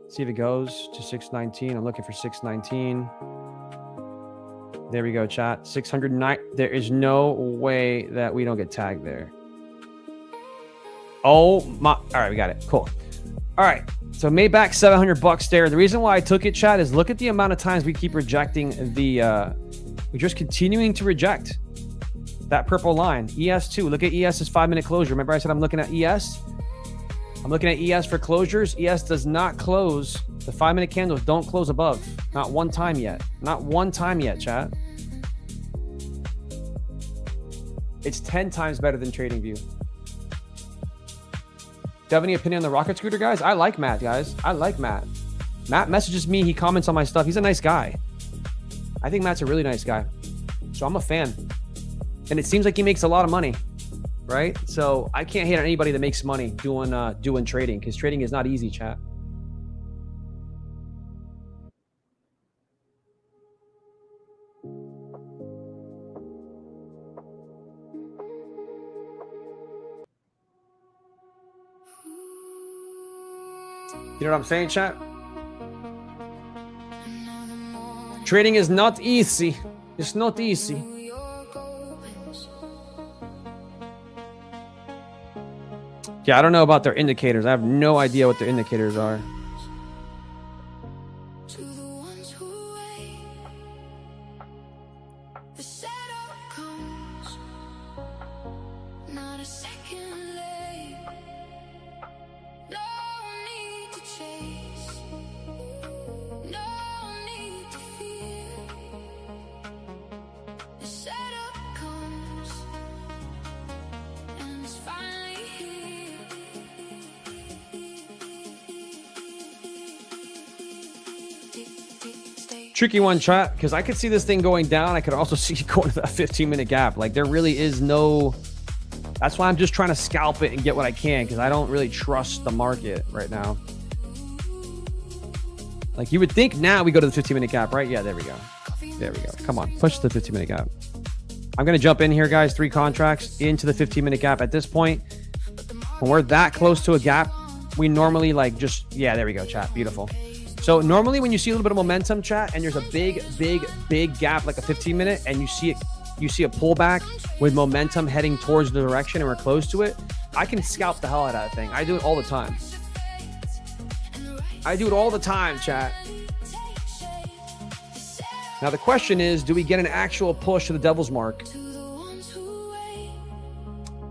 See if it goes to 619. I'm looking for 619. There we go, chat. 609. There is no way that we don't get tagged there. Oh my. All right, we got it. Cool. All right. So made back $700 there. The reason why I took it, chat, is look at the amount of times we keep rejecting the we're just continuing to reject that purple line. ES2. Look at ES's 5-minute closure. Remember I said I'm looking at ES? I'm looking at ES for closures. ES does not close. The 5-minute candles don't close above. Not one time yet. Not one time yet, chat. It's 10 times better than TradingView. Do you have any opinion on the rocket scooter, guys? I like Matt, guys. I like Matt. Matt messages me. He comments on my stuff. He's a nice guy. I think Matt's a really nice guy. So I'm a fan. And it seems like he makes a lot of money, right? So I can't hate on anybody that makes money doing trading, because trading is not easy, chat. You know what I'm saying, chat? Trading is not easy. It's not easy. Yeah, I don't know about their indicators. I have no idea what their indicators are. Tricky one, chat, because I could see this thing going down. I could also see it going to that 15-minute gap. Like, there really is no... That's why I'm just trying to scalp it and get what I can, because I don't really trust the market right now. Like, you would think now we go to the 15-minute gap, right? Yeah, there we go. There we go. Come on, push the 15-minute gap. I'm going to jump in here, guys. 3 contracts into the 15-minute gap. At this point, when we're that close to a gap, we normally like just... Yeah, there we go, chat. Beautiful. So normally when you see a little bit of momentum, chat, and there's a big gap, like a 15-minute, and you see a pullback with momentum heading towards the direction and we're close to it, I can scalp the hell out of that thing. I do it all the time. I do it all the time, chat. Now the question is, do we get an actual push to the devil's mark?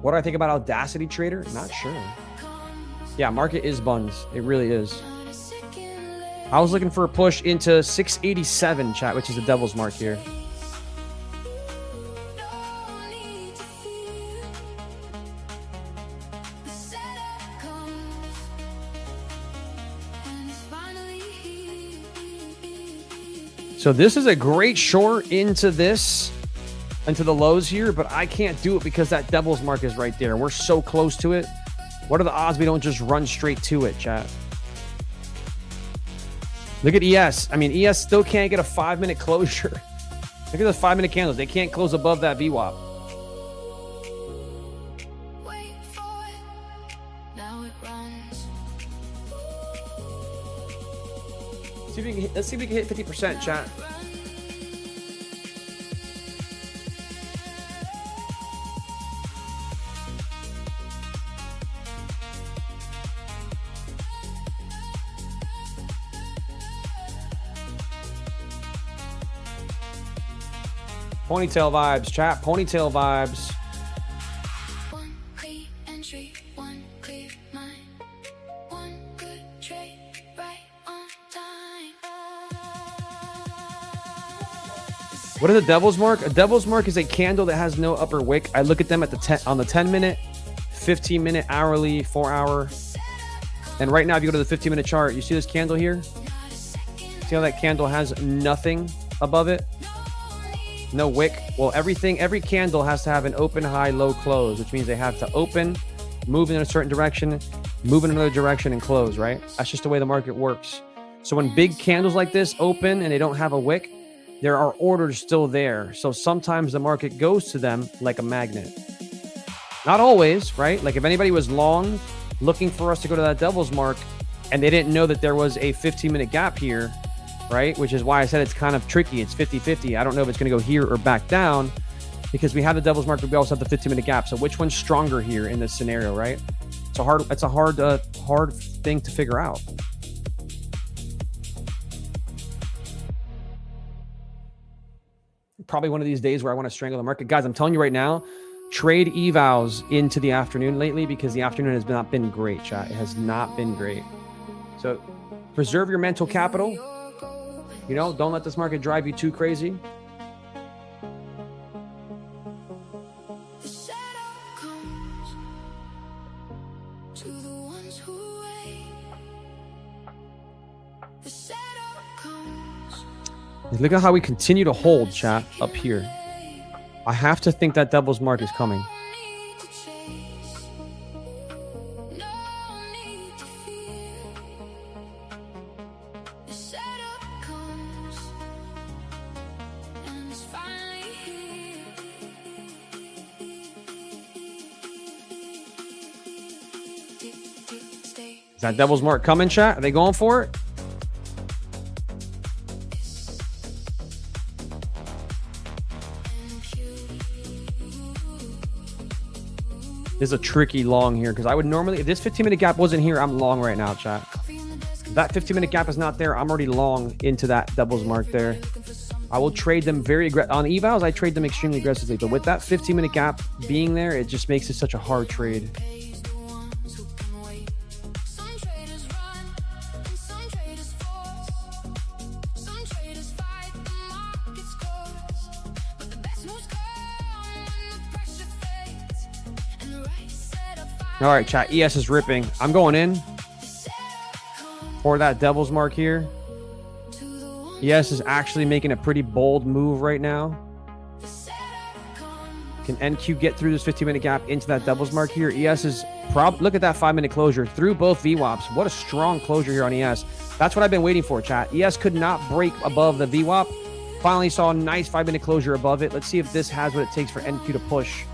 What do I think about Audacity Trader? Not sure. Yeah, market is buns. It really is. I was looking for a push into 687, chat, which is the devil's mark here. So this is a great short into this, into the lows here, but I can't do it because that devil's mark is right there. We're so close to it. What are the odds we don't just run straight to it, chat? Look at ES. I mean, ES still can't get a 5-minute closure. Look at those 5-minute candles. They can't close above that VWAP. Let's see if we can hit 50%, chat. Ponytail vibes, chat. Ponytail vibes. One clean entry, one clear mind, one good trade, right on time. What is a devil's mark? A devil's mark is a candle that has no upper wick. I look at them at the on the 10-minute, 15-minute, hourly, 4-hour. And right now, if you go to the 15-minute chart, you see this candle here? See how that candle has nothing above it? No wick. Well, every candle has to have an open, high, low, close, which means they have to open, move in a certain direction, move in another direction, and close, right? That's just the way the market works. So when big candles like this open and they don't have a wick, there are orders still there. So sometimes the market goes to them like a magnet. Not always, right? Like if anybody was long looking for us to go to that devil's mark and they didn't know that there was a 15-minute gap here, right? Which is why I said it's kind of tricky. It's 50-50. I don't know if it's going to go here or back down because we have the devil's mark, but we also have the 15-minute gap. So which one's stronger here in this scenario, right? It's a hard thing to figure out. Probably one of these days where I want to strangle the market. Guys, I'm telling you right now, trade evals into the afternoon lately because the afternoon has not been great, chat. It has not been great. So preserve your mental capital. You know, don't let this market drive you too crazy. The shadow comes to the ones who wait. The shadow comes. Look at how we continue to hold, chat, up here. I have to think that devil's mark is coming. Need to chase. No need to fear. The shadow comes and it's finally here. Tick, tick, stay. Is that devil's mark coming, chat? Are they going for it? This is a tricky long here because I would normally, if this 15-minute gap wasn't here, I'm long right now, chat. If that 15-minute gap is not there, I'm already long into that devil's mark there. I will trade them very aggressive. On evals, I trade them extremely aggressively. But with that 15-minute gap being there, it just makes it such a hard trade. Some traders run and some traders force. Some traders fight the market's course. But the best moves come when the pressure fades and the right set of fire. All right, chat. ES is ripping. I'm going in for that devil's mark here. ES is actually making a pretty bold move right now. Can NQ get through this 15-minute gap into that devil's mark here? ES is look at that 5-minute closure through both VWAPs. What a strong closure here on ES. That's what I've been waiting for, chat. ES could not break above the VWAP. Finally saw a nice 5-minute closure above it. Let's see if this has what it takes for NQ to push.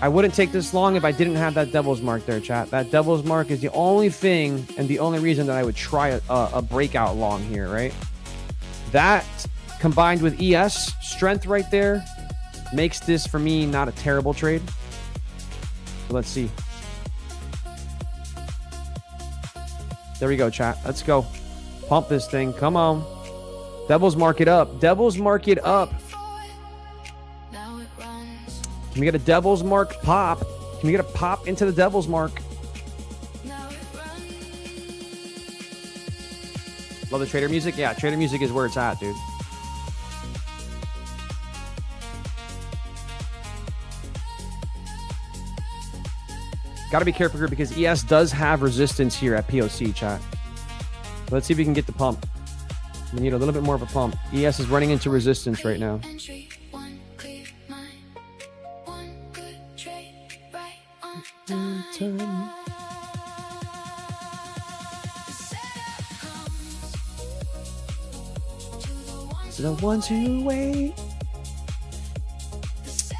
I wouldn't take this long if I didn't have that devil's mark there, chat. That devil's mark is the only thing and the only reason that I would try a breakout long here, right? That combined with ES strength right there makes this, for me, not a terrible trade. So let's see. There we go, chat. Let's go. Pump this thing. Come on. Devils mark it up. Devils mark it up. Now it runs. Can we get a devil's mark pop? Can we get a pop into the devil's mark? Now it runs. Love the trader music? Yeah, trader music is where it's at, dude. Got to be careful here because ES does have resistance here at POC, chat. Let's see if we can get the pump. We need a little bit more of a pump. ES is running into resistance right now. Entry, one clear mind. One good trade, right on time. The setup comes to the ones To the ones who wait.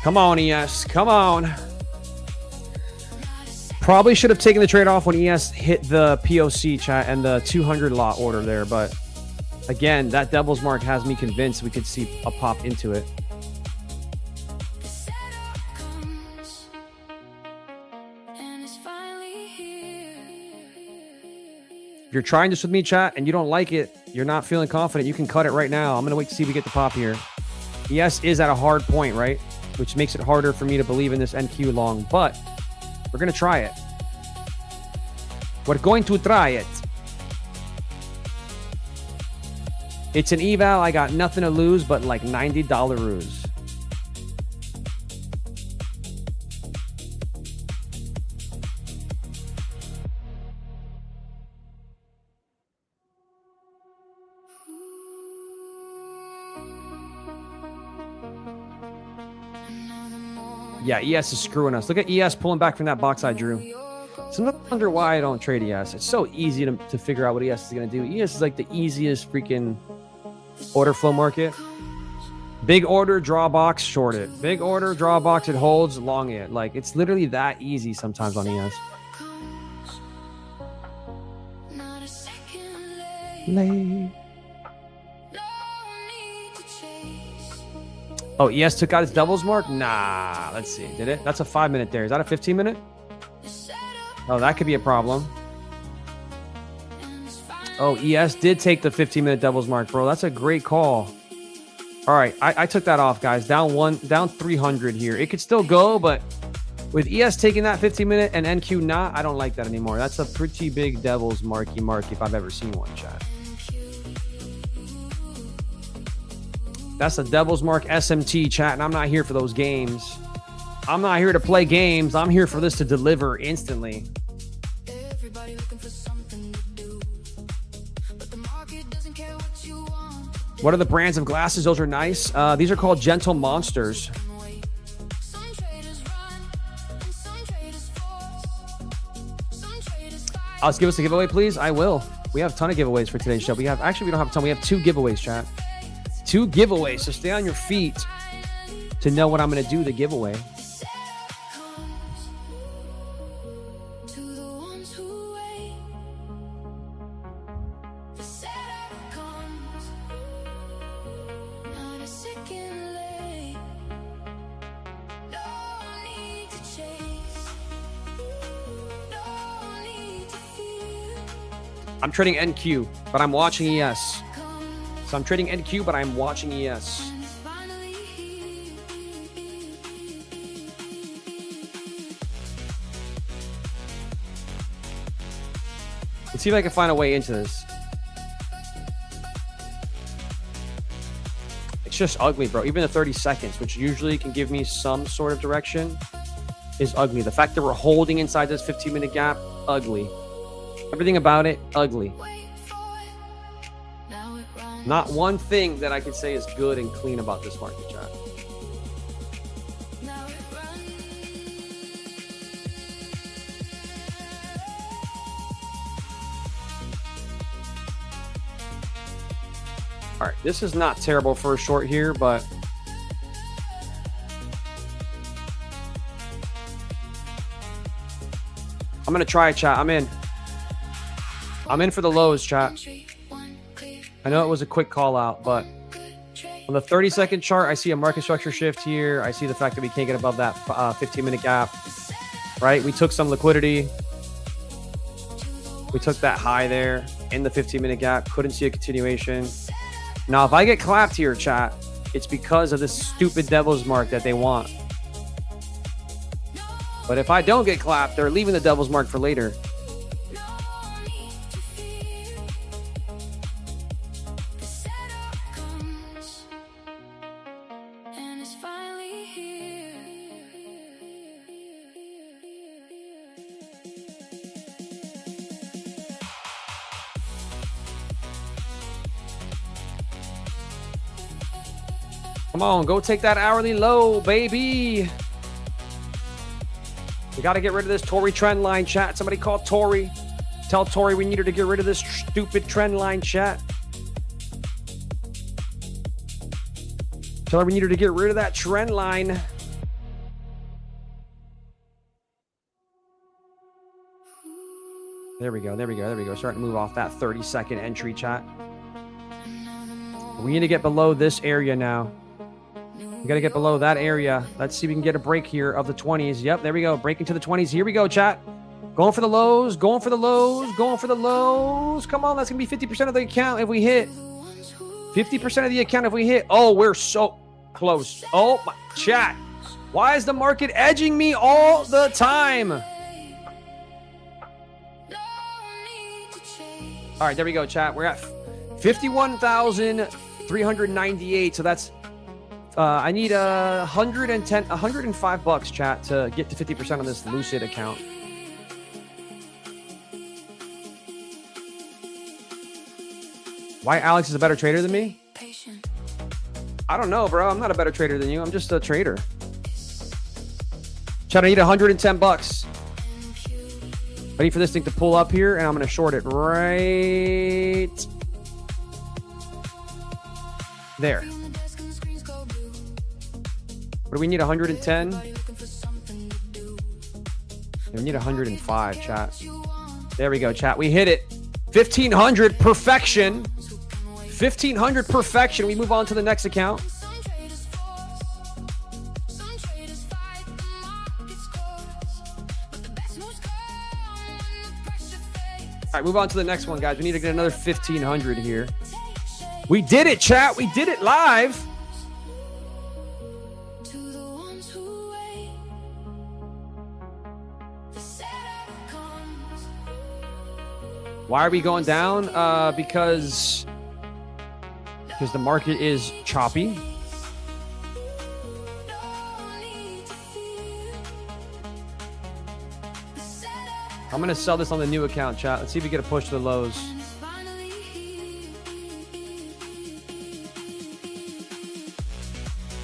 Come on, ES. Come on. Probably should have taken the trade off when ES hit the POC, chat, and the 200 lot order there. But again, that devil's mark has me convinced we could see a pop into it. the setup comes and it's finally here. If you're trying this with me, chat, and you don't like it, you're not feeling confident, you can cut it right now. I'm going to wait to see if we get the pop here. ES is at a hard point, right? Which makes it harder for me to believe in this NQ long, but we're going to try it. We're going to try it. It's an eval. I got nothing to lose but like $90 ruse. Yeah, ES is screwing us. Look at ES pulling back from that box I drew. So I'm not wonder why I don't trade ES. It's so easy to figure out what ES is going to do. ES is like the easiest freaking Order flow market. Big order, draw box, short it. Big order, draw box, it holds, long it. Like, it's literally that easy sometimes on ES. Late. Oh, ES took out its doubles mark? Nah, let's see. Did it? That's a 5-minute there. Is that a 15-minute? Oh, that could be a problem. Oh, ES did take the 15-minute doubles mark, bro. That's a great call. All right, I took that off, guys. Down 300 here. It could still go, but with ES taking that 15-minute and NQ not, I don't like that anymore. That's a pretty big devil's marky mark if I've ever seen one, chat. That's a devil's mark SMT, chat, and I'm not here for those games. I'm not here to play games. I'm here for this to deliver instantly. Everybody looking for something to do, but the market doesn't care what you want. What are the brands of glasses? Those are nice. These are called Gentle Monsters. Some traders run, and some traders force. Some traders fight. Alex, give us a giveaway, please. I will. We have a ton of giveaways for today's show. We don't have a ton. We have 2 giveaways, chat. 2 giveaways. So stay on your feet to know what I'm going to do the giveaway. To the ones who wait, the setup comes, not a second late. No need to chase, no need to fear. I'm trading NQ, but I'm watching ES. So I'm trading NQ, but I'm watching ES. And it's finally here. Let's see if I can find a way into this. It's just ugly, bro. Even the 30 seconds, which usually can give me some sort of direction, is ugly. The fact that we're holding inside this 15-minute gap, ugly. Everything about it, ugly. Wait for it. Now it runs. Not one thing that I can say is good and clean about this market, chat. Now it runs. All right, this is not terrible for a short here, but I'm going to try, chat. I'm in. I'm in for the lows, chat. I know it was a quick call out, but on the 30-second chart, I see a market structure shift here. I see the fact that we can't get above that 15-minute gap, right? We took some liquidity. We took that high there in the 15-minute gap. Couldn't see a continuation. Now, if I get clapped here, chat, it's because of this stupid devil's mark that they want. But if I don't get clapped, they're leaving the devil's mark for later. Come on, go take that hourly low, baby. We got to get rid of this Tory trend line, chat. Somebody call Tory. Tell Tory we need her to get rid of this stupid trend line, chat. Tell her we need her to get rid of that trend line. There we go. There we go. There we go. Starting to move off that 30-second entry, chat. We need to get below this area now. We got to get below that area. Let's see if we can get a break here of the 20s. Yep, there we go. Breaking to the 20s. Here we go, chat. Going for the lows. Going for the lows. Going for the lows. Come on, that's going to be 50% of the account if we hit. 50% of the account if we hit. Oh, we're so close. Oh, my chat. Why is the market edging me all the time? All right, there we go, chat. We're at 51,398. So that's I need $105, chat, to get to 50% on this Lucid account. Why Alex is a better trader than me? I don't know, bro. I'm not a better trader than you. I'm just a trader. Chat, I need $110. Ready for this thing to pull up here, and I'm going to short it right There. What do we need? 110? We need 105, chat. There we go, chat. We hit it. 1,500 perfection. 1,500 perfection. We move on to the next account. All right, move on to the next one, guys. We need to get another 1,500 here. We did it, chat. We did it live. Why are we going down? Because the market is choppy. I'm going to sell this on the new account, chat. Let's see if we get a push to the lows.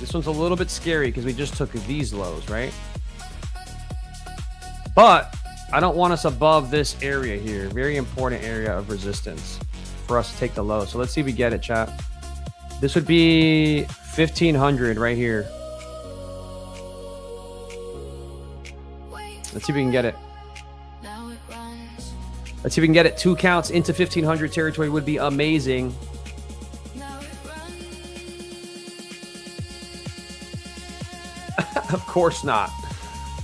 This one's a little bit scary because we just took these lows, right? But I don't want us above this area here. Very important area of resistance for us to take the low. So let's see if we get it, chat. This would be 1,500 right here. Let's see if we can get it. Let's see if we can get it. 2 counts into 1,500 territory would be amazing. Of course not.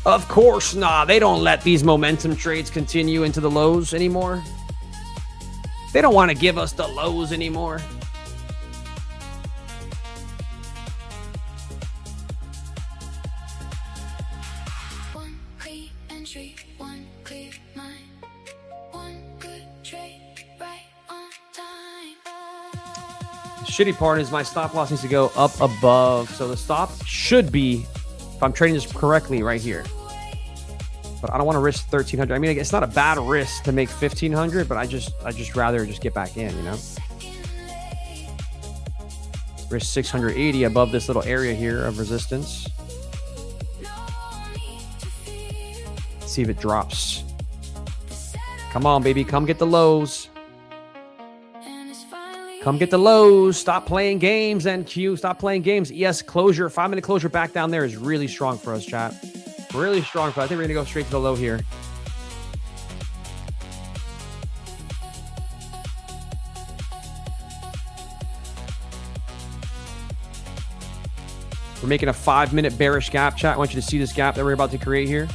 Of course not. They don't let these momentum trades continue into the lows anymore. They don't want to give us the lows anymore. One clean entry, one clear mind, one good trade right on time. The shitty part is my stop loss needs to go up above. So the stop should be, if I'm trading this correctly, right here. But I don't want to risk 1,300. I mean, it's not a bad risk to make 1,500, but I just rather just get back in, you know? Risk 680 above this little area here of resistance. Let's see if it drops. Come on, baby. Come get the lows. Come get the lows. Stop playing games, NQ. Stop playing games. ES closure. 5-minute closure back down there is really strong for us, chat. Really strong for us. I think we're going to go straight to the low here. We're making a 5-minute bearish gap, chat. I want you to see this gap that we're about to create here.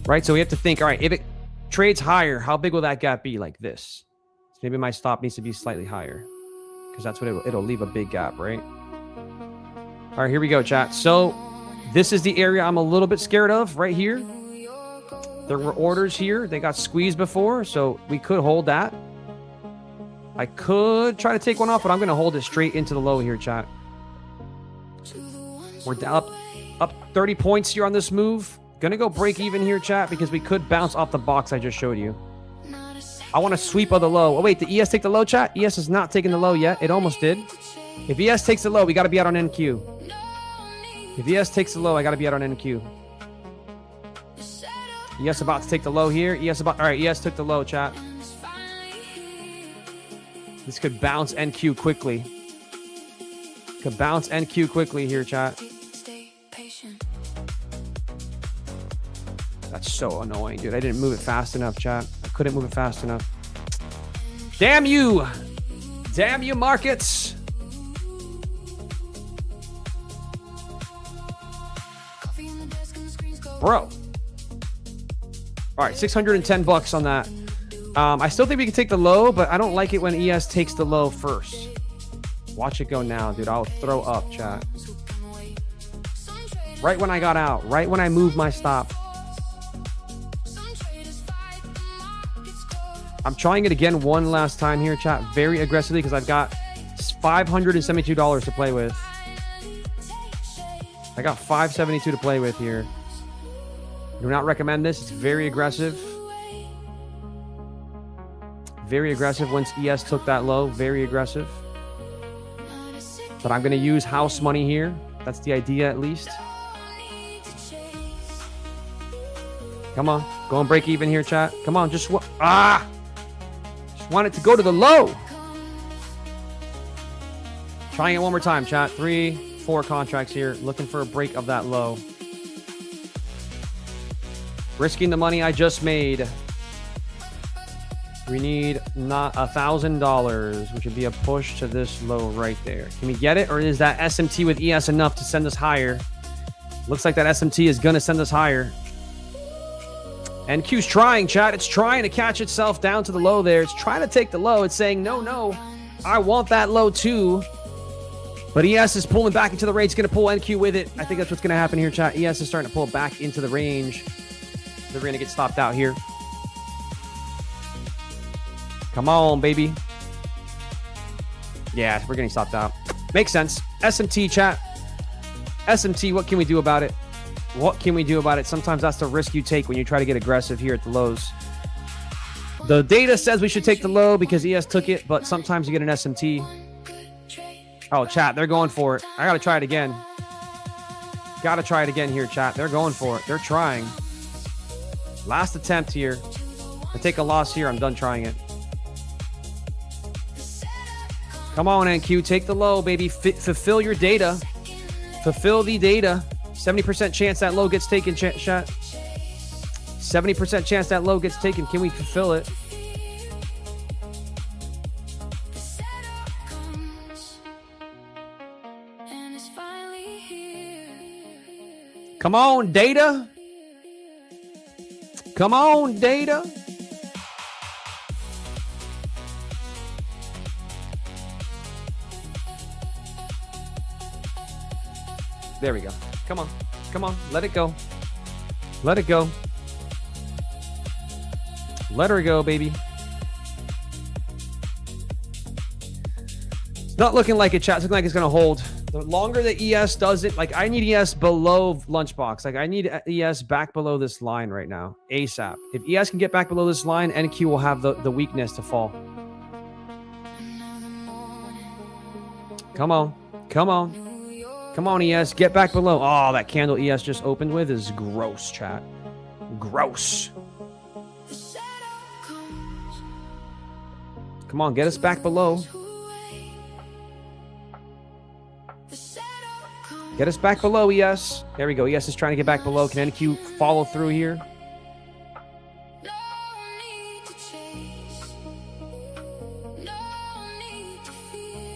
Right, so we have to think, all right, if it trades higher, how big will that gap be? Like this. So maybe my stop needs to be slightly higher because that's what it'll leave a big gap, right? All right, here we go, chat. So this is the area I'm a little bit scared of right here. There were orders here. They got squeezed before, so we could hold that. I could try to take one off, but I'm going to hold it straight into the low here, chat. We're up 30 points here on this move. Gonna go break even here, chat, because we could bounce off the box I just showed you. I want to sweep of the low. Oh, wait, did ES take the low, chat? ES is not taking the low yet. It almost did. If ES takes the low, we got to be out on NQ. If ES takes the low, I got to be out on NQ. ES about to take the low here. All right, ES took the low, chat. This could bounce NQ quickly. Could bounce NQ quickly here, chat. That's so annoying, dude. I didn't move it fast enough, chat. I couldn't move it fast enough. Damn you! Damn you, markets! Bro. All right, 610 bucks on that. I still think we can take the low, but I don't like it when ES takes the low first. Watch it go now, dude. I'll throw up, chat. Right when I got out. Right when I moved my stop. I'm trying it again one last time here, chat, very aggressively because I've got $572 to play with. I got $572 to play with here. Do not recommend this. It's very aggressive. Very aggressive once ES took that low. Very aggressive. But I'm going to use house money here. That's the idea, at least. Come on. Go and break even here, chat. Come on. Just want it to go to the low. Trying it one more time, chat. 3, 4 contracts here. Looking for a break of that low. Risking the money I just made. We need not $1,000, which would be a push to this low right there. Can we get it? Or is that SMT with ES enough to send us higher? Looks like that SMT is going to send us higher. NQ's trying, chat. It's trying to catch itself down to the low there. It's trying to take the low. It's saying, no, I want that low too. But ES is pulling back into the range. It's going to pull NQ with it. I think that's what's going to happen here, chat. ES is starting to pull back into the range. They're going to get stopped out here. Come on, baby. Yeah, we're getting stopped out. Makes sense. SMT, chat. SMT, what can we do about it? What can we do about it? Sometimes that's the risk you take when you try to get aggressive here at the lows. The data says we should take the low because ES took it, but sometimes you get an SMT. Oh, chat, they're going for it. I got to try it again. Got to try it again here, chat. They're going for it. They're trying. Last attempt here. If I take a loss here, I'm done trying it. Come on, NQ. Take the low, baby. Fulfill your data. Fulfill the data. 70% chance that low gets taken, chat. 70% chance that low gets taken. Can we fulfill it? Come on, data. Come on, data. There we go. Come on. Come on. Let it go. Let it go. Let her go, baby. It's not looking like it, chat. It's looking like it's going to hold. The longer the ES does it, like I need ES below Lunchbox. Like I need ES back below this line right now, ASAP. If ES can get back below this line, NQ will have the weakness to fall. Come on. Come on. Come on, ES. Get back below. Oh, that candle ES just opened with is gross, chat. Gross. Come on, get us back below. Get us back below, ES. There we go. ES is trying to get back below. Can NQ follow through here?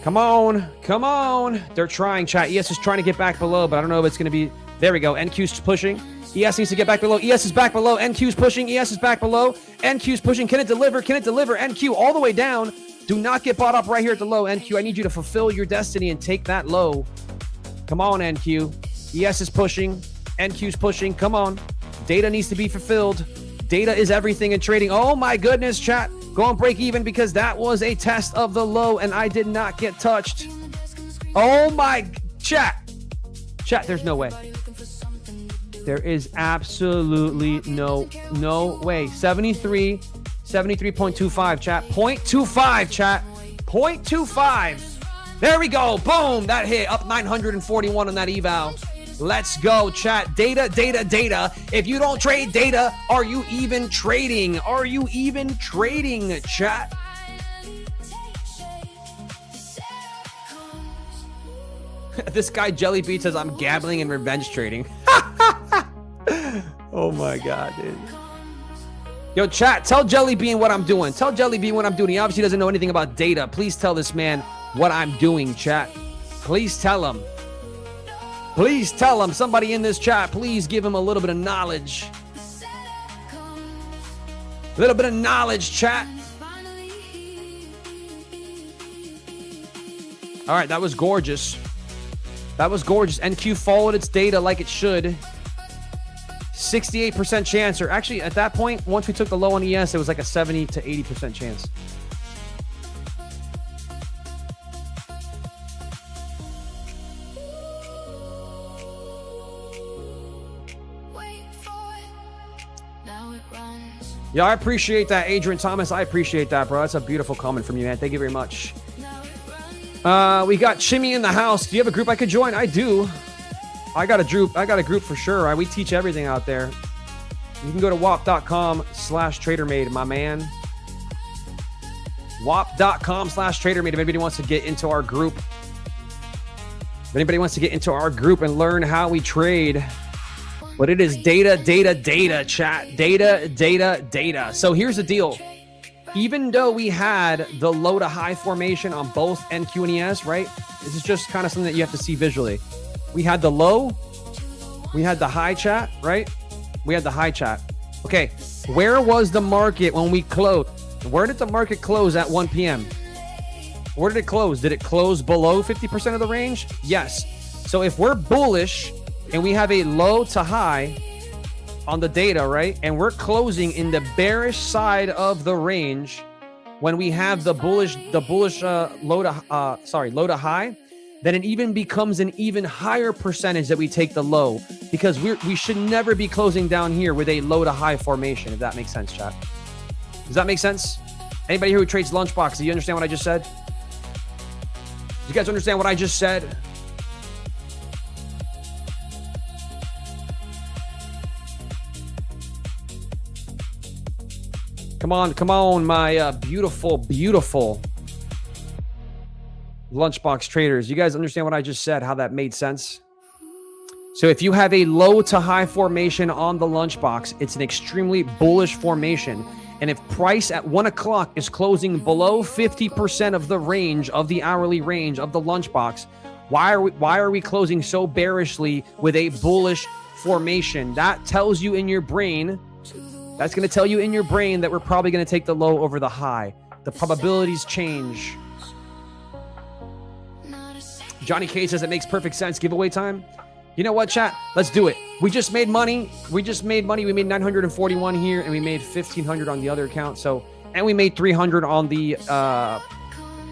Come on. Come on. They're trying, chat. ES is trying to get back below, but I don't know if it's going to be... There we go. NQ's pushing. ES needs to get back below. ES is back below. NQ's pushing. ES is back below. NQ's pushing. Can it deliver? Can it deliver? NQ all the way down. Do not get bought up right here at the low. NQ, I need you to fulfill your destiny and take that low. Come on, NQ. ES is pushing. NQ's pushing. Come on. Data needs to be fulfilled. Data is everything in trading. Oh my goodness, chat. Go and break even because that was a test of the low and I did not get touched. Oh my, chat. Chat, there's no way. There is absolutely no way. 73.25, chat. 0.25, chat. 0.25. There we go. Boom. That hit up 941 on that eval. Let's go, chat. Data, data, data. If you don't trade data, are you even trading? Are you even trading, chat? This guy Jelly Beat says I'm gambling and revenge trading. Oh my god, dude. Yo, chat, tell Jelly Bean what I'm doing. Tell Jelly Bean what I'm doing. He obviously doesn't know anything about data. Please tell this man what I'm doing, chat. Please tell him. Please tell him. Somebody in this chat, please give him a little bit of knowledge. A little bit of knowledge, chat. All right, that was gorgeous. That was gorgeous. NQ followed its data like it should. 68% chance, or actually at that point, once we took the low on ES, it was like a 70 to 80% chance. Yeah, I appreciate that, Adrian Thomas. I appreciate that, bro. That's a beautiful comment from you, man. Thank you very much. We got Chimmy in the house. Do you have a group I could join? I do. I got a group for sure. We teach everything out there. You can go to wap.com/TraderMade, my man. wap.com/TraderMade. If anybody wants to get into our group, and learn how we trade. But it is data, chat. Data. So here's the deal. Even though we had the low to high formation on both NQ and ES, right? This is just kind of something that you have to see visually. We had the low, we had the high, chat, right? We had the high, chat. Okay, where was the market when we closed? Where did the market close at 1 p.m.? Where did it close? Did it close below 50% of the range? Yes. So if we're bullish and we have a low to high on the data, right? And we're closing in the bearish side of the range when we have the bullish low to high, then it even becomes an even higher percentage that we take the low, because we should never be closing down here with a low to high formation, if that makes sense, chat. Does that make sense? Anybody here who trades Lunchbox, do you understand what I just said? Do you guys understand what I just said? Come on, my beautiful Lunchbox traders. You guys understand what I just said, how that made sense? So if you have a low to high formation on the Lunchbox, it's an extremely bullish formation. And if price at 1 o'clock is closing below 50% of the range, of the hourly range of the Lunchbox, why are we closing so bearishly with a bullish formation? That tells you in your brain, that's going to tell you in your brain that we're probably going to take the low over the high. The probabilities change. Johnny K says it makes perfect sense. Giveaway time. You know what, chat? Let's do it. We just made money. We made 941 here, and we made 1,500 on the other account. So, and we made 300 on the.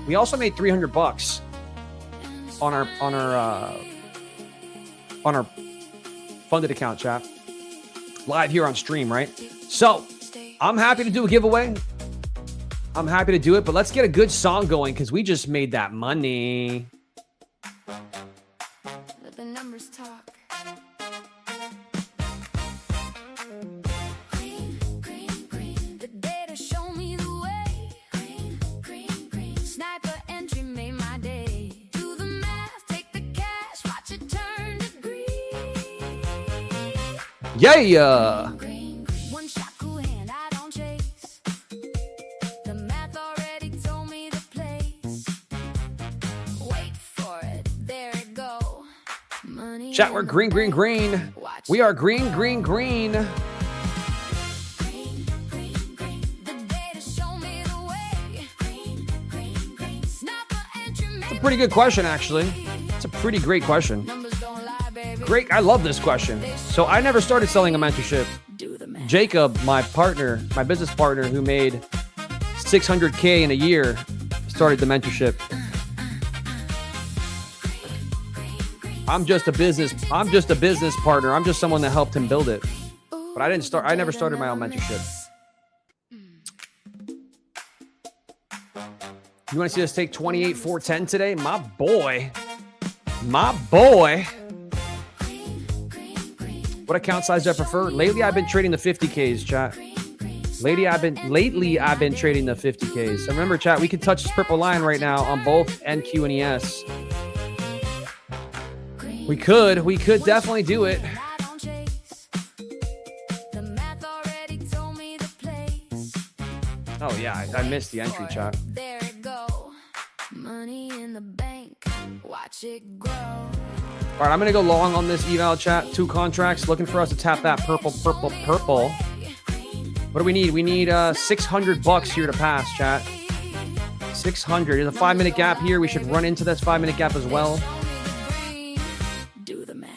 We also made $300 on our funded account, chat. Live here on stream, right? So, I'm happy to do a giveaway. I'm happy to do it, but let's get a good song going because we just made that money. Let the numbers talk. Green. The data show me the way. Green. Sniper entry made my day. Do the math, take the cash, watch it turn to green. Yeah. One shot, cool hand, I don't chase. The math already told me the place. Wait for it, there it go. Money. Chat, we're green. We are green. The data show me the way. Green. Sniper entry made It's a pretty good question, actually. It's a pretty great question. numbers don't lie, baby. Great. I love this question. So I never started selling a mentorship. Do the math. Jacob, my business partner who made $600K in a year, started the mentorship. I'm just a business partner. I'm just someone that helped him build it. But I never started my own mentorship. You want to see us take 28,410 today? My boy. What account size do I prefer? Lately, I've been trading the 50Ks, chat. Lately, I've been trading the 50Ks. So remember, chat, we can touch this purple line right now on both NQ and ES. We could definitely do it. I don't chase. The math already told me the place. Oh yeah, I missed the entry, chat. There it go. Money in the bank. Watch it grow. All right, I'm gonna go long on this eval, chat. 2 contracts, looking for us to tap that purple. What do we need? We need $600 here to pass, chat. 600. There's a 5-minute gap here. We should run into this 5-minute gap as well. Do the math.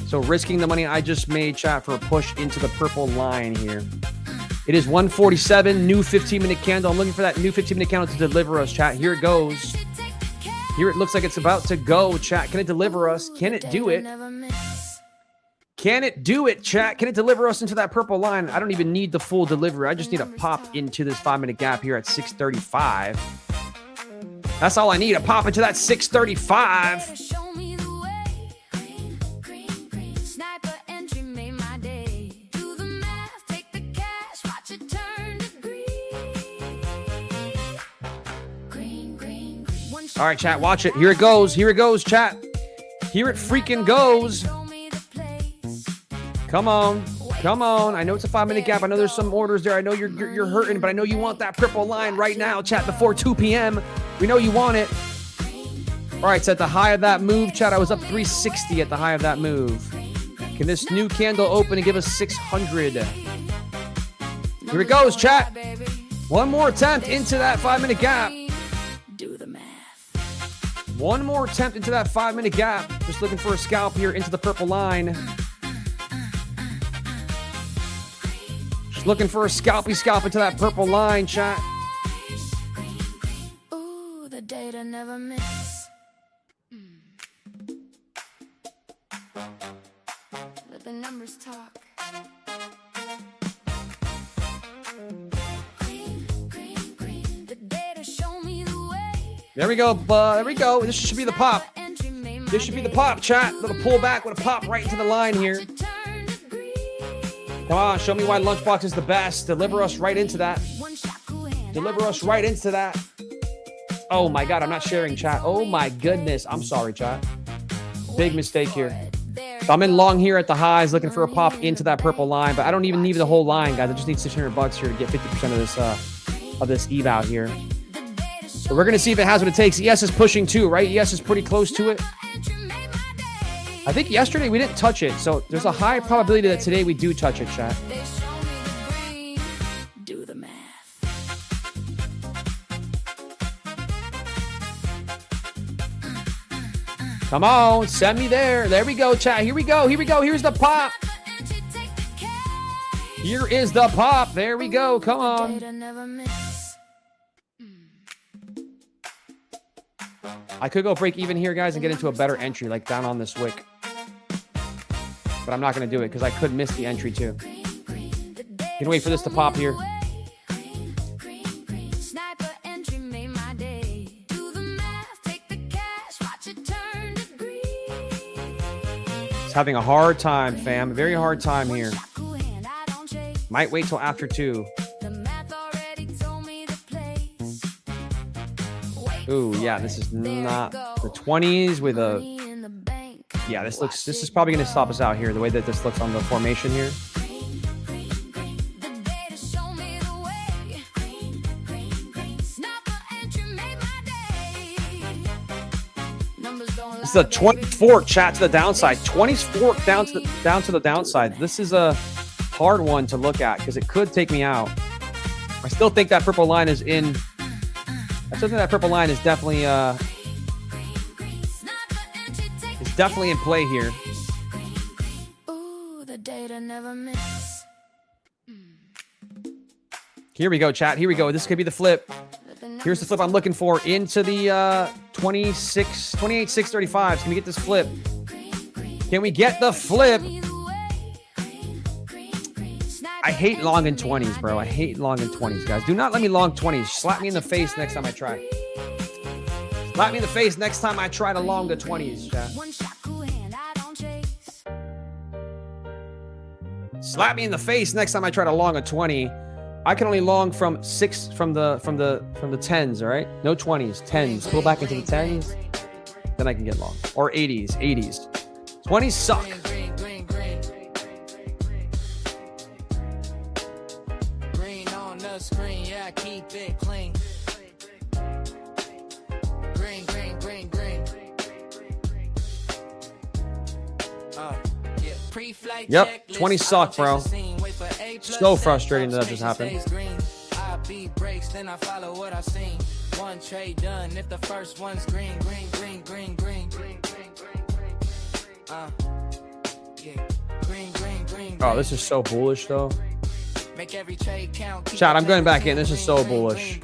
So risking the money I just made, chat, for a push into the purple line here. It is 147, new 15-minute candle. I'm looking for that new 15-minute candle to deliver us, chat. Here it goes. Here it looks like it's about to go, chat. Can it deliver us? Can it do it? Never miss. Can it do it, chat? Can it deliver us into that purple line? I don't even need the full delivery. I just need a pop into this 5-minute gap here at 635. That's all I need, a pop into that 635. Show me the way. Green. Sniper entry made my day. Do the All right, chat, watch it. Here it goes. Here it goes, chat. Here it freaking goes. Come on. Come on. I know it's a 5-minute gap. I know there's some orders there. I know you're hurting, but I know you want that purple line right now, chat, before 2 p.m. We know you want it. All right, so at the high of that move, chat, I was up 360 at the high of that move. Can this new candle open and give us 600? Here it goes, chat. One more attempt into that 5-minute gap. Do the math. One more attempt into that 5-minute gap. Just looking for a scalp here into the purple line. Just looking for a scalp into that purple line, chat. Ooh, the data never miss. Let the numbers talk. The data show me the way. There we go. There we go. This should be the pop. This should be the pop, chat. Little pull back with a pop right into the line here. Come on, show me why Lunchbox is the best. Deliver us right into that. Deliver us right into that. Oh my God, I'm not sharing, chat. Oh my goodness. I'm sorry, chat. Big mistake here. So I'm in long here at the highs, looking for a pop into that purple line, but I don't even need the whole line, guys. I just need $600 here to get 50% of this eval here. So we're gonna see if it has what it takes. ES is pushing too, right? ES is pretty close to it. I think yesterday we didn't touch it, so there's a high probability that today we do touch it, chat. Do the math. Come on, send me there. There we go, chat. Here we go. Here we go. Here's the pop. Here is the pop. There we go. Come on. I could go break even here, guys, and get into a better entry, like down on this wick. But I'm not going to do it because I could miss the entry too. Can wait for this to pop here. It's having a hard time, fam. Very hard time here. Might wait till after 2. Ooh, yeah, this is not the 20s with a... Yeah, this is probably going to stop us out here, the way that this looks on the formation here. This is a 24 chat to the downside. 24 down to the downside. This is a hard one to look at because it could take me out. I still think that purple line is in... I still think that purple line is definitely definitely in play here. Ooh, the data never miss. Here we go, chat. Here we go. This could be the flip. Here's the flip I'm looking for into the 28,635. Can we get this flip? Can we get the flip? I hate long in 20s, bro. I hate long in 20s, guys. Do not let me long 20s. Slap me in the face next time I try. Slap me in the face next time I try to long the 20s, chat. Slap me in the face next time I try to long a 20. I can only long from the 10s, all right? No 20s, 10s. Pull back into the 10s. Then I can get long. Or 80s. 20s suck. Green on the screen, yeah, keep it clean. Green. Yep, 20 suck, bro. So frustrating that just happened. Then I follow what I've seen. One trade done if the first one's green. Oh, this is so bullish, though. Chat, I'm going back in. This is so bullish.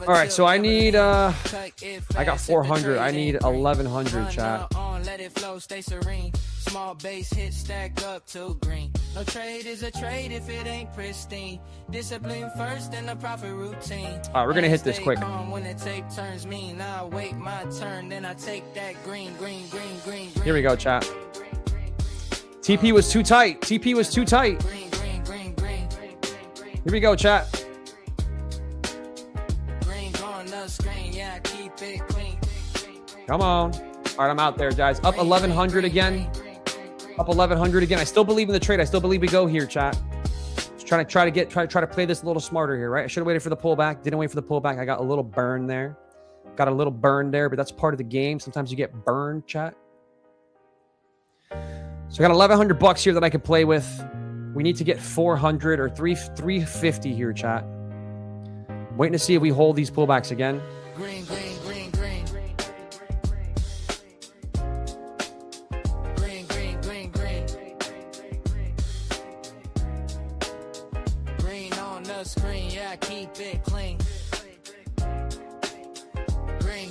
All right, so I need I got 400. I need 1100, chat. Small base hit stack up to green. No trade is a trade if it ain't pristine. Discipline first and the profit routine. All right, we're gonna hit this quick. When the tape turns mean, I wait my turn, then I take that green. Here we go, chat. TP was too tight. Here we go, chat. Come on. All right, I'm out there, guys. Up 1,100 again. Up 1,100 again. I still believe in the trade. I still believe we go here, chat. Just try to play this a little smarter here, right? I should have waited for the pullback. Didn't wait for the pullback. I got a little burn there. Got a little burn there, but that's part of the game. Sometimes you get burned, chat. So I got 1,100 bucks here that I could play with. We need to get 400 or 350 here, chat. Waiting to see if we hold these pullbacks again. Green, green.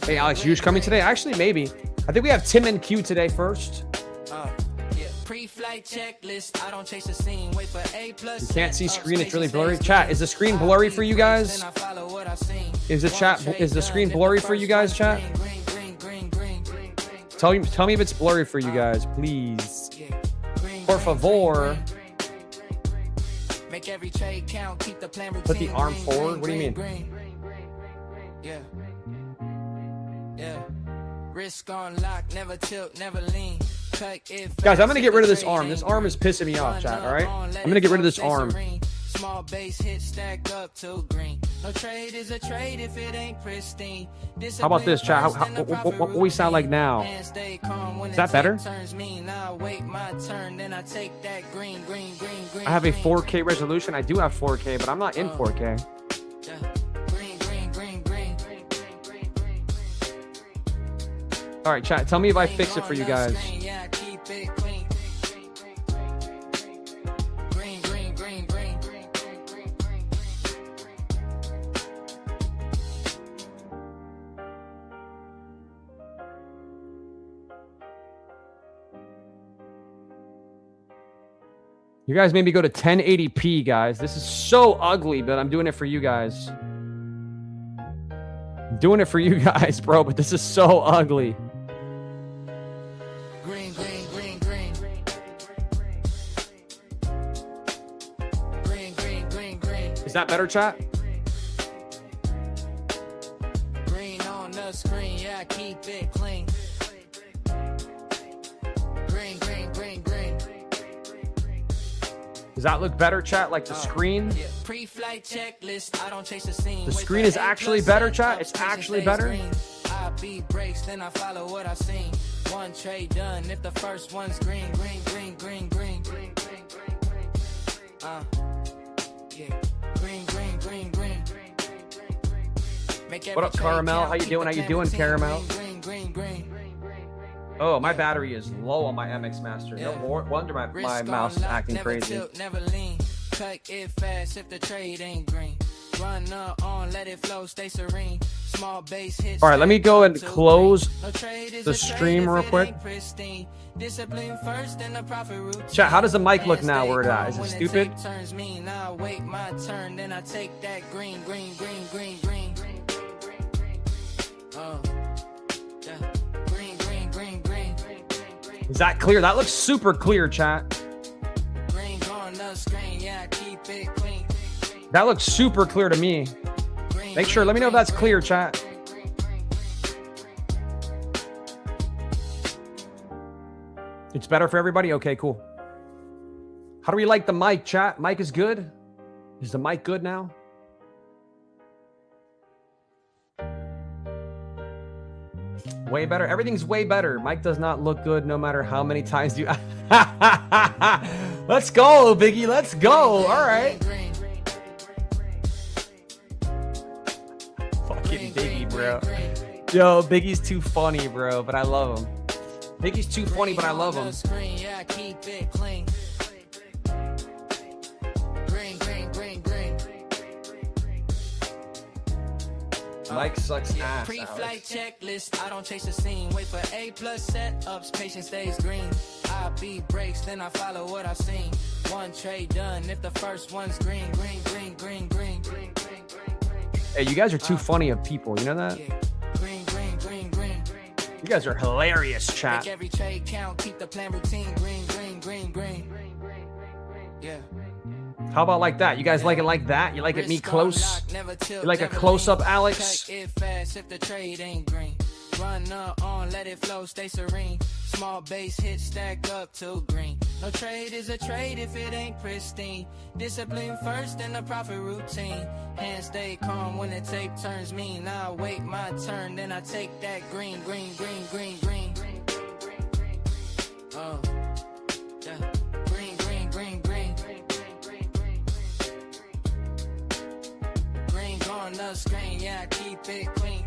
Hey, Alex, Yush coming today? Actually, maybe. I think we have Tim and Q today first. Pre-flight checklist. I don't chase a scene. Wait for A+. You can't see screen. It's really blurry. Chat, is the screen blurry for you guys? Is the screen blurry for you guys, chat? Tell me if it's blurry for you guys, please. Por favor. Make every trade count, keep the plan routine. Put the arm forward. What do you mean? Yeah. Risk on lock, never tilt, never lean. Guys, I'm gonna get rid of this arm. This arm is pissing me off, chat. All right, I'm gonna get rid of this arm. Small base hit stack up to green. No trade is a trade if it ain't pristine. How about this, chat? What we sound like now? Is that better? I have a 4K resolution. I do have 4K, but I'm not in 4K. All right, chat. Tell me if I fix it for you guys. You guys made me go to 1080p, guys. This is so ugly, but I'm doing it for you guys. I'm doing it for you guys, bro, but this is so ugly. Green. Is that better, chat? Green on the screen, yeah, I keep it clean. Green. Does that look better, chat? Like the screen? Pre-flight checklist, I don't chase a scene. The screen is actually better, chat? It's actually better? I beat breaks, then I follow what I've seen. One trade done, if the first one's green. What up, Caramel? How you doing, Caramel? Oh, my battery is low on my MX Master. No wonder my mouse is acting crazy. Cut it fast if the trade ain't green. Run on, let it flow, stay serene. Small base hits. All right, let me go and close the stream real quick. Chat, how does the mic look now where it at? Is it stupid? Wait my turn, then I take that green. Is that clear? That looks super clear, chat. That looks super clear to me. Make sure, let me know if that's clear, chat. It's better for everybody? Okay, cool. How do we like the mic, chat? Mic is good? Is the mic good now? Way better. Everything's way better. Mike does not look good no matter how many times you... Let's go, Biggie. Let's go. All right. Fucking Biggie, bro. Yo, Biggie's too funny, bro, but I love him. Biggie's too funny, but I love him. Mike sucks ass. Pre-flight checklist, I don't chase a scene. Wait for A+ setups, patience stays green. I beat breaks, then I follow what I've seen. One trade done, if the first one's green. Hey, you guys are too funny of people, you know that? Green. You guys are hilarious, chat. Make every trade count, keep the plan routine. Green. Yeah. How about like that? You guys like it like that? You like it me close? You like a close-up, Alex? Run on, let it flow, stay serene. Small base hit, stack up to green. No trade is a trade if it ain't pristine. Discipline first and the profit routine. Hands stay calm when the tape turns mean. I wait my turn, then I take that green, green, green, green, green. Oh, yeah. Green, green, green, green. Green on the screen, yeah, I keep it clean.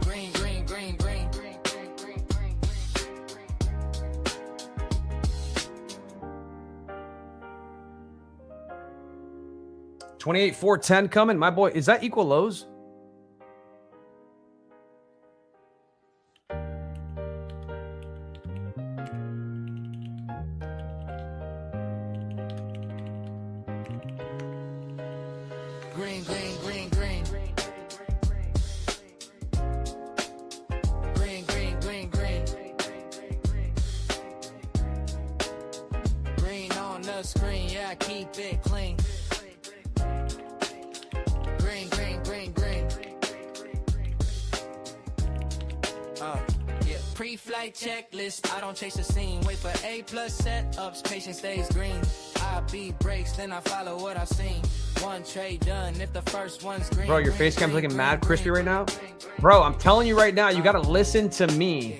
Green, green, green, green. 28, 410 coming. My boy, is that equal lows? Green, green, green, green. Green, green, green, green. Green on the screen, yeah, I keep it clean. Green, green, green, green. Yeah. Pre-flight checklist, I don't chase the scene. Wait for A+ setups, patience stays green. I beat breaks, then I follow what I've seen. One trade done, if the first one's green. Bro, your face cam's looking mad crispy right now. Bro, I'm telling you right now, you gotta listen to me.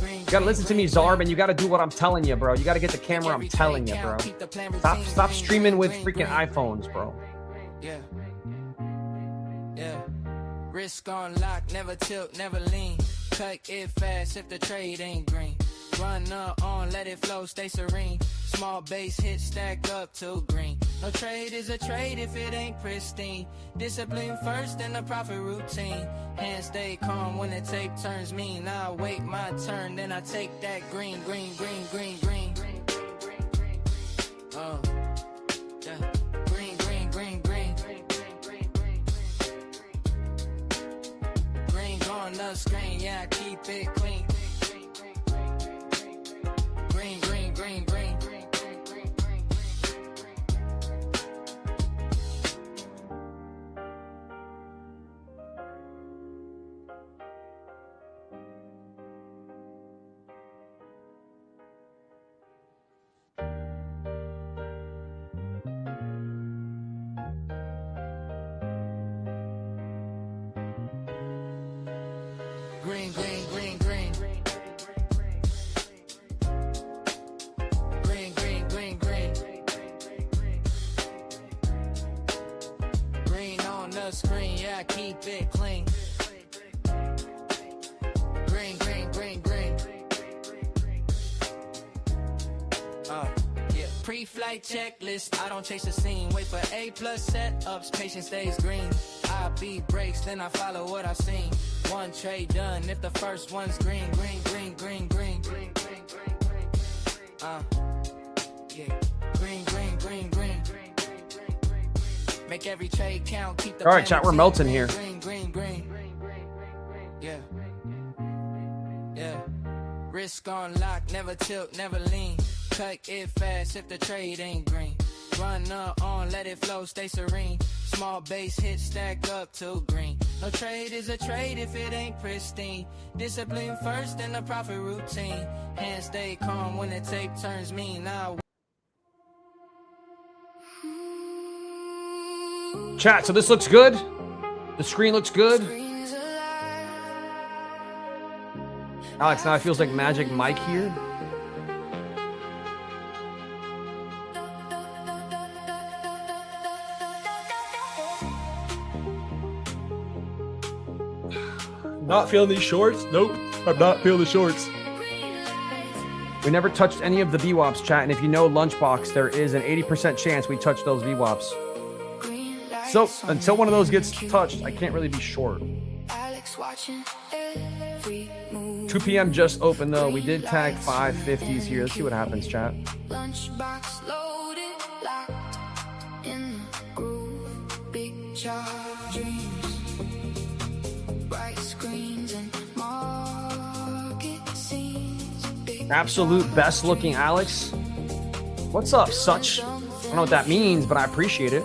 You gotta listen to me, Zarb, and you gotta do what I'm telling you, bro. You gotta get the camera, I'm telling you, bro. Stop streaming with freaking iPhones, bro. Yeah. Yeah. Risk on lock, never tilt, never lean. Cut it fast if the trade ain't green. Run on, let it flow, stay serene. Small base hit, stack up to green. No trade is a trade if it ain't pristine. Discipline first and the profit routine. Hands stay calm when the tape turns mean. I wait my turn, then I take that green, green, green, green, green. Oh, yeah. Green, green, green, green. Green on the screen, yeah, I keep it clean. Green, green, green, green. Green, green, green, green. Green, green, green, green. Green on the screen, yeah, I keep it clean. Green, green, green, green. Yeah. Pre-flight checklist, I don't chase the scene. Wait for A+ setups, patience stays green. I beat breaks, then I follow what I've seen. One trade done, if the first one's green, green, green, green, green. Yeah. Green, green, green, green. Make every trade count, keep the All right, chat, we're melting here. Green, green, green. Yeah. Yeah. Risk on lock, never tilt, never lean. Cut it fast if the trade ain't green. Run on, let it flow, stay serene. Small base hit, stack up to green. No trade is a trade if it ain't pristine. Discipline first and the profit routine. Hands stay calm when the tape turns mean. Now Chat, so this looks good. The screen looks good. Alex, now it feels like Magic Mike here. Not feeling these shorts? Nope, I'm not feeling the shorts. We never touched any of the VWAPs, chat, and if you know Lunchbox, there is an 80% chance we touch those VWAPs. So until one of those gets touched, I can't really be short. 2 p.m. just opened though. We did tag 550s here. Let's see what happens, chat. Lunchbox loaded, locked in the groove. Big charge. Absolute best looking Alex. What's up, Such? I don't know what that means, but I appreciate it.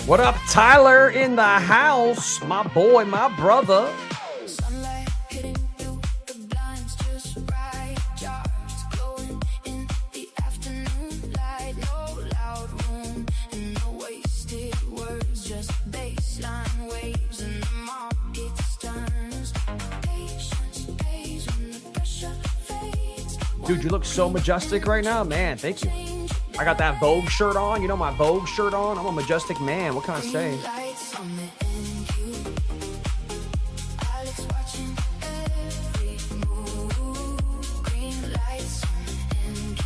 What up, Tyler in the house? My boy, my brother. Sunlight hitting through the blinds just right. Jars glowing in the afternoon light. No loud room and no wasted words. Just baseline waves and the market turns. Patience pays when the pressure fades. Dude, you look so majestic right now. Man, thank you. I got that Vogue shirt on. You know my Vogue shirt on? I'm a majestic man. What can I say? Lights on the NQ. Alex watching every move. Green lights on the NQ.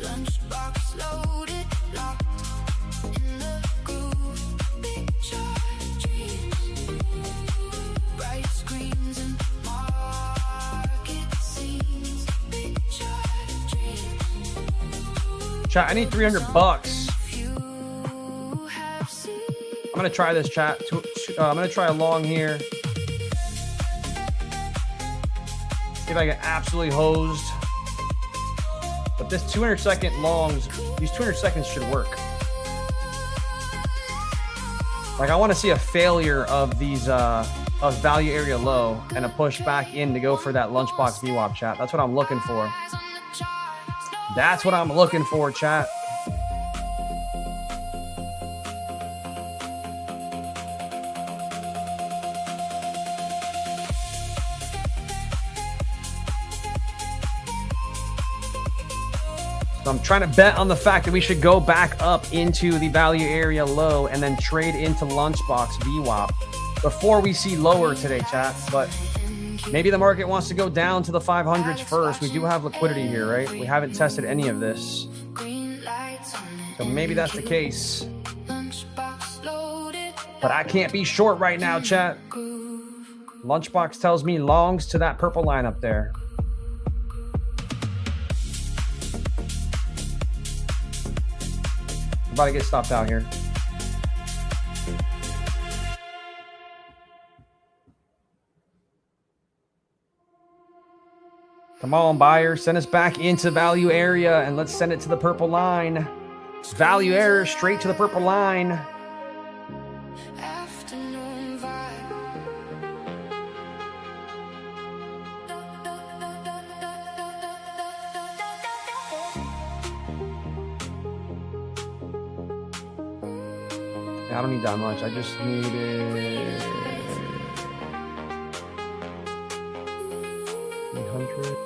Lunchbox loaded, locked in the groove. Picture dreams. Bright screens and market scenes. Picture dreams. Chat, I need $300. I'm gonna try this, chat. I'm gonna try a long here. See if I get absolutely hosed. But this 200-second longs, these 200 seconds should work. Like, I want to see a failure of these of value area low and a push back in to go for that lunchbox VWAP, chat. That's what I'm looking for. That's what I'm looking for, chat. So I'm trying to bet on the fact that we should go back up into the value area low and then trade into lunchbox VWAP before we see lower today, chat. But maybe the market wants to go down to the 500s first. We do have liquidity here, right? We haven't tested any of this. So maybe that's the case. But I can't be short right now, chat. Lunchbox tells me longs to that purple line up there. I'm about to get stopped out here. Come on, buyer. Send us back into value area and let's send it to the purple line. Value area straight to the purple line. Afternoon vibe. I don't need that much. I just needed 300.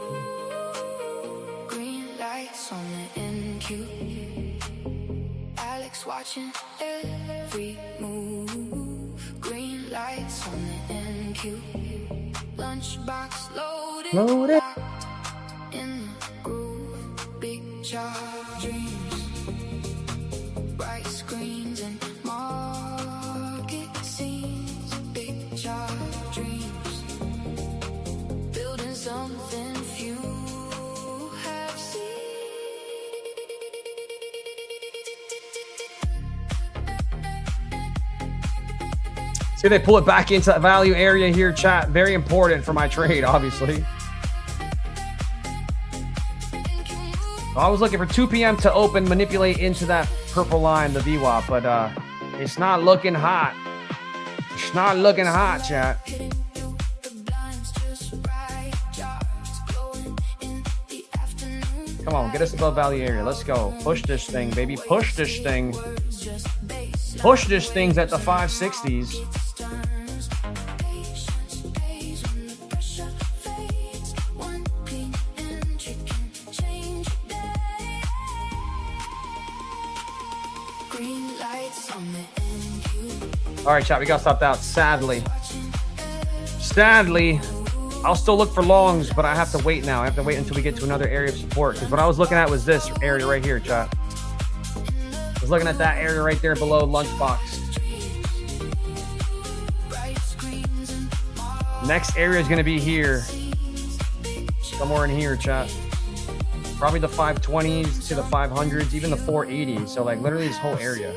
Green lights on the NQ. Alex watching every move. Green lights on the NQ. Lunchbox loaded. Loaded. In the groove. Big jar dreams. Bright screens and market scenes. Big jar dreams. Building something few have seen. See, they pull it back into the value area here, chat. Very important for my trade, obviously. I was looking for 2 p.m. to open, manipulate into that purple line, the VWAP, but it's not looking hot. It's not looking hot, chat. Come on, get us above value area. Let's go. Push this thing, baby. Push this thing. Push this thing's at the 560s. All right, chat, we got stopped out. Sadly, I'll still look for longs, but I have to wait now. I have to wait until we get to another area of support. Because what I was looking at was this area right here, chat. I was looking at that area right there below lunchbox. Next area is going to be here. Somewhere in here, chat. Probably the 520s to the 500s, even the 480s. So like literally this whole area.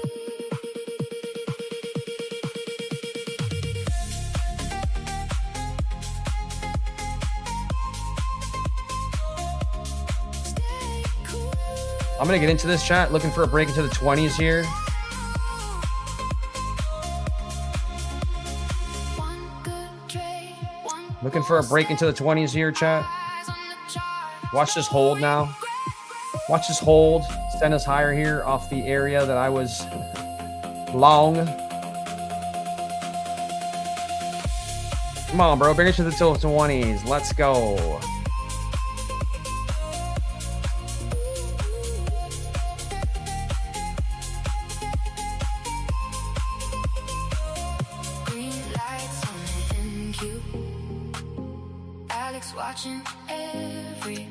I'm going to get into this, chat. Looking for a break into the 20s here. Looking for a break into the 20s here, chat. Watch this hold now. Watch this hold. Send us higher here off the area that I was long. Come on, bro. Bring it to the 20s. Let's go.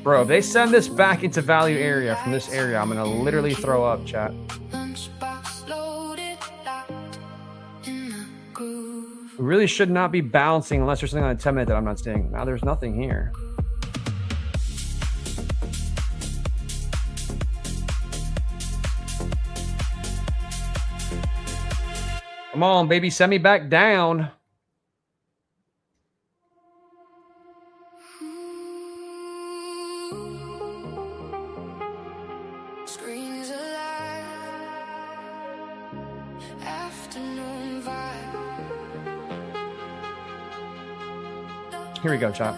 Bro, if they send this back into value area from this area, I'm going to literally throw up, chat. We really should not be bouncing unless there's something on a 10-minute that I'm not seeing. Now there's nothing here. Come on, baby. Send me back down. Here we go, chat.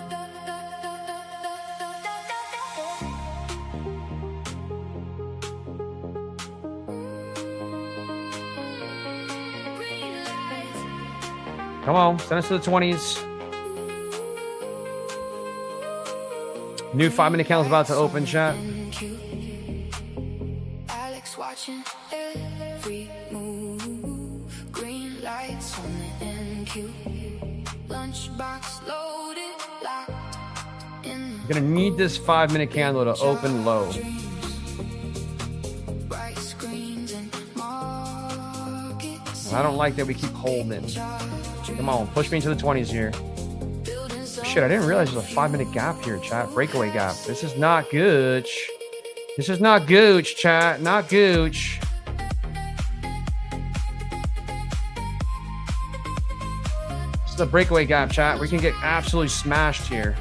Come on, send us to the 20s. New 5-minute count is about to open, chat. Alex watching every move. Green lights on the NQ. Lunchbox loaded, locked in. You're gonna need this 5-minute candle to open low. I don't like that we keep holding. Come on, push me into the 20s here. Shit, I didn't realize there's a 5-minute gap here, chat. Breakaway gap. This is not gooch. This is not gooch, chat. Not gooch. This is a breakaway gap, chat. We can get absolutely smashed here.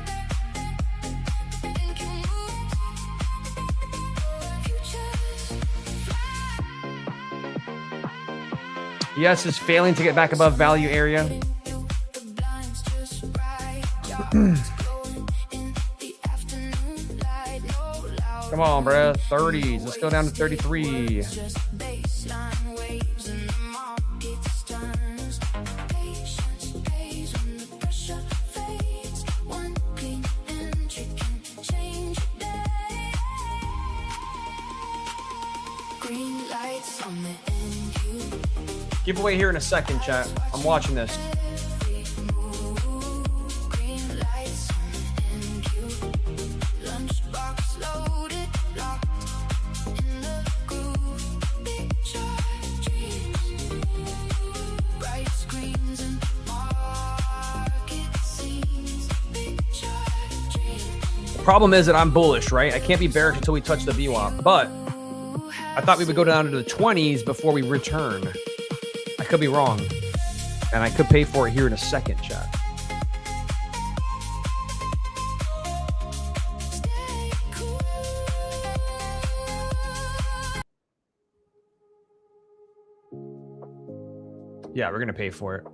Yes, is failing to get back above value area. Come on, bro. 30s. Let's go down to 33. Giveaway here in a second, chat. I'm watching this. The problem is that I'm bullish, right? I can't be bearish until we touch the VWAP, but I thought we would go down to the 20s before we return. I could be wrong, and I could pay for it here in a second, chat. Yeah, we're going to pay for it.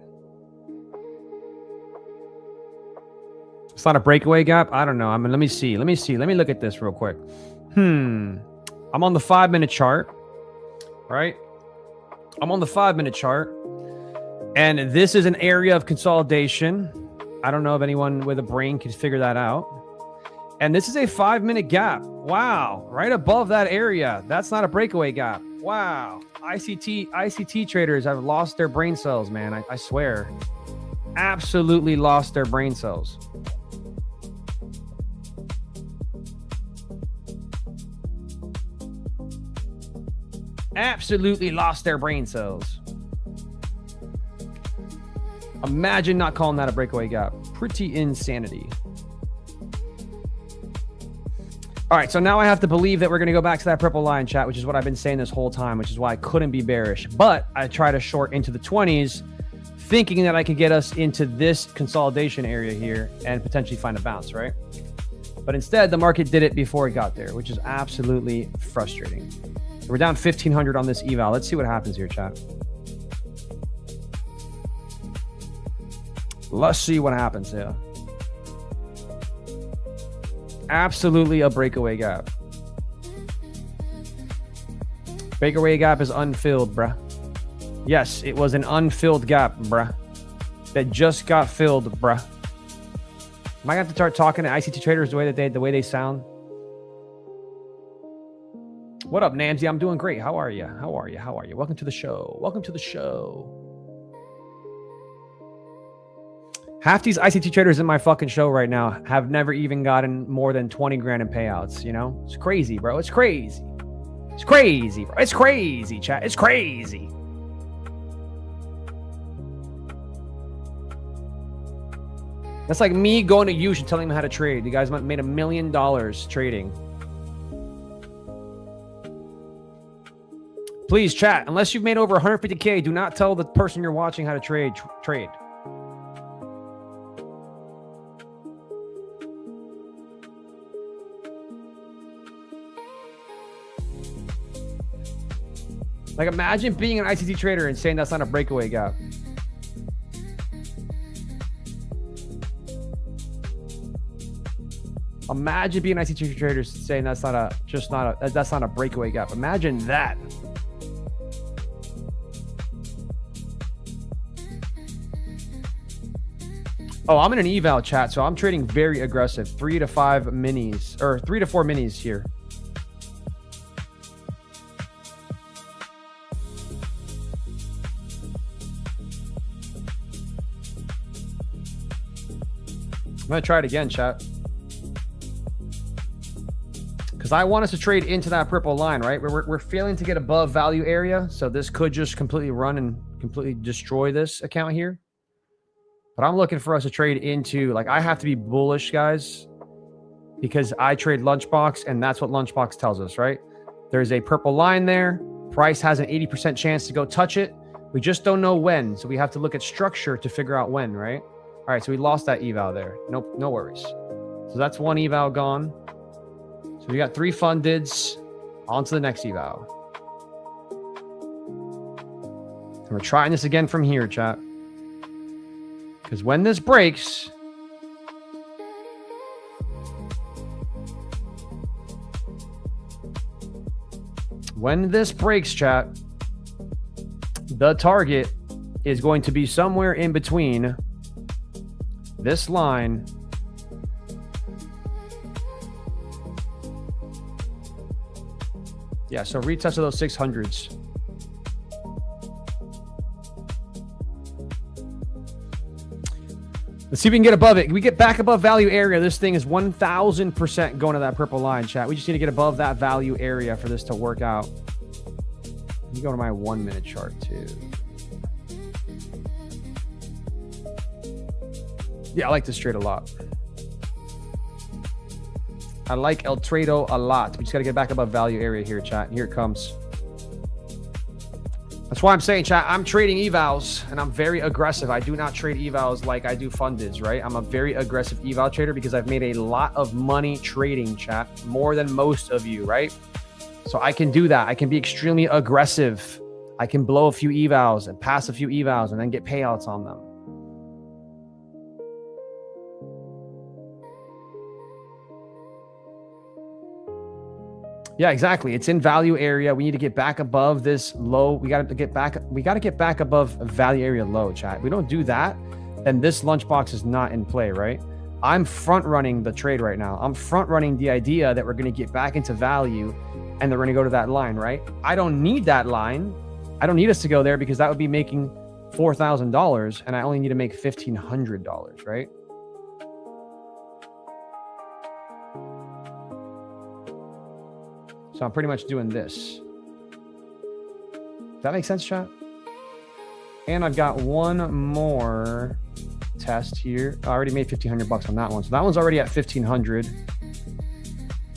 It's not a breakaway gap. I don't know. I mean, let me see. Let me look at this real quick. I'm on the 5-minute chart, right? I'm on the 5-minute chart, and this is an area of consolidation. I don't know if anyone with a brain can figure that out. And this is a 5-minute gap. Wow. Right above that area. That's not a breakaway gap. Wow. ICT traders have lost their brain cells, man. I swear. Absolutely lost their brain cells. Absolutely lost their brain cells. Imagine not calling that a breakaway gap. Pretty insanity. All right, so now I have to believe that we're going to go back to that purple line, chat, which is what I've been saying this whole time, which is why I couldn't be bearish. But I try to short into the 20s, thinking that I could get us into this consolidation area here and potentially find a bounce, right? But instead, the market did it before it got there, which is absolutely frustrating. We're down 1,500 on this eval. Let's see what happens here, chat. Let's see what happens here. Absolutely a breakaway gap. Breakaway gap is unfilled, bruh. Yes, it was an unfilled gap, bruh. That just got filled, bruh. Am I gonna have to start talking to ICT traders the way they sound? What up, Namsy? I'm doing great. How are you? How are you? How are you? Welcome to the show. Welcome to the show. Half these ICT traders in my fucking show right now have never even gotten more than 20 grand in payouts, you know? It's crazy, bro. It's crazy. It's crazy, bro. It's crazy, chat. It's crazy. That's like me going to Yush and telling him how to trade. You guys made $1 million trading. Please, chat, unless you've made over 150K, do not tell the person you're watching how to trade. Like, imagine being an ICT trader and saying that's not a breakaway gap. Imagine being an ICT trader saying that's not a breakaway gap. Imagine that. Oh, I'm in an eval, chat, so I'm trading very aggressive. 3 to 4 minis here. I'm going to try it again, chat. Because I want us to trade into that purple line, right? We're failing to get above value area. So this could just completely run and completely destroy this account here. But I'm looking for us to trade into, like, I have to be bullish, guys, because I trade Lunchbox, and that's what Lunchbox tells us, right? There's a purple line there. Price has an 80% chance to go touch it. We just don't know when. So we have to look at structure to figure out when, right? All right, so we lost that eval there. Nope, no worries. So that's one eval gone. So we got 3 fundeds. On to the next eval. And we're trying this again from here, chat. Because when this breaks, chat, the target is going to be somewhere in between this line so retest of those 600s. Let's see if we can get above it. Can we get back above value area? This thing is 1,000% going to that purple line, chat. We just need to get above that value area for this to work out. Let me go to my 1 minute chart too. Yeah, I like this trade a lot. I like El Trado a lot. We just got to get back above value area here, chat. Here it comes. That's why I'm saying, chat, I'm trading evals, and I'm very aggressive. I do not trade evals like I do fundeds, right? I'm a very aggressive eval trader because I've made a lot of money trading, chat. More than most of you, right? So I can do that. I can be extremely aggressive. I can blow a few evals and pass a few evals and then get payouts on them. Yeah, exactly. It's in value area. We need to get back above this low. We got to get back above value area low, chat. If we don't do that, then this lunchbox is not in play, right? I'm front running the trade right now. I'm front running the idea that we're going to get back into value and they're going to go to that line, right? I don't need that line. I don't need us to go there because that would be making $4,000 and I only need to make $1,500, right? So I'm pretty much doing this. Does that make sense, chat? And I've got one more test here. I already made $1,500 on that one. So that one's already at 1,500.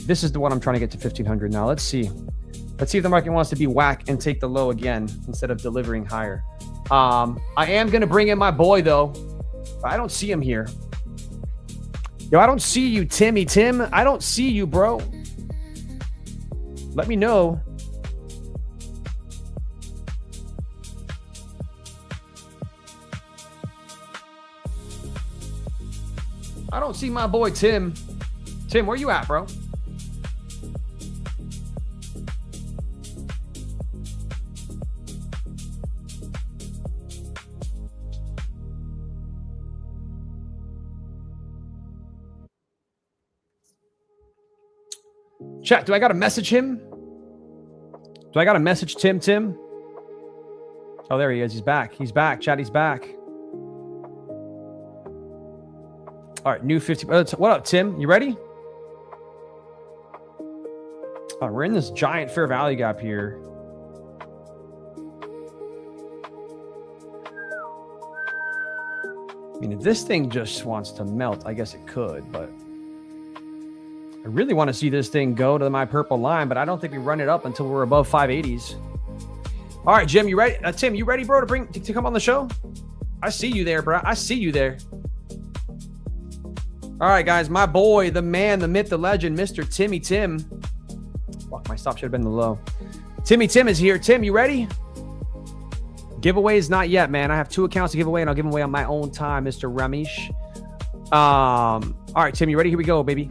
This is the one I'm trying to get to 1,500 now. Let's see. Let's see if the market wants to be whack and take the low again instead of delivering higher. I am going to bring in my boy, though. I don't see him here. Yo, I don't see you, Timmy. Tim, I don't see you, bro. Let me know. I don't see my boy, Tim. Tim, where you at, bro? Chat, do I got to message him? Do I got to message Tim? Oh, there he is. He's back. He's back. Chat, he's back. All right, new 50. What up, Tim? You ready? Oh, we're in this giant fair value gap here. I mean, if this thing just wants to melt, I guess it could, but I really want to see this thing go to my purple line, but I don't think we run it up until we're above 580s. All right, Jim, you ready? Tim, you ready, bro, to come on the show? I see you there, bro. I see you there. All right, guys, my boy, the man, the myth, the legend, Mr. Timmy Tim. Fuck, my stop should have been the low. Timmy Tim is here. Tim, you ready? Giveaways, not yet, man. I have 2 accounts to give away, and I'll give them away on my own time, Mr. Ramesh. All right, Tim, you ready? Here we go, baby.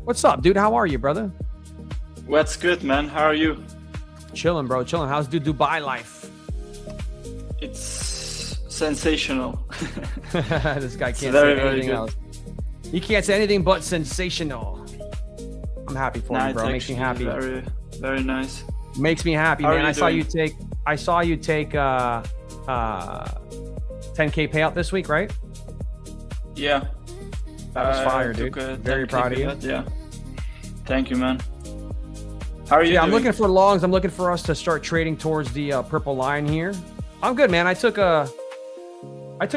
What's up, dude? How are you, brother? What's good, man? How are you? Chilling, bro. Chilling. How's the Dubai life? It's sensational. This guy can't say anything else. He can't say anything but sensational. I'm happy for you, bro. Makes me happy. Very, very nice. Makes me happy, man. I saw you take 10K payout this week, right? Yeah. That was fire, dude. Very proud of you. Yeah. Thank you, man. How are you doing? I'm looking for longs. I'm looking for us to start trading towards the purple line here. I'm good, man. I took a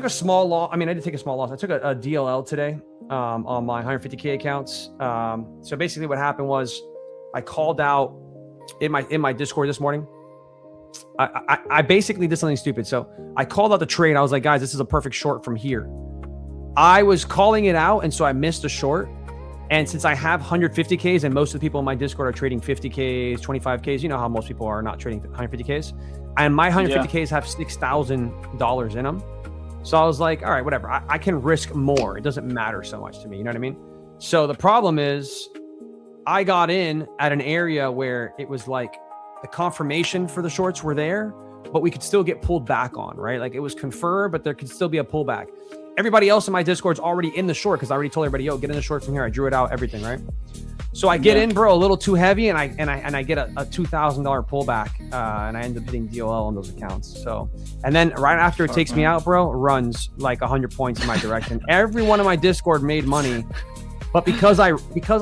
small loss. I mean, I did take a small loss. I took a DLL today on my 150K accounts. So basically what happened was I called out in my Discord this morning. I basically did something stupid. So I called out the trade. I was like, guys, this is a perfect short from here. I was calling it out, and so I missed a short. And since I have 150Ks and most of the people in my Discord are trading 50Ks, 25Ks, you know how most people are not trading 150Ks. And my 150Ks have $6,000 in them. So I was like, all right, whatever. I can risk more. It doesn't matter so much to me. You know what I mean? So the problem is I got in at an area where it was like the confirmation for the shorts were there, but we could still get pulled back on, right? Like it was confirmed, but there could still be a pullback. Everybody else in my Discord's already in the short because I already told everybody, yo, get in the short from here. I drew it out, everything, right? So I get in, bro, a little too heavy, and I get a $2,000 pullback, and I end up hitting DOL on those accounts. So, and then right after it takes me out, bro, runs like 100 points in my direction. Everyone in my Discord made money, but because I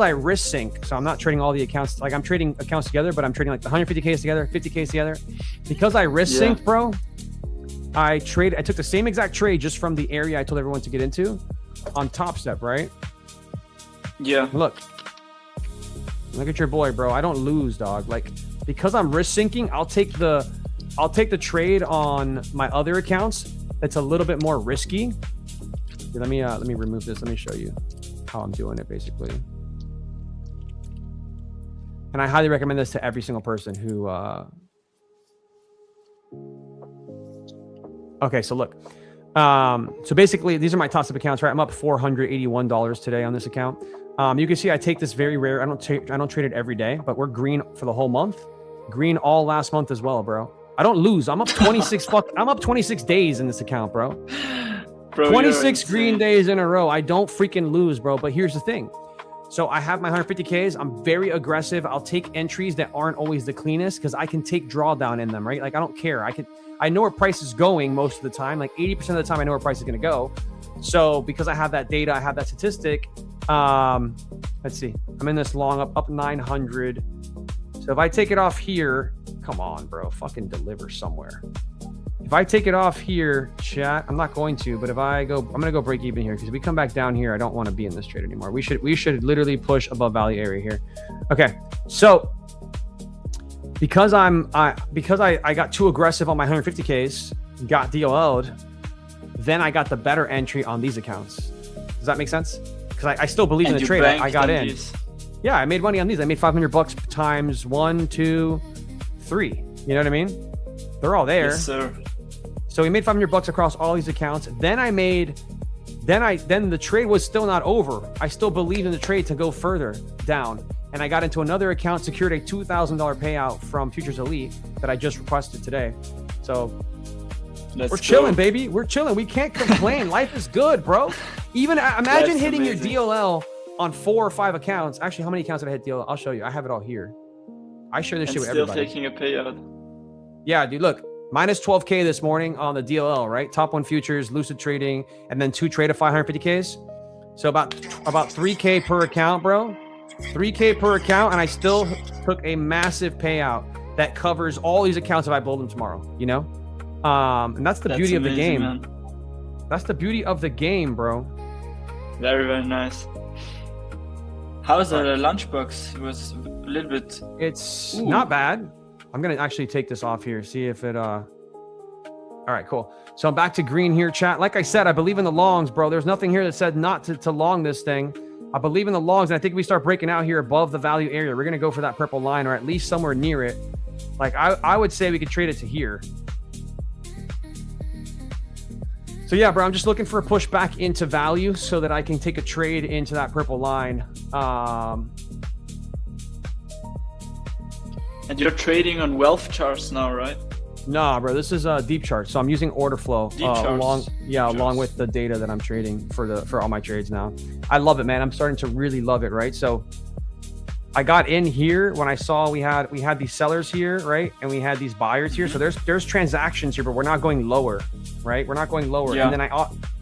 risk sync, so I'm not trading all the accounts. Like I'm trading accounts together, but I'm trading like the 150Ks together, 50Ks together. Because I risk synced, bro, I took the same exact trade just from the area I told everyone to get into on Top Step, right? Yeah. Look at your boy, bro. I don't lose, dog. Like because I'm risk syncing, I'll take the trade on my other accounts that's a little bit more risky. Here, let me remove this. Let me show you how I'm doing it basically. And I highly recommend this to every single person who okay, so look. So basically, these are my top-up accounts, right? I'm up $481 today on this account. You can see I take this very rare. I don't trade it every day, but we're green for the whole month. Green all last month as well, bro. I don't lose. I'm up 26 I'm up 26 days in this account, bro. 26 green days in a row. I don't freaking lose, bro. But here's the thing. So I have my 150Ks. I'm very aggressive. I'll take entries that aren't always the cleanest because I can take drawdown in them, right? Like I don't care. I know where price is going most of the time. Like 80% of the time, I know where price is going to go. So because I have that data, I have that statistic. Let's see. I'm in this long up 900. So if I take it off here, come on, bro, fucking deliver somewhere. If I take it off here, chat, I'm not going to, but if I go, I'm gonna go break even here because if we come back down here, I don't want to be in this trade anymore. We should literally push above value area here. Okay, so because I got too aggressive on my 150Ks, got DOL'd, then I got the better entry on these accounts. Does that make sense? Because I still believe in the trade. I got in. Yeah, I made money on these. I made $500 times 1, 2, 3. You know what I mean? They're all there. Yes, sir. So we made $500 across all these accounts. Then the trade was still not over. I still believed in the trade to go further down. And I got into another account, secured a $2,000 payout from Futures Elite that I just requested today. So we're chilling, baby. We're chilling. We can't complain. Life is good, bro. Even imagine hitting your DLL on 4 or 5 accounts. Actually, how many accounts did I hit DLL? I'll show you. I have it all here. I share this shit with everybody. Still taking a payout. Yeah, dude, look. Minus 12K this morning on the DLL, right? Top 1 futures, Lucid Trading, and then 2 trade of 550Ks. So about 3K per account, bro. 3K per account, and I still took a massive payout that covers all these accounts if I build them tomorrow, you know? And that's the beauty of the game. Man. That's the beauty of the game, bro. Very, very nice. How's the lunchbox? It was a little bit... It's not bad. I'm going to actually take this off here, see if it... All right, cool. So I'm back to green here, chat. Like I said, I believe in the longs, bro. There's nothing here that said not to long this thing. I believe in the longs, and I think if we start breaking out here above the value area, we're going to go for that purple line or at least somewhere near it. Like, I would say we could trade it to here. So yeah, bro, I'm just looking for a push back into value so that I can take a trade into that purple line. And you're trading on wealth charts now, right? Nah, bro, this is a deep chart. So I'm using order flow along with the data that I'm trading for all my trades now. I love it, man. I'm starting to really love it, right? So I got in here when I saw we had these sellers here, right? And we had these buyers here. So there's transactions here, but we're not going lower, right? We're not going lower. Yeah. And then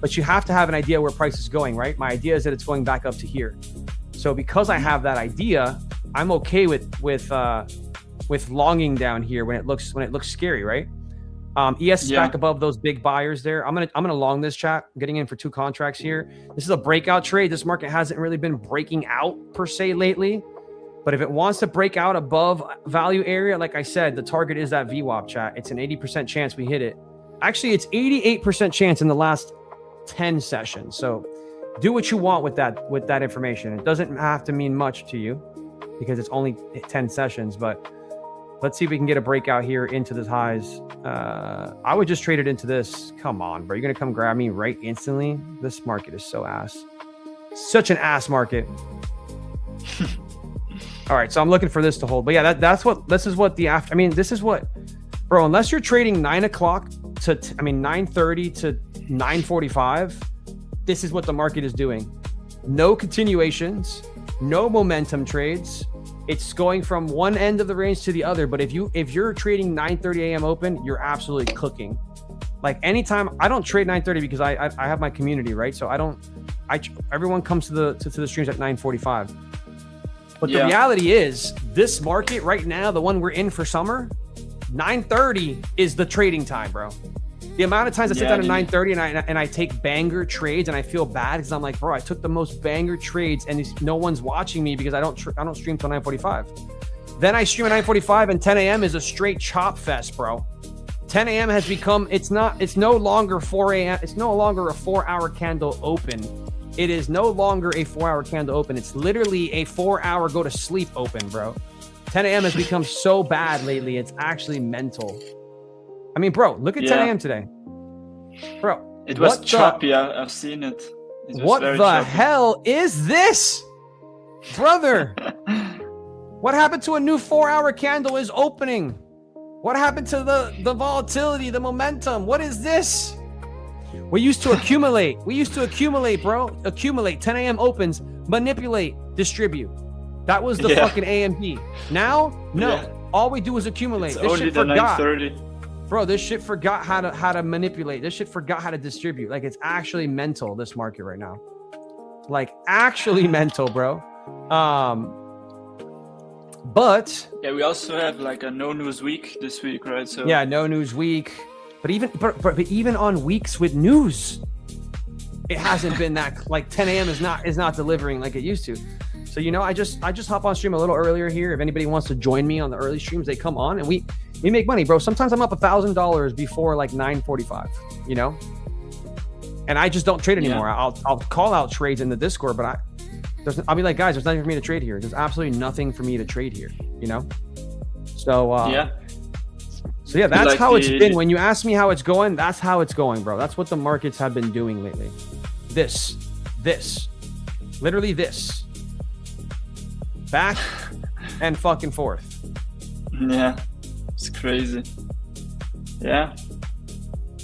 but you have to have an idea where price is going, right? My idea is that it's going back up to here. So because I have that idea, I'm okay with longing down here when it looks scary, right? ES is back above those big buyers there. I'm gonna long this, chat. I'm getting in for 2 contracts here. This is a breakout trade. This market hasn't really been breaking out per se lately, but if it wants to break out above value area, like I said, the target is that VWAP, chat. It's an 80% chance we hit it. Actually, it's 88% chance in the last 10 sessions. So do what you want with that information. It doesn't have to mean much to you because it's only 10 sessions, but let's see if we can get a breakout here into the highs. I would just trade it into this. Come on, bro. You're going to come grab me right instantly? This market is so ass. Such an ass market. All right, so I'm looking for this to hold. But yeah, this is what bro, unless you're trading 9 o'clock to 9:30 to 9:45, this is what the market is doing. No continuations, no momentum trades. It's going from one end of the range to the other. But if you're trading 9:30 a.m. open, you're absolutely cooking. Like anytime, I don't trade 9:30 because I have my community, right? So everyone comes to the streams at 9:45. But the reality is, this market right now, the one we're in for summer, 9:30 is the trading time, bro. The amount of times I sit down at 9:30 and I take banger trades and I feel bad because I'm like, bro, I took the most banger trades and no one's watching me because I don't stream till 9:45. Then I stream at 9:45 and 10 a.m. is a straight chop fest, bro. 10 a.m. has become, it's no longer 4 a.m. It's no longer a 4-hour candle open. It is no longer a 4-hour candle open. It's literally a 4-hour go to sleep open, bro. 10 a.m. has become so bad lately. It's actually mental. I mean, bro, look at 10 a.m. today. Bro. It was choppy. I've seen it. What the hell is this? Brother. What happened to a new 4-hour candle is opening? What happened to the volatility, the momentum? What is this? We used to accumulate. Bro. Accumulate. 10 a.m. opens, manipulate, distribute. That was the fucking AMP. Now, no. Yeah. All we do is accumulate. It's this only shit the forgot. 9:30. Bro, this shit forgot how to manipulate. This shit forgot how to distribute. Like, it's actually mental, this market right now. Like, actually mental, bro. But we also have like a no news week this week, right? So yeah, no news week. But even on weeks with news, it hasn't been that, like 10 a.m. is not delivering like it used to. So, you know, I just hop on stream a little earlier here. If anybody wants to join me on the early streams, they come on and we make money, bro. Sometimes I'm up $1,000 before like 9:45, you know, and I just don't trade anymore. Yeah. I'll call out trades in the Discord, but I'll be like, guys, there's nothing for me to trade here. There's absolutely nothing for me to trade here, you know? So, So yeah, that's like how it's been. When you ask me how it's going, that's how it's going, bro. That's what the markets have been doing lately. This, literally this. Back and fucking forth. Yeah, it's crazy. Yeah.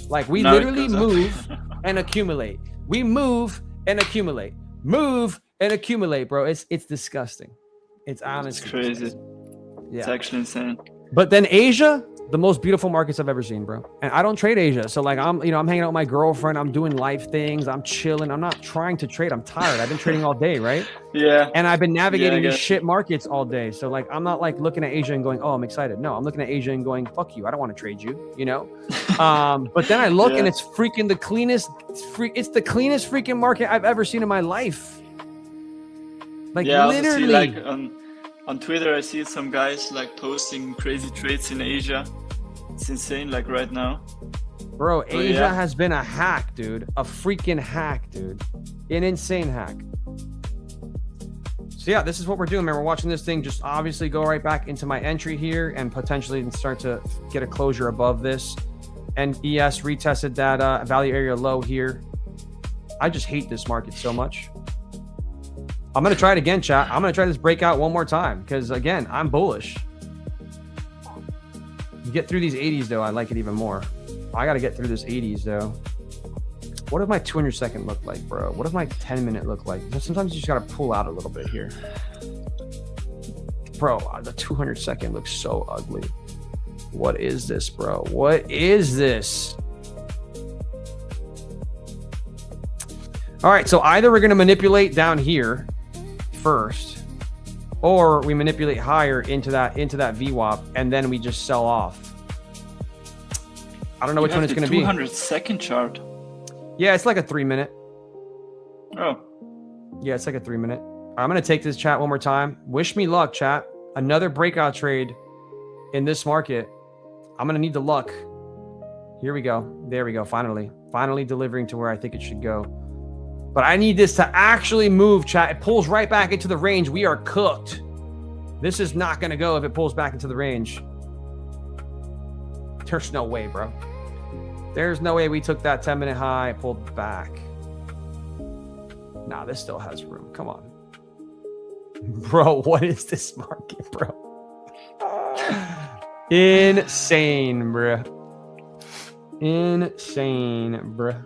Like we literally move and accumulate. We move and accumulate. Move and accumulate, bro. It's disgusting. It's honestly crazy. Disgusting. Yeah. It's actually insane. But then Asia, the most beautiful markets I've ever seen, bro. And I don't trade Asia. So like I'm hanging out with my girlfriend, I'm doing life things, I'm chilling. I'm not trying to trade. I'm tired. I've been trading all day, right? Yeah. And I've been navigating these shit markets all day. So like I'm not like looking at Asia and going, oh, I'm excited. No, I'm looking at Asia and going, fuck you. I don't want to trade you, you know? But then I look and it's freaking the cleanest, it's the cleanest freaking market I've ever seen in my life. Like literally. Like on Twitter, I see some guys like posting crazy trades in Asia. It's insane, like right now. Bro, Asia has been a hack, dude. A freaking hack, dude. An insane hack. So yeah, this is what we're doing, man. We're watching this thing just obviously go right back into my entry here and potentially start to get a closure above this. And ES retested that value area low here. I just hate this market so much. I'm going to try it again, chat. I'm going to try this breakout one more time because, again, I'm bullish. You get through these 80s, though, I like it even more. I got to get through this 80s, though. What does my 200-second look like, bro? What does my 10-minute look like? Sometimes you just got to pull out a little bit here. Bro, the 200-second looks so ugly. What is this, bro? What is this? All right, so either we're going to manipulate down here first, or we manipulate higher into that VWAP, and then we just sell off. I don't know which one it's going to be. 200-second chart. Yeah, it's like a 3-minute. Oh. Yeah, it's like a 3-minute. I'm going to take this chat one more time. Wish me luck, chat. Another breakout trade in this market. I'm going to need the luck. Here we go. There we go. Finally delivering to where I think it should go. But I need this to actually move, chat. It pulls right back into the range. We are cooked. This is not going to go if it pulls back into the range. There's no way, bro. There's no way we took that 10-minute high, pulled back. Nah, this still has room. Come on. Bro, what is this market, bro? Insane, bro. Insane, bro.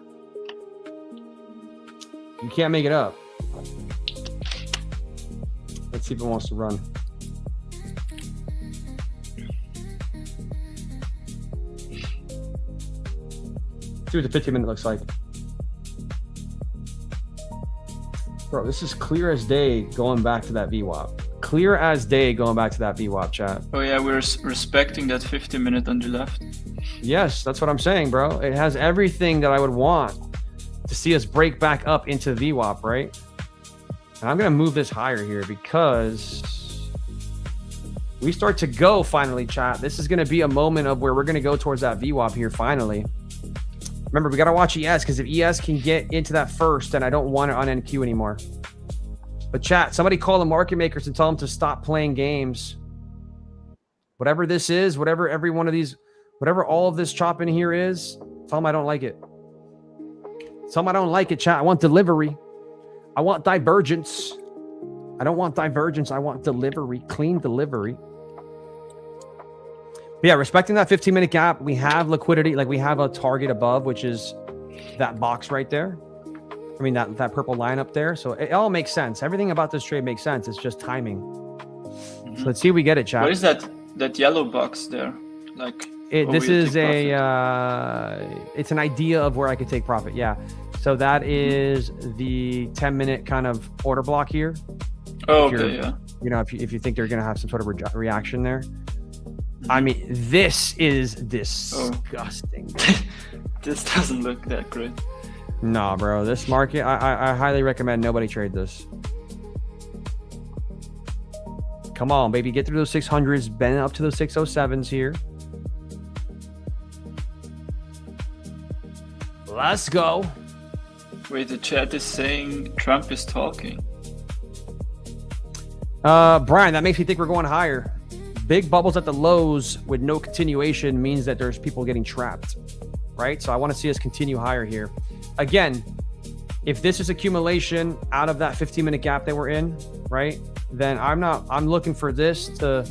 You can't make it up. Let's see if it wants to run. See what the 15-minute looks like. Bro, this is clear as day going back to that VWAP. Clear as day going back to that VWAP, chat. Oh yeah, we're respecting that 50-minute on the left. Yes, that's what I'm saying, bro. It has everything that I would want to see us break back up into VWAP, right? And I'm going to move this higher here because we start to go finally, chat. This is going to be a moment of where we're going to go towards that VWAP here finally. Remember, we got to watch ES because if ES can get into that first, then I don't want it on NQ anymore. But chat, somebody call the market makers and tell them to stop playing games. Whatever this is, whatever every one of these, whatever all of this chop in here is, tell them I don't like it. Some I don't like it, chat. I want delivery. I want divergence. I don't want divergence. I want delivery, clean delivery. But yeah, respecting that 15-minute gap, we have liquidity. Like we have a target above, which is that box right there. I mean, that purple line up there. So it all makes sense. Everything about this trade makes sense. It's just timing. So let's see if we get it, chat. What is that yellow box there? Like this is it's an idea of where I could take profit. Yeah. So that is the 10-minute kind of order block here. Oh, okay, yeah. You know, if you think they're going to have some sort of reaction there. I mean, this is disgusting. This doesn't look that great. Nah, bro. This market, I highly recommend nobody trade this. Come on, baby. Get through those 600s. Bend up to those 607s here. Let's go. Wait, the chat is saying Trump is talking. Brian, that makes me think we're going higher. Big bubbles at the lows with no continuation means that there's people getting trapped, right? So I want to see us continue higher here. Again, if this is accumulation out of that 15-minute gap that we're in, right? Then I'm looking for this to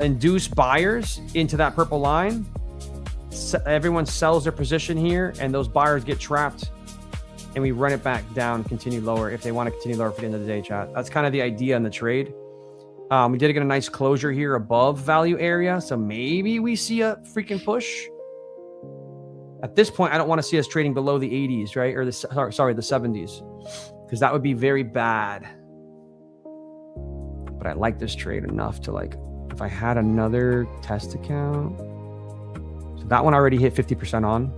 induce buyers into that purple line. Everyone sells their position here and those buyers get trapped and we run it back down, continue lower if they want to continue lower for the end of the day, chat. That's kind of the idea in the trade. We did get a nice closure here above value area. So maybe we see a freaking push. At this point, I don't want to see us trading below the 80s, right? Or the 70s, because that would be very bad. But I like this trade enough to like, if I had another test account. So that one already hit 50% on.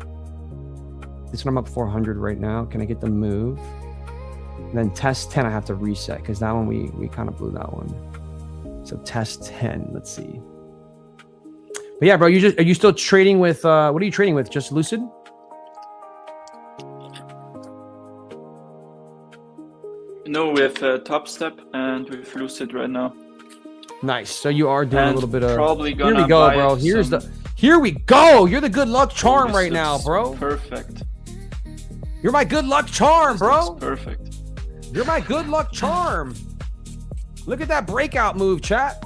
This one I'm up 400 right now. Can I get the move? And then test 10, I have to reset because that one we kind of blew that one. So test 10, let's see. But yeah, bro, are you still trading with, what are you trading with? Just Lucid? No, we have Top Step and with Lucid right now. Nice. So you are doing a little bit of. Probably gonna here we go, buy bro. Here we go. You're the good luck charm right now, bro. Perfect. You're my good luck charm, bro. Perfect. You're my good luck charm. Look at that breakout move, chat.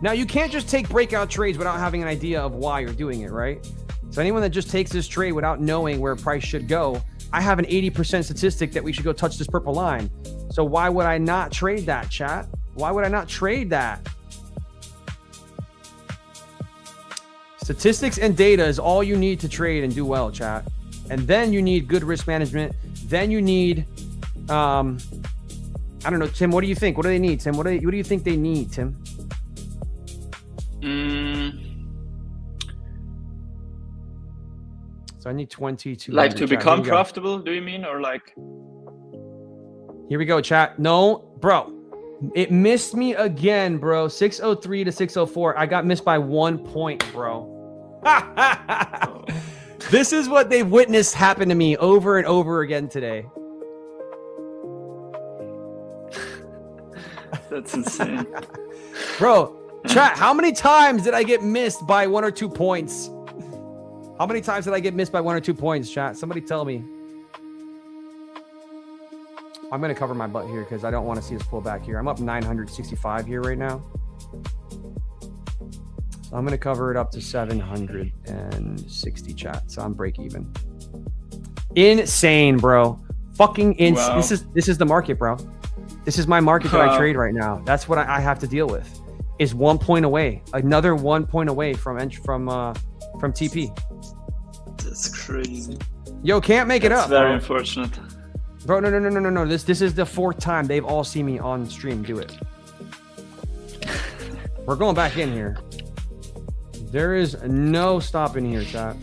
Now, you can't just take breakout trades without having an idea of why you're doing it, right? So anyone that just takes this trade without knowing where price should go, I have an 80% statistic that we should go touch this purple line. So why would I not trade that, chat? Why would I not trade that? Statistics and data is all you need to trade and do well, chat. And then you need good risk management. Then you need, I don't know, Tim, what do you think? What do they need, Tim? What do you think they need, Tim? So I need 22. Like to become profitable, do you mean? Or like? Here we go, chat. No, bro. It missed me again, bro. 603 to 604. I got missed by 1 point, bro. This is what they've witnessed happen to me over and over again today. That's insane. Bro, chat, how many times did I get missed by 1 or 2 points? How many times did I get missed by 1 or 2 points, chat? Somebody tell me. I'm going to cover my butt here because I don't want to see us pull back here. I'm up 965 here right now. So I'm going to cover it up to 760, chat. So I'm break even. Insane, bro. Fucking insane. Wow. This is the market, bro. This is my market that I trade right now. That's what I have to deal with. Is 1 point away. Another 1 point away from TP. That's crazy. Yo, can't make it up. That's very unfortunate. Bro, no. This is the 4th time they've all seen me on stream do it. We're going back in here. There is no stopping here, chat.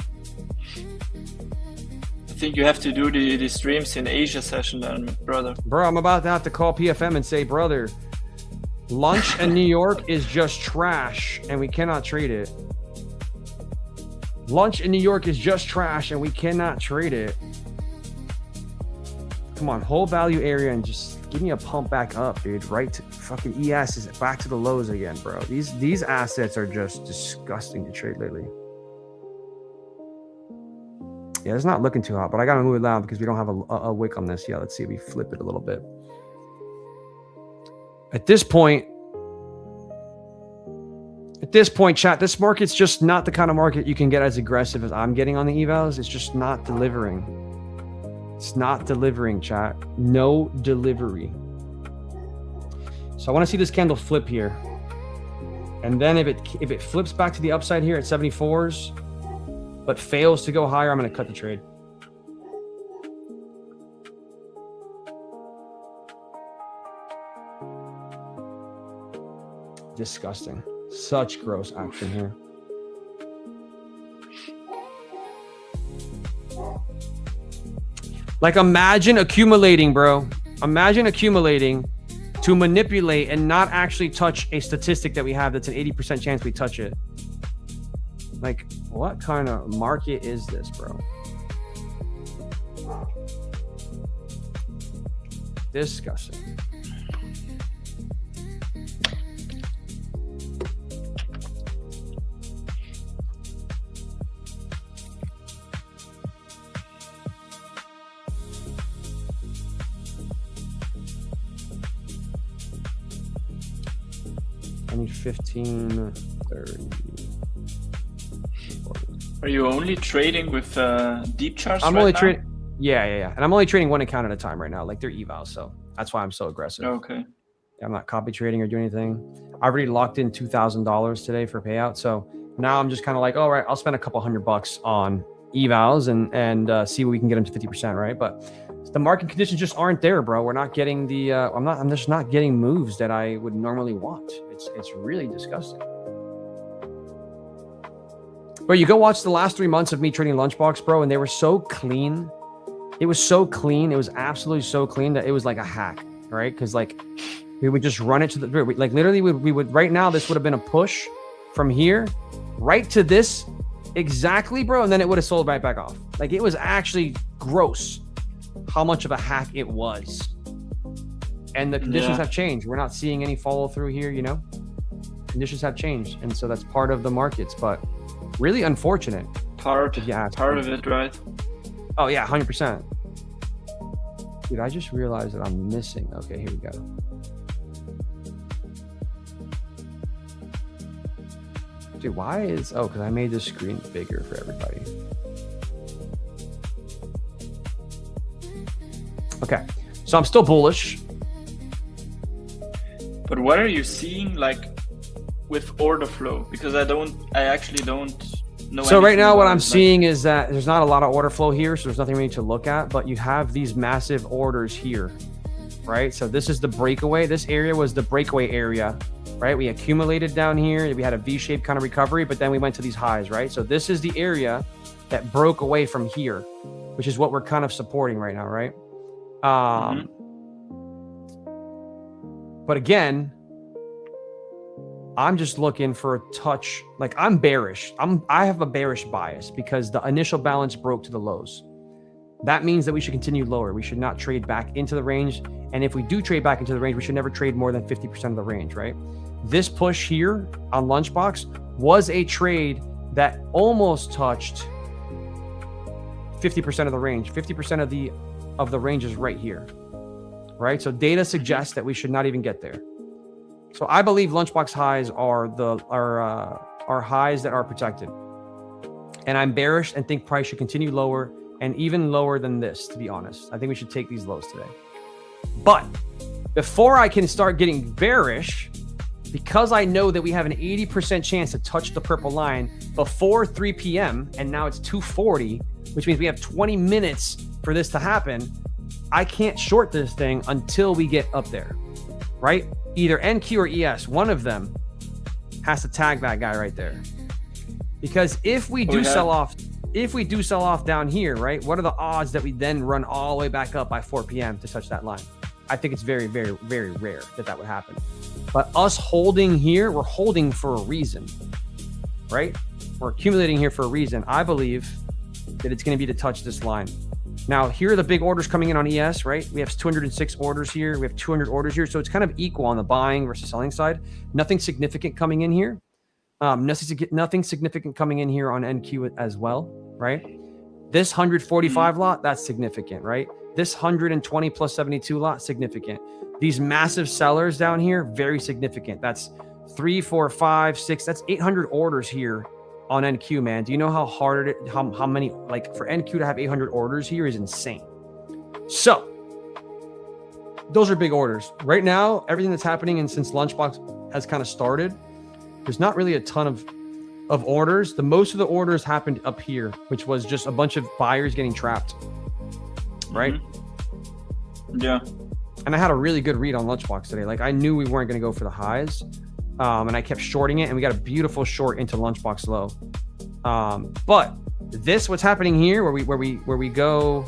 I think you have to do the streams in Asia session then, brother. Bro, I'm about to have to call PFM and say, brother, lunch in New York is just trash and we cannot trade it. Lunch in New York is just trash and we cannot trade it. Come on, hold value area and just give me a pump back up, dude. Right to fucking ES is back to the lows again, bro. These assets are just disgusting to trade lately. Yeah, it's not looking too hot, but I gotta move it down because we don't have a wick on this. Yeah, let's see if we flip it a little bit. At this point, chat, this market's just not the kind of market you can get as aggressive as I'm getting on the evals. It's just not delivering. It's not delivering, chat. No delivery. So I want to see this candle flip here. And then if it flips back to the upside here at 74s, but fails to go higher, I'm going to cut the trade. Disgusting. Such gross action here. Like imagine accumulating, bro. Imagine accumulating to manipulate and not actually touch a statistic that we have that's an 80% chance we touch it. Like, what kind of market is this, bro? Disgusting. I need 15, 30. Are you only trading with deep charts? I'm right only now? trading. Yeah. And I'm only trading one account at a time right now. Like they're evals. So that's why I'm so aggressive. Okay. I'm not copy trading or doing anything. I already locked in $2,000 today for payout. So now I'm just kind of like, all right, I'll spend a couple $100 on evals and see what we can get them to 50%, right? But the market conditions just aren't there, bro. We're not getting the I'm just not getting moves that I would normally want. It's really disgusting. But you go watch the last 3 months of me trading Lunchbox, bro, and they were so clean. It was so clean. It was absolutely so clean that it was like a hack, right? Because like we would just run it to the like literally we would right now this would have been a push from here right to this exactly, bro, and then it would have sold right back off. Like it was actually gross how much of a hack it was. And the conditions have changed. We're not seeing any follow through here, you know? Conditions have changed. And so that's part of the markets, but really unfortunate. Part of it, right? Oh yeah, 100%. Dude, I just realized that I'm missing. Okay, here we go. Dude, why is, because I made this screen bigger for everybody. Okay, so I'm still bullish. But what are you seeing like with order flow? Because I actually don't know. So right now what I'm like, seeing is that there's not a lot of order flow here, so there's nothing we need to look at, but you have these massive orders here, right? So this is the breakaway. This area was the breakaway area, right? We accumulated down here. We had a V-shaped kind of recovery, but then we went to these highs, right? So this is the area that broke away from here, which is what we're kind of supporting right now, right? But again, I'm just looking for a touch. Like I'm bearish. I have a bearish bias because the initial balance broke to the lows. That means that we should continue lower. We should not trade back into the range. And if we do trade back into the range, we should never trade more than 50% of the range, right? This push here on Lunchbox was a trade that almost touched 50% of the range. 50% of the range is right here, right? So data suggests that we should not even get there. So I believe Lunchbox highs are highs that are protected. And I'm bearish and think price should continue lower and even lower than this, to be honest. I think we should take these lows today. But before I can start getting bearish, because I know that we have an 80% chance to touch the purple line before 3 p.m. and now it's 2:40, which means we have 20 minutes for this to happen, I can't short this thing until we get up there, right? Either NQ or ES, one of them has to tag that guy right there. Because if we do sell off down here, right? What are the odds that we then run all the way back up by 4 p.m. to touch that line? I think it's very, very, very rare that would happen. But us holding here, we're holding for a reason, right? We're accumulating here for a reason. I believe that it's going to be to touch this line. Now, here are the big orders coming in on ES, right? We have 206 orders here. We have 200 orders here. So it's kind of equal on the buying versus selling side. Nothing significant coming in here. Nothing significant coming in here on NQ as well, right? This 145 lot, that's significant, right? This 120 plus 72 lot, significant. These massive sellers down here, very significant. That's 3, 4, 5, 6. That's 800 orders here on NQ, man. Do you know how hard how many, like for NQ to have 800 orders here is insane. So those are big orders. Right now, everything that's happening and since Lunchbox has kind of started, there's not really a ton of orders. The most of the orders happened up here, which was just a bunch of buyers getting trapped, right? Yeah. And I had a really good read on Lunchbox today. Like I knew we weren't going to go for the highs. And I kept shorting it, and we got a beautiful short into Lunchbox low. But This, what's happening here, where we go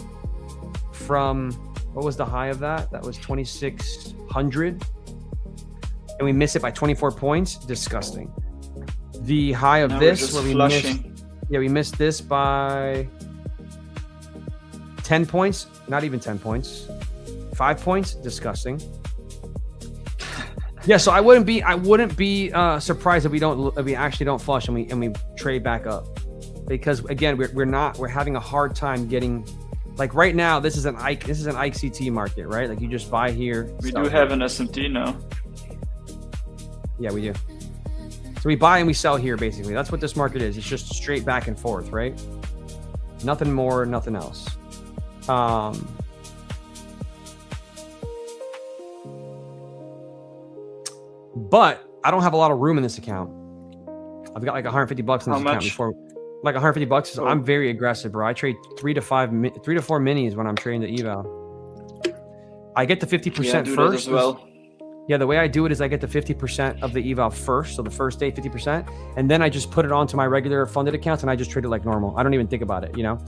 from, what was the high of that? That was 2,600, and we miss it by 24 points. Disgusting. The high of this, where we missed this by 10 points. Not even 10 points. 5 points. Disgusting. Yeah, so I wouldn't be surprised if we actually don't flush and we trade back up, because again we're having a hard time getting, like right now this is an Ike CT market, right? Like you just buy here. We do have an SMT now. Yeah, we do. So we buy and we sell here basically. That's what this market is. It's just straight back and forth, right? Nothing more, nothing else. But I don't have a lot of room in this account. I've got like 150 bucks in this account before. Like 150 bucks. So I'm very aggressive, bro. I trade 3 to 4 minis when I'm trading the eval. I get the 50% first. As well. Yeah, the way I do it is I get the 50% of the eval first. So the first day, 50%. And then I just put it onto my regular funded accounts and I just trade it like normal. I don't even think about it, you know?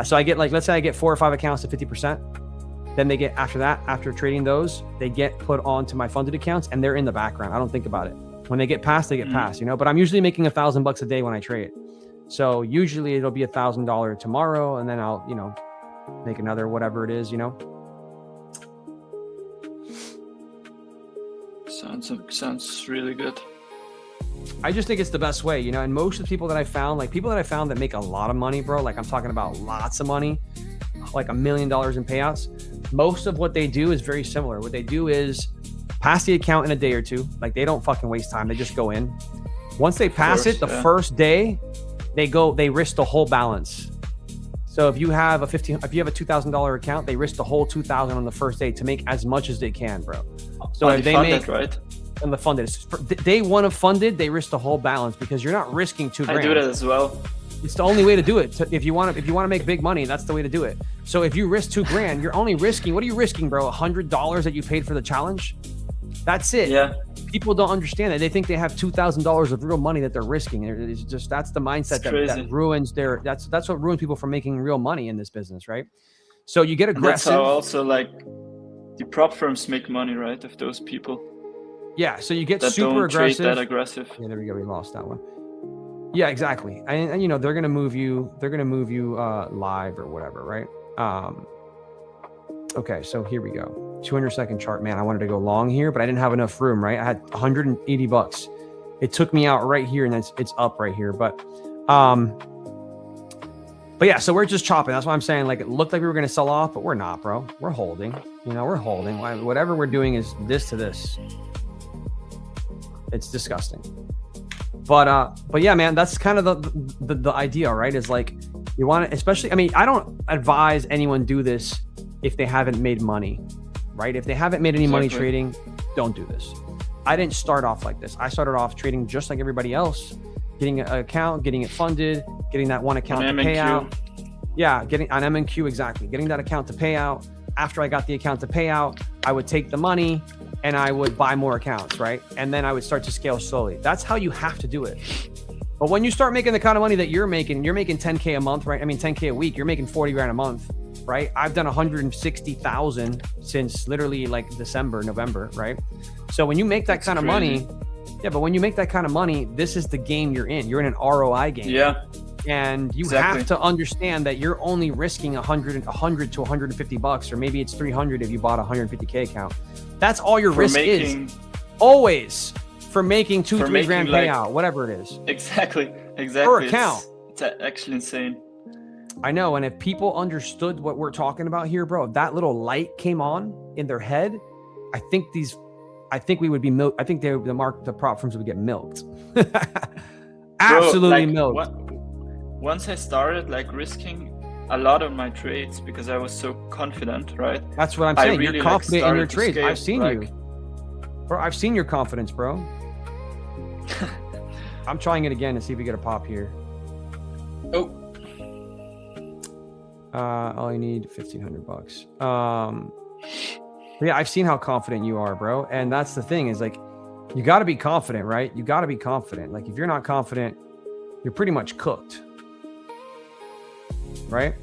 So I get like, let's say I get 4 or 5 accounts to 50%. Then they get, after trading those, they get put onto my funded accounts and they're in the background. I don't think about it. When they get passed, they get passed, you know? But I'm usually making $1,000 a day when I trade. So usually it'll be $1,000 tomorrow and then I'll, you know, make another whatever it is, you know? Sounds really good. I just think it's the best way, you know? And most of the people that I found, like people that I found that make a lot of money, bro, like I'm talking about lots of money, like $1 million in payouts. Most of what they do is very similar. What they do is pass the account in a day or two. Like they don't fucking waste time. They just go in. Once they pass it, the first day, they risk the whole balance. So if you have a $2,000 account, they risk the whole $2,000 on the first day to make as much as they can, bro. So if they make right? On the funded, day one of funded, they risk the whole balance because you're not risking $2,000. I do that as well. It's the only way to do it. If you want to make big money, that's the way to do it. So if you risk $2,000, you're only risking, what are you risking, bro? $100 that you paid for the challenge? That's it. Yeah. People don't understand that. They think they have $2,000 of real money that they're risking. It's just, that's the mindset that ruins that's what ruins people from making real money in this business, right? So you get aggressive. And that's how also like the prop firms make money, right? Of those people. Yeah. So you get that super aggressive. Trade that aggressive. Yeah, there we go. We lost that one. Yeah, exactly. And you know, they're going to move you live or whatever, right? Okay, so here we go. 200-second chart, man. I wanted to go long here, but I didn't have enough room, right? I had 180 bucks. It took me out right here, and it's up right here. But yeah, so we're just chopping. That's why I'm saying, like, it looked like we were going to sell off, but we're not, bro. We're holding. You know, we're holding. Whatever we're doing is this to this. It's disgusting. But yeah, man, that's kind of the idea, right? Is like you want to, especially. I mean, I don't advise anyone do this if they haven't made money, right? If they haven't made any money trading, don't do this. I didn't start off like this. I started off trading just like everybody else, getting an account, getting it funded, getting that one account to pay out. Yeah, getting on MNQ, exactly. Getting that account to pay out. After I got the account to pay out, I would take the money and I would buy more accounts, right? And then I would start to scale slowly. That's how you have to do it. But when you start making the kind of money that you're making 10K a month, right? I mean, 10K a week, you're making 40 grand a month, right? I've done 160,000 since literally like December, November, right? So when you make that kind of money, but when you make that kind of money, this is the game you're in. You're in an ROI game. Yeah. And you have to understand that you're only risking 100 to 150 bucks, or maybe it's 300 if you bought a 150K account. That's all your risk is. Always for making $2-3 grand payout, whatever it is. Exactly. Per account. It's actually insane. I know. And if people understood what we're talking about here, bro, if that little light came on in their head, I think we would be milked. I think the prop firms would get milked. Absolutely milked. Once I started like risking a lot of my trades because I was so confident, right? That's what I'm saying. Really, you're confident in your trades. I've seen you. Bro, I've seen your confidence, bro. I'm trying it again to see if we get a pop here. Oh. All you need $1,500. Yeah, I've seen how confident you are, bro. And that's the thing is like, you got to be confident, right? You got to be confident. Like if you're not confident, you're pretty much cooked. right?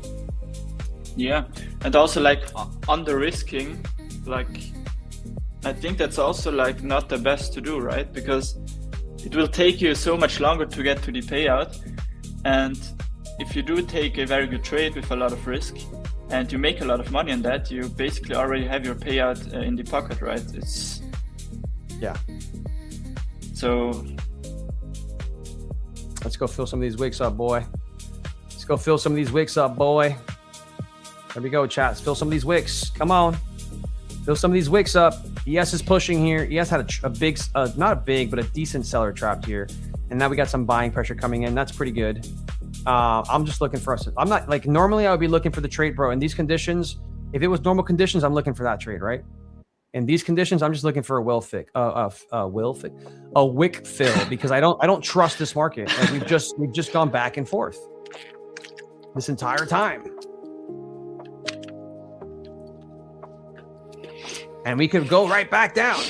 Yeah, and also like under risking, like I think that's also like not the best to do, right? Because it will take you so much longer to get to the payout, and if you do take a very good trade with a lot of risk and you make a lot of money on that, you basically already have your payout in the pocket, right? It's so let's go fill some of these wicks up, boy. Let's go fill some of these wicks up, boy. There we go, chat. Let's fill some of these wicks. Come on. Fill some of these wicks up. ES is pushing here. ES had a big, not a big, but a decent seller trapped here. And now we got some buying pressure coming in. That's pretty good. I'm just looking for us. I'm not like, normally I would be looking for the trade, bro. In these conditions, if it was normal conditions, I'm looking for that trade, right? In these conditions, I'm just looking for a wick fill because I don't trust this market. And we've just gone back and forth this entire time. And we could go right back down.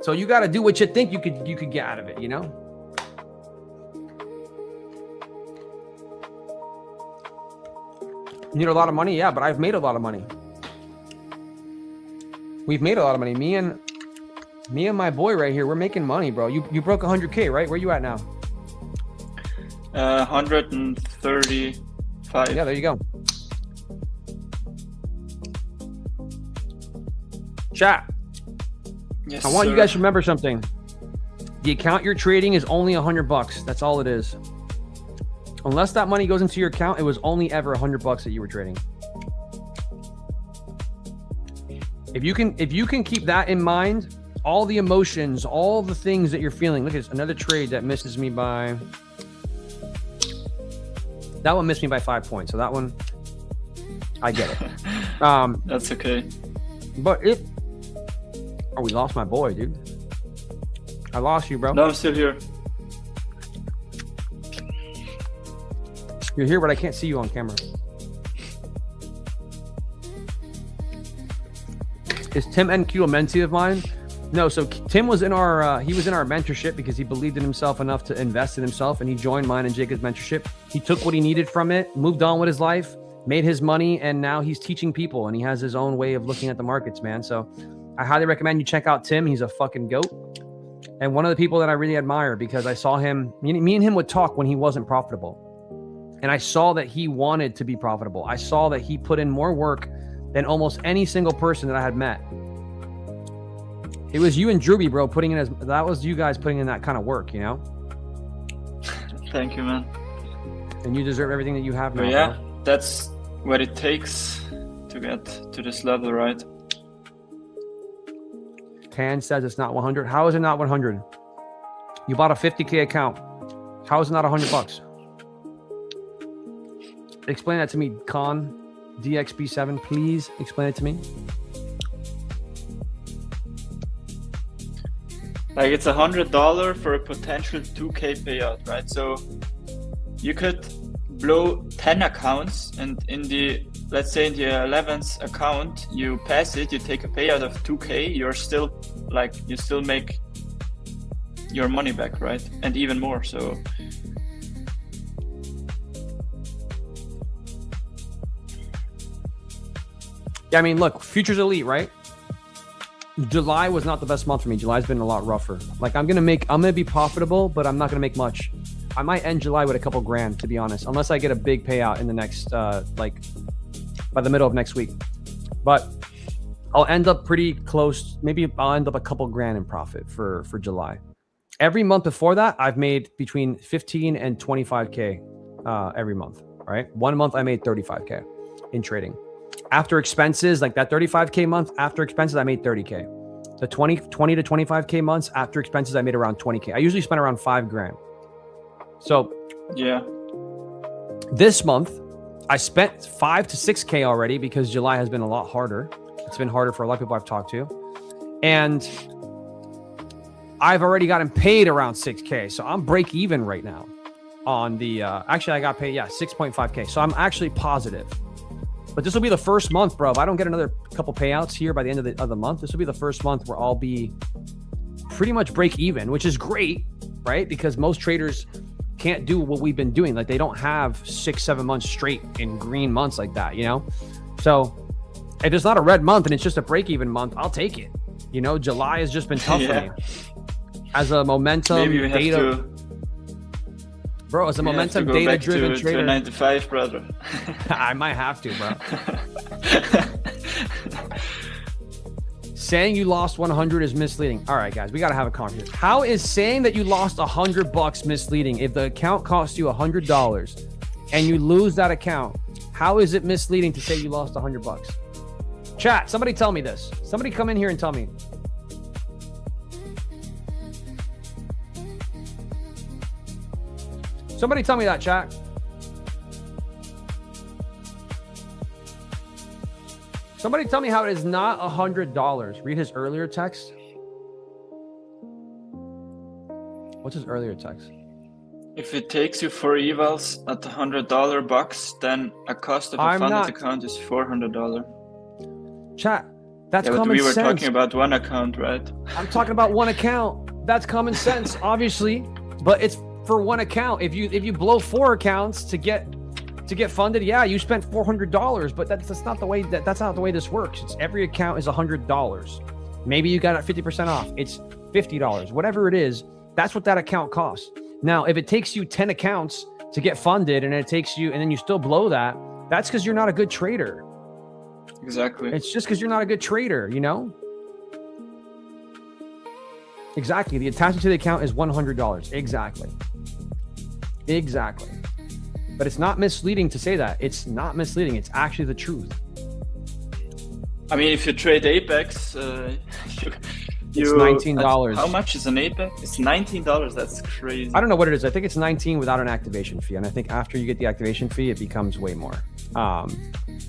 So you got to do what you think you could get out of it, you know? You need a lot of money? Yeah, but I've made a lot of money. We've made a lot of money. Me and my boy right here, we're making money, bro. You broke 100K, right? Where you at now? 135. Yeah, there you go. Chat. Yes, I want sir. you guys to remember something. The account you're trading is only $100. That's all it is. Unless that money goes into your account, it was only ever $100 that you were trading. If you can keep that in mind, all the emotions, all the things that you're feeling. Look at this, another trade that misses me by. That one missed me by 5 points. So that one, I get it. That's okay. But oh, we lost my boy, dude. I lost you, bro. No, I'm still here. You're here, but I can't see you on camera. Is Tim NQ a mentee of mine? No, so Tim was in our he was in our mentorship because he believed in himself enough to invest in himself, and he joined mine and Jacob's mentorship. He took what he needed from it, moved on with his life, made his money, and now he's teaching people, and he has his own way of looking at the markets, man. So I highly recommend you check out Tim. He's a fucking goat. And one of the people that I really admire because I saw him, me and him would talk when he wasn't profitable. And I saw that he wanted to be profitable. I saw that he put in more work than almost any single person that I had met. It was you and Drewby, bro, that was you guys putting in that kind of work, you know? Thank you, man. And you deserve everything that you have now. But yeah, bro. that's what it takes to get to this level, right? Tan says it's not 100. How is it not 100? You bought a 50K account. How is it not $100? Explain that to me, Con DXB7. Please explain it to me. Like it's $100 for a potential 2K payout, right? So you could blow 10 accounts, and in the, let's say in the 11th account, you pass it, you take a payout of 2K, you're still like, you still make your money back, right? And even more, so. Yeah, I mean, look, Futures Elite, right? July was not the best month for me. July's been a lot rougher. Like I'm gonna be profitable, but I'm not gonna make much. I might end July with a couple grand, to be honest, unless I get a big payout in the next, like by the middle of next week. But I'll end up pretty close. Maybe I'll end up a couple grand in profit for July. Every month before that, I've made between 15 and 25K every month. All right. 1 month I made 35K in trading. After expenses, like that 35K month, after expenses, I made 30K. The 20 to 25K months after expenses, I made around 20K. I usually spend around 5 grand. So yeah, this month I spent 5 to 6K already because July has been a lot harder. It's been harder for a lot of people I've talked to. And I've already gotten paid around 6K. So I'm break even right now on the, actually I got paid, 6.5K. So I'm actually positive. But this will be the first month, bro. If I don't get another couple payouts here by the end of the month, this will be the first month where I'll be pretty much break even, which is great, right? Because most traders can't do what we've been doing. Like they don't have 6-7 months straight in green months like that, you know? So if it's not a red month and it's just a break-even month, I'll take it. You know, July has just been tough for me. As a momentum Maybe we have data, bro, as a momentum data-driven trader, to 95, brother. I might have to, bro. Saying you lost 100 is misleading. All right, guys, we got to have a conversation. How is saying that you lost $100 misleading? If the account cost you $100 and you lose that account, how is it misleading to say you lost $100? Chat, somebody tell me this. Somebody come in here and tell me. Somebody tell me that, chat. Somebody tell me how it is not $100. Read his earlier text. What's his earlier text? If it takes you 4 evals at $100 box, then a cost of a funded account is $400. Chat, that's yeah, but common we were sense. talking about one account, right? I'm talking about one account. That's common sense, obviously, but it's for one account. If you blow 4 accounts to get funded, yeah, you spent $400, but that's not the way that's not the way this works. It's every account is $100. Maybe you got it 50% off. It's $50, whatever it is. That's what that account costs. Now, if it takes you 10 accounts to get funded and then you still blow that, that's because you're not a good trader. Exactly. It's just because you're not a good trader, you know? Exactly. The attachment to the account is $100. Exactly. But it's not misleading to say that. It's not misleading. It's actually the truth. I mean, if you trade Apex, it's $19. How much is an Apex? It's $19. That's crazy. I don't know what it is. I think it's 19 without an activation fee. And I think after you get the activation fee, it becomes way more.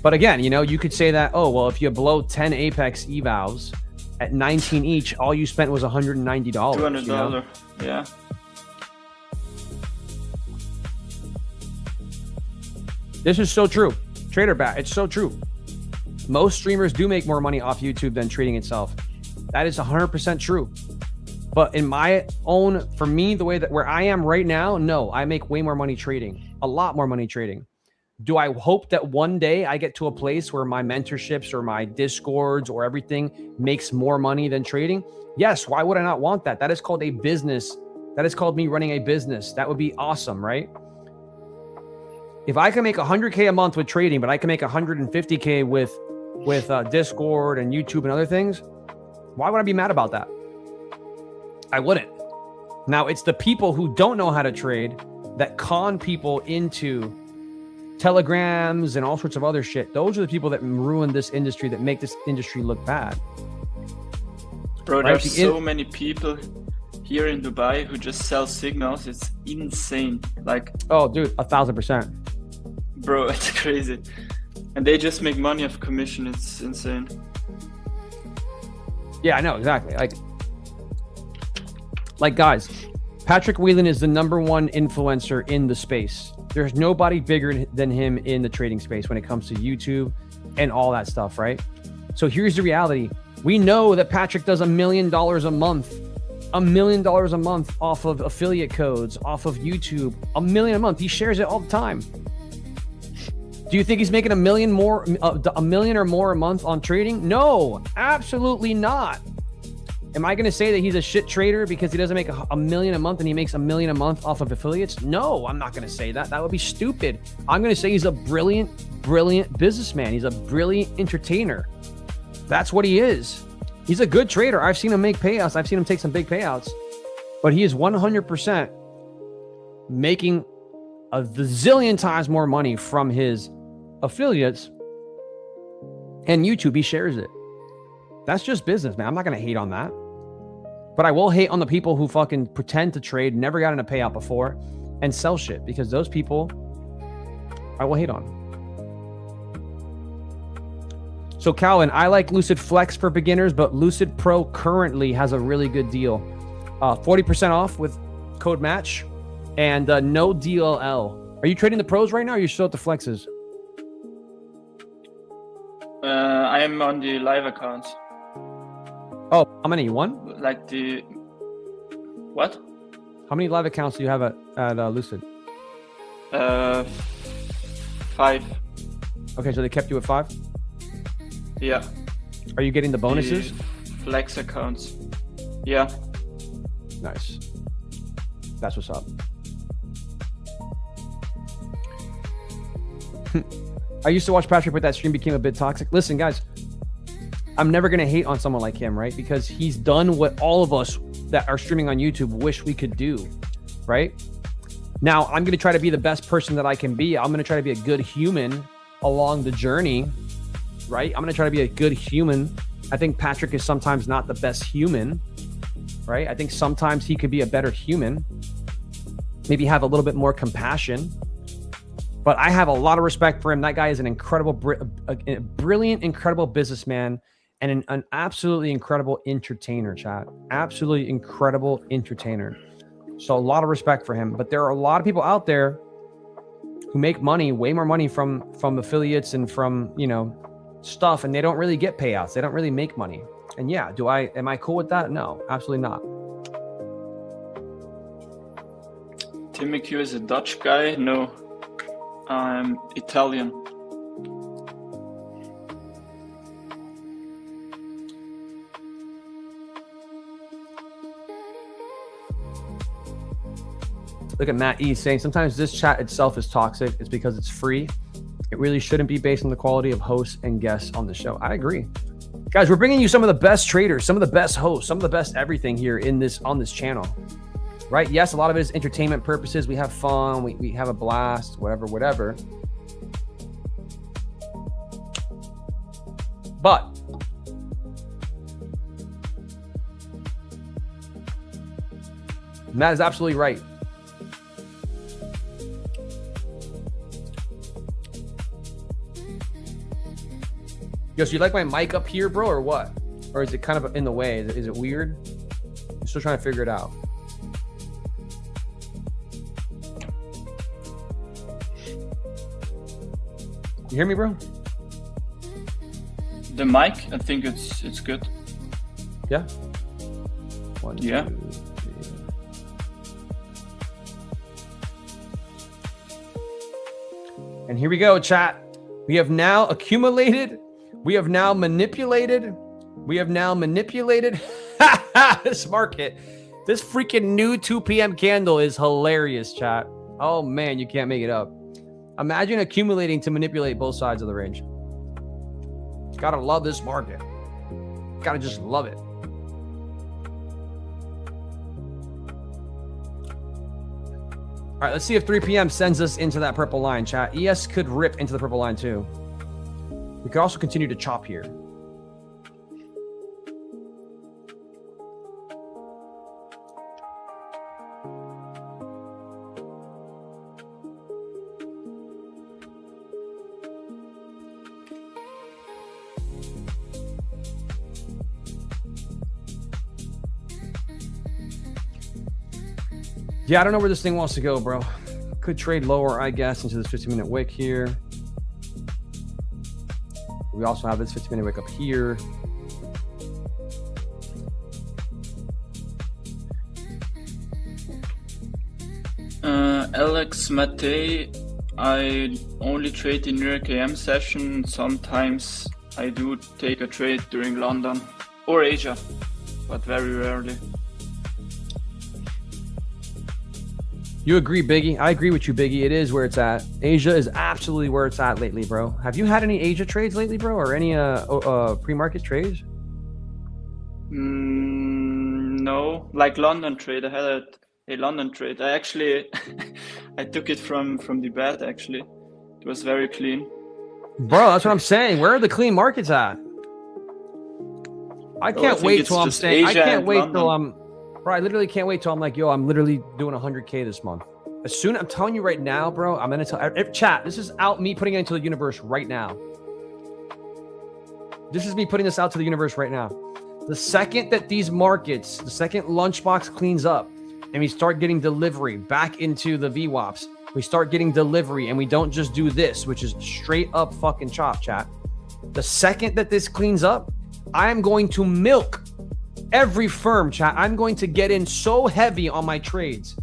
But again, you know, you could say that, oh, well, if you blow 10 Apex evals at 19 each, all you spent was $190. $200, you know? Yeah. This is so true. Trader Bat, it's so true. Most streamers do make more money off YouTube than trading itself. That is 100% true. But in my own, for me, the way that where I am right now, no, I make way more money trading, a lot more money trading. Do I hope that one day I get to a place where my mentorships or my Discords or everything makes more money than trading? Yes. Why would I not want that? That is called a business. That is called me running a business. That would be awesome, right? If I can make 100K a month with trading, but I can make 150K with Discord and YouTube and other things, why would I be mad about that? I wouldn't. Now, it's the people who don't know how to trade that con people into telegrams and all sorts of other shit. Those are the people that ruin this industry, that make this industry look bad. Bro, right? There's so many people here in Dubai who just sell signals. It's insane. Like, oh, dude, 1,000%. Bro, it's crazy. And they just make money off commission. It's insane. Yeah, I know, exactly. Like guys, Patrick Whelan is the #1 influencer in the space. There's nobody bigger than him in the trading space when it comes to YouTube and all that stuff, right? So here's the reality. We know that Patrick does $1 million a month. $1 million a month off of affiliate codes, off of YouTube. $1 million a month. He shares it all the time. Do you think he's making $1 million or more a month on trading? No, absolutely not. Am I going to say that he's a shit trader because he doesn't make $1 million a month and he makes $1 million a month off of affiliates? No, I'm not going to say that. That would be stupid. I'm going to say he's a brilliant businessman. He's a brilliant entertainer. That's what he is. He's a good trader. I've seen him make payouts. I've seen him take some big payouts, but he is 100% making a zillion times more money from his affiliates and YouTube. He shares it. That's just business, man. I'm not going to hate on that. But I will hate on the people who fucking pretend to trade, never got in a payout before, and sell shit, because those people I will hate on. So Calvin, I like Lucid Flex for beginners, but Lucid Pro currently has a really good deal. 40% off with code match and no DLL. Are you trading the pros right now, or are you still at the flexes? I am on the live account. Oh, how many? You won? Like the... What? How many live accounts do you have at Lucid? 5. Okay, so they kept you at 5? Yeah. Are you getting the bonuses? The flex accounts. Yeah. Nice. That's what's up. I used to watch Patrick, but that stream became a bit toxic. Listen, guys, I'm never going to hate on someone like him, right? Because he's done what all of us that are streaming on YouTube wish we could do, right? Now, I'm going to try to be the best person that I can be. I'm going to try to be a good human along the journey, right? I'm going to try to be a good human. I think Patrick is sometimes not the best human, right? I think sometimes he could be a better human, maybe have a little bit more compassion. But I have a lot of respect for him. That guy is an incredible, brilliant, incredible businessman and an absolutely incredible entertainer, chat. Absolutely incredible entertainer. So a lot of respect for him. But there are a lot of people out there who make money, way more money from affiliates and from, you know, stuff, and they don't really get payouts. They don't really make money. And yeah, am I cool with that? No, absolutely not. Timmy Q is a Dutch guy? No, I'm Italian. Look at Matt E saying, sometimes this chat itself is toxic. It's because it's free. It really shouldn't be based on the quality of hosts and guests on the show. I agree. Guys, we're bringing you some of the best traders, some of the best hosts, some of the best everything here on this channel, right? Yes, a lot of it is entertainment purposes. We have fun. We have a blast, whatever. But Matt is absolutely right. Yo, so you like my mic up here, bro, or what? Or is it kind of in the way? Is it weird? I'm still trying to figure it out. You hear me, bro? The mic, I think it's good. Yeah? One, yeah. 2, 3. And here we go, chat. We have now accumulated. We have now manipulated. This market. This freaking new 2 p.m. candle is hilarious, chat. Oh, man, you can't make it up. Imagine accumulating to manipulate both sides of the range. Gotta love this market. Gotta just love it. All right, let's see if 3 p.m. sends us into that purple line, chat. ES could rip into the purple line, too. We could also continue to chop here. Yeah, I don't know where this thing wants to go, bro. Could trade lower, I guess, into this 15-minute wick here. We also have this 15-minute wick up here. Alex Mate, I only trade in New York AM session. Sometimes I do take a trade during London or Asia, but very rarely. You agree, Biggie? I agree with you, Biggie. It is where it's at. Asia is absolutely where it's at lately, bro. Have you had any Asia trades lately, bro, or any pre-market trades? No, like London trade. I had a London trade. I actually, I took it from the bed. Actually, it was very clean. Bro, that's what I'm saying. Where are the clean markets at? I can't wait till I'm saying. I can't wait till I'm. Bro, I literally can't wait till I'm like, yo, I'm literally doing 100K this month. As soon, I'm telling you right now, bro, I'm going to tell chat, this is out me putting it into the universe right now. This is me putting this out to the universe right now. The second that these markets, the second Lunchbox cleans up and we start getting delivery back into the VWAPs, we start getting delivery and we don't just do this, which is straight up fucking chop, chat. The second that this cleans up, I am going to milk every firm, chat. I'm going to get in so heavy on my trades.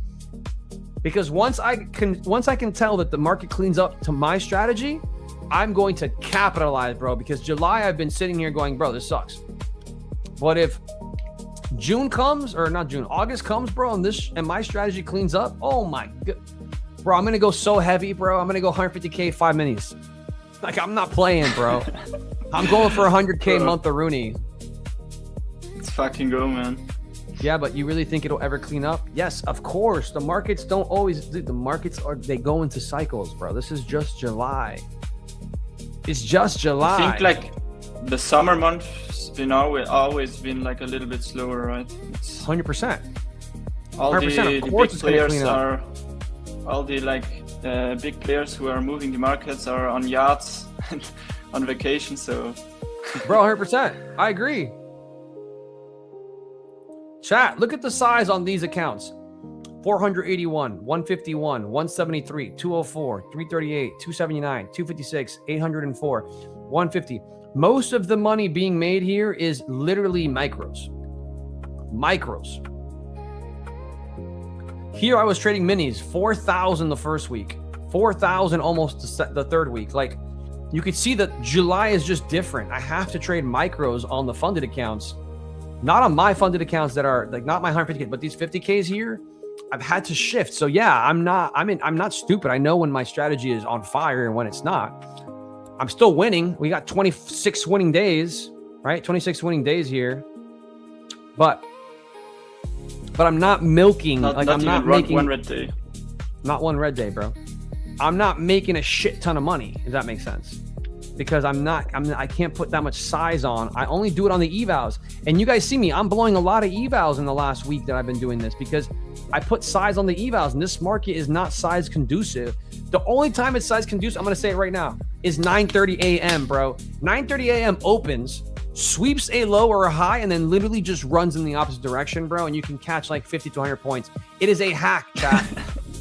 because once I can tell that the market cleans up to my strategy, I'm going to capitalize, bro. Because July I've been sitting here going, bro, this sucks. But if June comes, or not June, August comes, bro, and my strategy cleans up, oh my god, bro, I'm gonna go so heavy, bro. I'm gonna go 150K 5 minis. Like, I'm not playing, bro. I'm going for 100K month of Rooney. Let's fucking go, man. Yeah, but you really think it'll ever clean up? Yes, of course. The markets don't always, dude, the markets they go into cycles, bro. This is just July. It's just July. I think like the summer months, you know, we've always been like a little bit slower, right? It's 100%. all 100%. the Of course big it's gonna players clean up. are, all the like big players who are moving the markets are on yachts and on vacation, so. Bro, 100%. I agree. Chat, look at the size on these accounts. 481, 151, 173, 204, 338, 279, 256, 804, 150. Most of the money being made here is literally micros. Micros. Here I was trading minis, 4,000 the first week, 4,000 almost the third week. Like, you could see that July is just different. I have to trade micros on the funded accounts. Not on my funded accounts that are like not my 150K, but these 50Ks here, I've had to shift. So yeah, I'm not stupid. I know when my strategy is on fire and when it's not. I'm still winning. We got 26 winning days, right? 26 winning days here. But I'm not milking. I'm not making one red day. Not one red day, bro. I'm not making a shit ton of money, if that makes sense. Because I can't put that much size on. I only do it on the evals. And you guys see me, I'm blowing a lot of evals in the last week that I've been doing this because I put size on the evals, and this market is not size conducive. The only time it's size conducive, I'm gonna say it right now, is 9:30 a.m., bro. 9:30 a.m. opens, sweeps a low or a high, and then literally just runs in the opposite direction, bro. And you can catch like 50 to 100 points. It is a hack, chat.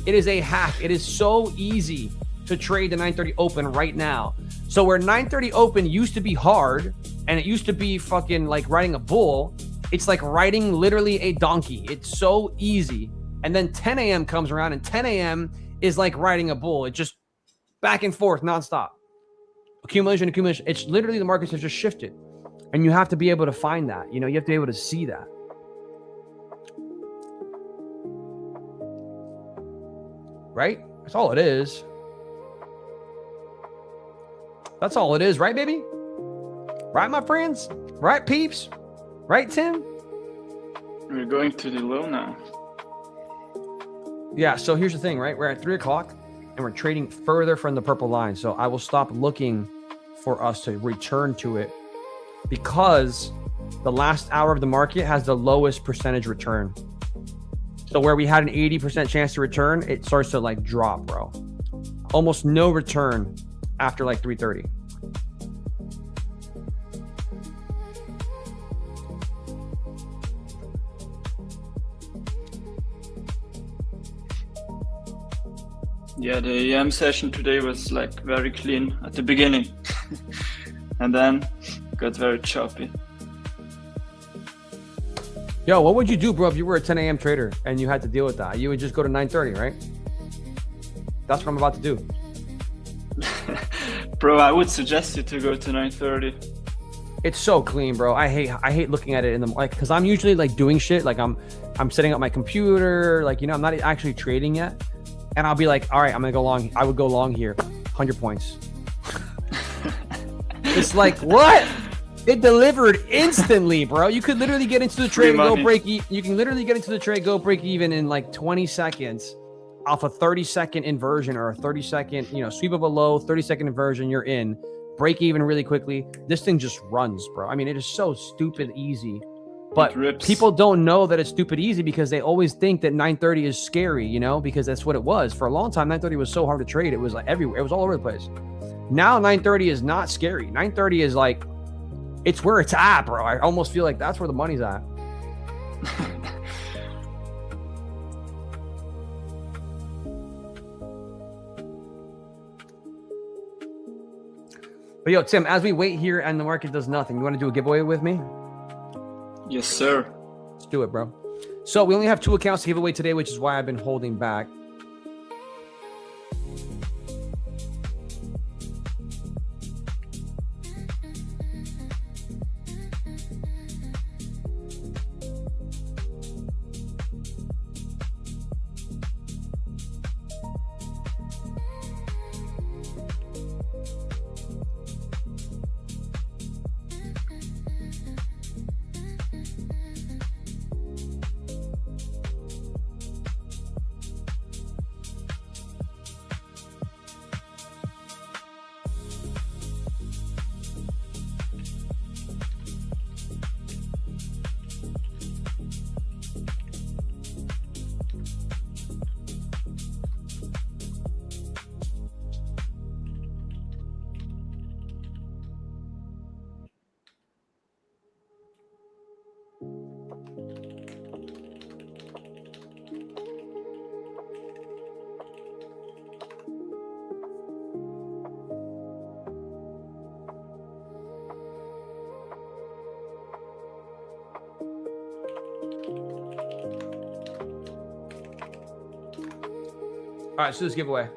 It is a hack. It is so easy to trade the 9:30 open right now. So where 9:30 open used to be hard, and it used to be fucking like riding a bull, it's like riding literally a donkey. It's so easy. And then 10 a.m. comes around, and 10 a.m. is like riding a bull. It just back and forth nonstop. Accumulation. It's literally the markets have just shifted. And you have to be able to find that. You know, you have to be able to see that. Right? That's all it is. That's all it is, right, baby? Right, my friends? Right, peeps? Right, Tim? We're going to the low now. Yeah, so here's the thing, right? We're at 3 o'clock and we're trading further from the purple line. So I will stop looking for us to return to it because the last hour of the market has the lowest percentage return. So where we had an 80% chance to return, it starts to like drop, bro. Almost no return after like 3:30. Yeah, the EM session today was like very clean at the beginning and then got very choppy. Yo, what would you do, bro, if you were a 10 a.m. trader and you had to deal with that? You would just go to 9:30, right? That's what I'm about to do. Bro, I would suggest you to go to 9:30. It's so clean, bro. I hate looking at it in the like because I'm usually like doing shit like I'm setting up my computer, like, you know, I'm not actually trading yet, and I'll be like, all right, I'm gonna go long. I would go long here, 100 points. It's like what? It delivered instantly, bro. You could literally get into the trade and go break. You can literally get into the trade, go break even in like 20 seconds. Off a 30-second inversion or a 30-second, you know, sweep of a low, 30-second inversion, you're in. Break even really quickly. This thing just runs, bro. I mean, it is so stupid easy. But people don't know that it's stupid easy because they always think that 9:30 is scary, you know, because that's what it was. For a long time, 9:30 was so hard to trade. It was like everywhere. It was all over the place. Now 9:30 is not scary. 9:30 is like, it's where it's at, bro. I almost feel like that's where the money's at. But yo, Tim, as we wait here and the market does nothing, you want to do a giveaway with me? Yes, sir. Let's do it, bro. So we only have 2 accounts to give away today, which is why I've been holding back. All right, so this giveaway.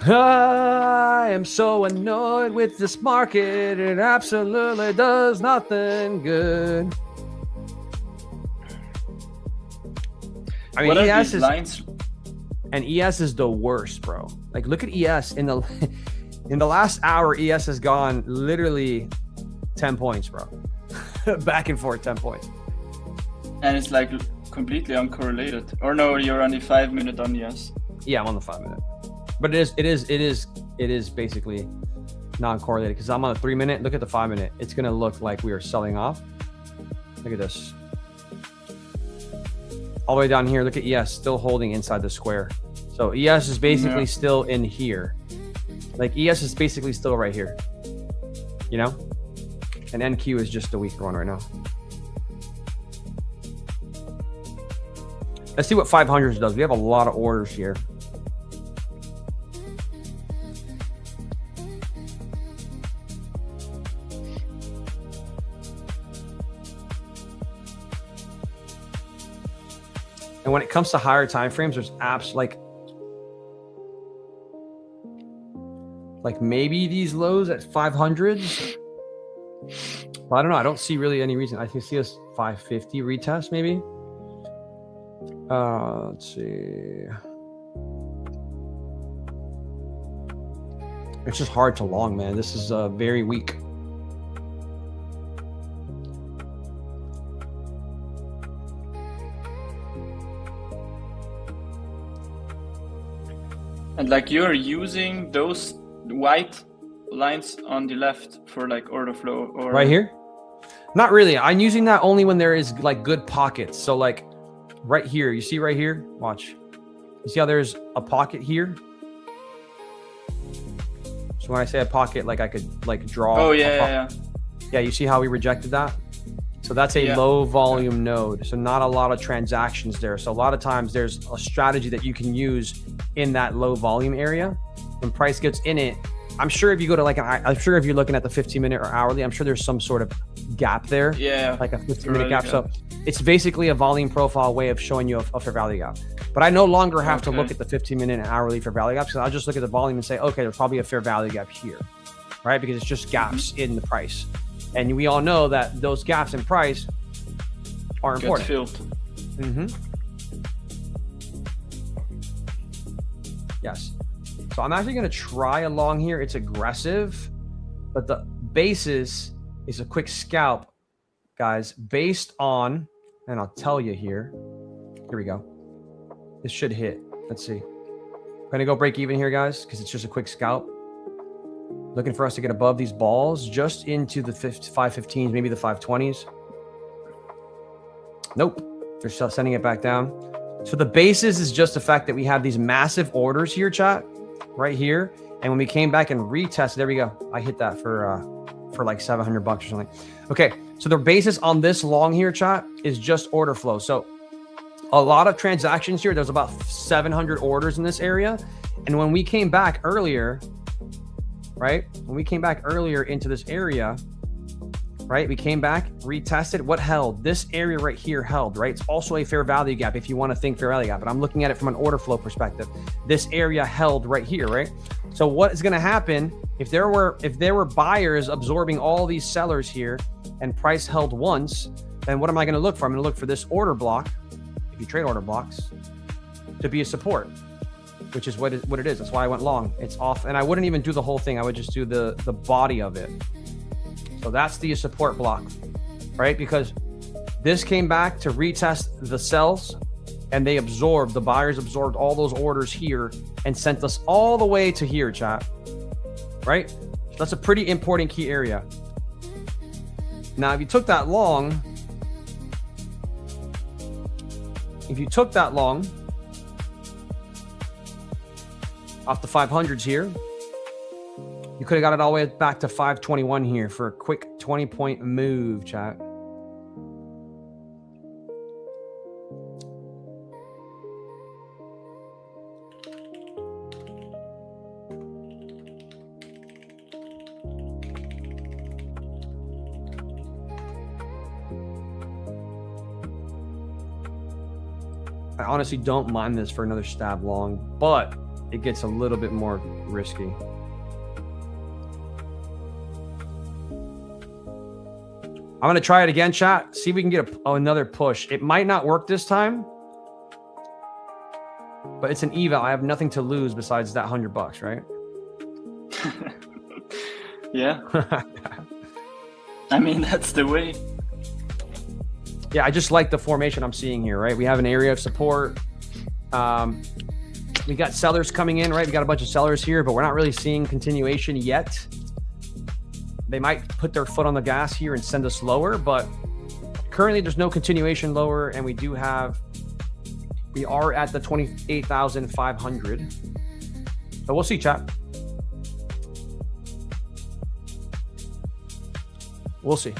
I am so annoyed with this market. It absolutely does nothing good. I mean, What are ES these is lines? and ES is the worst, bro. Like, look at ES in the last hour. ES has gone literally 10 points, bro. Back and forth, 10 points. And it's like completely uncorrelated. Or no, you're on the 5 minute on yes. Yeah, I'm on the 5 minute. But it is basically non-correlated because I'm on the 3 minute. Look at the 5 minute. It's gonna look like we are selling off. Look at this. All the way down here. Look at ES still holding inside the square. So ES is basically still in here. Like ES is basically still right here. You know? And NQ is just a weaker one right now. Let's see what 500s does. We have a lot of orders here. And when it comes to higher time frames, there's apps like maybe these lows at 500s. Well, I don't know. I don't see really any reason. I can see us 550 retest maybe. Let's see. It's just hard to long, man. This is very weak. And like you're using those white lines on the left for like order flow or right here? Not really. I'm using that only when there is like good pockets. So like right here, you see right here? Watch. You see how there's a pocket here? So when I say a pocket, like I could like draw. Oh yeah. Yeah, you see how we rejected that? So that's a low volume node. So not a lot of transactions there. So a lot of times there's a strategy that you can use in that low volume area. When price gets in it, I'm sure if you go to like, I'm sure if you're looking at the 15 minute or hourly, I'm sure there's some sort of gap there. Yeah. Like a 15 minute gap. So it's basically a volume profile way of showing you a fair value gap. But I no longer have to look at the 15 minute and hourly fair value gaps. So I'll just look at the volume and say, okay, there's probably a fair value gap here, right? Because it's just gaps in the price. And we all know that those gaps in price are important. Filled. Yes. So I'm actually going to try along here. It's aggressive, but the basis is a quick scalp, guys, based on, and I'll tell you here. Here we go. This should hit. Let's see. I'm going to go break even here, guys, because it's just a quick scalp. Looking for us to get above these balls, just into the 515s, maybe the 520s. Nope. They're still sending it back down. So the basis is just the fact that we have these massive orders here, chat, right here. And when we came back and retested, there we go. I hit that for like $700 or something. Okay. So the basis on this long here, chat, is just order flow. So a lot of transactions here. There's about 700 orders in this area. And when we came back earlier, right? When we came back earlier into this area, right? We came back, retested. What held? This area right here held, right? It's also a fair value gap if you want to think fair value gap, but I'm looking at it from an order flow perspective. This area held right here, right? So what is going to happen if there were buyers absorbing all these sellers here and price held once, then what am I going to look for? I'm going to look for this order block, if you trade order blocks, to be a support, which is what it is. That's why I went long. It's off, and I wouldn't even do the whole thing. I would just do the body of it. So that's the support block, right? Because this came back to retest the sells, and the buyers absorbed all those orders here and sent us all the way to here, chat, right? So that's a pretty important key area. Now, if you took that long, off the 500s here, you could have got it all the way back to 521 here for a quick 20-point move, chat. I honestly don't mind this for another stab long, but it gets a little bit more risky. I'm going to try it again, chat. See if we can get another push. It might not work this time, but it's an eval. I have nothing to lose besides that $100, right? Yeah. I mean, that's the way. Yeah, I just like the formation I'm seeing here, right? We have an area of support. We got sellers coming in, right? We got a bunch of sellers here, but we're not really seeing continuation yet. They might put their foot on the gas here and send us lower, but currently there's no continuation lower, and we are at the 28,500. But we'll see, chat. We'll see.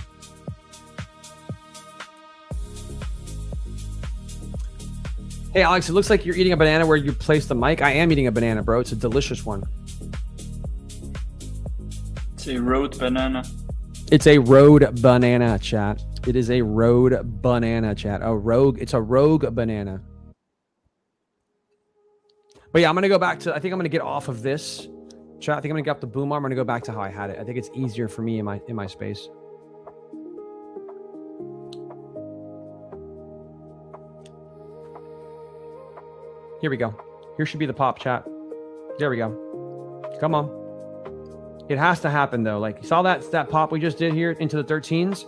Hey, Alex, it looks like you're eating a banana where you placed the mic. I am eating a banana, bro. It's a delicious one. It's a road banana. It's a road banana, chat. It is a road banana, chat. It's a rogue banana. But yeah, I'm going to go back to, I think I'm going to get off of this. Chat, I think I'm going to get off the boom arm. I'm going to go back to how I had it. I think it's easier for me in my space. Here we go. Here should be the pop, chat. There we go. Come on. It has to happen though. Like, you saw that pop we just did here into the 13s.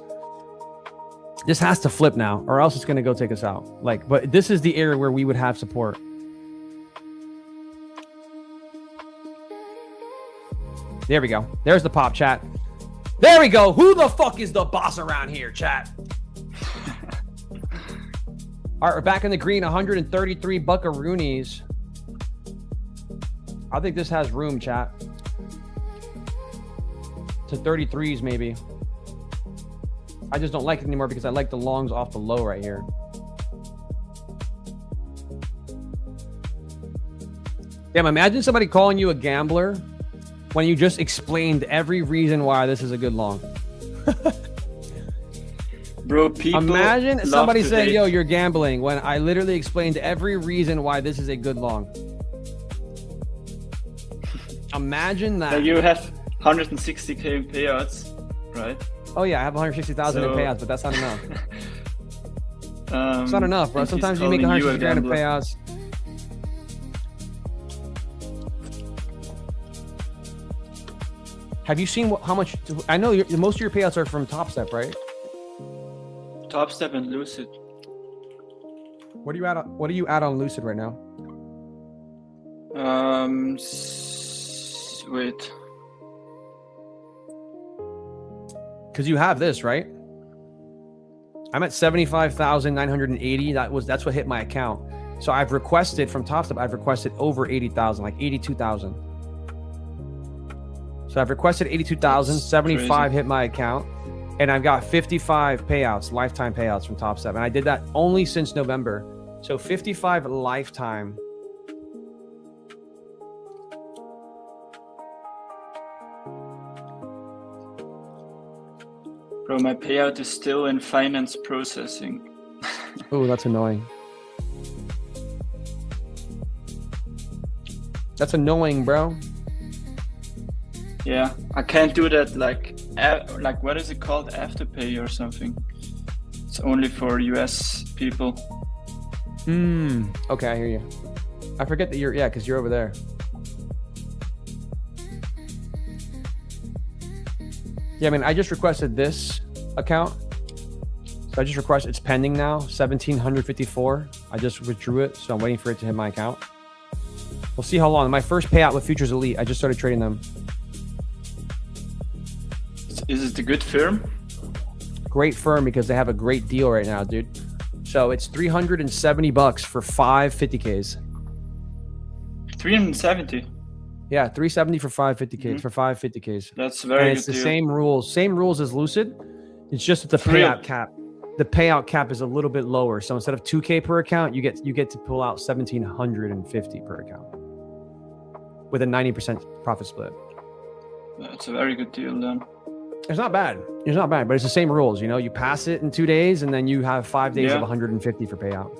This has to flip now, or else it's going to go take us out. Like, but this is the area where we would have support. There we go. There's the pop, chat. There we go. Who the fuck is the boss around here, chat? All right, we're back in the green. 133 buckaroonies. I think this has room, chat. To 33s, maybe. I just don't like it anymore because I like the longs off the low right here. Damn, imagine somebody calling you a gambler when you just explained every reason why this is a good long. Bro, people imagine somebody saying, hate. yo, you're gambling, when I literally explained every reason why this is a good long. Imagine that. Like, you have 160k payouts, right? Oh yeah, I have 160,000 in payouts, but that's not enough. It's not enough, bro. Sometimes you make 160 grand in payouts. Have you seen how much? I know most of your payouts are from Top Step, right? Top Step and Lucid. What are you at on Lucid right now? Wait. Because you have this, right? I'm at 75,980. That's what hit my account. So I've requested from Top Step. I've requested over 80,000, like 82,000. So I've requested 82,000. 75 hit my account. And I've got 55 payouts, lifetime payouts from Top Step. And I did that only since November. So 55 lifetime. Bro, my payout is still in finance processing. Oh, that's annoying. That's annoying, bro. Yeah, I can't do that like what is it called? Afterpay or something. It's only for US people. Okay, I hear you. I forget that because you're over there. Yeah, I mean, I just requested this account. So I just requested, it's pending now, 1,754. I just withdrew it, so I'm waiting for it to hit my account. We'll see how long. My first payout with Futures Elite, I just started trading them. Is it a good firm? Great firm because they have a great deal right now, dude. So it's $370 for 5 50Ks. 370. Yeah, 370 for 5 50Ks for 5 50Ks. That's very good. It's the deal. same rules as Lucid. It's just that the payout cap. The payout cap is a little bit lower. So instead of 2K per account, you get to pull out 1,750 per account with a 90% profit split. That's a very good deal then. It's not bad. It's not bad, but it's the same rules. You know, you pass it in 2 days and then you have 5 days of Yeah. 150 for payout.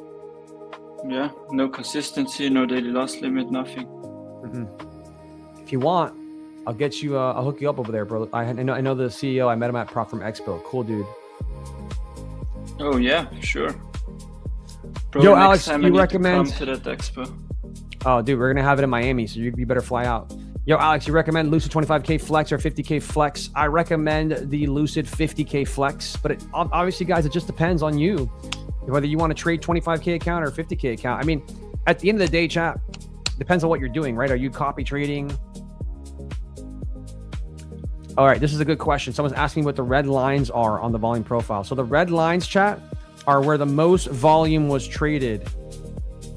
Yeah, no consistency, no daily loss limit, nothing. If you want, I'll get you. I'll hook you up over there, bro. I know the CEO. I met him at Prop Firm Expo. Cool dude. Oh yeah, sure. Yo, next Alex, time you I need recommend? to come to that expo. Oh, dude, we're gonna have it in Miami, so you better fly out. Yo, Alex, you recommend Lucid 25K Flex or 50K Flex? I recommend the Lucid 50K Flex, but obviously, guys, it just depends on you, whether you want to trade 25K account or 50K account. I mean, at the end of the day, chat, depends on what you're doing, right? Are you copy trading? All right, this is a good question. Someone's asking what the red lines are on the volume profile. So the red lines, chat, are where the most volume was traded.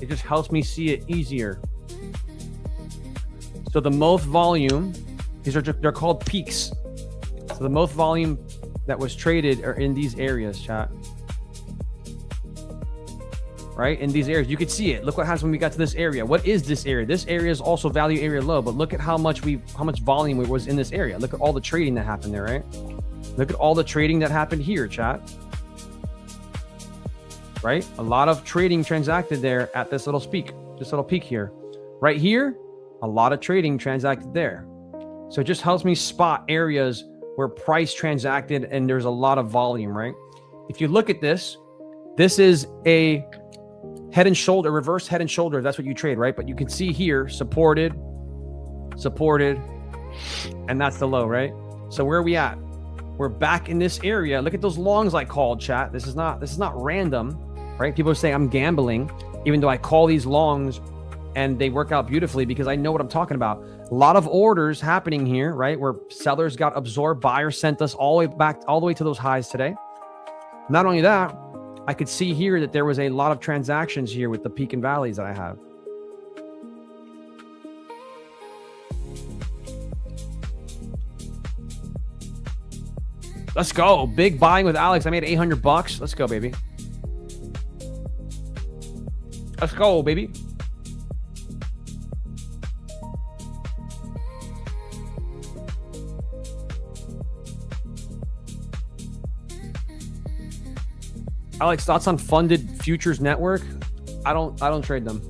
It just helps me see it easier. So the most volume, they're called peaks. So the most volume that was traded are in these areas, chat. Right? In these areas, you could see it. Look what happens when we got to this area. What is this area? This area is also value area low, but look at how much volume was in this area. Look at all the trading that happened there, right? Look at all the trading that happened here, chat. Right? A lot of trading transacted there at this little peak here. Right here, a lot of trading transacted there. So it just helps me spot areas where price transacted and there's a lot of volume, right? If you look at this is a head and shoulder, reverse head and shoulder. That's what you trade, right? But you can see here, supported, and that's the low, right? So where are we at? We're back in this area. Look at those longs I called, chat. This is not random, right? People are saying I'm gambling, even though I call these longs and they work out beautifully because I know what I'm talking about. A lot of orders happening here, right? Where sellers got absorbed, buyers sent us all the way to those highs today. Not only that, I could see here that there was a lot of transactions here with the peak and valleys that I have. Let's go. Big buying with Alex. I made $800. Let's go, baby. Let's go, baby. Alex, thoughts on funded futures network? I don't trade them.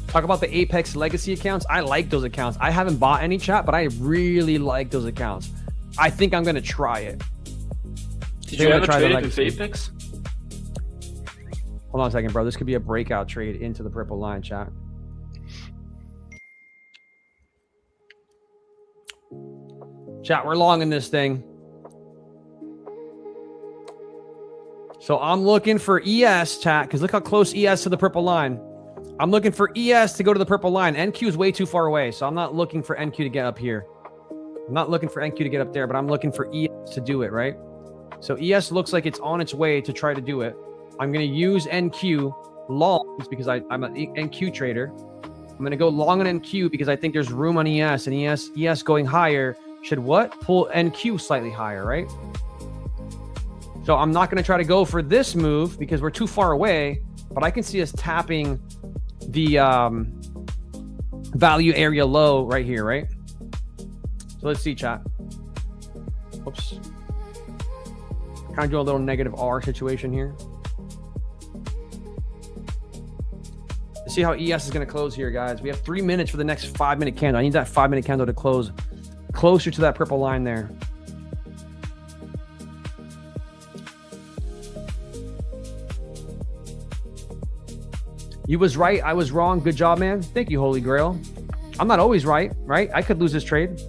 Talk about the Apex legacy accounts. I like those accounts. I haven't bought any, chat, but I really like those accounts. I think I'm gonna try it. Did you ever trade with Apex? Hold on a second, bro. This could be a breakout trade into the purple line, chat. Chat, we're long in this thing. So I'm looking for ES, chat, because look how close ES to the purple line. I'm looking for ES to go to the purple line. NQ is way too far away, so I'm not looking for NQ to get up here. I'm not looking for NQ to get up there, but I'm looking for ES to do it, right? So ES looks like it's on its way to try to do it. I'm going to use NQ longs because I'm an NQ trader. I'm going to go long on NQ because I think there's room on ES, and ES going higher should what? Pull NQ slightly higher, right? So I'm not going to try to go for this move because we're too far away, but I can see us tapping the value area low right here, right? So let's see, chat. Oops. Kind of do a little negative R situation here. Let's see how ES is going to close here, guys. We have 3 minutes for the next 5-minute candle. I need that 5-minute candle to close closer to that purple line there. You was right. I was wrong. Good job, man. Thank you, Holy Grail. I'm not always right? I could lose this trade.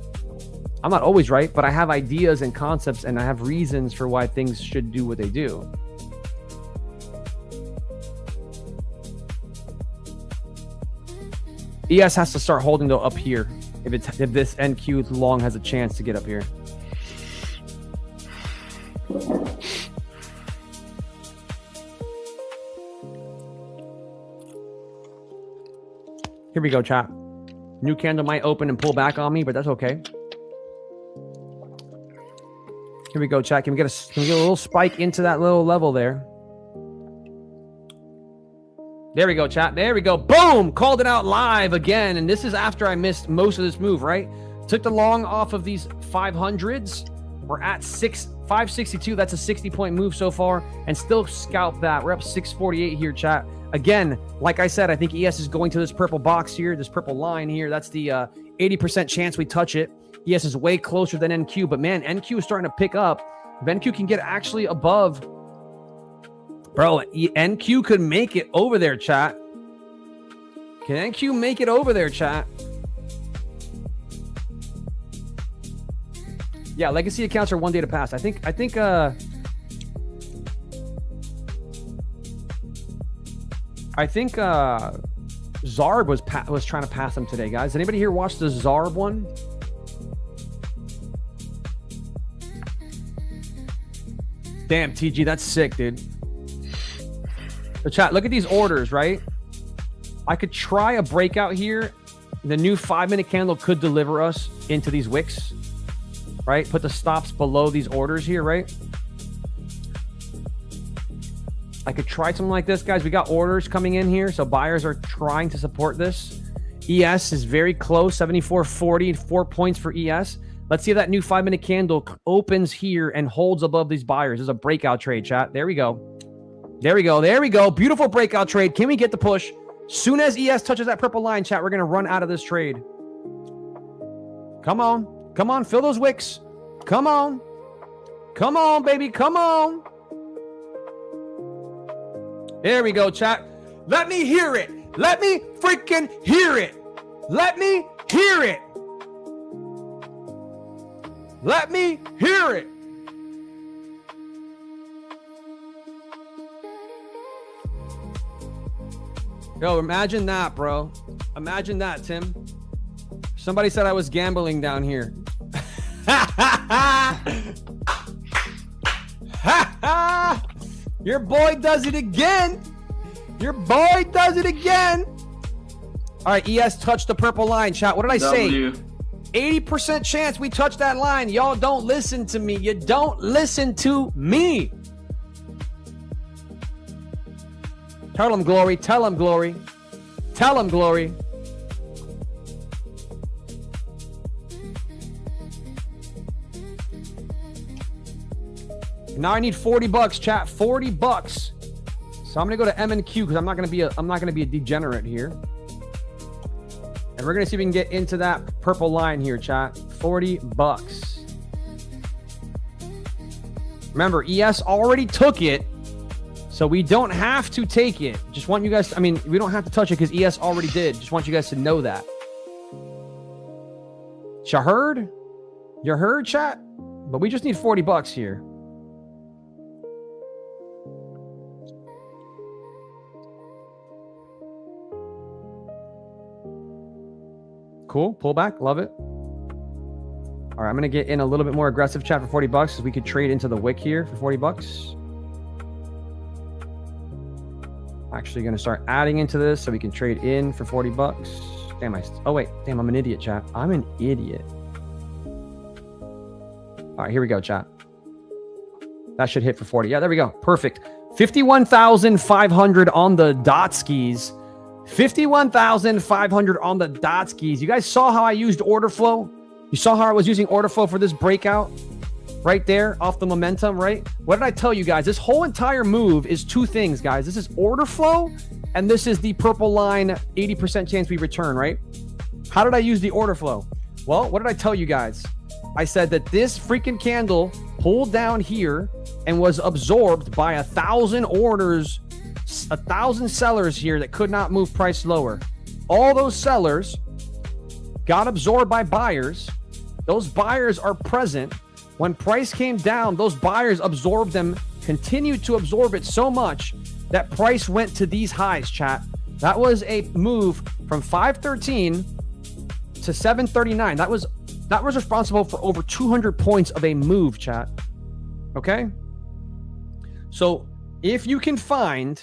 I'm not always right, but I have ideas and concepts and I have reasons for why things should do what they do. ES has to start holding though up here if this NQ long has a chance to get up here. Here we go, chat. New candle might open and pull back on me, but that's okay. Here we go, chat. Can we get a little spike into that little level there? There we go, chat. There we go. Boom! Called it out live again. And this is after I missed most of this move, right? Took the long off of these 500s, We're at 562. That's a 60-point move so far, and still scalp that. We're up 648 here, chat. Again, like I said, I think ES is going to this purple box here, this purple line here. That's the 80% chance we touch it. ES is way closer than NQ, but man, NQ is starting to pick up. If NQ can get actually above, bro, NQ could make it over there, chat. Can NQ make it over there, chat? Yeah, legacy accounts are 1 day to pass. I think Zarb was trying to pass him today, guys. Anybody here watch the Zarb one? Damn, TG, that's sick, dude. So chat, look at these orders, right? I could try a breakout here. The new 5-minute candle could deliver us into these wicks, right? Put the stops below these orders here, right? I could try something like this, guys. We got orders coming in here, so buyers are trying to support this. ES is very close, 74.40, 4 points for ES. Let's see if that new 5-minute candle opens here and holds above these buyers. This is a breakout trade, chat. There we go. There we go. There we go. Beautiful breakout trade. Can we get the push? Soon as ES touches that purple line, chat, we're going to run out of this trade. Come on. Come on. Fill those wicks. Come on. Come on, baby. Come on. There we go, chat. Let me hear it. Let me freaking hear it. Let me hear it. Let me hear it. Yo, imagine that, bro. Imagine that, Tim. Somebody said I was gambling down here. Your boy does it again. Your boy does it again. All right, ES touched the purple line, chat. What did I say? 80% chance we touch that line. Y'all don't listen to me. You don't listen to me. Tell them, Glory. Tell them, Glory. Tell them, Glory. Now I need $40, chat. $40. So I'm gonna go to M and Q because I'm not gonna be a degenerate here. And we're gonna see if we can get into that purple line here, chat. $40. Remember, ES already took it, so we don't have to take it. Just want you guys, we don't have to touch it because ES already did. Just want you guys to know that. You heard? You heard, chat? But we just need $40 here. Cool. Pull back. Love it. All right. I'm going to get in a little bit more aggressive, chat, for $40 so we could trade into the wick here for $40. Actually going to start adding into this so we can trade in for $40. Damn, oh wait. Damn, I'm an idiot, chat. I'm an idiot. All right. Here we go, chat. That should hit for 40. Yeah, there we go. Perfect. 51,500 on the dot skis. 51,500 on the dot skis. You guys saw how I used order flow? You saw how I was using order flow for this breakout right there off the momentum, right? What did I tell you guys? This whole entire move is two things, guys. This is order flow, and this is the purple line 80% chance we return, right? How did I use the order flow? Well, what did I tell you guys? I said that this freaking candle pulled down here and was absorbed by 1,000 orders, 1,000 sellers here that could not move price lower. All those sellers got absorbed by buyers. Those buyers are present. When price came down, those buyers absorbed them, continued to absorb it so much that price went to these highs, chat. That was a move from 513 to 739. That was responsible for over 200 points of a move, chat. Okay? So if you can find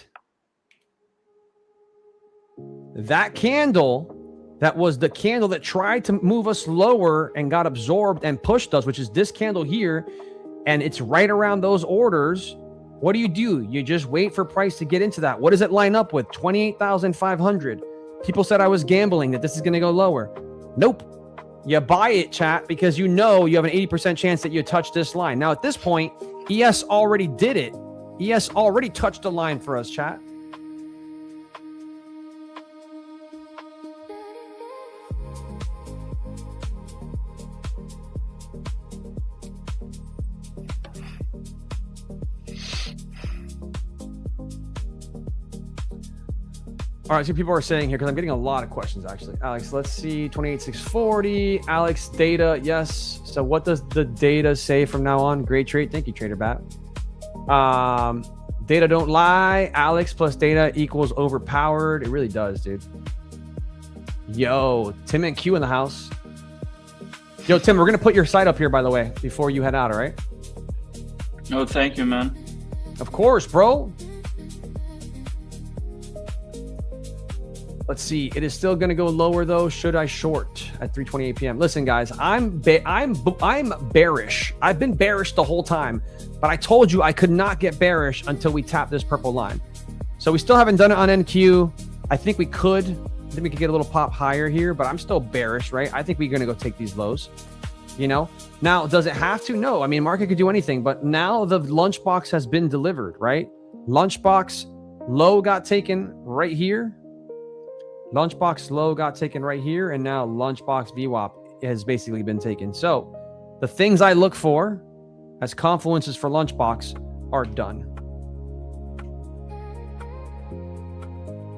that candle that was the candle that tried to move us lower and got absorbed and pushed us, which is this candle here, and it's right around those orders, what do? You just wait for price to get into that. What does it line up with? 28,500. People said I was gambling, that this is going to go lower. Nope. You buy it, chat, because you know you have an 80% chance that you touch this line. Now, at this point, ES already did it. ES already touched the line for us, chat. All right, so people are saying here, because I'm getting a lot of questions, actually. Alex, let's see, 28,640. Alex, data, yes. So what does the data say from now on? Great trade. Thank you, Trader Bat. Data don't lie. Alex plus data equals overpowered. It really does, dude. Yo, Tim and Q in the house. Yo, Tim, we're going to put your site up here, by the way, before you head out, all right? Oh, thank you, man. Of course, bro. Let's see. It is still going to go lower, though. Should I short at 3:28 p.m.? Listen, guys, I'm bearish. I've been bearish the whole time, but I told you I could not get bearish until we tap this purple line. So we still haven't done it on NQ. I think we could. I think we could get a little pop higher here, but I'm still bearish, right? I think we're going to go take these lows, you know? Now, does it have to? No. I mean, market could do anything, but now the lunchbox has been delivered, right? Lunchbox low got taken right here. Lunchbox low got taken right here, and now Lunchbox VWAP has basically been taken. So the things I look for as confluences for Lunchbox are done.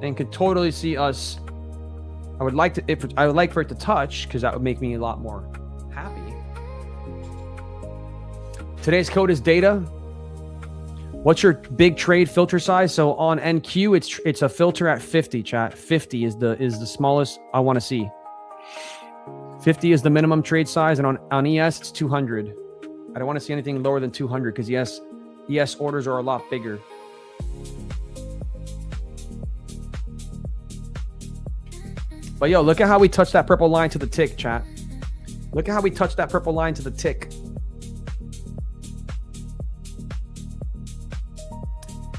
And could totally see us. I would like for it to touch, because that would make me a lot more happy. Today's code is data. What's your big trade filter size? So on NQ, it's a filter at 50, chat. 50 is the smallest I want to see. 50 is the minimum trade size, and on ES, it's 200. I don't want to see anything lower than 200, because ES orders are a lot bigger. But yo, look at how we touched that purple line to the tick, chat. Look at how we touched that purple line to the tick.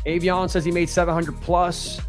Avion says he made 700 plus.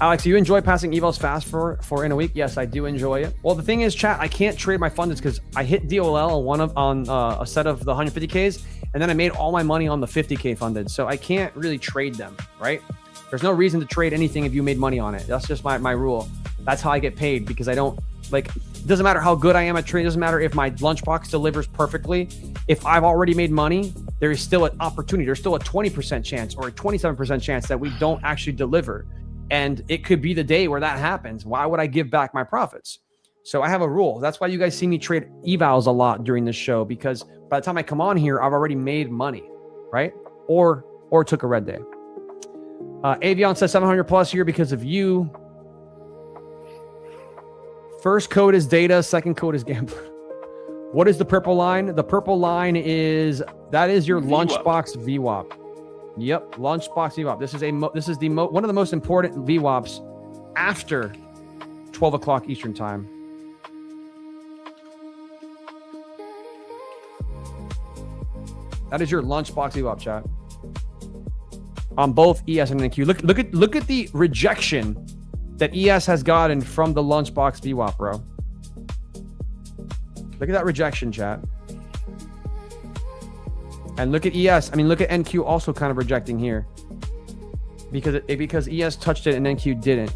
Alex, do you enjoy passing evals fast for in a week? Yes, I do enjoy it. Well, the thing is, chat, I can't trade my fundeds because I hit DOL on a set of the 150Ks, and then I made all my money on the 50K funded. So I can't really trade them, right? There's no reason to trade anything if you made money on it. That's just my rule. That's how I get paid, because I don't, like, it doesn't matter how good I am at trading. It doesn't matter if my lunchbox delivers perfectly. If I've already made money, there is still an opportunity. There's still a 20% chance or a 27% chance that we don't actually deliver. And it could be the day where that happens. Why would I give back my profits? So I have a rule. That's why you guys see me trade evals a lot during this show, because by the time I come on here, I've already made money, right? Or took a red day. Avion says 700 plus here because of you. First code is data. Second code is gambler. What is the purple line? The purple line is your Lunchbox VWAP. Yep, Lunchbox VWAP. This is one of the most important VWAPs after 12 o'clock Eastern time. That is your Lunchbox VWAP, chat. On both ES and NQ. Look at the rejection that ES has gotten from the Lunchbox VWAP, bro. Look at that rejection, chat. And look at ES. I mean, look at NQ also kind of rejecting here, because ES touched it and NQ didn't.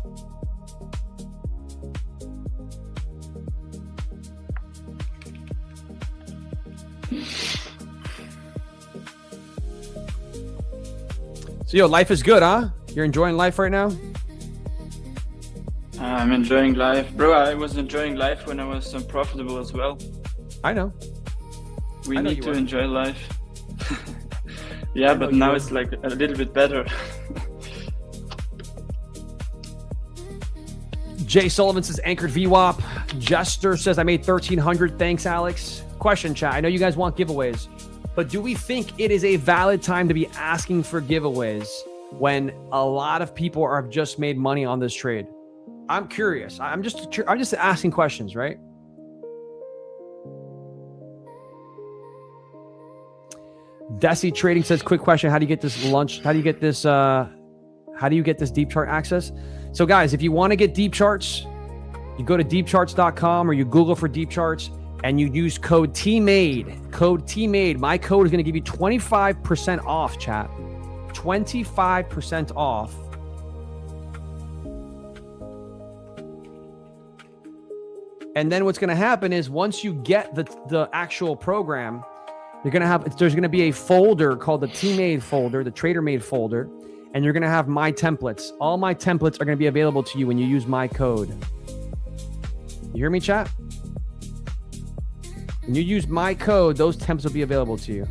So, yo, life is good, huh? You're enjoying life right now? I'm enjoying life. Bro, I was enjoying life when I was unprofitable as well. I know. We need to enjoy life. Yeah, but now it's like a little bit better. Jay Sullivan says anchored VWAP. Jester says I made 1,300. Thanks, Alex. Question, chat. I know you guys want giveaways, but do we think it is a valid time to be asking for giveaways when a lot of people have just made money on this trade? I'm curious. I'm just asking questions, right? Desi Trading says, quick question. How do you get this lunch? How do you get this deep chart access? So guys, if you want to get deep charts, You go to deepcharts.com or you Google for deep charts and you use code TMADE. Code TMADE. My code is going to give you 25% off, chat. 25% off. And then what's going to happen is once you get the actual program, there's going to be a folder called the Tmade folder, the TraderMade folder, and you're going to have my templates. All my templates are going to be available to you when you use my code. You hear me, chat? When you use my code, those templates will be available to you.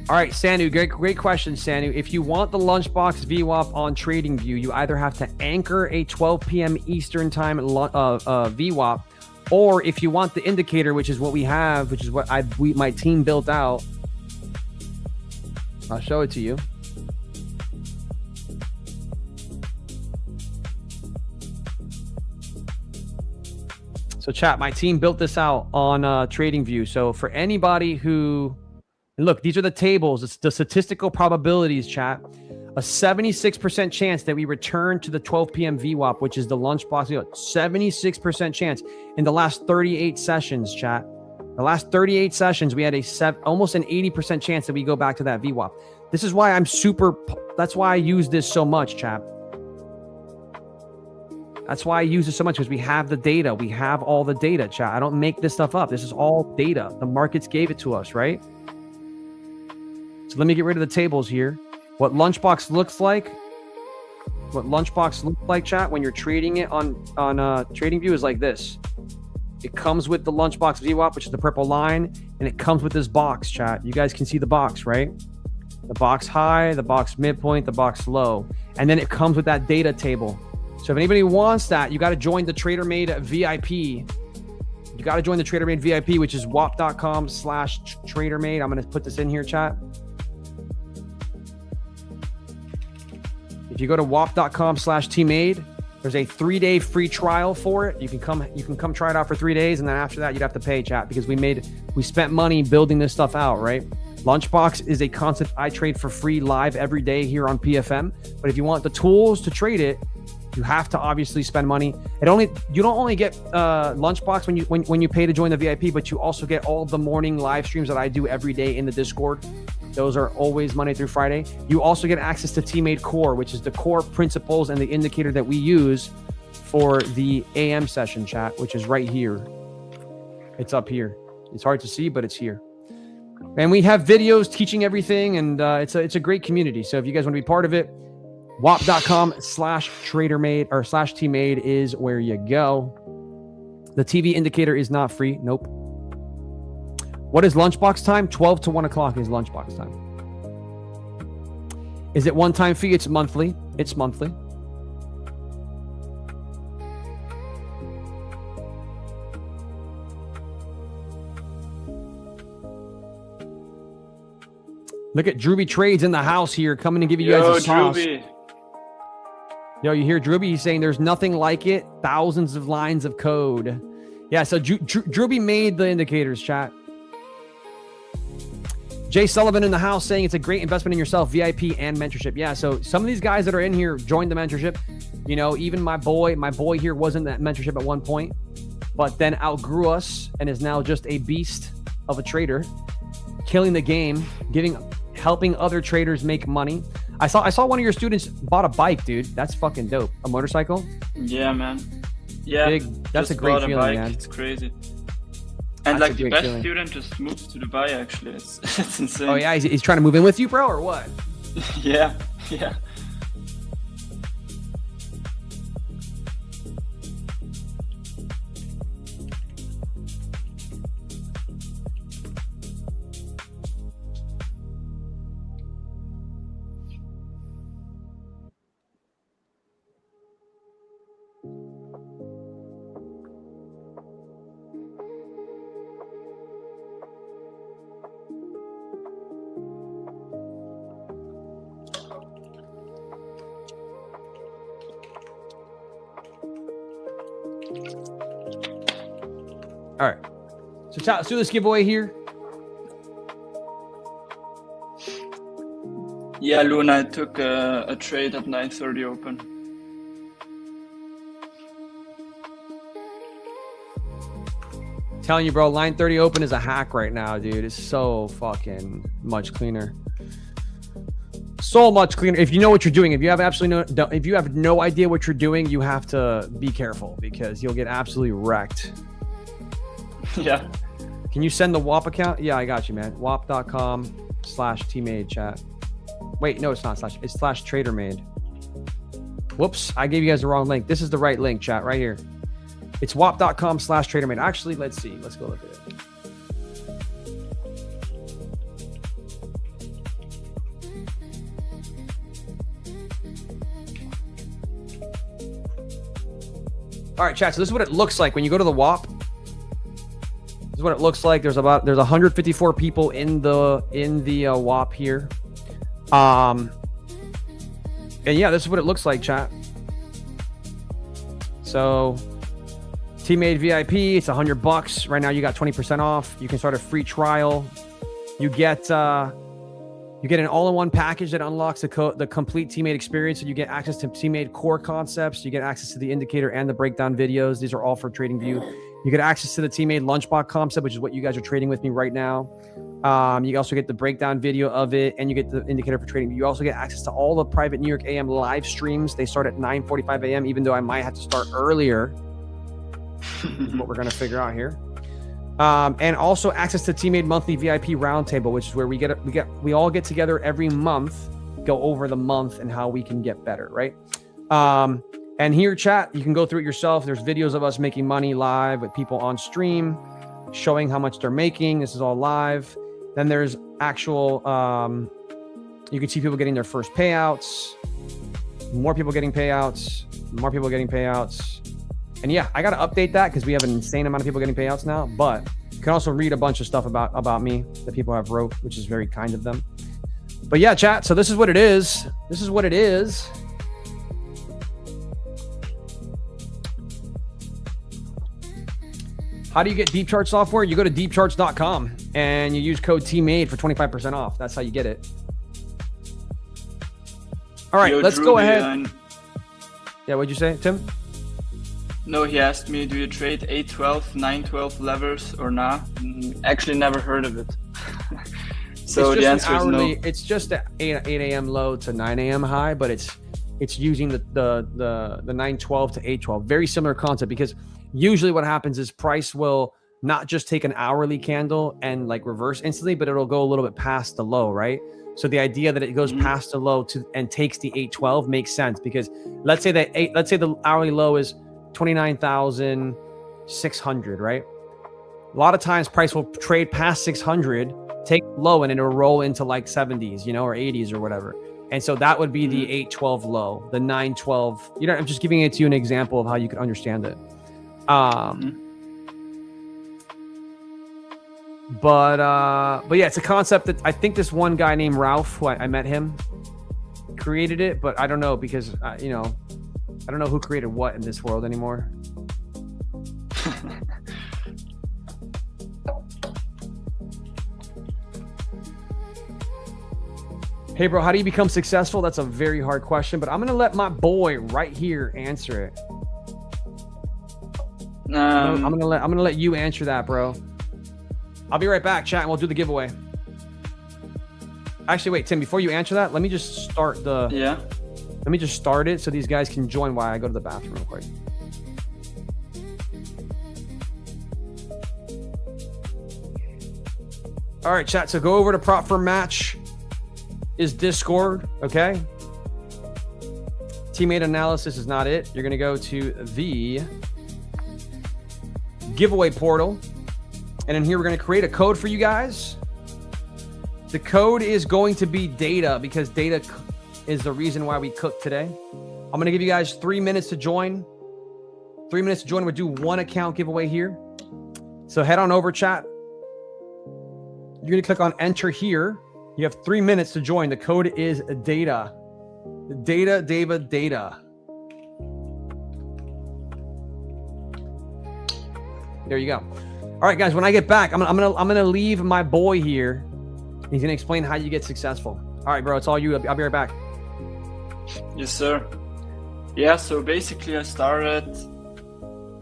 All right, Sanu, great question, Sanu. If you want the Lunchbox VWAP on TradingView, you either have to anchor a 12 p.m. Eastern time VWAP, or if you want the indicator, which is what we have, which is what my team built out, I'll show it to you. So chat, my team built this out on TradingView. So for anybody who... And look, these are the tables. It's the statistical probabilities, chat. A 76% chance that we return to the 12 p.m. VWAP, which is the Lunchbox. 76% chance in the last 38 sessions, chat. The last 38 sessions, we had almost an 80% chance that we go back to that VWAP. This is why that's why I use this so much, chat. That's why I use it so much, because we have the data. We have all the data, chat. I don't make this stuff up. This is all data. The markets gave it to us, right? So let me get rid of the tables here. What Lunchbox looks like. What Lunchbox looks like, chat, when you're trading it on TradingView is like this. It comes with the Lunchbox VWAP, which is the purple line, and it comes with this box, chat. You guys can see the box, right? The box high, the box midpoint, the box low. And then it comes with that data table. So if anybody wants that, you got to join the TraderMade VIP. You got to join the TraderMade VIP, which is wap.com/TraderMade. I'm going to put this in here, chat. If you go to wap.com/tmade, there's a 3-day free trial for it. You can come try it out for 3 days, and then after that, you'd have to pay, chat, because we spent money building this stuff out, right? Lunchbox is a concept I trade for free live every day here on PFM. But if you want the tools to trade it, you have to obviously spend money. You don't only get Lunchbox when you pay to join the VIP, but you also get all the morning live streams that I do every day in the Discord. Those are always Monday through Friday. You also get access to Tmade Core, which is the core principles and the indicator that we use for the AM session, chat, which is right here. It's up here. It's hard to see, but it's here. And we have videos teaching everything, and it's a great community. So if you guys want to be part of it, wap.com/TraderMade or /Tmade is where you go. The TV indicator is not free. Nope. What is Lunchbox time? 12 to 1 o'clock is Lunchbox time. Is it one-time fee? It's monthly. It's monthly. Look at Drewby Trades in the house here, coming to give you guys a sauce. Drewby. Yo, you hear Drewby? He's saying there's nothing like it. Thousands of lines of code. Yeah, so Drewby made the indicators, chat. Jay Sullivan in the house saying it's a great investment in yourself, VIP and mentorship. Yeah, so some of these guys that are in here joined the mentorship. You know, even my boy here wasn't that mentorship at one point, but then outgrew us and is now just a beast of a trader, killing the game, helping other traders make money. I saw one of your students bought a bike, dude. That's fucking dope. A motorcycle? Yeah, man. Yeah, that's a great feeling, man. It's crazy. And That's like the best student just moved to Dubai, actually. It's insane. Oh yeah, he's trying to move in with you, bro, or what? Yeah. All right. So chat, let's do this giveaway here. Yeah, Luna, I took a trade at 9:30 open. Telling you, bro, line 30 open is a hack right now, dude. It's so fucking much cleaner. So much cleaner. If you know what you're doing, if you have no idea what you're doing, you have to be careful because you'll get absolutely wrecked. Yeah. Can you send the WAP account? Yeah, I got you, man. WAP.com/Tmade chat. Wait, no, it's not slash. It's /TraderMade. Whoops, I gave you guys the wrong link. This is the right link, chat, right here. It's WAP.com/TraderMade. Actually, let's see. Let's go look at it. All right, chat. So this is what it looks like when you go to the WAP. This is what it looks like. There's 154 people in the WAP here. And yeah, this is what it looks like, chat. So Tmade VIP, it's $100 right now. You got 20% off. You can start a free trial. You get an all-in-one package that unlocks the complete Tmade experience. So you get access to Tmade core concepts. You get access to the indicator and the breakdown videos. These are all for TradingView. You get access to the Tmade lunchbox concept, which is what you guys are trading with me right now. You also get the breakdown video of it, and you get the indicator for trading. You also get access to all the private New York AM live streams. They start at 9:45 a.m., even though I might have to start earlier. What we're going to figure out here. And also access to Tmade monthly VIP roundtable, which is where we all get together every month, go over the month and how we can get better, right? And here, chat, you can go through it yourself. There's videos of us making money live with people on stream, showing how much they're making. This is all live. Then there's actual, you can see people getting their first payouts, more people getting payouts, more people getting payouts. And yeah, I got to update that because we have an insane amount of people getting payouts now, but you can also read a bunch of stuff about me that people have wrote, which is very kind of them. But yeah, chat. So this is what it is. This is what it is. How do you get Deep Chart software? You go to deepcharts.com and you use code TMADE for 25% off. That's how you get it. All right, let's go ahead. Yeah, what'd you say, Tim? No, he asked me, do you trade 812, 912 levers or not? Actually, never heard of it. So the answer is no. It's just an 8 a.m. low to 9 a.m. high, but it's using the 912 to 812. Very similar concept, because usually what happens is price will not just take an hourly candle and like reverse instantly, but it'll go a little bit past the low, right? So the idea that it goes past the low and takes the 812 makes sense, because let's say the hourly low is 29,600, right? A lot of times price will trade past 600, take low, and it'll roll into like 70s, or 80s or whatever. And so that would be the 812 low, the 912. I'm just giving it to you an example of how you could understand it. But yeah, it's a concept that I think this one guy named Ralph, who I met him, created it, but I don't know, because I don't know who created what in this world anymore. Hey, bro, how do you become successful? That's a very hard question, but I'm going to let my boy right here answer it. I'm gonna let you answer that, bro. I'll be right back, chat, and we'll do the giveaway. Actually, wait, Tim, before you answer that, let me just start the... Yeah. Let me just start it so these guys can join while I go to the bathroom real quick. All right, chat. So go over to Prop for Match is Discord, okay? Teammate analysis is not it. You're going to go to the giveaway portal. And in here, we're going to create a code for you guys. The code is going to be data, because data is the reason why we cooked today. I'm going to give you guys 3 minutes to join. 3 minutes to join. We'll do one account giveaway here. So head on over, chat. You're going to click on enter here. You have 3 minutes to join. The code is data. Data. There you go. All right, guys. When I get back, I'm gonna leave my boy here. He's gonna explain how you get successful. All right, bro. It's all you. I'll be right back. Yes, sir. Yeah, so basically I started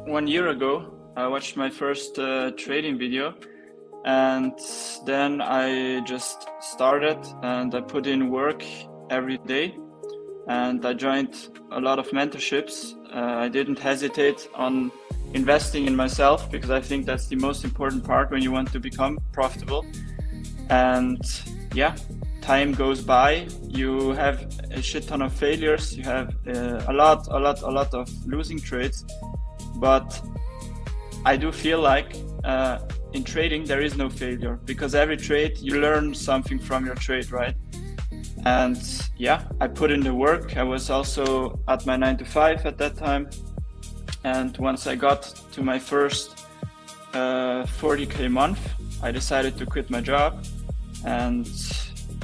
1 year ago. I watched my first trading video, and then I just started and I put in work every day, and I joined a lot of mentorships. I didn't hesitate on investing in myself because I think that's the most important part when you want to become profitable. And yeah, time goes by, you have a shit ton of failures, you have a lot of losing trades, but I do feel like in trading there is no failure, because every trade you learn something from your trade, right? And yeah, I put in the work. I was also at my 9 to 5 at that time, and once I got to my first 40k month, I decided to quit my job. And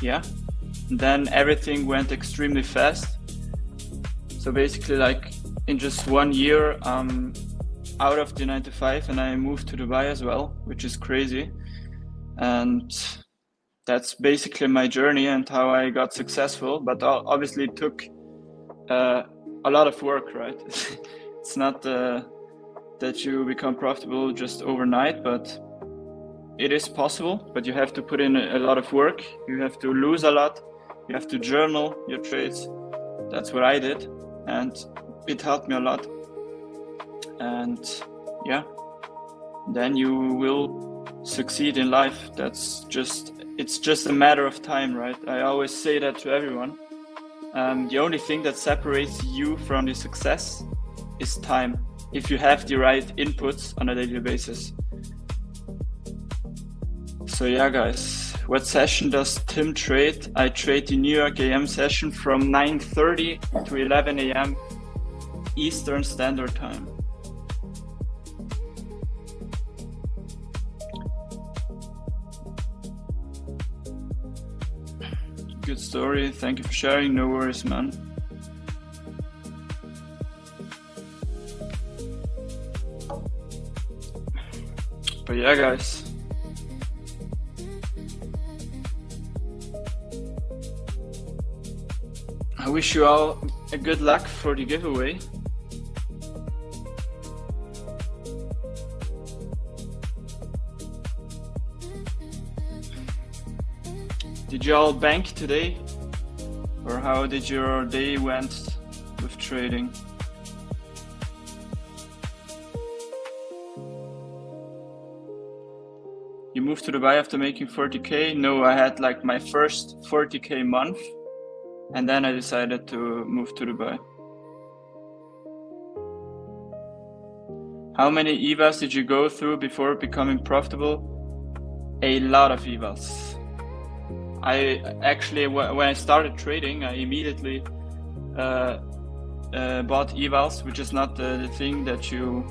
yeah, then everything went extremely fast. So basically, like in just 1 year, I'm out of the 9 to 5 and I moved to Dubai as well, which is crazy. And that's basically my journey and how I got successful. But obviously it took a lot of work, right? It's not that you become profitable just overnight, but it is possible, but you have to put in a lot of work. You have to lose a lot. You have to journal your trades. That's what I did, and it helped me a lot. And yeah, then you will succeed in life. It's just a matter of time, right? I always say that to everyone. The only thing that separates you from the success is time, if you have the right inputs on a daily basis. So yeah, guys, what session does Tim trade? I trade the New York AM session from 9:30 to 11 a.m. Eastern Standard Time. Good story. Thank you for sharing. No worries, man. But yeah, guys. I wish you all a good luck for the giveaway. Did you all bank today? Or how did your day went with trading? You moved to Dubai after making 40k? No, I had like my first 40k month, and then I decided to move to Dubai. How many evals did you go through before becoming profitable? A lot of evals. I actually, when I started trading, I immediately bought evals, which is not the thing that you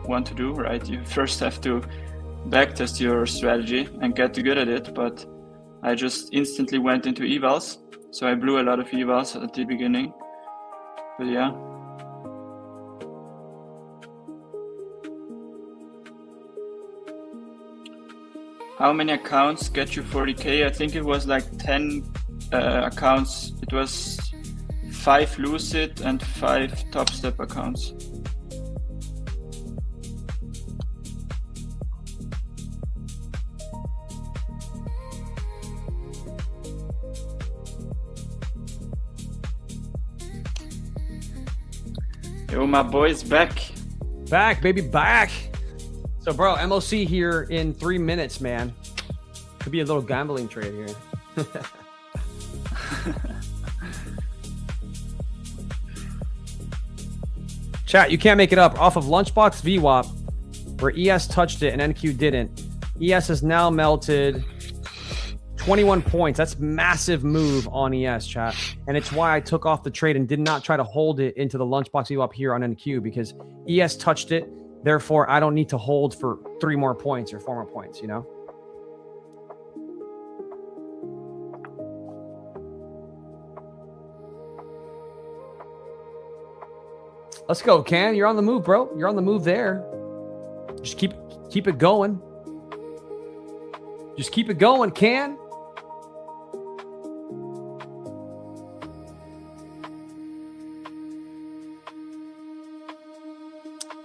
want to do, right? You first have to backtest your strategy and get good at it, but I just instantly went into evals. So I blew a lot of evals at the beginning, but yeah. How many accounts get you 40k? I think it was like 10 accounts. It was 5 Lucid and 5 Top Step accounts. Yo, my boy's back. Back, baby, back. So, bro, MOC here in 3 minutes, man. Could be a little gambling trade here. Chat, you can't make it up. Off of Lunchbox VWAP, where ES touched it and NQ didn't. ES has now melted 21 points. That's massive move on ES, chat. And it's why I took off the trade and did not try to hold it into the Lunchbox VWAP here on NQ, because ES touched it. Therefore, I don't need to hold for 3 more points or 4 more points, you know? Let's go, Can. You're on the move, bro. You're on the move there. Just Keep it going. Just keep it going, Can.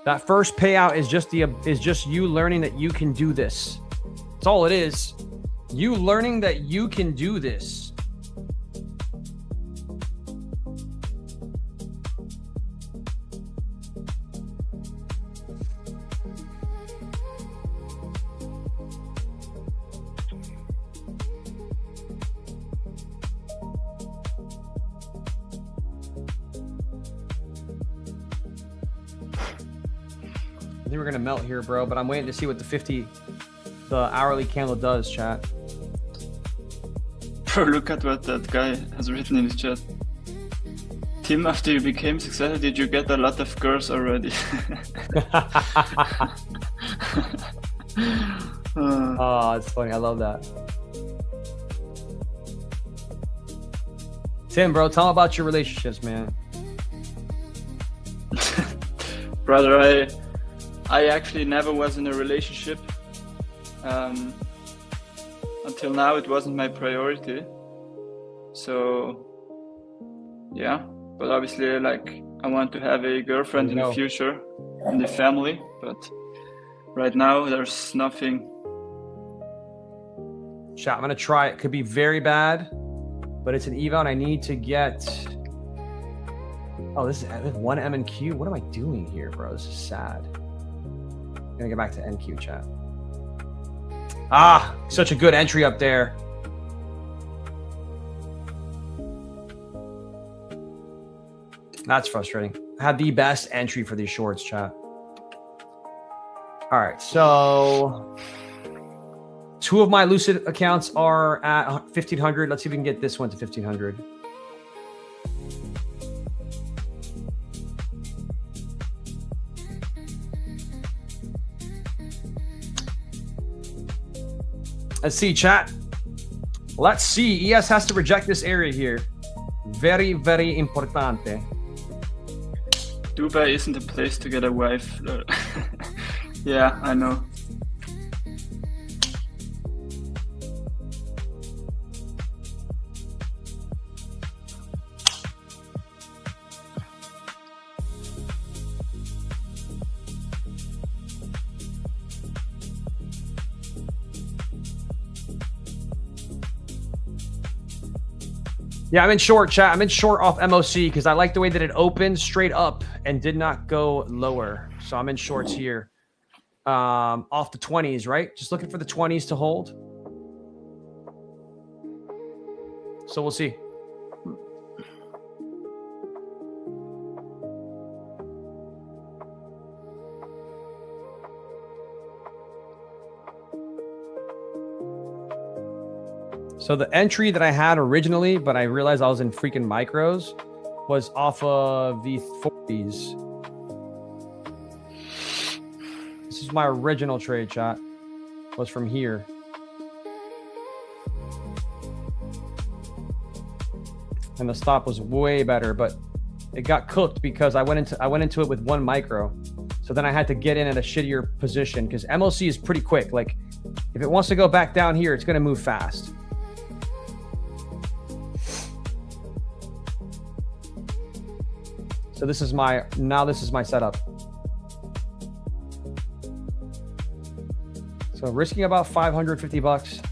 That first payout is just you learning that you can do this. That's all it is. You learning that you can do this. I think we're gonna melt here, bro, but I'm waiting to see what the hourly candle does, chat. Bro, look at what that guy has written in his chat. Tim, after you became successful, did you get a lot of girls already? Oh, it's funny. I love that. Tim, bro, tell me about your relationships, man. Brother, I actually never was in a relationship. Until now, it wasn't my priority. So, yeah. But obviously, like, I want to have a girlfriend in the future, in the family. But right now, there's nothing. Chat, I'm gonna try it. Could be very bad, but it's an eval, and I need to get. Oh, this is one M and Q. What am I doing here, bro? This is sad. I'm gonna get back to NQ, chat. Ah, such a good entry up there. That's frustrating. I had the best entry for these shorts, chat. All right, so 2 of my Lucid accounts are at 1,500. Let's see if we can get this one to 1,500. Let's see, chat. Let's see. ES has to reject this area here. Very, very importante. Dubai isn't a place to get a wife. Yeah, I know. Yeah, I'm in short, chat. I'm in short off MOC because I like the way that it opened straight up and did not go lower. So I'm in shorts here. Off the 20s, right? Just looking for the 20s to hold. So we'll see. So the entry that I had originally, but I realized I was in freaking micros, was off of the 40s. This is my original trade, chat. Was from here. And the stop was way better, but it got cooked because I went into it with 1 micro. So then I had to get in at a shittier position because MOC is pretty quick. Like if it wants to go back down here, it's going to move fast. So this is my setup. So risking about $550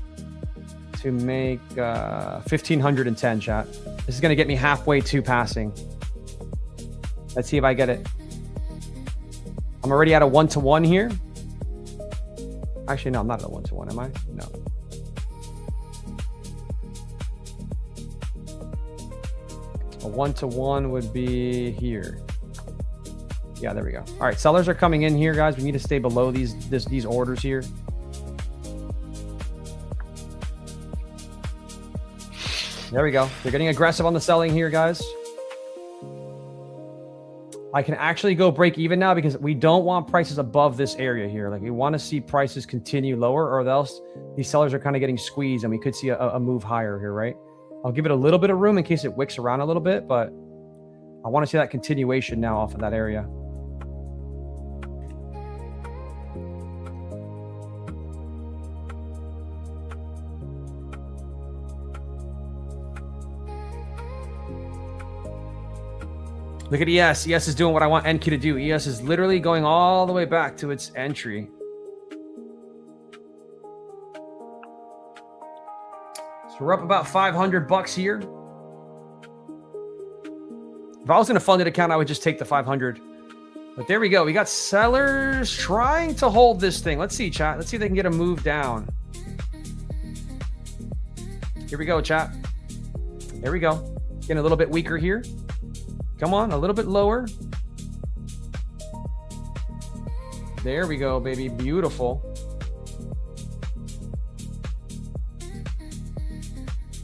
to make 1,510, chat. This is gonna get me halfway to passing. Let's see if I get it. I'm already at a 1-to-1 here. Actually, no, I'm not at a 1-to-1, am I? No. A 1-to-1 would be here. Yeah, there we go. All right, sellers are coming in here, guys. We need to stay below these orders here. There we go. They're getting aggressive on the selling here, guys. I can actually go break even now because we don't want prices above this area here. Like we want to see prices continue lower or else these sellers are kind of getting squeezed and we could see a move higher here, right? I'll give it a little bit of room in case it wicks around a little bit, but I want to see that continuation now off of that area. Look at ES. ES is doing what I want NQ to do. ES is literally going all the way back to its entry. So we're up about $500 here. If I was in a funded account, I would just take the 500. But there we go. We got sellers trying to hold this thing. Let's see, chat. Let's see if they can get a move down. Here we go, chat. There we go. Getting a little bit weaker here. Come on, a little bit lower. There we go, baby. Beautiful.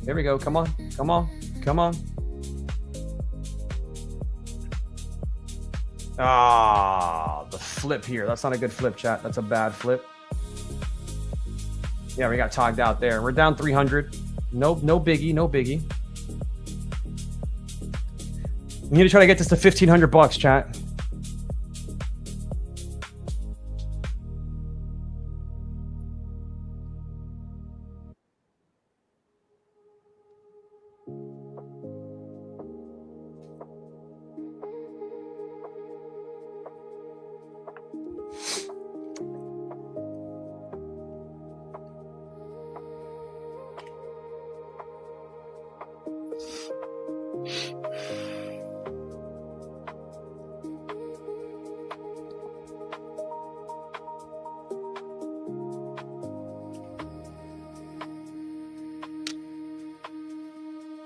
There we go. Come on. Come on. Come on. Ah, the flip here. That's not a good flip, chat. That's a bad flip. Yeah, we got togged out there. We're down 300. No biggie. No biggie. We need to try to get this to $1,500, chat.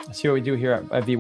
Let's see what we do here at V1.